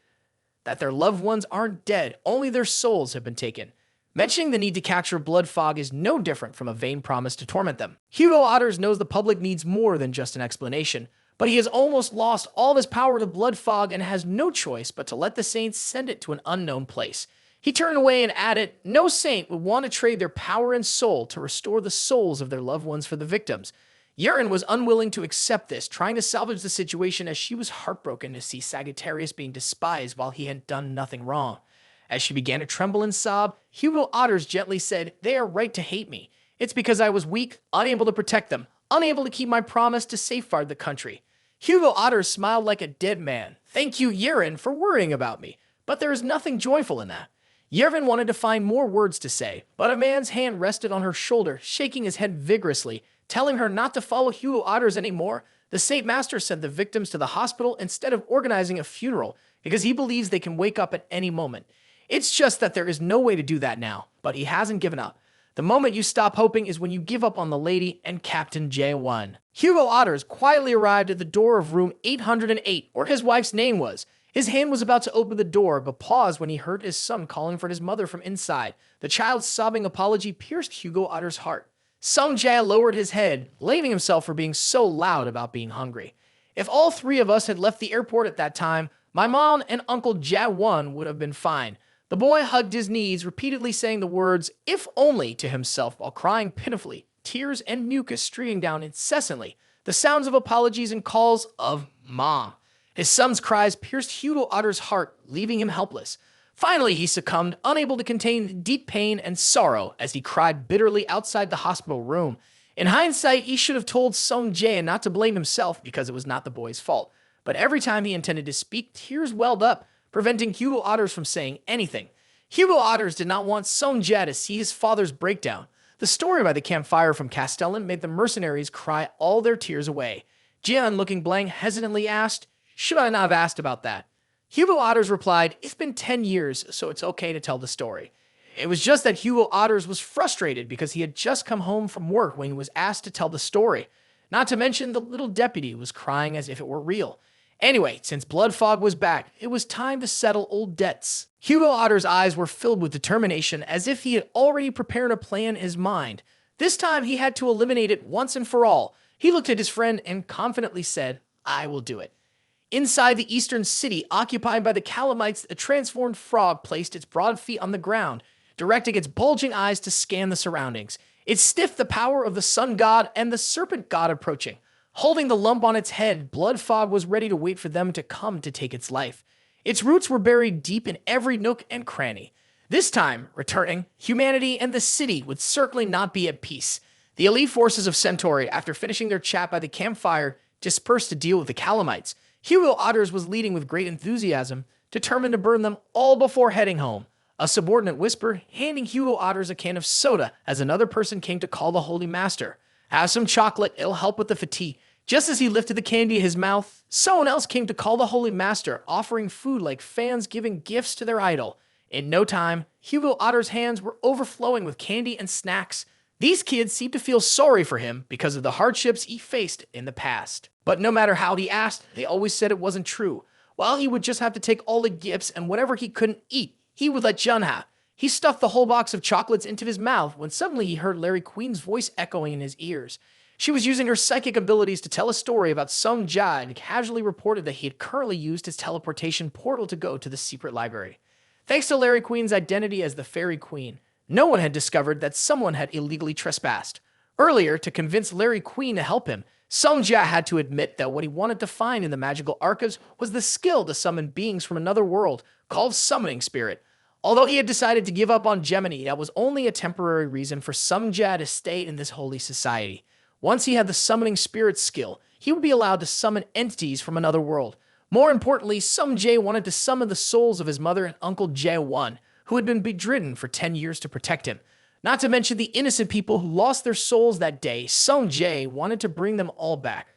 That their loved ones aren't dead, only their souls have been taken." Mentioning the need to capture Blood Fog is no different from a vain promise to torment them. Hugo Otters knows the public needs more than just an explanation, but he has almost lost all of his power to Blood Fog and has no choice but to let the saints send it to an unknown place. He turned away and added, "No saint would want to trade their power and soul to restore the souls of their loved ones for the victims." Yurin was unwilling to accept this, trying to salvage the situation as she was heartbroken to see Sagittarius being despised while he had done nothing wrong. As she began to tremble and sob, Hugo Otters gently said, "They are right to hate me. It's because I was weak, unable to protect them, unable to keep my promise to safeguard the country." Hugo Otters smiled like a dead man. "Thank you, Yurin, for worrying about me, but there is nothing joyful in that." Yurin wanted to find more words to say, but a man's hand rested on her shoulder, shaking his head vigorously, telling her not to follow Hugo Otters anymore. The Saint Master sent the victims to the hospital instead of organizing a funeral, because he believes they can wake up at any moment. It's just that there is no way to do that now, but he hasn't given up. The moment you stop hoping is when you give up on the lady and Captain J1. Hugo Otters quietly arrived at the door of room 808, where his wife's name was. His hand was about to open the door, but paused when he heard his son calling for his mother from inside. The child's sobbing apology pierced Hugo Otters' heart. Sung Jae lowered his head, blaming himself for being so loud about being hungry. "If all 3 of us had left the airport at that time, my mom and Uncle Ja-won would have been fine." The boy hugged his knees, repeatedly saying the words, "if only," to himself while crying pitifully, tears and mucus streaming down incessantly, the sounds of apologies and calls of "Mom." His son's cries pierced Hugo Otters' heart, leaving him helpless. Finally, he succumbed, unable to contain deep pain and sorrow as he cried bitterly outside the hospital room. In hindsight, he should have told Sung Jae not to blame himself because it was not the boy's fault. But every time he intended to speak, tears welled up, preventing Hugo Otters from saying anything. Hugo Otters did not want Song Jie to see his father's breakdown. The story by the campfire from Castellan made the mercenaries cry all their tears away. Jian, looking blank, hesitantly asked, "Should I not have asked about that?" Hugo Otters replied, "It's been 10 years, so it's okay to tell the story." It was just that Hugo Otters was frustrated because he had just come home from work when he was asked to tell the story. Not to mention the little deputy was crying as if it were real. Anyway, since Blood Fog was back, it was time to settle old debts. Hugo Otter's eyes were filled with determination, as if he had already prepared a plan in his mind. This time he had to eliminate it once and for all. He looked at his friend and confidently said, "I will do it." Inside the eastern city, occupied by the calamites, a transformed frog placed its broad feet on the ground, directing its bulging eyes to scan the surroundings. It sniffed the power of the sun god and the serpent god approaching. Holding the lump on its head, Blood Fog was ready to wait for them to come to take its life. Its roots were buried deep in every nook and cranny. This time, returning, humanity and the city would certainly not be at peace. The elite forces of Centauri, after finishing their chat by the campfire, dispersed to deal with the calamites. Hugo Otters was leading with great enthusiasm, determined to burn them all before heading home. A subordinate whispered, handing Hugo Otters a can of soda as another person came to call the Holy Master. "Have some chocolate, it'll help with the fatigue." Just as he lifted the candy to his mouth, someone else came to call the Holy Master, offering food like fans giving gifts to their idol. In no time, Hugo Otter's hands were overflowing with candy and snacks. These kids seemed to feel sorry for him because of the hardships he faced in the past. But no matter how he asked, they always said it wasn't true. While he would just have to take all the gifts and whatever he couldn't eat, he would let Jun have. He stuffed the whole box of chocolates into his mouth when suddenly he heard Larry Queen's voice echoing in his ears. She was using her psychic abilities to tell a story about Song Jia and casually reported that he had currently used his teleportation portal to go to the secret library. Thanks to Larry Queen's identity as the Fairy Queen, no one had discovered that someone had illegally trespassed. Earlier, to convince Larry Queen to help him, Song Jia had to admit that what he wanted to find in the magical archives was the skill to summon beings from another world, called Summoning Spirit. Although he had decided to give up on Gemini, that was only a temporary reason for Song Jia to stay in this holy society. Once he had the Summoning Spirit skill, he would be allowed to summon entities from another world. More importantly, Song Jia wanted to summon the souls of his mother and uncle Jae-won, who had been bedridden for 10 years to protect him. Not to mention the innocent people who lost their souls that day, Song Jia wanted to bring them all back.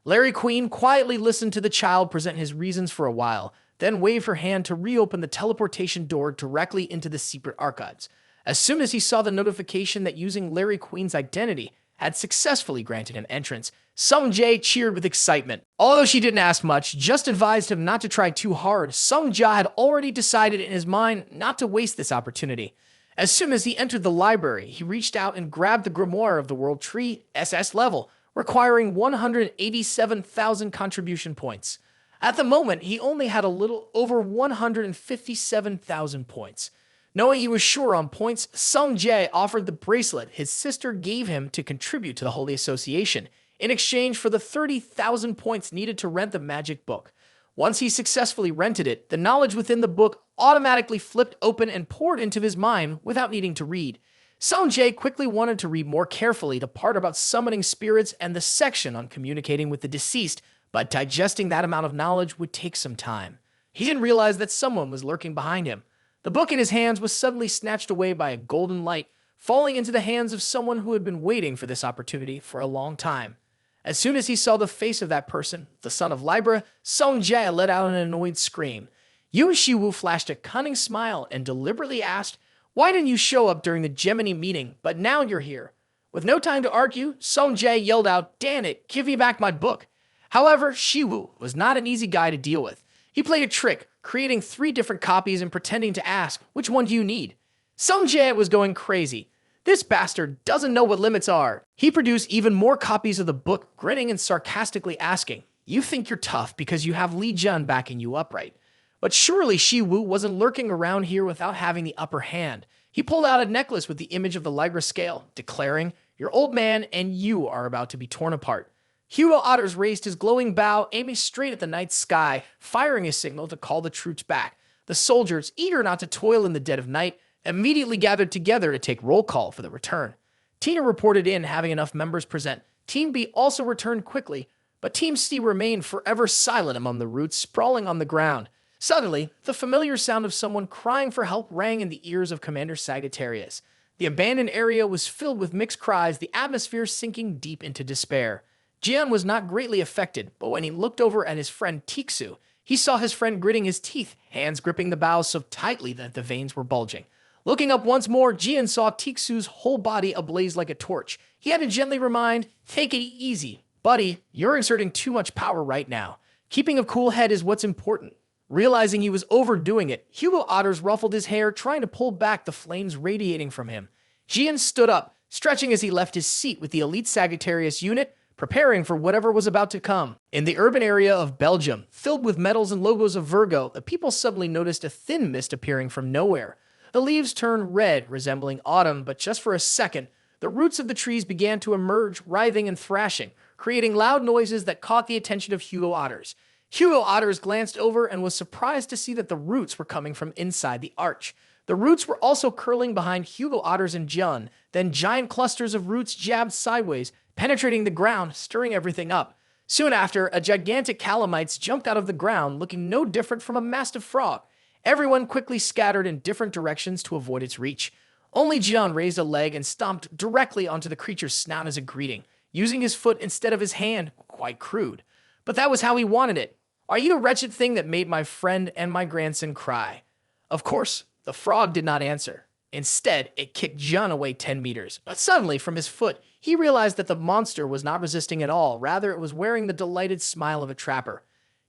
Larry Queen quietly listened to the child present his reasons for a while, then waved her hand to reopen the teleportation door directly into the secret archives. As soon as he saw the notification that using Larry Queen's identity had successfully granted him entrance, Song Jia cheered with excitement. Although she didn't ask much, just advised him not to try too hard, Song Jia had already decided in his mind not to waste this opportunity. As soon as he entered the library, he reached out and grabbed the grimoire of the World Tree, SS level, requiring 187,000 contribution points. At the moment, he only had a little over 157,000 points. Knowing he was sure on points, Song Jia offered the bracelet his sister gave him to contribute to the Holy Association, in exchange for the 30,000 points needed to rent the magic book. Once he successfully rented it, the knowledge within the book automatically flipped open and poured into his mind without needing to read. Song Jia quickly wanted to read more carefully the part about summoning spirits and the section on communicating with the deceased, but digesting that amount of knowledge would take some time. He didn't realize that someone was lurking behind him. The book in his hands was suddenly snatched away by a golden light, falling into the hands of someone who had been waiting for this opportunity for a long time. As soon as he saw the face of that person, the son of Libra, Song Jia let out an annoyed scream. Yu Shiwu flashed a cunning smile and deliberately asked, "Why didn't you show up during the Gemini meeting, but now you're here?" With no time to argue, Song Jia yelled out, "Damn it, give me back my book." However, Shiwu was not an easy guy to deal with. He played a trick, creating 3 different copies and pretending to ask, "Which one do you need?" Song Jia was going crazy. This bastard doesn't know what limits are. He produced even more copies of the book, grinning and sarcastically asking, "You think you're tough because you have Li Jun backing you up, right? But surely Shiwu wasn't lurking around here without having the upper hand." He pulled out a necklace with the image of the Libra scale, declaring, "Your old man and you are about to be torn apart." Hugo Otters raised his glowing bow, aiming straight at the night sky, firing a signal to call the troops back. The soldiers, eager not to toil in the dead of night, immediately gathered together to take roll call for the return. Tina reported in having enough members present. Team B also returned quickly, but Team C remained forever silent among the roots sprawling on the ground. Suddenly, the familiar sound of someone crying for help rang in the ears of Commander Sagittarius. The abandoned area was filled with mixed cries, the atmosphere sinking deep into despair. Jian was not greatly affected, but when he looked over at his friend Tixu, he saw his friend gritting his teeth, hands gripping the bows so tightly that the veins were bulging. Looking up once more, Jian saw Tixu's whole body ablaze like a torch. He had to gently remind, "Take it easy. Buddy, you're exerting too much power right now. Keeping a cool head is what's important." Realizing he was overdoing it, Hugo Otters ruffled his hair, trying to pull back the flames radiating from him. Jian stood up, stretching as he left his seat with the elite Sagittarius unit, preparing for whatever was about to come. In the urban area of Belgium, filled with medals and logos of Virgo, the people suddenly noticed a thin mist appearing from nowhere. The leaves turned red, resembling autumn, but just for a second, the roots of the trees began to emerge, writhing and thrashing, creating loud noises that caught the attention of Hugo Otters. Hugo Otters glanced over and was surprised to see that the roots were coming from inside the arch. The roots were also curling behind Hugo Otters and Jun, then giant clusters of roots jabbed sideways, penetrating the ground, stirring everything up. Soon after, a gigantic calamites jumped out of the ground, looking no different from a mastiff frog. Everyone quickly scattered in different directions to avoid its reach. Only Jun raised a leg and stomped directly onto the creature's snout as a greeting, using his foot instead of his hand, quite crude. But that was how he wanted it. "Are you the wretched thing that made my friend and my grandson cry?" Of course, the frog did not answer. Instead, it kicked Jun away 10 meters. But suddenly, from his foot, he realized that the monster was not resisting at all. Rather, it was wearing the delighted smile of a trapper.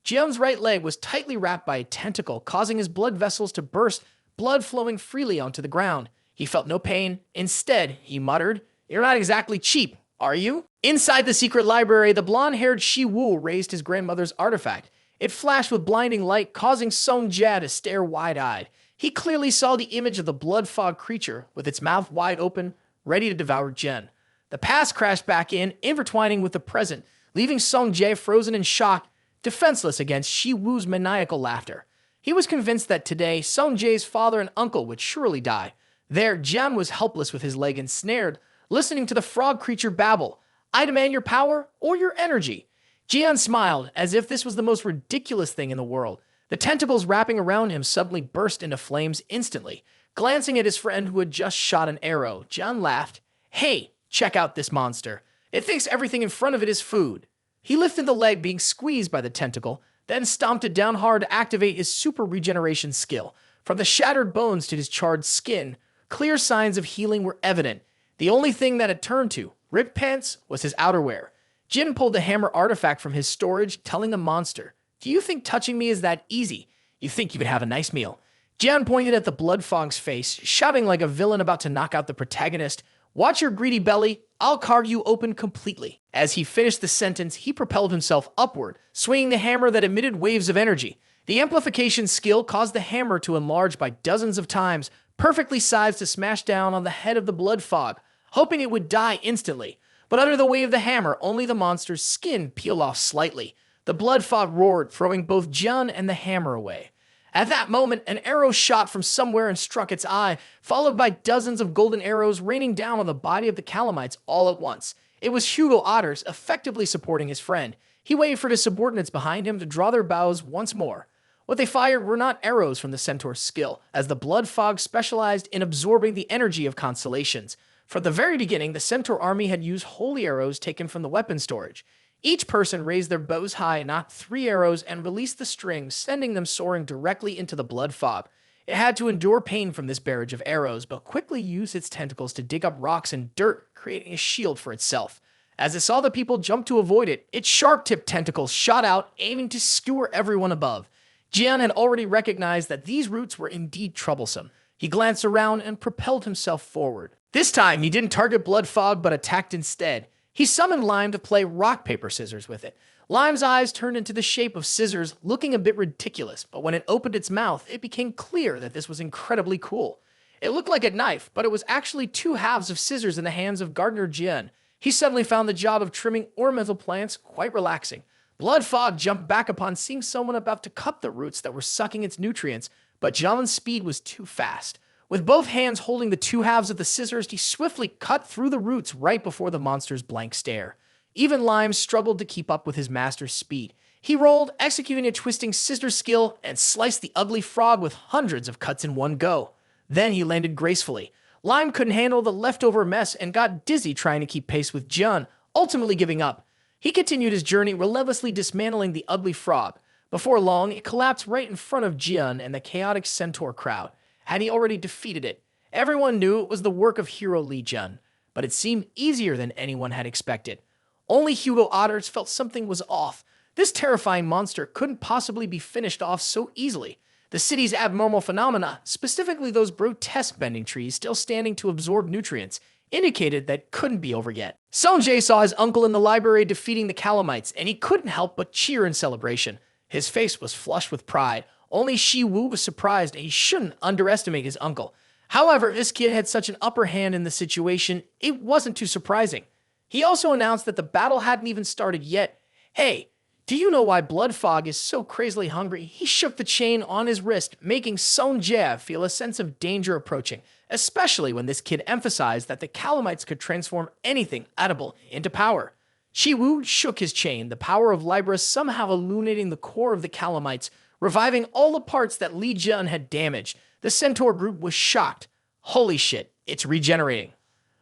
Jun's right leg was tightly wrapped by a tentacle, causing his blood vessels to burst, blood flowing freely onto the ground. He felt no pain. Instead, he muttered, "You're not exactly cheap, are you?" Inside the secret library, the blonde-haired Shi Wu raised his grandmother's artifact. It flashed with blinding light, causing Song Jia to stare wide-eyed. He clearly saw the image of the blood-fog creature, with its mouth wide open, ready to devour Jen. The past crashed back in, intertwining with the present, leaving Song Jia frozen in shock, defenseless against Shi Wu's maniacal laughter. He was convinced that today, Song Jae's father and uncle would surely die. There, Jian was helpless with his leg ensnared, listening to the frog creature babble, "I demand your power or your energy." Jian smiled, as if this was the most ridiculous thing in the world. The tentacles wrapping around him suddenly burst into flames instantly. Glancing at his friend who had just shot an arrow, Jian laughed. "Hey, check out this monster. It thinks everything in front of it is food." He lifted the leg being squeezed by the tentacle, then stomped it down hard to activate his super regeneration skill. From the shattered bones to his charred skin, clear signs of healing were evident. The only thing that had turned to, ripped pants, was his outerwear. Jin pulled the hammer artifact from his storage, telling the monster, "Do you think touching me is that easy? You think you could have a nice meal?" Jian pointed at the blood fog's face, shouting like a villain about to knock out the protagonist, "Watch your greedy belly, I'll carve you open completely." As he finished the sentence, he propelled himself upward, swinging the hammer that emitted waves of energy. The amplification skill caused the hammer to enlarge by dozens of times, perfectly sized to smash down on the head of the blood fog, hoping it would die instantly. But under the weight of the hammer, only the monster's skin peeled off slightly. The blood fog roared, throwing both Jun and the hammer away. At that moment, an arrow shot from somewhere and struck its eye, followed by dozens of golden arrows raining down on the body of the calamites all at once. It was Hugo Otters effectively supporting his friend. He waited for his subordinates behind him to draw their bows once more. What they fired were not arrows from the centaur's skill, as the blood fog specialized in absorbing the energy of constellations. From the very beginning, the centaur army had used holy arrows taken from the weapon storage. Each person raised their bows high, knocked 3 arrows, and released the strings, sending them soaring directly into the blood fog. It had to endure pain from this barrage of arrows, but quickly used its tentacles to dig up rocks and dirt, creating a shield for itself. As it saw the people jump to avoid it, its sharp-tipped tentacles shot out, aiming to skewer everyone above. Jian had already recognized that these roots were indeed troublesome. He glanced around and propelled himself forward. This time, he didn't target blood fog, but attacked instead. He summoned Lime to play rock, paper, scissors with it. Lime's eyes turned into the shape of scissors, looking a bit ridiculous, but when it opened its mouth, it became clear that this was incredibly cool. It looked like a knife, but it was actually 2 halves of scissors in the hands of Gardener Jian. He suddenly found the job of trimming ornamental plants quite relaxing. Blood fog jumped back upon seeing someone about to cut the roots that were sucking its nutrients, but Jian's speed was too fast. With both hands holding the 2 halves of the scissors, he swiftly cut through the roots right before the monster's blank stare. Even Lime struggled to keep up with his master's speed. He rolled, executing a twisting scissor skill, and sliced the ugly frog with hundreds of cuts in one go. Then he landed gracefully. Lime couldn't handle the leftover mess and got dizzy trying to keep pace with Jian, ultimately giving up. He continued his journey, relentlessly dismantling the ugly frog. Before long, it collapsed right in front of Jian and the chaotic centaur crowd. Had he already defeated it? Everyone knew it was the work of hero Li Jian, but it seemed easier than anyone had expected. Only Hugo Otters felt something was off. This terrifying monster couldn't possibly be finished off so easily. The city's abnormal phenomena, specifically those grotesque bending trees still standing to absorb nutrients, indicated that couldn't be over yet. Song-jae saw his uncle in the library defeating the calamites, and he couldn't help but cheer in celebration. His face was flushed with pride. Only Shi-woo was surprised, and he shouldn't underestimate his uncle. However, this kid had such an upper hand in the situation, it wasn't too surprising. He also announced that the battle hadn't even started yet. Hey, do you know why Blood Fog is so crazily hungry? He shook the chain on his wrist, making Song-jae feel a sense of danger approaching, especially when this kid emphasized that the calamites could transform anything edible into power. Shi-woo shook his chain, the power of Libra somehow illuminating the core of the calamites, reviving all the parts that Li Jian had damaged. The centaur group was shocked. Holy shit, it's regenerating.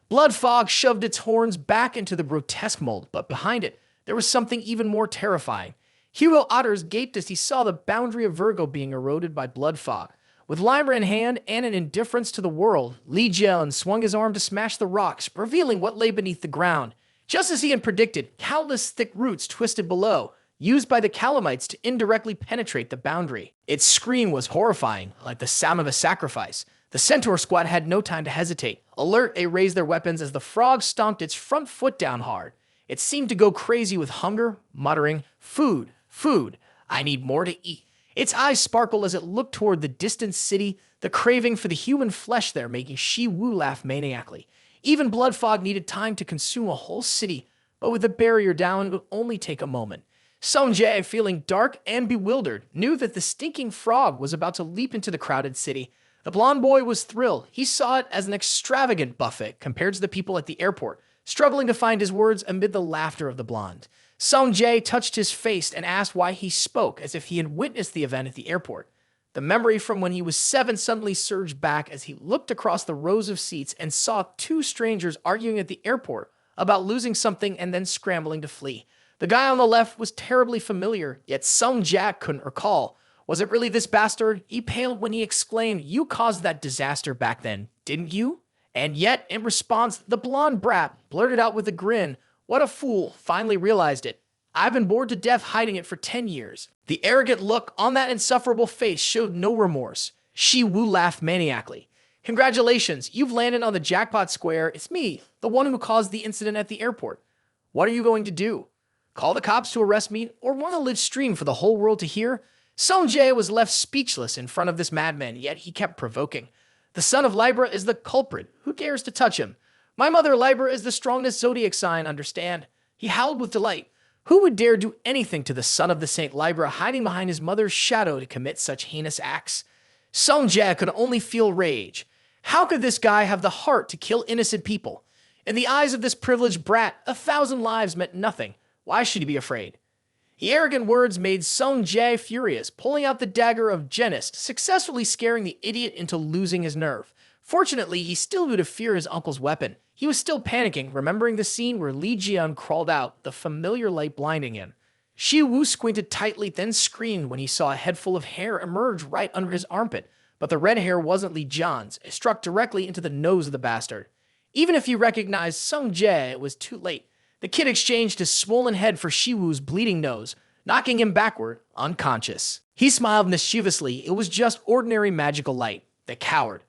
Blood Fog shoved its horns back into the grotesque mold, but behind it, there was something even more terrifying. Hugo Otters gaped as he saw the boundary of Virgo being eroded by Blood Fog. With Libra in hand and an indifference to the world, Li Jian swung his arm to smash the rocks, revealing what lay beneath the ground. Just as he had predicted, countless thick roots twisted below, used by the calamites to indirectly penetrate the boundary. Its scream was horrifying, like the sound of a sacrifice. The centaur squad had no time to hesitate. Alert, they raised their weapons as the frog stomped its front foot down hard. It seemed to go crazy with hunger, muttering, "Food, food, I need more to eat." Its eyes sparkled as it looked toward the distant city, the craving for the human flesh there making Shi-woo laugh maniacally. Even Blood Fog needed time to consume a whole city, but with the barrier down, it would only take a moment. Song-jae, feeling dark and bewildered, knew that the stinking frog was about to leap into the crowded city. The blonde boy was thrilled. He saw it as an extravagant buffet compared to the people at the airport, struggling to find his words amid the laughter of the blonde. Song-jae touched his face and asked why he spoke as if he had witnessed the event at the airport. The memory from when he was 7 suddenly surged back as he looked across the rows of seats and saw 2 strangers arguing at the airport about losing something and then scrambling to flee. The guy on the left was terribly familiar, yet Song-jae couldn't recall. Was it really this bastard? He paled when he exclaimed, "You caused that disaster back then, didn't you?" And yet, in response, the blonde brat blurted out with a grin, "What a fool," finally realized it. "I've been bored to death hiding it for 10 years. The arrogant look on that insufferable face showed no remorse. Shi-woo laughed maniacally. "Congratulations, you've landed on the jackpot square. It's me, the one who caused the incident at the airport. What are you going to do? Call the cops to arrest me, or want to live stream for the whole world to hear?" Song-jae was left speechless in front of this madman, yet he kept provoking. "The son of Libra is the culprit. Who dares to touch him? My mother Libra is the strongest zodiac sign, understand?" He howled with delight. Who would dare do anything to the son of the Saint Libra hiding behind his mother's shadow to commit such heinous acts? Song-jae could only feel rage. How could this guy have the heart to kill innocent people? In the eyes of this privileged brat, 1,000 lives meant nothing. Why should he be afraid? The arrogant words made Song-jae furious, pulling out the dagger of Genist, successfully scaring the idiot into losing his nerve. Fortunately, he still knew to fear his uncle's weapon. He was still panicking, remembering the scene where Li Jian crawled out, the familiar light blinding him. Shi-woo squinted tightly, then screamed when he saw a head full of hair emerge right under his armpit. But the red hair wasn't Li Jian's. It struck directly into the nose of the bastard. Even if he recognized Song-jae, it was too late. The kid exchanged his swollen head for Shi-woo's bleeding nose, knocking him backward, unconscious. He smiled mischievously. It was just ordinary magical light. The coward.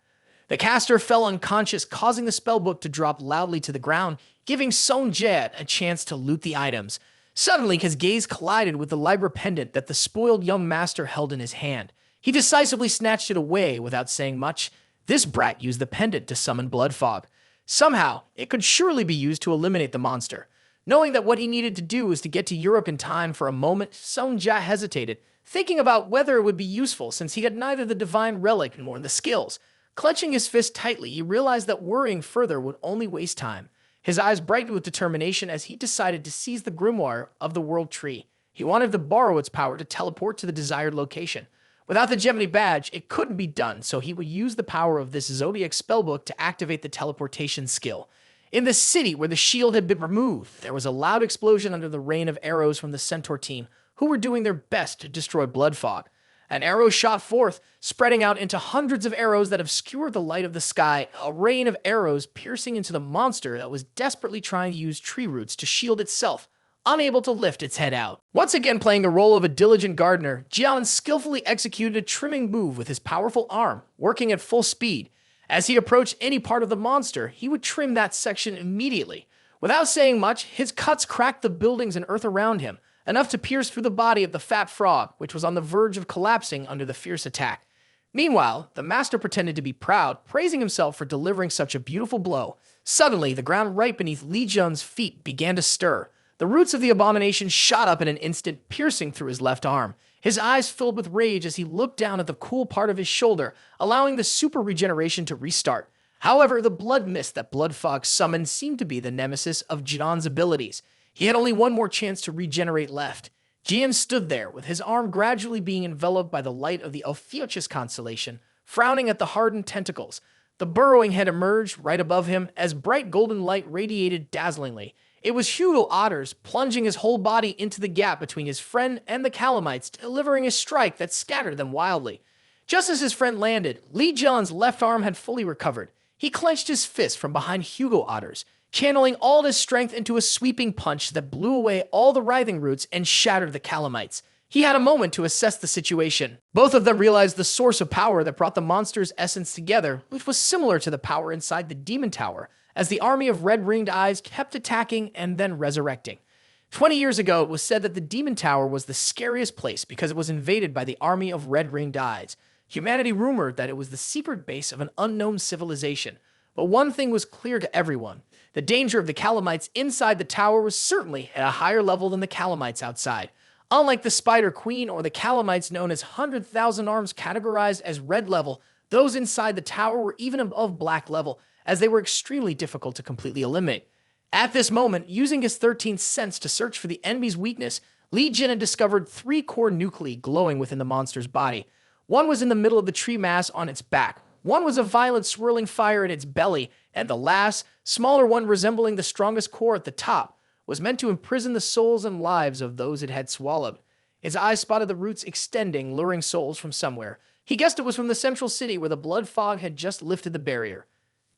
The caster fell unconscious, causing the spellbook to drop loudly to the ground, giving Song-jae a chance to loot the items. Suddenly, his gaze collided with the Libra pendant that the spoiled young master held in his hand. He decisively snatched it away without saying much. This brat used the pendant to summon Blood Fog. Somehow, it could surely be used to eliminate the monster. Knowing that what he needed to do was to get to Europe in time for a moment, Song-jae hesitated, thinking about whether it would be useful since he had neither the divine relic nor the skills. Clenching his fist tightly, he realized that worrying further would only waste time. His eyes brightened with determination as he decided to seize the grimoire of the World Tree. He wanted to borrow its power to teleport to the desired location. Without the Gemini badge, it couldn't be done, so he would use the power of this zodiac spellbook to activate the teleportation skill. In the city where the shield had been removed, there was a loud explosion under the rain of arrows from the Centaur team, who were doing their best to destroy Blood Fog. An arrow shot forth, spreading out into hundreds of arrows that obscured the light of the sky, a rain of arrows piercing into the monster that was desperately trying to use tree roots to shield itself, unable to lift its head out. Once again playing the role of a diligent gardener, Jian skillfully executed a trimming move with his powerful arm, working at full speed. As he approached any part of the monster, he would trim that section immediately. Without saying much, his cuts cracked the buildings and earth around him, enough to pierce through the body of the fat frog, which was on the verge of collapsing under the fierce attack. Meanwhile, the master pretended to be proud, praising himself for delivering such a beautiful blow. Suddenly, the ground right beneath Li Jun's feet began to stir. The roots of the abomination shot up in an instant, piercing through his left arm. His eyes filled with rage as he looked down at the cool part of his shoulder, allowing the super regeneration to restart. However, the blood mist that Blood Fog summoned seemed to be the nemesis of Jian's abilities. He had only one more chance to regenerate left. Jian stood there, with his arm gradually being enveloped by the light of the Ophiuchus constellation, frowning at the hardened tentacles. The burrowing head emerged right above him as bright golden light radiated dazzlingly. It was Hugo Otters, plunging his whole body into the gap between his friend and the calamites, delivering a strike that scattered them wildly. Just as his friend landed, Li Jun's left arm had fully recovered. He clenched his fist from behind Hugo Otters, channeling all his strength into a sweeping punch that blew away all the writhing roots and shattered the calamites. He had a moment to assess the situation. Both of them realized the source of power that brought the monster's essence together, which was similar to the power inside the Demon Tower, as the army of red-ringed eyes kept attacking and then resurrecting. 20 years ago, it was said that the Demon Tower was the scariest place because it was invaded by the army of red-ringed eyes. Humanity rumored that it was the secret base of an unknown civilization. But one thing was clear to everyone. The danger of the calamites inside the tower was certainly at a higher level than the calamites outside. Unlike the Spider Queen or the calamites known as 100,000 Arms categorized as red level, those inside the tower were even above black level, as they were extremely difficult to completely eliminate. At this moment, using his 13th sense to search for the enemy's weakness, Li Jin had discovered 3 core nuclei glowing within the monster's body. One was in the middle of the tree mass on its back, one was a violent swirling fire in its belly, and the last, smaller one resembling the strongest core at the top, was meant to imprison the souls and lives of those it had swallowed. His eyes spotted the roots extending, luring souls from somewhere. He guessed it was from the central city where the blood fog had just lifted the barrier.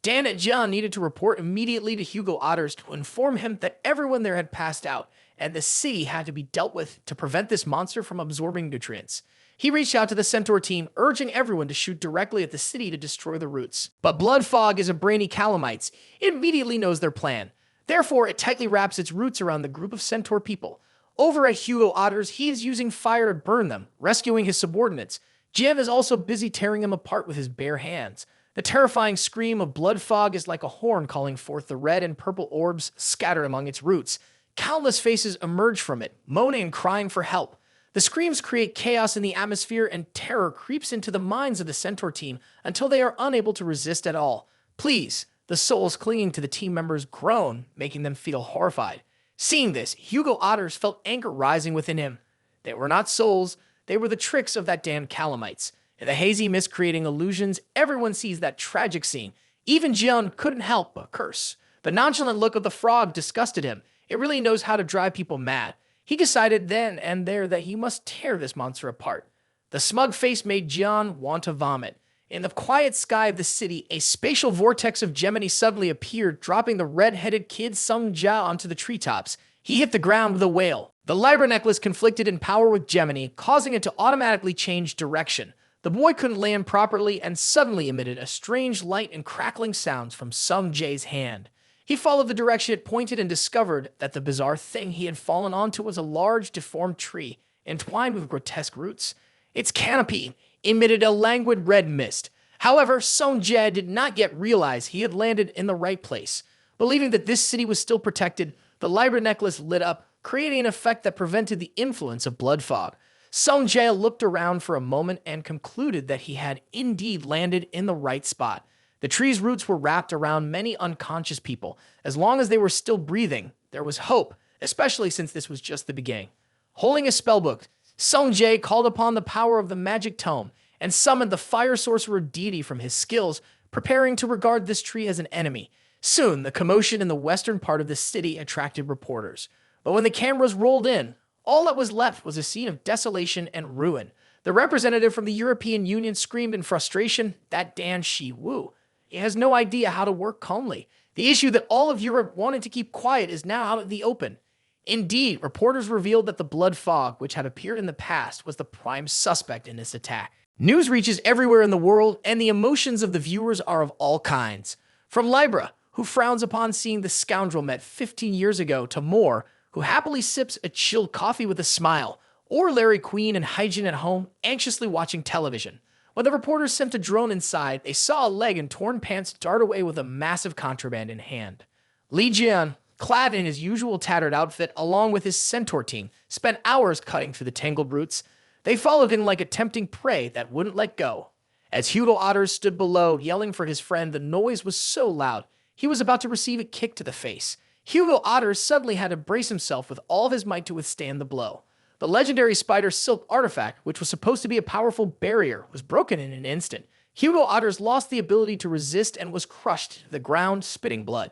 Dan and John needed to report immediately to Hugo Otters to inform him that everyone there had passed out, and the city had to be dealt with to prevent this monster from absorbing nutrients. He reached out to the Centaur team, urging everyone to shoot directly at the city to destroy the roots. But Blood Fog is a brainy calamites. It immediately knows their plan. Therefore, it tightly wraps its roots around the group of Centaur people. Over at Hugo Otters, he is using fire to burn them, rescuing his subordinates. Jim is also busy tearing them apart with his bare hands. The terrifying scream of Blood Fog is like a horn calling forth the red and purple orbs scattered among its roots. Countless faces emerge from it, moaning and crying for help. The screams create chaos in the atmosphere, and terror creeps into the minds of the Centaur team until they are unable to resist at all. Please, the souls clinging to the team members groan, making them feel horrified. Seeing this, Hugo Otters felt anger rising within him. They were not souls, they were the tricks of that damned calamites. In the hazy mist creating illusions, everyone sees that tragic scene. Even Jian couldn't help but curse. The nonchalant look of the frog disgusted him. It really knows how to drive people mad. He decided then and there that he must tear this monster apart. The smug face made Jian want to vomit. In the quiet sky of the city, a spatial vortex of Gemini suddenly appeared, dropping the red-headed kid Sung Jia onto the treetops. He hit the ground with a wail. The Libra necklace conflicted in power with Gemini, causing it to automatically change direction. The boy couldn't land properly and suddenly emitted a strange light and crackling sounds from Sung Jae's hand. He followed the direction it pointed and discovered that the bizarre thing he had fallen onto was a large, deformed tree, entwined with grotesque roots. Its canopy emitted a languid red mist. However, Sung Jae did not yet realize he had landed in the right place. Believing that this city was still protected, the Libra necklace lit up, creating an effect that prevented the influence of blood fog. Sung Jae looked around for a moment and concluded that he had indeed landed in the right spot. The tree's roots were wrapped around many unconscious people. As long as they were still breathing, there was hope, especially since this was just the beginning. Holding a spellbook, Sung-jae called upon the power of the magic tome and summoned the fire sorcerer deity from his skills, preparing to regard this tree as an enemy. Soon, the commotion in the western part of the city attracted reporters. But when the cameras rolled in, all that was left was a scene of desolation and ruin. The representative from the European Union screamed in frustration, "That Dan Shi-woo. He has no idea how to work calmly. The issue that all of Europe wanted to keep quiet is now out in the open." Indeed, reporters revealed that the blood fog, which had appeared in the past, was the prime suspect in this attack. News reaches everywhere in the world, and the emotions of the viewers are of all kinds. From Libra, who frowns upon seeing the scoundrel met 15 years ago, to Moore, who happily sips a chilled coffee with a smile, or Larry Queen in hygiene at home, anxiously watching television. When the reporters sent a drone inside, they saw a leg in torn pants dart away with a massive contraband in hand. Lee Jian, clad in his usual tattered outfit, along with his centaur team, spent hours cutting through the tangled roots. They followed him like a tempting prey that wouldn't let go. As Hugo Otters stood below, yelling for his friend, the noise was so loud, he was about to receive a kick to the face. Hugo Otters suddenly had to brace himself with all of his might to withstand the blow. The legendary spider silk artifact, which was supposed to be a powerful barrier, was broken in an instant. Hugo Otters lost the ability to resist and was crushed to the ground, spitting blood.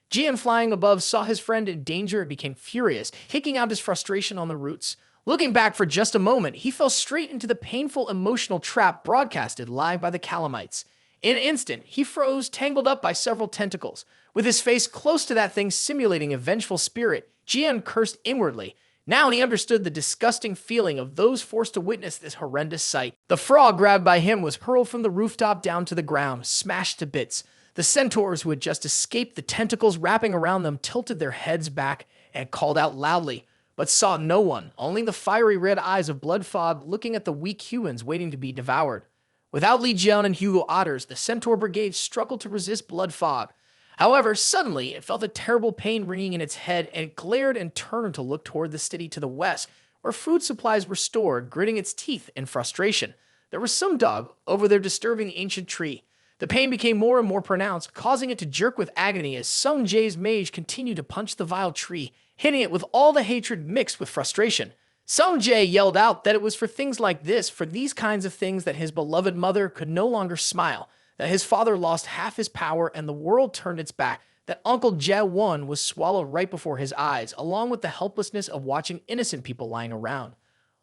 Jian, flying above, saw his friend in danger and became furious, taking out his frustration on the roots. Looking back for just a moment, he fell straight into the painful emotional trap broadcasted live by the calamites. In an instant, he froze, tangled up by several tentacles. With his face close to that thing simulating a vengeful spirit, Jian cursed inwardly. Now he understood the disgusting feeling of those forced to witness this horrendous sight. The frog grabbed by him was hurled from the rooftop down to the ground, smashed to bits. The centaurs who had just escaped the tentacles wrapping around them tilted their heads back and called out loudly, but saw no one, only the fiery red eyes of blood fog looking at the weak humans waiting to be devoured. Without Li Jian and Hugo Otters, the centaur brigade struggled to resist blood fog. However, suddenly it felt a terrible pain ringing in its head, and it glared and turned to look toward the city to the west, where food supplies were stored, gritting its teeth in frustration. There was some dog over there disturbing the ancient tree. The pain became more and more pronounced, causing it to jerk with agony as Sung Jae's mage continued to punch the vile tree, hitting it with all the hatred mixed with frustration. Sung Jae yelled out that it was for things like this, for these kinds of things, that his beloved mother could no longer smile, that his father lost half his power and the world turned its back, that Uncle Jae-won was swallowed right before his eyes, along with the helplessness of watching innocent people lying around.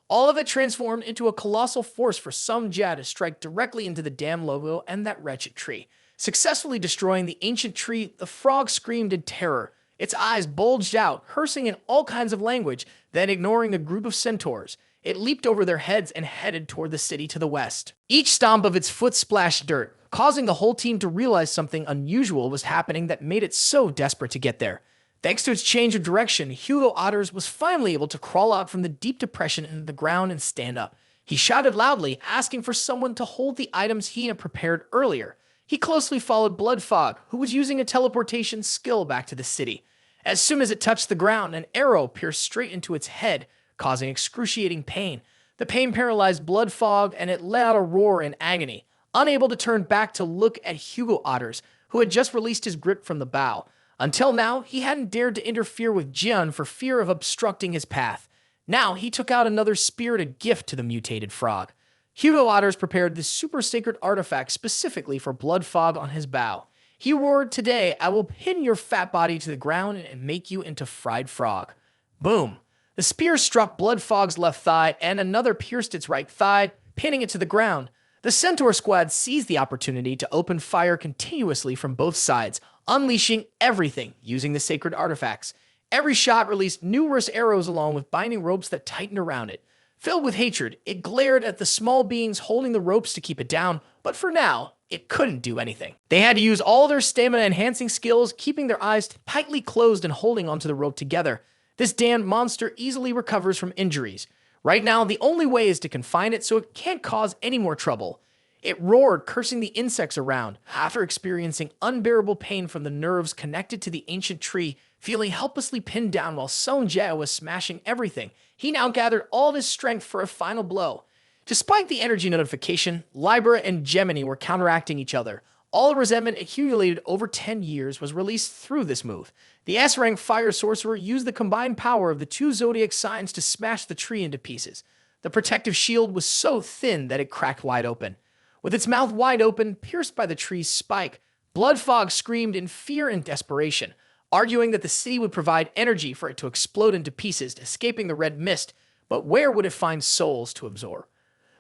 All of it transformed into a colossal force for Sung Jae to strike directly into the dam logo and that wretched tree. Successfully destroying the ancient tree, the frog screamed in terror. Its eyes bulged out, cursing in all kinds of language, then ignoring the group of centaurs. It leaped over their heads and headed toward the city to the west. Each stomp of its foot splashed dirt, causing the whole team to realize something unusual was happening that made it so desperate to get there. Thanks to its change of direction, Hugo Otters was finally able to crawl out from the deep depression into the ground and stand up. He shouted loudly, asking for someone to hold the items he had prepared earlier. He closely followed Blood Fog, who was using a teleportation skill back to the city. As soon as it touched the ground, an arrow pierced straight into its head, causing excruciating pain. The pain paralyzed Blood Fog, and it let out a roar in agony, unable to turn back to look at Hugo Otters, who had just released his grip from the bow. Until now, he hadn't dared to interfere with Jian for fear of obstructing his path. Now, he took out another spirited gift to the mutated frog. Hugo Otters prepared this super sacred artifact specifically for Blood Fog on his bow. He roared, "Today, I will pin your fat body to the ground and make you into fried frog." Boom! The spear struck Blood Fog's left thigh, and another pierced its right thigh, pinning it to the ground. The Centaur squad seized the opportunity to open fire continuously from both sides, unleashing everything using the sacred artifacts. Every shot released numerous arrows along with binding ropes that tightened around it. Filled with hatred, it glared at the small beings holding the ropes to keep it down, but for now, it couldn't do anything. They had to use all their stamina-enhancing skills, keeping their eyes tightly closed and holding onto the rope together. This damned monster easily recovers from injuries. Right now, the only way is to confine it so it can't cause any more trouble. It roared, cursing the insects around. After experiencing unbearable pain from the nerves connected to the ancient tree, feeling helplessly pinned down while Sung Jae was smashing everything, he now gathered all of his strength for a final blow. Despite the energy notification, Libra and Gemini were counteracting each other. All the resentment accumulated over 10 years was released through this move. The S-rank fire sorcerer used the combined power of the two zodiac signs to smash the tree into pieces. The protective shield was so thin that it cracked wide open. With its mouth wide open, pierced by the tree's spike, Bloodfog screamed in fear and desperation, arguing that the city would provide energy for it to explode into pieces, escaping the red mist, but where would it find souls to absorb?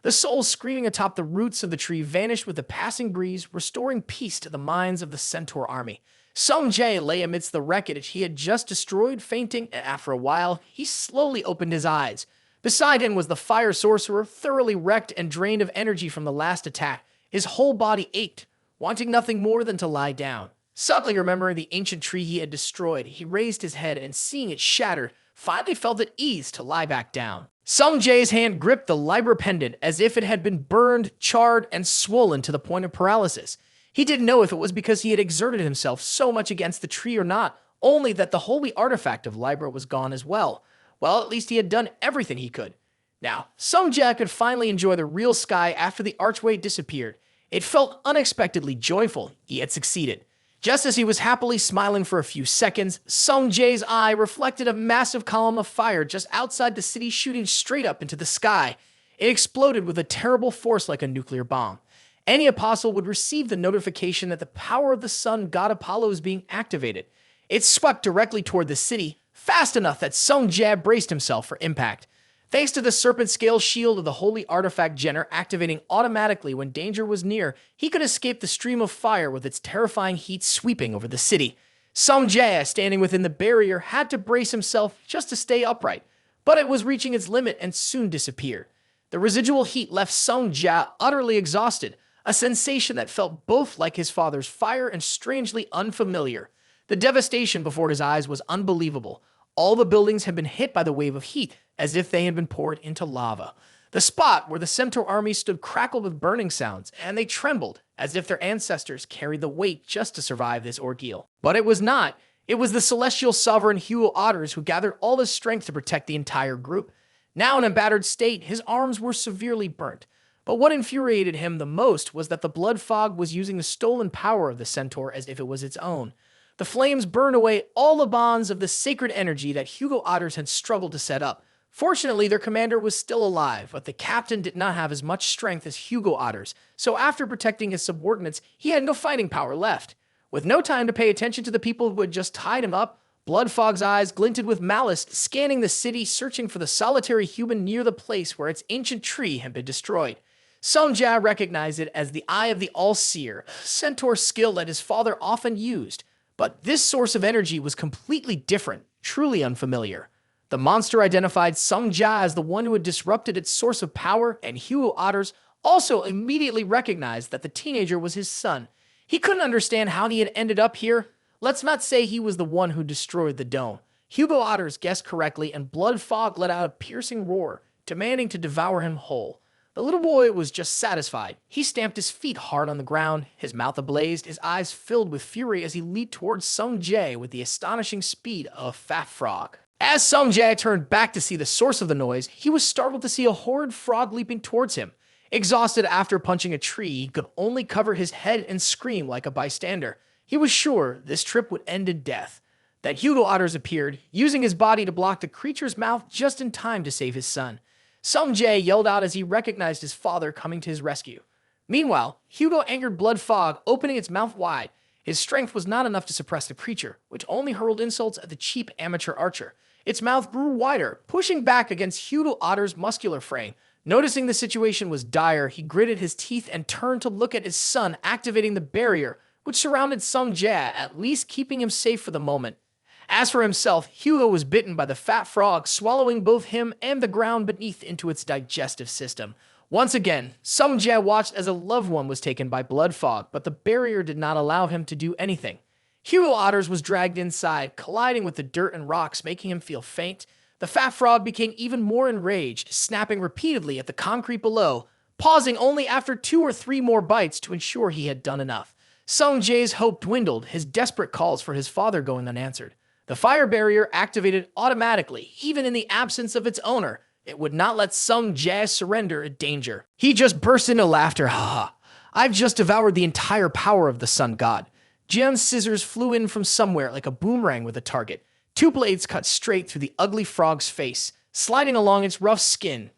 The souls screaming atop the roots of the tree vanished with the passing breeze, restoring peace to the minds of the Centaur army. Sung Jae lay amidst the wreckage he had just destroyed, fainting, and after a while, he slowly opened his eyes. Beside him was the fire sorcerer, thoroughly wrecked and drained of energy from the last attack. His whole body ached, wanting nothing more than to lie down. Suddenly remembering the ancient tree he had destroyed, he raised his head and, seeing it shattered, finally felt at ease to lie back down. Sung Jae's hand gripped the Libra pendant as if it had been burned, charred, and swollen to the point of paralysis. He didn't know if it was because he had exerted himself so much against the tree or not, only that the holy artifact of Libra was gone as well. Well, at least he had done everything he could. Now, Sung Jae could finally enjoy the real sky after the archway disappeared. It felt unexpectedly joyful. He had succeeded. Just as he was happily smiling for a few seconds, Sung Jae's eye reflected a massive column of fire just outside the city, shooting straight up into the sky. It exploded with a terrible force like a nuclear bomb. Any apostle would receive the notification that the power of the sun god Apollo is being activated. It swept directly toward the city, fast enough that Sung Jae braced himself for impact. Thanks to the serpent scale shield of the holy artifact Jenner activating automatically when danger was near, he could escape the stream of fire with its terrifying heat sweeping over the city. Sung Jae, standing within the barrier, had to brace himself just to stay upright, but it was reaching its limit and soon disappeared. The residual heat left Sung Jae utterly exhausted, a sensation that felt both like his father's fire and strangely unfamiliar. The devastation before his eyes was unbelievable. All the buildings had been hit by the wave of heat, as if they had been poured into lava. The spot where the Centaur army stood crackled with burning sounds, and they trembled, as if their ancestors carried the weight just to survive this ordeal. But it was not. It was the celestial sovereign Hugo Otters who gathered all his strength to protect the entire group. Now in a battered state, his arms were severely burnt. But what infuriated him the most was that the blood fog was using the stolen power of the Centaur as if it was its own. The flames burned away all the bonds of the sacred energy that Hugo Otters had struggled to set up. Fortunately, their commander was still alive, but the captain did not have as much strength as Hugo Otters, so after protecting his subordinates, he had no fighting power left. With no time to pay attention to the people who had just tied him up, Bloodfog's eyes glinted with malice, scanning the city, searching for the solitary human near the place where its ancient tree had been destroyed. Sung Jae recognized it as the Eye of the All-Seer, Centaur skill that his father often used. But this source of energy was completely different, truly unfamiliar. The monster identified Sung Jae as the one who had disrupted its source of power, and Hugo Otters also immediately recognized that the teenager was his son. He couldn't understand how he had ended up here. Let's not say he was the one who destroyed the dome. Hugo Otters guessed correctly, and Bloodfog let out a piercing roar, demanding to devour him whole. The little boy was just satisfied. He stamped his feet hard on the ground, his mouth ablaze, his eyes filled with fury as he leaped towards Sung Jae with the astonishing speed of a fat frog. As Sung Jae turned back to see the source of the noise, he was startled to see a horrid frog leaping towards him. Exhausted after punching a tree, he could only cover his head and scream like a bystander. He was sure this trip would end in death. That Hugo Otters appeared, using his body to block the creature's mouth just in time to save his son. Sung Jae yelled out as he recognized his father coming to his rescue. Meanwhile, Hugo angered Bloodfog, opening its mouth wide. His strength was not enough to suppress the creature, which only hurled insults at the cheap amateur archer. Its mouth grew wider, pushing back against Hugo Otter's muscular frame. Noticing the situation was dire, he gritted his teeth and turned to look at his son, activating the barrier, which surrounded Sung Jae, at least keeping him safe for the moment. As for himself, Hugo was bitten by the fat frog, swallowing both him and the ground beneath into its digestive system. Once again, Sung Jae watched as a loved one was taken by Bloodfog, but the barrier did not allow him to do anything. Hugo Otters was dragged inside, colliding with the dirt and rocks, making him feel faint. The fat frog became even more enraged, snapping repeatedly at the concrete below, pausing only after 2 or 3 more bites to ensure he had done enough. Sung Jae's hope dwindled, his desperate calls for his father going unanswered. The fire barrier activated automatically, even in the absence of its owner. It would not let Sung Jae surrender at danger. He just burst into laughter. Ha ha. I've just devoured the entire power of the sun god. Jian's scissors flew in from somewhere like a boomerang with a target. Two blades cut straight through the ugly frog's face, sliding along its rough skin,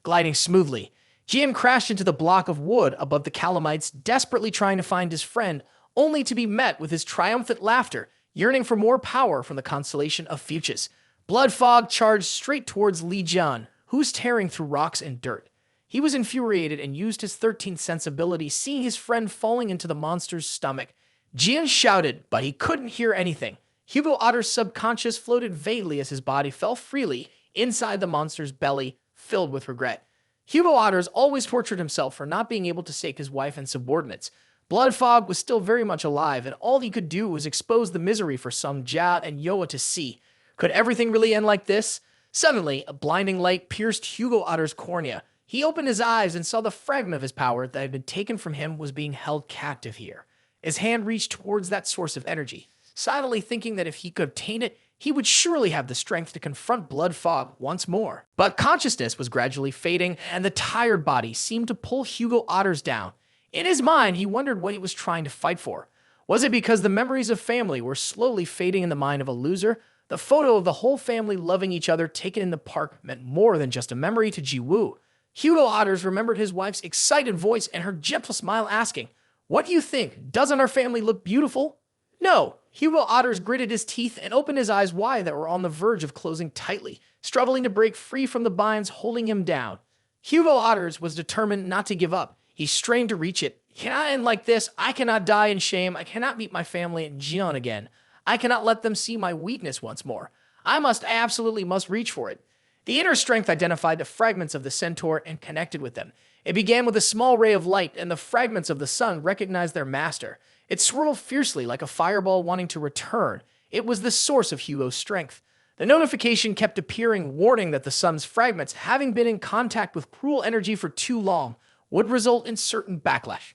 gliding smoothly. Jian crashed into the block of wood above the calamites, desperately trying to find his friend, only to be met with his triumphant laughter, yearning for more power from the constellation of Fuchsias. Blood fog charged straight towards Li Jian, who was tearing through rocks and dirt. He was infuriated and used his 13th sense ability, seeing his friend falling into the monster's stomach. Jian shouted, but he couldn't hear anything. Hugo Otter's subconscious floated vaguely as his body fell freely inside the monster's belly, filled with regret. Hugo Otters always tortured himself for not being able to save his wife and subordinates. Blood fog was still very much alive, and all he could do was expose the misery for some Jia and Yoa to see. Could everything really end like this? Suddenly, a blinding light pierced Hugo Otter's cornea. He opened his eyes and saw the fragment of his power that had been taken from him was being held captive here. His hand reached towards that source of energy, silently thinking that if he could obtain it, he would surely have the strength to confront blood fog once more. But consciousness was gradually fading, and the tired body seemed to pull Hugo Otters down. In his mind, he wondered what he was trying to fight for. Was it because the memories of family were slowly fading in the mind of a loser? The photo of the whole family loving each other taken in the park meant more than just a memory to Jiwoo. Hugo Otters remembered his wife's excited voice and her gentle smile asking, "What do you think? Doesn't our family look beautiful?" No. Hugo Otters gritted his teeth and opened his eyes wide that were on the verge of closing tightly, struggling to break free from the binds holding him down. Hugo Otters was determined not to give up. He strained to reach it. It cannot end like this. I cannot die in shame. I cannot meet my family and Jian again. I cannot let them see my weakness once more. I absolutely must reach for it. The inner strength identified the fragments of the centaur and connected with them. It began with a small ray of light, and the fragments of the sun recognized their master. It swirled fiercely like a fireball wanting to return. It was the source of Hugo's strength. The notification kept appearing, warning that the sun's fragments, having been in contact with cruel energy for too long, would result in certain backlash.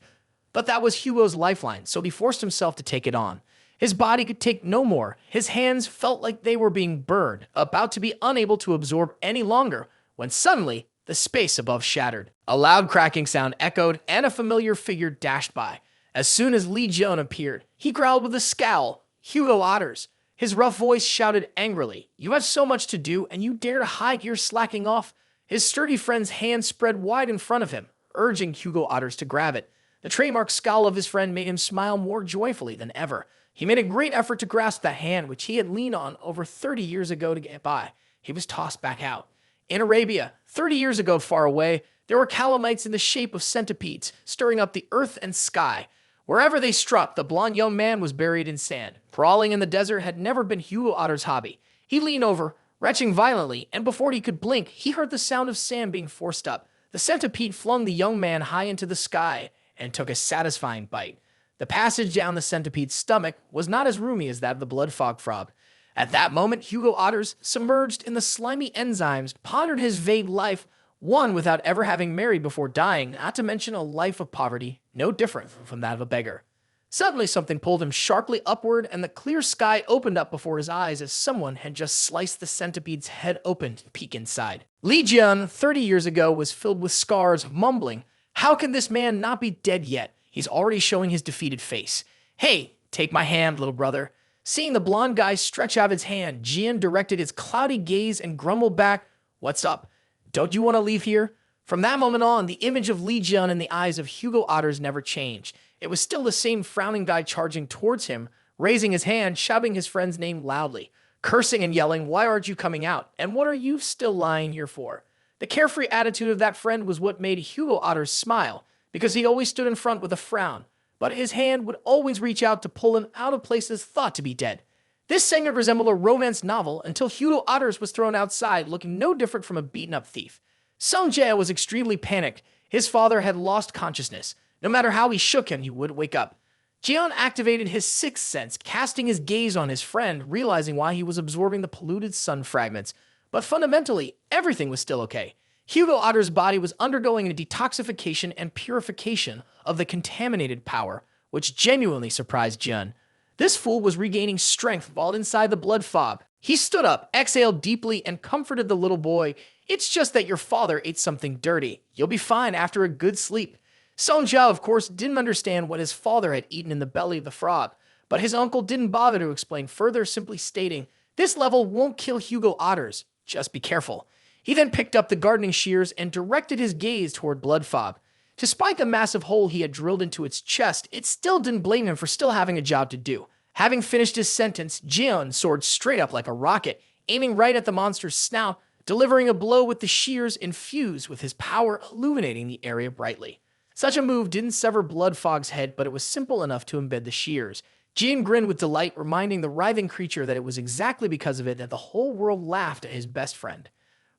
But that was Hugo's lifeline, so he forced himself to take it on. His body could take no more. His hands felt like they were being burned, about to be unable to absorb any longer, when suddenly the space above shattered. A loud cracking sound echoed, and a familiar figure dashed by. As soon as Li Jian appeared, he growled with a scowl, "Hugo Otters." His rough voice shouted angrily, "You have so much to do, and you dare to hide your slacking off?" His sturdy friend's hand spread wide in front of him, urging Hugo Otters to grab it. The trademark scowl of his friend made him smile more joyfully than ever. He made a great effort to grasp that hand which he had leaned on over 30 years ago to get by. He was tossed back out. In Arabia, 30 years ago far away, there were calamites in the shape of centipedes, stirring up the earth and sky. Wherever they struck, the blond young man was buried in sand. Crawling in the desert had never been Hugo Otter's hobby. He leaned over, retching violently, and before he could blink, he heard the sound of sand being forced up. The centipede flung the young man high into the sky and took a satisfying bite. The passage down the centipede's stomach was not as roomy as that of the blood fog frog. At that moment, Hugo Otters, submerged in the slimy enzymes, pondered his vague life, one without ever having married before dying, not to mention a life of poverty, no different from that of a beggar. Suddenly, something pulled him sharply upward, and the clear sky opened up before his eyes as someone had just sliced the centipede's head open to peek inside. Li Jian, 30 years ago, was filled with scars, mumbling, "How can this man not be dead yet? He's already showing his defeated face. Hey, take my hand, little brother." Seeing the blond guy stretch out his hand, Jian directed his cloudy gaze and grumbled back, "What's up? Don't you want to leave here?" From that moment on, the image of Li Jian in the eyes of Hugo Otters never changed. It was still the same frowning guy charging towards him, raising his hand, shouting his friend's name loudly, cursing and yelling, "Why aren't you coming out? And what are you still lying here for?" The carefree attitude of that friend was what made Hugo Otters smile, because he always stood in front with a frown, but his hand would always reach out to pull him out of places thought to be dead. This segment resembled a romance novel until Hugo Otters was thrown outside looking no different from a beaten-up thief. Sung Jae was extremely panicked. His father had lost consciousness. No matter how he shook him, he wouldn't wake up. Jian activated his sixth sense, casting his gaze on his friend, realizing why he was absorbing the polluted sun fragments. But fundamentally, everything was still okay. Hugo Otter's body was undergoing a detoxification and purification of the contaminated power, which genuinely surprised Jian. This fool was regaining strength while inside the blood fog. He stood up, exhaled deeply, and comforted the little boy. "It's just that your father ate something dirty. You'll be fine after a good sleep." Song Jiao, of course, didn't understand what his father had eaten in the belly of the frog, but his uncle didn't bother to explain further, simply stating, "This level won't kill Hugo otters, just be careful." He then picked up the gardening shears and directed his gaze toward Bloodfob. Despite the massive hole he had drilled into its chest, it still didn't blame him for still having a job to do. Having finished his sentence, Jian soared straight up like a rocket, aiming right at the monster's snout, delivering a blow with the shears infused with his power, illuminating the area brightly. Such a move didn't sever Bloodfog's head, but it was simple enough to embed the shears. Jian grinned with delight, reminding the writhing creature that it was exactly because of it that the whole world laughed at his best friend.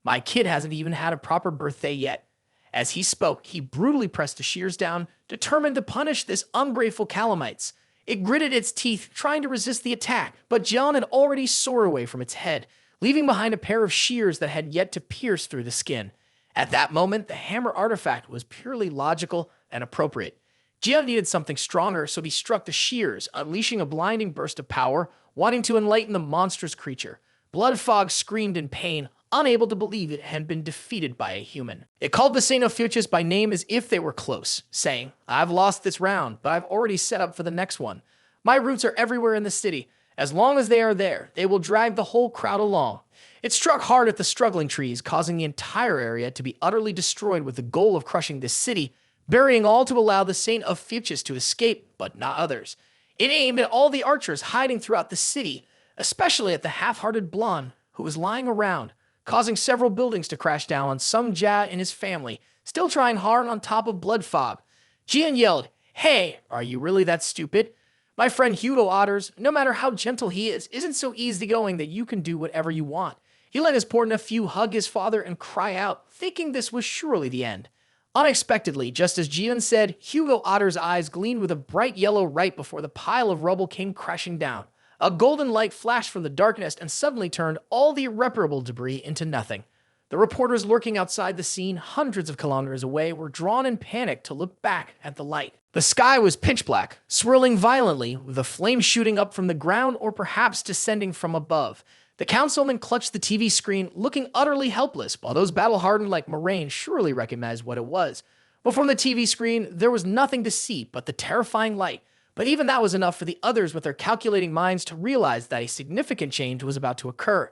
"My kid hasn't even had a proper birthday yet." As he spoke, he brutally pressed the shears down, determined to punish this ungrateful calamites. It gritted its teeth, trying to resist the attack, but Jian had already soared away from its head, leaving behind a pair of shears that had yet to pierce through the skin. At that moment, the hammer artifact was purely logical and appropriate. Jian needed something stronger, so he struck the shears, unleashing a blinding burst of power, wanting to enlighten the monstrous creature. Bloodfog screamed in pain, unable to believe it had been defeated by a human. It called the Xenofuchs by name as if they were close, saying, "I've lost this round, but I've already set up for the next one. My roots are everywhere in the city. As long as they are there, they will drag the whole crowd along." It struck hard at the struggling trees, causing the entire area to be utterly destroyed with the goal of crushing this city, burying all to allow the Saint of Fuchs to escape, but not others. It aimed at all the archers hiding throughout the city, especially at the half-hearted blonde who was lying around, causing several buildings to crash down on some Jia and his family, still trying hard on top of Bloodfob. Jian yelled, "Hey, are you really that stupid? My friend Hugo Otters, no matter how gentle he is, isn't so easygoing that you can do whatever you want." He let his poor nephew hug his father and cry out, thinking this was surely the end. Unexpectedly, just as Jian said, Hugo Otter's eyes gleamed with a bright yellow right before the pile of rubble came crashing down. A golden light flashed from the darkness and suddenly turned all the irreparable debris into nothing. The reporters lurking outside the scene, hundreds of kilometers away, were drawn in panic to look back at the light. The sky was pitch black, swirling violently, with a flame shooting up from the ground or perhaps descending from above. The councilman clutched the TV screen, looking utterly helpless, while those battle-hardened like Moraine surely recognized what it was. But from the TV screen, there was nothing to see but the terrifying light. But even that was enough for the others with their calculating minds to realize that a significant change was about to occur.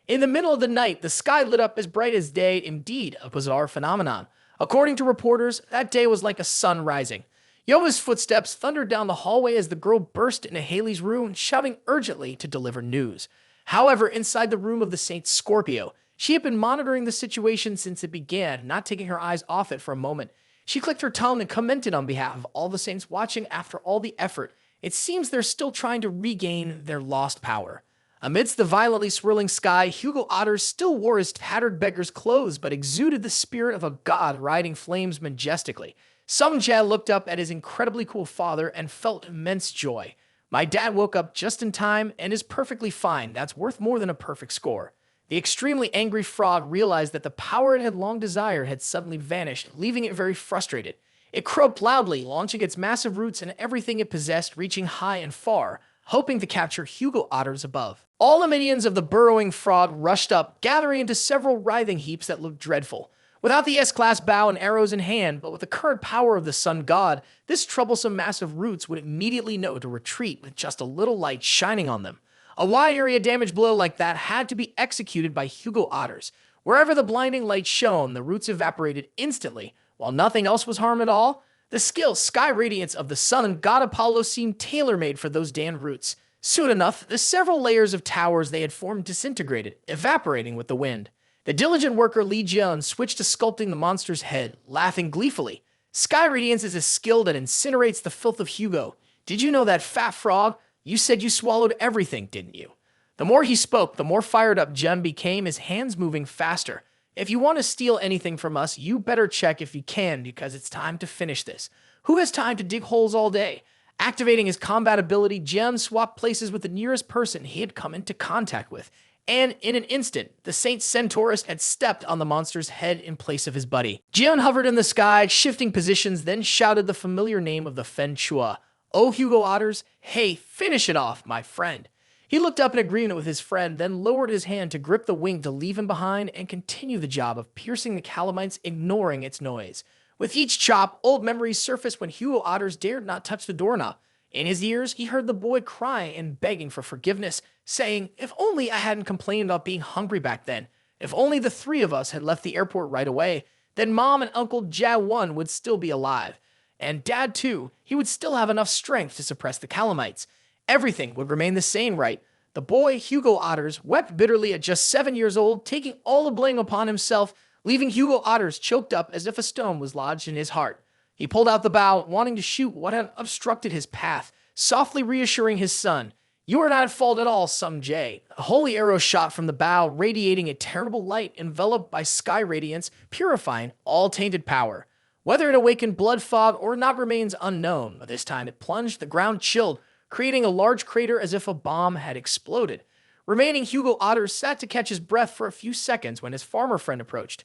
In the middle of the night, the sky lit up as bright as day, indeed a bizarre phenomenon. According to reporters, that day was like a sun rising. Yoma's footsteps thundered down the hallway as the girl burst into Haley's room, shouting urgently to deliver news. However, inside the room of the Saint Scorpio, she had been monitoring the situation since it began, not taking her eyes off it for a moment. She clicked her tongue and commented on behalf of all the Saints watching after all the effort. It seems they're still trying to regain their lost power. Amidst the violently swirling sky, Hugo Otters still wore his tattered beggar's clothes, but exuded the spirit of a god riding flames majestically. Sung Jia looked up at his incredibly cool father and felt immense joy. "My dad woke up just in time and is perfectly fine. That's worth more than a perfect score." The extremely angry frog realized that the power it had long desired had suddenly vanished, leaving it very frustrated. It croaked loudly, launching its massive roots and everything it possessed, reaching high and far, hoping to capture Hugo Otters above. All the minions of the burrowing frog rushed up, gathering into several writhing heaps that looked dreadful. Without the S-class bow and arrows in hand, but with the current power of the sun god, this troublesome mass of roots would immediately know to retreat with just a little light shining on them. A wide area damage blow like that had to be executed by Hugo Otters. Wherever the blinding light shone, the roots evaporated instantly, while nothing else was harmed at all. The skill sky radiance of the sun and god Apollo seemed tailor-made for those damned roots. Soon enough, the several layers of towers they had formed disintegrated, evaporating with the wind. The diligent worker Li Jian switched to sculpting the monster's head, laughing gleefully. "Sky Radiance is a skill that incinerates the filth of Hugo. Did you know that, fat frog? You said you swallowed everything, didn't you?" The more he spoke, the more fired up Jian became, his hands moving faster. "If you want to steal anything from us, you better check if you can, because it's time to finish this. Who has time to dig holes all day?" Activating his combat ability, Jian swapped places with the nearest person he had come into contact with. And in an instant, the Saint Centaurus had stepped on the monster's head in place of his buddy. Jian hovered in the sky, shifting positions, then shouted the familiar name of the Fen Chua. "Oh, Hugo Otters, hey, finish it off, my friend." He looked up in agreement with his friend, then lowered his hand to grip the wing to leave him behind and continue the job of piercing the calamites, ignoring its noise. With each chop, old memories surfaced when Hugo Otters dared not touch the doorknob. In his ears, he heard the boy crying and begging for forgiveness, saying, "If only I hadn't complained about being hungry back then. If only the three of us had left the airport right away, then Mom and Uncle Ja1 would still be alive. And Dad, too, he would still have enough strength to suppress the calamites. Everything would remain the same, right?" The boy, Hugo Otters, wept bitterly at just 7 years old, taking all the blame upon himself, leaving Hugo Otters choked up as if a stone was lodged in his heart. He pulled out the bow, wanting to shoot what had obstructed his path, softly reassuring his son, "You are not at fault at all, son Jay." A holy arrow shot from the bow, radiating a terrible light enveloped by sky radiance, purifying all tainted power. Whether it awakened blood fog or not remains unknown, but this time it plunged, the ground chilled, creating a large crater as if a bomb had exploded. Remaining Hugo Otters sat to catch his breath for a few seconds when his farmer friend approached.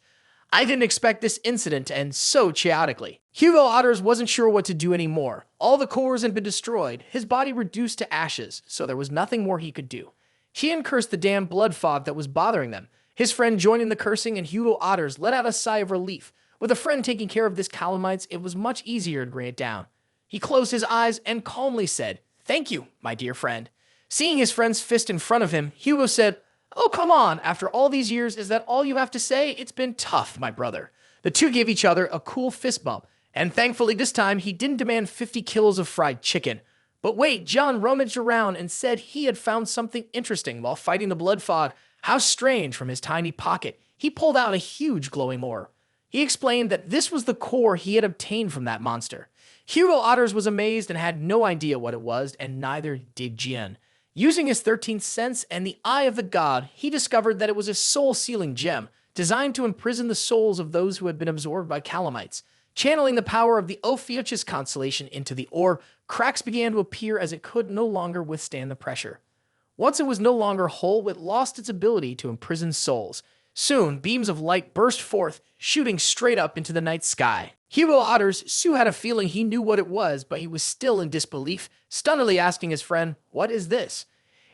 "I didn't expect this incident to end so chaotically." Hugo Otters wasn't sure what to do anymore. All the cores had been destroyed, his body reduced to ashes, so there was nothing more he could do. He cursed the damn blood fog that was bothering them. His friend joining the cursing, and Hugo Otters let out a sigh of relief. With a friend taking care of this calamites, it was much easier to bring it down. He closed his eyes and calmly said, "Thank you, my dear friend." Seeing his friend's fist in front of him, Hugo said, "Oh, come on, after all these years, is that all you have to say? It's been tough, my brother." The two gave each other a cool fist bump, and thankfully this time he didn't demand 50 kilos of fried chicken. But wait, John rummaged around and said he had found something interesting while fighting the blood fog. How strange, from his tiny pocket, he pulled out a huge glowing ore. He explained that this was the core he had obtained from that monster. Hugo Otters was amazed and had no idea what it was, and neither did Jian. Using his 13th sense and the eye of the god, he discovered that it was a soul-sealing gem, designed to imprison the souls of those who had been absorbed by calamites. Channeling the power of the Ophiuchus constellation into the ore, cracks began to appear as it could no longer withstand the pressure. Once it was no longer whole, it lost its ability to imprison souls. Soon, beams of light burst forth, shooting straight up into the night sky. Hugo Otters Sue had a feeling he knew what it was, but he was still in disbelief, stunnedly asking his friend, "What is this?"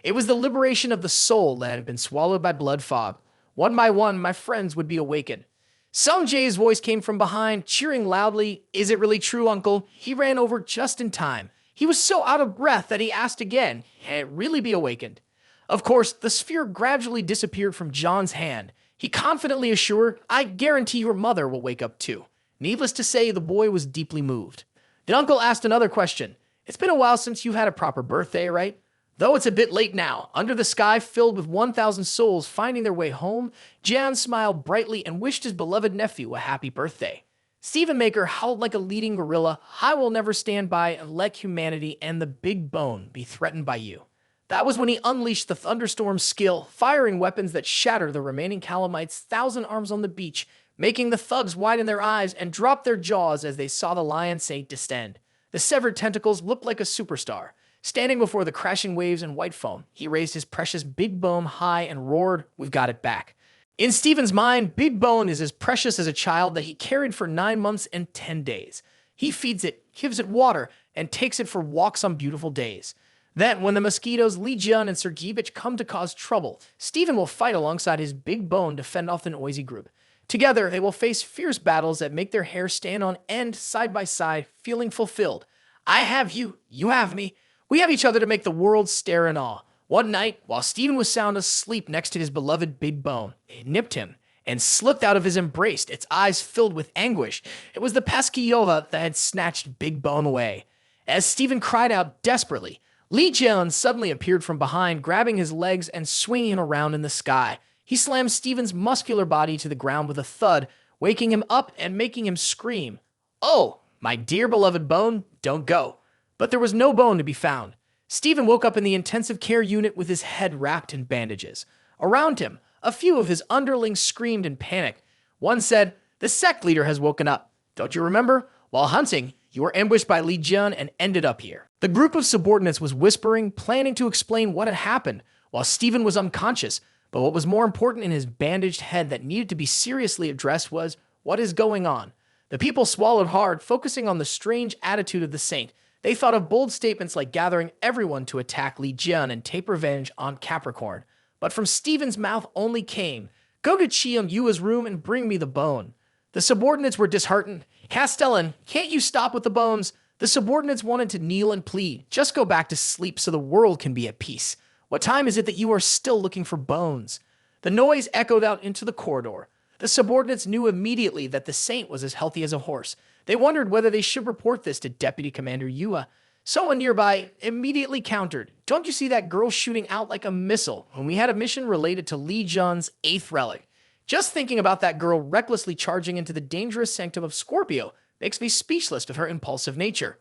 It was the liberation of the soul that had been swallowed by blood fog. One by one, my friends would be awakened. Sung Jae's voice came from behind, cheering loudly, "Is it really true, Uncle?" He ran over just in time. He was so out of breath that he asked again, "Can it really be awakened?" Of course, the sphere gradually disappeared from John's hand. He confidently assured, "I guarantee your mother will wake up too." Needless to say, the boy was deeply moved. Then Uncle asked another question. "It's been a while since you had a proper birthday, right?" Though it's a bit late now, under the sky filled with 1,000 souls finding their way home, Jan smiled brightly and wished his beloved nephew a happy birthday. Stephen Maker howled like a leading gorilla, "I will never stand by and let humanity and the big bone be threatened by you." That was when he unleashed the thunderstorm skill, firing weapons that shattered the remaining calamites' 1,000 arms on the beach, making the thugs widen their eyes and drop their jaws as they saw the Lion Saint descend. The severed tentacles looked like a superstar. Standing before the crashing waves and white foam, he raised his precious Big Bone high and roared, "We've got it back." In Stephen's mind, Big Bone is as precious as a child that he carried for 9 months and 10 days. He feeds it, gives it water, and takes it for walks on beautiful days. Then, when the mosquitoes Li Jian and Sergeyevich come to cause trouble, Stephen will fight alongside his Big Bone to fend off the noisy group. Together, they will face fierce battles that make their hair stand on end side by side, feeling fulfilled. I have you, you have me. We have each other to make the world stare in awe. One night, while Stephen was sound asleep next to his beloved Big Bone, it nipped him and slipped out of his embrace, its eyes filled with anguish. It was the pesky Yova that had snatched Big Bone away. As Stephen cried out desperately, Li Jian suddenly appeared from behind, grabbing his legs and swinging him around in the sky. He slammed Stephen's muscular body to the ground with a thud, waking him up and making him scream, "Oh, my dear beloved Bone, don't go." But there was no Bone to be found. Stephen woke up in the intensive care unit with his head wrapped in bandages. Around him, a few of his underlings screamed in panic. One said, "The sect leader has woken up. Don't you remember? While hunting, you were ambushed by Li Jian and ended up here." The group of subordinates was whispering, planning to explain what had happened, while Stephen was unconscious. But what was more important in his bandaged head that needed to be seriously addressed was, what is going on? The people swallowed hard, focusing on the strange attitude of the saint. They thought of bold statements like gathering everyone to attack Li Jian and take revenge on Capricorn. But from Stephen's mouth only came, "Go to Chiam Yua's room and bring me the bone." The subordinates were disheartened. Castellan, can't you stop with the bones? The subordinates wanted to kneel and plead. Just go back to sleep so the world can be at peace. What time is it that you are still looking for bones? The noise echoed out into the corridor. The subordinates knew immediately that the saint was as healthy as a horse. They wondered whether they should report this to Deputy Commander Yua. Someone nearby immediately countered, "Don't you see that girl shooting out like a missile when we had a mission related to Li Jun's 8th relic? Just thinking about that girl recklessly charging into the dangerous sanctum of Scorpio makes me speechless with her impulsive nature."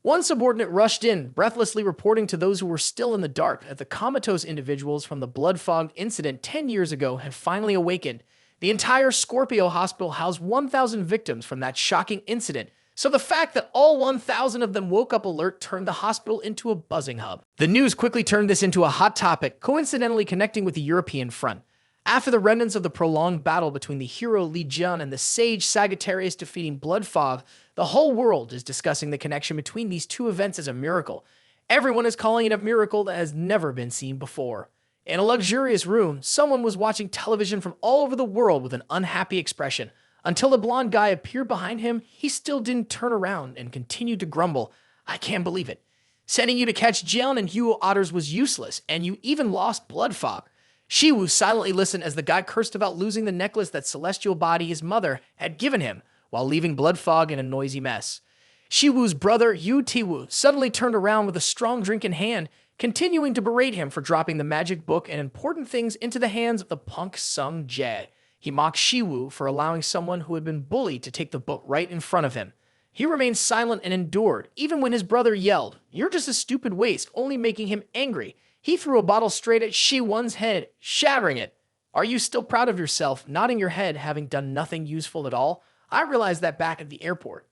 One subordinate rushed in, breathlessly reporting to those who were still in the dark that the comatose individuals from the blood-fogged incident 10 years ago had finally awakened. The entire Scorpio hospital housed 1,000 victims from that shocking incident, so the fact that all 1,000 of them woke up alert turned the hospital into a buzzing hub. The news quickly turned this into a hot topic, coincidentally connecting with the European front. After the remnants of the prolonged battle between the hero Li Jun and the sage Sagittarius defeating Bloodfog, the whole world is discussing the connection between these two events as a miracle. Everyone is calling it a miracle that has never been seen before. In a luxurious room, someone was watching television from all over the world with an unhappy expression. Until the blonde guy appeared behind him, he still didn't turn around and continued to grumble, "I can't believe it. Sending you to catch Jian and Hugo otters was useless, and you even lost Bloodfog." Shiwu silently listened as the guy cursed about losing the necklace that celestial body his mother had given him while leaving Bloodfog in a noisy mess. Shiwu's brother, Yu Tiwu, suddenly turned around with a strong drink in hand, continuing to berate him for dropping the magic book and important things into the hands of the punk Sung Jae. He mocked Shiwu for allowing someone who had been bullied to take the book right in front of him. He remained silent and endured, even when his brother yelled, "You're just a stupid waste," only making him angry. He threw a bottle straight at Shi-Won's head, shattering it. "Are you still proud of yourself, nodding your head, having done nothing useful at all? I realized that back at the airport."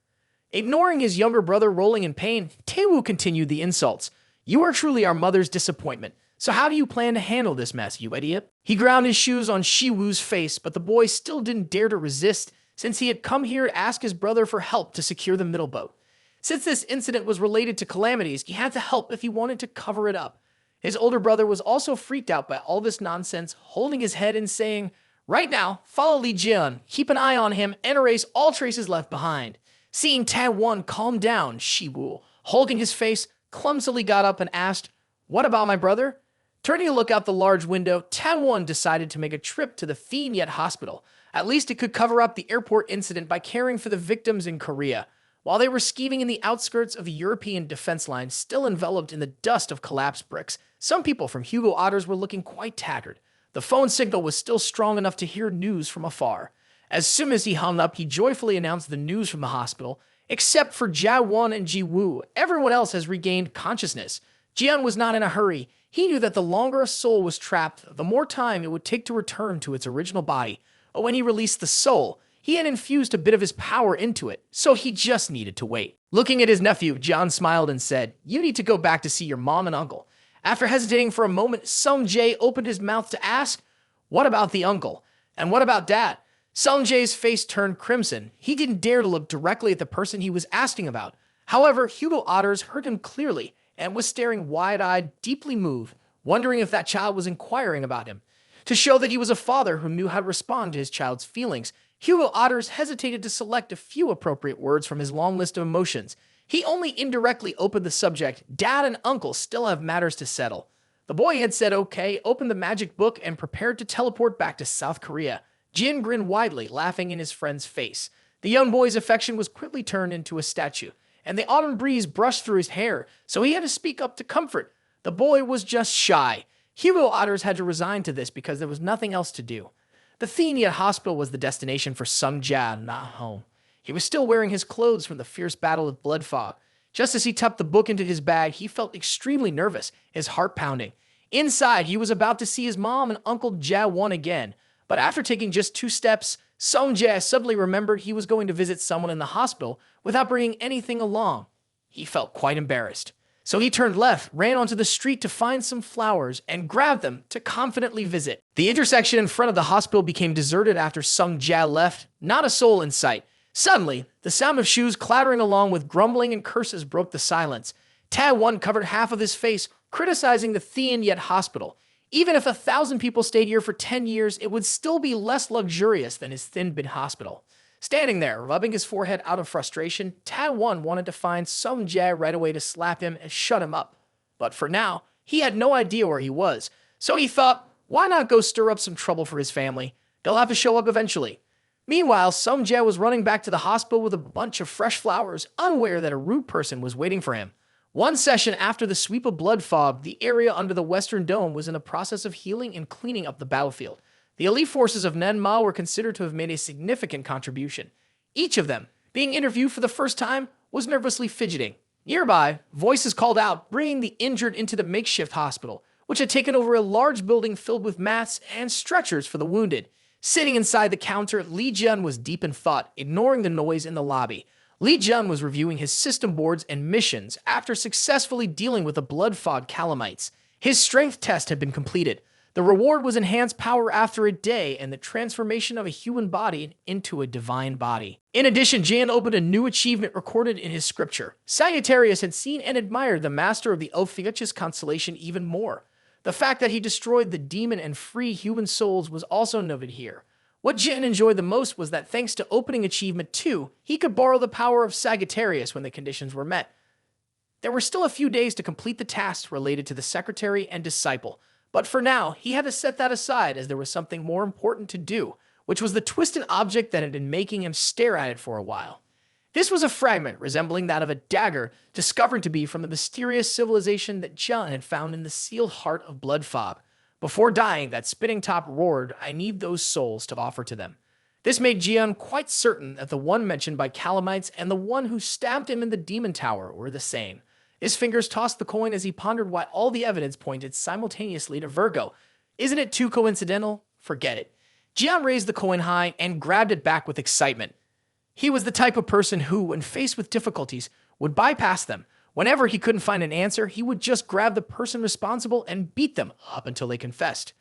Ignoring his younger brother rolling in pain, Taewoo continued the insults. "You are truly our mother's disappointment. So how do you plan to handle this mess, you idiot?" He ground his shoes on Shiwu's face, but the boy still didn't dare to resist, since he had come here to ask his brother for help to secure the middle boat. Since this incident was related to calamities, he had to help if he wanted to cover it up. His older brother was also freaked out by all this nonsense, holding his head and saying, "Right now, follow Li Jian, keep an eye on him, and erase all traces left behind." Seeing Ta-Won calm down, Shiwu, holding his face, clumsily got up and asked, "What about my brother?" Turning to look out the large window, Ta-Won decided to make a trip to the Phi-Nyet hospital. At least it could cover up the airport incident by caring for the victims in Korea. While they were scheming in the outskirts of the European defense line, still enveloped in the dust of collapsed bricks, some people from Hugo otters were looking quite tattered. The phone signal was still strong enough to hear news from afar. As soon as he hung up, he joyfully announced the news from the hospital. Except for Jia-Won and Ji-Woo, everyone else has regained consciousness. Jian was not in a hurry. He knew that the longer a soul was trapped, the more time it would take to return to its original body. But when he released the soul, he had infused a bit of his power into it, so he just needed to wait. Looking at his nephew, John smiled and said, "You need to go back to see your mom and uncle." After hesitating for a moment, Sung Jae opened his mouth to ask, "What about the uncle? And what about Dad?" Sung Jae's face turned crimson. He didn't dare to look directly at the person he was asking about. However, Hugo Otters heard him clearly and was staring wide-eyed, deeply moved, wondering if that child was inquiring about him. To show that he was a father who knew how to respond to his child's feelings, Hugo Otters hesitated to select a few appropriate words from his long list of emotions. He only indirectly opened the subject, "Dad and Uncle still have matters to settle." The boy had said okay, opened the magic book, and prepared to teleport back to South Korea. Jin grinned widely, laughing in his friend's face. The young boy's affection was quickly turned into a statue, and the autumn breeze brushed through his hair, so he had to speak up to comfort. The boy was just shy. Hugo Otters had to resign to this because there was nothing else to do. The Phi-Nyet hospital was the destination for Sung Jia, not home. He was still wearing his clothes from the fierce battle of Bloodfog. Just as he tucked the book into his bag, he felt extremely nervous, his heart pounding. Inside, he was about to see his mom and Uncle Jia-Won again. But after taking just 2 steps, Sung Jae suddenly remembered he was going to visit someone in the hospital without bringing anything along. He felt quite embarrassed. So he turned left, ran onto the street to find some flowers, and grabbed them to confidently visit. The intersection in front of the hospital became deserted after Sung Jae left, not a soul in sight. Suddenly, the sound of shoes clattering along with grumbling and curses broke the silence. Ta-Won covered half of his face, criticizing the Phi-Nyet hospital. Even if 1,000 people stayed here for 10 years, it would still be less luxurious than his Thin Bin hospital. Standing there, rubbing his forehead out of frustration, Ta-1 wanted to find some Jae right away to slap him and shut him up. But for now, he had no idea where he was, so he thought, why not go stir up some trouble for his family? They'll have to show up eventually. Meanwhile, Sung Jae was running back to the hospital with a bunch of fresh flowers, unaware that a rude person was waiting for him. One session after the sweep of blood fog, the area under the Western Dome was in a process of healing and cleaning up the battlefield. The elite forces of Nanma were considered to have made a significant contribution. Each of them, being interviewed for the first time, was nervously fidgeting. Nearby, voices called out, bringing the injured into the makeshift hospital, which had taken over a large building filled with mats and stretchers for the wounded. Sitting inside the counter, Lee Jun was deep in thought, ignoring the noise in the lobby. Lee Jun was reviewing his system boards and missions after successfully dealing with the blood fog calamites. His strength test had been completed. The reward was enhanced power after a day and the transformation of a human body into a divine body. In addition, Jan opened a new achievement recorded in his scripture. Sagittarius had seen and admired the master of the Ophiuchus constellation even more. The fact that he destroyed the demon and free human souls was also noted here. What Jin enjoyed the most was that thanks to opening achievement 2, he could borrow the power of Sagittarius when the conditions were met. There were still a few days to complete the tasks related to the secretary and disciple, but for now, he had to set that aside as there was something more important to do, which was the twisted object that had been making him stare at it for a while. This was a fragment resembling that of a dagger discovered to be from the mysterious civilization that John had found in the sealed heart of Bloodfob. Before dying, that spitting top roared, "I need those souls to offer to them." This made Jian quite certain that the one mentioned by calamites and the one who stabbed him in the demon tower were the same. His fingers tossed the coin as he pondered why all the evidence pointed simultaneously to Virgo. Isn't it too coincidental? Forget it. Jian raised the coin high and grabbed it back with excitement. He was the type of person who, when faced with difficulties, would bypass them. Whenever he couldn't find an answer, he would just grab the person responsible and beat them up until they confessed.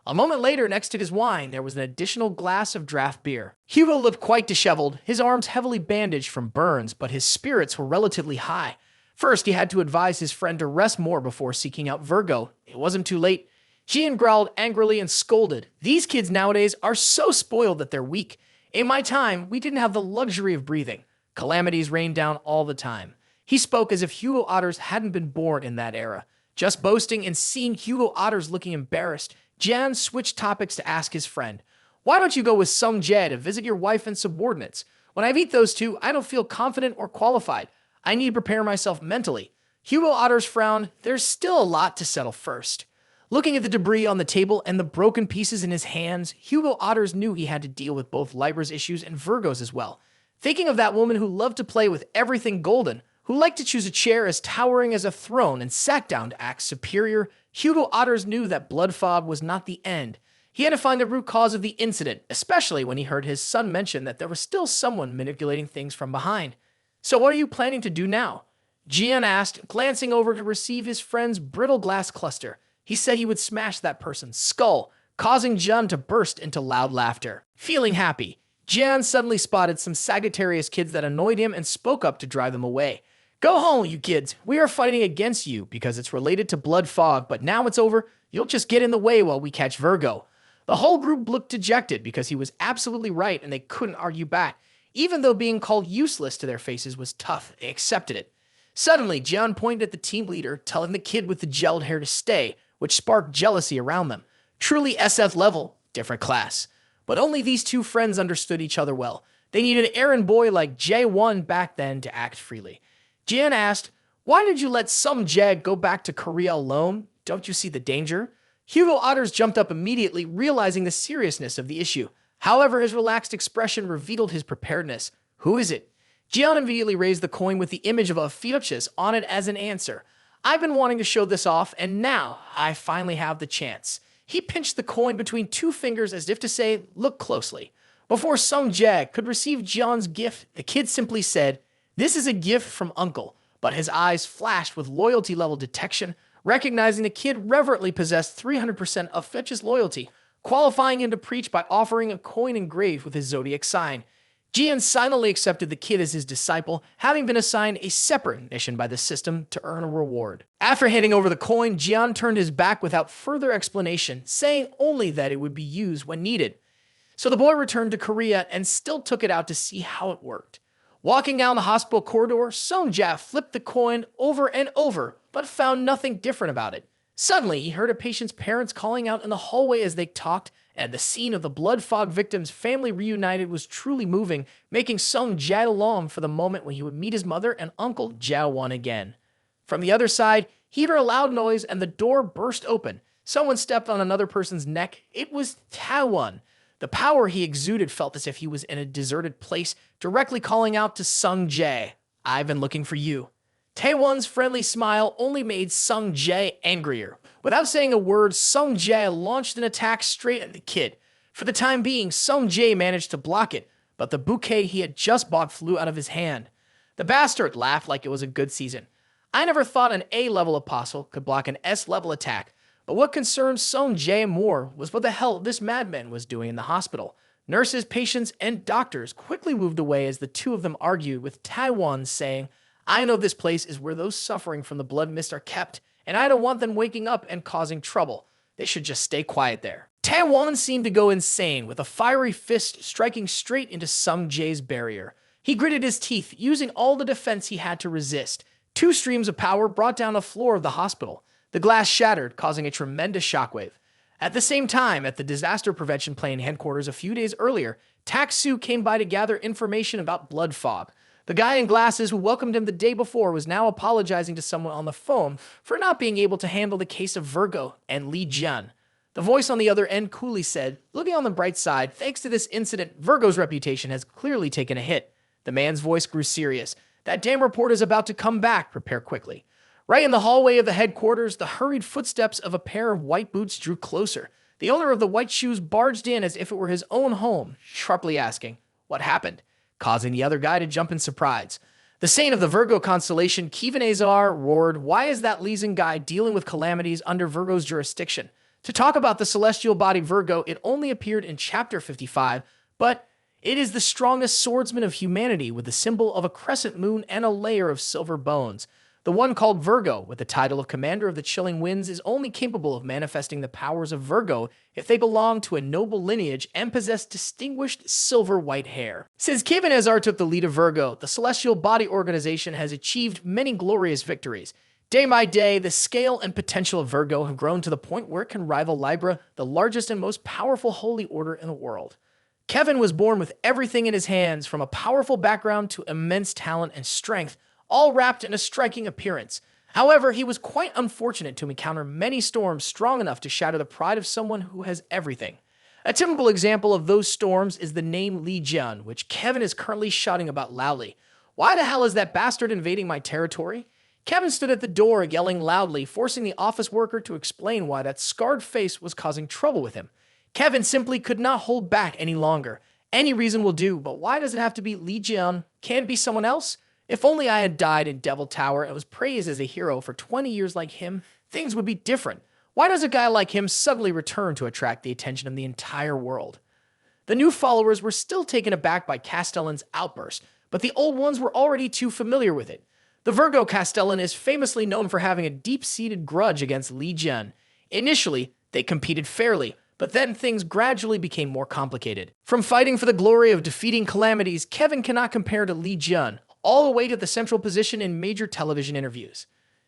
A moment later, next to his wine, there was an additional glass of draft beer. Hugo looked quite disheveled, his arms heavily bandaged from burns, but his spirits were relatively high. First, he had to advise his friend to rest more before seeking out Virgo. It wasn't too late. Jian growled angrily and scolded. These kids nowadays are so spoiled that they're weak. In my time, we didn't have the luxury of breathing. Calamities rained down all the time. He spoke as if Hugo Otters hadn't been born in that era. Just boasting and seeing Hugo Otters looking embarrassed, Jan switched topics to ask his friend, "Why don't you go with Sung Jae to visit your wife and subordinates? When I meet those two, I don't feel confident or qualified. I need to prepare myself mentally." Hugo Otters frowned. There's still a lot to settle first. Looking at the debris on the table and the broken pieces in his hands, Hugo Otters knew he had to deal with both Libra's issues and Virgo's as well. Thinking of that woman who loved to play with everything golden, who liked to choose a chair as towering as a throne and sat down to act superior, Hugo Otters knew that Bloodfob was not the end. He had to find the root cause of the incident, especially when he heard his son mention that there was still someone manipulating things from behind. "So what are you planning to do now?" Jian asked, glancing over to receive his friend's brittle glass cluster. He said he would smash that person's skull, causing Jian to burst into loud laughter. Feeling happy, Jian suddenly spotted some Sagittarius kids that annoyed him and spoke up to drive them away. "Go home, you kids. We are fighting against you because it's related to blood fog, but now it's over. You'll just get in the way while we catch Virgo." The whole group looked dejected because he was absolutely right and they couldn't argue back. Even though being called useless to their faces was tough, they accepted it. Suddenly, Jian pointed at the team leader, telling the kid with the gelled hair to stay, which sparked jealousy around them. Truly SF level, different class. But only these two friends understood each other well. They needed an errand boy like J1 back then to act freely. Jian asked, "Why did you let some Jag go back to Korea alone? Don't you see the danger?" Hugo Otters jumped up immediately, realizing the seriousness of the issue. However, his relaxed expression revealed his preparedness. "Who is it?" Jian immediately raised the coin with the image of a Ophiuchus on it as an answer. "I've been wanting to show this off, and now I finally have the chance." He pinched the coin between two fingers as if to say, "Look closely." Before Sung Jae could receive Jian's gift, the kid simply said, "This is a gift from Uncle," but his eyes flashed with loyalty level detection, recognizing the kid reverently possessed 300% of Fetch's loyalty, qualifying him to preach by offering a coin engraved with his zodiac sign. Jian silently accepted the kid as his disciple, having been assigned a separate mission by the system to earn a reward. After handing over the coin, Jian turned his back without further explanation, saying only that it would be used when needed. So the boy returned to Korea and still took it out to see how it worked. Walking down the hospital corridor, Sung-ja flipped the coin over and over, but found nothing different about it. Suddenly, he heard a patient's parents calling out in the hallway as they talked, and the scene of the blood fog victim's family reunited was truly moving, making Sung-ja long for the moment when he would meet his mother and uncle Jae-won again. From the other side, he heard a loud noise and the door burst open. Someone stepped on another person's neck. It was Taewon. The power he exuded felt as if he was in a deserted place, directly calling out to Sung-jae, "I've been looking for you." Taewon's friendly smile only made Sung-jae angrier. Without saying a word, Sung-jae launched an attack straight at the kid. For the time being, Sung-jae managed to block it, but the bouquet he had just bought flew out of his hand. The bastard laughed like it was a good season. I never thought an A-level apostle could block an S-level attack, but what concerned Sung-jae more was what the hell this madman was doing in the hospital. Nurses, patients, and doctors quickly moved away as the two of them argued, with Taewon saying, "I know this place is where those suffering from the blood mist are kept, and I don't want them waking up and causing trouble. They should just stay quiet there." Taewon seemed to go insane, with a fiery fist striking straight into Sung-jae's barrier. He gritted his teeth, using all the defense he had to resist. Two streams of power brought down the floor of the hospital. The glass shattered, causing a tremendous shockwave. At the same time, at the disaster prevention plane headquarters a few days earlier, Tak-soo came by to gather information about blood fog. The guy in glasses who welcomed him the day before was now apologizing to someone on the phone for not being able to handle the case of Virgo and Lee Jun. The voice on the other end coolly said, "Looking on the bright side, thanks to this incident, Virgo's reputation has clearly taken a hit." The man's voice grew serious. "That damn reporter's about to come back. Prepare quickly." Right in the hallway of the headquarters, the hurried footsteps of a pair of white boots drew closer. The owner of the white shoes barged in as if it were his own home, sharply asking, "What happened?" causing the other guy to jump in surprise. The saint of the Virgo constellation, Kevin Azar, roared, "Why is that Leeson guy dealing with calamities under Virgo's jurisdiction?" To talk about the celestial body Virgo, it only appeared in chapter 55, but it is the strongest swordsman of humanity with the symbol of a crescent moon and a layer of silver bones. The one called Virgo, with the title of Commander of the Chilling Winds, is only capable of manifesting the powers of Virgo if they belong to a noble lineage and possess distinguished silver white hair. Since Kevin Azar took the lead of Virgo, the Celestial Body Organization has achieved many glorious victories. Day by day, the scale and potential of Virgo have grown to the point where it can rival Libra, the largest and most powerful holy order in the world. Kevin was born with everything in his hands, from a powerful background to immense talent and strength, all wrapped in a striking appearance. However, he was quite unfortunate to encounter many storms strong enough to shatter the pride of someone who has everything. A typical example of those storms is the name Lee Jun, which Kevin is currently shouting about loudly. "Why the hell is that bastard invading my territory?" Kevin stood at the door yelling loudly, forcing the office worker to explain why that scarred face was causing trouble with him. Kevin simply could not hold back any longer. "Any reason will do, but why does it have to be Lee Jun? Can't it be someone else? If only I had died in Devil Tower and was praised as a hero for 20 years like him, things would be different. Why does a guy like him suddenly return to attract the attention of the entire world?" The new followers were still taken aback by Castellan's outburst, but the old ones were already too familiar with it. The Virgo Castellan is famously known for having a deep-seated grudge against Lee Jun. Initially, they competed fairly, but then things gradually became more complicated. From fighting for the glory of defeating calamities, Kevin cannot compare to Lee Jun, all the way to the central position in major television interviews.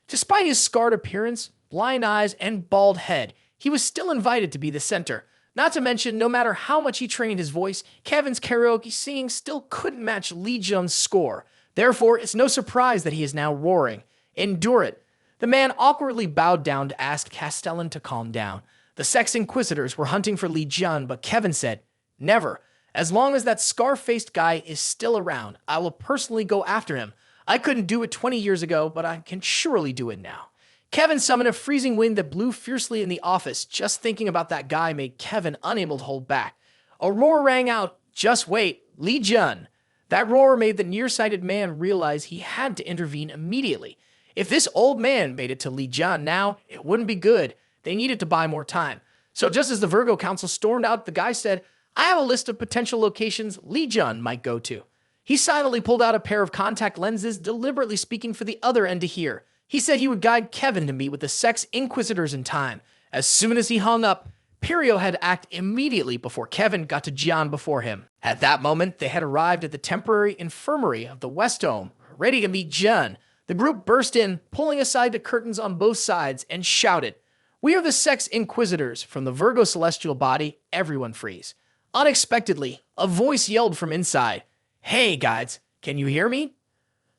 Despite his scarred appearance, blind eyes, and bald head, he was still invited to be the center. Not to mention, no matter how much he trained his voice, Kevin's karaoke singing still couldn't match Lee Jun's score. Therefore, it's no surprise that he is now roaring. "Endure it." The man awkwardly bowed down to ask Castellan to calm down. The Sex Inquisitors were hunting for Lee Jun, but Kevin said, "Never. As long as that scar-faced guy is still around, I will personally go after him. I couldn't do it 20 years ago, but I can surely do it now." Kevin summoned a freezing wind that blew fiercely in the office. Just thinking about that guy made Kevin unable to hold back. A roar rang out, "Just wait, Lee Jun." That roar made the nearsighted man realize he had to intervene immediately. If this old man made it to Lee Jun now, it wouldn't be good. They needed to buy more time. So just as the Virgo Council stormed out, the guy said, "I have a list of potential locations Lee Jun might go to." He silently pulled out a pair of contact lenses, deliberately speaking for the other end to hear. He said he would guide Kevin to meet with the Sex Inquisitors in time. As soon as he hung up, Pirio had to act immediately before Kevin got to Jian before him. At that moment, they had arrived at the temporary infirmary of the West Dome, ready to meet Jian. The group burst in, pulling aside the curtains on both sides, and shouted, "We are the Sex Inquisitors from the Virgo celestial body." Everyone freeze. Unexpectedly, a voice yelled from inside, "Hey guys, can you hear me?"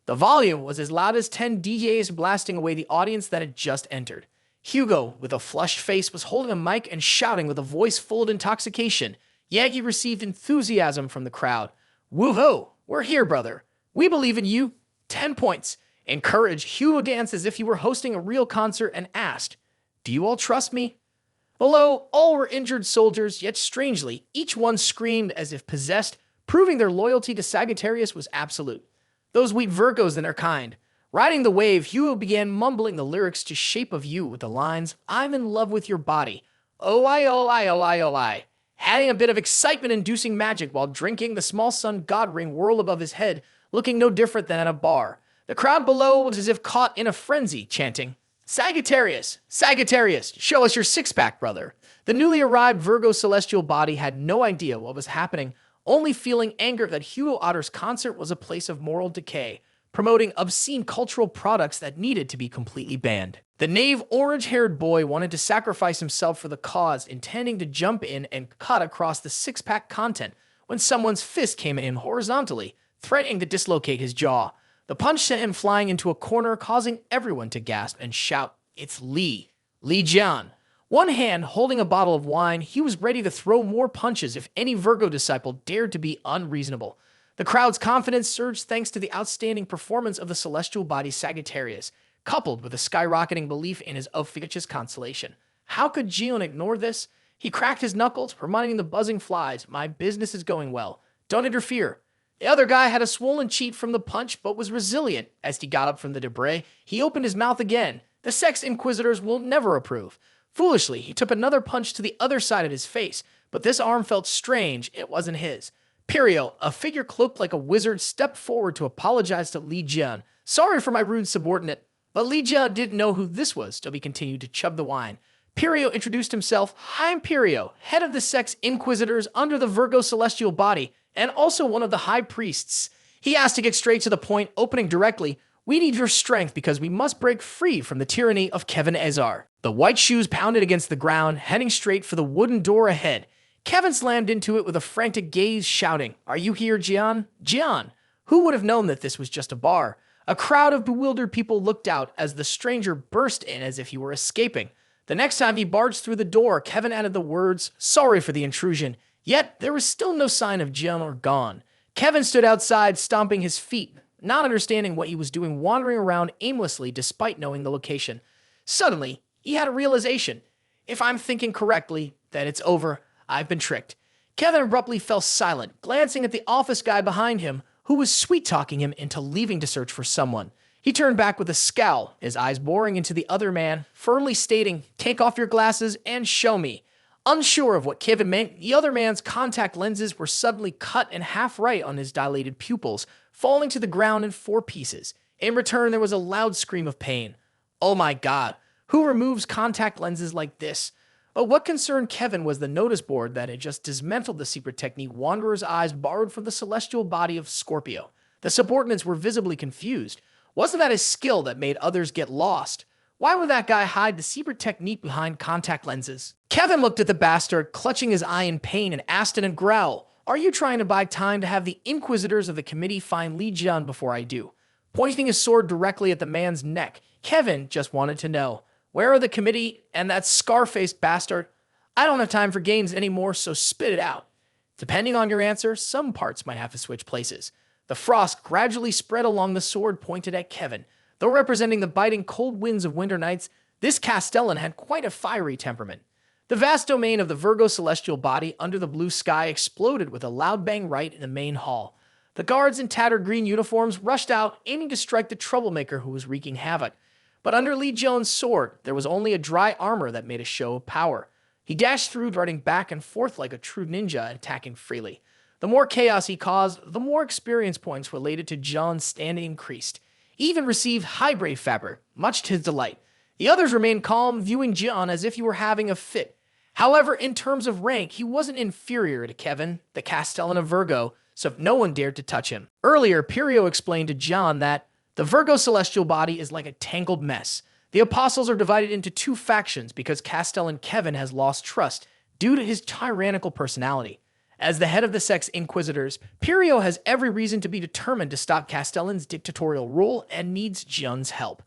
The volume was as loud as 10 DJs blasting away the audience that had just entered. Hugo, with a flushed face, was holding a mic and shouting with a voice full of intoxication. Yagi received enthusiasm from the crowd. "Woo-ho! We're here, brother. We believe in you." 10 points. Encouraged, Hugo danced as if he were hosting a real concert and asked, "Do you all trust me?" Below, all were injured soldiers, yet strangely, each one screamed as if possessed, proving their loyalty to Sagittarius was absolute. Those weak Virgos and their kind. Riding the wave, Hugo began mumbling the lyrics to Shape of You with the lines, "I'm in love with your body. Oh I, oh I, oh I, oh I." Adding a bit of excitement-inducing magic while drinking the small sun god ring whirl above his head, looking no different than at a bar. The crowd below was as if caught in a frenzy, chanting, "Sagittarius! Sagittarius! Show us your six-pack, brother!" The newly arrived Virgo celestial body had no idea what was happening, only feeling anger that Hugo Otter's concert was a place of moral decay, promoting obscene cultural products that needed to be completely banned. The knave orange-haired boy wanted to sacrifice himself for the cause, intending to jump in and cut across the six-pack content when someone's fist came in horizontally, threatening to dislocate his jaw. The punch sent him flying into a corner, causing everyone to gasp and shout, "It's Li Jian." One hand holding a bottle of wine, he was ready to throw more punches if any Virgo disciple dared to be unreasonable. The crowd's confidence surged thanks to the outstanding performance of the celestial body Sagittarius, coupled with a skyrocketing belief in his officious constellation. How could Jian ignore this? He cracked his knuckles, reminding the buzzing flies, "My business is going well. Don't interfere." The other guy had a swollen cheek from the punch, but was resilient. As he got up from the debris, he opened his mouth again. The Sex Inquisitors will never approve. Foolishly, he took another punch to the other side of his face, but this arm felt strange. It wasn't his. Pirio, a figure cloaked like a wizard, stepped forward to apologize to Li Jian. "Sorry for my rude subordinate." But Li Jian didn't know who this was, so he continued to chug the wine. Pirio introduced himself. "I'm Pirio, head of the Sex Inquisitors under the Virgo celestial body, and also one of the high priests." He asked to get straight to the point, opening directly, "We need your strength because we must break free from the tyranny of Kevin Ezar." The white shoes pounded against the ground, heading straight for the wooden door ahead. Kevin slammed into it with a frantic gaze, shouting, "Are you here, Jian? Jian!" Who would have known that this was just a bar? A crowd of bewildered people looked out as the stranger burst in as if he were escaping. The next time he barged through the door, Kevin added the words, "Sorry for the intrusion." Yet there was still no sign of Jian or gone. Kevin stood outside, stomping his feet, not understanding what he was doing, wandering around aimlessly despite knowing the location. Suddenly, he had a realization. If I'm thinking correctly, then it's over. I've been tricked. Kevin abruptly fell silent, glancing at the office guy behind him, who was sweet-talking him into leaving to search for someone. He turned back with a scowl, his eyes boring into the other man, firmly stating, "Take off your glasses and show me." Unsure of what Kevin meant, the other man's contact lenses were suddenly cut in half right on his dilated pupils, falling to the ground in 4 pieces. In return, there was a loud scream of pain. Oh my God, who removes contact lenses like this? But what concerned Kevin was the notice board that had just dismantled the secret technique Wanderer's eyes borrowed from the celestial body of Scorpio. The subordinates were visibly confused. Wasn't that his skill that made others get lost? Why would that guy hide the secret technique behind contact lenses? Kevin looked at the bastard, clutching his eye in pain, and asked in a growl, "Are you trying to buy time to have the Inquisitors of the committee find Li Jian before I do?" Pointing his sword directly at the man's neck, Kevin just wanted to know, "Where are the committee and that scar-faced bastard? I don't have time for games anymore, so spit it out." Depending on your answer, some parts might have to switch places. The frost gradually spread along the sword pointed at Kevin. Though representing the biting cold winds of winter nights, this Castellan had quite a fiery temperament. The vast domain of the Virgo celestial body under the blue sky exploded with a loud bang right in the main hall. The guards in tattered green uniforms rushed out, aiming to strike the troublemaker who was wreaking havoc. But under Li Jian's sword, there was only a dry armor that made a show of power. He dashed through, darting back and forth like a true ninja, attacking freely. The more chaos he caused, the more experience points related to Jian's standing increased. He even received high brave fabric, much to his delight. The others remained calm, viewing Jian as if he were having a fit. However, in terms of rank, he wasn't inferior to Kevin, the Castellan of Virgo, so no one dared to touch him. Earlier, Pirio explained to John that the Virgo celestial body is like a tangled mess. The apostles are divided into two factions because Castellan Kevin has lost trust due to his tyrannical personality. As the head of the Sex Inquisitors, Pirio has every reason to be determined to stop Castellan's dictatorial rule and needs John's help.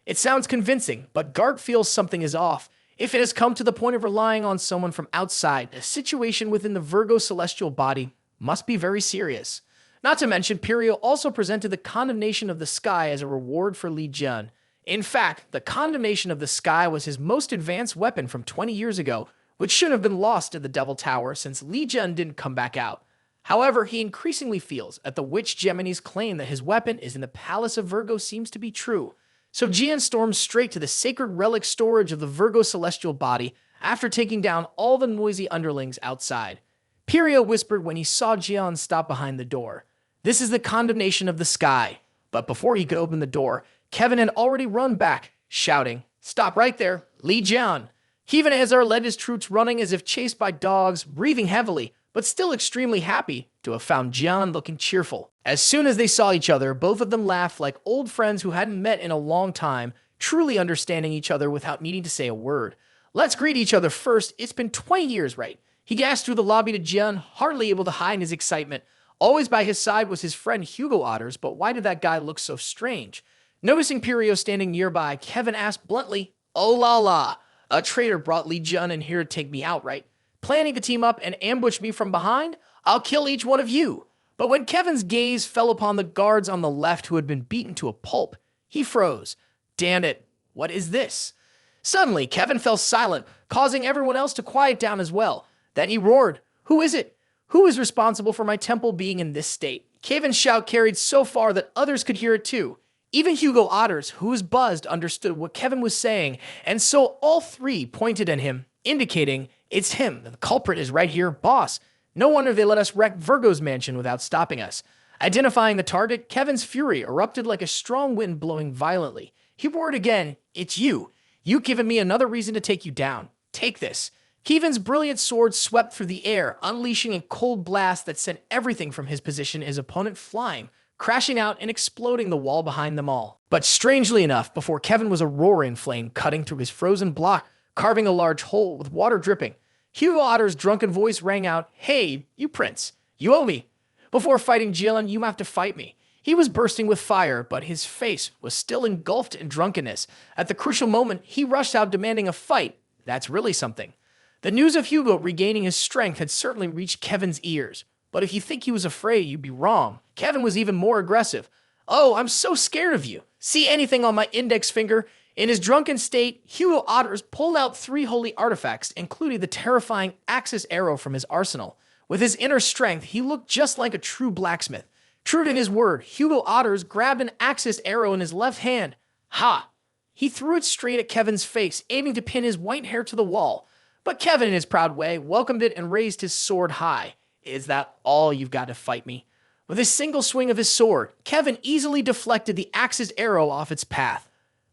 It sounds convincing, but Gart feels something is off. If it has come to the point of relying on someone from outside, the situation within the Virgo celestial body must be very serious. Not to mention, Pirio also presented the condemnation of the sky as a reward for Li Jun. In fact, the condemnation of the sky was his most advanced weapon from 20 years ago, which should have been lost at the Devil Tower since Li Jun didn't come back out. However, he increasingly feels that the witch Gemini's claim that his weapon is in the Palace of Virgo seems to be true. So Jian storms straight to the sacred relic storage of the Virgo celestial body after taking down all the noisy underlings outside. Pirio whispered when he saw Jian stop behind the door. This is the condemnation of the sky. But before he could open the door, Kevin had already run back, shouting, "Stop right there, Li Jian." Kevin Azar led his troops running as if chased by dogs, breathing heavily, but still extremely happy to have found Jian looking cheerful. As soon as they saw each other, both of them laughed like old friends who hadn't met in a long time, truly understanding each other without needing to say a word. "Let's greet each other first. It's been 20 years, right?" He gasped through the lobby to Jian, hardly able to hide his excitement. Always by his side was his friend Hugo Otters, but why did that guy look so strange? Noticing Pirio standing nearby, Kevin asked bluntly, "Oh la la, a traitor brought Li Jun in here to take me out, right? Planning to team up and ambush me from behind? I'll kill each one of you." But when Kevin's gaze fell upon the guards on the left who had been beaten to a pulp, he froze. Damn it, what is this? Suddenly, Kevin fell silent, causing everyone else to quiet down as well. Then he roared, "Who is it? Who is responsible for my temple being in this state?" Kevin's shout carried so far that others could hear it too. Even Hugo Otters, who was buzzed, understood what Kevin was saying, and so all three pointed at him, indicating, "It's him. The culprit is right here, boss. No wonder they let us wreck Virgo's mansion without stopping us." Identifying the target, Kevin's fury erupted like a strong wind blowing violently. He roared again, "It's you. You've given me another reason to take you down. Take this." Kevin's brilliant sword swept through the air, unleashing a cold blast that sent everything from his position his opponent flying, crashing out and exploding the wall behind them all. But strangely enough, before Kevin was a roaring flame cutting through his frozen block, carving a large hole with water dripping. Hugo Otter's drunken voice rang out, "Hey, you prince, you owe me. Before fighting Jilin, you have to fight me." He was bursting with fire, but his face was still engulfed in drunkenness. At the crucial moment, he rushed out demanding a fight. That's really something. The news of Hugo regaining his strength had certainly reached Kevin's ears. But if you think he was afraid, you'd be wrong. Kevin was even more aggressive. "Oh, I'm so scared of you. See anything on my index finger?" In his drunken state, Hugo Otters pulled out 3 holy artifacts, including the terrifying Axis arrow from his arsenal. With his inner strength, he looked just like a true blacksmith. True to his word, Hugo Otters grabbed an Axis arrow in his left hand. Ha! He threw it straight at Kevin's face, aiming to pin his white hair to the wall. But Kevin, in his proud way, welcomed it and raised his sword high. "Is that all you've got to fight me?" With a single swing of his sword, Kevin easily deflected the Axis arrow off its path.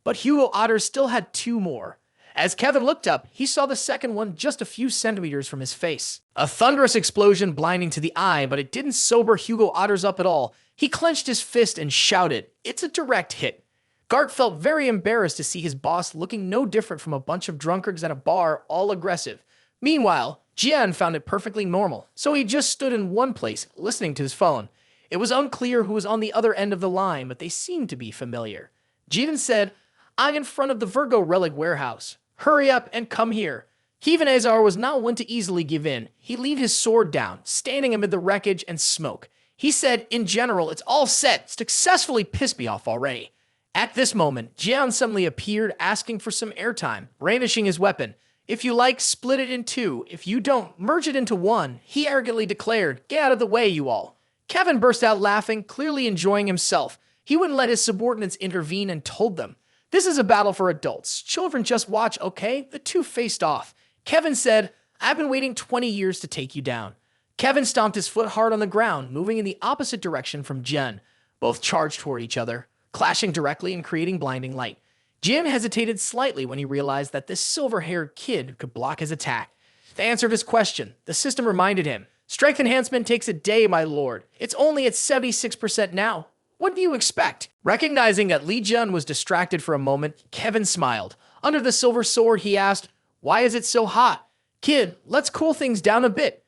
But Hugo Otters still had 2 more. As Kevin looked up, he saw the second one just a few centimeters from his face. A thunderous explosion blinding to the eye, but it didn't sober Hugo Otters up at all. He clenched his fist and shouted, "It's a direct hit." Gart felt very embarrassed to see his boss looking no different from a bunch of drunkards at a bar, all aggressive. Meanwhile, Jian found it perfectly normal, so he just stood in one place, listening to his phone. It was unclear who was on the other end of the line, but they seemed to be familiar. Jian said, "I'm in front of the Virgo relic warehouse. Hurry up and come here." Kevin Azar was not one to easily give in. He leaned his sword down, standing amid the wreckage and smoke. He said, "In general, it's all set. Successfully pissed me off already." At this moment, Jian suddenly appeared, asking for some airtime, brandishing his weapon. "If you like, split it in 2. If you don't, merge it into 1. He arrogantly declared, "Get out of the way, you all." Kevin burst out laughing, clearly enjoying himself. He wouldn't let his subordinates intervene and told them, "This is a battle for adults. Children just watch, okay?" The two faced off. Kevin said, "I've been waiting 20 years to take you down." Kevin stomped his foot hard on the ground, moving in the opposite direction from Jen. Both charged toward each other, clashing directly and creating blinding light. Jim hesitated slightly when he realized that this silver-haired kid could block his attack. They answered his question. The system reminded him, "Strength enhancement takes a day, my lord. It's only at 76% now. What do you expect?" Recognizing that Li Jun was distracted for a moment, Kevin smiled. Under the silver sword, he asked, "Why is it so hot? Kid, let's cool things down a bit."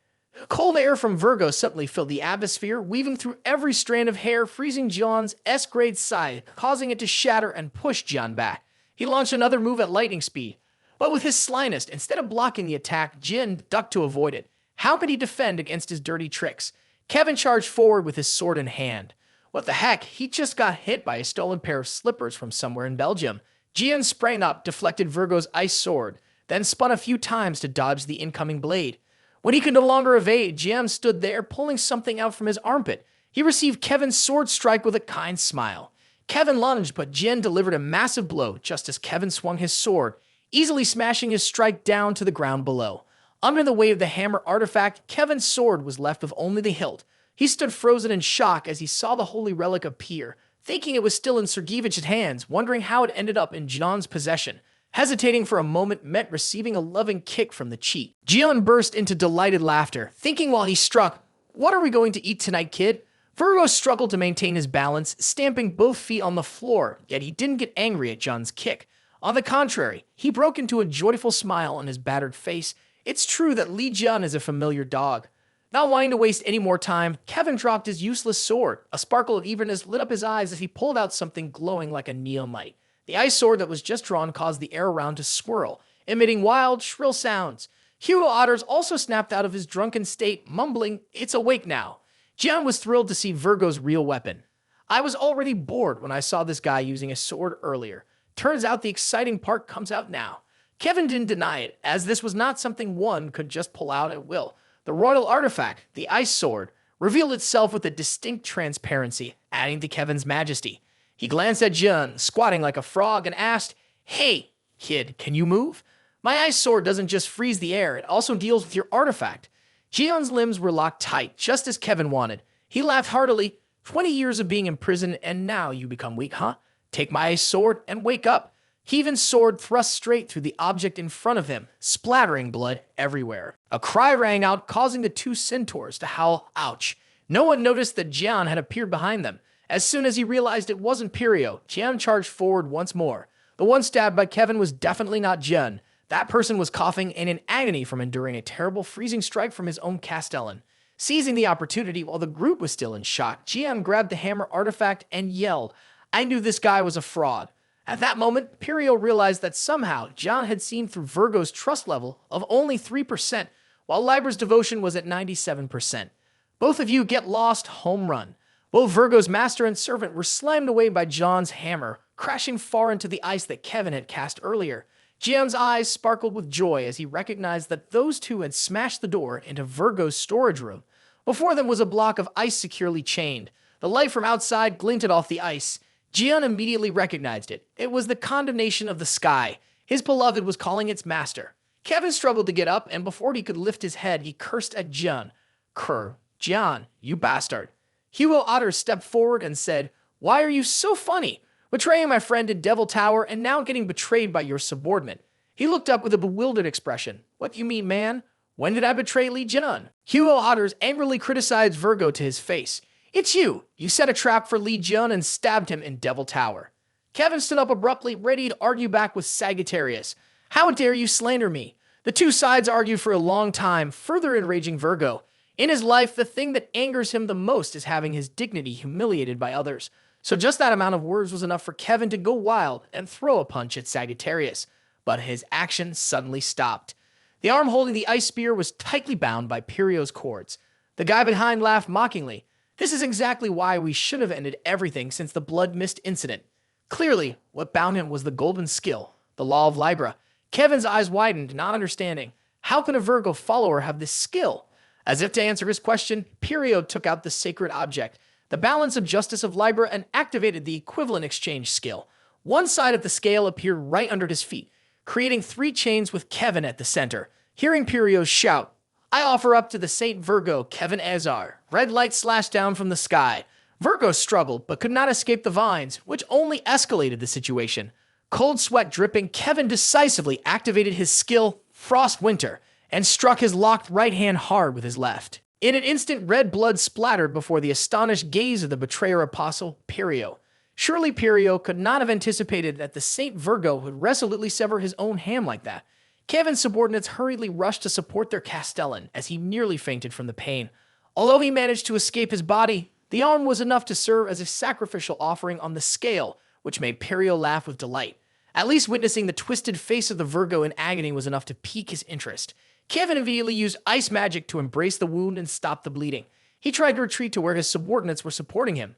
Cold air from Virgo suddenly filled the atmosphere, weaving through every strand of hair, freezing John's S-grade side, causing it to shatter and push John back. He launched another move at lightning speed. But with his slyness, instead of blocking the attack, Jin ducked to avoid it. How could he defend against his dirty tricks? Kevin charged forward with his sword in hand. What the heck? He just got hit by a stolen pair of slippers from somewhere in Belgium. Jian sprang up, deflected Virgo's ice sword, then spun a few times to dodge the incoming blade. When he could no longer evade, Jian stood there, pulling something out from his armpit. He received Kevin's sword strike with a kind smile. Kevin lunged, but Jian delivered a massive blow just as Kevin swung his sword, easily smashing his strike down to the ground below. Under the weight of the hammer artifact, Kevin's sword was left with only the hilt. He stood frozen in shock as he saw the holy relic appear, thinking it was still in Sergeevich's hands, wondering how it ended up in John's possession. Hesitating for a moment meant receiving a loving kick from the cheek. Jian burst into delighted laughter, thinking while he struck, "What are we going to eat tonight, kid?" Virgo struggled to maintain his balance, stamping both feet on the floor, yet he didn't get angry at John's kick. On the contrary, he broke into a joyful smile on his battered face. It's true that Li Jun is a familiar dog. Not wanting to waste any more time, Kevin dropped his useless sword. A sparkle of eagerness lit up his eyes as he pulled out something glowing like a neomite. The ice sword that was just drawn caused the air around to swirl, emitting wild, shrill sounds. Hugo Otters also snapped out of his drunken state, mumbling, "It's awake now." Jian was thrilled to see Virgo's real weapon. "I was already bored when I saw this guy using a sword earlier. Turns out the exciting part comes out now." Kevin didn't deny it, as this was not something one could just pull out at will. The royal artifact, the ice sword, revealed itself with a distinct transparency, adding to Kevin's majesty. He glanced at Jian, squatting like a frog, and asked, "Hey, kid, can you move? My ice sword doesn't just freeze the air, it also deals with your artifact." Jian's limbs were locked tight, just as Kevin wanted. He laughed heartily. 20 years of being imprisoned, and now you become weak, huh? Take my ice sword and wake up." Kevin's sword thrust straight through the object in front of him, splattering blood everywhere. A cry rang out, causing the two centaurs to howl, "Ouch." No one noticed that Jian had appeared behind them. As soon as he realized it wasn't Pirio, Jian charged forward once more. The one stabbed by Kevin was definitely not Jian. That person was coughing and in agony from enduring a terrible freezing strike from his own castellan. Seizing the opportunity while the group was still in shock, Jian grabbed the hammer artifact and yelled, "I knew this guy was a fraud." At that moment, Pirio realized that somehow John had seen through Virgo's trust level of only 3%, while Libra's devotion was at 97%. Both of you get lost, home run. Both Virgo's master and servant were slammed away by John's hammer, crashing far into the ice that Kevin had cast earlier. Jian's eyes sparkled with joy as he recognized that those two had smashed the door into Virgo's storage room. Before them was a block of ice securely chained. The light from outside glinted off the ice. Jian immediately recognized it. It was the condemnation of the sky. His beloved was calling its master. Kevin struggled to get up, and before he could lift his head, he cursed at Jian. Jian, you bastard." Hugo Otter stepped forward and said, "Why are you so funny? Betraying my friend in Devil Tower and now getting betrayed by your subordinate." He looked up with a bewildered expression. "What do you mean, man? When did I betray Li Jun?" Hugo Otters angrily criticized Virgo to his face. "It's you. You set a trap for Li Jun and stabbed him in Devil Tower." Kevin stood up abruptly, ready to argue back with Sagittarius. "How dare you slander me?" The two sides argued for a long time, further enraging Virgo. In his life, the thing that angers him the most is having his dignity humiliated by others. So just that amount of words was enough for Kevin to go wild and throw a punch at Sagittarius. But his action suddenly stopped. The arm holding the ice spear was tightly bound by Pirio's cords. The guy behind laughed mockingly. "This is exactly why we should have ended everything since the blood mist incident." Clearly, what bound him was the golden skill, the law of Libra. Kevin's eyes widened, not understanding. How can a Virgo follower have this skill? As if to answer his question, Pirio took out the sacred object, the balance of justice of Libra, and activated the equivalent exchange skill. One side of the scale appeared right under his feet, creating 3 chains with Kevin at the center. Hearing Pirio shout, "I offer up to the Saint Virgo, Kevin Azar." Red light slashed down from the sky. Virgo struggled, but could not escape the vines, which only escalated the situation. Cold sweat dripping, Kevin decisively activated his skill, Frost Winter. and struck his locked right hand hard with his left. In an instant, red blood splattered before the astonished gaze of the betrayer apostle, Perio. Surely Perio could not have anticipated that the Saint Virgo would resolutely sever his own hand like that. Kevin's subordinates hurriedly rushed to support their Castellan as he nearly fainted from the pain. Although he managed to escape his body, the arm was enough to serve as a sacrificial offering on the scale, which made Perio laugh with delight. At least witnessing the twisted face of the Virgo in agony was enough to pique his interest. Kevin immediately used ice magic to embrace the wound and stop the bleeding. He tried to retreat to where his subordinates were supporting him.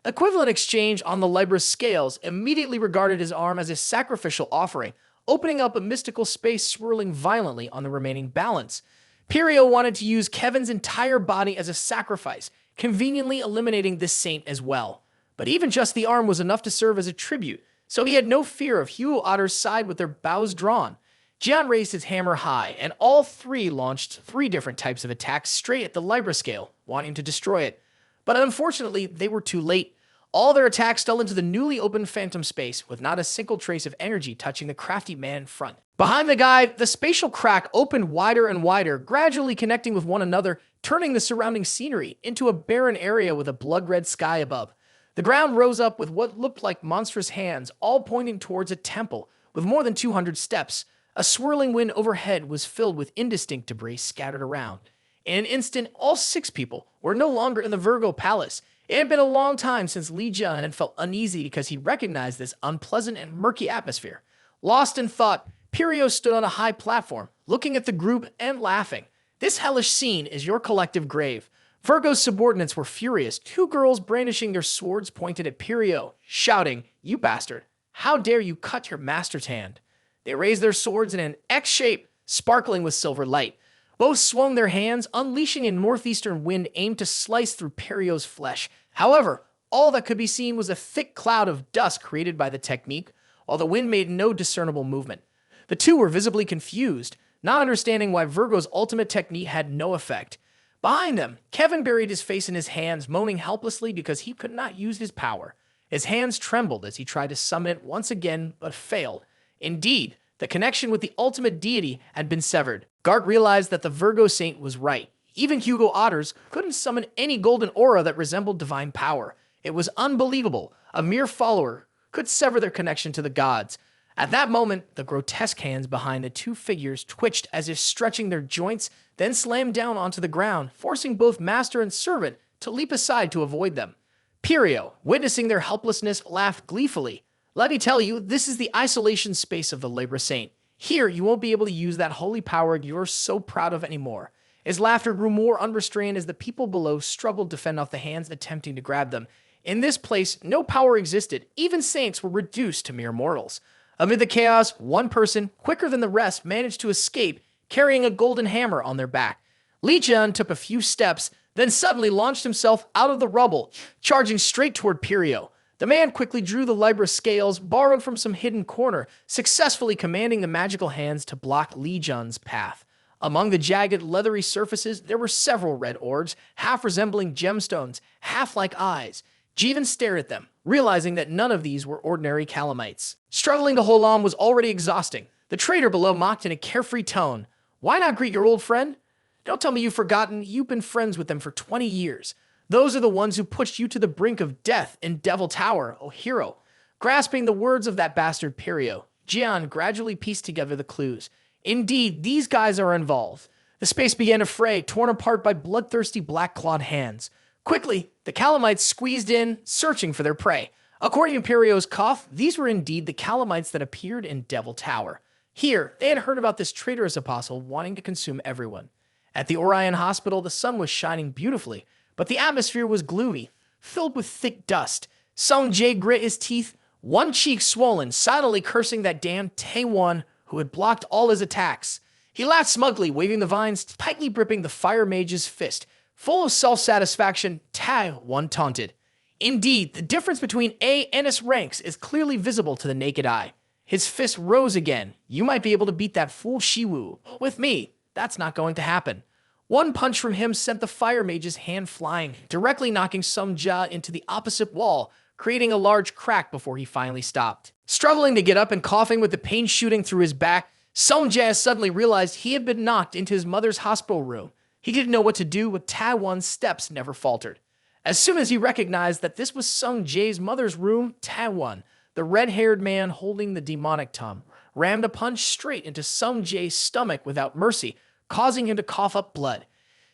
Equivalent exchange on the Libra scales immediately regarded his arm as a sacrificial offering, opening up a mystical space swirling violently on the remaining balance. Perio wanted to use Kevin's entire body as a sacrifice, conveniently eliminating this saint as well. But even just the arm was enough to serve as a tribute, so he had no fear of Hugo Otter's side with their bows drawn. Gian raised his hammer high, and all three launched 3 different types of attacks straight at the Libra scale, wanting to destroy it. But unfortunately, they were too late. All their attacks fell into the newly opened phantom space, with not a single trace of energy touching the crafty man in front. Behind the guy, the spatial crack opened wider and wider, gradually connecting with one another, turning the surrounding scenery into a barren area with a blood-red sky above. The ground rose up with what looked like monstrous hands, all pointing towards a temple, with more than 200 steps. A swirling wind overhead was filled with indistinct debris scattered around. In an instant, all 6 people were no longer in the Virgo Palace. It had been a long time since Li Jian had felt uneasy because he recognized this unpleasant and murky atmosphere. Lost in thought, Perio stood on a high platform, looking at the group and laughing. This hellish scene is your collective grave. Virgo's subordinates were furious, 2 girls brandishing their swords pointed at Perio, shouting, "You bastard! How dare you cut your master's hand?" They raised their swords in an X shape, sparkling with silver light. Both swung their hands, unleashing a northeastern wind aimed to slice through Perio's flesh. However, all that could be seen was a thick cloud of dust created by the technique, while the wind made no discernible movement. The 2 were visibly confused, not understanding why Virgo's ultimate technique had no effect. Behind them, Kevin buried his face in his hands, moaning helplessly because he could not use his power. His hands trembled as he tried to summon it once again, but failed. Indeed, the connection with the ultimate deity had been severed. Gart realized that the Virgo saint was right. Even Hugo Otters couldn't summon any golden aura that resembled divine power. It was unbelievable. A mere follower could sever their connection to the gods. At that moment, the grotesque hands behind the 2 figures twitched as if stretching their joints, then slammed down onto the ground, forcing both master and servant to leap aside to avoid them. Perio, witnessing their helplessness, laughed gleefully. Let me tell you, this is the isolation space of the Libra Saint. Here, you won't be able to use that holy power you're so proud of anymore. His laughter grew more unrestrained as the people below struggled to fend off the hands attempting to grab them. In this place, no power existed. Even saints were reduced to mere mortals. Amid the chaos, one person, quicker than the rest, managed to escape, carrying a golden hammer on their back. Li Jian took a few steps, then suddenly launched himself out of the rubble, charging straight toward Perio. The man quickly drew the Libra scales, borrowed from some hidden corner, successfully commanding the magical hands to block Li Jian's path. Among the jagged, leathery surfaces, there were several red orbs, half resembling gemstones, half like eyes. Jeevan stared at them, realizing that none of these were ordinary calamites. Struggling to hold on was already exhausting. The trader below mocked in a carefree tone. "Why not greet your old friend? Don't tell me you've forgotten you've been friends with them for 20 years. Those are the ones who pushed you to the brink of death in Devil Tower, oh hero." Grasping the words of that bastard Perio, Jian gradually pieced together the clues. Indeed, these guys are involved. The space began to fray, torn apart by bloodthirsty black-clawed hands. Quickly, the calamites squeezed in, searching for their prey. According to Perio's cough, these were indeed the calamites that appeared in Devil Tower. Here, they had heard about this traitorous apostle wanting to consume everyone. At the Orion Hospital, the sun was shining beautifully, but the atmosphere was gloomy, filled with thick dust. Sung Jae grit his teeth, one cheek swollen, silently cursing that damn Tae-won who had blocked all his attacks. He laughed smugly, waving the vines, tightly gripping the fire mage's fist. Full of self-satisfaction, Tae-won taunted. Indeed, the difference between A and S ranks is clearly visible to the naked eye. His fist rose again. "You might be able to beat that fool Shiwu. With me, that's not going to happen." One punch from him sent the fire mage's hand flying, directly knocking Sung Ja into the opposite wall, creating a large crack before he finally stopped. Struggling to get up and coughing with the pain shooting through his back, Song Jae suddenly realized he had been knocked into his mother's hospital room. He didn't know what to do, but Taewon's steps never faltered. As soon as he recognized that this was Sung Jae's mother's room, Taewon, the red-haired man holding the demonic tongue, rammed a punch straight into Sung Jae's stomach without mercy, causing him to cough up blood.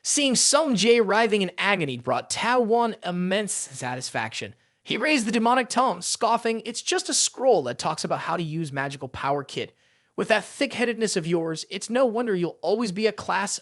Seeing Sung Jae writhing in agony brought Taewon immense satisfaction. He raised the demonic tongue, scoffing, "It's just a scroll that talks about how to use magical power, kid. With that thick-headedness of yours, it's no wonder you'll always be a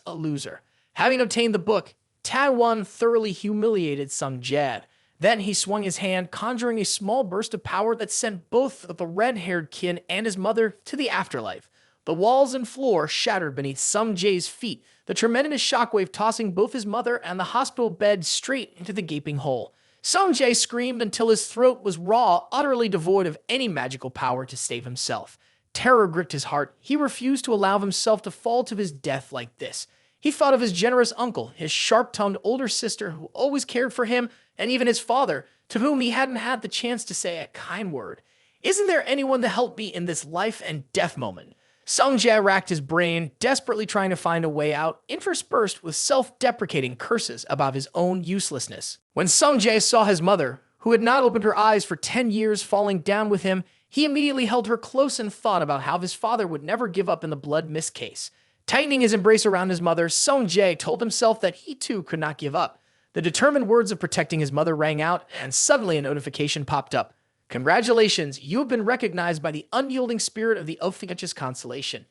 loser." Having obtained the book, Taewon thoroughly humiliated Sung Jae. Then he swung his hand, conjuring a small burst of power that sent both the red-haired kid and his mother to the afterlife. The walls and floor shattered beneath Sung Jae's feet, the tremendous shockwave tossing both his mother and the hospital bed straight into the gaping hole. Sung Jae screamed until his throat was raw, utterly devoid of any magical power to save himself. Terror gripped his heart. He refused to allow himself to fall to his death like this. He thought of his generous uncle, his sharp-tongued older sister who always cared for him, and even his father, to whom he hadn't had the chance to say a kind word. Isn't there anyone to help me in this life and death moment? Sung Jae racked his brain, desperately trying to find a way out, interspersed with self-deprecating curses about his own uselessness. When Sung Jae saw his mother, who had not opened her eyes for 10 years, falling down with him, he immediately held her close and thought about how his father would never give up in the blood mist case. Tightening his embrace around his mother, Sung Jae told himself that he too could not give up. The determined words of protecting his mother rang out, and suddenly a notification popped up. "Congratulations, you have been recognized by the unyielding spirit of the Ophiuchus constellation.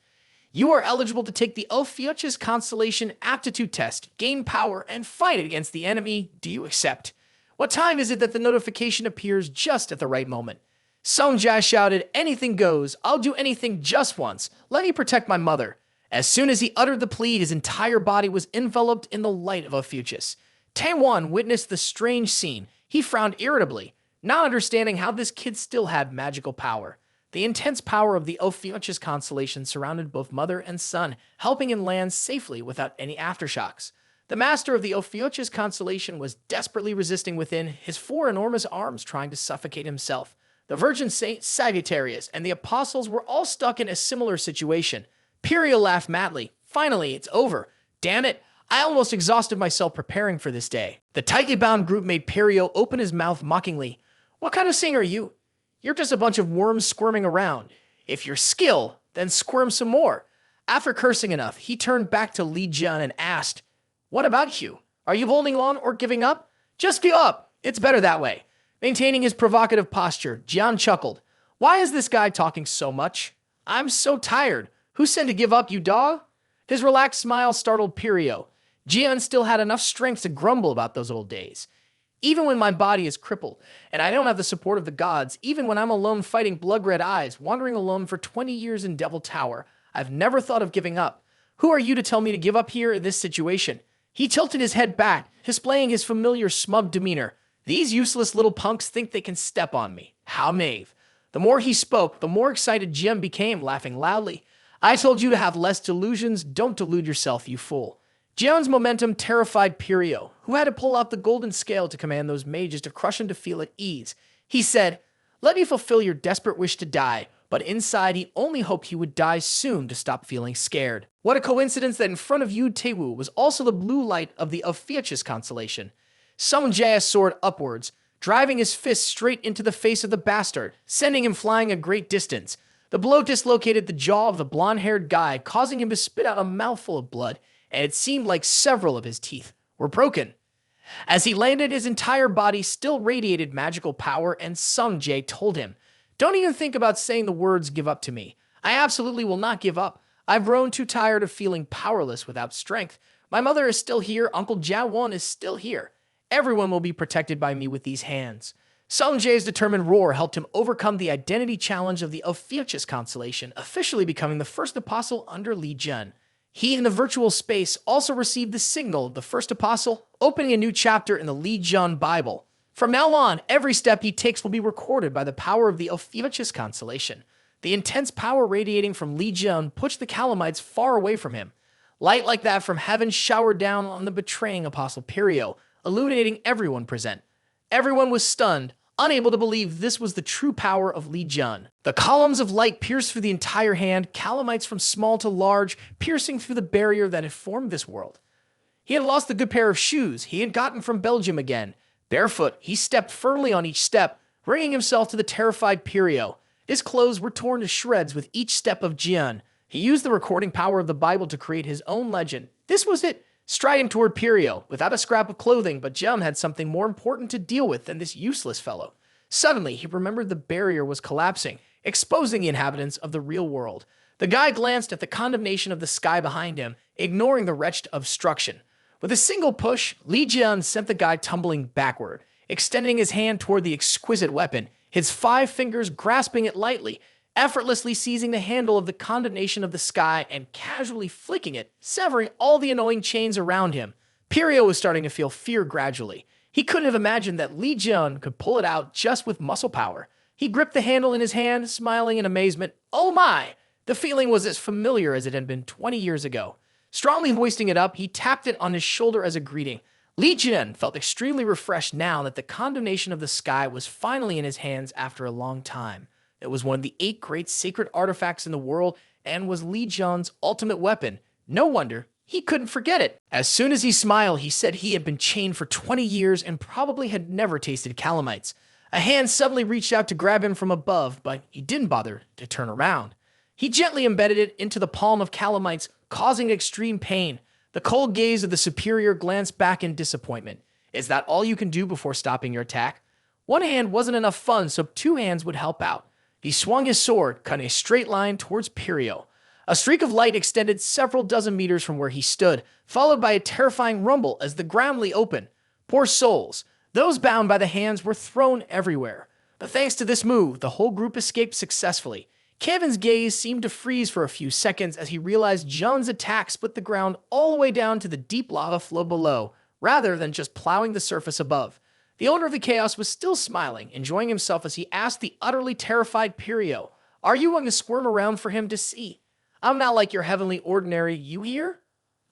You are eligible to take the Ophiuchus constellation aptitude test, gain power, and fight against the enemy. Do you accept?" What time is it that the notification appears just at the right moment? Sung Jae shouted, "Anything goes. I'll do anything just once. Let me protect my mother." As soon as he uttered the plea, his entire body was enveloped in the light of Ophiuchus. Taewon witnessed the strange scene. He frowned irritably, not understanding how this kid still had magical power. The intense power of the Ophiuchus constellation surrounded both mother and son, helping him land safely without any aftershocks. The master of the Ophiuchus constellation was desperately resisting within, his 4 enormous arms trying to suffocate himself. The Virgin Saint Sagittarius and the apostles were all stuck in a similar situation. Periel laughed madly. "Finally, it's over. Damn it, I almost exhausted myself preparing for this day." The tightly bound group made Periel open his mouth mockingly. "What kind of singer are you? You're just a bunch of worms squirming around. If you're skill, then squirm some more." After cursing enough, he turned back to Lee Jun and asked, "What about you? Are you holding on or giving up?" "Just give up. It's better that way." Maintaining his provocative posture, Jian chuckled. "Why is this guy talking so much? I'm so tired. Who said to give up, you dog?" His relaxed smile startled Pirio. Jian still had enough strength to grumble about those old days. "Even when my body is crippled, and I don't have the support of the gods, even when I'm alone fighting blood-red eyes, wandering alone for 20 years in Devil Tower, I've never thought of giving up. Who are you to tell me to give up here in this situation?" He tilted his head back, displaying his familiar smug demeanor. "These useless little punks think they can step on me. How naive." The more he spoke, the more excited Jim became, laughing loudly. "I told you to have less delusions. Don't delude yourself, you fool." Jion's momentum terrified Pirio, who had to pull out the golden scale to command those mages to crush him to feel at ease. He said, "Let me fulfill your desperate wish to die," but inside he only hoped he would die soon to stop feeling scared. What a coincidence that in front of Yu Taewoo was also the blue light of the Ophiuchus constellation. Sung Jae soared upwards, driving his fist straight into the face of the bastard, sending him flying a great distance. The blow dislocated the jaw of the blonde-haired guy, causing him to spit out a mouthful of blood, and it seemed like several of his teeth were broken. As he landed, his entire body still radiated magical power, and Sung Jae told him, "Don't even think about saying the words 'give up' to me. I absolutely will not give up. I've grown too tired of feeling powerless without strength. My mother is still here, Uncle Jaewon is still here. Everyone will be protected by me with these hands." Sung Jae's determined roar helped him overcome the identity challenge of the Ophiuchus constellation, officially becoming the first apostle under Lee Jun. He, in the virtual space, also received the signal of the first apostle, opening a new chapter in the Lee Jun Bible. From now on, every step he takes will be recorded by the power of the Ophiuchus constellation. The intense power radiating from Lee Jun pushed the calamites far away from him. Light like that from heaven showered down on the betraying apostle Pirio, illuminating everyone present. Everyone was stunned, unable to believe this was the true power of Li Jun. The columns of light pierced through the entire hand, calamites from small to large, piercing through the barrier that had formed this world. He had lost the good pair of shoes he had gotten from Belgium again. Barefoot, he stepped firmly on each step, bringing himself to the terrified Pirio. His clothes were torn to shreds with each step of Jian. He used the recording power of the Bible to create his own legend. This was it. Striding toward Pirio, without a scrap of clothing, but Jian had something more important to deal with than this useless fellow. Suddenly, he remembered the barrier was collapsing, exposing the inhabitants of the real world. The guy glanced at the condemnation of the sky behind him, ignoring the wretched obstruction. With a single push, Li Jian sent the guy tumbling backward, extending his hand toward the exquisite weapon, his 5 fingers grasping it lightly, effortlessly seizing the handle of the condemnation of the sky and casually flicking it, severing all the annoying chains around him. Pirio was starting to feel fear gradually. He couldn't have imagined that Li Jian could pull it out just with muscle power. He gripped the handle in his hand, smiling in amazement. Oh my! The feeling was as familiar as it had been 20 years ago. Strongly hoisting it up, he tapped it on his shoulder as a greeting. Li Jian felt extremely refreshed now that the condemnation of the sky was finally in his hands after a long time. It was one of the 8 great sacred artifacts in the world and was Li Jian's ultimate weapon. No wonder he couldn't forget it. As soon as he smiled, he said he had been chained for 20 years and probably had never tasted calamites. A hand suddenly reached out to grab him from above, but he didn't bother to turn around. He gently embedded it into the palm of calamites, causing extreme pain. The cold gaze of the superior glanced back in disappointment. Is that all you can do before stopping your attack? One hand wasn't enough fun, so 2 hands would help out. He swung his sword, cutting a straight line towards Pirio. A streak of light extended several dozen meters from where he stood, followed by a terrifying rumble as the ground lay open. Poor souls. Those bound by the hands were thrown everywhere. But thanks to this move, the whole group escaped successfully. Kevin's gaze seemed to freeze for a few seconds as he realized John's attack split the ground all the way down to the deep lava flow below, rather than just plowing the surface above. The owner of the chaos was still smiling, enjoying himself as he asked the utterly terrified Pirio, "Are you going to squirm around for him to see? I'm not like your heavenly ordinary, you hear?"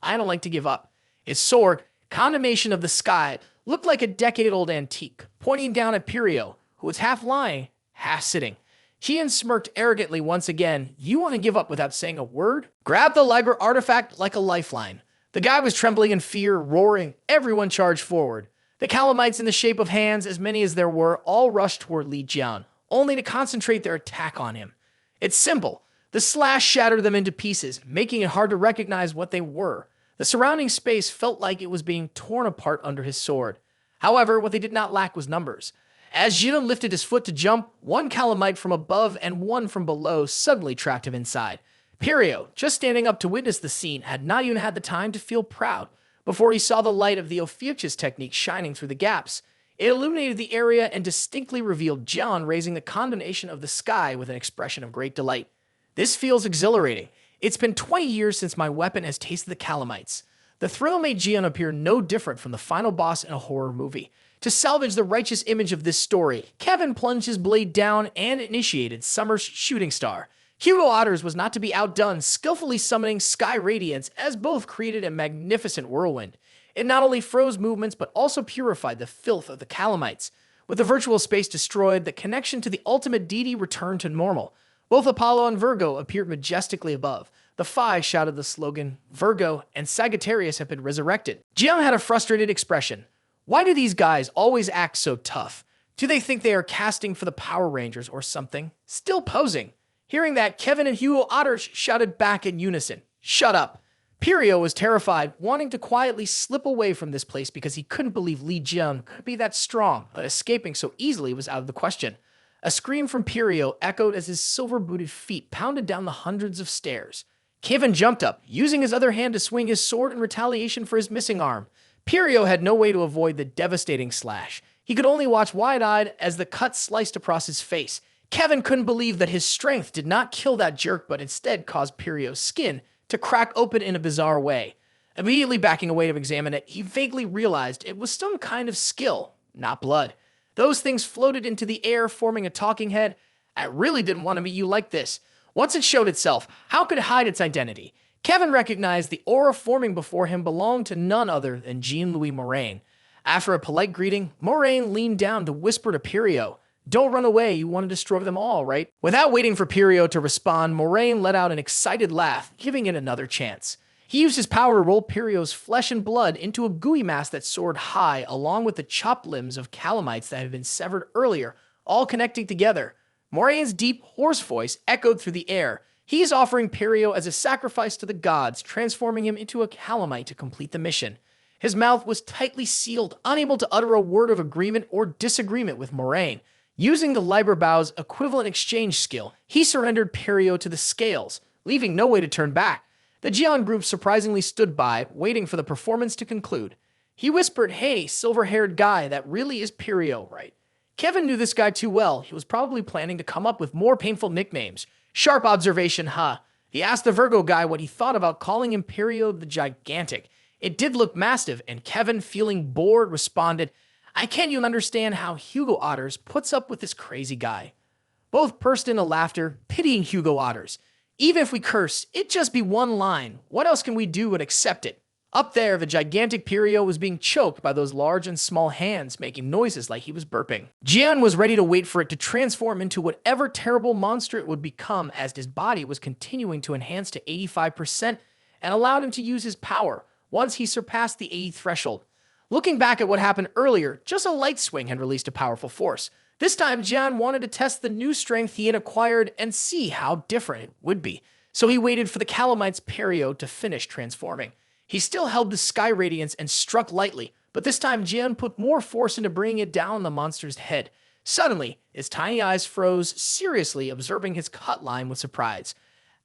I don't like to give up. His sword, condemnation of the sky, looked like a decade-old antique, pointing down at Pirio, who was half lying, half sitting. Jian smirked arrogantly once again. You want to give up without saying a word? Grab the Libra artifact like a lifeline. The guy was trembling in fear, roaring. Everyone charged forward. The calamites in the shape of hands, as many as there were, all rushed toward Li Jian, only to concentrate their attack on him. It's simple. The slash shattered them into pieces, making it hard to recognize what they were. The surrounding space felt like it was being torn apart under his sword. However, what they did not lack was numbers. As Jian lifted his foot to jump, 1 calamite from above and 1 from below suddenly tracked him inside. Pirio, just standing up to witness the scene, had not even had the time to feel proud before he saw the light of the Ophiuchus technique shining through the gaps. It illuminated the area and distinctly revealed Jian raising the condemnation of the sky with an expression of great delight. This feels exhilarating. It's been 20 years since my weapon has tasted the calamites. The thrill made Jian appear no different from the final boss in a horror movie. To salvage the righteous image of this story, Kevin plunged his blade down and initiated Summer's shooting star. Hugo Otters was not to be outdone, skillfully summoning Sky Radiance, as both created a magnificent whirlwind. It not only froze movements, but also purified the filth of the calamites. With the virtual space destroyed, the connection to the ultimate deity returned to normal. Both Apollo and Virgo appeared majestically above. The Phi shouted the slogan, "Virgo and Sagittarius have been resurrected." Jian had a frustrated expression. Why do these guys always act so tough? Do they think they are casting for the Power Rangers or something? Still posing. Hearing that, Kevin and Hugo Otters shouted back in unison, "Shut up." Pirio was terrified, wanting to quietly slip away from this place because he couldn't believe Li Jian could be that strong, but escaping so easily was out of the question. A scream from Pirio echoed as his silver-booted feet pounded down the hundreds of stairs. Kevin jumped up, using his other hand to swing his sword in retaliation for his missing arm. Pirio had no way to avoid the devastating slash. He could only watch wide-eyed as the cut sliced across his face. Kevin couldn't believe that his strength did not kill that jerk, but instead caused Pirio's skin to crack open in a bizarre way. Immediately backing away to examine it, he vaguely realized it was some kind of skill, not blood. Those things floated into the air, forming a talking head. I really didn't want to meet you like this. Once it showed itself, how could it hide its identity? Kevin recognized the aura forming before him belonged to none other than Jean-Louis Moraine. After a polite greeting, Moraine leaned down to whisper to Pirio, "Don't run away, you want to destroy them all, right?" Without waiting for Pirio to respond, Moraine let out an excited laugh, giving it another chance. He used his power to roll Pirio's flesh and blood into a gooey mass that soared high, along with the chopped limbs of calamites that had been severed earlier, all connecting together. Moraine's deep, hoarse voice echoed through the air. He is offering Pirio as a sacrifice to the gods, transforming him into a calamite to complete the mission. His mouth was tightly sealed, unable to utter a word of agreement or disagreement with Moraine. Using the Libra Bow's equivalent exchange skill, he surrendered Pirio to the scales, leaving no way to turn back. The Jian group surprisingly stood by, waiting for the performance to conclude. He whispered, "Hey, silver-haired guy, that really is Pirio, right?" Kevin knew this guy too well. He was probably planning to come up with more painful nicknames. Sharp observation, huh? He asked the Virgo guy what he thought about calling him Pirio the Gigantic. It did look massive, and Kevin, feeling bored, responded, "I can't even understand how Hugo Otters puts up with this crazy guy." Both burst into laughter, pitying Hugo Otters. "Even if we curse, it'd just be one line. What else can we do but accept it?" Up there, the gigantic Pirio was being choked by those large and small hands, making noises like he was burping. Jian was ready to wait for it to transform into whatever terrible monster it would become, as his body was continuing to enhance to 85% and allowed him to use his power once he surpassed the 80 threshold. Looking back at what happened earlier, just a light swing had released a powerful force. This time, Jian wanted to test the new strength he had acquired and see how different it would be. So he waited for the Calamite's Pirio to finish transforming. He still held the Sky Radiance and struck lightly, but this time Jian put more force into bringing it down on the monster's head. Suddenly, his tiny eyes froze, seriously observing his cut line with surprise.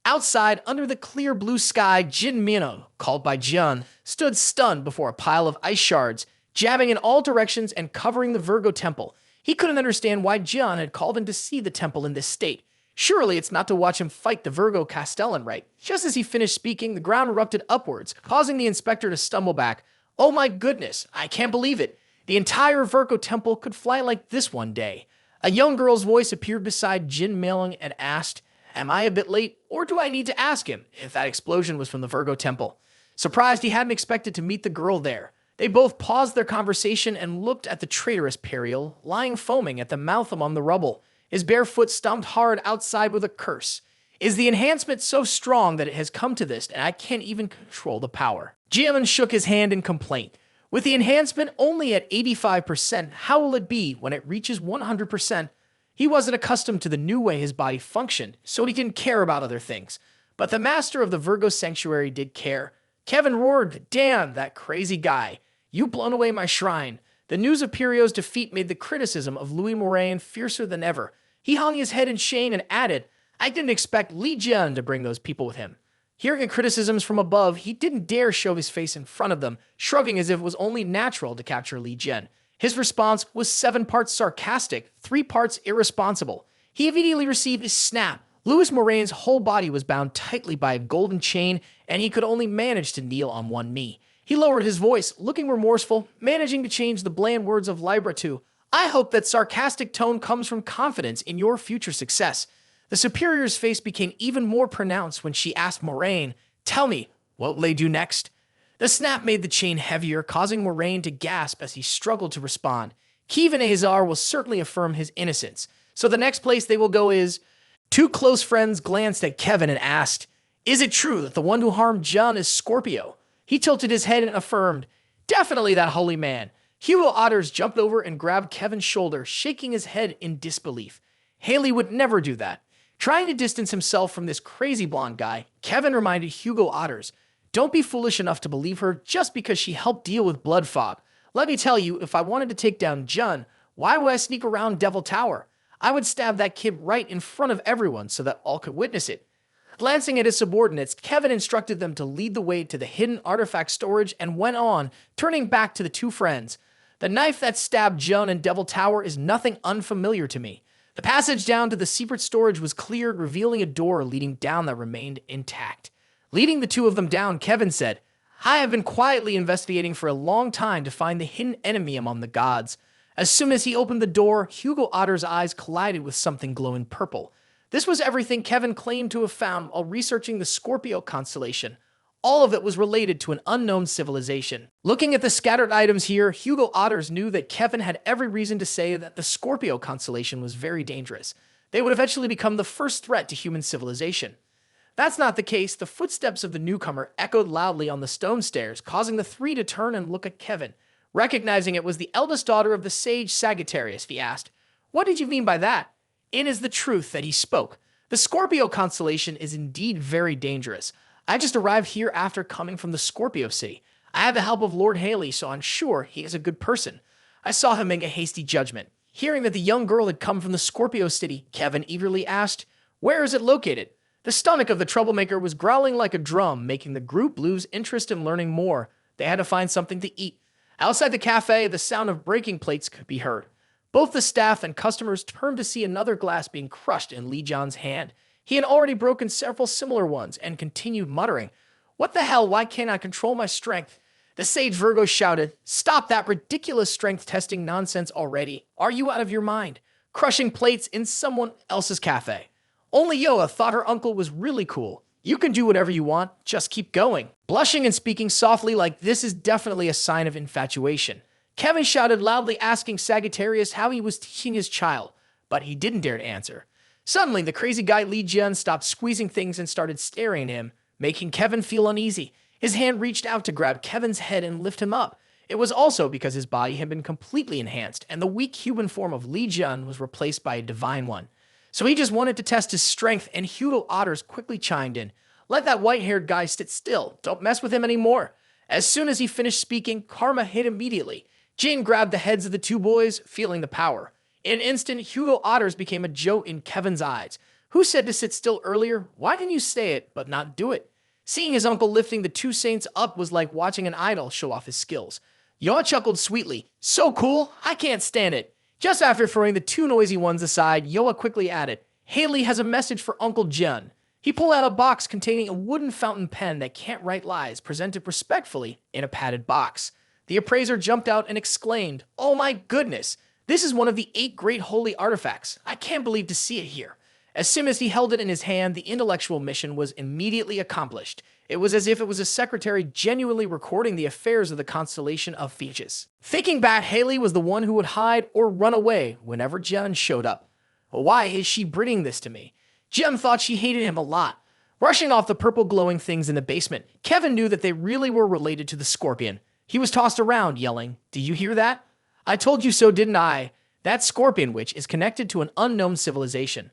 Outside, under the clear blue sky, Jin Mino, called by Jian, stood stunned before a pile of ice shards, jabbing in all directions and covering the Virgo temple. He couldn't understand why Jian had called him to see the temple in this state. Surely it's not to watch him fight the Virgo Castellan, right? Just as he finished speaking, the ground erupted upwards, causing the inspector to stumble back. "Oh my goodness, I can't believe it. The entire Virgo temple could fly like this one day." A young girl's voice appeared beside Jin Mailing and asked, "Am I a bit late, or do I need to ask him if that explosion was from the Virgo temple?" Surprised, he hadn't expected to meet the girl there. They both paused their conversation and looked at the traitorous Periel, lying foaming at the mouth among the rubble. His bare foot stomped hard outside with a curse. "Is the enhancement so strong that it has come to this, and I can't even control the power?" Jiaman shook his hand in complaint. "With the enhancement only at 85%, how will it be when it reaches 100%? He wasn't accustomed to the new way his body functioned, so he didn't care about other things. But the master of the Virgo Sanctuary did care. Kevin roared, "Damn, that crazy guy. You blown away my shrine." The news of Pirio's defeat made the criticism of Louis Moraine fiercer than ever. He hung his head in shame and added, "I didn't expect Li Jian to bring those people with him." Hearing criticisms from above, he didn't dare show his face in front of them, shrugging as if it was only natural to capture Li Jian. His response was 7 parts sarcastic, 3 parts irresponsible. He immediately received a snap. Louis Moraine's whole body was bound tightly by a golden chain, and he could only manage to kneel on one knee. He lowered his voice, looking remorseful, managing to change the bland words of Libra to, "I hope that sarcastic tone comes from confidence in your future success." The superior's face became even more pronounced when she asked Moraine, "Tell me, what will they do next?" The snap made the chain heavier, causing Moraine to gasp as he struggled to respond. Kiev and Hazar will certainly affirm his innocence, so the next place they will go is... Two close friends glanced at Kevin and asked, "Is it true that the one who harmed John is Scorpio?" He tilted his head and affirmed, "Definitely that holy man." Hugo Otters jumped over and grabbed Kevin's shoulder, shaking his head in disbelief. Haley would never do that. Trying to distance himself from this crazy blonde guy, Kevin reminded Hugo Otters, "Don't be foolish enough to believe her just because she helped deal with blood fog. Let me tell you, if I wanted to take down Jun, why would I sneak around Devil Tower? I would stab that kid right in front of everyone so that all could witness it." Glancing at his subordinates, Kevin instructed them to lead the way to the hidden artifact storage and went on, turning back to the two friends. "The knife that stabbed Jun in Devil Tower is nothing unfamiliar to me." The passage down to the secret storage was cleared, revealing a door leading down that remained intact. Leading the two of them down, Kevin said, "I have been quietly investigating for a long time to find the hidden enemy among the gods." As soon as he opened the door, Hugo Otter's eyes collided with something glowing purple. This was everything Kevin claimed to have found while researching the Scorpio constellation. All of it was related to an unknown civilization. Looking at the scattered items here, Hugo Otters knew that Kevin had every reason to say that the Scorpio constellation was very dangerous. They would eventually become the first threat to human civilization. That's not the case. The footsteps of the newcomer echoed loudly on the stone stairs, causing the three to turn and look at Kevin. Recognizing it was the eldest daughter of the sage Sagittarius, he asked, "What did you mean by that?" It is the truth that he spoke. The Scorpio constellation is indeed very dangerous. I just arrived here after coming from the Scorpio city. I had the help of Lord Haley, so I'm sure he is a good person. I saw him make a hasty judgment. Hearing that the young girl had come from the Scorpio city, Kevin eagerly asked, "Where is it located?" The stomach of the troublemaker was growling like a drum, making the group lose interest in learning more. They had to find something to eat. Outside the cafe, the sound of breaking plates could be heard. Both the staff and customers turned to see another glass being crushed in Lee John's hand. He had already broken several similar ones and continued muttering, "What the hell, why can't I control my strength?" The sage Virgo shouted, "Stop that ridiculous strength testing nonsense already. Are you out of your mind? Crushing plates in someone else's cafe. Only Yoa thought her uncle was really cool. You can do whatever you want, just keep going." Blushing and speaking softly like this is definitely a sign of infatuation. Kevin shouted loudly asking Sagittarius how he was teaching his child, but he didn't dare to answer. Suddenly, the crazy guy Lee Jian stopped squeezing things and started staring at him, making Kevin feel uneasy. His hand reached out to grab Kevin's head and lift him up. It was also because his body had been completely enhanced, and the weak human form of Lee Jian was replaced by a divine one. So he just wanted to test his strength, and Hugo Otters quickly chimed in. "Let that white-haired guy sit still. Don't mess with him anymore." As soon as he finished speaking, karma hit immediately. Jin grabbed the heads of the two boys, feeling the power. In an instant, Hugo Otters became a joke in Kevin's eyes. Who said to sit still earlier? Why didn't you say it, but not do it? Seeing his uncle lifting the two saints up was like watching an idol show off his skills. Yoa chuckled sweetly. "So cool, I can't stand it." Just after throwing the two noisy ones aside, Yoa quickly added, "Haley has a message for Uncle Jin." He pulled out a box containing a wooden fountain pen that can't write lies, presented respectfully in a padded box. The appraiser jumped out and exclaimed, "Oh my goodness! This is one of the 8 great holy artifacts. I can't believe to see it here." As soon as he held it in his hand, the intellectual mission was immediately accomplished. It was as if it was a secretary genuinely recording the affairs of the constellation of Phoebus. Thinking back, Haley was the one who would hide or run away whenever Jem showed up. Why is she bringing this to me? Jem thought she hated him a lot. Rushing off the purple glowing things in the basement, Kevin knew that they really were related to the scorpion. He was tossed around, yelling, "Do you hear that? I told you so, didn't I? That scorpion witch is connected to an unknown civilization."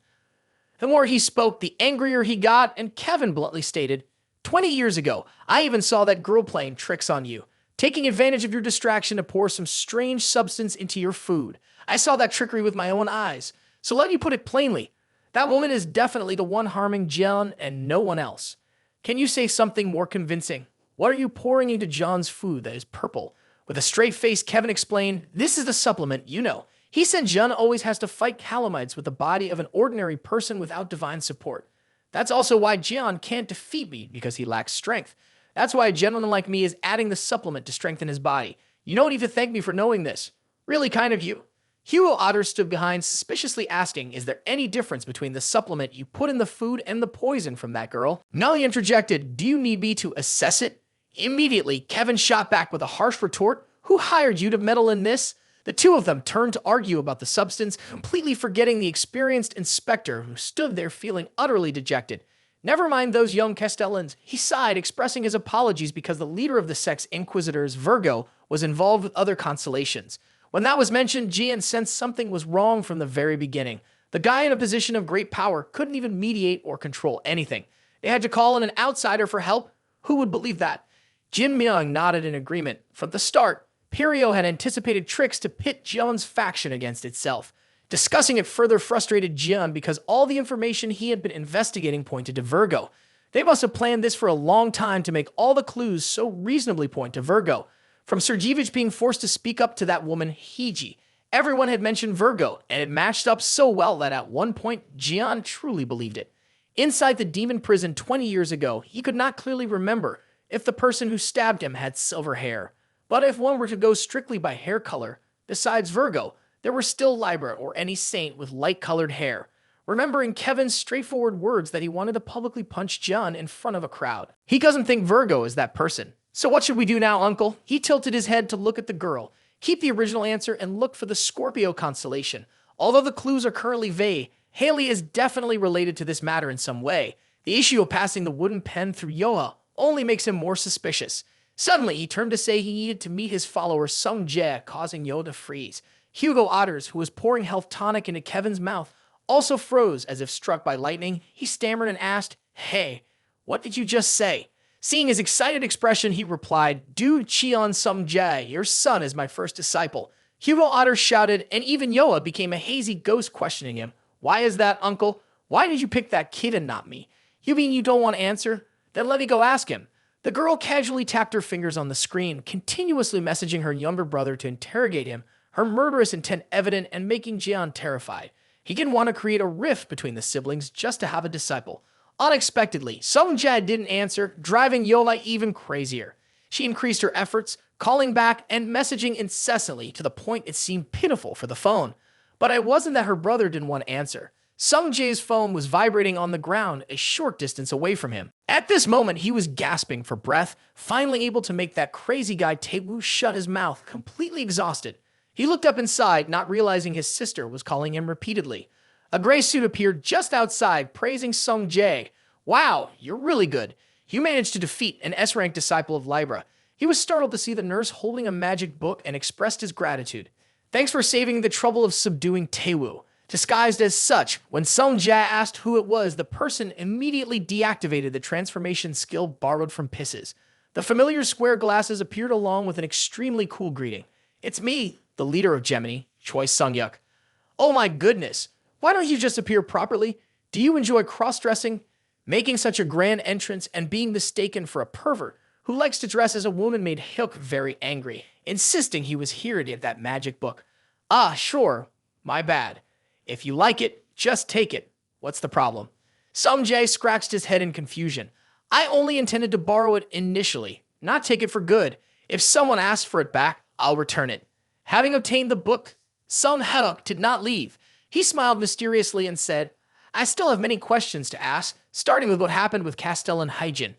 The more he spoke, the angrier he got, and Kevin bluntly stated, 20 years ago, I even saw that girl playing tricks on you, taking advantage of your distraction to pour some strange substance into your food. I saw that trickery with my own eyes. So let me put it plainly. That woman is definitely the one harming John and no one else. Can you say something more convincing? What are you pouring into John's food that is purple? With a straight face, Kevin explained, "This is the supplement, you know. He said John always has to fight calamites with the body of an ordinary person without divine support. That's also why John can't defeat me, because he lacks strength. That's why a gentleman like me is adding the supplement to strengthen his body. You don't need to thank me for knowing this. Really kind of you." Hugo Otter stood behind, suspiciously asking, "Is there any difference between the supplement you put in the food and the poison from that girl?" Nolly interjected, "Do you need me to assess it?" Immediately, Kevin shot back with a harsh retort, "Who hired you to meddle in this?" The two of them turned to argue about the substance, completely forgetting the experienced inspector who stood there feeling utterly dejected. "Never mind those young Castellans," he sighed, expressing his apologies because the leader of the sex inquisitors, Virgo, was involved with other constellations. When that was mentioned, Gian sensed something was wrong from the very beginning. The guy in a position of great power couldn't even mediate or control anything. They had to call in an outsider for help. Who would believe that? Jin Myung nodded in agreement. From the start, Perio had anticipated tricks to pit Jion's faction against itself. Discussing it further frustrated Jian because all the information he had been investigating pointed to Virgo. They must have planned this for a long time to make all the clues so reasonably point to Virgo. From Sergevich being forced to speak up to that woman, Hiji, everyone had mentioned Virgo, and it matched up so well that at one point, Jian truly believed it. Inside the demon prison 20 years ago, he could not clearly remember if the person who stabbed him had silver hair. But if one were to go strictly by hair color, besides Virgo, there were still Libra or any saint with light-colored hair. remembering Kevin's straightforward words that he wanted to publicly punch John in front of a crowd. He doesn't think Virgo is that person. So what should we do now, Uncle? He tilted his head to look at the girl. Keep the original answer and look for the Scorpio constellation. Although the clues are currently vague, Haley is definitely related to this matter in some way. The issue of passing the wooden pen through Yoa only makes him more suspicious. Suddenly, he turned to say he needed to meet his follower Sung Jae, causing Yo to freeze. Hugo Otters, who was pouring health tonic into Kevin's mouth, also froze as if struck by lightning. He stammered and asked, "Hey, what did you just say?" Seeing his excited expression, he replied, "Dude Cheon Sung Jae, your son is my first disciple." Hugo Otter shouted, and even Yoa became a hazy ghost questioning him. "Why is that, Uncle? Why did you pick that kid and not me? You mean you don't want to answer? Then let me go ask him." The girl casually tapped her fingers on the screen, continuously messaging her younger brother to interrogate him, her murderous intent evident and making Jeon terrified. He didn't want to create a rift between the siblings just to have a disciple. Unexpectedly, Sung Jae didn't answer, driving Yola even crazier. She increased her efforts, calling back and messaging incessantly to the point it seemed pitiful for the phone. But it wasn't that her brother didn't want to answer. Sung Jae's phone was vibrating on the ground a short distance away from him. At this moment, he was gasping for breath, finally able to make that crazy guy Taewoo shut his mouth, completely exhausted. He looked up inside, not realizing his sister was calling him repeatedly. A gray suit appeared just outside, praising Sung Jae. "Wow, you're really good. You managed to defeat an S-rank disciple of Libra." He was startled to see the nurse holding a magic book and expressed his gratitude. "Thanks for saving the trouble of subduing Taewoo." Disguised as such, when Sung Jae asked who it was, the person immediately deactivated the transformation skill borrowed from Pisses. The familiar square glasses appeared along with an extremely cool greeting. "It's me, the leader of Gemini, Choi Sung-hyuk." "Oh my goodness, why don't you just appear properly? Do you enjoy cross-dressing?" Making such a grand entrance and being mistaken for a pervert who likes to dress as a woman made Hyuk very angry, insisting he was here to get that magic book. "Ah, sure, my bad. If you like it, just take it. What's the problem?" Sung Jae scratched his head in confusion. "I only intended to borrow it initially, not take it for good. If someone asks for it back, I'll return it." Having obtained the book, Sung Hyuk did not leave. He smiled mysteriously and said, "I still have many questions to ask, starting with what happened with Castellan Hyjin."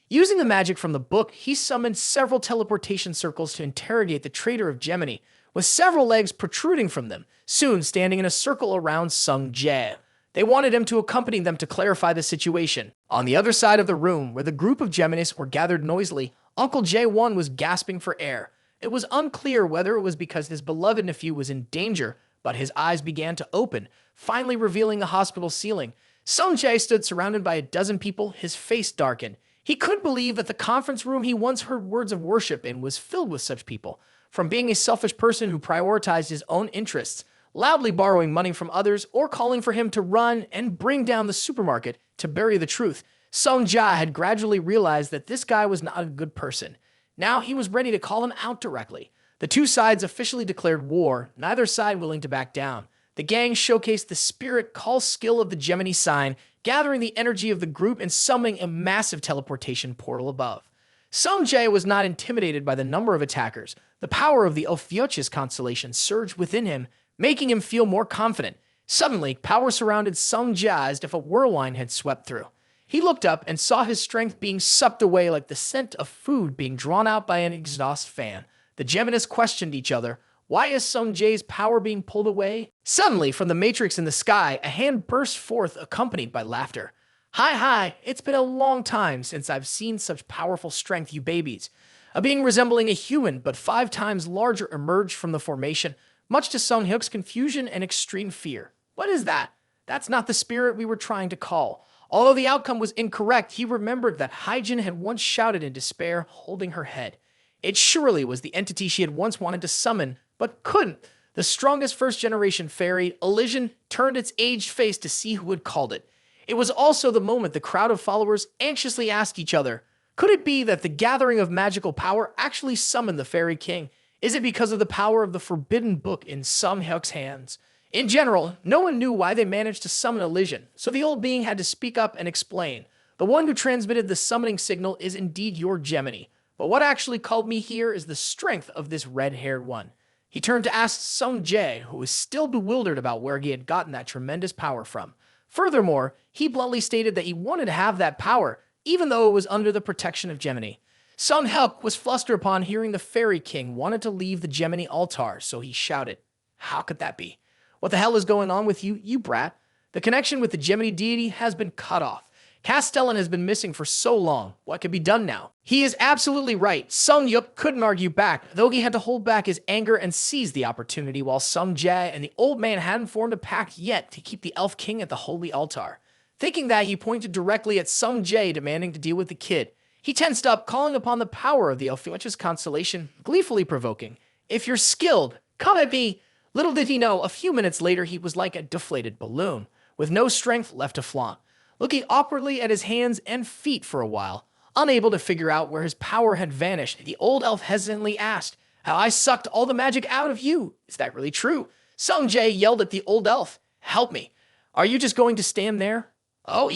Using the magic from the book, he summoned several teleportation circles to interrogate the traitor of Gemini, with several legs protruding from them, soon standing in a circle around Sung Jae. They wanted him to accompany them to clarify the situation. On the other side of the room, where the group of Geminis were gathered noisily, Uncle Jae-won was gasping for air. It was unclear whether it was because his beloved nephew was in danger, but his eyes began to open, finally revealing the hospital ceiling. Sung Jae stood surrounded by a dozen people, his face darkened. He couldn't believe that the conference room he once heard words of worship in was filled with such people. From being a selfish person who prioritized his own interests, loudly borrowing money from others, or calling for him to run and bring down the supermarket to bury the truth, Sung Jae had gradually realized that this guy was not a good person. Now he was ready to call him out directly. The two sides officially declared war, neither side willing to back down. The gang showcased the spirit call skill of the Gemini sign, gathering the energy of the group and summoning a massive teleportation portal above. Sung Jae was not intimidated by the number of attackers. The power of the Ophiuchus constellation surged within him, making him feel more confident. Suddenly, power surrounded Sung Jae as if a whirlwind had swept through. He looked up and saw his strength being sucked away like the scent of food being drawn out by an exhaust fan. The Geminis questioned each other. Why is Sung Jae's power being pulled away? Suddenly, from the matrix in the sky, a hand burst forth accompanied by laughter. Hi, it's been a long time since I've seen such powerful strength, you babies." A being resembling a human but 5 times larger emerged from the formation, much to Sung Hyuk's confusion and extreme fear. "What is that? That's not the spirit we were trying to call." Although the outcome was incorrect, he remembered that Hyjin had once shouted in despair, holding her head. It surely was the entity she had once wanted to summon, but couldn't. The strongest first-generation fairy, Elysian, turned its aged face to see who had called it. It was also the moment the crowd of followers anxiously asked each other, could it be that the gathering of magical power actually summoned the Fairy King? Is it because of the power of the forbidden book in Sung Hyuk's hands? In general, no one knew why they managed to summon Elysian, so the old being had to speak up and explain. "The one who transmitted the summoning signal is indeed your Gemini, but what actually called me here is the strength of this red-haired one." He turned to ask Sung Jae, who was still bewildered about where he had gotten that tremendous power from. Furthermore, he bluntly stated that he wanted to have that power, even though it was under the protection of Gemini. Sun Helk was flustered upon hearing the Fairy King wanted to leave the Gemini altar, so he shouted, "How could that be? What the hell is going on with you, you brat? The connection with the Gemini deity has been cut off. Castellan has been missing for so long. What can be done now?" He is absolutely right. Sung Yup couldn't argue back, though he had to hold back his anger and seize the opportunity while Sung Jae and the old man hadn't formed a pact yet to keep the Elf King at the holy altar. Thinking that, he pointed directly at Sung Jae, demanding to deal with the kid. He tensed up, calling upon the power of the Alphuach's constellation, gleefully provoking, "If you're skilled, come at me." Little did he know, a few minutes later he was like a deflated balloon, with no strength left to flaunt, looking awkwardly at his hands and feet for a while. Unable to figure out where his power had vanished, the old elf hesitantly asked, "How I sucked all the magic out of you. Is that really true?" Sung Jae yelled at the old elf, "Help me. Are you just going to stand there?" "Oh,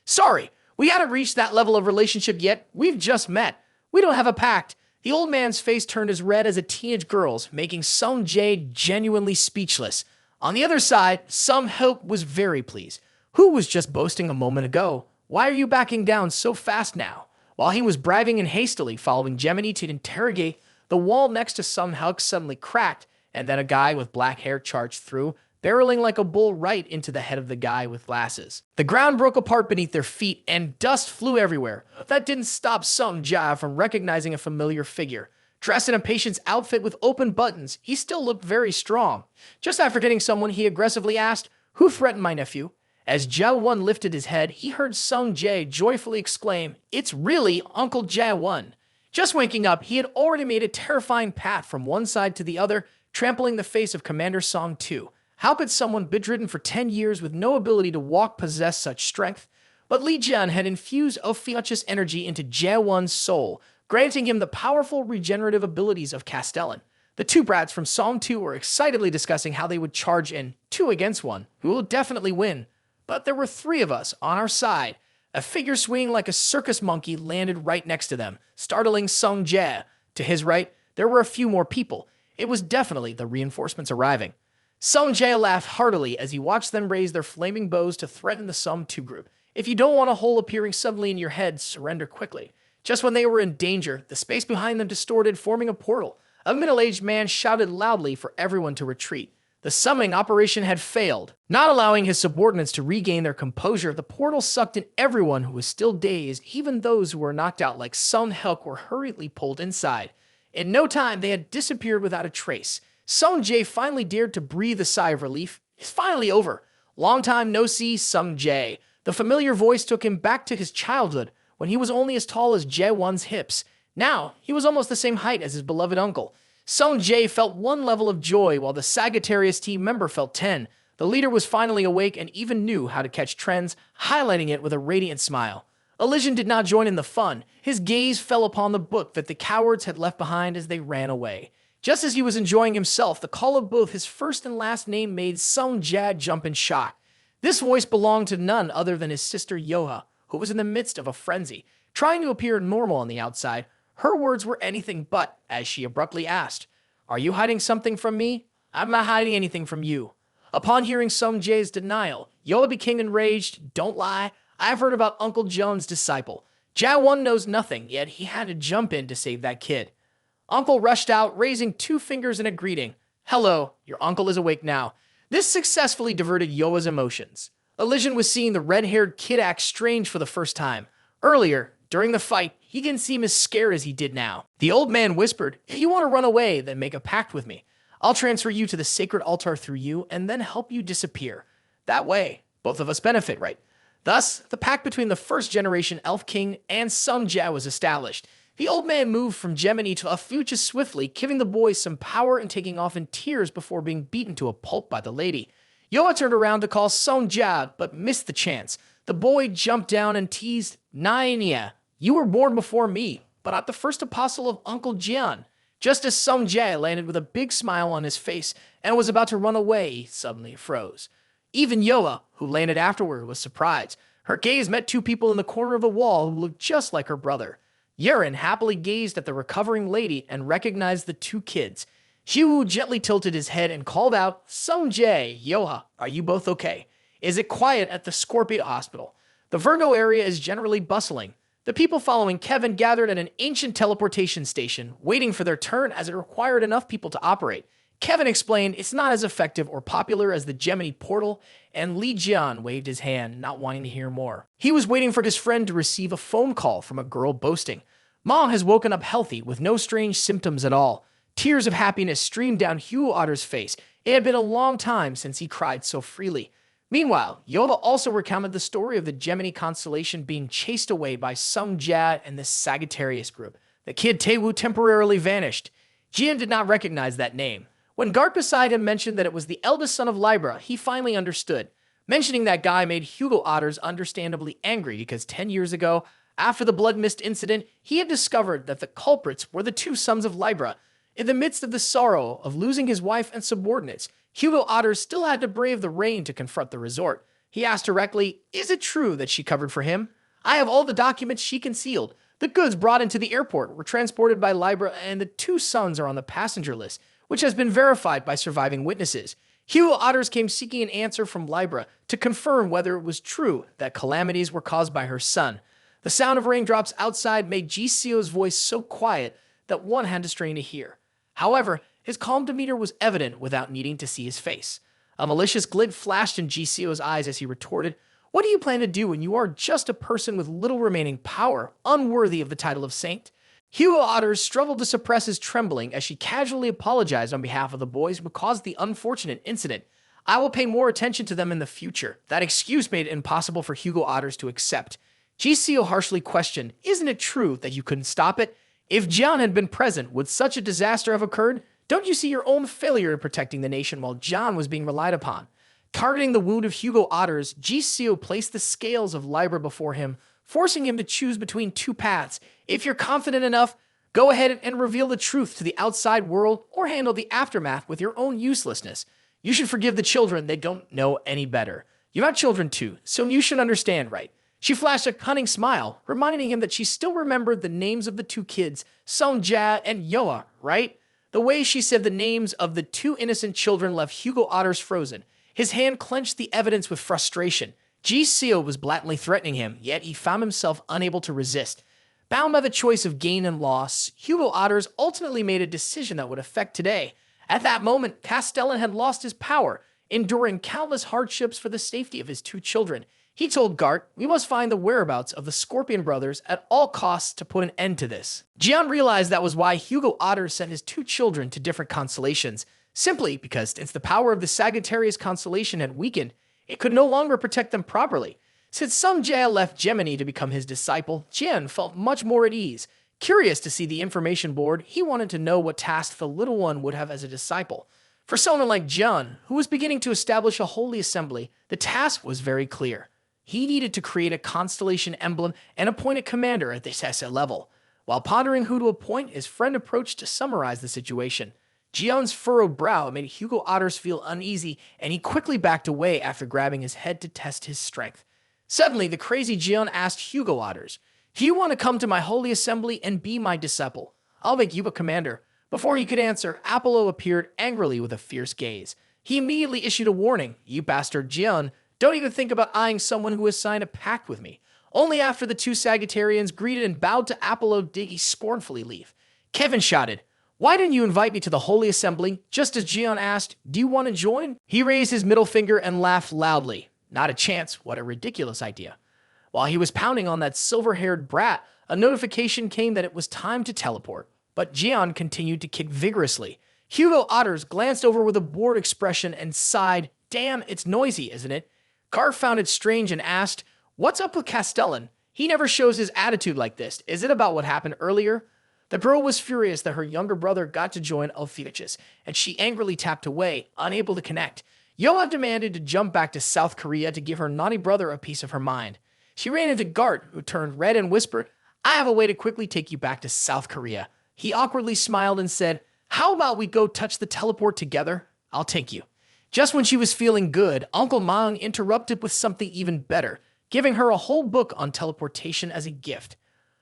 sorry. We haven't reached that level of relationship yet. We've just met. We don't have a pact." The old man's face turned as red as a teenage girl's, making Sung Jae genuinely speechless. On the other side, Sung Helk was very pleased. Who was just boasting a moment ago? Why are you backing down so fast now? While he was bragging and hastily following Gemini to interrogate, the wall next to Sung Helk suddenly cracked, and then a guy with black hair charged through, barreling like a bull right into the head of the guy with glasses. The ground broke apart beneath their feet, and dust flew everywhere. That didn't stop Sung Jae from recognizing a familiar figure. Dressed in a patient's outfit with open buttons, he still looked very strong. Just after getting someone, he aggressively asked, "Who threatened my nephew?" As Jae-won lifted his head, he heard Sung Jae joyfully exclaim, "It's really Uncle Jae-won." Just waking up, he had already made a terrifying path from one side to the other, trampling the face of Commander Song 2. How could someone bedridden for 10 years with no ability to walk possess such strength? But Li Jian had infused Ophiuchus energy into Jae-won's soul, granting him the powerful regenerative abilities of Castellan. The two brats from Song 2 were excitedly discussing how they would charge in 2 against 1, who will definitely win. But there were 3 of us on our side. A figure swinging like a circus monkey landed right next to them, startling Sung Jae. To his right, there were a few more people. It was definitely the reinforcements arriving. Sung Jae laughed heartily as he watched them raise their flaming bows to threaten the Sung 2 group. If you don't want a hole appearing suddenly in your head, surrender quickly. Just when they were in danger, the space behind them distorted, forming a portal. A middle-aged man shouted loudly for everyone to retreat. The summoning operation had failed. Not allowing his subordinates to regain their composure, the portal sucked in everyone who was still dazed. Even those who were knocked out like Sung Helk were hurriedly pulled inside. In no time, they had disappeared without a trace. Sung Jae finally dared to breathe a sigh of relief. It's finally over. Long time no see, Sung Jae. The familiar voice took him back to his childhood, when he was only as tall as Jae-won's hips. Now, he was almost the same height as his beloved uncle. Sung Jae felt 1 level of joy, while the Sagittarius team member felt 10. The leader was finally awake and even knew how to catch trends, highlighting it with a radiant smile. Elysian did not join in the fun. His gaze fell upon the book that the cowards had left behind as they ran away. Just as he was enjoying himself, the call of both his first and last name made Sung Jae jump in shock. This voice belonged to none other than his sister Yoha, who was in the midst of a frenzy. Trying to appear normal on the outside, her words were anything but, as she abruptly asked, "Are you hiding something from me?" "I'm not hiding anything from you." Upon hearing Sung Jae's denial, Yoha became enraged. "Don't lie. I've heard about Uncle Joan's disciple. Jae-won knows nothing, yet he had to jump in to save that kid." Uncle rushed out, raising 2 fingers in a greeting. "Hello, your uncle is awake now." This successfully diverted Yoa's emotions. Elysian was seeing the red-haired kid act strange for the first time. Earlier, during the fight, he didn't seem as scared as he did now. The old man whispered, "If you want to run away, then make a pact with me. I'll transfer you to the sacred altar through you and then help you disappear. That way, both of us benefit, right?" Thus, the pact between the first-generation Elf King and Sung Jae was established. The old man moved from Gemini to Ophiuchus swiftly, giving the boy some power and taking off in tears before being beaten to a pulp by the lady. Yoa turned around to call Sung Jae, but missed the chance. The boy jumped down and teased, "Nainia, you were born before me, but I'm the first apostle of Uncle Jian." Just as Sung Jae landed with a big smile on his face and was about to run away, he suddenly froze. Even Yoa, who landed afterward, was surprised. Her gaze met 2 people in the corner of the wall who looked just like her brother. Yurin happily gazed at the recovering lady and recognized the 2 kids. Hugo gently tilted his head and called out, "Sung Jae, Yoha, are you both okay?" Is it quiet at the Scorpio hospital? The Virgo area is generally bustling. The people following Kevin gathered at an ancient teleportation station, waiting for their turn as it required enough people to operate. Kevin explained it's not as effective or popular as the Gemini portal, and Li Jian waved his hand, not wanting to hear more. He was waiting for his friend to receive a phone call from a girl boasting. Mom has woken up healthy, with no strange symptoms at all. Tears of happiness streamed down Hugo Otter's face. It had been a long time since he cried so freely. Meanwhile, Yoda also recounted the story of the Gemini constellation being chased away by Sung Jia and the Sagittarius group. The kid Taewoo temporarily vanished. Jian did not recognize that name. When Garp beside him mentioned that it was the eldest son of Libra, he finally understood. Mentioning that guy made Hugo Otters understandably angry because 10 years ago, after the Blood Mist incident, he had discovered that the culprits were the two sons of Libra. In the midst of the sorrow of losing his wife and subordinates, Hugo Otters still had to brave the rain to confront the resort. He asked directly, is it true that she covered for him? I have all the documents she concealed. The goods brought into the airport were transported by Libra, and the two sons are on the passenger list, which has been verified by surviving witnesses. Hugo Otters came seeking an answer from Libra to confirm whether it was true that calamities were caused by her son. The sound of raindrops outside made Ji Seo's voice so quiet that one had to strain to hear. However, his calm demeanor was evident without needing to see his face. A malicious glint flashed in Ji Seo's eyes as he retorted, what do you plan to do when you are just a person with little remaining power, unworthy of the title of saint? Hugo Otters struggled to suppress his trembling as she casually apologized on behalf of the boys who caused the unfortunate incident. I will pay more attention to them in the future. That excuse made it impossible for Hugo Otters to accept. Ji Seo harshly questioned, isn't it true that you couldn't stop it? If Jian had been present, would such a disaster have occurred? Don't you see your own failure in protecting the nation while Jian was being relied upon? Targeting the wound of Hugo Otters, Ji Seo placed the scales of Libra before him, forcing him to choose between two paths. If you're confident enough, go ahead and reveal the truth to the outside world or handle the aftermath with your own uselessness. You should forgive the children, they don't know any better. You have children too, so you should understand, right? She flashed a cunning smile, reminding him that she still remembered the names of the two kids, Sung Jia and Yoa, right? The way she said the names of the two innocent children left Hugo Otters frozen. His hand clenched the evidence with frustration. Ji Seo was blatantly threatening him, yet he found himself unable to resist. Bound by the choice of gain and loss, Hugo Otters ultimately made a decision that would affect today. At that moment, Castellan had lost his power, enduring countless hardships for the safety of his two children. He told Gart, we must find the whereabouts of the Scorpion brothers at all costs to put an end to this. Jian realized that was why Hugo Otters sent his two children to different constellations, simply because since the power of the Sagittarius constellation had weakened, it could no longer protect them properly. Since Sung Jia left Gemini to become his disciple, Jian felt much more at ease. Curious to see the information board, he wanted to know what task the little one would have as a disciple. For someone like Jian, who was beginning to establish a holy assembly, the task was very clear. He needed to create a constellation emblem and appoint a commander at the SS level. While pondering who to appoint, his friend approached to summarize the situation. Jian's furrowed brow made Hugo Otters feel uneasy, and he quickly backed away after grabbing his head to test his strength. Suddenly, the crazy Jian asked Hugo Otters, do you want to come to my holy assembly and be my disciple? I'll make you a commander. Before he could answer, Apollo appeared angrily with a fierce gaze. He immediately issued a warning, you bastard Jian, don't even think about eyeing someone who has signed a pact with me. Only after the two Sagittarians greeted and bowed to Apollo did he scornfully leave. Kevin shouted, why didn't you invite me to the Holy Assembly? Just as Jian asked, do you want to join? He raised his middle finger and laughed loudly. Not a chance, what a ridiculous idea. While he was pounding on that silver-haired brat, a notification came that it was time to teleport. But Jian continued to kick vigorously. Hugo Otters glanced over with a bored expression and sighed, damn, it's noisy, isn't it? Carr found it strange and asked, what's up with Castellan? He never shows his attitude like this. Is it about what happened earlier? The girl was furious that her younger brother got to join Alpheus, and she angrily tapped away, unable to connect. Yoa demanded to jump back to South Korea to give her naughty brother a piece of her mind. She ran into Gart, who turned red and whispered, I have a way to quickly take you back to South Korea. He awkwardly smiled and said, how about we go touch the teleport together? I'll take you. Just when she was feeling good, Uncle Mang interrupted with something even better, giving her a whole book on teleportation as a gift.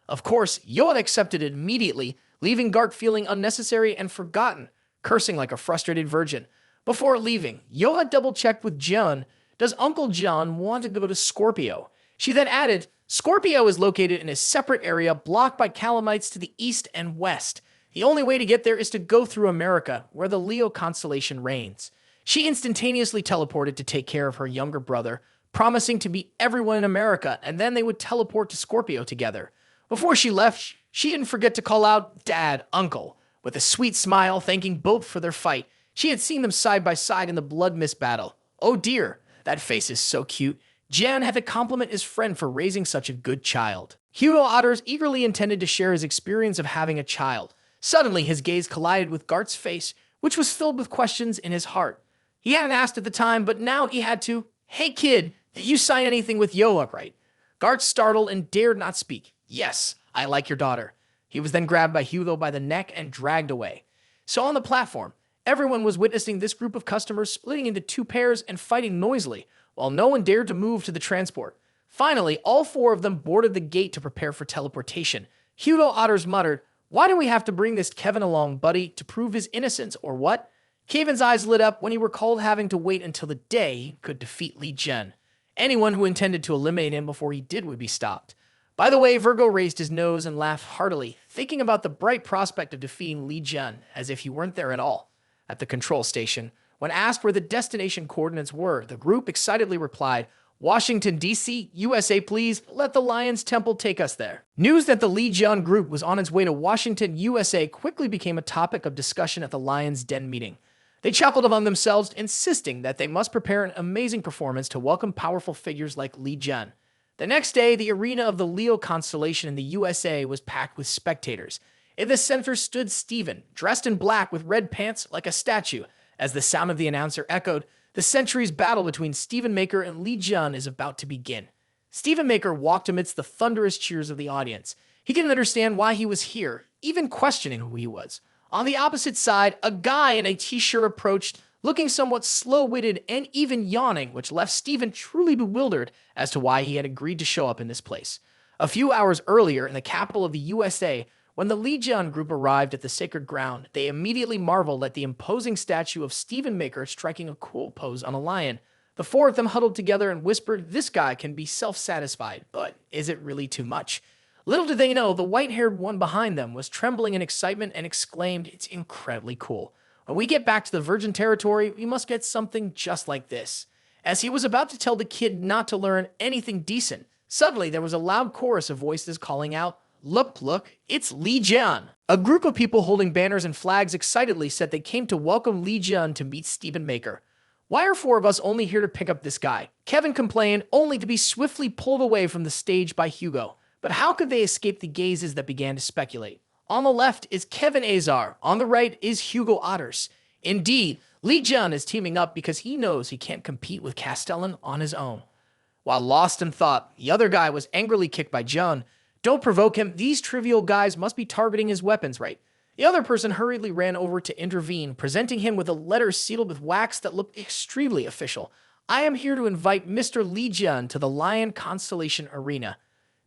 Of course, Yoa accepted it immediately, leaving Gart feeling unnecessary and forgotten, cursing like a frustrated virgin. Before leaving, Yoa double-checked with Jian Does Uncle John want to go to Scorpio? She then added, Scorpio is located in a separate area blocked by calamites to the east and west. The only way to get there is to go through America, where the Leo constellation reigns. She instantaneously teleported to take care of her younger brother, promising to meet everyone in America, and then they would teleport to Scorpio together. Before she left, she didn't forget to call out Dad, Uncle, with a sweet smile thanking both for their fight. She had seen them side by side in the blood mist battle. Oh dear, that face is so cute. Jan had to compliment his friend for raising such a good child. Hugo Otters eagerly intended to share his experience of having a child. Suddenly, his gaze collided with Gart's face, which was filled with questions in his heart. He hadn't asked at the time, but now he had to. Hey kid, did you sign anything with Yo Upright? Gart startled and dared not speak. Yes, I like your daughter. He was then grabbed by Hugo by the neck and dragged away. So on the platform, everyone was witnessing this group of customers splitting into two pairs and fighting noisily, while no one dared to move to the transport. Finally, all four of them boarded the gate to prepare for teleportation. Hugo Otters muttered, why do we have to bring this Kevin along, buddy, to prove his innocence, or what? Kevin's eyes lit up when he recalled having to wait until the day he could defeat Li Jun. Anyone who intended to eliminate him before he did would be stopped. By the way, Virgo raised his nose and laughed heartily, thinking about the bright prospect of defeating Li Jun, as if he weren't there at all. At the control station, when asked where the destination coordinates were, the group excitedly replied, Washington, D.C., USA, please, let the Lion's Temple take us there. News that the Li Jun group was on its way to Washington, USA quickly became a topic of discussion at the Lion's Den meeting. They chuckled among themselves, insisting that they must prepare an amazing performance to welcome powerful figures like Li Jun. The next day, the arena of the Leo constellation in the USA was packed with spectators. In the center stood Stephen, dressed in black with red pants like a statue. As the sound of the announcer echoed, the centuries battle between Stephen Maker and Li Jun is about to begin. Stephen Maker walked amidst the thunderous cheers of the audience. He didn't understand why he was here, even questioning who he was. On the opposite side, a guy in a t-shirt approached, looking somewhat slow-witted and even yawning, which left Stephen truly bewildered as to why he had agreed to show up in this place. A few hours earlier, in the capital of the USA, when the Li Jun group arrived at the sacred ground, they immediately marveled at the imposing statue of Stephen Maker striking a cool pose on a lion. The four of them huddled together and whispered, this guy can be self-satisfied, but is it really too much? Little did they know, the white-haired one behind them was trembling in excitement and exclaimed, it's incredibly cool. When we get back to the Virgin Territory, we must get something just like this. As he was about to tell the kid not to learn anything decent, suddenly there was a loud chorus of voices calling out, look, it's Li Jun. A group of people holding banners and flags excitedly said they came to welcome Li Jun to meet Stephen Maker. Why are four of us only here to pick up this guy? Kevin complained, only to be swiftly pulled away from the stage by Hugo. But how could they escape the gazes that began to speculate? On the left is Kevin Azar, on the right is Hugo Otters. Indeed, Li Jun is teaming up because he knows he can't compete with Castellan on his own. While lost in thought, the other guy was angrily kicked by Jun. Don't provoke him, these trivial guys must be targeting his weapons, right? The other person hurriedly ran over to intervene, presenting him with a letter sealed with wax that looked extremely official. I am here to invite Mr. Li Jun to the Lion Constellation Arena.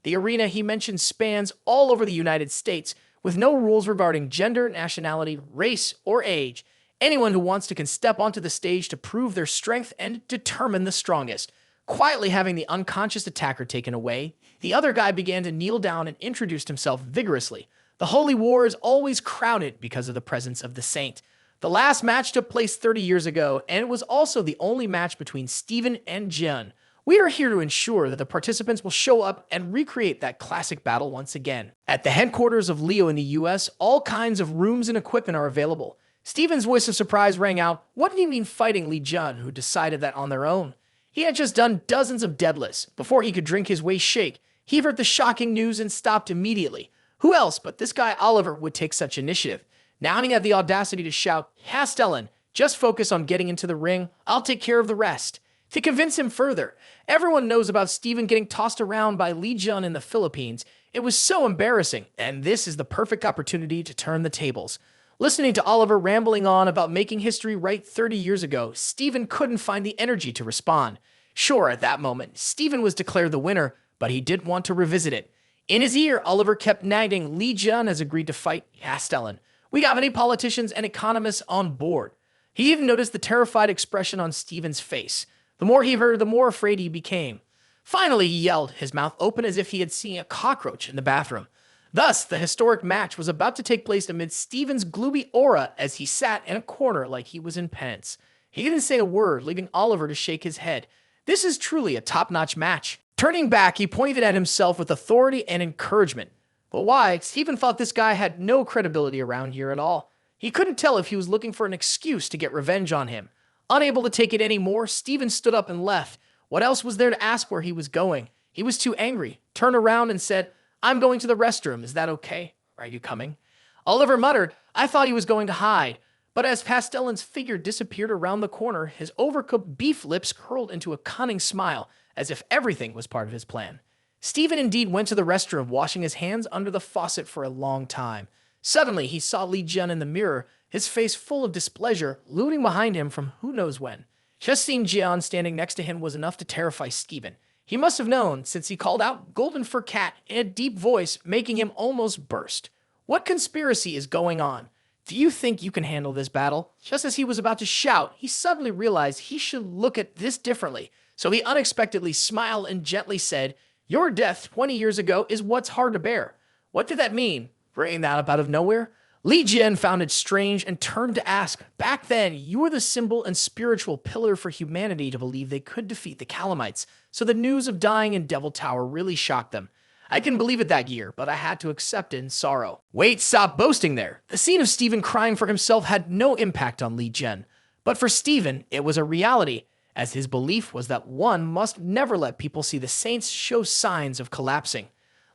The arena he mentioned spans all over the United States, with no rules regarding gender, nationality, race, or age. Anyone who wants to can step onto the stage to prove their strength and determine the strongest. Quietly having the unconscious attacker taken away, the other guy began to kneel down and introduced himself vigorously. The Holy War is always crowded because of the presence of the saint. The last match took place 30 years ago, and it was also the only match between Stephen and Jun. We are here to ensure that the participants will show up and recreate that classic battle once again. At the headquarters of Leo in the US, all kinds of rooms and equipment are available. Stephen's voice of surprise rang out, what do you mean fighting Li Jun, who decided that on their own? He had just done dozens of deadlifts. Before he could drink his way shake, he heard the shocking news and stopped immediately. Who else but this guy Oliver would take such initiative? Now he had the audacity to shout, Castellan, just focus on getting into the ring, I'll take care of the rest. To convince him further, everyone knows about Stephen getting tossed around by Li Jun in the Philippines. It was so embarrassing, and this is the perfect opportunity to turn the tables. Listening to Oliver rambling on about making history right 30 years ago, Stephen couldn't find the energy to respond. Sure, at that moment, Stephen was declared the winner, but he didn't want to revisit it. In his ear, Oliver kept nagging Li Jun has agreed to fight Castellan. We got many politicians and economists on board. He even noticed the terrified expression on Stephen's face. The more he heard, the more afraid he became. Finally, he yelled, his mouth open as if he had seen a cockroach in the bathroom. Thus, the historic match was about to take place amid Stephen's gloomy aura as he sat in a corner like he was in penance. He didn't say a word, leaving Oliver to shake his head. This is truly a top-notch match. Turning back, he pointed at himself with authority and encouragement. But why? Stephen thought this guy had no credibility around here at all. He couldn't tell if he was looking for an excuse to get revenge on him. Unable to take it anymore, Stephen stood up and left. What else was there to ask where he was going? He was too angry, turned around and said, "I'm going to the restroom. Is that okay? Are you coming?" Oliver muttered, "I thought he was going to hide." But as Pastellan's figure disappeared around the corner, his overcooked beef lips curled into a cunning smile, as if everything was part of his plan. Stephen indeed went to the restroom, washing his hands under the faucet for a long time. Suddenly, he saw Li Jian in the mirror, his face full of displeasure, looming behind him from who knows when. Just seeing Jian standing next to him was enough to terrify Stephen. He must have known, since he called out "Golden Fur Cat" in a deep voice, making him almost burst. What conspiracy is going on? Do you think you can handle this battle? Just as he was about to shout, he suddenly realized he should look at this differently. So he unexpectedly smiled and gently said, "Your death 20 years ago is what's hard to bear." What did that mean? Bringing that up out of nowhere? Li Jian found it strange and turned to ask, "Back then, you were the symbol and spiritual pillar for humanity to believe they could defeat the calamites, so the news of dying in Devil Tower really shocked them. I can believe it that year, but I had to accept it in sorrow." Wait, stop boasting there. The scene of Stephen crying for himself had no impact on Li Jian. But for Stephen, it was a reality, as his belief was that one must never let people see the saints show signs of collapsing.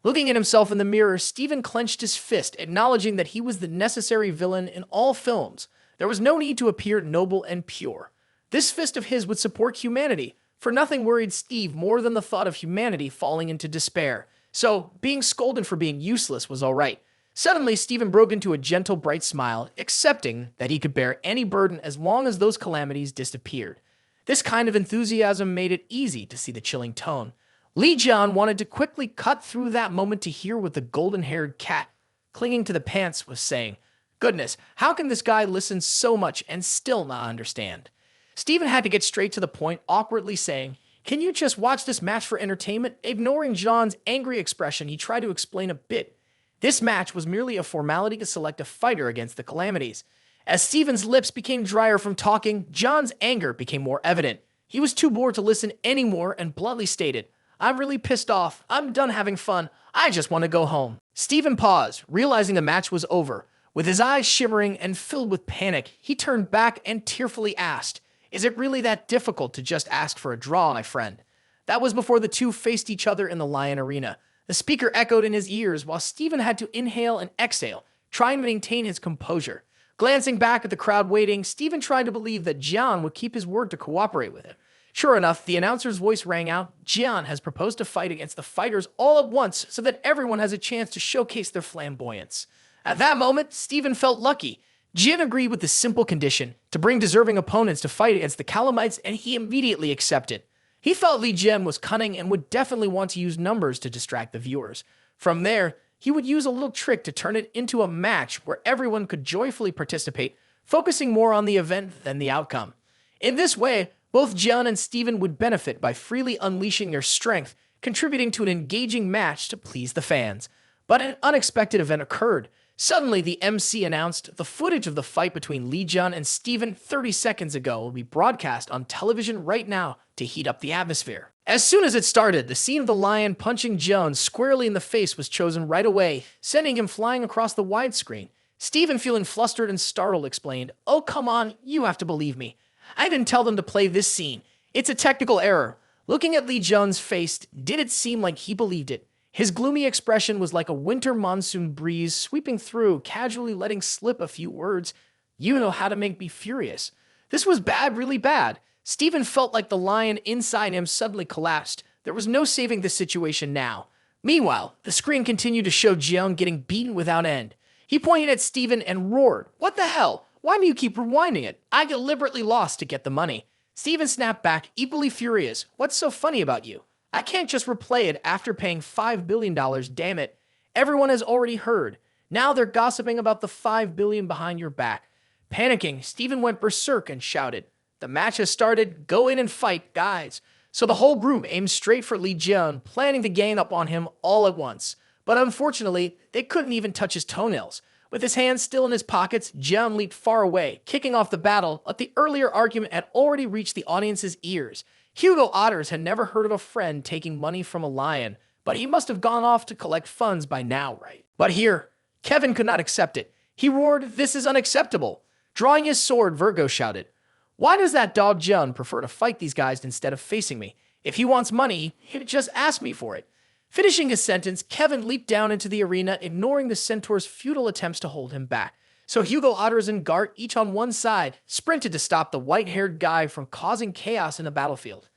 Looking at himself in the mirror, Stephen clenched his fist, acknowledging that he was the necessary villain in all films. There was no need to appear noble and pure. This fist of his would support humanity, for nothing worried Steve more than the thought of humanity falling into despair. So, being scolded for being useless was all right. Suddenly, Stephen broke into a gentle, bright smile, accepting that he could bear any burden as long as those calamities disappeared. This kind of enthusiasm made it easy to see the chilling tone. Li Jian wanted to quickly cut through that moment to hear what the golden-haired cat, clinging to the pants, was saying. Goodness, how can this guy listen so much and still not understand? Stephen had to get straight to the point, awkwardly saying, "Can you just watch this match for entertainment?" Ignoring John's angry expression, he tried to explain a bit. This match was merely a formality to select a fighter against the calamities. As Stephen's lips became drier from talking, John's anger became more evident. He was too bored to listen anymore and bluntly stated, "I'm really pissed off. I'm done having fun. I just want to go home." Stephen paused, realizing the match was over. With his eyes shimmering and filled with panic, he turned back and tearfully asked, "Is it really that difficult to just ask for a draw, my friend?" That was before the two faced each other in the Lion Arena. The speaker echoed in his ears while Stephen had to inhale and exhale, trying to maintain his composure. Glancing back at the crowd waiting, Stephen tried to believe that Jian would keep his word to cooperate with him. Sure enough, the announcer's voice rang out. Jian has proposed to fight against the fighters all at once so that everyone has a chance to showcase their flamboyance. At that moment, Stephen felt lucky. Jian agreed with the simple condition to bring deserving opponents to fight against the calamites, and he immediately accepted. He felt Li Jian was cunning and would definitely want to use numbers to distract the viewers. From there, he would use a little trick to turn it into a match where everyone could joyfully participate, focusing more on the event than the outcome. In this way, both Jian and Stephen would benefit by freely unleashing their strength, contributing to an engaging match to please the fans. But an unexpected event occurred. Suddenly, the MC announced the footage of the fight between Li Jian and Stephen 30 seconds ago will be broadcast on television right now to heat up the atmosphere. As soon as it started, the scene of the lion punching Jian squarely in the face was chosen right away, sending him flying across the widescreen. Stephen, feeling flustered and startled, explained, "Oh, come on, you have to believe me. I didn't tell them to play this scene. It's a technical error." Looking at Li Jian's face, did it seem like he believed it? His gloomy expression was like a winter monsoon breeze sweeping through, casually letting slip a few words. "You know how to make me furious." This was bad, really bad. Stephen felt like the lion inside him suddenly collapsed. There was no saving the situation now. Meanwhile, the screen continued to show Jian getting beaten without end. He pointed at Stephen and roared, "What the hell? Why do you keep rewinding it? I deliberately lost to get the money." Stephen snapped back, equally furious. "What's so funny about you? I can't just replay it after paying $5 billion, damn it. Everyone has already heard. Now they're gossiping about the $5 billion behind your back." Panicking, Stephen went berserk and shouted, The match has started. Go in and fight, guys. So the whole group aimed straight for Li Jian, planning to gang up on him all at once. But unfortunately, they couldn't even touch his toenails. With his hands still in his pockets, Jian leaped far away, kicking off the battle, but the earlier argument had already reached the audience's ears. Hugo Otters had never heard of a friend taking money from a lion, but he must have gone off to collect funds by now, right? But here, Kevin could not accept it. He roared, "This is unacceptable." Drawing his sword, Virgo shouted, "Why does that dog Jun prefer to fight these guys instead of facing me? If he wants money, he'd just ask me for it." Finishing his sentence, Kevin leaped down into the arena, ignoring the centaur's futile attempts to hold him back. So Hugo Otters and Gart, each on one side, sprinted to stop the white-haired guy from causing chaos in the battlefield.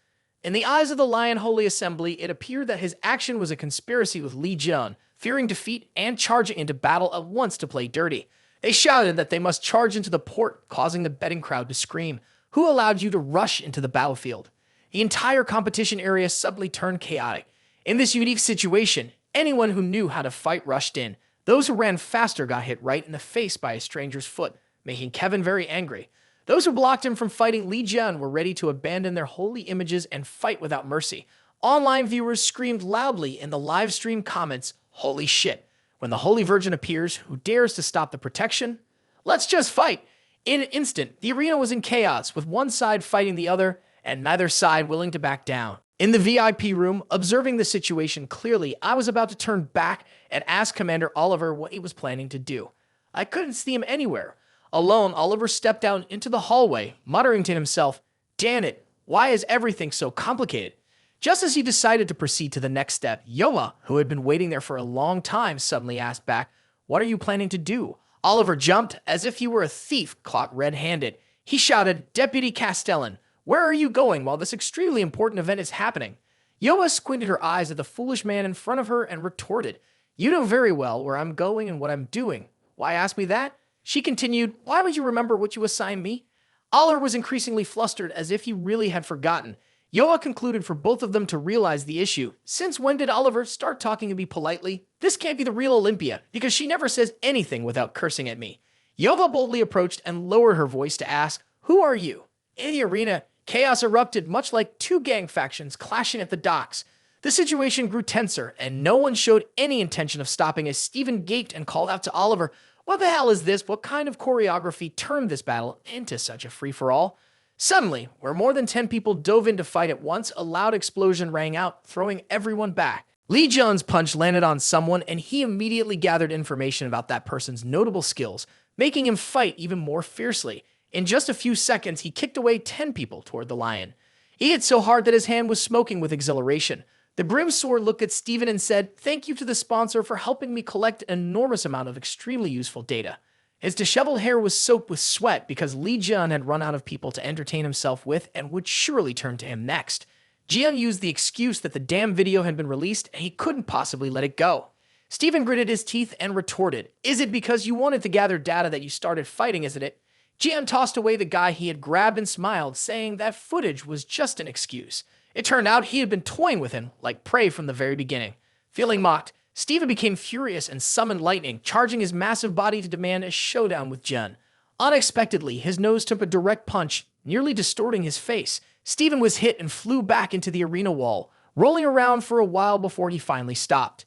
In the eyes of the Lion Holy Assembly, it appeared that his action was a conspiracy with Li Jian, fearing defeat and charging into battle at once to play dirty. They shouted that they must charge into the port, causing the betting crowd to scream. Who allowed you to rush into the battlefield? The entire competition area suddenly turned chaotic. In this unique situation, anyone who knew how to fight rushed in. Those who ran faster got hit right in the face by a stranger's foot, making Kevin very angry. Those who blocked him from fighting Li Jian were ready to abandon their holy images and fight without mercy. Online viewers screamed loudly in the live stream comments, "Holy shit." When the Holy Virgin appears, who dares to stop the protection? Let's just fight! In an instant, the arena was in chaos, with one side fighting the other, and neither side willing to back down. In the VIP room, observing the situation clearly, I was about to turn back and ask Commander Oliver what he was planning to do. I couldn't see him anywhere. Alone, Oliver stepped down into the hallway, muttering to himself, "Damn it, why is everything so complicated?" Just as he decided to proceed to the next step, Yoa, who had been waiting there for a long time, suddenly asked back, "What are you planning to do?" Oliver jumped as if he were a thief caught red-handed. He shouted, "Deputy Castellan, where are you going while this extremely important event is happening?" Yoa squinted her eyes at the foolish man in front of her and retorted, "You know very well where I'm going and what I'm doing. Why ask me that?" She continued, "Why would you remember what you assigned me?" Oliver was increasingly flustered, as if he really had forgotten. Yoa concluded for both of them to realize the issue. Since when did Oliver start talking to me politely? This can't be the real Olympia, because she never says anything without cursing at me. Yoa boldly approached and lowered her voice to ask, "Who are you?" In the arena, chaos erupted, much like two gang factions clashing at the docks. The situation grew tenser, and no one showed any intention of stopping as Stephen gaped and called out to Oliver, "What the hell is this? What kind of choreography turned this battle into such a free-for-all?" Suddenly, where more than 10 people dove in to fight at once, a loud explosion rang out, throwing everyone back. Li Jian's punch landed on someone, and he immediately gathered information about that person's notable skills, making him fight even more fiercely. In just a few seconds, he kicked away 10 people toward the lion. He hit so hard that his hand was smoking with exhilaration. The Brimsword looked at Stephen and said, "Thank you to the sponsor for helping me collect an enormous amount of extremely useful data." His disheveled hair was soaked with sweat because Li Jian had run out of people to entertain himself with and would surely turn to him next. Jian used the excuse that the damn video had been released and he couldn't possibly let it go. Stephen gritted his teeth and retorted, "Is it because you wanted to gather data that you started fighting, isn't it?" Jian tossed away the guy he had grabbed and smiled, saying that footage was just an excuse. It turned out he had been toying with him like prey from the very beginning. Feeling mocked, Stephen became furious and summoned lightning, charging his massive body to demand a showdown with Jian. Unexpectedly, his nose took a direct punch, nearly distorting his face. Stephen was hit and flew back into the arena wall, rolling around for a while before he finally stopped.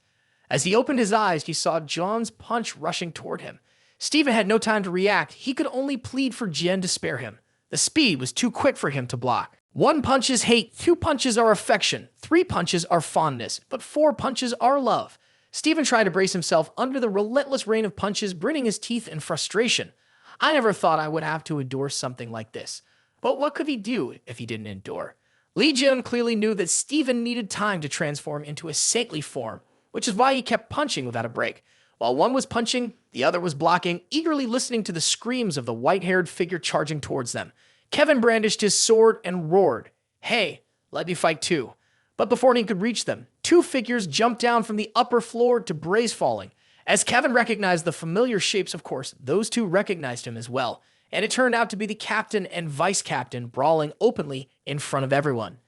As he opened his eyes, he saw John's punch rushing toward him. Stephen had no time to react. He could only plead for Jian to spare him. The speed was too quick for him to block. 1 punch is hate, 2 punches are affection, 3 punches are fondness, but 4 punches are love. Stephen tried to brace himself under the relentless rain of punches, gritting his teeth in frustration. I never thought I would have to endure something like this. But what could he do if he didn't endure? Li Jian clearly knew that Stephen needed time to transform into a saintly form, which is why he kept punching without a break. While one was punching, the other was blocking, eagerly listening to the screams of the white-haired figure charging towards them. Kevin brandished his sword and roared, "Hey, let me fight too." But before he could reach them, 2 figures jumped down from the upper floor to braze falling. As Kevin recognized the familiar shapes, of course, those 2 recognized him as well, and it turned out to be the captain and vice-captain brawling openly in front of everyone.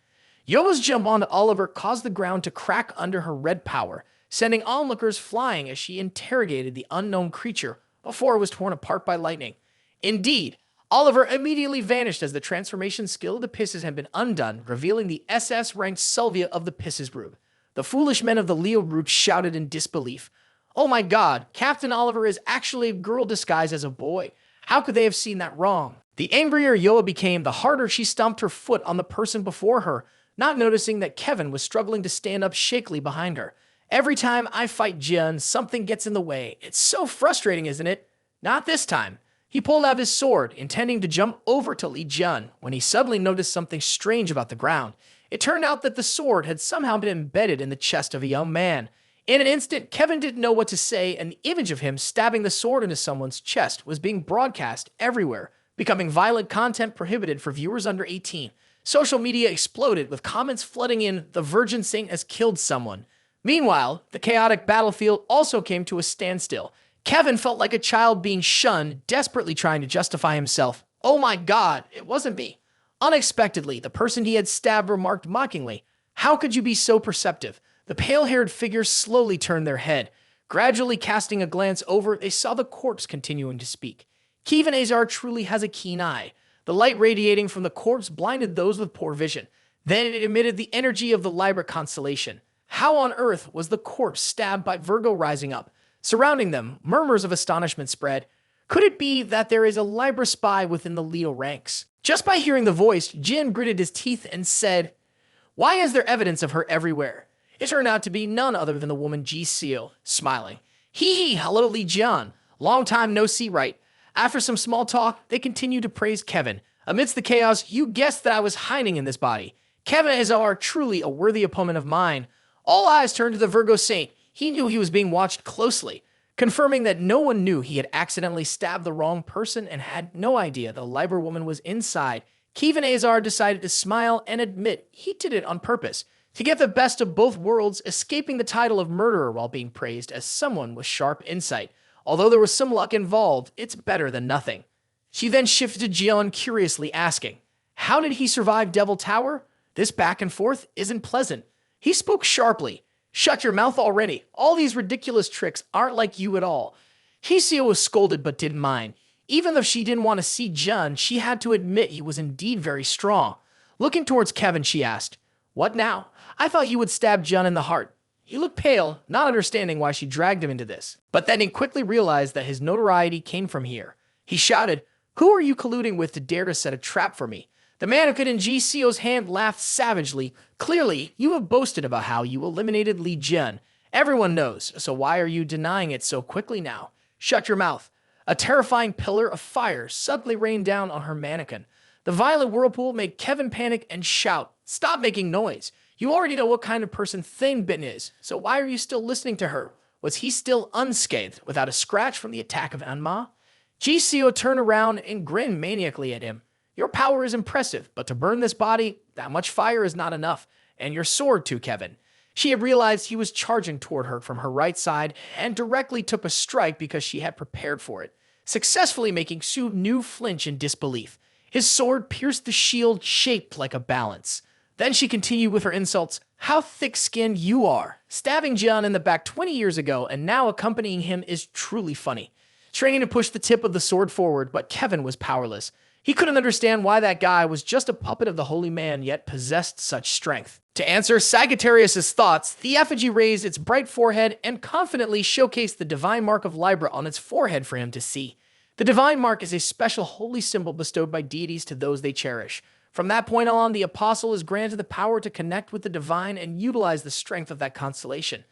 Yoa's jump onto Oliver caused the ground to crack under her red power, sending onlookers flying as she interrogated the unknown creature before it was torn apart by lightning. Indeed, Oliver immediately vanished as the transformation skill of the Pisces had been undone, revealing the SS-ranked Sylvia of the Pisces group. The foolish men of the Leo group shouted in disbelief. Oh my god, Captain Oliver is actually a girl disguised as a boy. How could they have seen that wrong? The angrier Yoa became, the harder she stomped her foot on the person before her, not noticing that Kevin was struggling to stand up shakily behind her. Every time I fight Jin, something gets in the way. It's so frustrating, isn't it? Not this time. He pulled out his sword, intending to jump over to Li Jun, when he suddenly noticed something strange about the ground. It turned out that the sword had somehow been embedded in the chest of a young man. In an instant, Kevin didn't know what to say, and the image of him stabbing the sword into someone's chest was being broadcast everywhere, becoming violent content prohibited for viewers under 18. Social media exploded, with comments flooding in, "The Virgin Saint has killed someone." Meanwhile, the chaotic battlefield also came to a standstill. Kevin felt like a child being shunned, desperately trying to justify himself. Oh my god, it wasn't me. Unexpectedly, the person he had stabbed remarked mockingly, "How could you be so perceptive?" The pale-haired figure slowly turned their head. Gradually casting a glance over, they saw the corpse continuing to speak. Kevin Azar truly has a keen eye. The light radiating from the corpse blinded those with poor vision. Then it emitted the energy of the Libra constellation. How on earth was the corpse stabbed by Virgo rising up? Surrounding them, murmurs of astonishment spread. Could it be that there is a Libra spy within the Leo ranks? Just by hearing the voice, Jin gritted his teeth and said, "Why is there evidence of her everywhere?" It turned out to be none other than the woman Ji Seo, smiling. Hee, hello Li Jian. Long time no see, right? After some small talk, they continued to praise Kevin. Amidst the chaos, you guessed that I was hiding in this body. Kevin Azar, truly a worthy opponent of mine. All eyes turned to the Virgo Saint. He knew he was being watched closely, confirming that no one knew he had accidentally stabbed the wrong person and had no idea the Libra woman was inside. Kevin Azar decided to smile and admit he did it on purpose, to get the best of both worlds, escaping the title of murderer while being praised as someone with sharp insight. Although there was some luck involved, it's better than nothing. She then shifted to Jian, curiously asking, "How did he survive Devil Tower? This back and forth isn't pleasant." He spoke sharply. "Shut your mouth already. All these ridiculous tricks aren't like you at all." Hiseo was scolded but didn't mind. Even though she didn't want to see Jun, she had to admit he was indeed very strong. Looking towards Kevin, she asked, "What now? I thought you would stab Jun in the heart." He looked pale, not understanding why she dragged him into this. But then he quickly realized that his notoriety came from here. He shouted, "Who are you colluding with to dare to set a trap for me?" The mannequin in Ji Seo's hand laughed savagely. "Clearly, you have boasted about how you eliminated Li Jun. Everyone knows, so why are you denying it so quickly now? Shut your mouth." A terrifying pillar of fire suddenly rained down on her mannequin. The violent whirlpool made Kevin panic and shout, "Stop making noise. You already know what kind of person Thane Bitten is, so why are you still listening to her?" Was he still unscathed, without a scratch from the attack of Anma? Ji Seo turned around and grinned maniacally at him. "Your power is impressive, but to burn this body, that much fire is not enough. And your sword too, Kevin." She had realized he was charging toward her from her right side and directly took a strike because she had prepared for it, successfully making Su Nu flinch in disbelief. His sword pierced the shield shaped like a balance. Then she continued with her insults. "How thick-skinned you are. Stabbing Jian in the back 20 years ago and now accompanying him is truly funny." Straining to push the tip of the sword forward, but Kevin was powerless. He couldn't understand why that guy was just a puppet of the holy man, yet possessed such strength. To answer Sagittarius's thoughts, the effigy raised its bright forehead and confidently showcased the divine mark of Libra on its forehead for him to see. The divine mark is a special holy symbol bestowed by deities to those they cherish. From that point on, the apostle is granted the power to connect with the divine and utilize the strength of that constellation.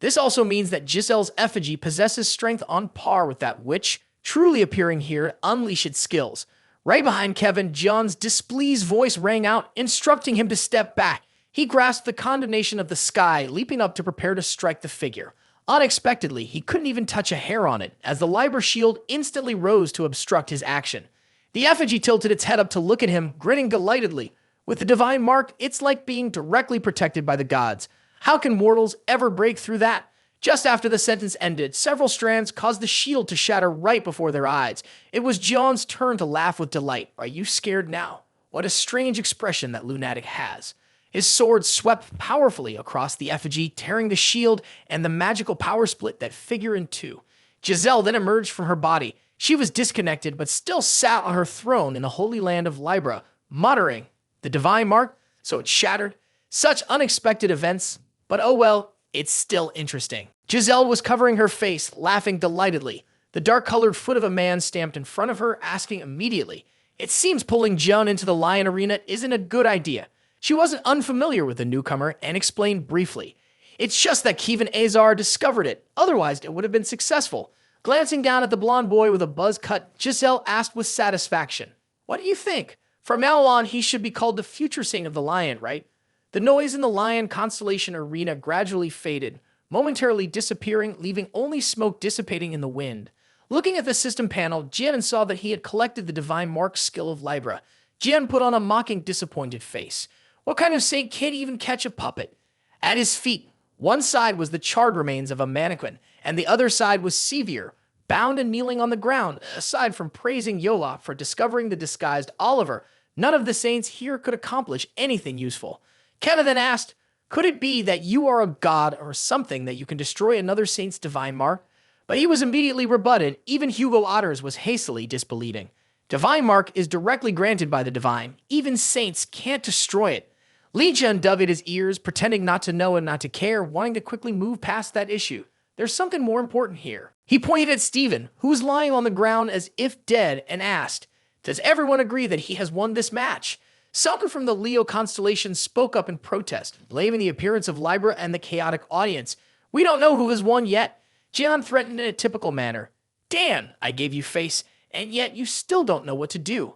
This also means that Giselle's effigy possesses strength on par with that which, truly appearing here, unleash its skills. Right behind Kevin, John's displeased voice rang out, instructing him to step back. He grasped the condemnation of the sky, leaping up to prepare to strike the figure. Unexpectedly, he couldn't even touch a hair on it, as the Libra shield instantly rose to obstruct his action. The effigy tilted its head up to look at him, grinning delightedly. With the divine mark, it's like being directly protected by the gods. How can mortals ever break through that? Just after the sentence ended, several strands caused the shield to shatter right before their eyes. It was John's turn to laugh with delight. "Are you scared now?" What a strange expression that lunatic has. His sword swept powerfully across the effigy, tearing the shield and the magical power split that figure in two. Giselle then emerged from her body. She was disconnected, but still sat on her throne in the holy land of Libra, muttering, "The divine mark, so it shattered." Such unexpected events, but oh well, it's still interesting. Giselle was covering her face, laughing delightedly. The dark-colored foot of a man stamped in front of her, asking immediately, "It seems pulling Joan into the lion arena isn't a good idea." She wasn't unfamiliar with the newcomer and explained briefly, "It's just that Kevin Azar discovered it, otherwise it would have been successful." Glancing down at the blonde boy with a buzz cut, Giselle asked with satisfaction, "What do you think? From now on, he should be called the future saint of the lion, right?" The noise in the lion constellation arena gradually faded, momentarily disappearing, leaving only smoke dissipating in the wind. Looking at the system panel, Jian saw that he had collected the divine mark skill of Libra. Jian put on a mocking, disappointed face. What kind of saint can't even catch a puppet? At his feet, one side was the charred remains of a mannequin, and the other side was Sevier, bound and kneeling on the ground. Aside from praising Yola for discovering the disguised Oliver, none of the saints here could accomplish anything useful. Kevin then asked, "Could it be that you are a god or something that you can destroy another saint's divine mark?" But he was immediately rebutted. Even Hugo Otters was hastily disbelieving. Divine mark is directly granted by the divine. Even saints can't destroy it. Li Jun dug at his ears, pretending not to know and not to care, wanting to quickly move past that issue. There's something more important here. He pointed at Steven, who was lying on the ground as if dead, and asked, "Does everyone agree that he has won this match?" Selka from the Leo constellation spoke up in protest, blaming the appearance of Libra and the chaotic audience. "We don't know who has won yet." Jian threatened in a typical manner. "Dan, I gave you face, and yet you still don't know what to do."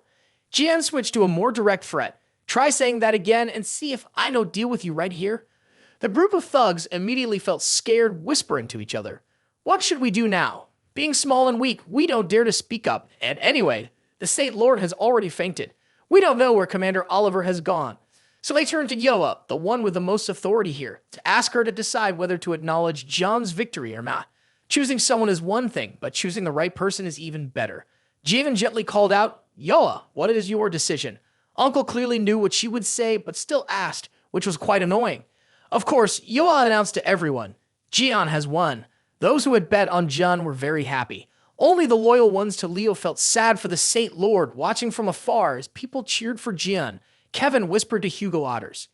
Jian switched to a more direct threat. "Try saying that again and see if I don't deal with you right here." The group of thugs immediately felt scared, whispering to each other. "What should we do now? Being small and weak, we don't dare to speak up. And anyway, the Saint Lord has already fainted. We don't know where Commander Oliver has gone." So they turned to Yoa, the one with the most authority here, to ask her to decide whether to acknowledge John's victory or not. Choosing someone is one thing, but choosing the right person is even better. Javen gently called out, "Yoa, what is your decision?" Uncle clearly knew what she would say, but still asked, which was quite annoying. Of course, Yoa announced to everyone, "Jian has won." Those who had bet on John were very happy. Only the loyal ones to Leo felt sad for the Saint Lord, watching from afar as people cheered for Jian. Kevin whispered to Hugo Otters,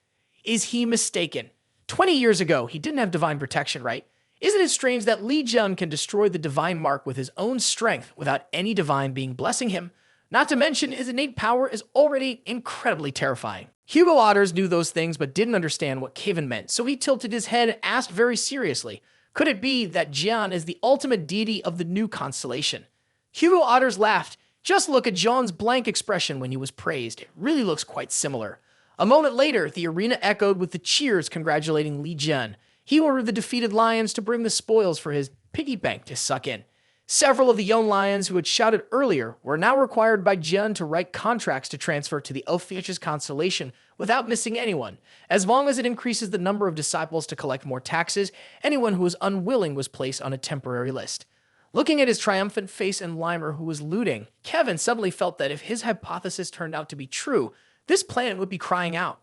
"Is he mistaken? 20 years ago, he didn't have divine protection, right? Isn't it strange that Li Jun can destroy the divine mark with his own strength without any divine being blessing him? Not to mention, his innate power is already incredibly terrifying." Hugo Otters knew those things but didn't understand what Kevin meant, so he tilted his head and asked very seriously, "Could it be that Jian is the ultimate deity of the new constellation?" Hugo Otters laughed. "Just look at John's blank expression when he was praised. It really looks quite similar." A moment later, the arena echoed with the cheers congratulating Li Jun. He ordered the defeated lions to bring the spoils for his piggy bank to suck in. Several of the young lions who had shouted earlier were now required by Jun to write contracts to transfer to the Ophiuchus constellation without missing anyone. As long as it increases the number of disciples to collect more taxes, anyone who was unwilling was placed on a temporary list. Looking at his triumphant face and Limer, who was looting, Kevin suddenly felt that if his hypothesis turned out to be true, this planet would be crying out.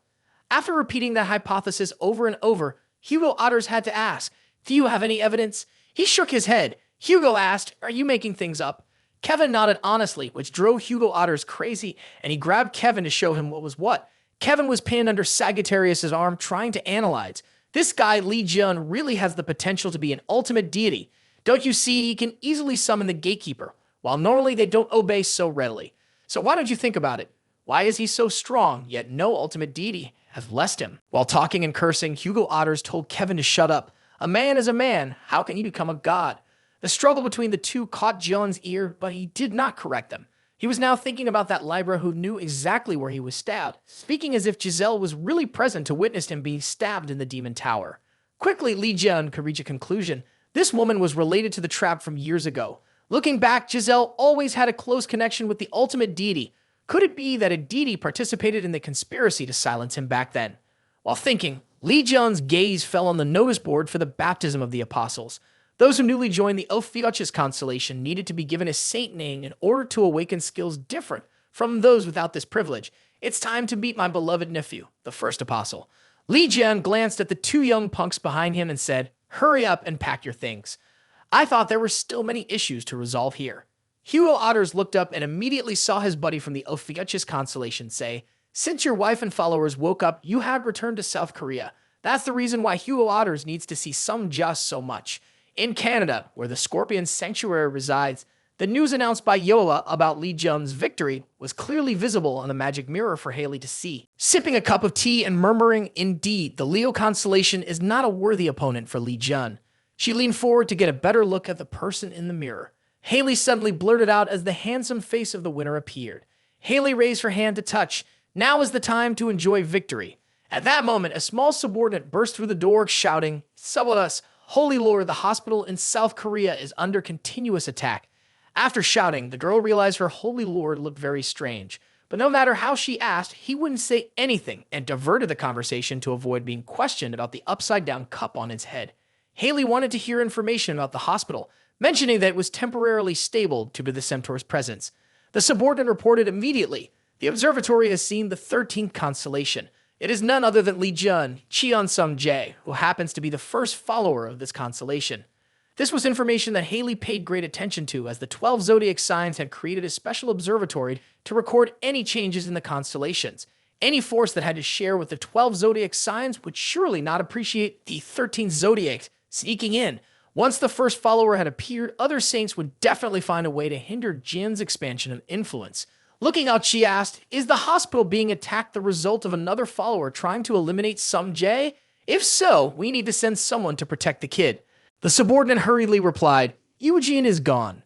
After repeating that hypothesis over and over, Hugo Otters had to ask, "Do you have any evidence?" He shook his head. Hugo asked, "Are you making things up?" Kevin nodded honestly, which drove Hugo Otters crazy, and he grabbed Kevin to show him what was what. Kevin was pinned under Sagittarius' arm, trying to analyze. This guy, Li Jun, really has the potential to be an ultimate deity. Don't you see, he can easily summon the gatekeeper, while normally they don't obey so readily. So why don't you think about it? Why is he so strong, yet no ultimate deity has blessed him? While talking and cursing, Hugo Otters told Kevin to shut up. A man is a man. How can you become a god? The struggle between the two caught John's ear, but he did not correct them. He was now thinking about that Libra who knew exactly where he was stabbed, speaking as if Giselle was really present to witness him being stabbed in the Demon Tower. Quickly, Li Jun could reach a conclusion. This woman was related to the trap from years ago. Looking back, Giselle always had a close connection with the ultimate deity. Could it be that a deity participated in the conspiracy to silence him back then? While thinking, Li Jun's gaze fell on the notice board for the baptism of the apostles. Those who newly joined the Ophiuchus constellation needed to be given a saint name in order to awaken skills different from those without this privilege. It's time to meet my beloved nephew, the first apostle. Li Jun glanced at the two young punks behind him and said, "Hurry up and pack your things." I thought there were still many issues to resolve here. Hugo Otters looked up and immediately saw his buddy from the Ophiuchus constellation say, "Since your wife and followers woke up, you have returned to South Korea. That's the reason why Hugo Otters needs to see some just so much. In Canada, where the Scorpion Sanctuary resides, the news announced by Yola about Lee Jun's victory was clearly visible on the magic mirror for Haley to see. Sipping a cup of tea and murmuring, indeed, the Leo constellation is not a worthy opponent for Lee Jun. She leaned forward to get a better look at the person in the mirror. Haley suddenly blurted out as the handsome face of the winner appeared. Haley raised her hand to touch. Now is the time to enjoy victory. At that moment, a small subordinate burst through the door, shouting, "Sabodas, Holy Lord, the hospital in South Korea is under continuous attack." After shouting, the girl realized her Holy Lord looked very strange. But no matter how she asked, he wouldn't say anything and diverted the conversation to avoid being questioned about the upside-down cup on his head. Haley wanted to hear information about the hospital, mentioning that it was temporarily stable due to the Centaur's presence. The subordinate reported immediately, "The observatory has seen the 13th constellation. It is none other than Lee Jun, Cheon Sum Jae, who happens to be the first follower of this constellation." This was information that Haley paid great attention to, as the 12 zodiac signs had created a special observatory to record any changes in the constellations. Any force that had to share with the 12 zodiac signs would surely not appreciate the 13th zodiac sneaking in. Once the first follower had appeared, other saints would definitely find a way to hinder Jin's expansion of influence. Looking out, she asked, "Is the hospital being attacked the result of another follower trying to eliminate Sum Jae? If so, we need to send someone to protect the kid." The subordinate hurriedly replied, "Eugene is gone."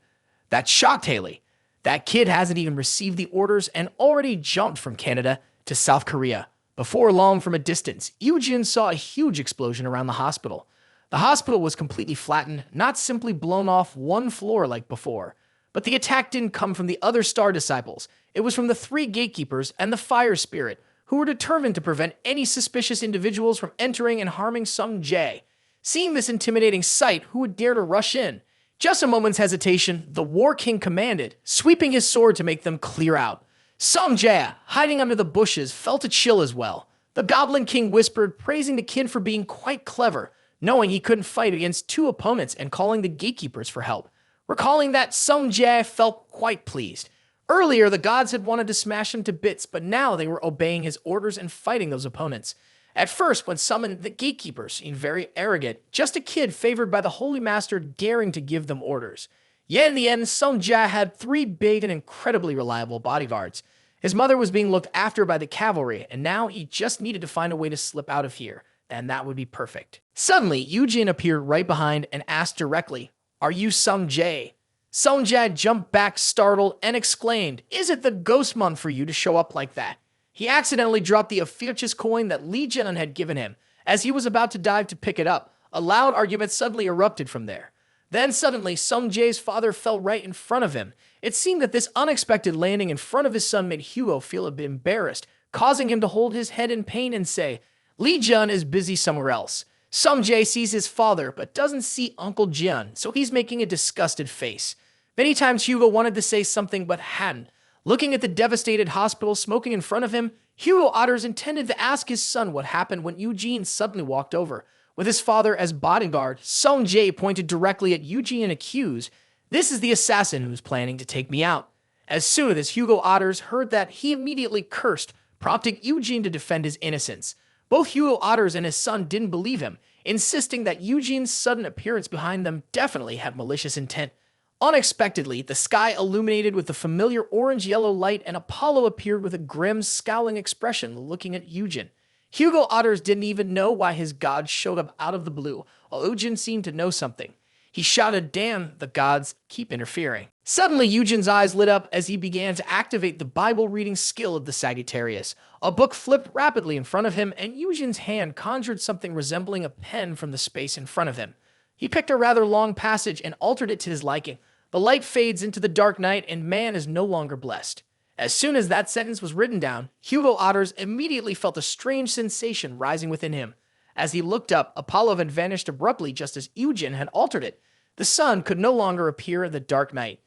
That shocked Haley. That kid hasn't even received the orders and already jumped from Canada to South Korea. Before long, from a distance, Eugene saw a huge explosion around the hospital. The hospital was completely flattened, not simply blown off one floor like before. But the attack didn't come from the other star disciples. It was from the 3 gatekeepers and the fire spirit, who were determined to prevent any suspicious individuals from entering and harming Sum Jae. Seeing this intimidating sight, who would dare to rush in? Just a moment's hesitation, the War King commanded, sweeping his sword to make them clear out. Sum Jae, hiding under the bushes, felt a chill as well. The Goblin King whispered, praising the kid for being quite clever, knowing he couldn't fight against 2 opponents and calling the gatekeepers for help. Recalling that, Sum Jae felt quite pleased. Earlier, the gods had wanted to smash him to bits, but now they were obeying his orders and fighting those opponents. At first, when summoned, the gatekeepers seemed very arrogant, just a kid favored by the Holy Master daring to give them orders. Yet in the end, Sum Jae had 3 big and incredibly reliable bodyguards. His mother was being looked after by the cavalry, and now he just needed to find a way to slip out of here, and that would be perfect. Suddenly, Eugene appeared right behind and asked directly, "Are you Sum Jae?" Sum Jae jumped back startled and exclaimed, "Is it the ghost month for you to show up like that?" He accidentally dropped the Ophiuchus coin that Lee Jun had given him. As he was about to dive to pick it up, a loud argument suddenly erupted from there. Then suddenly, Sum Jae's father fell right in front of him. It seemed that this unexpected landing in front of his son made Hugo feel a bit embarrassed, causing him to hold his head in pain and say, "Lee Jun is busy somewhere else." Sum Jae sees his father, but doesn't see Uncle Jun, so he's making a disgusted face. Many times Hugo wanted to say something but hadn't. Looking at the devastated hospital smoking in front of him, Hugo Otters intended to ask his son what happened when Eugene suddenly walked over. With his father as bodyguard, Sum Jae pointed directly at Eugene and accused, "This is the assassin who's planning to take me out." As soon as Hugo Otters heard that, he immediately cursed, prompting Eugene to defend his innocence. Both Hugo Otters and his son didn't believe him, insisting that Eugene's sudden appearance behind them definitely had malicious intent. Unexpectedly, the sky illuminated with the familiar orange-yellow light, and Apollo appeared with a grim, scowling expression looking at Eugene. Hugo Otters didn't even know why his god showed up out of the blue, while Eugene seemed to know something. He shouted, "Damn, the gods keep interfering." Suddenly, Eugene's eyes lit up as he began to activate the Bible-reading skill of the Sagittarius. A book flipped rapidly in front of him, and Eugene's hand conjured something resembling a pen from the space in front of him. He picked a rather long passage and altered it to his liking. The light fades into the dark night, and man is no longer blessed. As soon as that sentence was written down, Hugo Otters immediately felt a strange sensation rising within him. As he looked up, Apollo had vanished abruptly just as Eugene had altered it. The sun could no longer appear in the dark night.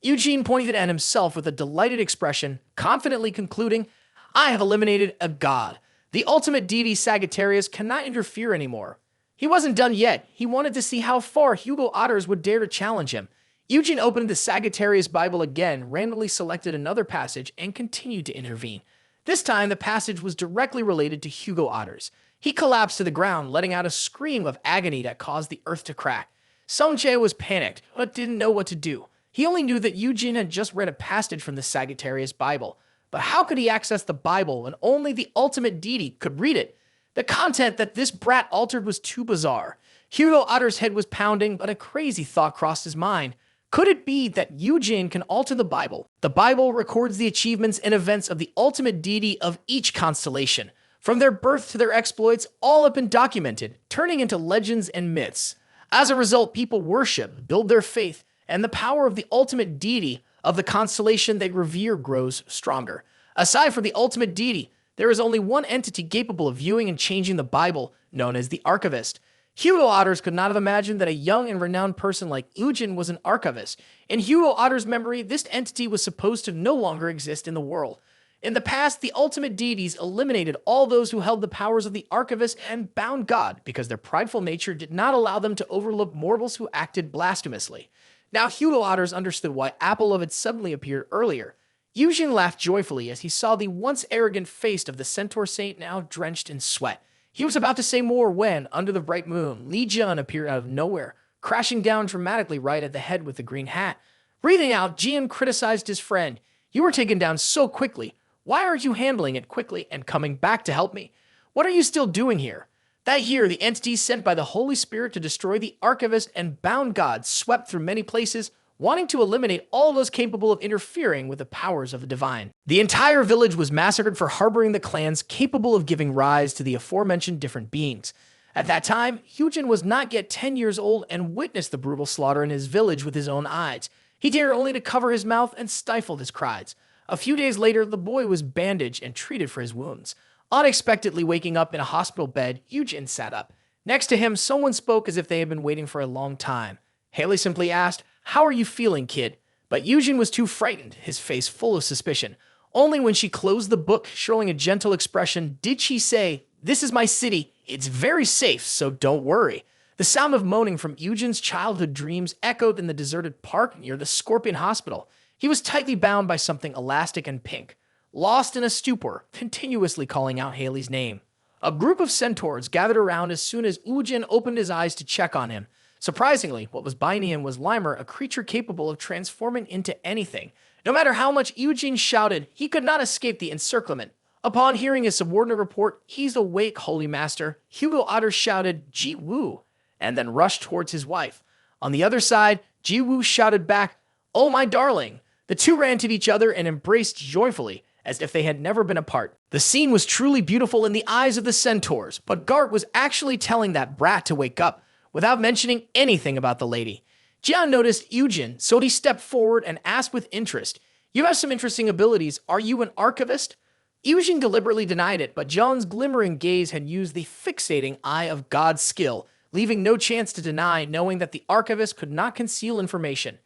Eugene pointed at himself with a delighted expression, confidently concluding, "I have eliminated a god. The ultimate deity Sagittarius cannot interfere anymore." He wasn't done yet. He wanted to see how far Hugo Otters would dare to challenge him. Eugene opened the Sagittarius Bible again, randomly selected another passage, and continued to intervene. This time, the passage was directly related to Hugo Otters. He collapsed to the ground, letting out a scream of agony that caused the earth to crack. Sung-jae was panicked, but didn't know what to do. He only knew that Eugene had just read a passage from the Sagittarius Bible. But how could he access the Bible when only the ultimate deity could read it? The content that this brat altered was too bizarre. Hugo Otter's head was pounding, but a crazy thought crossed his mind. Could it be that Eugene can alter the Bible? The Bible records the achievements and events of the ultimate deity of each constellation. From their birth to their exploits, all have been documented, turning into legends and myths. As a result, people worship, build their faith, and the power of the ultimate deity of the constellation they revere grows stronger. Aside from the ultimate deity, there is only one entity capable of viewing and changing the Bible, known as the archivist. Hugo Otters could not have imagined that a young and renowned person like Eugene was an archivist. In Hugo Otter's memory, this entity was supposed to no longer exist in the world. In the past, the ultimate deities eliminated all those who held the powers of the archivist and bound God because their prideful nature did not allow them to overlook mortals who acted blasphemously. Now Hugo Otters understood why Apple had suddenly appeared earlier. Eugene laughed joyfully as he saw the once arrogant face of the centaur saint now drenched in sweat. He was about to say more when, under the bright moon, Lee Jun appeared out of nowhere, crashing down dramatically right at the head with the green hat. Breathing out, Jian criticized his friend. "You were taken down so quickly. Why aren't you handling it quickly and coming back to help me? What are you still doing here?" That year, the entities sent by the Holy Spirit to destroy the archivist and bound gods swept through many places, wanting to eliminate all those capable of interfering with the powers of the divine. The entire village was massacred for harboring the clans capable of giving rise to the aforementioned different beings. At that time, Eugene was not yet 10 years old and witnessed the brutal slaughter in his village with his own eyes. He dared only to cover his mouth and stifled his cries. A few days later, the boy was bandaged and treated for his wounds. Unexpectedly waking up in a hospital bed, Eugene sat up. Next to him, someone spoke as if they had been waiting for a long time. Haley simply asked, "How are you feeling, kid?" But Eugene was too frightened, his face full of suspicion. Only when she closed the book, showing a gentle expression, did she say, "This is my city. It's very safe, so don't worry." The sound of moaning from Eugene's childhood dreams echoed in the deserted park near the Scorpion Hospital. He was tightly bound by something elastic and pink. Lost in a stupor, continuously calling out Haley's name. A group of centaurs gathered around as soon as Eugene opened his eyes to check on him. Surprisingly, what was by him was Limer, a creature capable of transforming into anything. No matter how much Eugene shouted, he could not escape the encirclement. Upon hearing his subordinate report, "He's awake, Holy Master," Hugo Otter shouted, "Ji Woo," and then rushed towards his wife. On the other side, Ji Woo shouted back, "Oh, my darling." The two ran to each other and embraced joyfully, as if they had never been apart. The scene was truly beautiful in the eyes of the centaurs, but Gart was actually telling that brat to wake up, without mentioning anything about the lady. Jian noticed Eugene, so he stepped forward and asked with interest, "You have some interesting abilities. Are you an archivist?" Eugene deliberately denied it, but John's glimmering gaze had used the fixating eye of God's skill, leaving no chance to deny, knowing that the archivist could not conceal information.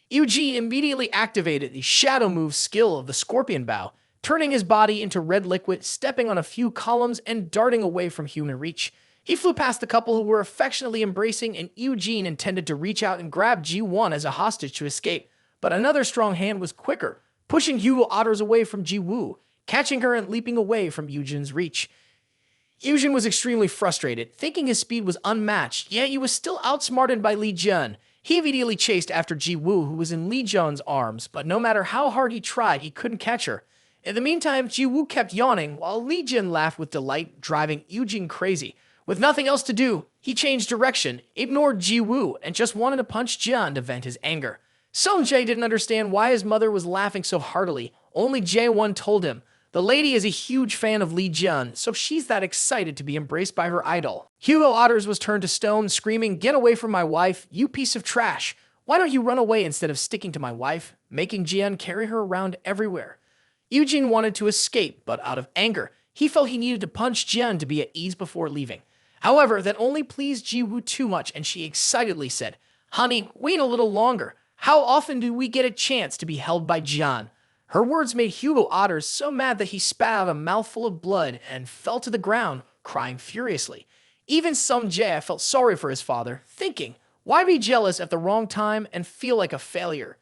Eugene immediately activated the shadow move skill of the Scorpion Bow, turning his body into red liquid, stepping on a few columns, and darting away from human reach. He flew past the couple who were affectionately embracing, and Eugene intended to reach out and grab Ji-won as a hostage to escape. But another strong hand was quicker, pushing Hugo Otters away from Ji-woo, catching her and leaping away from Eugene's reach. Eugene was extremely frustrated, thinking his speed was unmatched, yet he was still outsmarted by Lee Jun. He immediately chased after Ji-woo, who was in Lee Jun's arms, but no matter how hard he tried, he couldn't catch her. In the meantime, Ji-woo kept yawning, while Lee Jun laughed with delight, driving Eugene crazy. With nothing else to do, he changed direction, ignored Ji-woo, and just wanted to punch Jian to vent his anger. Sung-jae didn't understand why his mother was laughing so heartily. Only Jae-won told him. The lady is a huge fan of Lee Jun, so she's that excited to be embraced by her idol. Hugo Otters was turned to stone, screaming, "Get away from my wife, you piece of trash. Why don't you run away instead of sticking to my wife?" making Jian carry her around everywhere. Eugene wanted to escape, but out of anger, he felt he needed to punch Jian to be at ease before leaving. However, that only pleased Ji-woo too much, and she excitedly said, "Honey, wait a little longer. How often do we get a chance to be held by Jian?" Her words made Hugo Otters so mad that he spat out a mouthful of blood and fell to the ground, crying furiously. Even Sung-jae felt sorry for his father, thinking, Why be jealous at the wrong time and feel like a failure?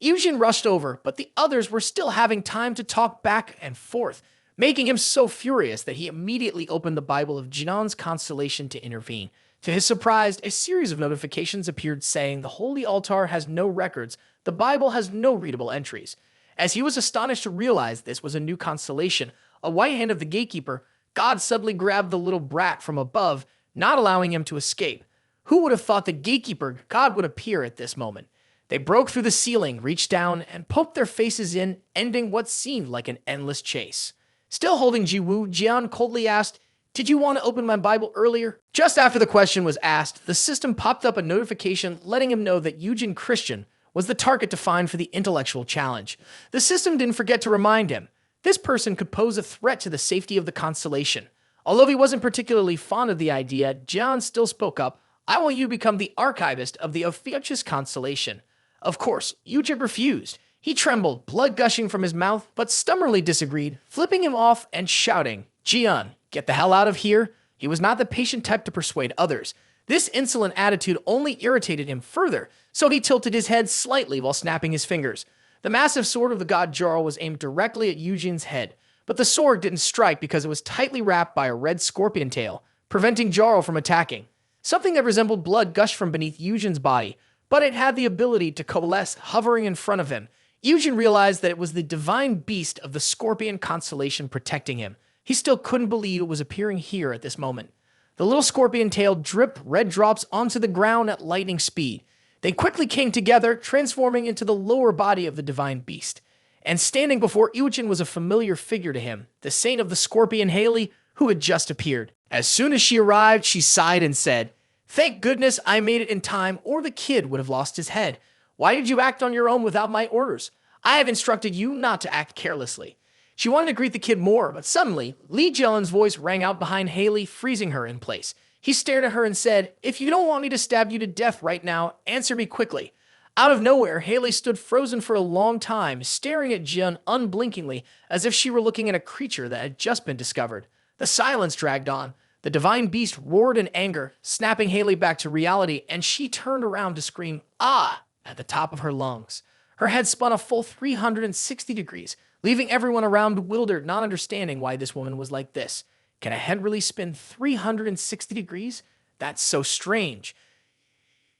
Yujin rushed over, but the others were still having time to talk back and forth, making him so furious that he immediately opened the Bible of Jinan's constellation to intervene. To his surprise, a series of notifications appeared saying the Holy Altar has no records, the Bible has no readable entries. As he was astonished to realize this was a new constellation, a white hand of the gatekeeper, God suddenly grabbed the little brat from above, not allowing him to escape. Who would have thought the gatekeeper God would appear at this moment? They broke through the ceiling, reached down, and poked their faces in, ending what seemed like an endless chase. Still holding Jiwoo, Jian coldly asked, "Did you want to open my Bible earlier?" Just after the question was asked, the system popped up a notification letting him know that Yujin Christian was the target to find for the intellectual challenge. The system didn't forget to remind him, this person could pose a threat to the safety of the constellation. Although he wasn't particularly fond of the idea, Jian still spoke up, "I want you to become the archivist of the Ophiuchus constellation." Of course, Yujin refused. He trembled, blood gushing from his mouth, but stubbornly disagreed, flipping him off and shouting, "Jian, get the hell out of here." He was not the patient type to persuade others. This insolent attitude only irritated him further, so he tilted his head slightly while snapping his fingers. The massive sword of the god Jarl was aimed directly at Yujin's head, but the sword didn't strike because it was tightly wrapped by a red scorpion tail, preventing Jarl from attacking. Something that resembled blood gushed from beneath Yujin's body, but it had the ability to coalesce, hovering in front of him. Yujin realized that it was the divine beast of the Scorpion constellation protecting him. He still couldn't believe it was appearing here at this moment. The little scorpion tail dripped red drops onto the ground at lightning speed. They quickly came together, transforming into the lower body of the divine beast. And standing before Yujin was a familiar figure to him, the saint of the scorpion Haley, who had just appeared. As soon as she arrived, she sighed and said, "Thank goodness I made it in time, or the kid would have lost his head. Why did you act on your own without my orders? I have instructed you not to act carelessly." She wanted to greet the kid more, but suddenly, Lee Jelen's voice rang out behind Haley, freezing her in place. He stared at her and said, "If you don't want me to stab you to death right now, answer me quickly." Out of nowhere, Haley stood frozen for a long time, staring at Jelen unblinkingly, as if she were looking at a creature that had just been discovered. The silence dragged on. The divine beast roared in anger, snapping Haley back to reality, and she turned around to scream, "Ah!" at the top of her lungs. Her head spun a full 360 degrees, leaving everyone around bewildered, not understanding why this woman was like this. Can a head really spin 360 degrees? That's so strange.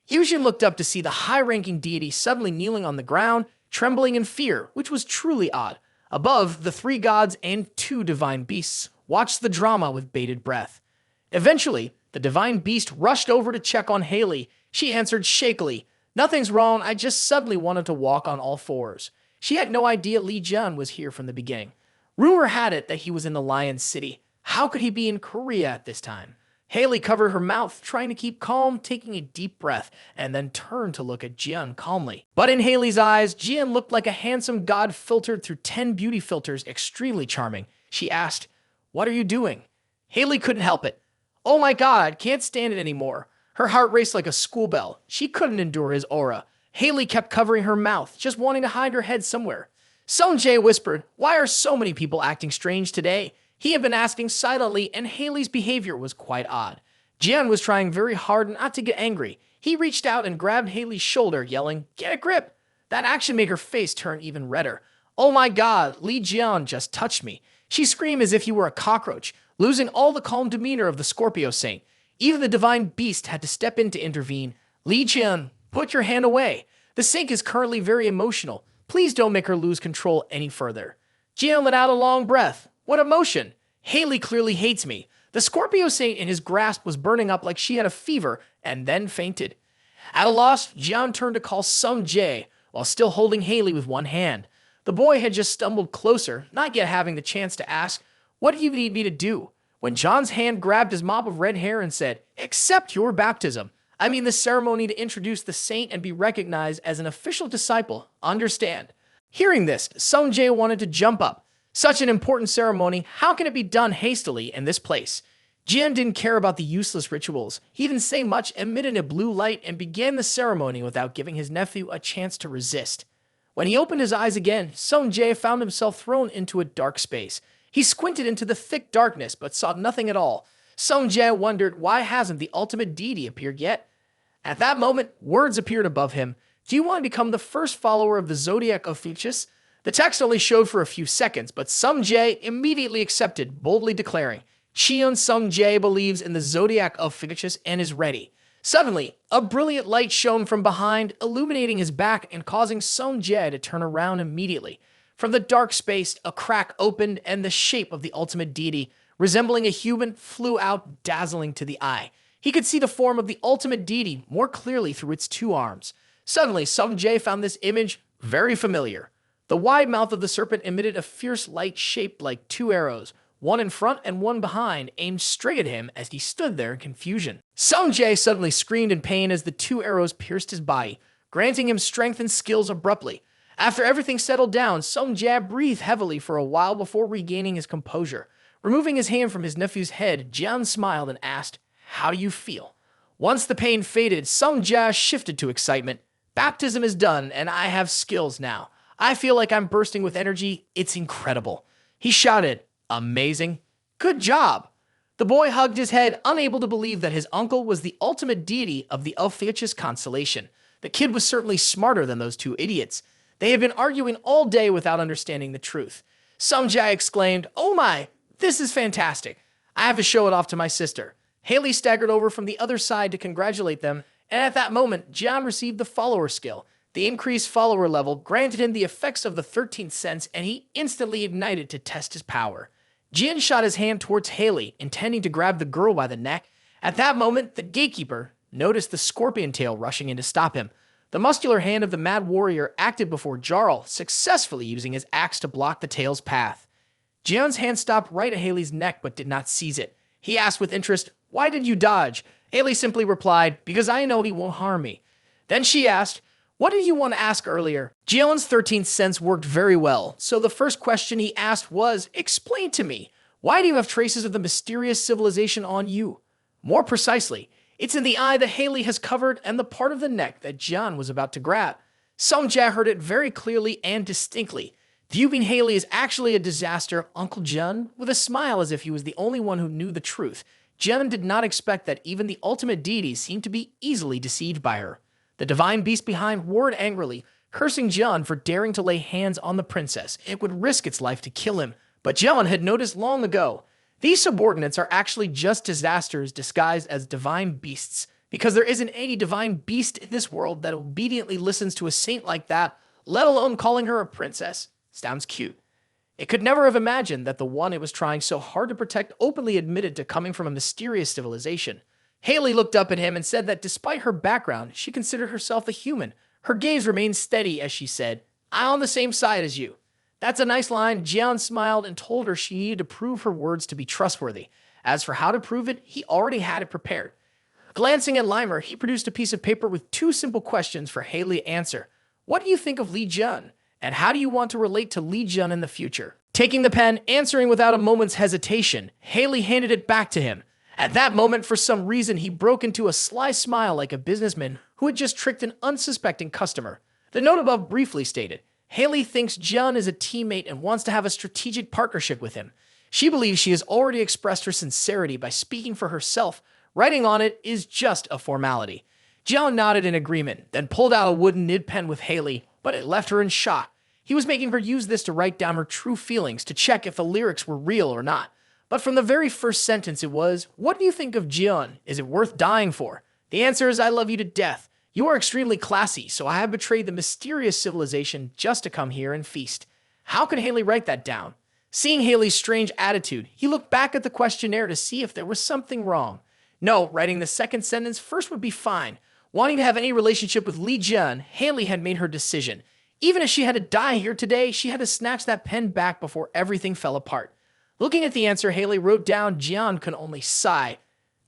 Yujin looked up to see the high-ranking deity suddenly kneeling on the ground, trembling in fear, which was truly odd. Above, the three gods and two divine beasts watched the drama with bated breath. Eventually, the divine beast rushed over to check on Haley. She answered shakily, "Nothing's wrong, I just suddenly wanted to walk on all fours." She had no idea Lee Jun was here from the beginning. Rumor had it that he was in the Lion City. How could he be in Korea at this time? Haley covered her mouth, trying to keep calm, taking a deep breath, and then turned to look at Jian calmly. But in Haley's eyes, Jian looked like a handsome god filtered through 10 beauty filters, extremely charming. She asked, "What are you doing?" Haley couldn't help it. "Oh my god, can't stand it anymore." Her heart raced like a school bell. She couldn't endure his aura. Haley kept covering her mouth, just wanting to hide her head somewhere. Sung Jae whispered, "Why are so many people acting strange today?" He had been asking silently, and Haley's behavior was quite odd. Jian was trying very hard not to get angry. He reached out and grabbed Haley's shoulder, yelling, "Get a grip!" That action made her face turn even redder. "Oh my god, Lee Jian just touched me." She screamed as if he were a cockroach, losing all the calm demeanor of the Scorpio saint. Even the divine beast had to step in to intervene. "Lee Jian, put your hand away. The saint is currently very emotional. Please don't make her lose control any further." Jian let out a long breath. What emotion? Haley clearly hates me. The Scorpio saint in his grasp was burning up like she had a fever and then fainted. At a loss, Jian turned to call Sung Jae while still holding Haley with one hand. The boy had just stumbled closer, not yet having the chance to ask, "What do you need me to do?" when John's hand grabbed his mop of red hair and said, "Accept your baptism. I mean the ceremony to introduce the saint and be recognized as an official disciple. Understand?" Hearing this, Sung Jae wanted to jump up. Such an important ceremony, how can it be done hastily in this place? Jian didn't care about the useless rituals. He didn't say much, emitted a blue light, and began the ceremony without giving his nephew a chance to resist. When he opened his eyes again, Sung Jae found himself thrown into a dark space. He squinted into the thick darkness, but saw nothing at all. Sung Jae wondered, why hasn't the ultimate deity appeared yet? At that moment, words appeared above him. Do you want to become the first follower of the zodiac of Fuchsius? The text only showed for a few seconds, but Sung Jae immediately accepted, boldly declaring, Cheon Sung Jae believes in the zodiac of Fuchsius and is ready. Suddenly, a brilliant light shone from behind, illuminating his back and causing Sung Jae to turn around immediately. From the dark space, a crack opened and the shape of the ultimate deity, resembling a human, flew out, dazzling to the eye. He could see the form of the ultimate deity more clearly through its two arms. Suddenly, Sung Jae found this image very familiar. The wide mouth of the serpent emitted a fierce light shaped like two arrows, one in front and one behind, aimed straight at him as he stood there in confusion. Sung Jae suddenly screamed in pain as the two arrows pierced his body, granting him strength and skills abruptly. After everything settled down, Sung Jae breathed heavily for a while before regaining his composure. Removing his hand from his nephew's head, Jian smiled and asked, How do you feel? Once the pain faded, Sung Jae shifted to excitement. Baptism is done, and I have skills now. I feel like I'm bursting with energy. It's incredible. He shouted, Amazing. Good job. The boy hugged his head, unable to believe that his uncle was the ultimate deity of the Ophiuchus constellation. The kid was certainly smarter than those two idiots. They had been arguing all day without understanding the truth. Sung Jae exclaimed, Oh my, this is fantastic. I have to show it off to my sister. Haley staggered over from the other side to congratulate them, and at that moment, Jian received the follower skill. The increased follower level granted him the effects of the 13th sense, and he instantly ignited to test his power. Jian shot his hand towards Haley, intending to grab the girl by the neck. At that moment, the gatekeeper noticed the scorpion tail rushing in to stop him. The muscular hand of the mad warrior acted before Jarl, successfully using his axe to block the tail's path. Jian's hand stopped right at Haley's neck but did not seize it. He asked with interest, Why did you dodge? Haley simply replied, Because I know he won't harm me. Then she asked, What did you want to ask earlier? Jian's 13th sense worked very well, so the first question he asked was, Explain to me, why do you have traces of the mysterious civilization on you? More precisely, it's in the eye that Haley has covered and the part of the neck that Jian was about to grab. Sung Jae heard it very clearly and distinctly. Viewing Haley as actually a disaster, Uncle Jian, with a smile as if he was the only one who knew the truth, Jian did not expect that even the ultimate deity seemed to be easily deceived by her. The divine beast behind roared angrily, cursing Jian for daring to lay hands on the princess. It would risk its life to kill him, but Jian had noticed long ago. These subordinates are actually just disasters disguised as divine beasts, because there isn't any divine beast in this world that obediently listens to a saint like that, let alone calling her a princess. Sounds cute. It could never have imagined that the one it was trying so hard to protect openly admitted to coming from a mysterious civilization. Haley looked up at him and said that despite her background, she considered herself a human. Her gaze remained steady as she said, I'm on the same side as you. That's a nice line. Jian smiled and told her she needed to prove her words to be trustworthy. As for how to prove it, he already had it prepared. Glancing at Limer, he produced a piece of paper with two simple questions for Haley to answer. What do you think of Li Jun? And how do you want to relate to Li Jun in the future? Taking the pen, answering without a moment's hesitation, Haley handed it back to him. At that moment, for some reason, he broke into a sly smile like a businessman who had just tricked an unsuspecting customer. The note above briefly stated, Haley thinks Jian is a teammate and wants to have a strategic partnership with him. She believes she has already expressed her sincerity by speaking for herself. Writing on it is just a formality. Jian nodded in agreement, then pulled out a wooden nib pen with Haley, but it left her in shock. He was making her use this to write down her true feelings, to check if the lyrics were real or not. But from the very first sentence it was, What do you think of Jian? Is it worth dying for? The answer is, I love you to death. You are extremely classy, so I have betrayed the mysterious civilization just to come here and feast. How could Haley write that down? Seeing Haley's strange attitude, he looked back at the questionnaire to see if there was something wrong. No, writing the second sentence first would be fine. Wanting to have any relationship with Li Jun, Haley had made her decision. Even if she had to die here today, she had to snatch that pen back before everything fell apart. Looking at the answer Haley wrote down, Jian could only sigh.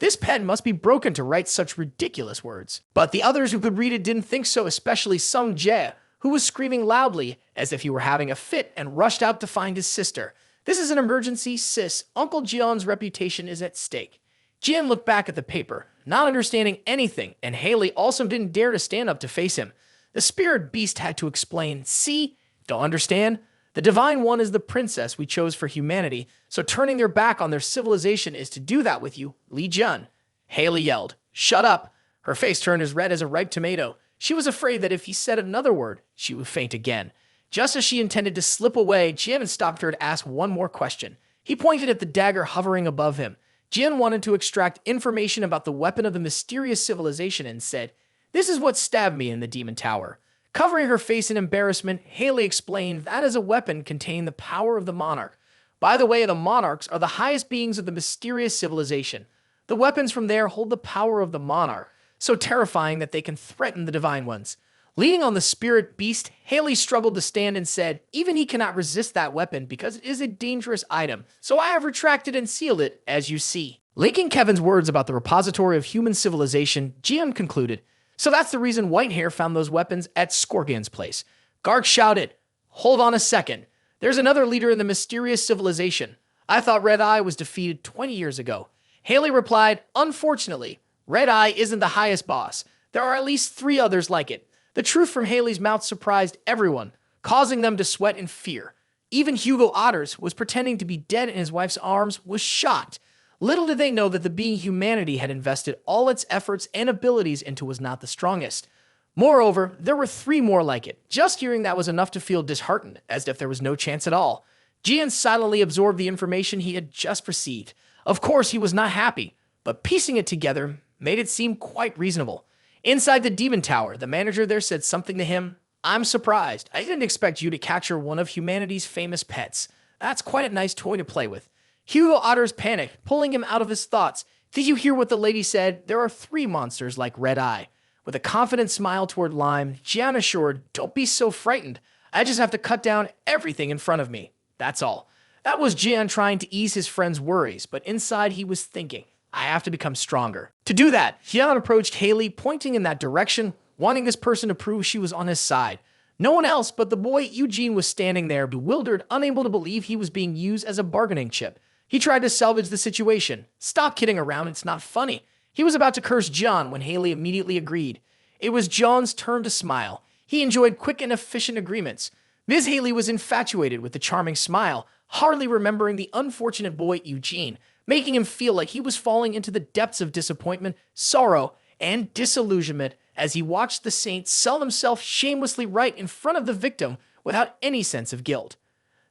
This pen must be broken to write such ridiculous words. But the others who could read it didn't think so, especially Sung Jae, who was screaming loudly as if he were having a fit and rushed out to find his sister. This is an emergency, sis. Uncle Jian's reputation is at stake. Jian looked back at the paper, not understanding anything, and Haley also didn't dare to stand up to face him. The spirit beast had to explain, See? Don't understand? The Divine One is the princess we chose for humanity, so turning their back on their civilization is to do that with you, Li Jun. Haley yelled, Shut up. Her face turned as red as a ripe tomato. She was afraid that if he said another word, she would faint again. Just as she intended to slip away, Jian stopped her to ask one more question. He pointed at the dagger hovering above him. Jian wanted to extract information about the weapon of the mysterious civilization and said, "This is what stabbed me in the Demon Tower." Covering her face in embarrassment, Haley explained that as a weapon containing the power of the monarch. By the way, the monarchs are the highest beings of the mysterious civilization. The weapons from there hold the power of the monarch, so terrifying that they can threaten the divine ones. Leaning on the spirit beast, Haley struggled to stand and said, "Even he cannot resist that weapon because it is a dangerous item, so I have retracted and sealed it, as you see." Linking Kevin's words about the repository of human civilization, Jian concluded, "So that's the reason Whitehair found those weapons at Scorpion's place." Gark shouted, "Hold on a second. There's another leader in the mysterious civilization. I thought Red Eye was defeated 20 years ago." Haley replied, "Unfortunately, Red Eye isn't the highest boss. There are at least 3 others like it." The truth from Haley's mouth surprised everyone, causing them to sweat in fear. Even Hugo Otters, who was pretending to be dead in his wife's arms, was shocked. Little did they know that the being humanity had invested all its efforts and abilities into was not the strongest. Moreover, there were 3 more like it. Just hearing that was enough to feel disheartened, as if there was no chance at all. Jian silently absorbed the information he had just received. Of course, he was not happy, but piecing it together made it seem quite reasonable. Inside the Demon Tower, the manager there said something to him. "I'm surprised. I didn't expect you to capture one of humanity's famous pets. That's quite a nice toy to play with." Hugo Otters panicked, pulling him out of his thoughts. "Did you hear what the lady said? There are 3 monsters like Red Eye." With a confident smile toward Lime, Jian assured, "Don't be so frightened. I just have to cut down everything in front of me. That's all." That was Jian trying to ease his friend's worries, but inside he was thinking, "I have to become stronger." To do that, Jian approached Haley, pointing in that direction, wanting this person to prove she was on his side. No one else but the boy Eugene was standing there, bewildered, unable to believe he was being used as a bargaining chip. He tried to salvage the situation. "Stop kidding around, it's not funny." He was about to curse John when Haley immediately agreed. It was John's turn to smile. He enjoyed quick and efficient agreements. Ms. Haley was infatuated with the charming smile, hardly remembering the unfortunate boy Eugene, making him feel like he was falling into the depths of disappointment, sorrow, and disillusionment as he watched the saint sell himself shamelessly right in front of the victim without any sense of guilt.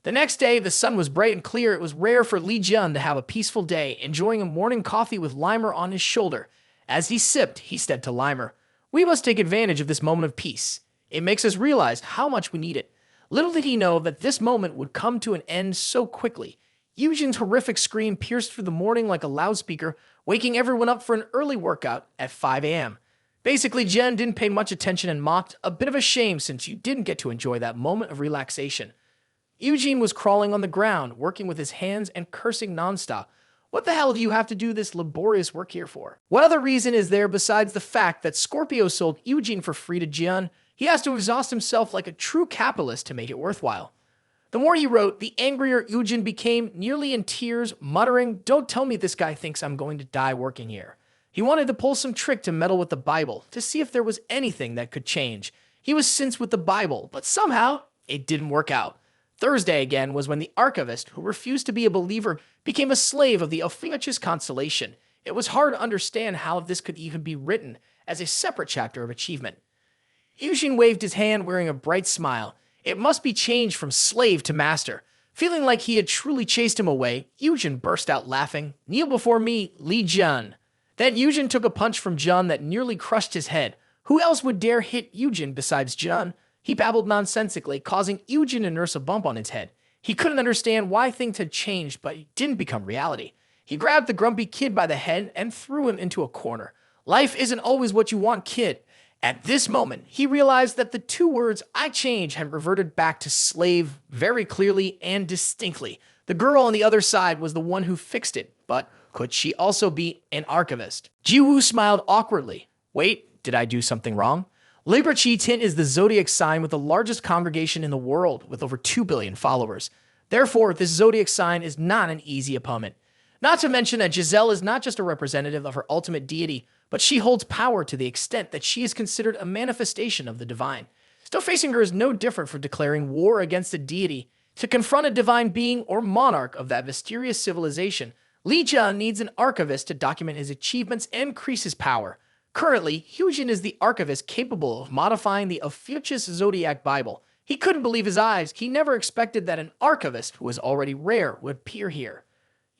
The next day, the sun was bright and clear. It was rare for Li Jian to have a peaceful day, enjoying a morning coffee with Limer on his shoulder. As he sipped, he said to Limer, "We must take advantage of this moment of peace. It makes us realize how much we need it." Little did he know that this moment would come to an end so quickly. Eugene's horrific scream pierced through the morning like a loudspeaker, waking everyone up for an early workout at 5 a.m. Basically, Jen didn't pay much attention and mocked, "A bit of a shame since you didn't get to enjoy that moment of relaxation." Eugene was crawling on the ground, working with his hands and cursing nonstop. "What the hell do you have to do this laborious work here for? What other reason is there besides the fact that Scorpio sold Eugene for free to Jian? He has to exhaust himself like a true capitalist to make it worthwhile." The more he wrote, the angrier Eugene became, nearly in tears, muttering, "Don't tell me this guy thinks I'm going to die working here." He wanted to pull some trick to meddle with the Bible, to see if there was anything that could change. He was synced with the Bible, but somehow it didn't work out. Thursday again was when the archivist, who refused to be a believer, became a slave of the Ophiuchus constellation. It was hard to understand how this could even be written as a separate chapter of achievement. Eugene waved his hand wearing a bright smile. It must be changed from slave to master. Feeling like he had truly chased him away, Eugene burst out laughing. "Kneel before me, Li Jian." Then Eugene took a punch from John that nearly crushed his head. Who else would dare hit Eugene besides John? He babbled nonsensically, causing Eugene to nurse a bump on his head. He couldn't understand why things had changed, but it didn't become reality. He grabbed the grumpy kid by the head and threw him into a corner. "Life isn't always what you want, kid." At this moment, he realized that the 2 words "I change" had reverted back to slave very clearly and distinctly. The girl on the other side was the one who fixed it, but could she also be an archivist? Jiwoo smiled awkwardly. "Wait, did I do something wrong?" Libra Chi Tin is the zodiac sign with the largest congregation in the world, with over 2 billion followers. Therefore, this zodiac sign is not an easy opponent. Not to mention that Giselle is not just a representative of her ultimate deity, but she holds power to the extent that she is considered a manifestation of the divine. Still facing her is no different from declaring war against a deity. To confront a divine being or monarch of that mysterious civilization, Li Jian needs an archivist to document his achievements and increase his power. Currently, Hugin is the archivist capable of modifying the Ophiuchus Zodiac Bible. He couldn't believe his eyes. He never expected that an archivist, who was already rare, would appear here.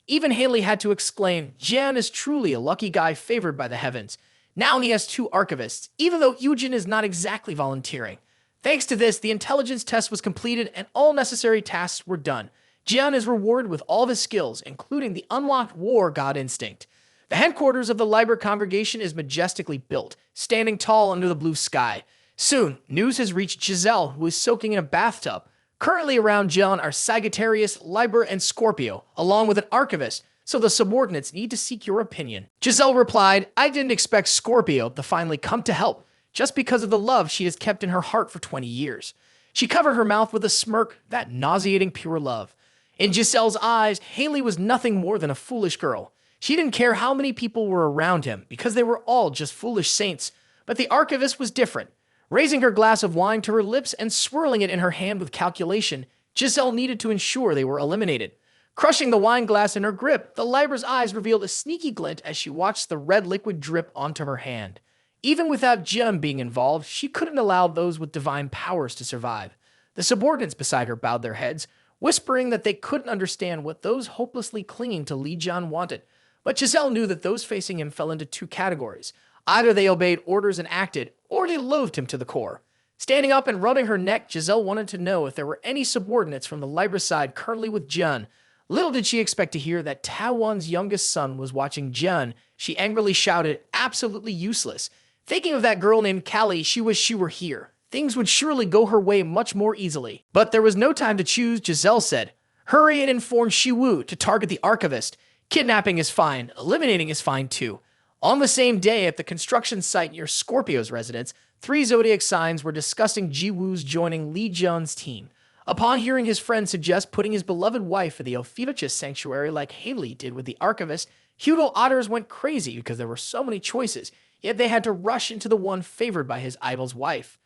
Even Haley had to exclaim, Jan is truly a lucky guy favored by the heavens. Now he has two archivists, even though Hugin is not exactly volunteering. Thanks to this, the intelligence test was completed and all necessary tasks were done. Jian is rewarded with all of his skills, including the unlocked war god instinct. The headquarters of the Libra congregation is majestically built, standing tall under the blue sky. Soon, news has reached Giselle, who is soaking in a bathtub. Currently around Jian are Sagittarius, Libra, and Scorpio, along with an archivist, so the subordinates need to seek your opinion. Giselle replied, I didn't expect Scorpio to finally come to help, just because of the love she has kept in her heart for 20 years. She covered her mouth with a smirk, that nauseating pure love. In Giselle's eyes, Haley was nothing more than a foolish girl. She didn't care how many people were around him, because they were all just foolish saints. But the archivist was different. Raising her glass of wine to her lips and swirling it in her hand with calculation, Giselle needed to ensure they were eliminated. Crushing the wine glass in her grip, the Libra's eyes revealed a sneaky glint as she watched the red liquid drip onto her hand. Even without Jian being involved, she couldn't allow those with divine powers to survive. The subordinates beside her bowed their heads, whispering that they couldn't understand what those hopelessly clinging to Li Jian wanted. But Giselle knew that those facing him fell into two categories. Either they obeyed orders and acted, or they loathed him to the core. Standing up and rubbing her neck, Giselle wanted to know if there were any subordinates from the Libra side currently with Jian. Little did she expect to hear that Taowan's youngest son was watching Jian. She angrily shouted, absolutely useless. Thinking of that girl named Callie, she wished she were here. Things would surely go her way much more easily. But there was no time to choose, Giselle said. Hurry and inform Shiwu to target the archivist. Kidnapping is fine. Eliminating is fine too. On the same day, at the construction site near Scorpio's residence, 3 zodiac signs were discussing Jiwu's joining Li Jian's team. Upon hearing his friend suggest putting his beloved wife in the Ophiuchus sanctuary like Haley did with the archivist, Hugo otters went crazy because there were so many choices, yet they had to rush into the one favored by his idol's wife.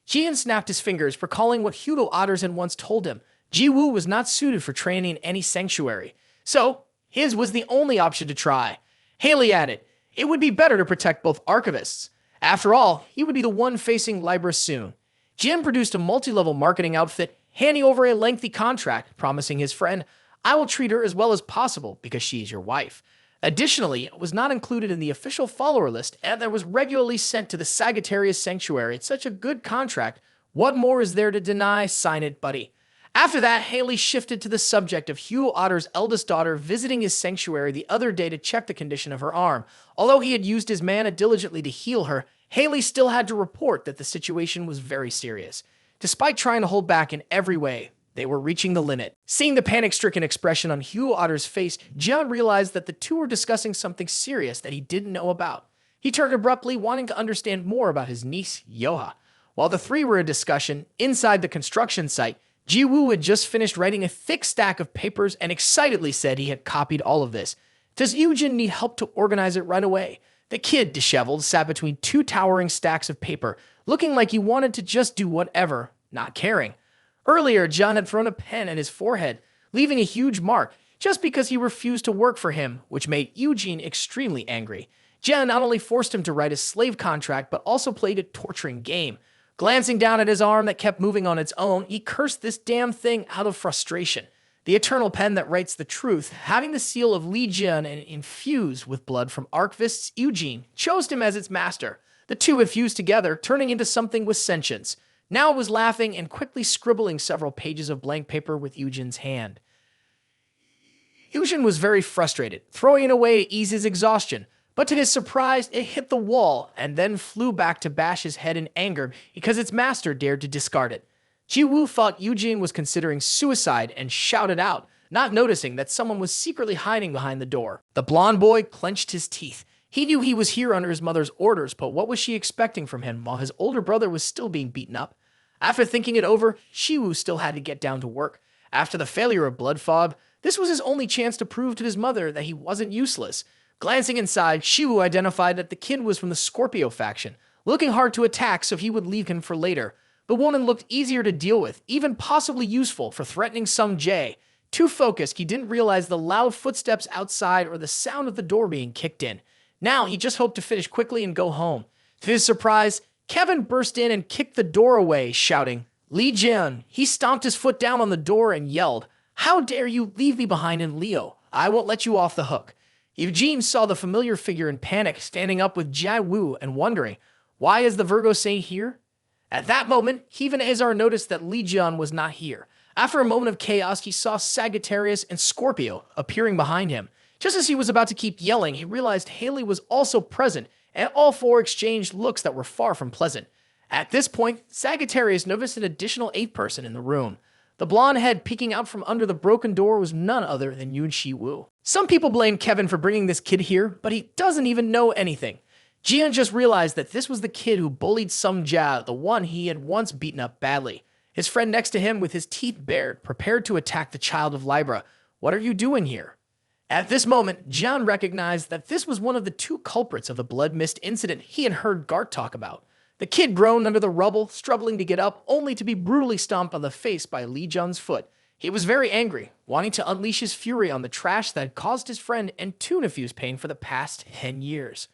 Jian snapped his fingers, recalling what Hugo otters had once told him. Jiwu was not suited for training in any sanctuary, so his was the only option to try. Haley added, it would be better to protect both archivists. After all, he would be the one facing Libra soon. Jian produced a multi-level marketing outfit, handing over a lengthy contract, promising his friend, I will treat her as well as possible because she is your wife. Additionally, it was not included in the official follower list and that was regularly sent to the Sagittarius Sanctuary. It's such a good contract. What more is there to deny? Sign it, buddy. After that, Haley shifted to the subject of Hugo Otter's eldest daughter visiting his sanctuary the other day to check the condition of her arm. Although he had used his mana diligently to heal her, Haley still had to report that the situation was very serious. Despite trying to hold back in every way, they were reaching the limit. Seeing the panic-stricken expression on Hugo Otter's face, Jian realized that the two were discussing something serious that he didn't know about. He turned abruptly, wanting to understand more about his niece, Yoha. While the three were in discussion, inside the construction site, Jiwu had just finished writing a thick stack of papers and excitedly said he had copied all of this. Does Yujin need help to organize it right away? The kid, disheveled, sat between 2 towering stacks of paper, looking like he wanted to just do whatever, not caring. Earlier, John had thrown a pen at his forehead, leaving a huge mark, just because he refused to work for him, which made Eugene extremely angry. Jen not only forced him to write a slave contract, but also played a torturing game. Glancing down at his arm that kept moving on its own, he cursed this damn thing out of frustration. The eternal pen that writes the truth, having the seal of Li Jian and infused with blood from Archivist Eugene, chose him as its master. The two had fused together, turning into something with sentience. Now it was laughing and quickly scribbling several pages of blank paper with Eugene's hand. Eugene was very frustrated, throwing it away to ease his exhaustion. But to his surprise, it hit the wall and then flew back to bash his head in anger because its master dared to discard it. Jiwu thought Eugene was considering suicide and shouted out, not noticing that someone was secretly hiding behind the door. The blonde boy clenched his teeth. He knew he was here under his mother's orders, but what was she expecting from him while his older brother was still being beaten up? After thinking it over, Shiwu still had to get down to work. After the failure of Blood Fob, this was his only chance to prove to his mother that he wasn't useless. Glancing inside, Shiwu identified that the kid was from the Scorpio faction, looking hard to attack so he would leave him for later. The woman looked easier to deal with, even possibly useful for threatening some Jay. Too focused, he didn't realize the loud footsteps outside or the sound of the door being kicked in. Now he just hoped to finish quickly and go home. To his surprise, Kevin burst in and kicked the door away, shouting, "Lee Jian!" He stomped his foot down on the door and yelled, "How dare you leave me behind in Leo? I won't let you off the hook." Eugene saw the familiar figure in panic, standing up with Jia Wu and wondering, why is the Virgo Saint here? At that moment, even Azar noticed that Li Jian was not here. After a moment of chaos, he saw Sagittarius and Scorpio appearing behind him. Just as he was about to keep yelling, he realized Haley was also present, and all four exchanged looks that were far from pleasant. At this point, Sagittarius noticed an additional eighth person in the room. The blonde head peeking out from under the broken door was none other than Yun Shi Wu. Some people blame Kevin for bringing this kid here, but he doesn't even know anything. Jian just realized that this was the kid who bullied Sung Jia, the one he had once beaten up badly. His friend next to him with his teeth bared, prepared to attack the child of Libra. "What are you doing here?" At this moment, Jian recognized that this was one of the two culprits of the blood mist incident he had heard Gart talk about. The kid groaned under the rubble, struggling to get up, only to be brutally stomped on the face by Li Jian's foot. He was very angry, wanting to unleash his fury on the trash that had caused his friend and two nephews pain for the past 10 years.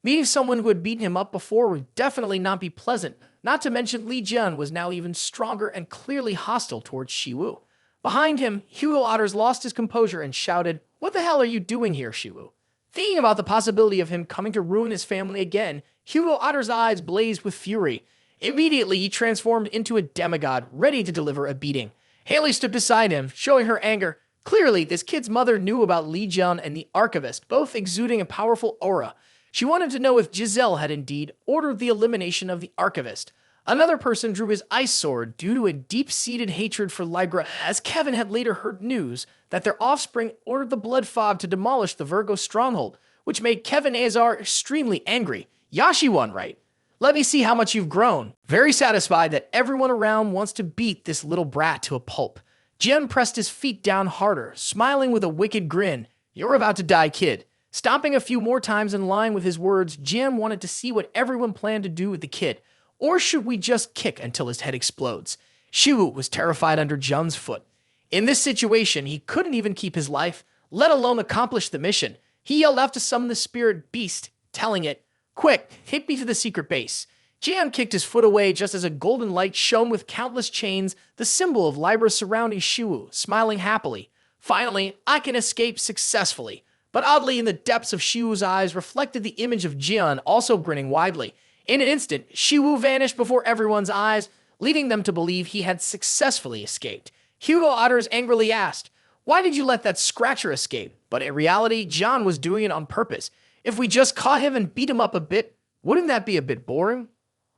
Meeting someone who had beaten him up before would definitely not be pleasant, not to mention Li Jian was now even stronger and clearly hostile towards Shiwu. Behind him, Hugo Otters lost his composure and shouted, "What the hell are you doing here, Shiwu?" Thinking about the possibility of him coming to ruin his family again, Hugo Otter's eyes blazed with fury. Immediately, he transformed into a demigod, ready to deliver a beating. Haley stood beside him, showing her anger. Clearly, this kid's mother knew about Li Jian and the Archivist, both exuding a powerful aura. She wanted to know if Giselle had indeed ordered the elimination of the Archivist. Another person drew his ice sword due to a deep-seated hatred for Libra, as Kevin had later heard news that their offspring ordered the Blood Fog to demolish the Virgo stronghold, which made Kevin Azar extremely angry. Yashi won, right? Let me see how much you've grown. Very satisfied that everyone around wants to beat this little brat to a pulp. Jian pressed his feet down harder, smiling with a wicked grin. "You're about to die, kid." Stomping a few more times in line with his words, Jian wanted to see what everyone planned to do with the kid. Or should we just kick until his head explodes? Shiwu was terrified under Jian's foot. In this situation, he couldn't even keep his life, let alone accomplish the mission. He yelled out to summon the spirit beast, telling it, "Quick, take me to the secret base." Jian kicked his foot away just as a golden light shone with countless chains, the symbol of Libra surrounding Shiwu, smiling happily. "Finally, I can escape successfully." But oddly, in the depths of Shiwu's eyes reflected the image of Jian, also grinning widely. In an instant, Shiwu vanished before everyone's eyes, leading them to believe he had successfully escaped. Hugo Otters angrily asked, "Why did you let that scratcher escape?" But in reality, Jian was doing it on purpose. If we just caught him and beat him up a bit, wouldn't that be a bit boring?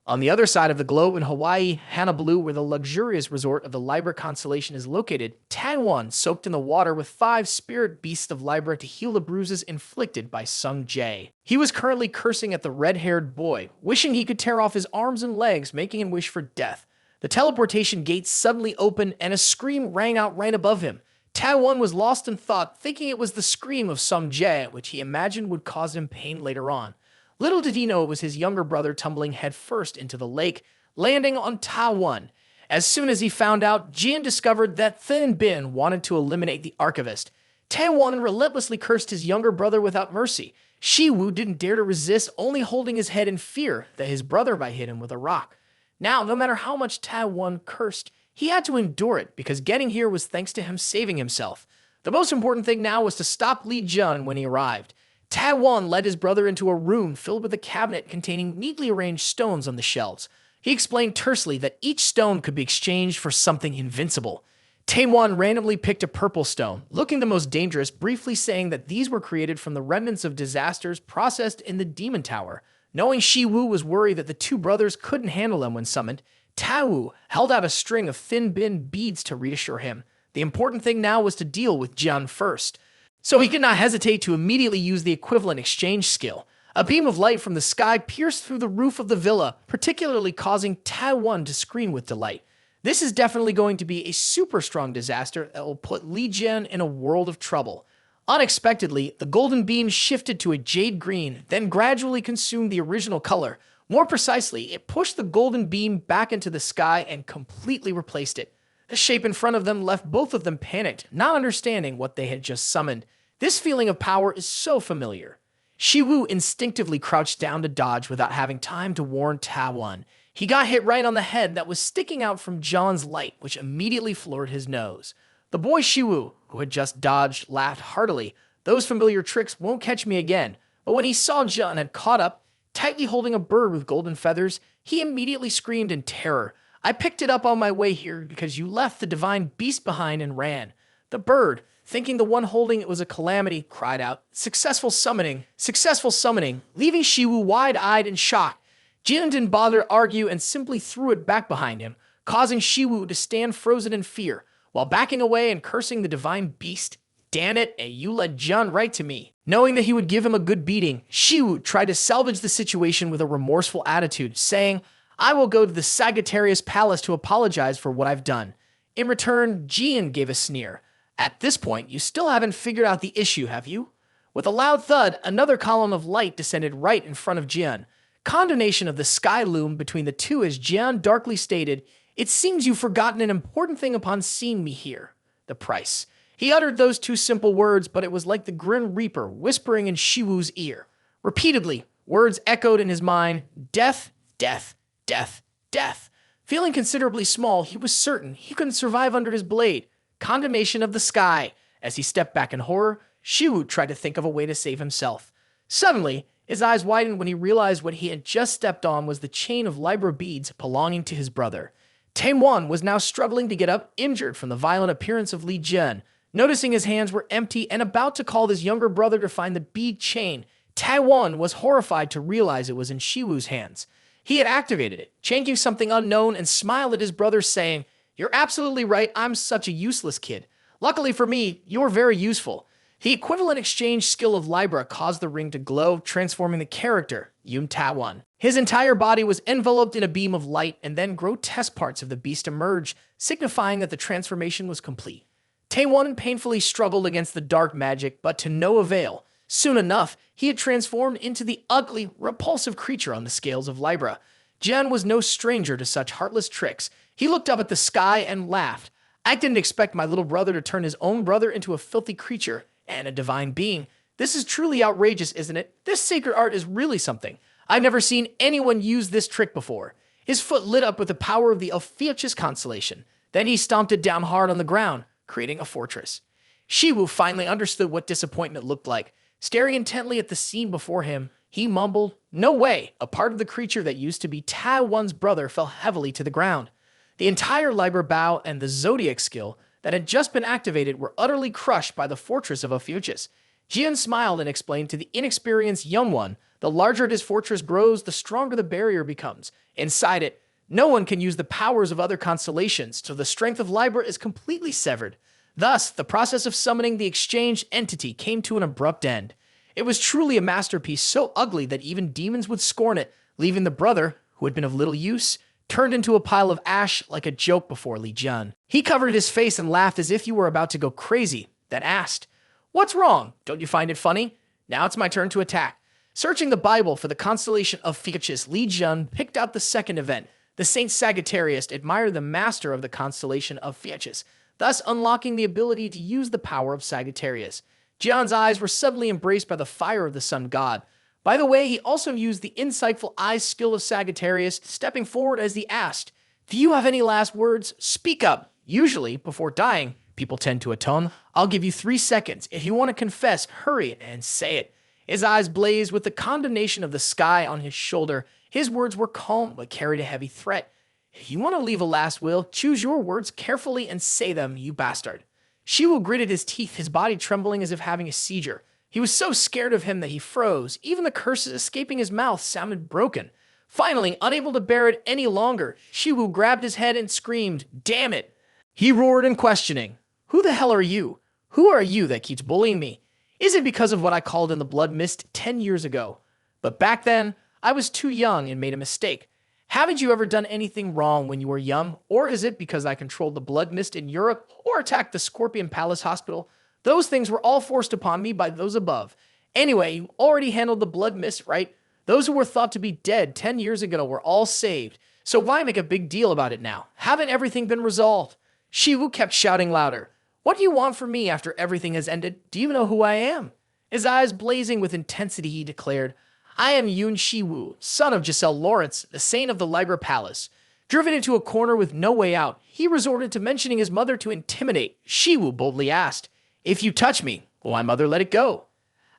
On the other side of the globe in Hawaii, Honolulu, where the luxurious resort of the Libra constellation is located, Taiwan soaked in the water with 5 spirit beasts of Libra to heal the bruises inflicted by Sung Jae. He was currently cursing at the red-haired boy, wishing he could tear off his arms and legs, making him wish for death. The teleportation gates suddenly opened and a scream rang out right above him. Taiwan was lost in thought, thinking it was the scream of Sung Jae, which he imagined would cause him pain later on. Little did he know it was his younger brother tumbling headfirst into the lake, landing on Taiwan. As soon as he found out, Jian discovered that Thin Bin wanted to eliminate the Archivist. Taiwan relentlessly cursed his younger brother without mercy. Shiwu didn't dare to resist, only holding his head in fear that his brother might hit him with a rock. Now, no matter how much Taiwan cursed, he had to endure it because getting here was thanks to him saving himself. The most important thing now was to stop Li Jian when he arrived. Taiwan led his brother into a room filled with a cabinet containing neatly arranged stones on the shelves. He explained tersely that each stone could be exchanged for something invincible. Taiwan randomly picked a purple stone, looking the most dangerous, briefly saying that these were created from the remnants of disasters processed in the Demon Tower. Knowing Shiwu was worried that the two brothers couldn't handle them when summoned, Taiwu held out a string of thin bin beads to reassure him. The important thing now was to deal with Jian first. So he could not hesitate to immediately use the equivalent exchange skill. A beam of light from the sky pierced through the roof of the villa, particularly causing Taiwan to scream with delight. This is definitely going to be a super strong disaster that will put Li Jian in a world of trouble. Unexpectedly, the golden beam shifted to a jade green, then gradually consumed the original color. More precisely, it pushed the golden beam back into the sky and completely replaced it. The shape in front of them left both of them panicked, not understanding what they had just summoned. This feeling of power is so familiar. Shiwu instinctively crouched down to dodge without having time to warn Taiwan. He got hit right on the head that was sticking out from John's light, which immediately floored his nose. The boy Shiwu, who had just dodged, laughed heartily. Those familiar tricks won't catch me again. But when he saw John had caught up, tightly holding a bird with golden feathers, he immediately screamed in terror. I picked it up on my way here because you left the divine beast behind and ran. The bird, thinking the one holding it was a calamity, cried out, successful summoning, leaving Shiwu wide-eyed in shock. Jian didn't bother to argue and simply threw it back behind him, causing Shiwu to stand frozen in fear, while backing away and cursing the divine beast. Damn it, and you led John right to me. Knowing that he would give him a good beating, Shiwu tried to salvage the situation with a remorseful attitude, saying, I will go to the Sagittarius Palace to apologize for what I've done. In return, Jian gave a sneer. At this point, you still haven't figured out the issue, have you? With a loud thud, another column of light descended right in front of Jian. Condemnation of the sky loomed between the two as Jian darkly stated, It seems you've forgotten an important thing upon seeing me here. The price. He uttered those two simple words, but it was like the Grim Reaper whispering in Shiwu's ear. Repeatedly, words echoed in his mind, death, death, death, death. Feeling considerably small, he was certain he couldn't survive under his blade. Condemnation of the sky. As he stepped back in horror, Shiwu tried to think of a way to save himself. Suddenly, his eyes widened when he realized what he had just stepped on was the chain of Libra beads belonging to his brother. Taewon was now struggling to get up, injured from the violent appearance of Li Jian. Noticing his hands were empty and about to call his younger brother to find the bead chain, Taewon was horrified to realize it was in Shiwu's hands. He had activated it, chanting something unknown, and smiled at his brother, saying, You're absolutely right, I'm such a useless kid. Luckily for me, you're very useful. The equivalent exchange skill of Libra caused the ring to glow, transforming the character, Yun Taiwan. His entire body was enveloped in a beam of light, and then grotesque parts of the beast emerged, signifying that the transformation was complete. Taewon painfully struggled against the dark magic, but to no avail. Soon enough, he had transformed into the ugly, repulsive creature on the scales of Libra. Jian was no stranger to such heartless tricks. He looked up at the sky and laughed. I didn't expect my little brother to turn his own brother into a filthy creature and a divine being. This is truly outrageous, isn't it? This sacred art is really something. I've never seen anyone use this trick before. His foot lit up with the power of the Ophiuchus constellation. Then he stomped it down hard on the ground, creating a fortress. Shiwu finally understood what disappointment looked like. Staring intently at the scene before him, he mumbled, No way! A part of the creature that used to be Taewon's brother fell heavily to the ground. The entire Libra bow and the zodiac skill that had just been activated were utterly crushed by the fortress of Ophiuchus. Jian smiled and explained to the inexperienced young one, the larger his fortress grows, the stronger the barrier becomes. Inside it, no one can use the powers of other constellations, so the strength of Libra is completely severed. Thus, the process of summoning the exchanged entity came to an abrupt end. It was truly a masterpiece so ugly that even demons would scorn it, leaving the brother, who had been of little use, turned into a pile of ash like a joke before Li Jian. He covered his face and laughed as if he were about to go crazy, then asked, What's wrong? Don't you find it funny? Now it's my turn to attack. Searching the Bible for the constellation of Ophiuchus, Li Jian picked out the second event. The Saint Sagittarius admired the master of the constellation of Ophiuchus, thus unlocking the ability to use the power of Sagittarius. Jian's eyes were suddenly embraced by the fire of the sun god. By the way, he also used the insightful eyes skill of Sagittarius, stepping forward as he asked, Do you have any last words? Speak up. Usually, before dying, people tend to atone. I'll give you 3 seconds. If you want to confess, hurry and say it. His eyes blazed with the condemnation of the sky on his shoulder. His words were calm but carried a heavy threat. If you want to leave a last will, choose your words carefully and say them, you bastard. Shiwu gritted his teeth, his body trembling as if having a seizure. He was so scared of him that he froze. Even the curses escaping his mouth sounded broken. Finally, unable to bear it any longer, Shiwu grabbed his head and screamed, Damn it! He roared in questioning. Who the hell are you? Who are you that keeps bullying me? Is it because of what I called in the blood mist 10 years ago? But back then, I was too young and made a mistake. Haven't you ever done anything wrong when you were young? Or is it because I controlled the blood mist in Europe or attacked the Scorpion Palace Hospital? Those things were all forced upon me by those above. Anyway, you already handled the blood mist, right? Those who were thought to be dead 10 years ago were all saved. So why make a big deal about it now? Haven't everything been resolved? Shiwu kept shouting louder. What do you want from me after everything has ended? Do you know who I am? His eyes blazing with intensity, he declared, "I am Yun Shiwu, son of Giselle Lawrence, the saint of the Libra Palace." Driven into a corner with no way out, he resorted to mentioning his mother to intimidate. Shiwu boldly asked, "If you touch me, will my mother let it go?"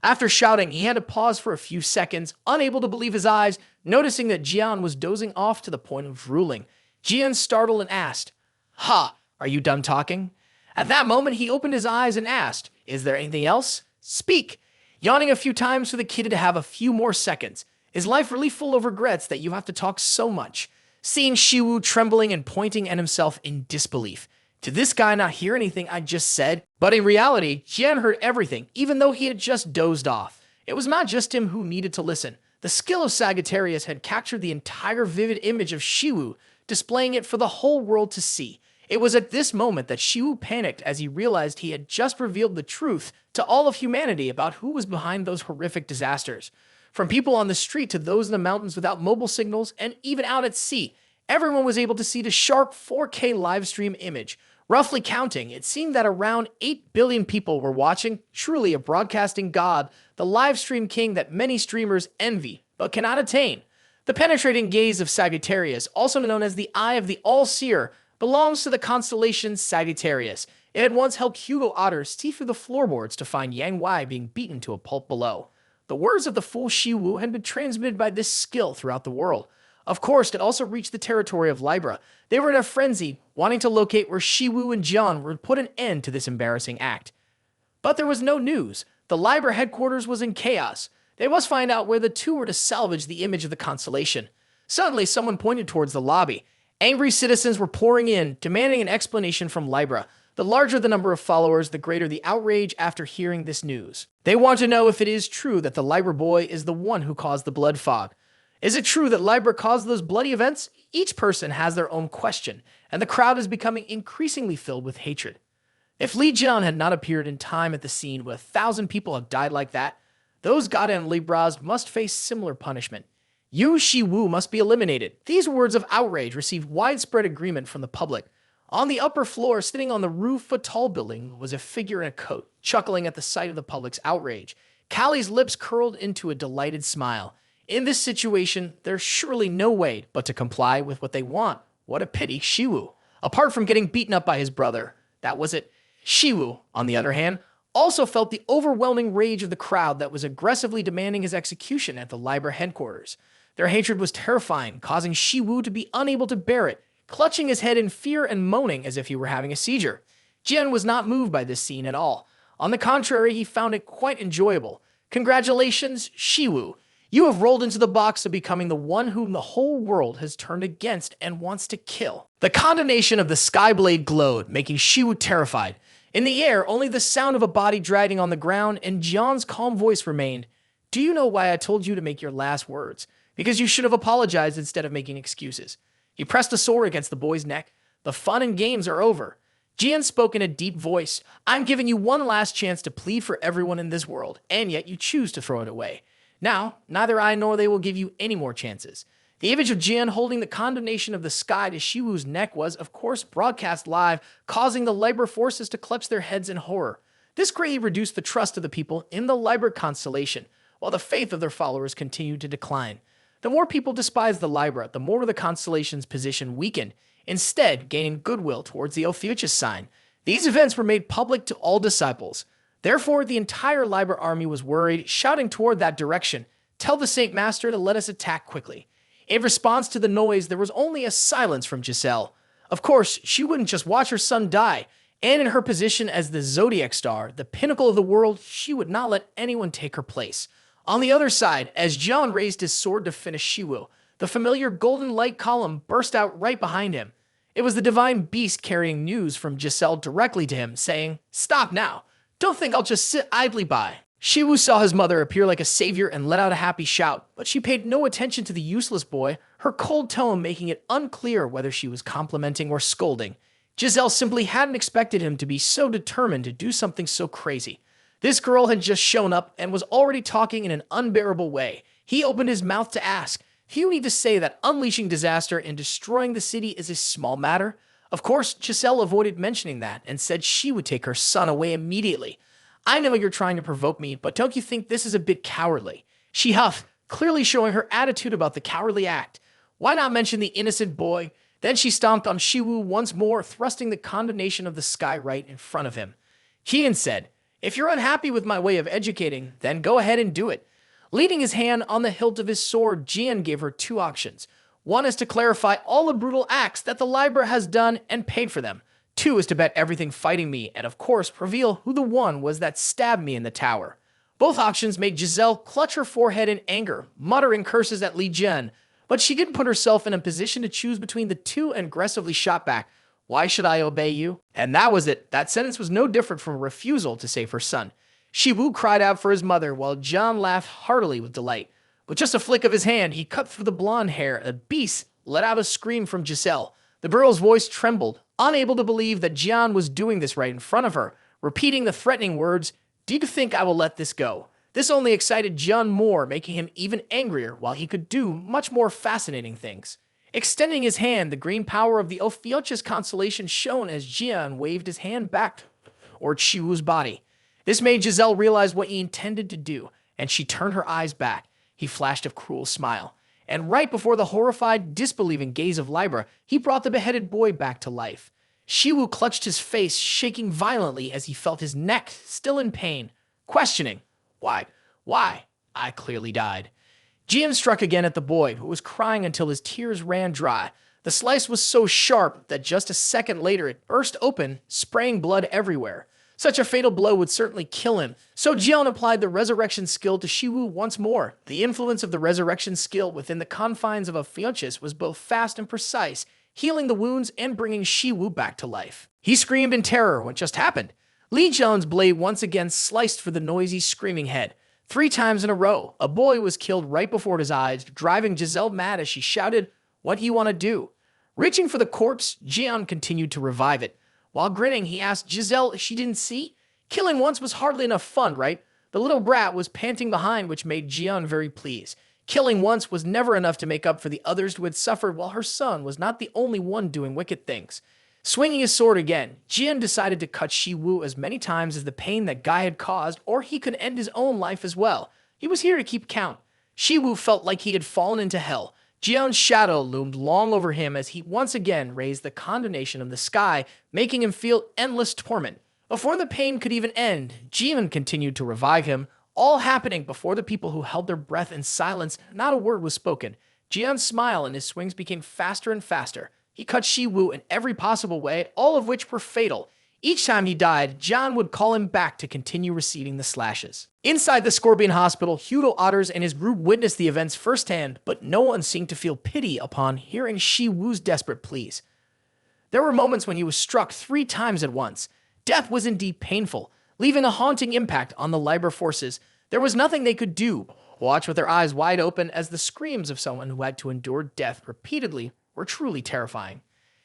After shouting, he had to pause for a few seconds, unable to believe his eyes, noticing that Jian was dozing off to the point of drooling. Jian startled and asked, "Ha, are you done talking?" At that moment, he opened his eyes and asked, "Is there anything else? Speak." Yawning a few times for the kid to have a few more seconds. Is life really full of regrets that you have to talk so much? Seeing Shiwu trembling and pointing at himself in disbelief. Did this guy not hear anything I just said? But in reality, Jian heard everything, even though he had just dozed off. It was not just him who needed to listen. The skill of Sagittarius had captured the entire vivid image of Shiwu, displaying it for the whole world to see. It was at this moment that Shiwu panicked as he realized he had just revealed the truth to all of humanity about who was behind those horrific disasters. From people on the street to those in the mountains without mobile signals, and even out at sea, everyone was able to see the sharp 4K livestream image. Roughly counting, it seemed that around 8 billion people were watching, truly a broadcasting god, the livestream king that many streamers envy, but cannot attain. The penetrating gaze of Sagittarius, also known as the Eye of the All-Seer, belongs to the constellation Sagittarius. It had once helped Hugo Otter see through the floorboards to find Yang Wei being beaten to a pulp below. The words of the fool Shiwu had been transmitted by this skill throughout the world. Of course, it also reached the territory of Libra. They were in a frenzy, wanting to locate where Shiwu and Jian would put an end to this embarrassing act. But there was no news. The Libra headquarters was in chaos. They must find out where the two were to salvage the image of the constellation. Suddenly, someone pointed towards the lobby. Angry citizens were pouring in, demanding an explanation from Libra. The larger the number of followers, the greater the outrage after hearing this news. They want to know if it is true that the Libra boy is the one who caused the blood fog. Is it true that Libra caused those bloody events? Each person has their own question, and the crowd is becoming increasingly filled with hatred. If Li Jian had not appeared in time at the scene where 1,000 people have died like that, those goddamn Libras must face similar punishment. Yu Shiwu must be eliminated. These words of outrage received widespread agreement from the public. On the upper floor, sitting on the roof of a tall building, was a figure in a coat, chuckling at the sight of the public's outrage. Callie's lips curled into a delighted smile. In this situation, there's surely no way but to comply with what they want. What a pity, Shiwu. Apart from getting beaten up by his brother, that was it. Shiwu, on the other hand, also felt the overwhelming rage of the crowd that was aggressively demanding his execution at the Libra headquarters. Their hatred was terrifying, causing Shiwu to be unable to bear it, clutching his head in fear and moaning as if he were having a seizure. Jian was not moved by this scene at all. On the contrary, he found it quite enjoyable. Congratulations, Shiwu. You have rolled into the box of becoming the one whom the whole world has turned against and wants to kill. The condemnation of the Skyblade glowed, making Shiwu terrified. In the air, only the sound of a body dragging on the ground and Jian's calm voice remained. Do you know why I told you to make your last words? Because you should have apologized instead of making excuses. He pressed a sword against the boy's neck. The fun and games are over. Jian spoke in a deep voice. I'm giving you one last chance to plead for everyone in this world, and yet you choose to throw it away. Now, neither I nor they will give you any more chances. The image of Jian holding the condemnation of the sky to Shiwu's neck was, of course, broadcast live, causing the Libra forces to clutch their heads in horror. This greatly reduced the trust of the people in the Libra constellation, while the faith of their followers continued to decline. The more people despised the Libra, the more the constellation's position weakened, instead gaining goodwill towards the Ophiuchus sign. These events were made public to all disciples. Therefore, the entire Libra army was worried, shouting toward that direction, "Tell the Saint Master to let us attack quickly." In response to the noise, there was only a silence from Giselle. Of course, she wouldn't just watch her son die, and in her position as the zodiac star, the pinnacle of the world, she would not let anyone take her place. On the other side, as Jian raised his sword to finish Shiwu, the familiar golden light column burst out right behind him. It was the divine beast carrying news from Giselle directly to him, saying, "Stop now. Don't think I'll just sit idly by." Shiwu saw his mother appear like a savior and let out a happy shout, but she paid no attention to the useless boy, her cold tone making it unclear whether she was complimenting or scolding. Giselle simply hadn't expected him to be so determined to do something so crazy. This girl had just shown up and was already talking in an unbearable way. He opened his mouth to ask, "Do you need to say that unleashing disaster and destroying the city is a small matter?" Of course, Giselle avoided mentioning that and said she would take her son away immediately. I know you're trying to provoke me, but don't you think this is a bit cowardly? She huffed, clearly showing her attitude about the cowardly act. Why not mention the innocent boy? Then she stomped on Shiwu once more, thrusting the condemnation of the sky right in front of him. Jian said, "If you're unhappy with my way of educating, then go ahead and do it." Leaning his hand on the hilt of his sword, Jian gave her two options. One is to clarify all the brutal acts that the Libra has done and paid for them. Two is to bet everything fighting me, and of course, reveal who the one was that stabbed me in the tower. Both options made Giselle clutch her forehead in anger, muttering curses at Li Jian, but she couldn't put herself in a position to choose between the two and aggressively shot back, "Why should I obey you?" And that was it. That sentence was no different from a refusal to save her son. Shiwu cried out for his mother, while Jian laughed heartily with delight. With just a flick of his hand, he cut through the blonde hair. The beast let out a scream from Giselle. The girl's voice trembled, unable to believe that Jian was doing this right in front of her, repeating the threatening words, "Do you think I will let this go?" This only excited Jian more, making him even angrier, while he could do much more fascinating things. Extending his hand, the green power of the Ophiuchus constellation shone as Jian waved his hand back toward Shiwu's body. This made Giselle realize what he intended to do, and she turned her eyes back. He flashed a cruel smile. And right before the horrified, disbelieving gaze of Libra, he brought the beheaded boy back to life. Shiwu clutched his face, shaking violently as he felt his neck still in pain, questioning, Why? I clearly died." Jian struck again at the boy, who was crying until his tears ran dry. The slice was so sharp that just a second later it burst open, spraying blood everywhere. Such a fatal blow would certainly kill him, so Jian applied the resurrection skill to Shiwu once more. The influence of the resurrection skill within the confines of Ophiuchus was both fast and precise, healing the wounds and bringing Shiwu back to life. He screamed in terror. What just happened? Li Jian's blade once again sliced for the noisy, screaming head. 3 times in a row, a boy was killed right before his eyes, driving Giselle mad as she shouted, "What do you want to do?" Reaching for the corpse, Jian continued to revive it. While grinning, he asked Giselle if she didn't see. Killing once was hardly enough fun, right? The little brat was panting behind, which made Jian very pleased. Killing once was never enough to make up for the others who had suffered, while her son was not the only one doing wicked things. Swinging his sword again, Jian decided to cut Shiwu as many times as the pain that guy had caused, or he could end his own life as well. He was here to keep count. Shiwu felt like he had fallen into hell. Jian's shadow loomed long over him as he once again raised the condemnation of the sky, making him feel endless torment. Before the pain could even end, Jian continued to revive him, all happening before the people who held their breath in silence. Not a word was spoken. Jian smiled and his swings became faster and faster. He cut Shiwu in every possible way, all of which were fatal. Each time he died, Jian would call him back to continue receiving the slashes. Inside the Scorpion Hospital, Hugo Otters and his group witnessed the events firsthand, but no one seemed to feel pity upon hearing Shiwu's desperate pleas. There were moments when he was struck 3 times at once. Death was indeed painful, leaving a haunting impact on the Libra forces. There was nothing they could do. Watch with their eyes wide open as the screams of someone who had to endure death repeatedly were truly terrifying.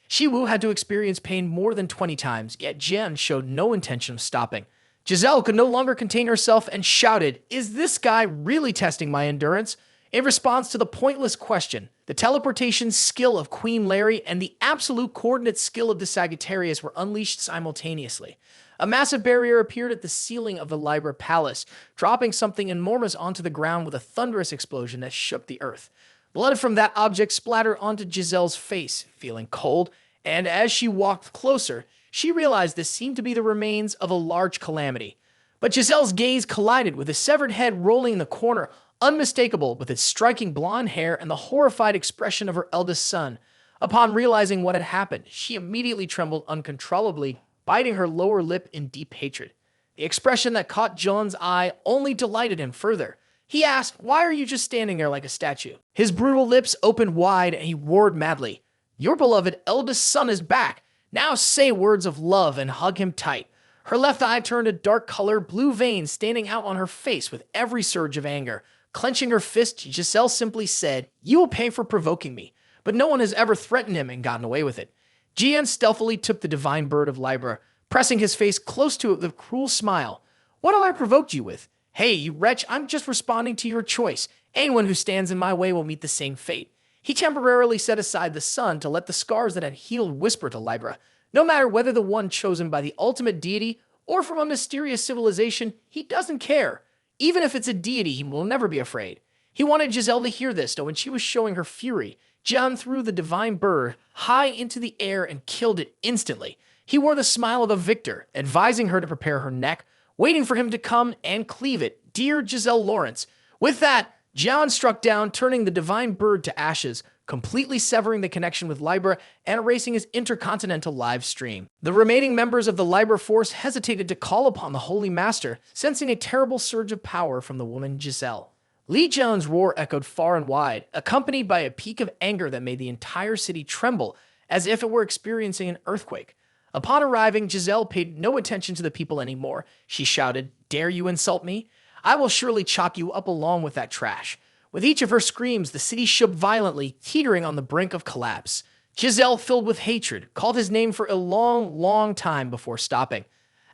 Shiwu had to experience pain more than 20 times, yet Jian showed no intention of stopping. Giselle could no longer contain herself and shouted, "Is this guy really testing my endurance?" In response to the pointless question, the teleportation skill of Queen Larry and the absolute coordinate skill of the Sagittarius were unleashed simultaneously. A massive barrier appeared at the ceiling of the Libra Palace, dropping something enormous onto the ground with a thunderous explosion that shook the earth. Blood from that object splattered onto Giselle's face, feeling cold, and as she walked closer, she realized this seemed to be the remains of a large calamity. But Giselle's gaze collided with a severed head rolling in the corner, unmistakable with its striking blonde hair and the horrified expression of her eldest son. Upon realizing what had happened, she immediately trembled uncontrollably, biting her lower lip in deep hatred. The expression that caught John's eye only delighted him further. He asked, "Why are you just standing there like a statue?" His brutal lips opened wide and he roared madly, "Your beloved eldest son is back. Now say words of love and hug him tight." Her left eye turned a dark color, blue veins standing out on her face with every surge of anger. Clenching her fist, Giselle simply said, "You will pay for provoking me." But no one has ever threatened him and gotten away with it. Jian stealthily took the divine bird of Libra, pressing his face close to it with a cruel smile. "What have I provoked you with?" "Hey, you wretch, I'm just responding to your choice. Anyone who stands in my way will meet the same fate." He temporarily set aside the sun to let the scars that had healed whisper to Libra. No matter whether the one chosen by the ultimate deity or from a mysterious civilization, he doesn't care. Even if it's a deity, he will never be afraid. He wanted Giselle to hear this, though when she was showing her fury, John threw the divine bird high into the air and killed it instantly. He wore the smile of a victor, advising her to prepare her neck, waiting for him to come and cleave it. Dear Giselle Lawrence. With that, John struck down, turning the divine bird to ashes, completely severing the connection with Libra and erasing his intercontinental live stream. The remaining members of the Libra force hesitated to call upon the Holy Master, sensing a terrible surge of power from the woman Giselle. Li Jian's roar echoed far and wide, accompanied by a peak of anger that made the entire city tremble, as if it were experiencing an earthquake. Upon arriving, Giselle paid no attention to the people anymore. She shouted, "Dare you insult me? I will surely chop you up along with that trash." With each of her screams, the city shook violently, teetering on the brink of collapse. Giselle, filled with hatred, called his name for a long, long time before stopping.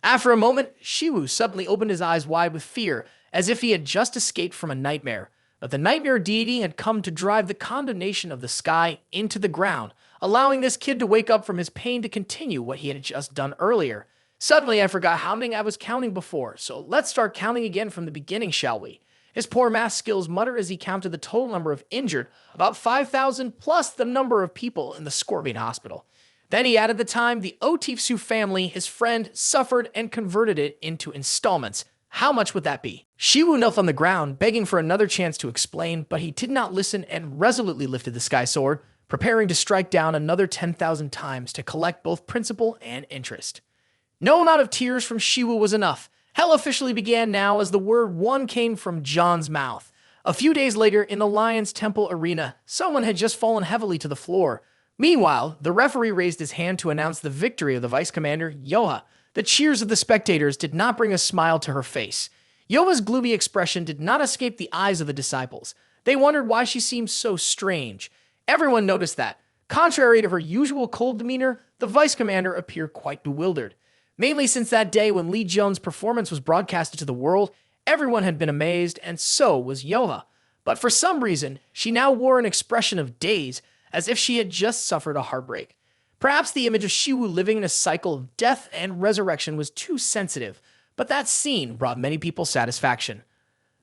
After a moment, Shiwu suddenly opened his eyes wide with fear, as if he had just escaped from a nightmare. But the nightmare deity had come to drive the condemnation of the sky into the ground, allowing this kid to wake up from his pain to continue what he had just done earlier. Suddenly, I forgot how many I was counting before, so let's start counting again from the beginning, shall we? His poor math skills muttered as he counted the total number of injured, about 5,000 plus the number of people in the Scorpion Hospital. Then he added the time the Otifsu family, his friend, suffered and converted it into installments. How much would that be? Shiwu knelt on the ground, begging for another chance to explain, but he did not listen and resolutely lifted the sky sword, preparing to strike down another 10,000 times to collect both principal and interest. No amount of tears from Shiwu was enough. Hell officially began now as the word one came from John's mouth. A few days later, in the Lion's Temple arena, someone had just fallen heavily to the floor. Meanwhile, the referee raised his hand to announce the victory of the vice commander, Yoha. The cheers of the spectators did not bring a smile to her face. Yoha's gloomy expression did not escape the eyes of the disciples. They wondered why she seemed so strange. Everyone noticed that. Contrary to her usual cold demeanor, the vice commander appeared quite bewildered. Mainly since that day when Li Jian's performance was broadcasted to the world, everyone had been amazed, and so was Yoha. But for some reason, she now wore an expression of daze, as if she had just suffered a heartbreak. Perhaps the image of Shiwu living in a cycle of death and resurrection was too sensitive, but that scene brought many people satisfaction.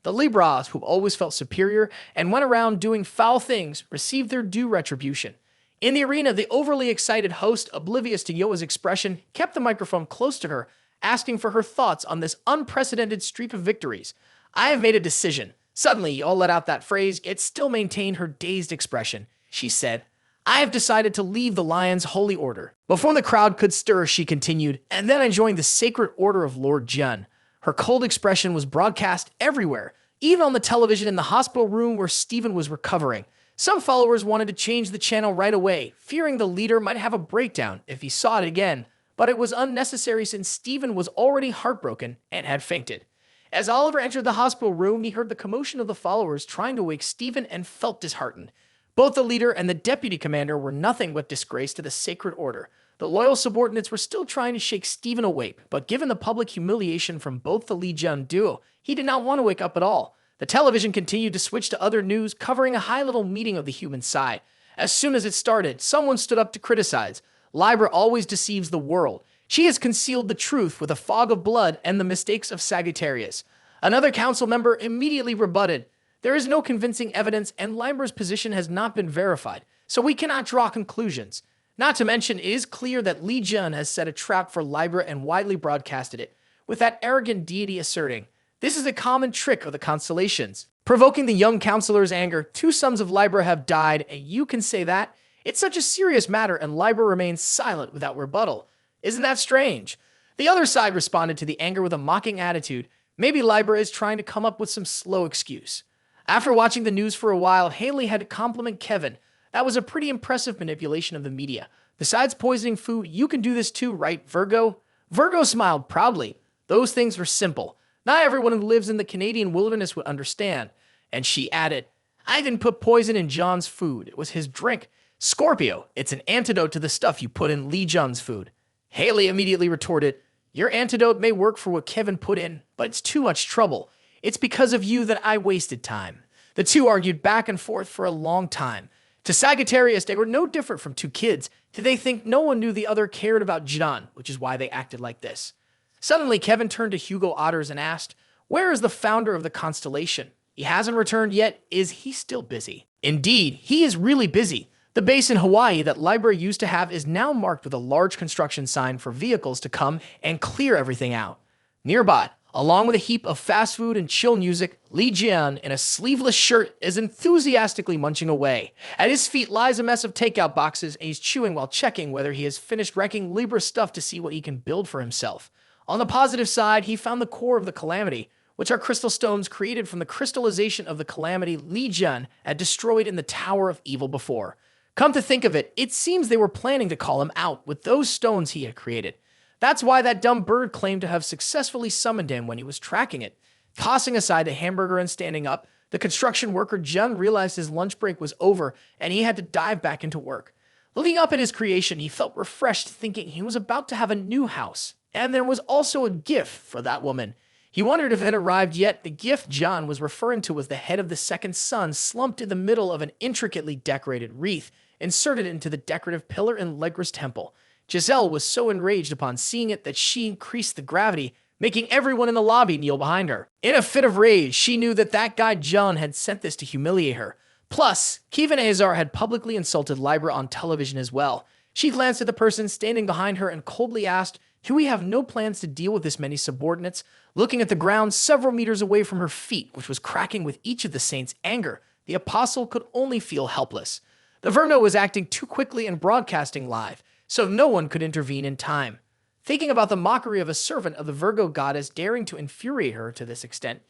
The Libras, who always felt superior and went around doing foul things, received their due retribution. In the arena, the overly excited host, oblivious to Yoa's expression, kept the microphone close to her, asking for her thoughts on this unprecedented streak of victories. "I have made a decision." Suddenly, Yoa let out that phrase, yet still maintained her dazed expression. She said, "I have decided to leave the Lion's Holy Order." Before the crowd could stir, she continued, "And then I joined the Sacred Order of Lord Jun." Her cold expression was broadcast everywhere, even on the television in the hospital room where Stephen was recovering. Some followers wanted to change the channel right away, fearing the leader might have a breakdown if he saw it again, but it was unnecessary since Stephen was already heartbroken and had fainted. As Oliver entered the hospital room, he heard the commotion of the followers trying to wake Stephen and felt disheartened. Both the leader and the deputy commander were nothing but disgrace to the Sacred Order. The loyal subordinates were still trying to shake Stephen awake, but given the public humiliation from both the Li Jian duo, he did not want to wake up at all. The television continued to switch to other news, covering a high-level meeting of the human side. As soon as it started, someone stood up to criticize. Libra always deceives the world. She has concealed the truth with a fog of blood and the mistakes of Sagittarius. Another council member immediately rebutted. There is no convincing evidence, and Libra's position has not been verified, so we cannot draw conclusions. Not to mention, it is clear that Li Jian has set a trap for Libra and widely broadcasted it, with that arrogant deity asserting, "This is a common trick of the constellations." Provoking the young counselor's anger, 2 sons of Libra have died, and you can say that? It's such a serious matter, and Libra remains silent without rebuttal. Isn't that strange? The other side responded to the anger with a mocking attitude. Maybe Libra is trying to come up with some slow excuse. After watching the news for a while, Haley had to compliment Kevin. That was a pretty impressive manipulation of the media. Besides poisoning food, you can do this too, right, Virgo? Virgo smiled proudly. Those things were simple. Not everyone who lives in the Canadian wilderness would understand. And she added, "I didn't put poison in John's food. It was his drink. Scorpio, it's an antidote to the stuff you put in Li Jian's food." Haley immediately retorted, "Your antidote may work for what Kevin put in, but it's too much trouble. It's because of you that I wasted time." The two argued back and forth for a long time. To Sagittarius, they were no different from 2 kids. Did they think no one knew the other cared about John, which is why they acted like this? Suddenly, Kevin turned to Hugo Otters and asked, "Where is the founder of the constellation? He hasn't returned yet. Is he still busy?" Indeed, he is really busy. The base in Hawaii that Libra used to have is now marked with a large construction sign for vehicles to come and clear everything out. Nearby, along with a heap of fast food and chill music, Li Jian, in a sleeveless shirt, is enthusiastically munching away. At his feet lies a mess of takeout boxes, and he's chewing while checking whether he has finished wrecking Libra stuff to see what he can build for himself. On the positive side, he found the core of the calamity, which are crystal stones created from the crystallization of the calamity Li Jian had destroyed in the Tower of Evil before. Come to think of it, it seems they were planning to call him out with those stones he had created. That's why that dumb bird claimed to have successfully summoned him when he was tracking it. Tossing aside the hamburger and standing up, the construction worker Jun realized his lunch break was over and he had to dive back into work. Looking up at his creation, he felt refreshed, thinking he was about to have a new house. And there was also a gift for that woman. He wondered if it had arrived yet. The gift John was referring to was the head of the second sun slumped in the middle of an intricately decorated wreath, inserted into the decorative pillar in Legra's temple. Giselle was so enraged upon seeing it that she increased the gravity, making everyone in the lobby kneel behind her. In a fit of rage, she knew that guy John had sent this to humiliate her. Plus, Kevin Azar had publicly insulted Libra on television as well. She glanced at the person standing behind her and coldly asked, "Do we have no plans to deal with this many subordinates?" Looking at the ground several meters away from her feet, which was cracking with each of the saints' anger, the apostle could only feel helpless. The Verno was acting too quickly and broadcasting live, so no one could intervene in time. Thinking about the mockery of a servant of the Virgo goddess daring to infuriate her to this extent,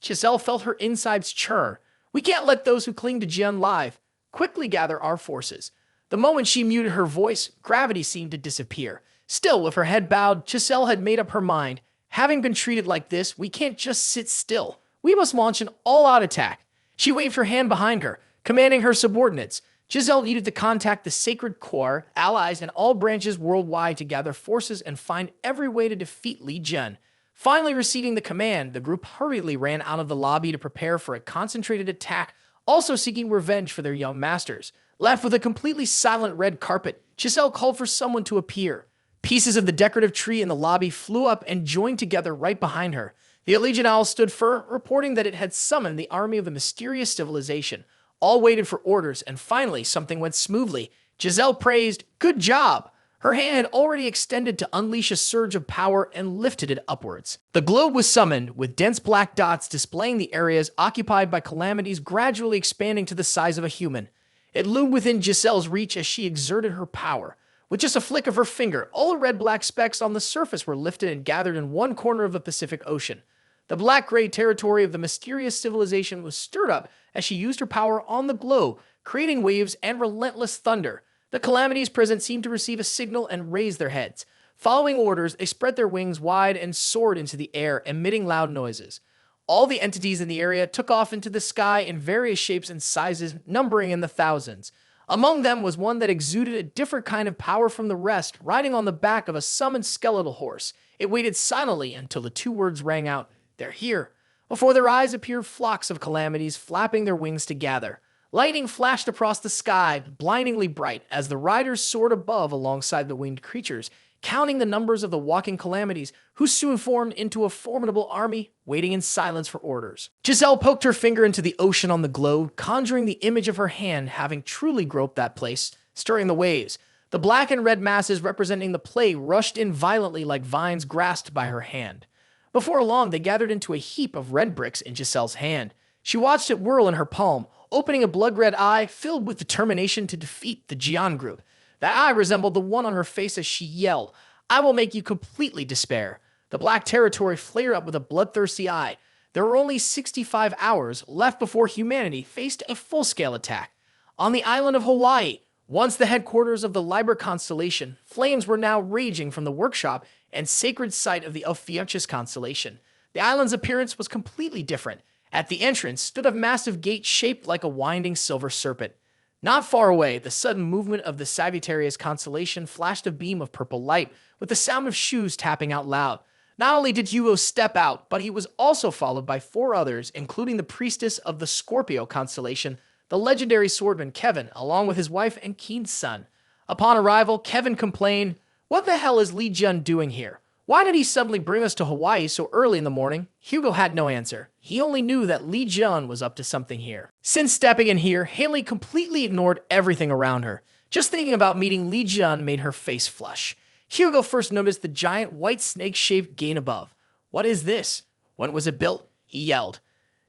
Giselle felt her insides churn. We can't let those who cling to Jian live quickly gather our forces. The moment she muted her voice, gravity seemed to disappear. Still, with her head bowed, Giselle had made up her mind. Having been treated like this, we can't just sit still. We must launch an all-out attack. She waved her hand behind her, commanding her subordinates. Giselle needed to contact the Sacred Corps, allies, and all branches worldwide to gather forces and find every way to defeat Li Jian. Finally receiving the command, the group hurriedly ran out of the lobby to prepare for a concentrated attack, also seeking revenge for their young masters. Left with a completely silent red carpet, Giselle called for someone to appear. Pieces of the decorative tree in the lobby flew up and joined together right behind her. The Allegiant Owl stood firm, reporting that it had summoned the army of a mysterious civilization. All waited for orders, and finally something went smoothly. Giselle praised, "Good job!" Her hand had already extended to unleash a surge of power and lifted it upwards. The globe was summoned, with dense black dots displaying the areas occupied by calamities gradually expanding to the size of a human. It loomed within Giselle's reach as she exerted her power. With just a flick of her finger, all the red-black specks on the surface were lifted and gathered in one corner of the Pacific Ocean. The black-gray territory of the mysterious civilization was stirred up as she used her power on the globe, creating waves and relentless thunder. The calamities present seemed to receive a signal and raise their heads. Following orders, they spread their wings wide and soared into the air, emitting loud noises. All the entities in the area took off into the sky in various shapes and sizes, numbering in the thousands. Among them was one that exuded a different kind of power from the rest, riding on the back of a summoned skeletal horse. It waited silently until the two words rang out, "They're here." Before their eyes appeared flocks of calamities, flapping their wings together. Lightning flashed across the sky, blindingly bright, as the riders soared above alongside the winged creatures, counting the numbers of the walking calamities, who soon formed into a formidable army, waiting in silence for orders. Giselle poked her finger into the ocean on the globe, conjuring the image of her hand having truly groped that place, stirring the waves. The black and red masses representing the play rushed in violently like vines grasped by her hand. Before long, they gathered into a heap of red bricks in Giselle's hand. She watched it whirl in her palm, opening a blood-red eye filled with determination to defeat the Jian group. That eye resembled the one on her face as she yelled, "I will make you completely despair." The black territory flared up with a bloodthirsty eye. There were only 65 hours left before humanity faced a full-scale attack. On the island of Hawaii, once the headquarters of the Libra constellation, flames were now raging from the workshop and sacred site of the Ophiuchus constellation. The island's appearance was completely different. At the entrance stood a massive gate shaped like a winding silver serpent. Not far away, the sudden movement of the Sagittarius constellation flashed a beam of purple light, with the sound of shoes tapping out loud. Not only did Hugo step out, but he was also followed by 4 others, including the priestess of the Scorpio constellation, the legendary swordman Kevin, along with his wife and Keen's son. Upon arrival, Kevin complained, "What the hell is Li Jian doing here? Why did he suddenly bring us to Hawaii so early in the morning? Hugo had no answer. He only knew that Lee Jun was up to something here. Since stepping in here, Haley completely ignored everything around her. Just thinking about meeting Lee Jun made her face flush. Hugo first noticed the giant white snake-shaped gate above. What is this? When was it built? He yelled.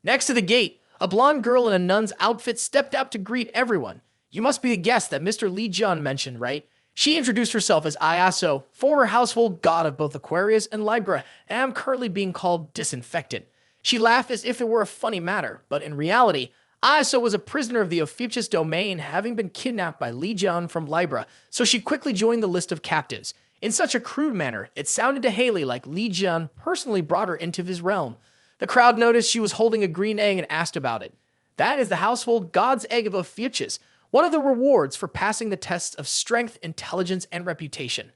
Next to the gate, a blonde girl in a nun's outfit stepped out to greet everyone. You must be the guest that Mr. Lee Jun mentioned, right? She introduced herself as Ayaso, former household god of both Aquarius and Libra, and I'm currently being called disinfected. She laughed as if it were a funny matter, but in reality, Ayaso was a prisoner of the Ophiuchus domain, having been kidnapped by Lee Jun from Libra, so she quickly joined the list of captives. In such a crude manner, it sounded to Haley like Lee Jun personally brought her into his realm. The crowd noticed she was holding a green egg and asked about it. That is the household god's egg of Ophiuchus, one of the rewards for passing the tests of strength, intelligence, and reputation.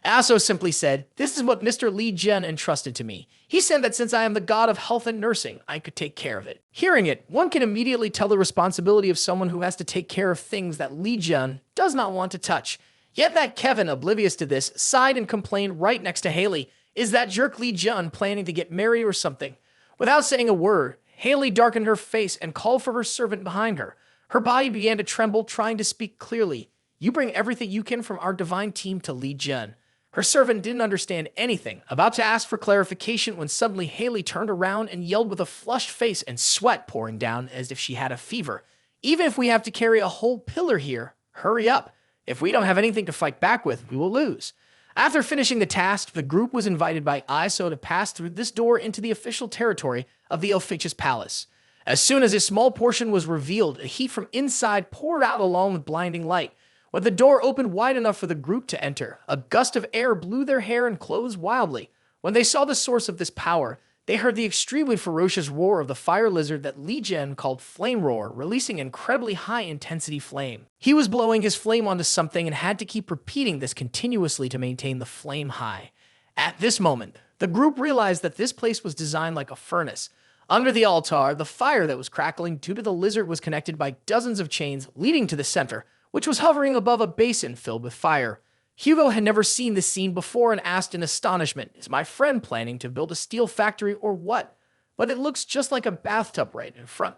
Aso simply said, this is what Mr. Lee Jun entrusted to me. He said that since I am the god of health and nursing, I could take care of it. Hearing it, one can immediately tell the responsibility of someone who has to take care of things that Lee Jun does not want to touch. Yet that Kevin, oblivious to this, sighed and complained right next to Haley. Is that jerk Lee Jun planning to get married or something? Without saying a word, Haley darkened her face and called for her servant behind her. Her body began to tremble, trying to speak clearly. You bring everything you can from our divine team to Lee Jun. Her servant didn't understand anything, about to ask for clarification when suddenly Haley turned around and yelled with a flushed face and sweat pouring down as if she had a fever. Even if we have to carry a whole pillar here, hurry up. If we don't have anything to fight back with, we will lose. After finishing the task, the group was invited by ISO to pass through this door into the official territory of the Ophiuchus Palace. As soon as a small portion was revealed, a heat from inside poured out along with blinding light. When the door opened wide enough for the group to enter, a gust of air blew their hair and clothes wildly. When they saw the source of this power, they heard the extremely ferocious roar of the fire lizard that Lee Jun called Flame Roar, releasing incredibly high-intensity flame. He was blowing his flame onto something and had to keep repeating this continuously to maintain the flame high. At this moment, the group realized that this place was designed like a furnace. Under the altar, the fire that was crackling due to the lizard was connected by dozens of chains leading to the center, which was hovering above a basin filled with fire. Hugo had never seen this scene before and asked in astonishment, is my friend planning to build a steel factory or what? But it looks just like a bathtub right in front.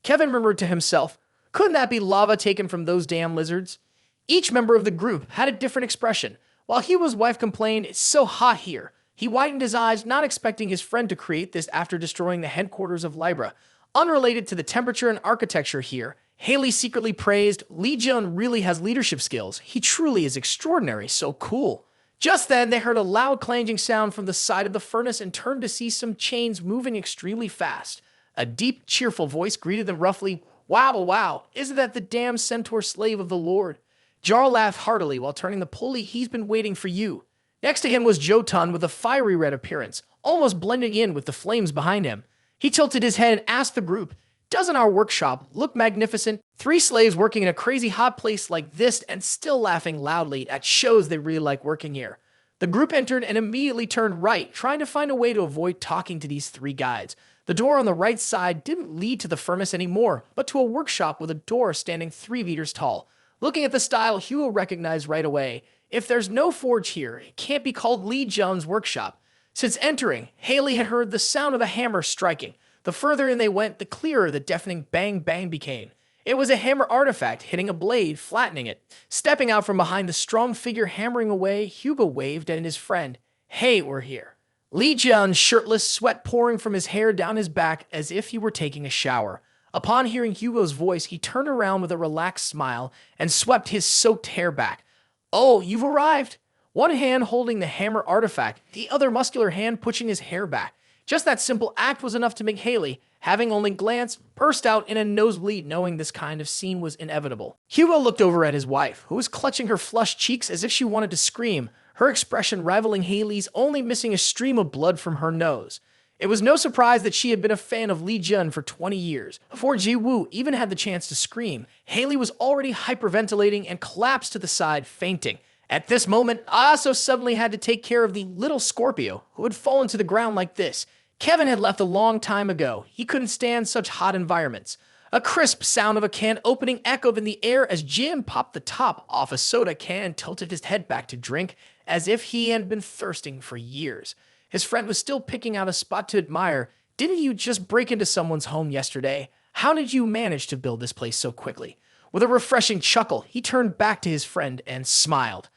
Kevin murmured to himself, couldn't that be lava taken from those damn lizards? Each member of the group had a different expression. While Hugo's wife complained, it's so hot here, he widened his eyes, not expecting his friend to create this after destroying the headquarters of Libra. Unrelated to the temperature and architecture here, Haley secretly praised, Lee Jun really has leadership skills. He truly is extraordinary, so cool. Just then, they heard a loud clanging sound from the side of the furnace and turned to see some chains moving extremely fast. A deep, cheerful voice greeted them roughly, wow, wow, isn't that the damn centaur slave of the Lord? Jarl laughed heartily while turning the pulley. He's been waiting for you. Next to him was Jotun with a fiery red appearance, almost blending in with the flames behind him. He tilted his head and asked the group, doesn't our workshop look magnificent? 3 slaves working in a crazy hot place like this and still laughing loudly. That shows they really like working here. The group entered and immediately turned right, trying to find a way to avoid talking to these 3 guides. The door on the right side didn't lead to the furnace anymore, but to a workshop with a door standing 3 meters tall. Looking at the style, Hugo recognized right away, if there's no forge here, it can't be called Lee Jun's workshop. Since entering, Haley had heard the sound of a hammer striking. The further in they went, the clearer the deafening bang-bang became. It was a hammer artifact hitting a blade, flattening it. Stepping out from behind the strong figure hammering away, Hugo waved at his friend. Hey, we're here. Lee Jun, shirtless, sweat pouring from his hair down his back as if he were taking a shower. Upon hearing Hugo's voice, he turned around with a relaxed smile and swept his soaked hair back. Oh, you've arrived. One hand holding the hammer artifact, the other muscular hand pushing his hair back. Just that simple act was enough to make Haley, having only glanced, burst out in a nosebleed knowing this kind of scene was inevitable. Hugo looked over at his wife, who was clutching her flushed cheeks as if she wanted to scream, her expression rivaling Haley's, only missing a stream of blood from her nose. It was no surprise that she had been a fan of Lee Jun for 20 years. Before Ji Woo even had the chance to scream, Haley was already hyperventilating and collapsed to the side, fainting. At this moment, I also suddenly had to take care of the little Scorpio, who had fallen to the ground like this. Kevin had left a long time ago. He couldn't stand such hot environments. A crisp sound of a can opening echoed in the air as Jin popped the top off a soda can and tilted his head back to drink. as if he had been thirsting for years. His friend was still picking out a spot to admire. Didn't you just break into someone's home yesterday? How did you manage to build this place so quickly? With a refreshing chuckle, he turned back to his friend and smiled.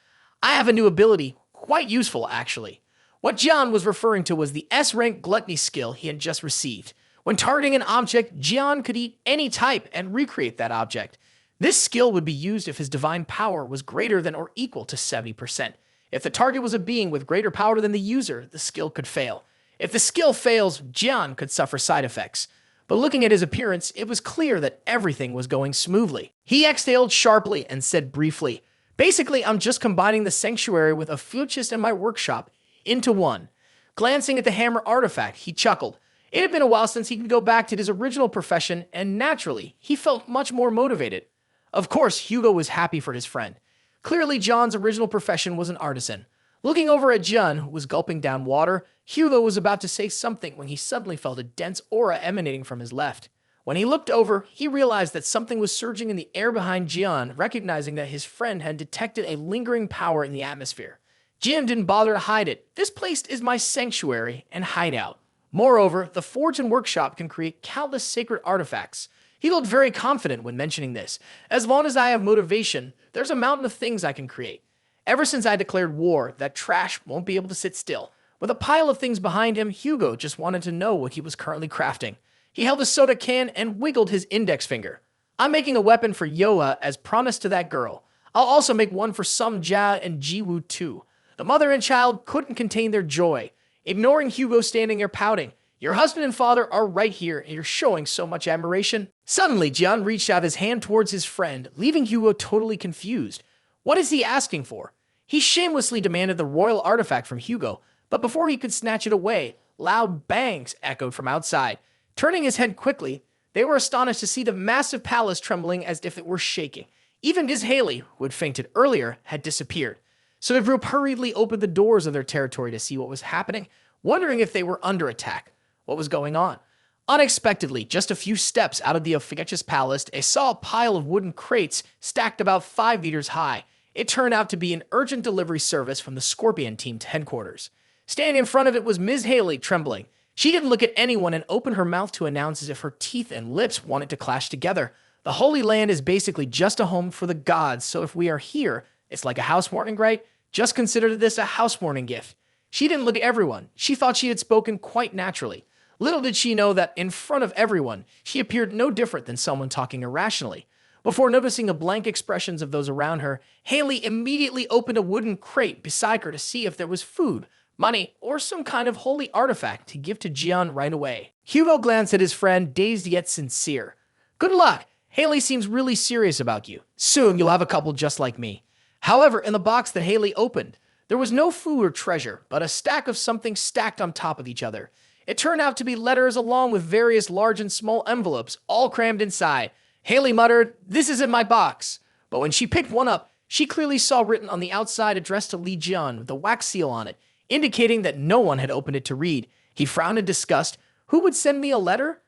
I have a new ability, quite useful actually. What Jian was referring to was the S-rank gluttony skill he had just received. When targeting an object, Jian could eat any type and recreate that object. This skill would be used if his divine power was greater than or equal to 70%. If the target was a being with greater power than the user, the skill could fail. If the skill fails, Jian could suffer side effects. But looking at his appearance, it was clear that everything was going smoothly. He exhaled sharply and said briefly, basically, I'm just combining the sanctuary with a futurist and my workshop into one. Glancing at the hammer artifact, he chuckled. It had been a while since he could go back to his original profession, and naturally, he felt much more motivated. Of course, Hugo was happy for his friend. Clearly, John's original profession was an artisan. Looking over at John, who was gulping down water, Hugo was about to say something when he suddenly felt a dense aura emanating from his left. When he looked over, he realized that something was surging in the air behind Jian, recognizing that his friend had detected a lingering power in the atmosphere. Jian didn't bother to hide it. This place is my sanctuary and hideout. Moreover, the forge and workshop can create countless sacred artifacts. He looked very confident when mentioning this. As long as I have motivation, there's a mountain of things I can create. Ever since I declared war, that trash won't be able to sit still. With a pile of things behind him, Hugo just wanted to know what he was currently crafting. He held a soda can and wiggled his index finger. I'm making a weapon for Yoa as promised to that girl. I'll also make one for Sum Jia and Jiwoo too. The mother and child couldn't contain their joy. Ignoring Hugo standing there pouting, your husband and father are right here and you're showing so much admiration. Suddenly, Jian reached out his hand towards his friend, leaving Hugo totally confused. What is he asking for? He shamelessly demanded the royal artifact from Hugo, but before he could snatch it away, loud bangs echoed from outside. Turning his head quickly, they were astonished to see the massive palace trembling as if it were shaking. Even Miss Haley, who had fainted earlier, had disappeared. So the group hurriedly opened the doors of their territory to see what was happening, wondering if they were under attack. What was going on? Unexpectedly, just a few steps out of the fictitious palace, they saw a pile of wooden crates stacked about 5 meters high. It turned out to be an urgent delivery service from the Scorpion team to headquarters. Standing in front of it was Ms. Haley, trembling. She didn't look at anyone and opened her mouth to announce as if her teeth and lips wanted to clash together. The Holy Land is basically just a home for the gods, so if we are here, it's like a housewarming, right? Just consider this a housewarming gift. She didn't look at everyone. She thought she had spoken quite naturally. Little did she know that in front of everyone, she appeared no different than someone talking irrationally. Before noticing the blank expressions of those around her, Haley immediately opened a wooden crate beside her to see if there was food, money, or some kind of holy artifact to give to Jian right away. Hugo glanced at his friend, dazed yet sincere. Good luck. Haley seems really serious about you. Soon you'll have a couple just like me. However, in the box that Haley opened, there was no food or treasure, but a stack of something stacked on top of each other. It turned out to be letters along with various large and small envelopes, all crammed inside. Haley muttered, "This isn't my box." But when she picked one up, she clearly saw written on the outside addressed to Li Jian with a wax seal on it, indicating that no one had opened it to read. He frowned in disgust. Who would send me a letter?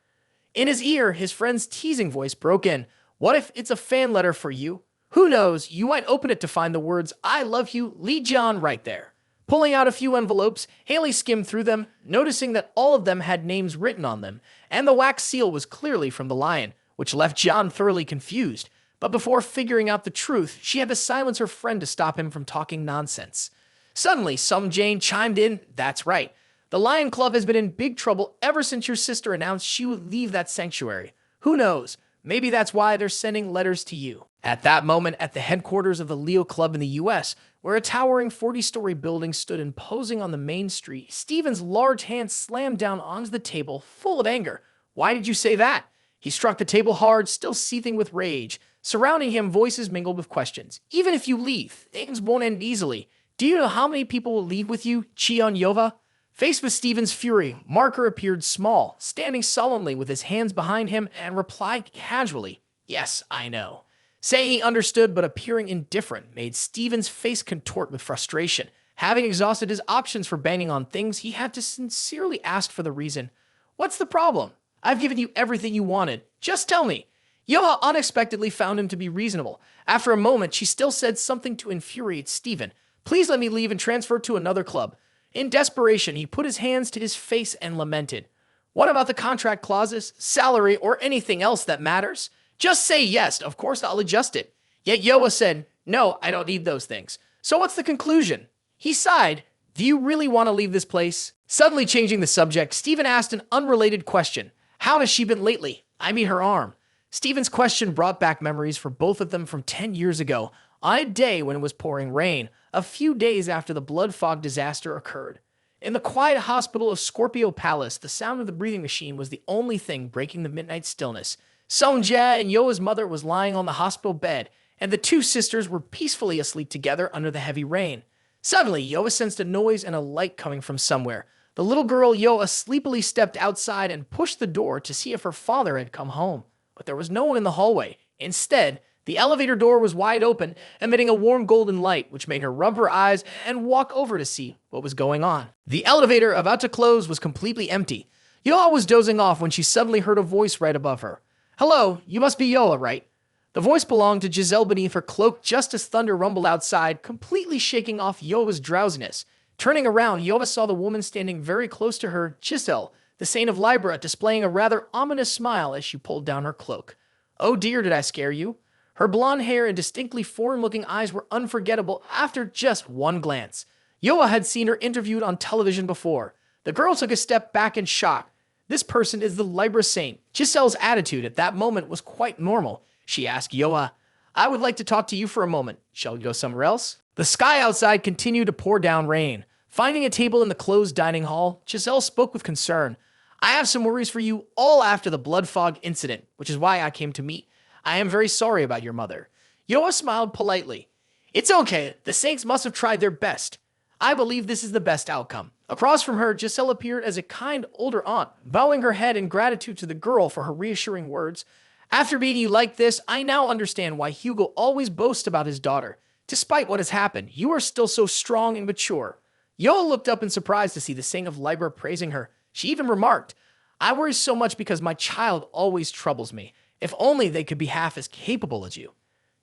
In his ear, his friend's teasing voice broke in. What if it's a fan letter for you? Who knows, you might open it to find the words, I love you, Li Jian, right there. Pulling out a few envelopes, Haley skimmed through them, noticing that all of them had names written on them, and the wax seal was clearly from the lion, which left Jian thoroughly confused. But before figuring out the truth, she had to silence her friend to stop him from talking nonsense. Suddenly, Sum Jane chimed in, that's right. The Lion Club has been in big trouble ever since your sister announced she would leave that sanctuary. Who knows? Maybe that's why they're sending letters to you. At that moment, at the headquarters of the Leo Club in the US, where a towering 40-story building stood imposing on the main street, Steven's large hand slammed down onto the table, full of anger. Why did you say that? He struck the table hard, still seething with rage. Surrounding him, voices mingled with questions. Even if you leave, things won't end easily. Do you know how many people will leave with you, Cheon Yova? Faced with Steven's fury, Marker appeared small, standing sullenly with his hands behind him, and replied casually, Yes, I know. Saying he understood but appearing indifferent made Steven's face contort with frustration. Having exhausted his options for banging on things, he had to sincerely ask for the reason. What's the problem? I've given you everything you wanted. Just tell me. Yoha unexpectedly found him to be reasonable. After a moment, she still said something to infuriate Steven, Please let me leave and transfer to another club. In desperation, he put his hands to his face and lamented. What about the contract clauses, salary, or anything else that matters? Just say yes, of course I'll adjust it. Yet Yoa said, no, I don't need those things. So what's the conclusion? He sighed. Do you really want to leave this place? Suddenly changing the subject, Stephen asked an unrelated question. How has she been lately? I mean her arm. Stephen's question brought back memories for both of them from 10 years ago, on a day when it was pouring rain, a few days after the blood fog disaster occurred. In the quiet hospital of Scorpio Palace, the sound of the breathing machine was the only thing breaking the midnight stillness. Sonja and Yoa's mother was lying on the hospital bed, and the two sisters were peacefully asleep together under the heavy rain. Suddenly, Yoa sensed a noise and a light coming from somewhere. The little girl Yoa sleepily stepped outside and pushed the door to see if her father had come home. But there was no one in the hallway. Instead, the elevator door was wide open, emitting a warm golden light, which made her rub her eyes and walk over to see what was going on. The elevator, about to close, was completely empty. Yoa was dozing off when she suddenly heard a voice right above her. Hello, you must be Yoa, right? The voice belonged to Giselle beneath her cloak just as thunder rumbled outside, completely shaking off Yoa's drowsiness. Turning around, Yoa saw the woman standing very close to her, Giselle, the saint of Libra, displaying a rather ominous smile as she pulled down her cloak. Oh dear, did I scare you? Her blonde hair and distinctly foreign-looking eyes were unforgettable after just one glance. Yoa had seen her interviewed on television before. The girl took a step back in shock. This person is the Libra saint. Giselle's attitude at that moment was quite normal. She asked Yoa, I would like to talk to you for a moment. Shall we go somewhere else? The sky outside continued to pour down rain. Finding a table in the closed dining hall, Giselle spoke with concern. I have some worries for you all after the blood fog incident, which is why I came to meet. I am very sorry about your mother. Yoa smiled politely. It's okay. The saints must have tried their best. I believe this is the best outcome. Across from her, Giselle appeared as a kind older aunt, bowing her head in gratitude to the girl for her reassuring words. After meeting you like this, I now understand why Hugo always boasts about his daughter. Despite what has happened, you are still so strong and mature. Yoa looked up in surprise to see the saint of Libra praising her. She even remarked, I worry so much because my child always troubles me. If only they could be half as capable as you.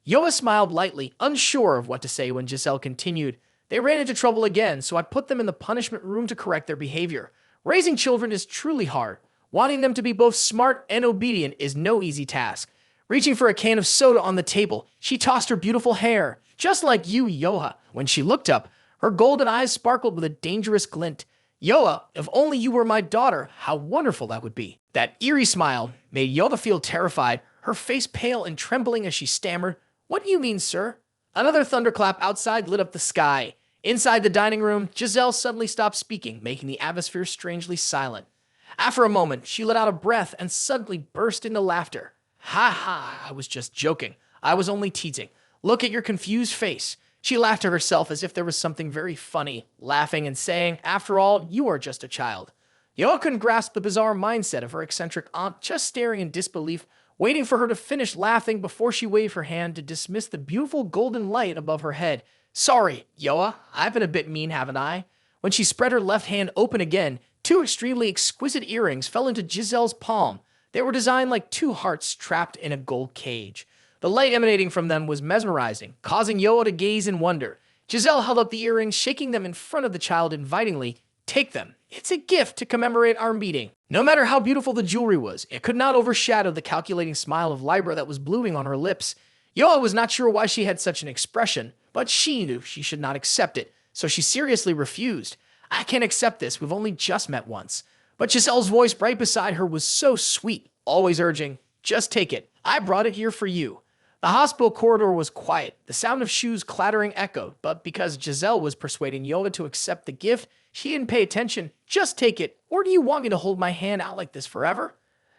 Yoa smiled lightly, unsure of what to say when Giselle continued. They ran into trouble again, so I put them in the punishment room to correct their behavior. Raising children is truly hard. Wanting them to be both smart and obedient is no easy task. Reaching for a can of soda on the table, she tossed her beautiful hair, just like you, Yoa. When she looked up, her golden eyes sparkled with a dangerous glint. Yoa, if only you were my daughter, how wonderful that would be. That eerie smile made Yoa feel terrified, her face pale and trembling as she stammered, What do you mean, sir? Another thunderclap outside lit up the sky. Inside the dining room, Giselle suddenly stopped speaking, making the atmosphere strangely silent. After a moment, she let out a breath and suddenly burst into laughter. Ha ha, I was just joking. I was only teasing. Look at your confused face. She laughed to herself as if there was something very funny, laughing and saying, After all, you are just a child. Yoa couldn't grasp the bizarre mindset of her eccentric aunt, just staring in disbelief, waiting for her to finish laughing before she waved her hand to dismiss the beautiful golden light above her head. Sorry, Yoa, I've been a bit mean, haven't I? When she spread her left hand open again, two extremely exquisite earrings fell into Giselle's palm. They were designed like two hearts trapped in a gold cage. The light emanating from them was mesmerizing, causing Yoa to gaze in wonder. Giselle held up the earrings, shaking them in front of the child invitingly. Take them. It's a gift to commemorate our meeting. No matter how beautiful the jewelry was, it could not overshadow the calculating smile of Libra that was blooming on her lips. Yoa was not sure why she had such an expression, but she knew she should not accept it, so she seriously refused. I can't accept this. We've only just met once. But Giselle's voice right beside her was so sweet, always urging, Just take it. I brought it here for you. The hospital corridor was quiet. The sound of shoes clattering echoed, but because Giselle was persuading Yoa to accept the gift, she didn't pay attention. Just take it, or do you want me to hold my hand out like this forever?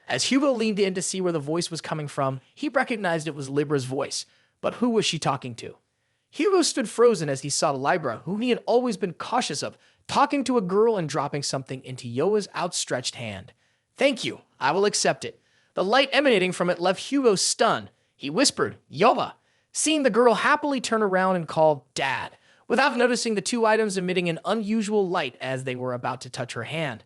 As Hugo leaned in to see where the voice was coming from, he recognized it was Libra's voice. But who was she talking to? Hugo stood frozen as he saw Libra, whom he had always been cautious of, talking to a girl and dropping something into Yoa's outstretched hand. Thank you. I will accept it. The light emanating from it left Hugo stunned. He whispered, Yoa, seeing the girl happily turn around and call, Dad, without noticing the two items emitting an unusual light as they were about to touch her hand.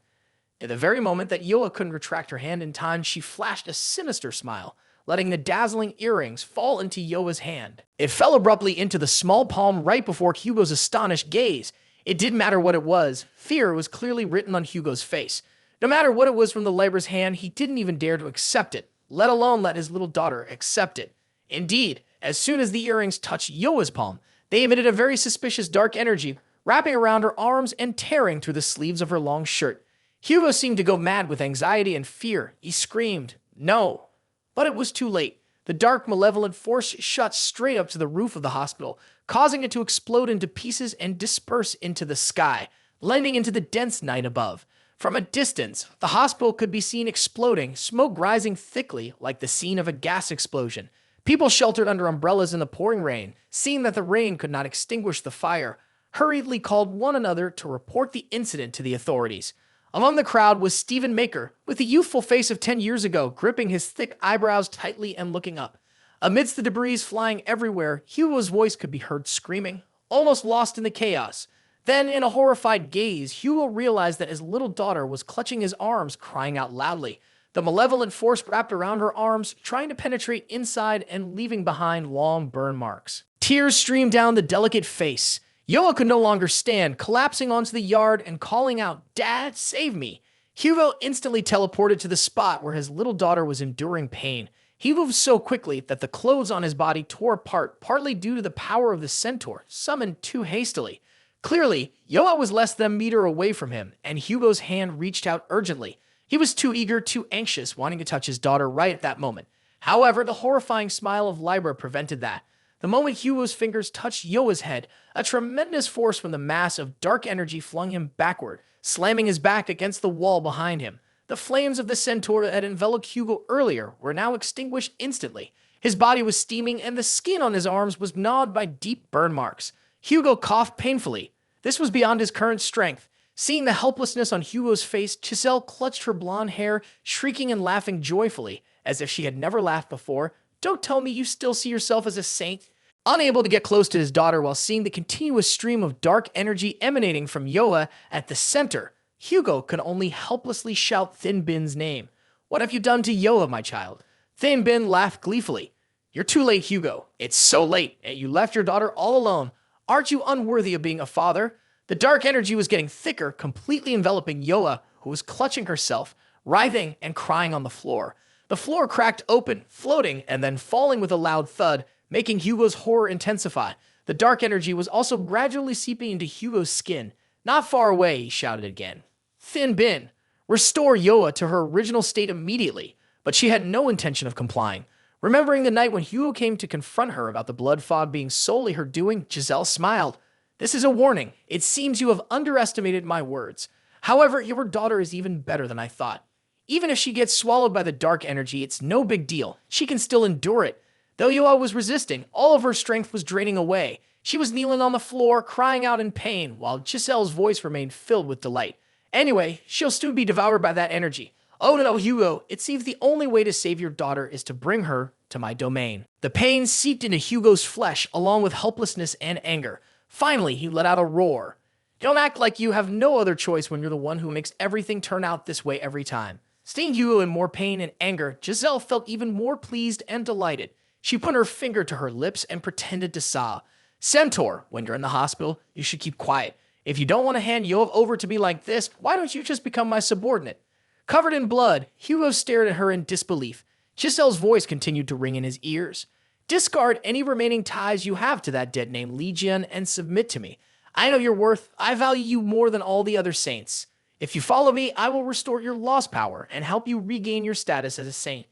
In the very moment that Yoa couldn't retract her hand in time, she flashed a sinister smile. letting the dazzling earrings fall into Yoa's hand. It fell abruptly into the small palm right before Hugo's astonished gaze. It didn't matter what it was. Fear was clearly written on Hugo's face. No matter what it was from the Libra's hand, he didn't even dare to accept it, let alone let his little daughter accept it. Indeed, as soon as the earrings touched Yoa's palm, they emitted a very suspicious dark energy, wrapping around her arms and tearing through the sleeves of her long shirt. Hugo seemed to go mad with anxiety and fear. He screamed, "No!" But it was too late. The dark, malevolent force shot straight up to the roof of the hospital, causing it to explode into pieces and disperse into the sky, blending into the dense night above. From a distance, the hospital could be seen exploding, smoke rising thickly like the scene of a gas explosion. People sheltered under umbrellas in the pouring rain, seeing that the rain could not extinguish the fire, hurriedly called one another to report the incident to the authorities. Among the crowd was Stephen Maker, with the youthful face of 10 years ago, gripping his thick eyebrows tightly and looking up. Amidst the debris flying everywhere, Hugo's voice could be heard screaming, almost lost in the chaos. Then, in a horrified gaze, Hugo realized that his little daughter was clutching his arms, crying out loudly. The malevolent force wrapped around her arms, trying to penetrate inside and leaving behind long burn marks. Tears streamed down the delicate face. Yoa could no longer stand, collapsing onto the yard and calling out, "Dad, save me!" Hugo instantly teleported to the spot where his little daughter was enduring pain. He moved so quickly that the clothes on his body tore apart, partly due to the power of the centaur, summoned too hastily. Clearly, Yoa was less than a meter away from him, and Hugo's hand reached out urgently. He was too eager, too anxious, wanting to touch his daughter right at that moment. However, the horrifying smile of Libra prevented that. The moment Hugo's fingers touched Yoa's head, a tremendous force from the mass of dark energy flung him backward, slamming his back against the wall behind him. The flames of the centaur that had enveloped Hugo earlier were now extinguished instantly. His body was steaming, and the skin on his arms was gnawed by deep burn marks. Hugo coughed painfully. This was beyond his current strength. Seeing the helplessness on Hugo's face, Giselle clutched her blonde hair, shrieking and laughing joyfully, as if she had never laughed before. "Don't tell me you still see yourself as a saint." Unable to get close to his daughter while seeing the continuous stream of dark energy emanating from Yoa at the center, Hugo could only helplessly shout Thin Bin's name. "What have you done to Yoa, my child?" Thin Bin laughed gleefully. "You're too late, Hugo. It's so late, and you left your daughter all alone. Aren't you unworthy of being a father?" The dark energy was getting thicker, completely enveloping Yoa, who was clutching herself, writhing and crying on the floor. The floor cracked open, floating, and then falling with a loud thud, making Hugo's horror intensify. The dark energy was also gradually seeping into Hugo's skin. "Not far away," he shouted again. "Thin Bin, restore Yoa to her original state immediately." But she had no intention of complying. Remembering the night when Hugo came to confront her about the blood fog being solely her doing, Giselle smiled. "This is a warning. It seems you have underestimated my words. However, your daughter is even better than I thought. Even if she gets swallowed by the dark energy, it's no big deal. She can still endure it." Though Yoa was resisting, all of her strength was draining away. She was kneeling on the floor, crying out in pain, while Giselle's voice remained filled with delight. "Anyway, she'll soon be devoured by that energy. Oh no, Hugo, it seems the only way to save your daughter is to bring her to my domain." The pain seeped into Hugo's flesh, along with helplessness and anger. Finally, he let out a roar. "Don't act like you have no other choice when you're the one who makes everything turn out this way every time." Seeing Hugo in more pain and anger, Giselle felt even more pleased and delighted. She put her finger to her lips and pretended to sob. "Centaur, when you're in the hospital, you should keep quiet. If you don't want to hand Yoa over to me like this, why don't you just become my subordinate?" Covered in blood, Hugo stared at her in disbelief. Giselle's voice continued to ring in his ears. "Discard any remaining ties you have to that dead name Legion and submit to me. I know your worth. I value you more than all the other saints. If you follow me, I will restore your lost power and help you regain your status as a saint.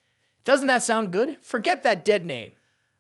Doesn't that sound good? Forget that dead name."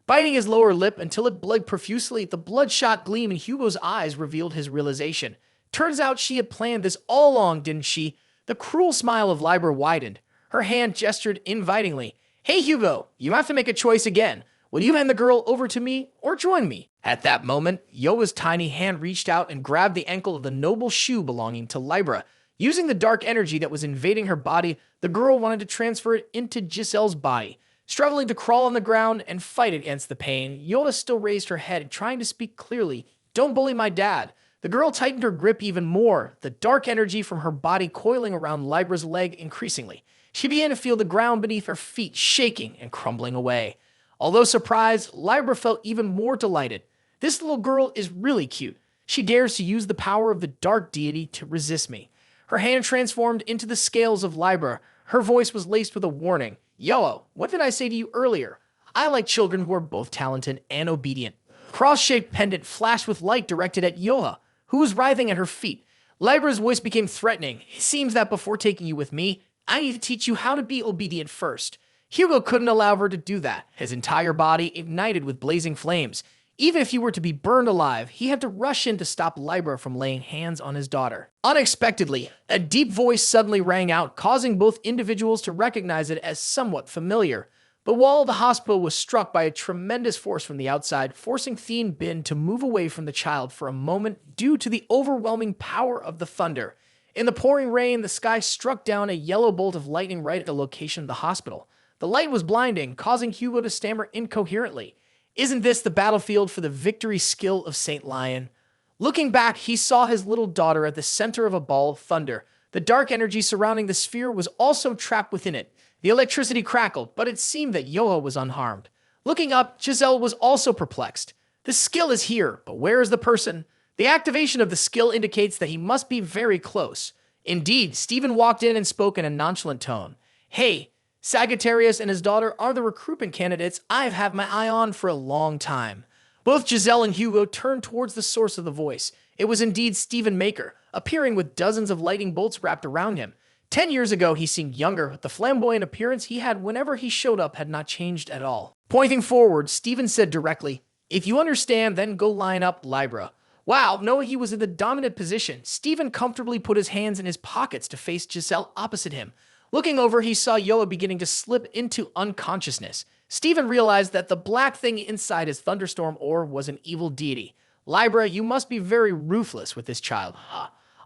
Biting his lower lip until it bled profusely, the bloodshot gleam in Hugo's eyes revealed his realization. Turns out she had planned this all along, didn't she? The cruel smile of Libra widened. Her hand gestured invitingly. "Hey, Hugo, you have to make a choice again. Will you hand the girl over to me or join me?" At that moment, Yoa's tiny hand reached out and grabbed the ankle of the noble shoe belonging to Libra. Using the dark energy that was invading her body, the girl wanted to transfer it into Giselle's body. Struggling to crawl on the ground and fight against the pain, Yoda still raised her head, trying to speak clearly. "Don't bully my dad." The girl tightened her grip even more, the dark energy from her body coiling around Libra's leg increasingly. She began to feel the ground beneath her feet shaking and crumbling away. Although surprised, Libra felt even more delighted. This little girl is really cute. She dares to use the power of the dark deity to resist me. Her hand transformed into the scales of Libra. Her voice was laced with a warning. Yo, what did I say to you earlier? I like children who are both talented and obedient. Cross-shaped pendant flashed with light directed at Yoha, who was writhing at her feet. Libra's voice became threatening. It seems that before taking you with me, I need to teach you how to be obedient first. Hugo couldn't allow her to do that. His entire body ignited with blazing flames. Even if he were to be burned alive, he had to rush in to stop Libra from laying hands on his daughter. Unexpectedly, a deep voice suddenly rang out, causing both individuals to recognize it as somewhat familiar. The wall of the hospital was struck by a tremendous force from the outside, forcing Thien Bin to move away from the child for a moment due to the overwhelming power of the thunder. In the pouring rain, the sky struck down a yellow bolt of lightning right at the location of the hospital. The light was blinding, causing Hugo to stammer incoherently. Isn't this the battlefield for the victory skill of Saint Lion? Looking back, he saw his little daughter at the center of a ball of thunder. The dark energy surrounding the sphere was also trapped within it. The electricity crackled, but it seemed that Yoha was unharmed. Looking up, Giselle was also perplexed. The skill is here, but where is the person? The activation of the skill indicates that he must be very close. Indeed, Stephen walked in and spoke in a nonchalant tone. Hey, Sagittarius and his daughter are the recruitment candidates I've had my eye on for a long time. Both Giselle and Hugo turned towards the source of the voice. It was indeed Stephen Maker, appearing with dozens of lightning bolts wrapped around him. 10 years ago, he seemed younger, but the flamboyant appearance he had whenever he showed up had not changed at all. Pointing forward, Stephen said directly, If you understand, then go line up Libra. Wow, knowing he was in the dominant position, Stephen comfortably put his hands in his pockets to face Giselle opposite him. Looking over, he saw Yoa beginning to slip into unconsciousness. Stephen realized that the black thing inside his thunderstorm orb was an evil deity. Libra, you must be very ruthless with this child.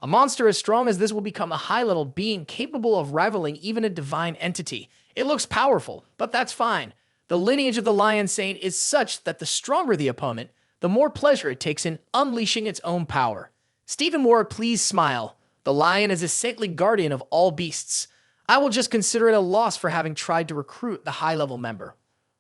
A monster as strong as this will become a high-level being capable of rivaling even a divine entity. It looks powerful, but that's fine. The lineage of the Lion Saint is such that the stronger the opponent, the more pleasure it takes in unleashing its own power. Stephen wore a pleased smile. The lion is a saintly guardian of all beasts. I will just consider it a loss for having tried to recruit the high-level member.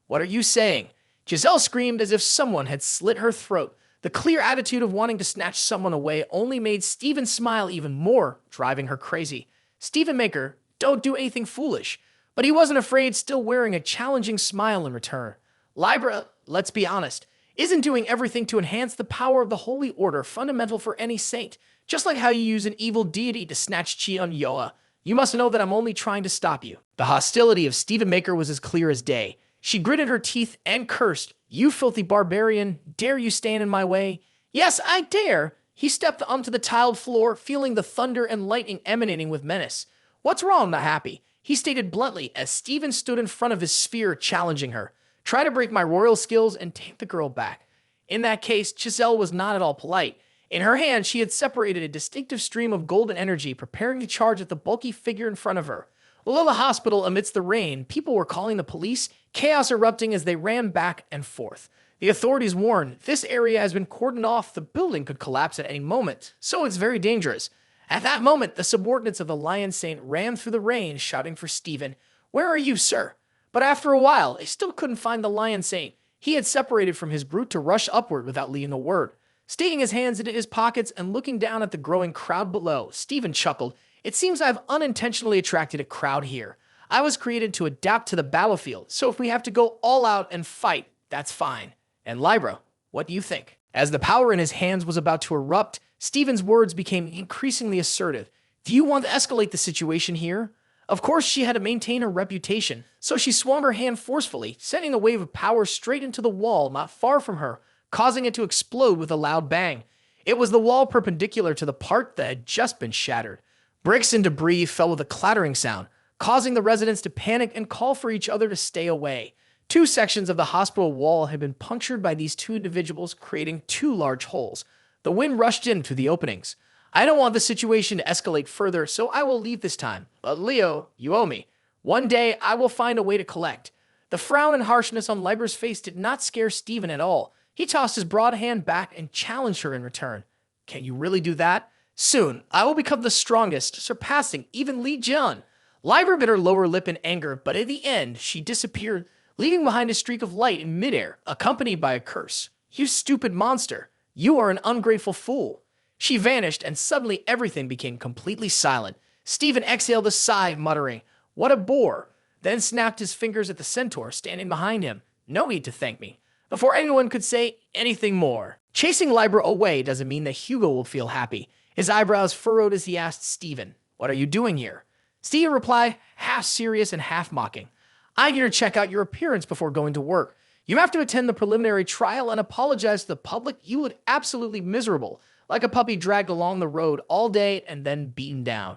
What are you saying? Giselle screamed as if someone had slit her throat. The clear attitude of wanting to snatch someone away only made Stephen smile even more, driving her crazy. Stephen Maker, don't do anything foolish. But he wasn't afraid, still wearing a challenging smile in return. Libra, let's be honest, isn't doing everything to enhance the power of the Holy Order fundamental for any saint. Just like how you use an evil deity to snatch chi on Yoa. You must know that I'm only trying to stop you. The hostility of Stephen Maker was as clear as day. She gritted her teeth and cursed. You filthy barbarian, dare you stand in my way? Yes, I dare. He stepped onto the tiled floor, feeling the thunder and lightning emanating with menace. What's wrong, not happy? He stated bluntly as Stephen stood in front of his sphere challenging her. Try to break my royal skills and take the girl back. In that case, Giselle was not at all polite. In her hand, she had separated a distinctive stream of golden energy, preparing to charge at the bulky figure in front of her. Below the hospital, amidst the rain, people were calling the police, chaos erupting as they ran back and forth. The authorities warned, this area has been cordoned off, the building could collapse at any moment, so it's very dangerous. At that moment, the subordinates of the Lion Saint ran through the rain, shouting for Stephen. Where are you, sir? But after a while, they still couldn't find the Lion Saint. He had separated from his brute to rush upward without leaving a word. Sticking his hands into his pockets and looking down at the growing crowd below, Stephen chuckled. It seems I've unintentionally attracted a crowd here. I was created to adapt to the battlefield, so if we have to go all out and fight, that's fine. And Libra, what do you think? As the power in his hands was about to erupt, Stephen's words became increasingly assertive. Do you want to escalate the situation here? Of course, she had to maintain her reputation, so she swung her hand forcefully, sending a wave of power straight into the wall not far from her, causing it to explode with a loud bang. It was the wall perpendicular to the part that had just been shattered. Bricks and debris fell with a clattering sound, causing the residents to panic and call for each other to stay away. 2 sections of the hospital wall had been punctured by these 2 individuals, creating 2 large holes. The wind rushed in through the openings. I don't want the situation to escalate further, so I will leave this time. But Leo, you owe me. One day, I will find a way to collect. The frown and harshness on Libra's face did not scare Stephen at all. He tossed his broad hand back and challenged her in return. Can you really do that? Soon, I will become the strongest, surpassing even Li Jian. Libra bit her lower lip in anger, but at the end, she disappeared, leaving behind a streak of light in midair, accompanied by a curse. You stupid monster. You are an ungrateful fool. She vanished, and suddenly everything became completely silent. Stephen exhaled a sigh, muttering, "What a bore," then snapped his fingers at the centaur standing behind him. "No need to thank me," before anyone could say anything more. Chasing Libra away doesn't mean that Hugo will feel happy. His eyebrows furrowed as he asked Stephen, "What are you doing here?" Stephen replied, half serious and half mocking, "I'm here to check out your appearance before going to work. You have to attend the preliminary trial and apologize to the public. You look absolutely miserable, like a puppy dragged along the road all day and then beaten down."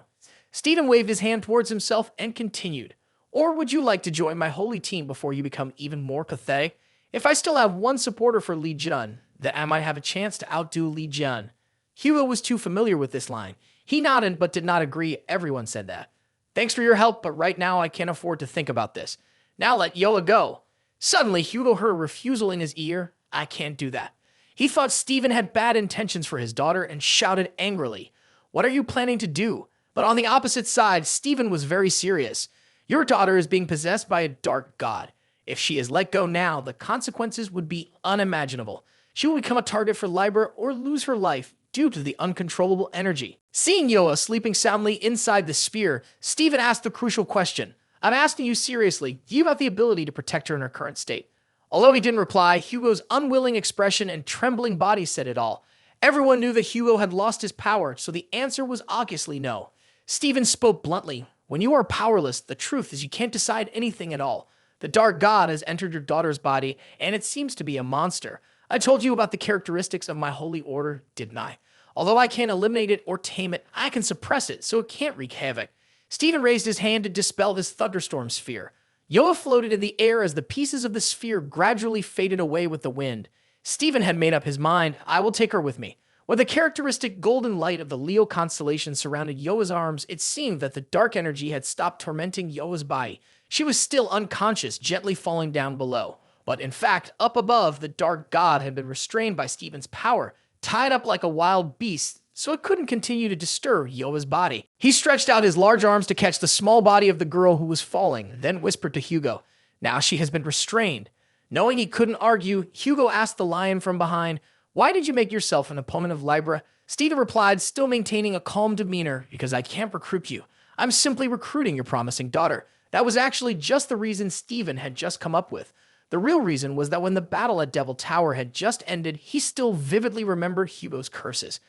Stephen waved his hand towards himself and continued, "Or would you like to join my holy team before you become even more pathetic? If I still have one supporter for Li Jun, then I might have a chance to outdo Li Jun." Hugo was too familiar with this line. He nodded but did not agree. Everyone said that. "Thanks for your help, but right now I can't afford to think about this. Now let Yoa go." Suddenly, Hugo heard a refusal in his ear. "I can't do that." He thought Stephen had bad intentions for his daughter and shouted angrily, "What are you planning to do?" But on the opposite side, Stephen was very serious. "Your daughter is being possessed by a dark god. If she is let go now, the consequences would be unimaginable. She will become a target for Libra or lose her life due to the uncontrollable energy." Seeing Yoa sleeping soundly inside the sphere, Stephen asked the crucial question. "I'm asking you seriously, do you have the ability to protect her in her current state?" Although he didn't reply, Hugo's unwilling expression and trembling body said it all. Everyone knew that Hugo had lost his power, so the answer was obviously no. Stephen spoke bluntly. "When you are powerless, the truth is you can't decide anything at all. The dark god has entered your daughter's body, and it seems to be a monster. I told you about the characteristics of my holy order, didn't I? Although I can't eliminate it or tame it, I can suppress it so it can't wreak havoc." Stephen raised his hand to dispel this thunderstorm sphere. Yoa floated in the air as the pieces of the sphere gradually faded away with the wind. Stephen had made up his mind. "I will take her with me." When the characteristic golden light of the Leo constellation surrounded Yoa's arms, it seemed that the dark energy had stopped tormenting Yoa's body. She was still unconscious, gently falling down below. But in fact, up above, the dark god had been restrained by Stephen's power, tied up like a wild beast, so it couldn't continue to disturb Yoa's body. He stretched out his large arms to catch the small body of the girl who was falling, then whispered to Hugo, "Now she has been restrained." Knowing he couldn't argue, Hugo asked the lion from behind, "Why did you make yourself an opponent of Libra?" Stephen replied, still maintaining a calm demeanor, "Because I can't recruit you. I'm simply recruiting your promising daughter." That was actually just the reason Stephen had just come up with. The real reason was that when the battle at Devil Tower had just ended, he still vividly remembered Hugo's curses.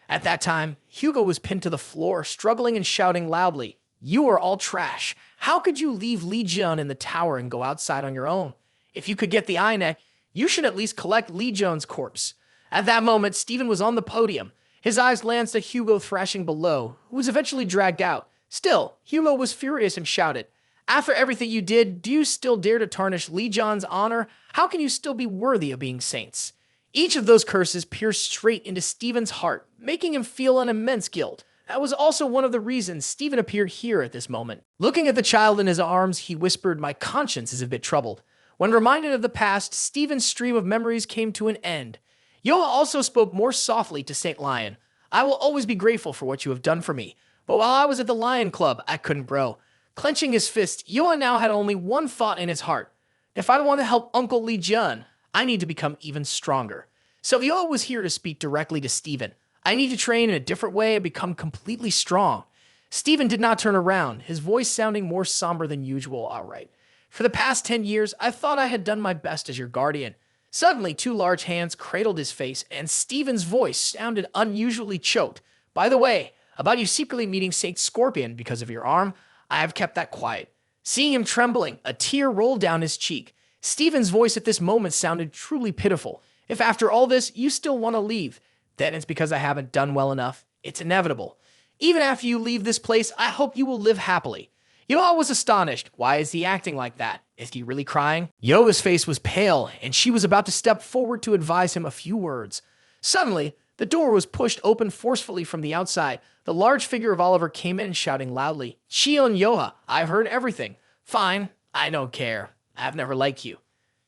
At that time, Hugo was pinned to the floor, struggling and shouting loudly, "You are all trash. How could you leave Li Jun in the tower and go outside on your own? If you could get the eye neck, you should at least collect Li Jun's corpse." At that moment, Stephen was on the podium. His eyes glanced at Hugo thrashing below, who was eventually dragged out. Still, Hugo was furious and shouted, "After everything you did, do you still dare to tarnish Li Jun's honor? How can you still be worthy of being saints?" Each of those curses pierced straight into Stephen's heart, making him feel an immense guilt. That was also one of the reasons Stephen appeared here at this moment. Looking at the child in his arms, he whispered, "My conscience is a bit troubled." When reminded of the past, Stephen's stream of memories came to an end. Yoa also spoke more softly to Saint Lion. "I will always be grateful for what you have done for me, but while I was at the Lion Club, I couldn't grow." Clenching his fist, Yoa now had only one thought in his heart. "If I want to help Uncle Li Jun, I need to become even stronger." So Yoa was here to speak directly to Stephen. "I need to train in a different way and become completely strong." Stephen did not turn around, his voice sounding more somber than usual. "All right. For the past 10 years, I thought I had done my best as your guardian." Suddenly, two large hands cradled his face, and Stephen's voice sounded unusually choked. "By the way, about you secretly meeting Saint Scorpion because of your arm, I have kept that quiet." Seeing him trembling, a tear rolled down his cheek. Stephen's voice at this moment sounded truly pitiful. "If after all this, you still want to leave, then it's because I haven't done well enough. It's inevitable. Even after you leave this place, I hope you will live happily." Yoa was astonished. Why is he acting like that? Is he really crying? Yoa's face was pale, and she was about to step forward to advise him a few words. Suddenly, the door was pushed open forcefully from the outside. The large figure of Oliver came in shouting loudly, "Chio and Yoa, I've heard everything." "Fine, I don't care. I've never liked you.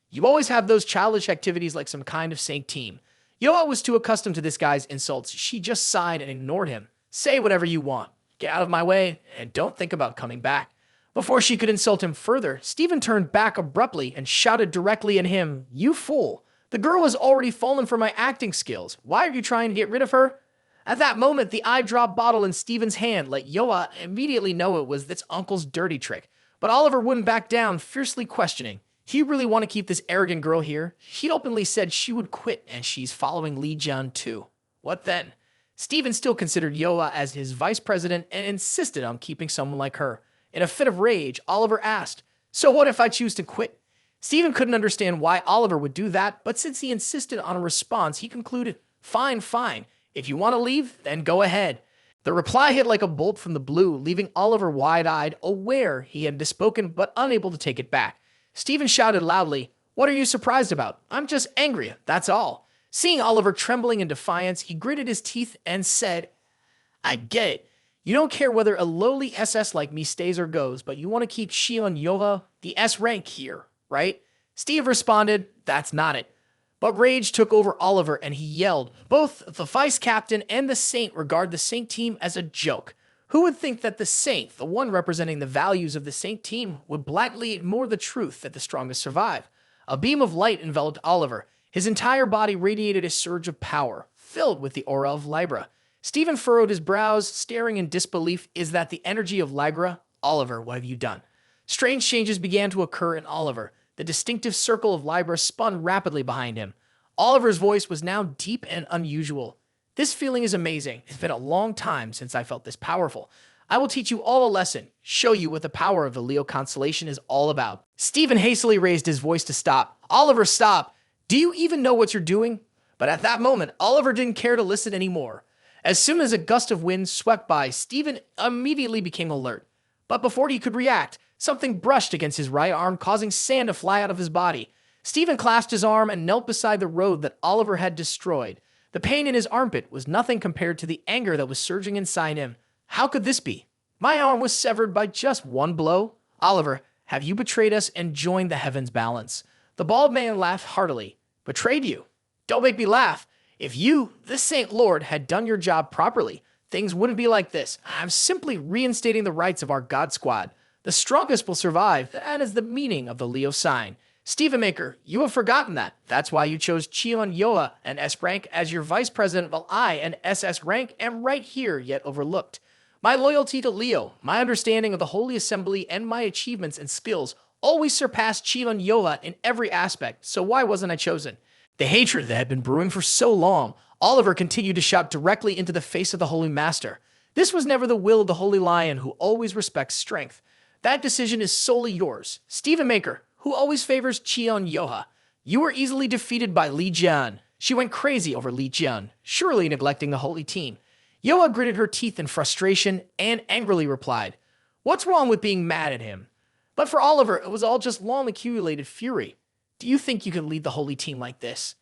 You always have those childish activities like some kind of saint team." Yoa was too accustomed to this guy's insults. She just sighed and ignored him. "Say whatever you want. Get out of my way, and don't think about coming back." Before she could insult him further, Stephen turned back abruptly and shouted directly at him, "You fool! The girl has already fallen for my acting skills. Why are you trying to get rid of her?" At that moment, the eye drop bottle in Stephen's hand let Yoa immediately know it was this uncle's dirty trick. But Oliver wouldn't back down, fiercely questioning. Do you really want to keep this arrogant girl here? She'd openly said she would quit, and she's following Li Jian too. What then? Stephen still considered Yoa as his vice president and insisted on keeping someone like her. In a fit of rage, Oliver asked, "So what if I choose to quit?" Stephen couldn't understand why Oliver would do that, but since he insisted on a response, he concluded, "Fine, fine. If you want to leave, then go ahead." The reply hit like a bolt from the blue, leaving Oliver wide-eyed, aware he had spoken but unable to take it back. Stephen shouted loudly, "What are you surprised about? I'm just angry, that's all." Seeing Oliver trembling in defiance, he gritted his teeth and said, "I get it. You don't care whether a lowly SS like me stays or goes, but you want to keep Shion Yoha, the S rank here, right?" Steve responded, "That's not it." But rage took over Oliver and he yelled, "Both the vice captain and the Saint regard the Saint team as a joke. Who would think that the Saint, the one representing the values of the Saint team, would blatantly ignore the truth that the strongest survive?" A beam of light enveloped Oliver. His entire body radiated a surge of power, filled with the aura of Libra. Stephen furrowed his brows, staring in disbelief. "Is that the energy of Libra? Oliver, what have you done?" Strange changes began to occur in Oliver. The distinctive circle of Libra spun rapidly behind him. Oliver's voice was now deep and unusual. "This feeling is amazing. It's been a long time since I felt this powerful. I will teach you all a lesson, show you what the power of the Leo constellation is all about." Stephen hastily raised his voice to stop. "Oliver, stop! Do you even know what you're doing?" But at that moment, Oliver didn't care to listen anymore. As soon as a gust of wind swept by, Stephen immediately became alert. But before he could react, something brushed against his right arm, causing sand to fly out of his body. Stephen clasped his arm and knelt beside the road that Oliver had destroyed. The pain in his armpit was nothing compared to the anger that was surging inside him. How could this be? My arm was severed by just one blow? Oliver, have you betrayed us and joined the heavens' balance? The bald man laughed heartily. Betrayed you? Don't make me laugh. If you, the Saint Lord, had done your job properly, things wouldn't be like this. I'm simply reinstating the rights of our God Squad. The strongest will survive. That is the meaning of the Leo sign. Stephen Maker, you have forgotten that. That's why you chose Cheon Yoa, an S rank, as your vice president, while I, an SS rank, am right here yet overlooked. My loyalty to Leo, my understanding of the Holy Assembly, and my achievements and skills always surpassed Cheon Yoa in every aspect, so why wasn't I chosen? The hatred that had been brewing for so long, Oliver continued to shout directly into the face of the Holy Master. This was never the will of the Holy Lion, who always respects strength. That decision is solely yours. Stephen Maker, who always favors Cheon Yoha. You were easily defeated by Li Jian. She went crazy over Li Jian, surely neglecting the holy team. Yoa gritted her teeth in frustration and angrily replied, "What's wrong with being mad at him?" But for Oliver, it was all just long-accumulated fury. Do you think you can lead the holy team like this?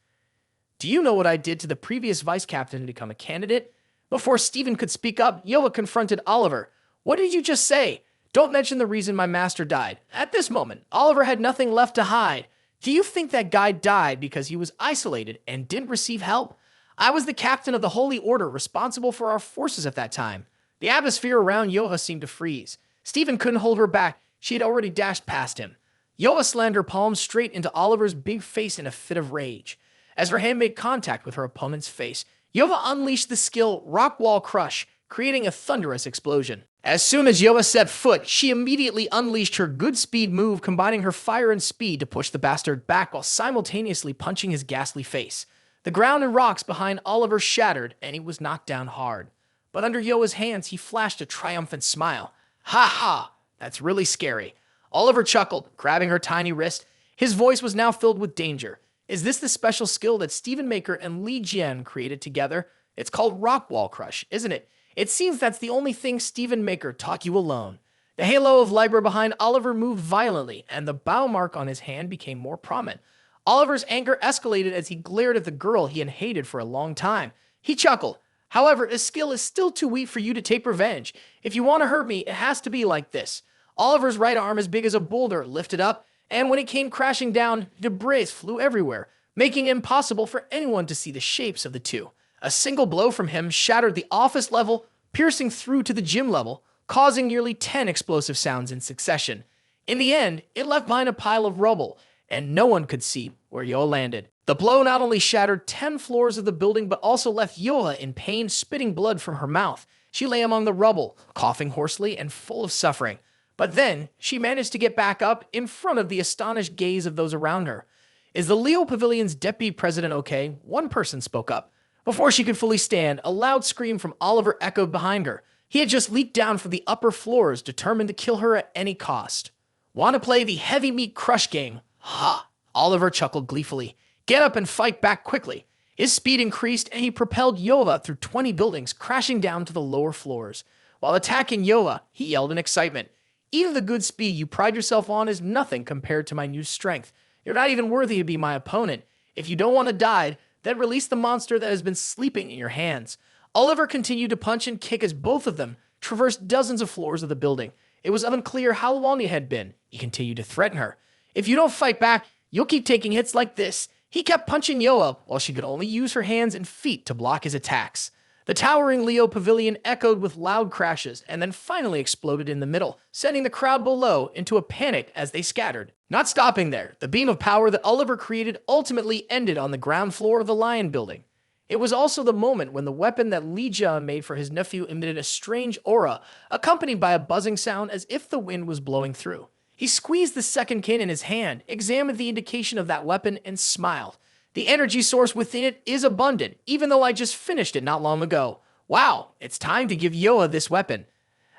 Do you know what I did to the previous vice captain to become a candidate? Before Stephen could speak up, Yoa confronted Oliver. What did you just say? Don't mention the reason my master died. At this moment, Oliver had nothing left to hide. Do you think that guy died because he was isolated and didn't receive help? I was the captain of the Holy Order responsible for our forces at that time. The atmosphere around Yoha seemed to freeze. Stephen couldn't hold her back. She had already dashed past him. Yoa slammed her palm straight into Oliver's big face in a fit of rage. As her hand made contact with her opponent's face, Yoa unleashed the skill Rock Wall Crush, creating a thunderous explosion. As soon as Yoa set foot, she immediately unleashed her good speed move, combining her fire and speed to push the bastard back while simultaneously punching his ghastly face. The ground and rocks behind Oliver shattered, and he was knocked down hard. But under Yoa's hands, he flashed a triumphant smile. Ha ha! That's really scary. Oliver chuckled, grabbing her tiny wrist. His voice was now filled with danger. Is this the special skill that Stephen Maker and Li Jian created together? It's called Rock Wall Crush, isn't it? It seems that's the only thing Stephen Maker taught you alone. The halo of Libra behind Oliver moved violently, and the bow mark on his hand became more prominent. Oliver's anger escalated as he glared at the girl he had hated for a long time. He chuckled. However, his skill is still too weak for you to take revenge. If you want to hurt me, it has to be like this. Oliver's right arm, as big as a boulder, lifted up, and when it came crashing down, debris flew everywhere, making it impossible for anyone to see the shapes of the two. A single blow from him shattered the office level, piercing through to the gym level, causing nearly 10 explosive sounds in succession. In the end, it left behind a pile of rubble, and no one could see where Yoa landed. The blow not only shattered 10 floors of the building, but also left Yoa in pain, spitting blood from her mouth. She lay among the rubble, coughing hoarsely and full of suffering. But then, she managed to get back up in front of the astonished gaze of those around her. "Is the Leo Pavilion's deputy president okay?" One person spoke up. Before she could fully stand, a loud scream from Oliver echoed behind her. He had just leaped down from the upper floors, determined to kill her at any cost. "Want to play the heavy meat crush game?" "Ha!" Oliver chuckled gleefully. "Get up and fight back quickly." His speed increased, and he propelled Yoa through 20 buildings, crashing down to the lower floors. While attacking Yoa, he yelled in excitement, "Even the good speed you pride yourself on is nothing compared to my new strength. You're not even worthy to be my opponent. If you don't want to die, then release the monster that has been sleeping in your hands." Oliver continued to punch and kick as both of them traversed dozens of floors of the building. It was unclear how long it had been. He continued to threaten her. "If you don't fight back, you'll keep taking hits like this." He kept punching Yoa while she could only use her hands and feet to block his attacks. The towering Leo Pavilion echoed with loud crashes and then finally exploded in the middle, sending the crowd below into a panic as they scattered. Not stopping there, the beam of power that Oliver created ultimately ended on the ground floor of the Lion Building. It was also the moment when the weapon that Li Jia made for his nephew emitted a strange aura, accompanied by a buzzing sound as if the wind was blowing through. He squeezed the second kin in his hand, examined the indication of that weapon, and smiled. "The energy source within it is abundant, even though I just finished it not long ago. Wow, it's time to give Yoa this weapon."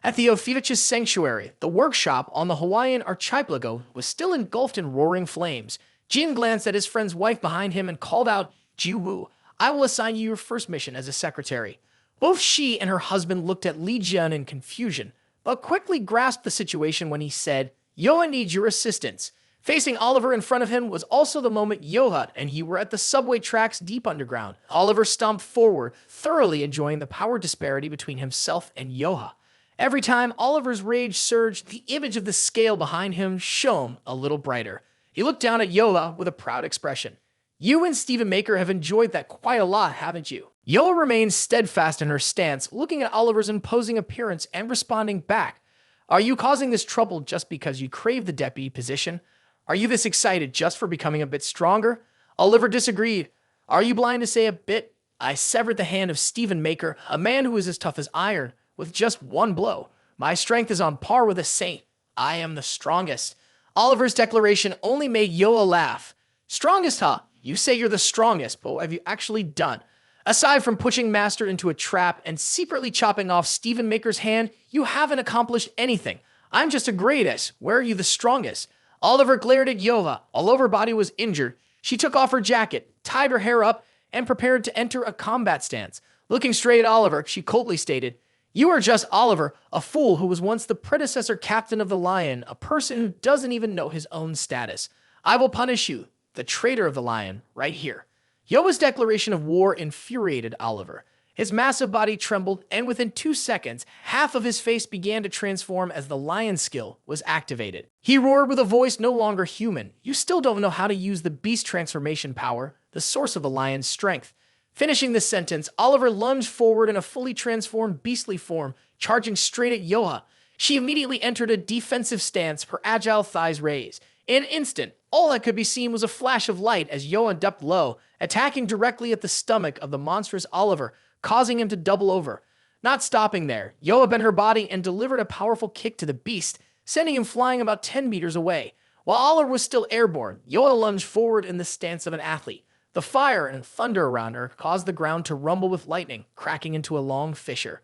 At the Ophiuchus Sanctuary, the workshop on the Hawaiian archipelago was still engulfed in roaring flames. Jin glanced at his friend's wife behind him and called out, "Jiwoo, I will assign you your first mission as a secretary." Both she and her husband looked at Li Jian in confusion, but quickly grasped the situation when he said, "Yoa needs your assistance." Facing Oliver in front of him was also the moment Yoa and he were at the subway tracks deep underground. Oliver stomped forward, thoroughly enjoying the power disparity between himself and Yoa. Every time Oliver's rage surged, the image of the scale behind him shone a little brighter. He looked down at Yoa with a proud expression. "You and Stephen Maker have enjoyed that quite a lot, haven't you?" Yoa remained steadfast in her stance, looking at Oliver's imposing appearance and responding back. "Are you causing this trouble just because you crave the deputy position? Are you this excited just for becoming a bit stronger?" Oliver disagreed. "Are you blind to say a bit? I severed the hand of Stephen Maker, a man who is as tough as iron, with just one blow. My strength is on par with a saint. I am the strongest." Oliver's declaration only made Yoa laugh. "Strongest, huh? You say you're the strongest, but what have you actually done? Aside from pushing Master into a trap and secretly chopping off Stephen Maker's hand, you haven't accomplished anything. I'm just a greatest. Where are you the strongest?" Oliver glared at Yoa. Although her body was injured, she took off her jacket, tied her hair up, and prepared to enter a combat stance. Looking straight at Oliver, she coldly stated, "You are just Oliver, a fool who was once the predecessor captain of the Lion, a person who doesn't even know his own status. I will punish you, the traitor of the Lion, right here." Yoa's declaration of war infuriated Oliver. His massive body trembled, and within 2 seconds, half of his face began to transform as the lion skill was activated. He roared with a voice no longer human. "You still don't know how to use the beast transformation power, the source of the lion's strength." Finishing this sentence, Oliver lunged forward in a fully transformed beastly form, charging straight at Yoa. She immediately entered a defensive stance, her agile thighs raised. In an instant, all that could be seen was a flash of light as Yoa ducked low, attacking directly at the stomach of the monstrous Oliver, causing him to double over. Not stopping there, Yoa bent her body and delivered a powerful kick to the beast, sending him flying about 10 meters away. While Oliver was still airborne, Yoa lunged forward in the stance of an athlete. The fire and thunder around her caused the ground to rumble with lightning, cracking into a long fissure.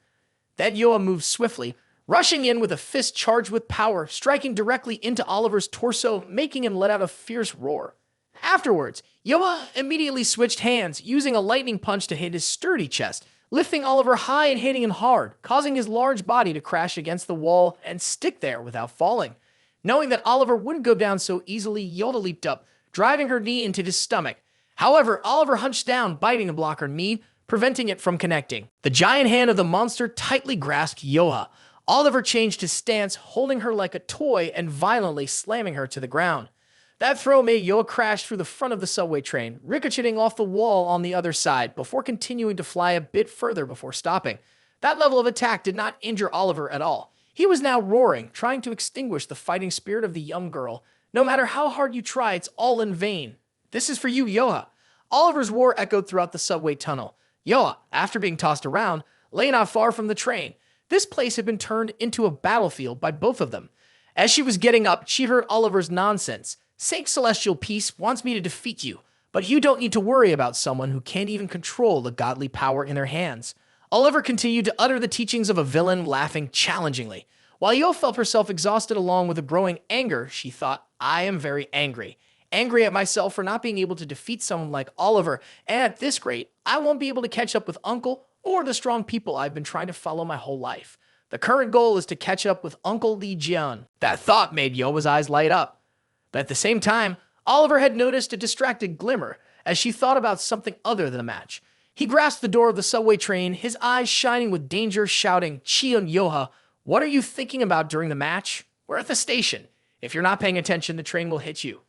Then Yoa moved swiftly, rushing in with a fist charged with power, striking directly into Oliver's torso, making him let out a fierce roar. Afterwards, Yoa immediately switched hands, using a lightning punch to hit his sturdy chest, lifting Oliver high and hitting him hard, causing his large body to crash against the wall and stick there without falling. Knowing that Oliver wouldn't go down so easily, Yoda leaped up, driving her knee into his stomach. However, Oliver hunched down, biting to block her knee, preventing it from connecting. The giant hand of the monster tightly grasped Yoa. Oliver changed his stance, holding her like a toy and violently slamming her to the ground. That throw made Yoa crash through the front of the subway train, ricocheting off the wall on the other side before continuing to fly a bit further before stopping. That level of attack did not injure Oliver at all. He was now roaring, trying to extinguish the fighting spirit of the young girl. No matter how hard you try, it's all in vain. This is for you, Yoha. Oliver's roar echoed throughout the subway tunnel. Yoha, after being tossed around, lay not far from the train. This place had been turned into a battlefield by both of them. As she was getting up, she heard Oliver's nonsense. Saint Celestial Peace wants me to defeat you, but you don't need to worry about someone who can't even control the godly power in their hands. Oliver continued to utter the teachings of a villain, laughing challengingly. While Yo felt herself exhausted along with a growing anger, she thought, I am very angry. Angry at myself for not being able to defeat someone like Oliver, and at this rate, I won't be able to catch up with Uncle or the strong people I've been trying to follow my whole life. The current goal is to catch up with Uncle Li Jian. That thought made Yoa's eyes light up. But at the same time, Oliver had noticed a distracted glimmer as she thought about something other than a match. He grasped the door of the subway train, his eyes shining with danger, shouting, Chion Yoha, what are you thinking about during the match? We're at the station. If you're not paying attention, the train will hit you.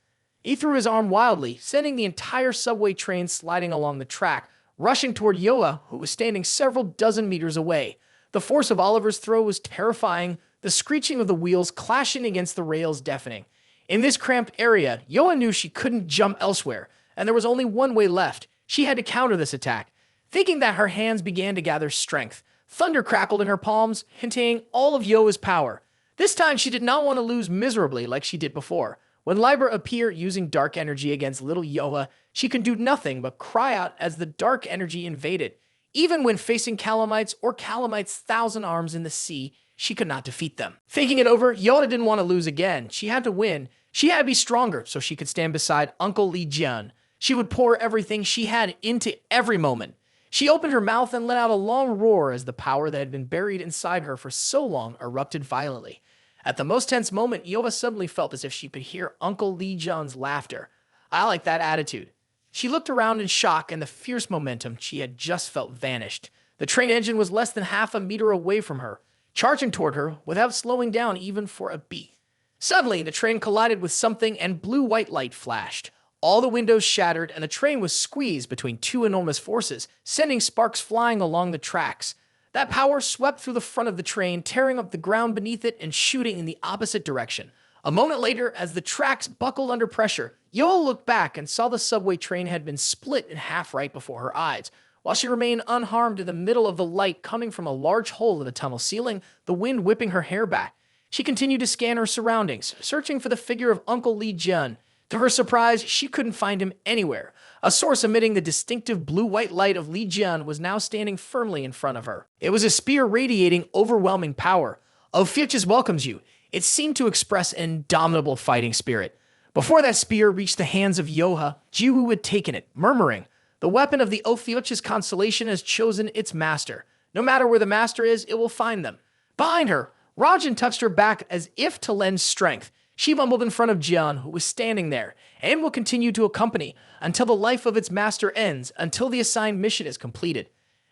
He threw his arm wildly, sending the entire subway train sliding along the track, rushing toward Yoa, who was standing several dozen meters away. The force of Oliver's throw was terrifying, the screeching of the wheels clashing against the rails deafening. In this cramped area, Yoa knew she couldn't jump elsewhere, and there was only one way left. She had to counter this attack. Thinking that, her hands began to gather strength. Thunder crackled in her palms, hinting all of Yoa's power. This time, she did not want to lose miserably like she did before. When Libra appeared using dark energy against little Yoa, she could do nothing but cry out as the dark energy invaded. Even when facing calamites or calamites' 1,000 arms in the sea, she could not defeat them. Thinking it over, Yoa didn't want to lose again. She had to win. She had to be stronger so she could stand beside Uncle Li Jian. She would pour everything she had into every moment. She opened her mouth and let out a long roar as the power that had been buried inside her for so long erupted violently. At the most tense moment, Yoa suddenly felt as if she could hear Uncle Li Jian's laughter. I like that attitude. She looked around in shock, and the fierce momentum she had just felt vanished. The train engine was less than half a meter away from her, charging toward her without slowing down even for a beat. Suddenly, the train collided with something and blue-white light flashed. All the windows shattered, and the train was squeezed between two enormous forces, sending sparks flying along the tracks. That power swept through the front of the train, tearing up the ground beneath it and shooting in the opposite direction. A moment later, as the tracks buckled under pressure, Yoa looked back and saw the subway train had been split in half right before her eyes. While she remained unharmed in the middle of the light coming from a large hole in the tunnel ceiling, the wind whipping her hair back, she continued to scan her surroundings, searching for the figure of Uncle Li Jian. To her surprise, she couldn't find him anywhere. A source emitting the distinctive blue-white light of Li Jian was now standing firmly in front of her. It was a spear radiating overwhelming power. Ophiuchus welcomes you. It seemed to express an indomitable fighting spirit. Before that spear reached the hands of Yoha, Jiwoo had taken it, murmuring, the weapon of the Ophiuchus constellation has chosen its master. No matter where the master is, it will find them. Behind her, Rajan touched her back as if to lend strength. She mumbled in front of Jian, who was standing there, and will continue to accompany until the life of its master ends, until the assigned mission is completed.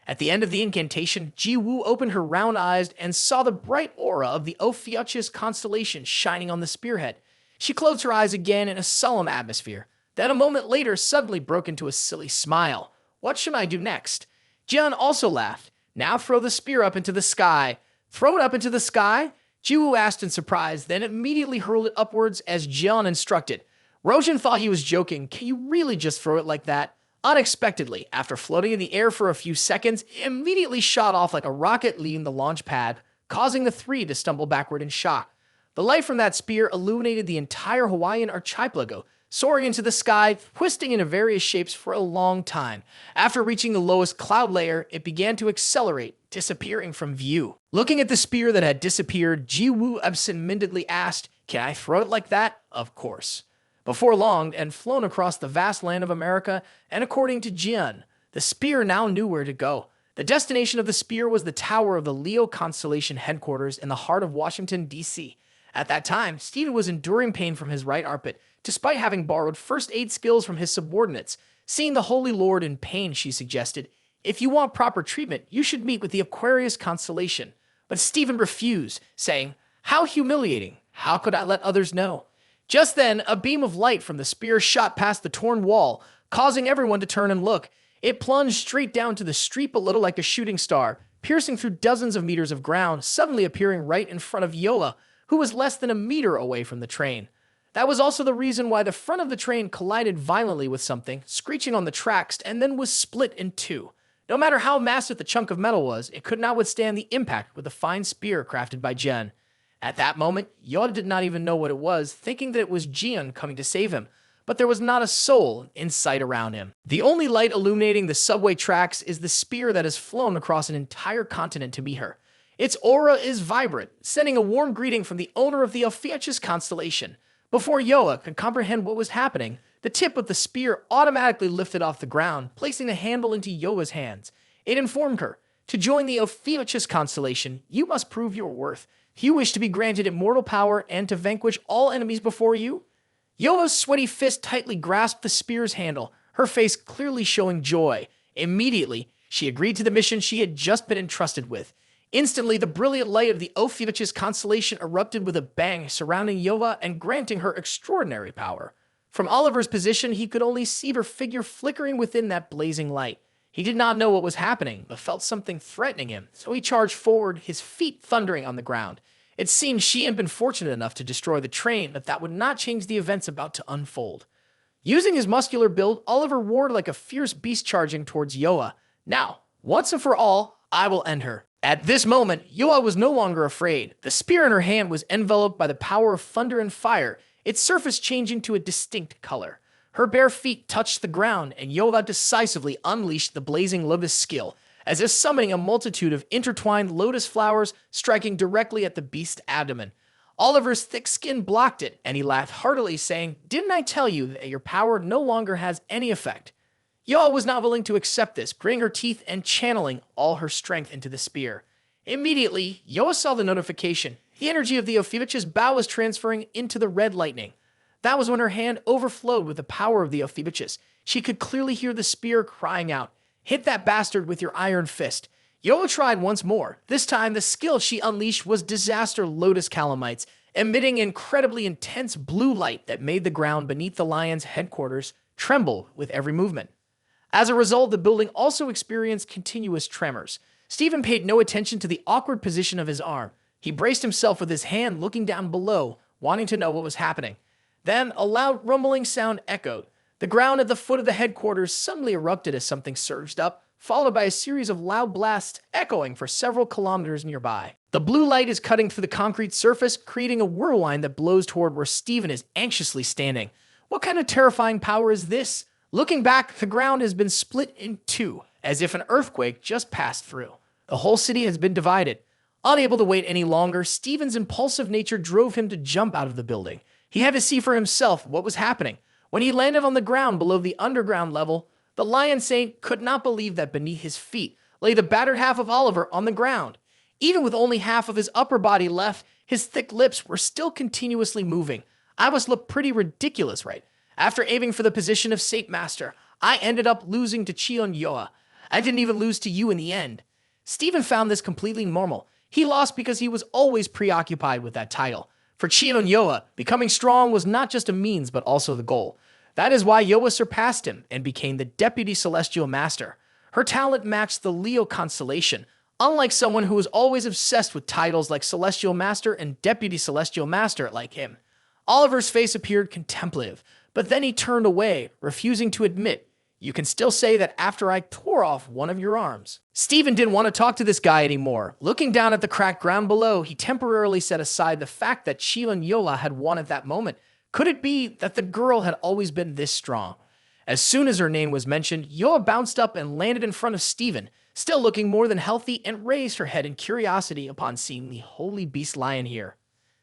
At the end of the incantation, Jiwoo opened her round eyes and saw the bright aura of the Ophiuchus constellation shining on the spearhead. She closed her eyes again in a solemn atmosphere, then a moment later suddenly broke into a silly smile. What should I do next? Jian also laughed. Now throw the spear up into the sky. Throw it up into the sky? Jiwoo asked in surprise, then immediately hurled it upwards as Jian instructed. Rojin thought he was joking. Can you really just throw it like that? Unexpectedly, after floating in the air for a few seconds, it immediately shot off like a rocket leaving the launch pad, causing the three to stumble backward in shock. The light from that spear illuminated the entire Hawaiian archipelago, soaring into the sky, twisting into various shapes for a long time. After reaching the lowest cloud layer, it began to accelerate, disappearing from view. Looking at the spear that had disappeared, Jiwoo absent-mindedly asked, Can I throw it like that? Of course. Before long, and flown across the vast land of America, and according to Jian, the spear now knew where to go. The destination of the spear was the tower of the Leo constellation headquarters in the heart of Washington, D.C. At that time, Stephen was enduring pain from his right armpit, despite having borrowed first aid skills from his subordinates. Seeing the Holy Lord in pain, she suggested, If you want proper treatment, you should meet with the Aquarius constellation. But Stephen refused, saying, How humiliating! How could I let others know? Just then, a beam of light from the spear shot past the torn wall, causing everyone to turn and look. It plunged straight down to the street below like a shooting star, piercing through dozens of meters of ground, suddenly appearing right in front of Yoa, who was less than a meter away from the train. That was also the reason why the front of the train collided violently with something, screeching on the tracks, and then was split in two. No matter how massive the chunk of metal was, it could not withstand the impact with the fine spear crafted by Jen. At that moment, Yoda did not even know what it was, thinking that it was Jian coming to save him, but there was not a soul in sight around him. The only light illuminating the subway tracks is the spear that has flown across an entire continent to meet her. Its aura is vibrant, sending a warm greeting from the owner of the Ophiuchus constellation. Before Yoa could comprehend what was happening, the tip of the spear automatically lifted off the ground, placing the handle into Yoa's hands. It informed her, to join the Ophiuchus constellation, you must prove your worth. Do you wish to be granted immortal power and to vanquish all enemies before you? Yoa's sweaty fist tightly grasped the spear's handle, her face clearly showing joy. Immediately, she agreed to the mission she had just been entrusted with. Instantly, the brilliant light of the Ophiuchus constellation erupted with a bang, surrounding Yoa and granting her extraordinary power. From Oliver's position, he could only see her figure flickering within that blazing light. He did not know what was happening, but felt something threatening him, so he charged forward, his feet thundering on the ground. It seemed she had been fortunate enough to destroy the train, but that would not change the events about to unfold. Using his muscular build, Oliver roared like a fierce beast charging towards Yoa. Now, once and for all, I will end her. At this moment, Yoa was no longer afraid. The spear in her hand was enveloped by the power of thunder and fire, its surface changing to a distinct color. Her bare feet touched the ground, and Yoa decisively unleashed the blazing lotus skill, as if summoning a multitude of intertwined lotus flowers striking directly at the beast's abdomen. Oliver's thick skin blocked it, and he laughed heartily, saying, "Didn't I tell you that your power no longer has any effect?" Yoa was not willing to accept this, gritting her teeth and channeling all her strength into the spear. Immediately, Yoa saw the notification. The energy of the Ophiuchus bow was transferring into the red lightning. That was when her hand overflowed with the power of the Ophiuchus. She could clearly hear the spear crying out, "Hit that bastard with your iron fist." Yoa tried once more. This time, the skill she unleashed was disaster lotus calamites, emitting incredibly intense blue light that made the ground beneath the lion's headquarters tremble with every movement. As a result, the building also experienced continuous tremors. Stephen paid no attention to the awkward position of his arm. He braced himself with his hand looking down below, wanting to know what was happening. Then, a loud rumbling sound echoed. The ground at the foot of the headquarters suddenly erupted as something surged up, followed by a series of loud blasts echoing for several kilometers nearby. The blue light is cutting through the concrete surface, creating a whirlwind that blows toward where Stephen is anxiously standing. What kind of terrifying power is this? Looking back, the ground has been split in two, as if an earthquake just passed through. The whole city has been divided. Unable to wait any longer, Stephen's impulsive nature drove him to jump out of the building. He had to see for himself what was happening. When he landed on the ground below the underground level, the Lion Saint could not believe that beneath his feet lay the battered half of Oliver on the ground. Even with only half of his upper body left, his thick lips were still continuously moving. I must look pretty ridiculous, right? After aiming for the position of Saint Master, I ended up losing to Chion Yoa. I didn't even lose to you in the end. Stephen found this completely normal. He lost because he was always preoccupied with that title. For Chion Yoa, becoming strong was not just a means but also the goal. That is why Yoa surpassed him and became the Deputy Celestial Master. Her talent matched the Leo constellation, unlike someone who was always obsessed with titles like Celestial Master and Deputy Celestial Master like him. Oliver's face appeared contemplative, but then he turned away, refusing to admit, "You can still say that after I tore off one of your arms." Stephen didn't want to talk to this guy anymore. Looking down at the cracked ground below, he temporarily set aside the fact that Chion Yoa had won at that moment. Could it be that the girl had always been this strong? As soon as her name was mentioned, Yoa bounced up and landed in front of Stephen, still looking more than healthy, and raised her head in curiosity upon seeing the holy beast lion here.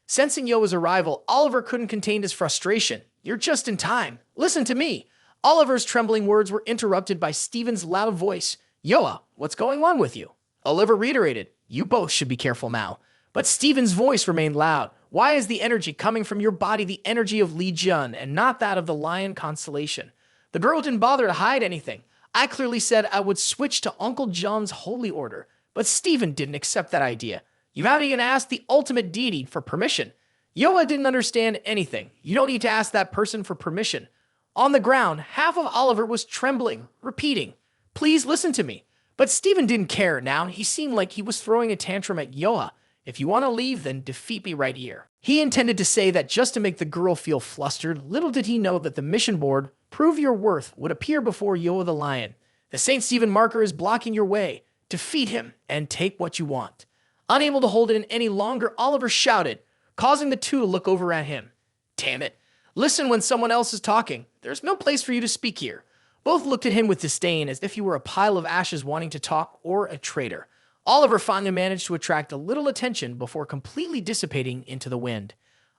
Sensing Yoa's arrival, Oliver couldn't contain his frustration. "You're just in time. Listen to me." Oliver's trembling words were interrupted by Stephen's loud voice. "Yoa, what's going on with you?" Oliver reiterated, "You both should be careful now." But Stephen's voice remained loud. "Why is the energy coming from your body the energy of Li Jun and not that of the lion constellation?" The girl didn't bother to hide anything. I clearly said I would switch to Uncle John's holy order, but Stephen didn't accept that idea. You haven't even asked the ultimate deity for permission. Yoa didn't understand anything. You don't need to ask that person for permission. On the ground, half of Oliver was trembling, repeating, "Please listen to me." But Steven didn't care now. He seemed like he was throwing a tantrum at Yoa. If you want to leave, then defeat me right here. He intended to say that just to make the girl feel flustered. Little did he know that the mission board, Prove Your Worth, would appear before Yoa the Lion. The St. Stephen marker is blocking your way. Defeat him and take what you want. Unable to hold it in any longer, Oliver shouted, causing the two to look over at him. Damn it. Listen when someone else is talking. There's no place for you to speak here. Both looked at him with disdain as if he were a pile of ashes wanting to talk or a traitor. Oliver finally managed to attract a little attention before completely dissipating into the wind.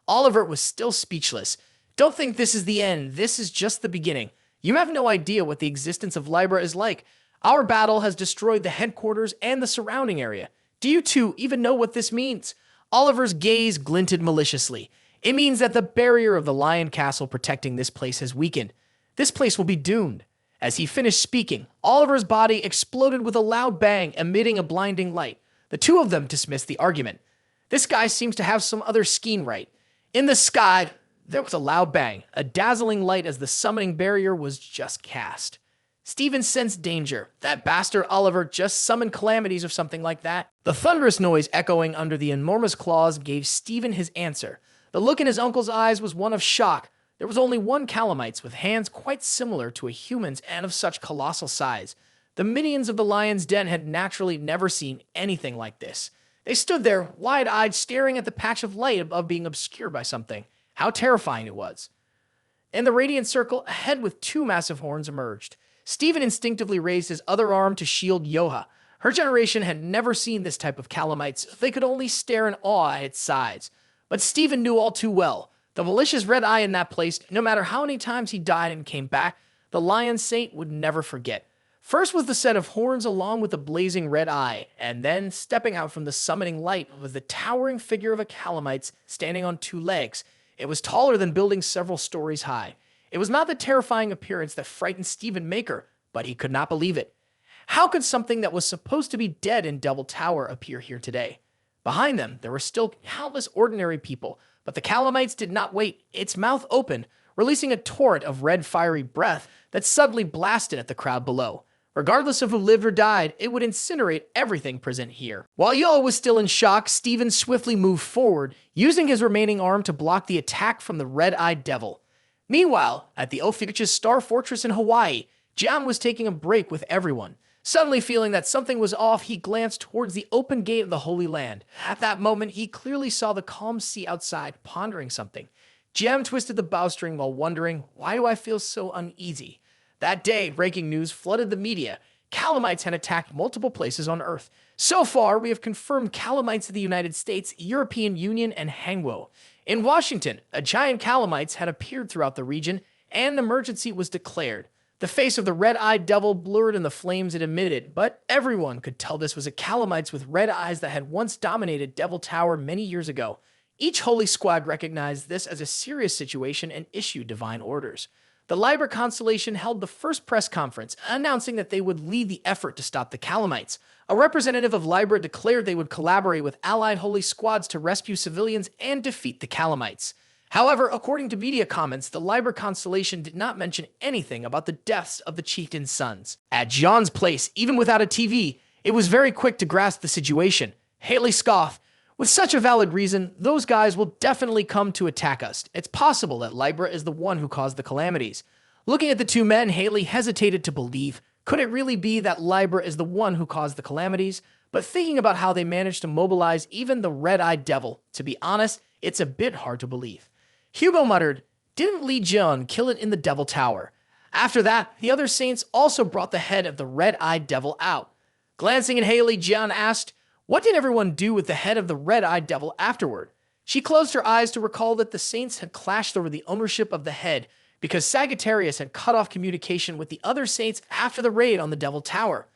Oliver was still speechless. Don't think this is the end. This is just the beginning. You have no idea what the existence of Libra is like. Our battle has destroyed the headquarters and the surrounding area. Do you two even know what this means? Oliver's gaze glinted maliciously. It means that the barrier of the Lion Castle protecting this place has weakened. This place will be doomed. As he finished speaking, Oliver's body exploded with a loud bang, emitting a blinding light. The two of them dismissed the argument. This guy seems to have some other scheme right. In the sky, there was a loud bang, a dazzling light as the summoning barrier was just cast. Steven sensed danger. That bastard Oliver just summoned calamities or something like that. The thunderous noise echoing under the enormous claws gave Steven his answer. The look in his uncle's eyes was one of shock. There was only one calamites with hands quite similar to a human's and of such colossal size. The minions of the lion's den had naturally never seen anything like this. They stood there, wide-eyed, staring at the patch of light above being obscured by something. How terrifying it was. In the radiant circle, a head with two massive horns emerged. Steven instinctively raised his other arm to shield Yoha. Her generation had never seen this type of calamites. They could only stare in awe at its size. But Steven knew all too well. The malicious red eye in that place, no matter how many times he died and came back, the Lion Saint would never forget. First was the set of horns along with the blazing red eye, and then, stepping out from the summoning light, was the towering figure of a calamites standing on two legs. It was taller than buildings several stories high. It was not the terrifying appearance that frightened Stephen Maker, but he could not believe it. How could something that was supposed to be dead in Devil Tower appear here today? Behind them, there were still countless ordinary people, but the calamites did not wait. Its mouth opened, releasing a torrent of red fiery breath that suddenly blasted at the crowd below. Regardless of who lived or died, it would incinerate everything present here. While Yoa was still in shock, Steven swiftly moved forward, using his remaining arm to block the attack from the red-eyed devil. Meanwhile, at the Ophiuchus Star Fortress in Hawaii, Jam was taking a break with everyone. Suddenly feeling that something was off, he glanced towards the open gate of the Holy Land. At that moment, he clearly saw the calm sea outside, pondering something. Jam twisted the bowstring while wondering, why do I feel so uneasy? That day, breaking news flooded the media. Calamites had attacked multiple places on Earth. So far, we have confirmed calamites of the United States, European Union, and Hangwo. In Washington, a giant calamites had appeared throughout the region, and an emergency was declared. The face of the red-eyed devil blurred in the flames it emitted, but everyone could tell this was a calamites with red eyes that had once dominated Devil Tower many years ago. Each holy squad recognized this as a serious situation and issued divine orders. The Libra constellation held the first press conference, announcing that they would lead the effort to stop the calamites. A representative of Libra declared they would collaborate with allied holy squads to rescue civilians and defeat the calamites. However, according to media comments, the Libra constellation did not mention anything about the deaths of the chieftain's sons. At John's place, even without a TV, it was very quick to grasp the situation. Haley scoffed. With such a valid reason, those guys will definitely come to attack us. It's possible that Libra is the one who caused the calamities. Looking at the two men, Haley hesitated to believe. Could it really be that Libra is the one who caused the calamities? But thinking about how they managed to mobilize even the red-eyed devil, to be honest, it's a bit hard to believe. Hugo muttered, "Didn't Li Jun kill it in the Devil Tower?" After that, the other saints also brought the head of the red-eyed devil out. Glancing at Haley, Jian asked, "What did everyone do with the head of the red-eyed devil afterward?" She closed her eyes to recall that the saints had clashed over the ownership of the head because Sagittarius had cut off communication with the other saints after the raid on the Devil Tower.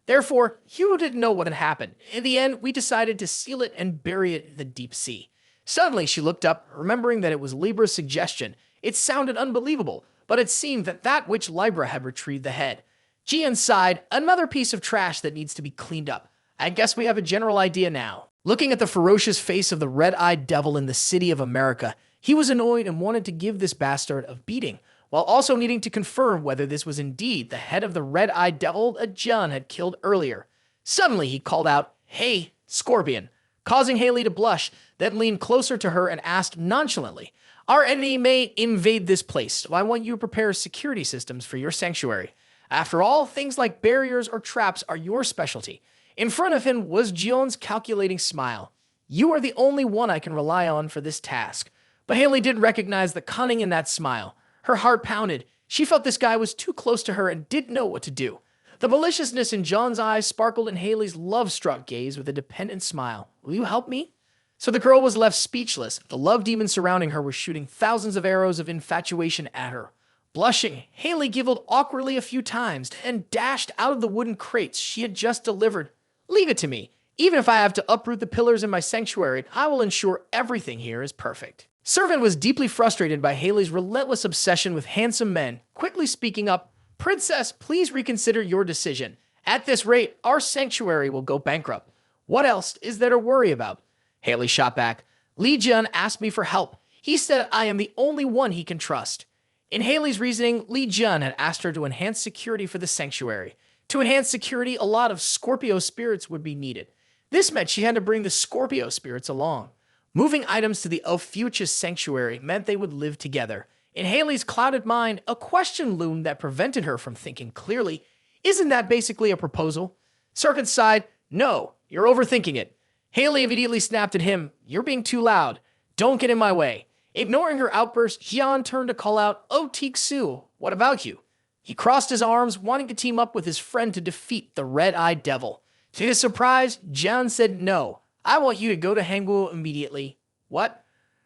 Therefore, Hugo didn't know what had happened. In the end, we decided to seal it and bury it in the deep sea. Suddenly, she looked up, remembering that it was Libra's suggestion. It sounded unbelievable, but it seemed that which Libra had retrieved the head. Jian sighed, "Another piece of trash that needs to be cleaned up. I guess we have a general idea now." Looking at the ferocious face of the red-eyed devil in the city of America, he was annoyed and wanted to give this bastard a beating. while also needing to confirm whether this was indeed the head of the red-eyed devil that John had killed earlier. Suddenly, he called out, "Hey, Scorpion," causing Haley to blush, then leaned closer to her and asked nonchalantly, "Our enemy may invade this place, so I want you to prepare security systems for your sanctuary. After all, things like barriers or traps are your specialty." In front of him was Jion's calculating smile. "You are the only one I can rely on for this task." But Haley did recognize the cunning in that smile. Her heart pounded. She felt this guy was too close to her and didn't know what to do. The maliciousness in John's eyes sparkled in Haley's love-struck gaze with a dependent smile. "Will you help me?" So the girl was left speechless. The love demon surrounding her was shooting thousands of arrows of infatuation at her. Blushing, Haley giggled awkwardly a few times and dashed out of the wooden crates she had just delivered. "Leave it to me. Even if I have to uproot the pillars in my sanctuary, I will ensure everything here is perfect." Servant was deeply frustrated by Haley's relentless obsession with handsome men, quickly speaking up, "Princess, please reconsider your decision. At this rate, our sanctuary will go bankrupt. What else is there to worry about?" Haley shot back, "Li Jian asked me for help. He said I am the only one he can trust." In Haley's reasoning, Li Jian had asked her to enhance security for the sanctuary. To enhance security, a lot of Scorpio spirits would be needed. This meant she had to bring the Scorpio spirits along. Moving items to the Ophiuchus sanctuary meant they would live together. In Haley's clouded mind, a question loomed that prevented her from thinking clearly. Isn't that basically a proposal? Serpent sighed, "No, you're overthinking it." Haley immediately snapped at him, "You're being too loud. Don't get in my way." Ignoring her outburst, Jian turned to call out, "Oh, Tiksu, what about you?" He crossed his arms, wanting to team up with his friend to defeat the red-eyed devil. To his surprise, Jian said, "No, I want you to go to Hangul immediately." "What?"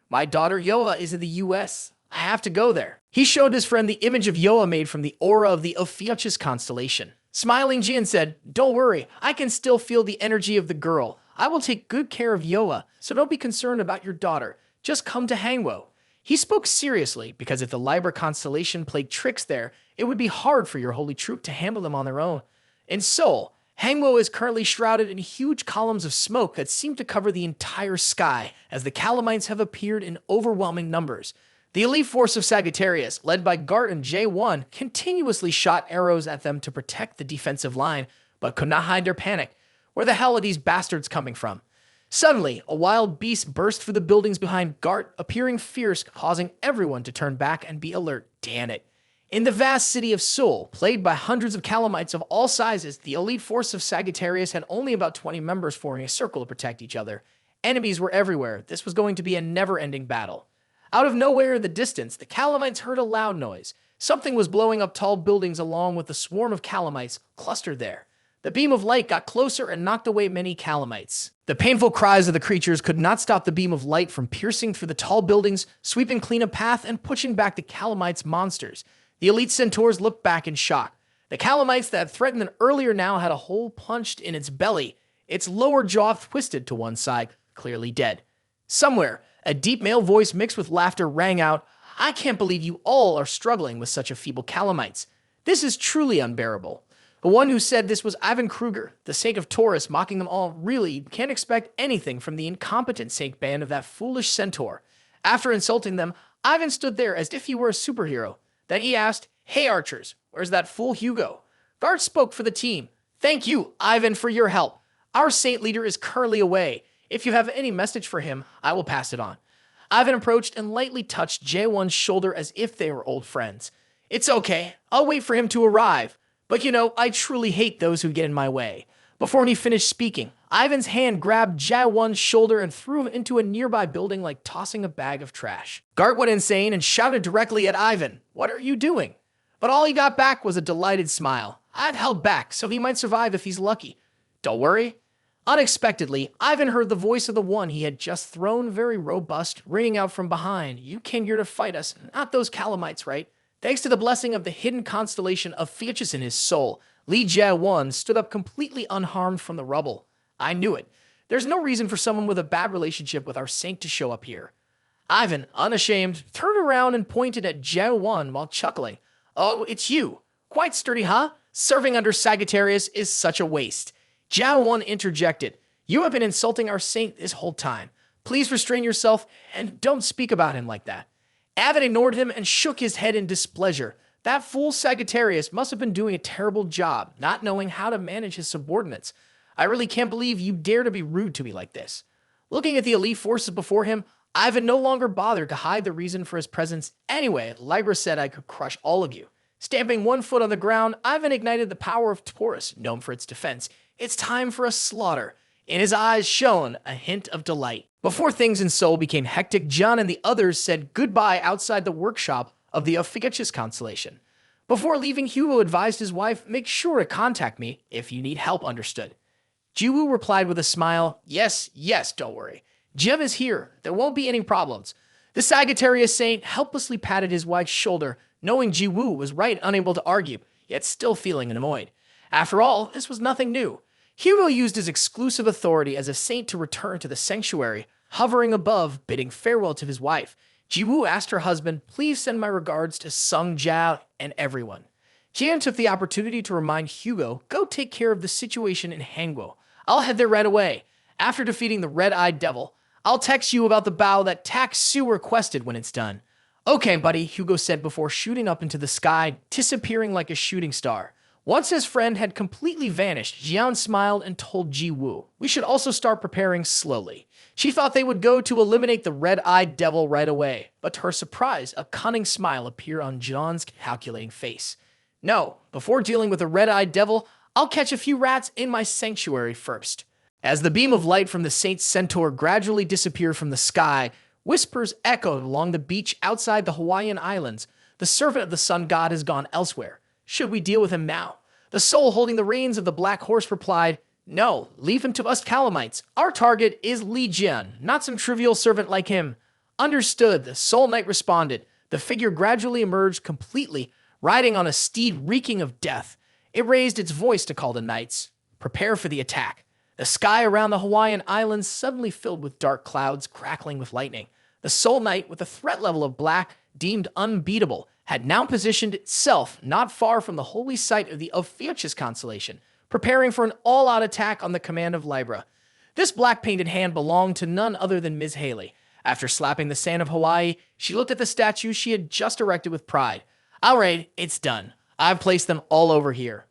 "My daughter Yoa is in the US. I have to go there." He showed his friend the image of Yoa made from the aura of the Ophiuchus constellation. Smiling, Jian said, "Don't worry, I can still feel the energy of the girl. I will take good care of Yoa, so don't be concerned about your daughter. Just come to Hangwo." He spoke seriously, because if the Libra constellation played tricks there, it would be hard for your holy troop to handle them on their own. In Seoul, Hangwo is currently shrouded in huge columns of smoke that seem to cover the entire sky, as the calamites have appeared in overwhelming numbers. The elite force of Sagittarius, led by Gart and J1, continuously shot arrows at them to protect the defensive line, but could not hide their panic. Where the hell are these bastards coming from? Suddenly, a wild beast burst through the buildings behind Gart, appearing fierce, causing everyone to turn back and be alert. Damn it. In the vast city of Seoul, plagued by hundreds of calamites of all sizes, the elite force of Sagittarius had only about 20 members forming a circle to protect each other. Enemies were everywhere. This was going to be a never-ending battle. Out of nowhere in the distance, the calamites heard a loud noise. Something was blowing up tall buildings along with a swarm of calamites clustered there. The beam of light got closer and knocked away many calamites. The painful cries of the creatures could not stop the beam of light from piercing through the tall buildings, sweeping clean a path, and pushing back the calamites' monsters. The elite centaurs looked back in shock. The calamites that had threatened them earlier now had a hole punched in its belly, its lower jaw twisted to one side, clearly dead. Somewhere, a deep male voice mixed with laughter rang out, "I can't believe you all are struggling with such a feeble calamites. This is truly unbearable." The one who said this was Ivan Kruger, the Saint of Taurus, mocking them all. Really, can't expect anything from the incompetent Saint band of that foolish centaur. After insulting them, Ivan stood there as if he were a superhero. Then he asked, "Hey archers, where's that fool Hugo?" Gart spoke for the team. "Thank you, Ivan, for your help. Our saint leader is currently away. If you have any message for him, I will pass it on." Ivan approached and lightly touched J1's shoulder as if they were old friends. "It's okay. I'll wait for him to arrive. But you know, I truly hate those who get in my way." Before he finished speaking, Ivan's hand grabbed J1's shoulder and threw him into a nearby building like tossing a bag of trash. Gart went insane and shouted directly at Ivan, "What are you doing?" But all he got back was a delighted smile. I'd held back, so he might survive if he's lucky. "Don't worry." Unexpectedly, Ivan heard the voice of the one he had just thrown, very robust, ringing out from behind. "You came here to fight us, not those calamites, right?" Thanks to the blessing of the hidden constellation of Ophiuchus in his soul, Li Jia-1 stood up completely unharmed from the rubble. "I knew it. There's no reason for someone with a bad relationship with our saint to show up here." Ivan, unashamed, turned around and pointed at Jia-1 while chuckling. "Oh, it's you. Quite sturdy, huh? Serving under Sagittarius is such a waste." Jia-1 interjected, "You have been insulting our saint this whole time. Please restrain yourself and don't speak about him like that." Avid ignored him and shook his head in displeasure. That fool Sagittarius must have been doing a terrible job, not knowing how to manage his subordinates. I really can't believe you dare to be rude to me like this. Looking at the elite forces before him, Ivan no longer bothered to hide the reason for his presence. Anyway, Libra said I could crush all of you. Stamping one foot on the ground, Ivan ignited the power of Taurus, known for its defense. It's time for a slaughter. In his eyes shone a hint of delight. Before things in Seoul became hectic, John and the others said goodbye outside the workshop of the Ophiuchus constellation. Before leaving, Hugo advised his wife, make sure to contact me if you need help, understood. Jiwoo replied with a smile, yes, don't worry. Jev is here. There won't be any problems. The Sagittarius saint helplessly patted his wife's shoulder, knowing Jiwoo was right, unable to argue, yet still feeling annoyed. After all, this was nothing new. Hugo used his exclusive authority as a saint to return to the sanctuary, hovering above, bidding farewell to his wife. Jiwoo asked her husband, please send my regards to Sung Jiao and everyone. Jian took the opportunity to remind Hugo, go take care of the situation in Hangguo. I'll head there right away. After defeating the red-eyed devil, I'll text you about the bow that Tak Su requested when it's done. Okay, buddy, Hugo said before shooting up into the sky, disappearing like a shooting star. Once his friend had completely vanished, Jian smiled and told Jiwoo, we should also start preparing slowly. She thought they would go to eliminate the red-eyed devil right away, but to her surprise, a cunning smile appeared on Jian's calculating face. No, before dealing with the red-eyed devil, I'll catch a few rats in my sanctuary first. As the beam of light from the saint's centaur gradually disappeared from the sky, whispers echoed along the beach outside the Hawaiian Islands. The servant of the sun god has gone elsewhere. Should we deal with him now? The soul holding the reins of the black horse replied, no, leave him to us calamites. Our target is Li Jian, not some trivial servant like him. Understood, the soul knight responded. The figure gradually emerged completely, riding on a steed reeking of death. It raised its voice to call the knights. Prepare for the attack. The sky around the Hawaiian Islands suddenly filled with dark clouds crackling with lightning. The soul knight, with a threat level of black deemed unbeatable, had now positioned itself not far from the holy site of the Ophiuchus constellation, preparing for an all-out attack on the command of Libra. This black-painted hand belonged to none other than Ms. Haley. After slapping the sand of Hawaii, she looked at the statue she had just erected with pride. All right, it's done. I've placed them all over here.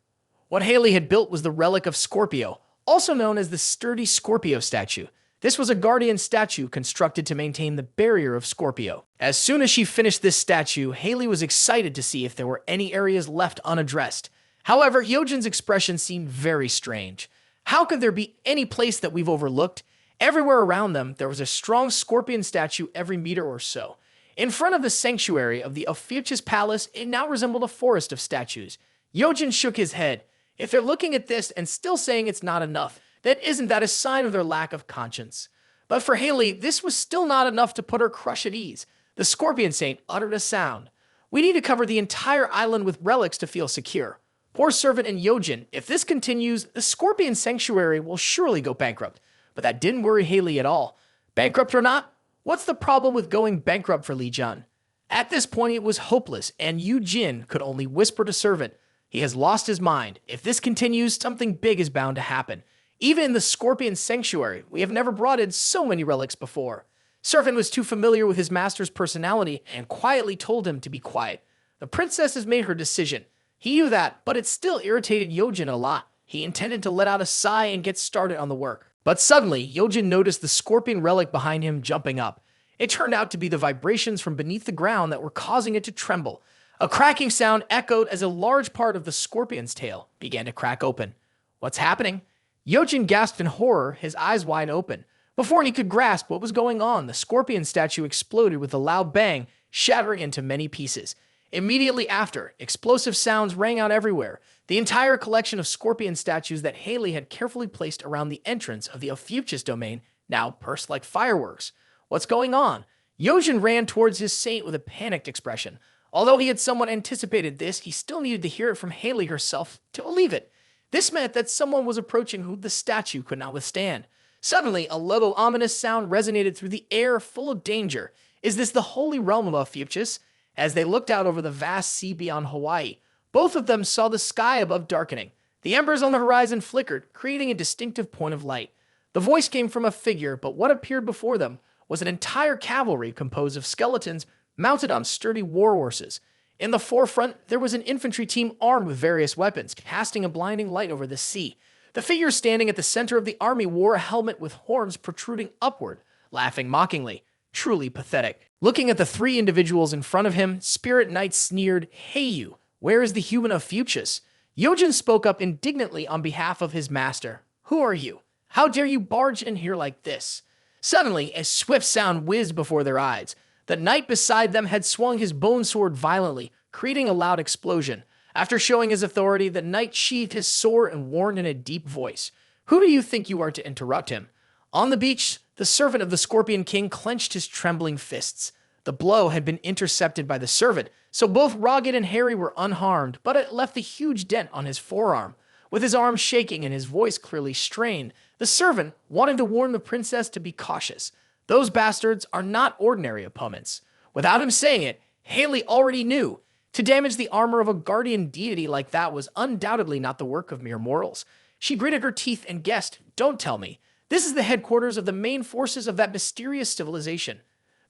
What Haley had built was the relic of Scorpio, also known as the sturdy Scorpio statue. This was a guardian statue constructed to maintain the barrier of Scorpio. As soon as she finished this statue, Haley was excited to see if there were any areas left unaddressed. However, Hyojin's expression seemed very strange. How could there be any place that we've overlooked? Everywhere around them, there was a strong scorpion statue every meter or so. In front of the sanctuary of the Ophiuchus Palace, it now resembled a forest of statues. Hyojin shook his head. If they're looking at this and still saying it's not enough, then isn't that a sign of their lack of conscience? But for Haley, this was still not enough to put her crush at ease. The Scorpion Saint uttered a sound. We need to cover the entire island with relics to feel secure. Poor servant and Hyojin, if this continues, the Scorpion Sanctuary will surely go bankrupt. But that didn't worry Haley at all. Bankrupt or not, what's the problem with going bankrupt for Li Jian? At this point, it was hopeless, and Yu Jin could only whisper to servant, he has lost his mind. If this continues, something big is bound to happen. Even in the Scorpion Sanctuary, we have never brought in so many relics before. Servant was too familiar with his master's personality and quietly told him to be quiet. The princess has made her decision. He knew that, but it still irritated Hyojin a lot. He intended to let out a sigh and get started on the work. But suddenly, Hyojin noticed the scorpion relic behind him jumping up. It turned out to be the vibrations from beneath the ground that were causing it to tremble. A cracking sound echoed as a large part of the scorpion's tail began to crack open. What's happening? Hyojin gasped in horror, his eyes wide open. Before he could grasp what was going on, the scorpion statue exploded with a loud bang, shattering into many pieces. Immediately after, explosive sounds rang out everywhere. The entire collection of scorpion statues that Haley had carefully placed around the entrance of the Ophiuchus domain now burst like fireworks. What's going on? Hyojin ran towards his saint with a panicked expression. Although he had somewhat anticipated this, he still needed to hear it from Haley herself to believe it. This meant that someone was approaching who the statue could not withstand. Suddenly, a low, ominous sound resonated through the air, full of danger. Is this the holy realm of Ophiuchus? As they looked out over the vast sea beyond Hawaii, both of them saw the sky above darkening. The embers on the horizon flickered, creating a distinctive point of light. The voice came from a figure, but what appeared before them was an entire cavalry composed of skeletons mounted on sturdy war horses. In the forefront, there was an infantry team armed with various weapons, casting a blinding light over the sea. The figure standing at the center of the army wore a helmet with horns protruding upward, laughing mockingly. Truly pathetic. Looking at the three individuals in front of him, Spirit Knight sneered, "Hey you, where is the human Ophiuchus?" Yojin spoke up indignantly on behalf of his master. "Who are you? How dare you barge in here like this?" Suddenly, a swift sound whizzed before their eyes. The knight beside them had swung his bone sword violently, creating a loud explosion. After showing his authority, the knight sheathed his sword and warned in a deep voice, "Who do you think you are to interrupt him?" On the beach, the servant of the Scorpion King clenched his trembling fists. The blow had been intercepted by the servant, so both Rogged and Harry were unharmed, but it left a huge dent on his forearm. With his arm shaking and his voice clearly strained, the servant wanted to warn the princess to be cautious. Those bastards are not ordinary opponents. Without him saying it, Haley already knew. To damage the armor of a guardian deity like that was undoubtedly not the work of mere mortals. She gritted her teeth and guessed, "Don't tell me. This is the headquarters of the main forces of that mysterious civilization."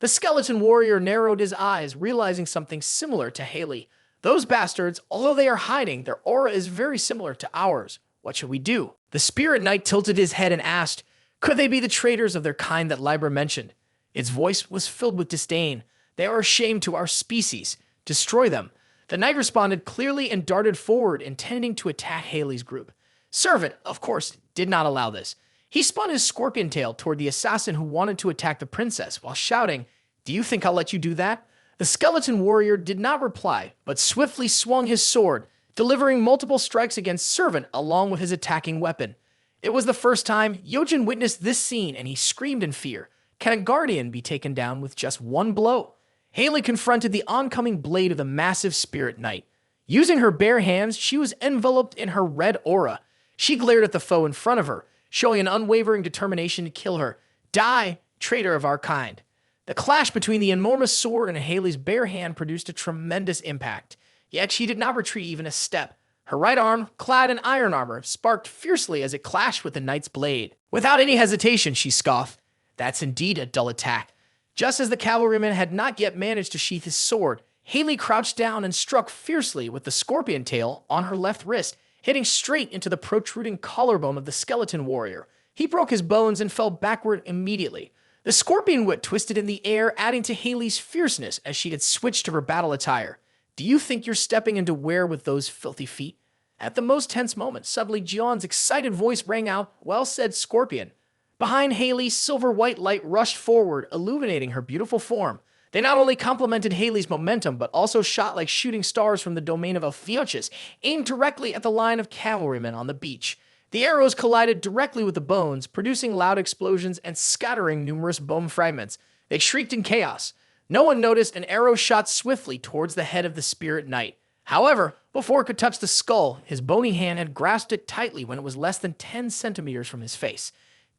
The skeleton warrior narrowed his eyes, realizing something similar to Haley. Those bastards, although they are hiding, their aura is very similar to ours. What should we do? The Spirit Knight tilted his head and asked, could they be the traitors of their kind that Libra mentioned? Its voice was filled with disdain. They are a shame to our species. Destroy them. The knight responded clearly and darted forward, intending to attack Haley's group. Servant, of course, did not allow this. He spun his scorpion tail toward the assassin who wanted to attack the princess while shouting, "Do you think I'll let you do that?" The skeleton warrior did not reply, but swiftly swung his sword, delivering multiple strikes against Servant along with his attacking weapon. It was the first time Yojin witnessed this scene, and he screamed in fear. Can a guardian be taken down with just one blow? Haley confronted the oncoming blade of the massive Spirit Knight. Using her bare hands, she was enveloped in her red aura. She glared at the foe in front of her, showing an unwavering determination to kill her. Die, traitor of our kind. The clash between the enormous sword and Haley's bare hand produced a tremendous impact. Yet she did not retreat even a step. Her right arm, clad in iron armor, sparked fiercely as it clashed with the knight's blade. Without any hesitation, she scoffed. That's indeed a dull attack. Just as the cavalryman had not yet managed to sheath his sword, Haley crouched down and struck fiercely with the scorpion tail on her left wrist, hitting straight into the protruding collarbone of the skeleton warrior. He broke his bones and fell backward immediately. The scorpion whip twisted in the air, adding to Haley's fierceness as she had switched to her battle attire. Do you think you're stepping into where with those filthy feet? At the most tense moment, suddenly Jion's excited voice rang out, "Well said, Scorpion." Behind Haley, silver-white light rushed forward, illuminating her beautiful form. They not only complemented Haley's momentum, but also shot like shooting stars from the domain of Ophiuchus, aimed directly at the line of cavalrymen on the beach. The arrows collided directly with the bones, producing loud explosions and scattering numerous bone fragments. They shrieked in chaos. No one noticed an arrow shot swiftly towards the head of the Spirit Knight. However, before it could touch the skull, his bony hand had grasped it tightly when it was less than 10 centimeters from his face.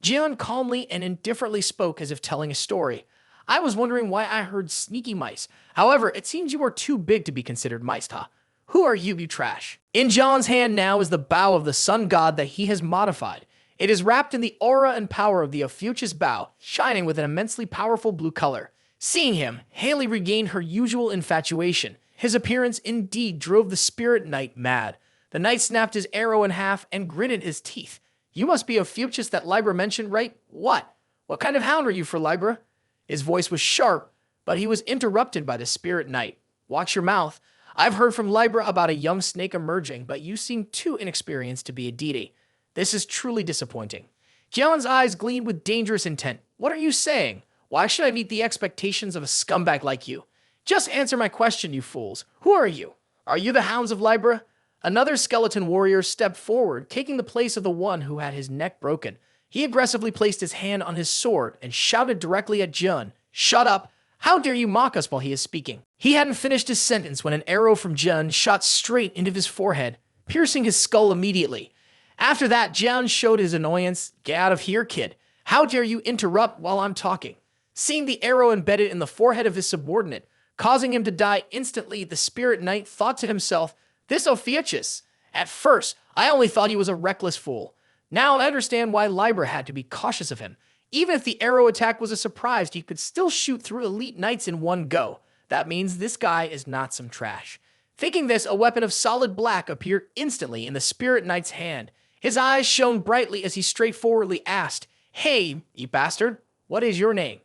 Jian calmly and indifferently spoke as if telling a story. I was wondering why I heard sneaky mice. However, it seems you are too big to be considered mice, huh? Who are you, you trash? In John's hand now is the bow of the sun god that he has modified. It is wrapped in the aura and power of the Ophiuchus bow, shining with an immensely powerful blue color. Seeing him, Haley regained her usual infatuation. His appearance indeed drove the Spirit Knight mad. The knight snapped his arrow in half and gritted his teeth. You must be Ophiuchus that Libra mentioned, right? What? What kind of hound are you for, Libra? His voice was sharp, but he was interrupted by the Spirit Knight. Watch your mouth. I've heard from Libra about a young snake emerging, but you seem too inexperienced to be a deity. This is truly disappointing. Jian's eyes gleamed with dangerous intent. What are you saying? Why should I meet the expectations of a scumbag like you? Just answer my question, you fools. Who are you? Are you the hounds of Libra? Another skeleton warrior stepped forward, taking the place of the one who had his neck broken. He aggressively placed his hand on his sword and shouted directly at Jian. Shut up! How dare you mock us while he is speaking? He hadn't finished his sentence when an arrow from Jian shot straight into his forehead, piercing his skull immediately. After that, Jian showed his annoyance. Get out of here, kid. How dare you interrupt while I'm talking? Seeing the arrow embedded in the forehead of his subordinate, causing him to die instantly, the Spirit Knight thought to himself, this Ophiuchus. At first, I only thought he was a reckless fool. Now I understand why Libra had to be cautious of him. Even if the arrow attack was a surprise, he could still shoot through elite knights in one go. That means this guy is not some trash. Thinking this, a weapon of solid black appeared instantly in the Spirit Knight's hand. His eyes shone brightly as he straightforwardly asked, "Hey, you bastard, what is your name?"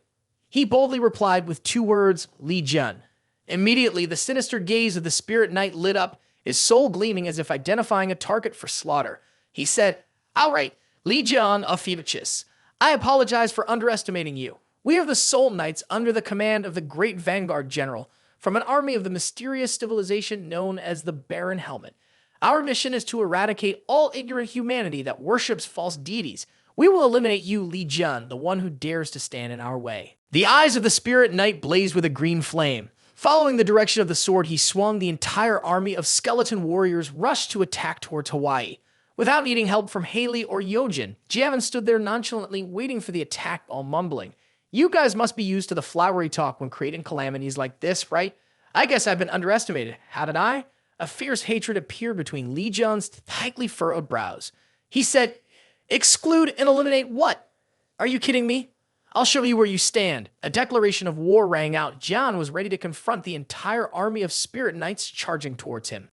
He boldly replied with 2 words, Li Jun. Immediately, the sinister gaze of the Spirit Knight lit up, his soul gleaming as if identifying a target for slaughter. He said, "All right, Li Jun of Phoebus, I apologize for underestimating you. We are the Soul Knights under the command of the great Vanguard General from an army of the mysterious civilization known as the Baron Helmet. Our mission is to eradicate all ignorant humanity that worships false deities. We will eliminate you, Li Jun, the one who dares to stand in our way." The eyes of the Spirit Knight blazed with a green flame. Following the direction of the sword, he swung. The entire army of skeleton warriors rushed to attack towards Hawaii. Without needing help from Haley or Yojin, Javin stood there nonchalantly waiting for the attack while mumbling, "You guys must be used to the flowery talk when creating calamities like this, right? I guess I've been underestimated, hadn't I?" A fierce hatred appeared between Li Jun's tightly furrowed brows. He said, "Exclude and eliminate what? Are you kidding me? I'll show you where you stand." A declaration of war rang out. Jian was ready to confront the entire army of Spirit Knights charging towards him.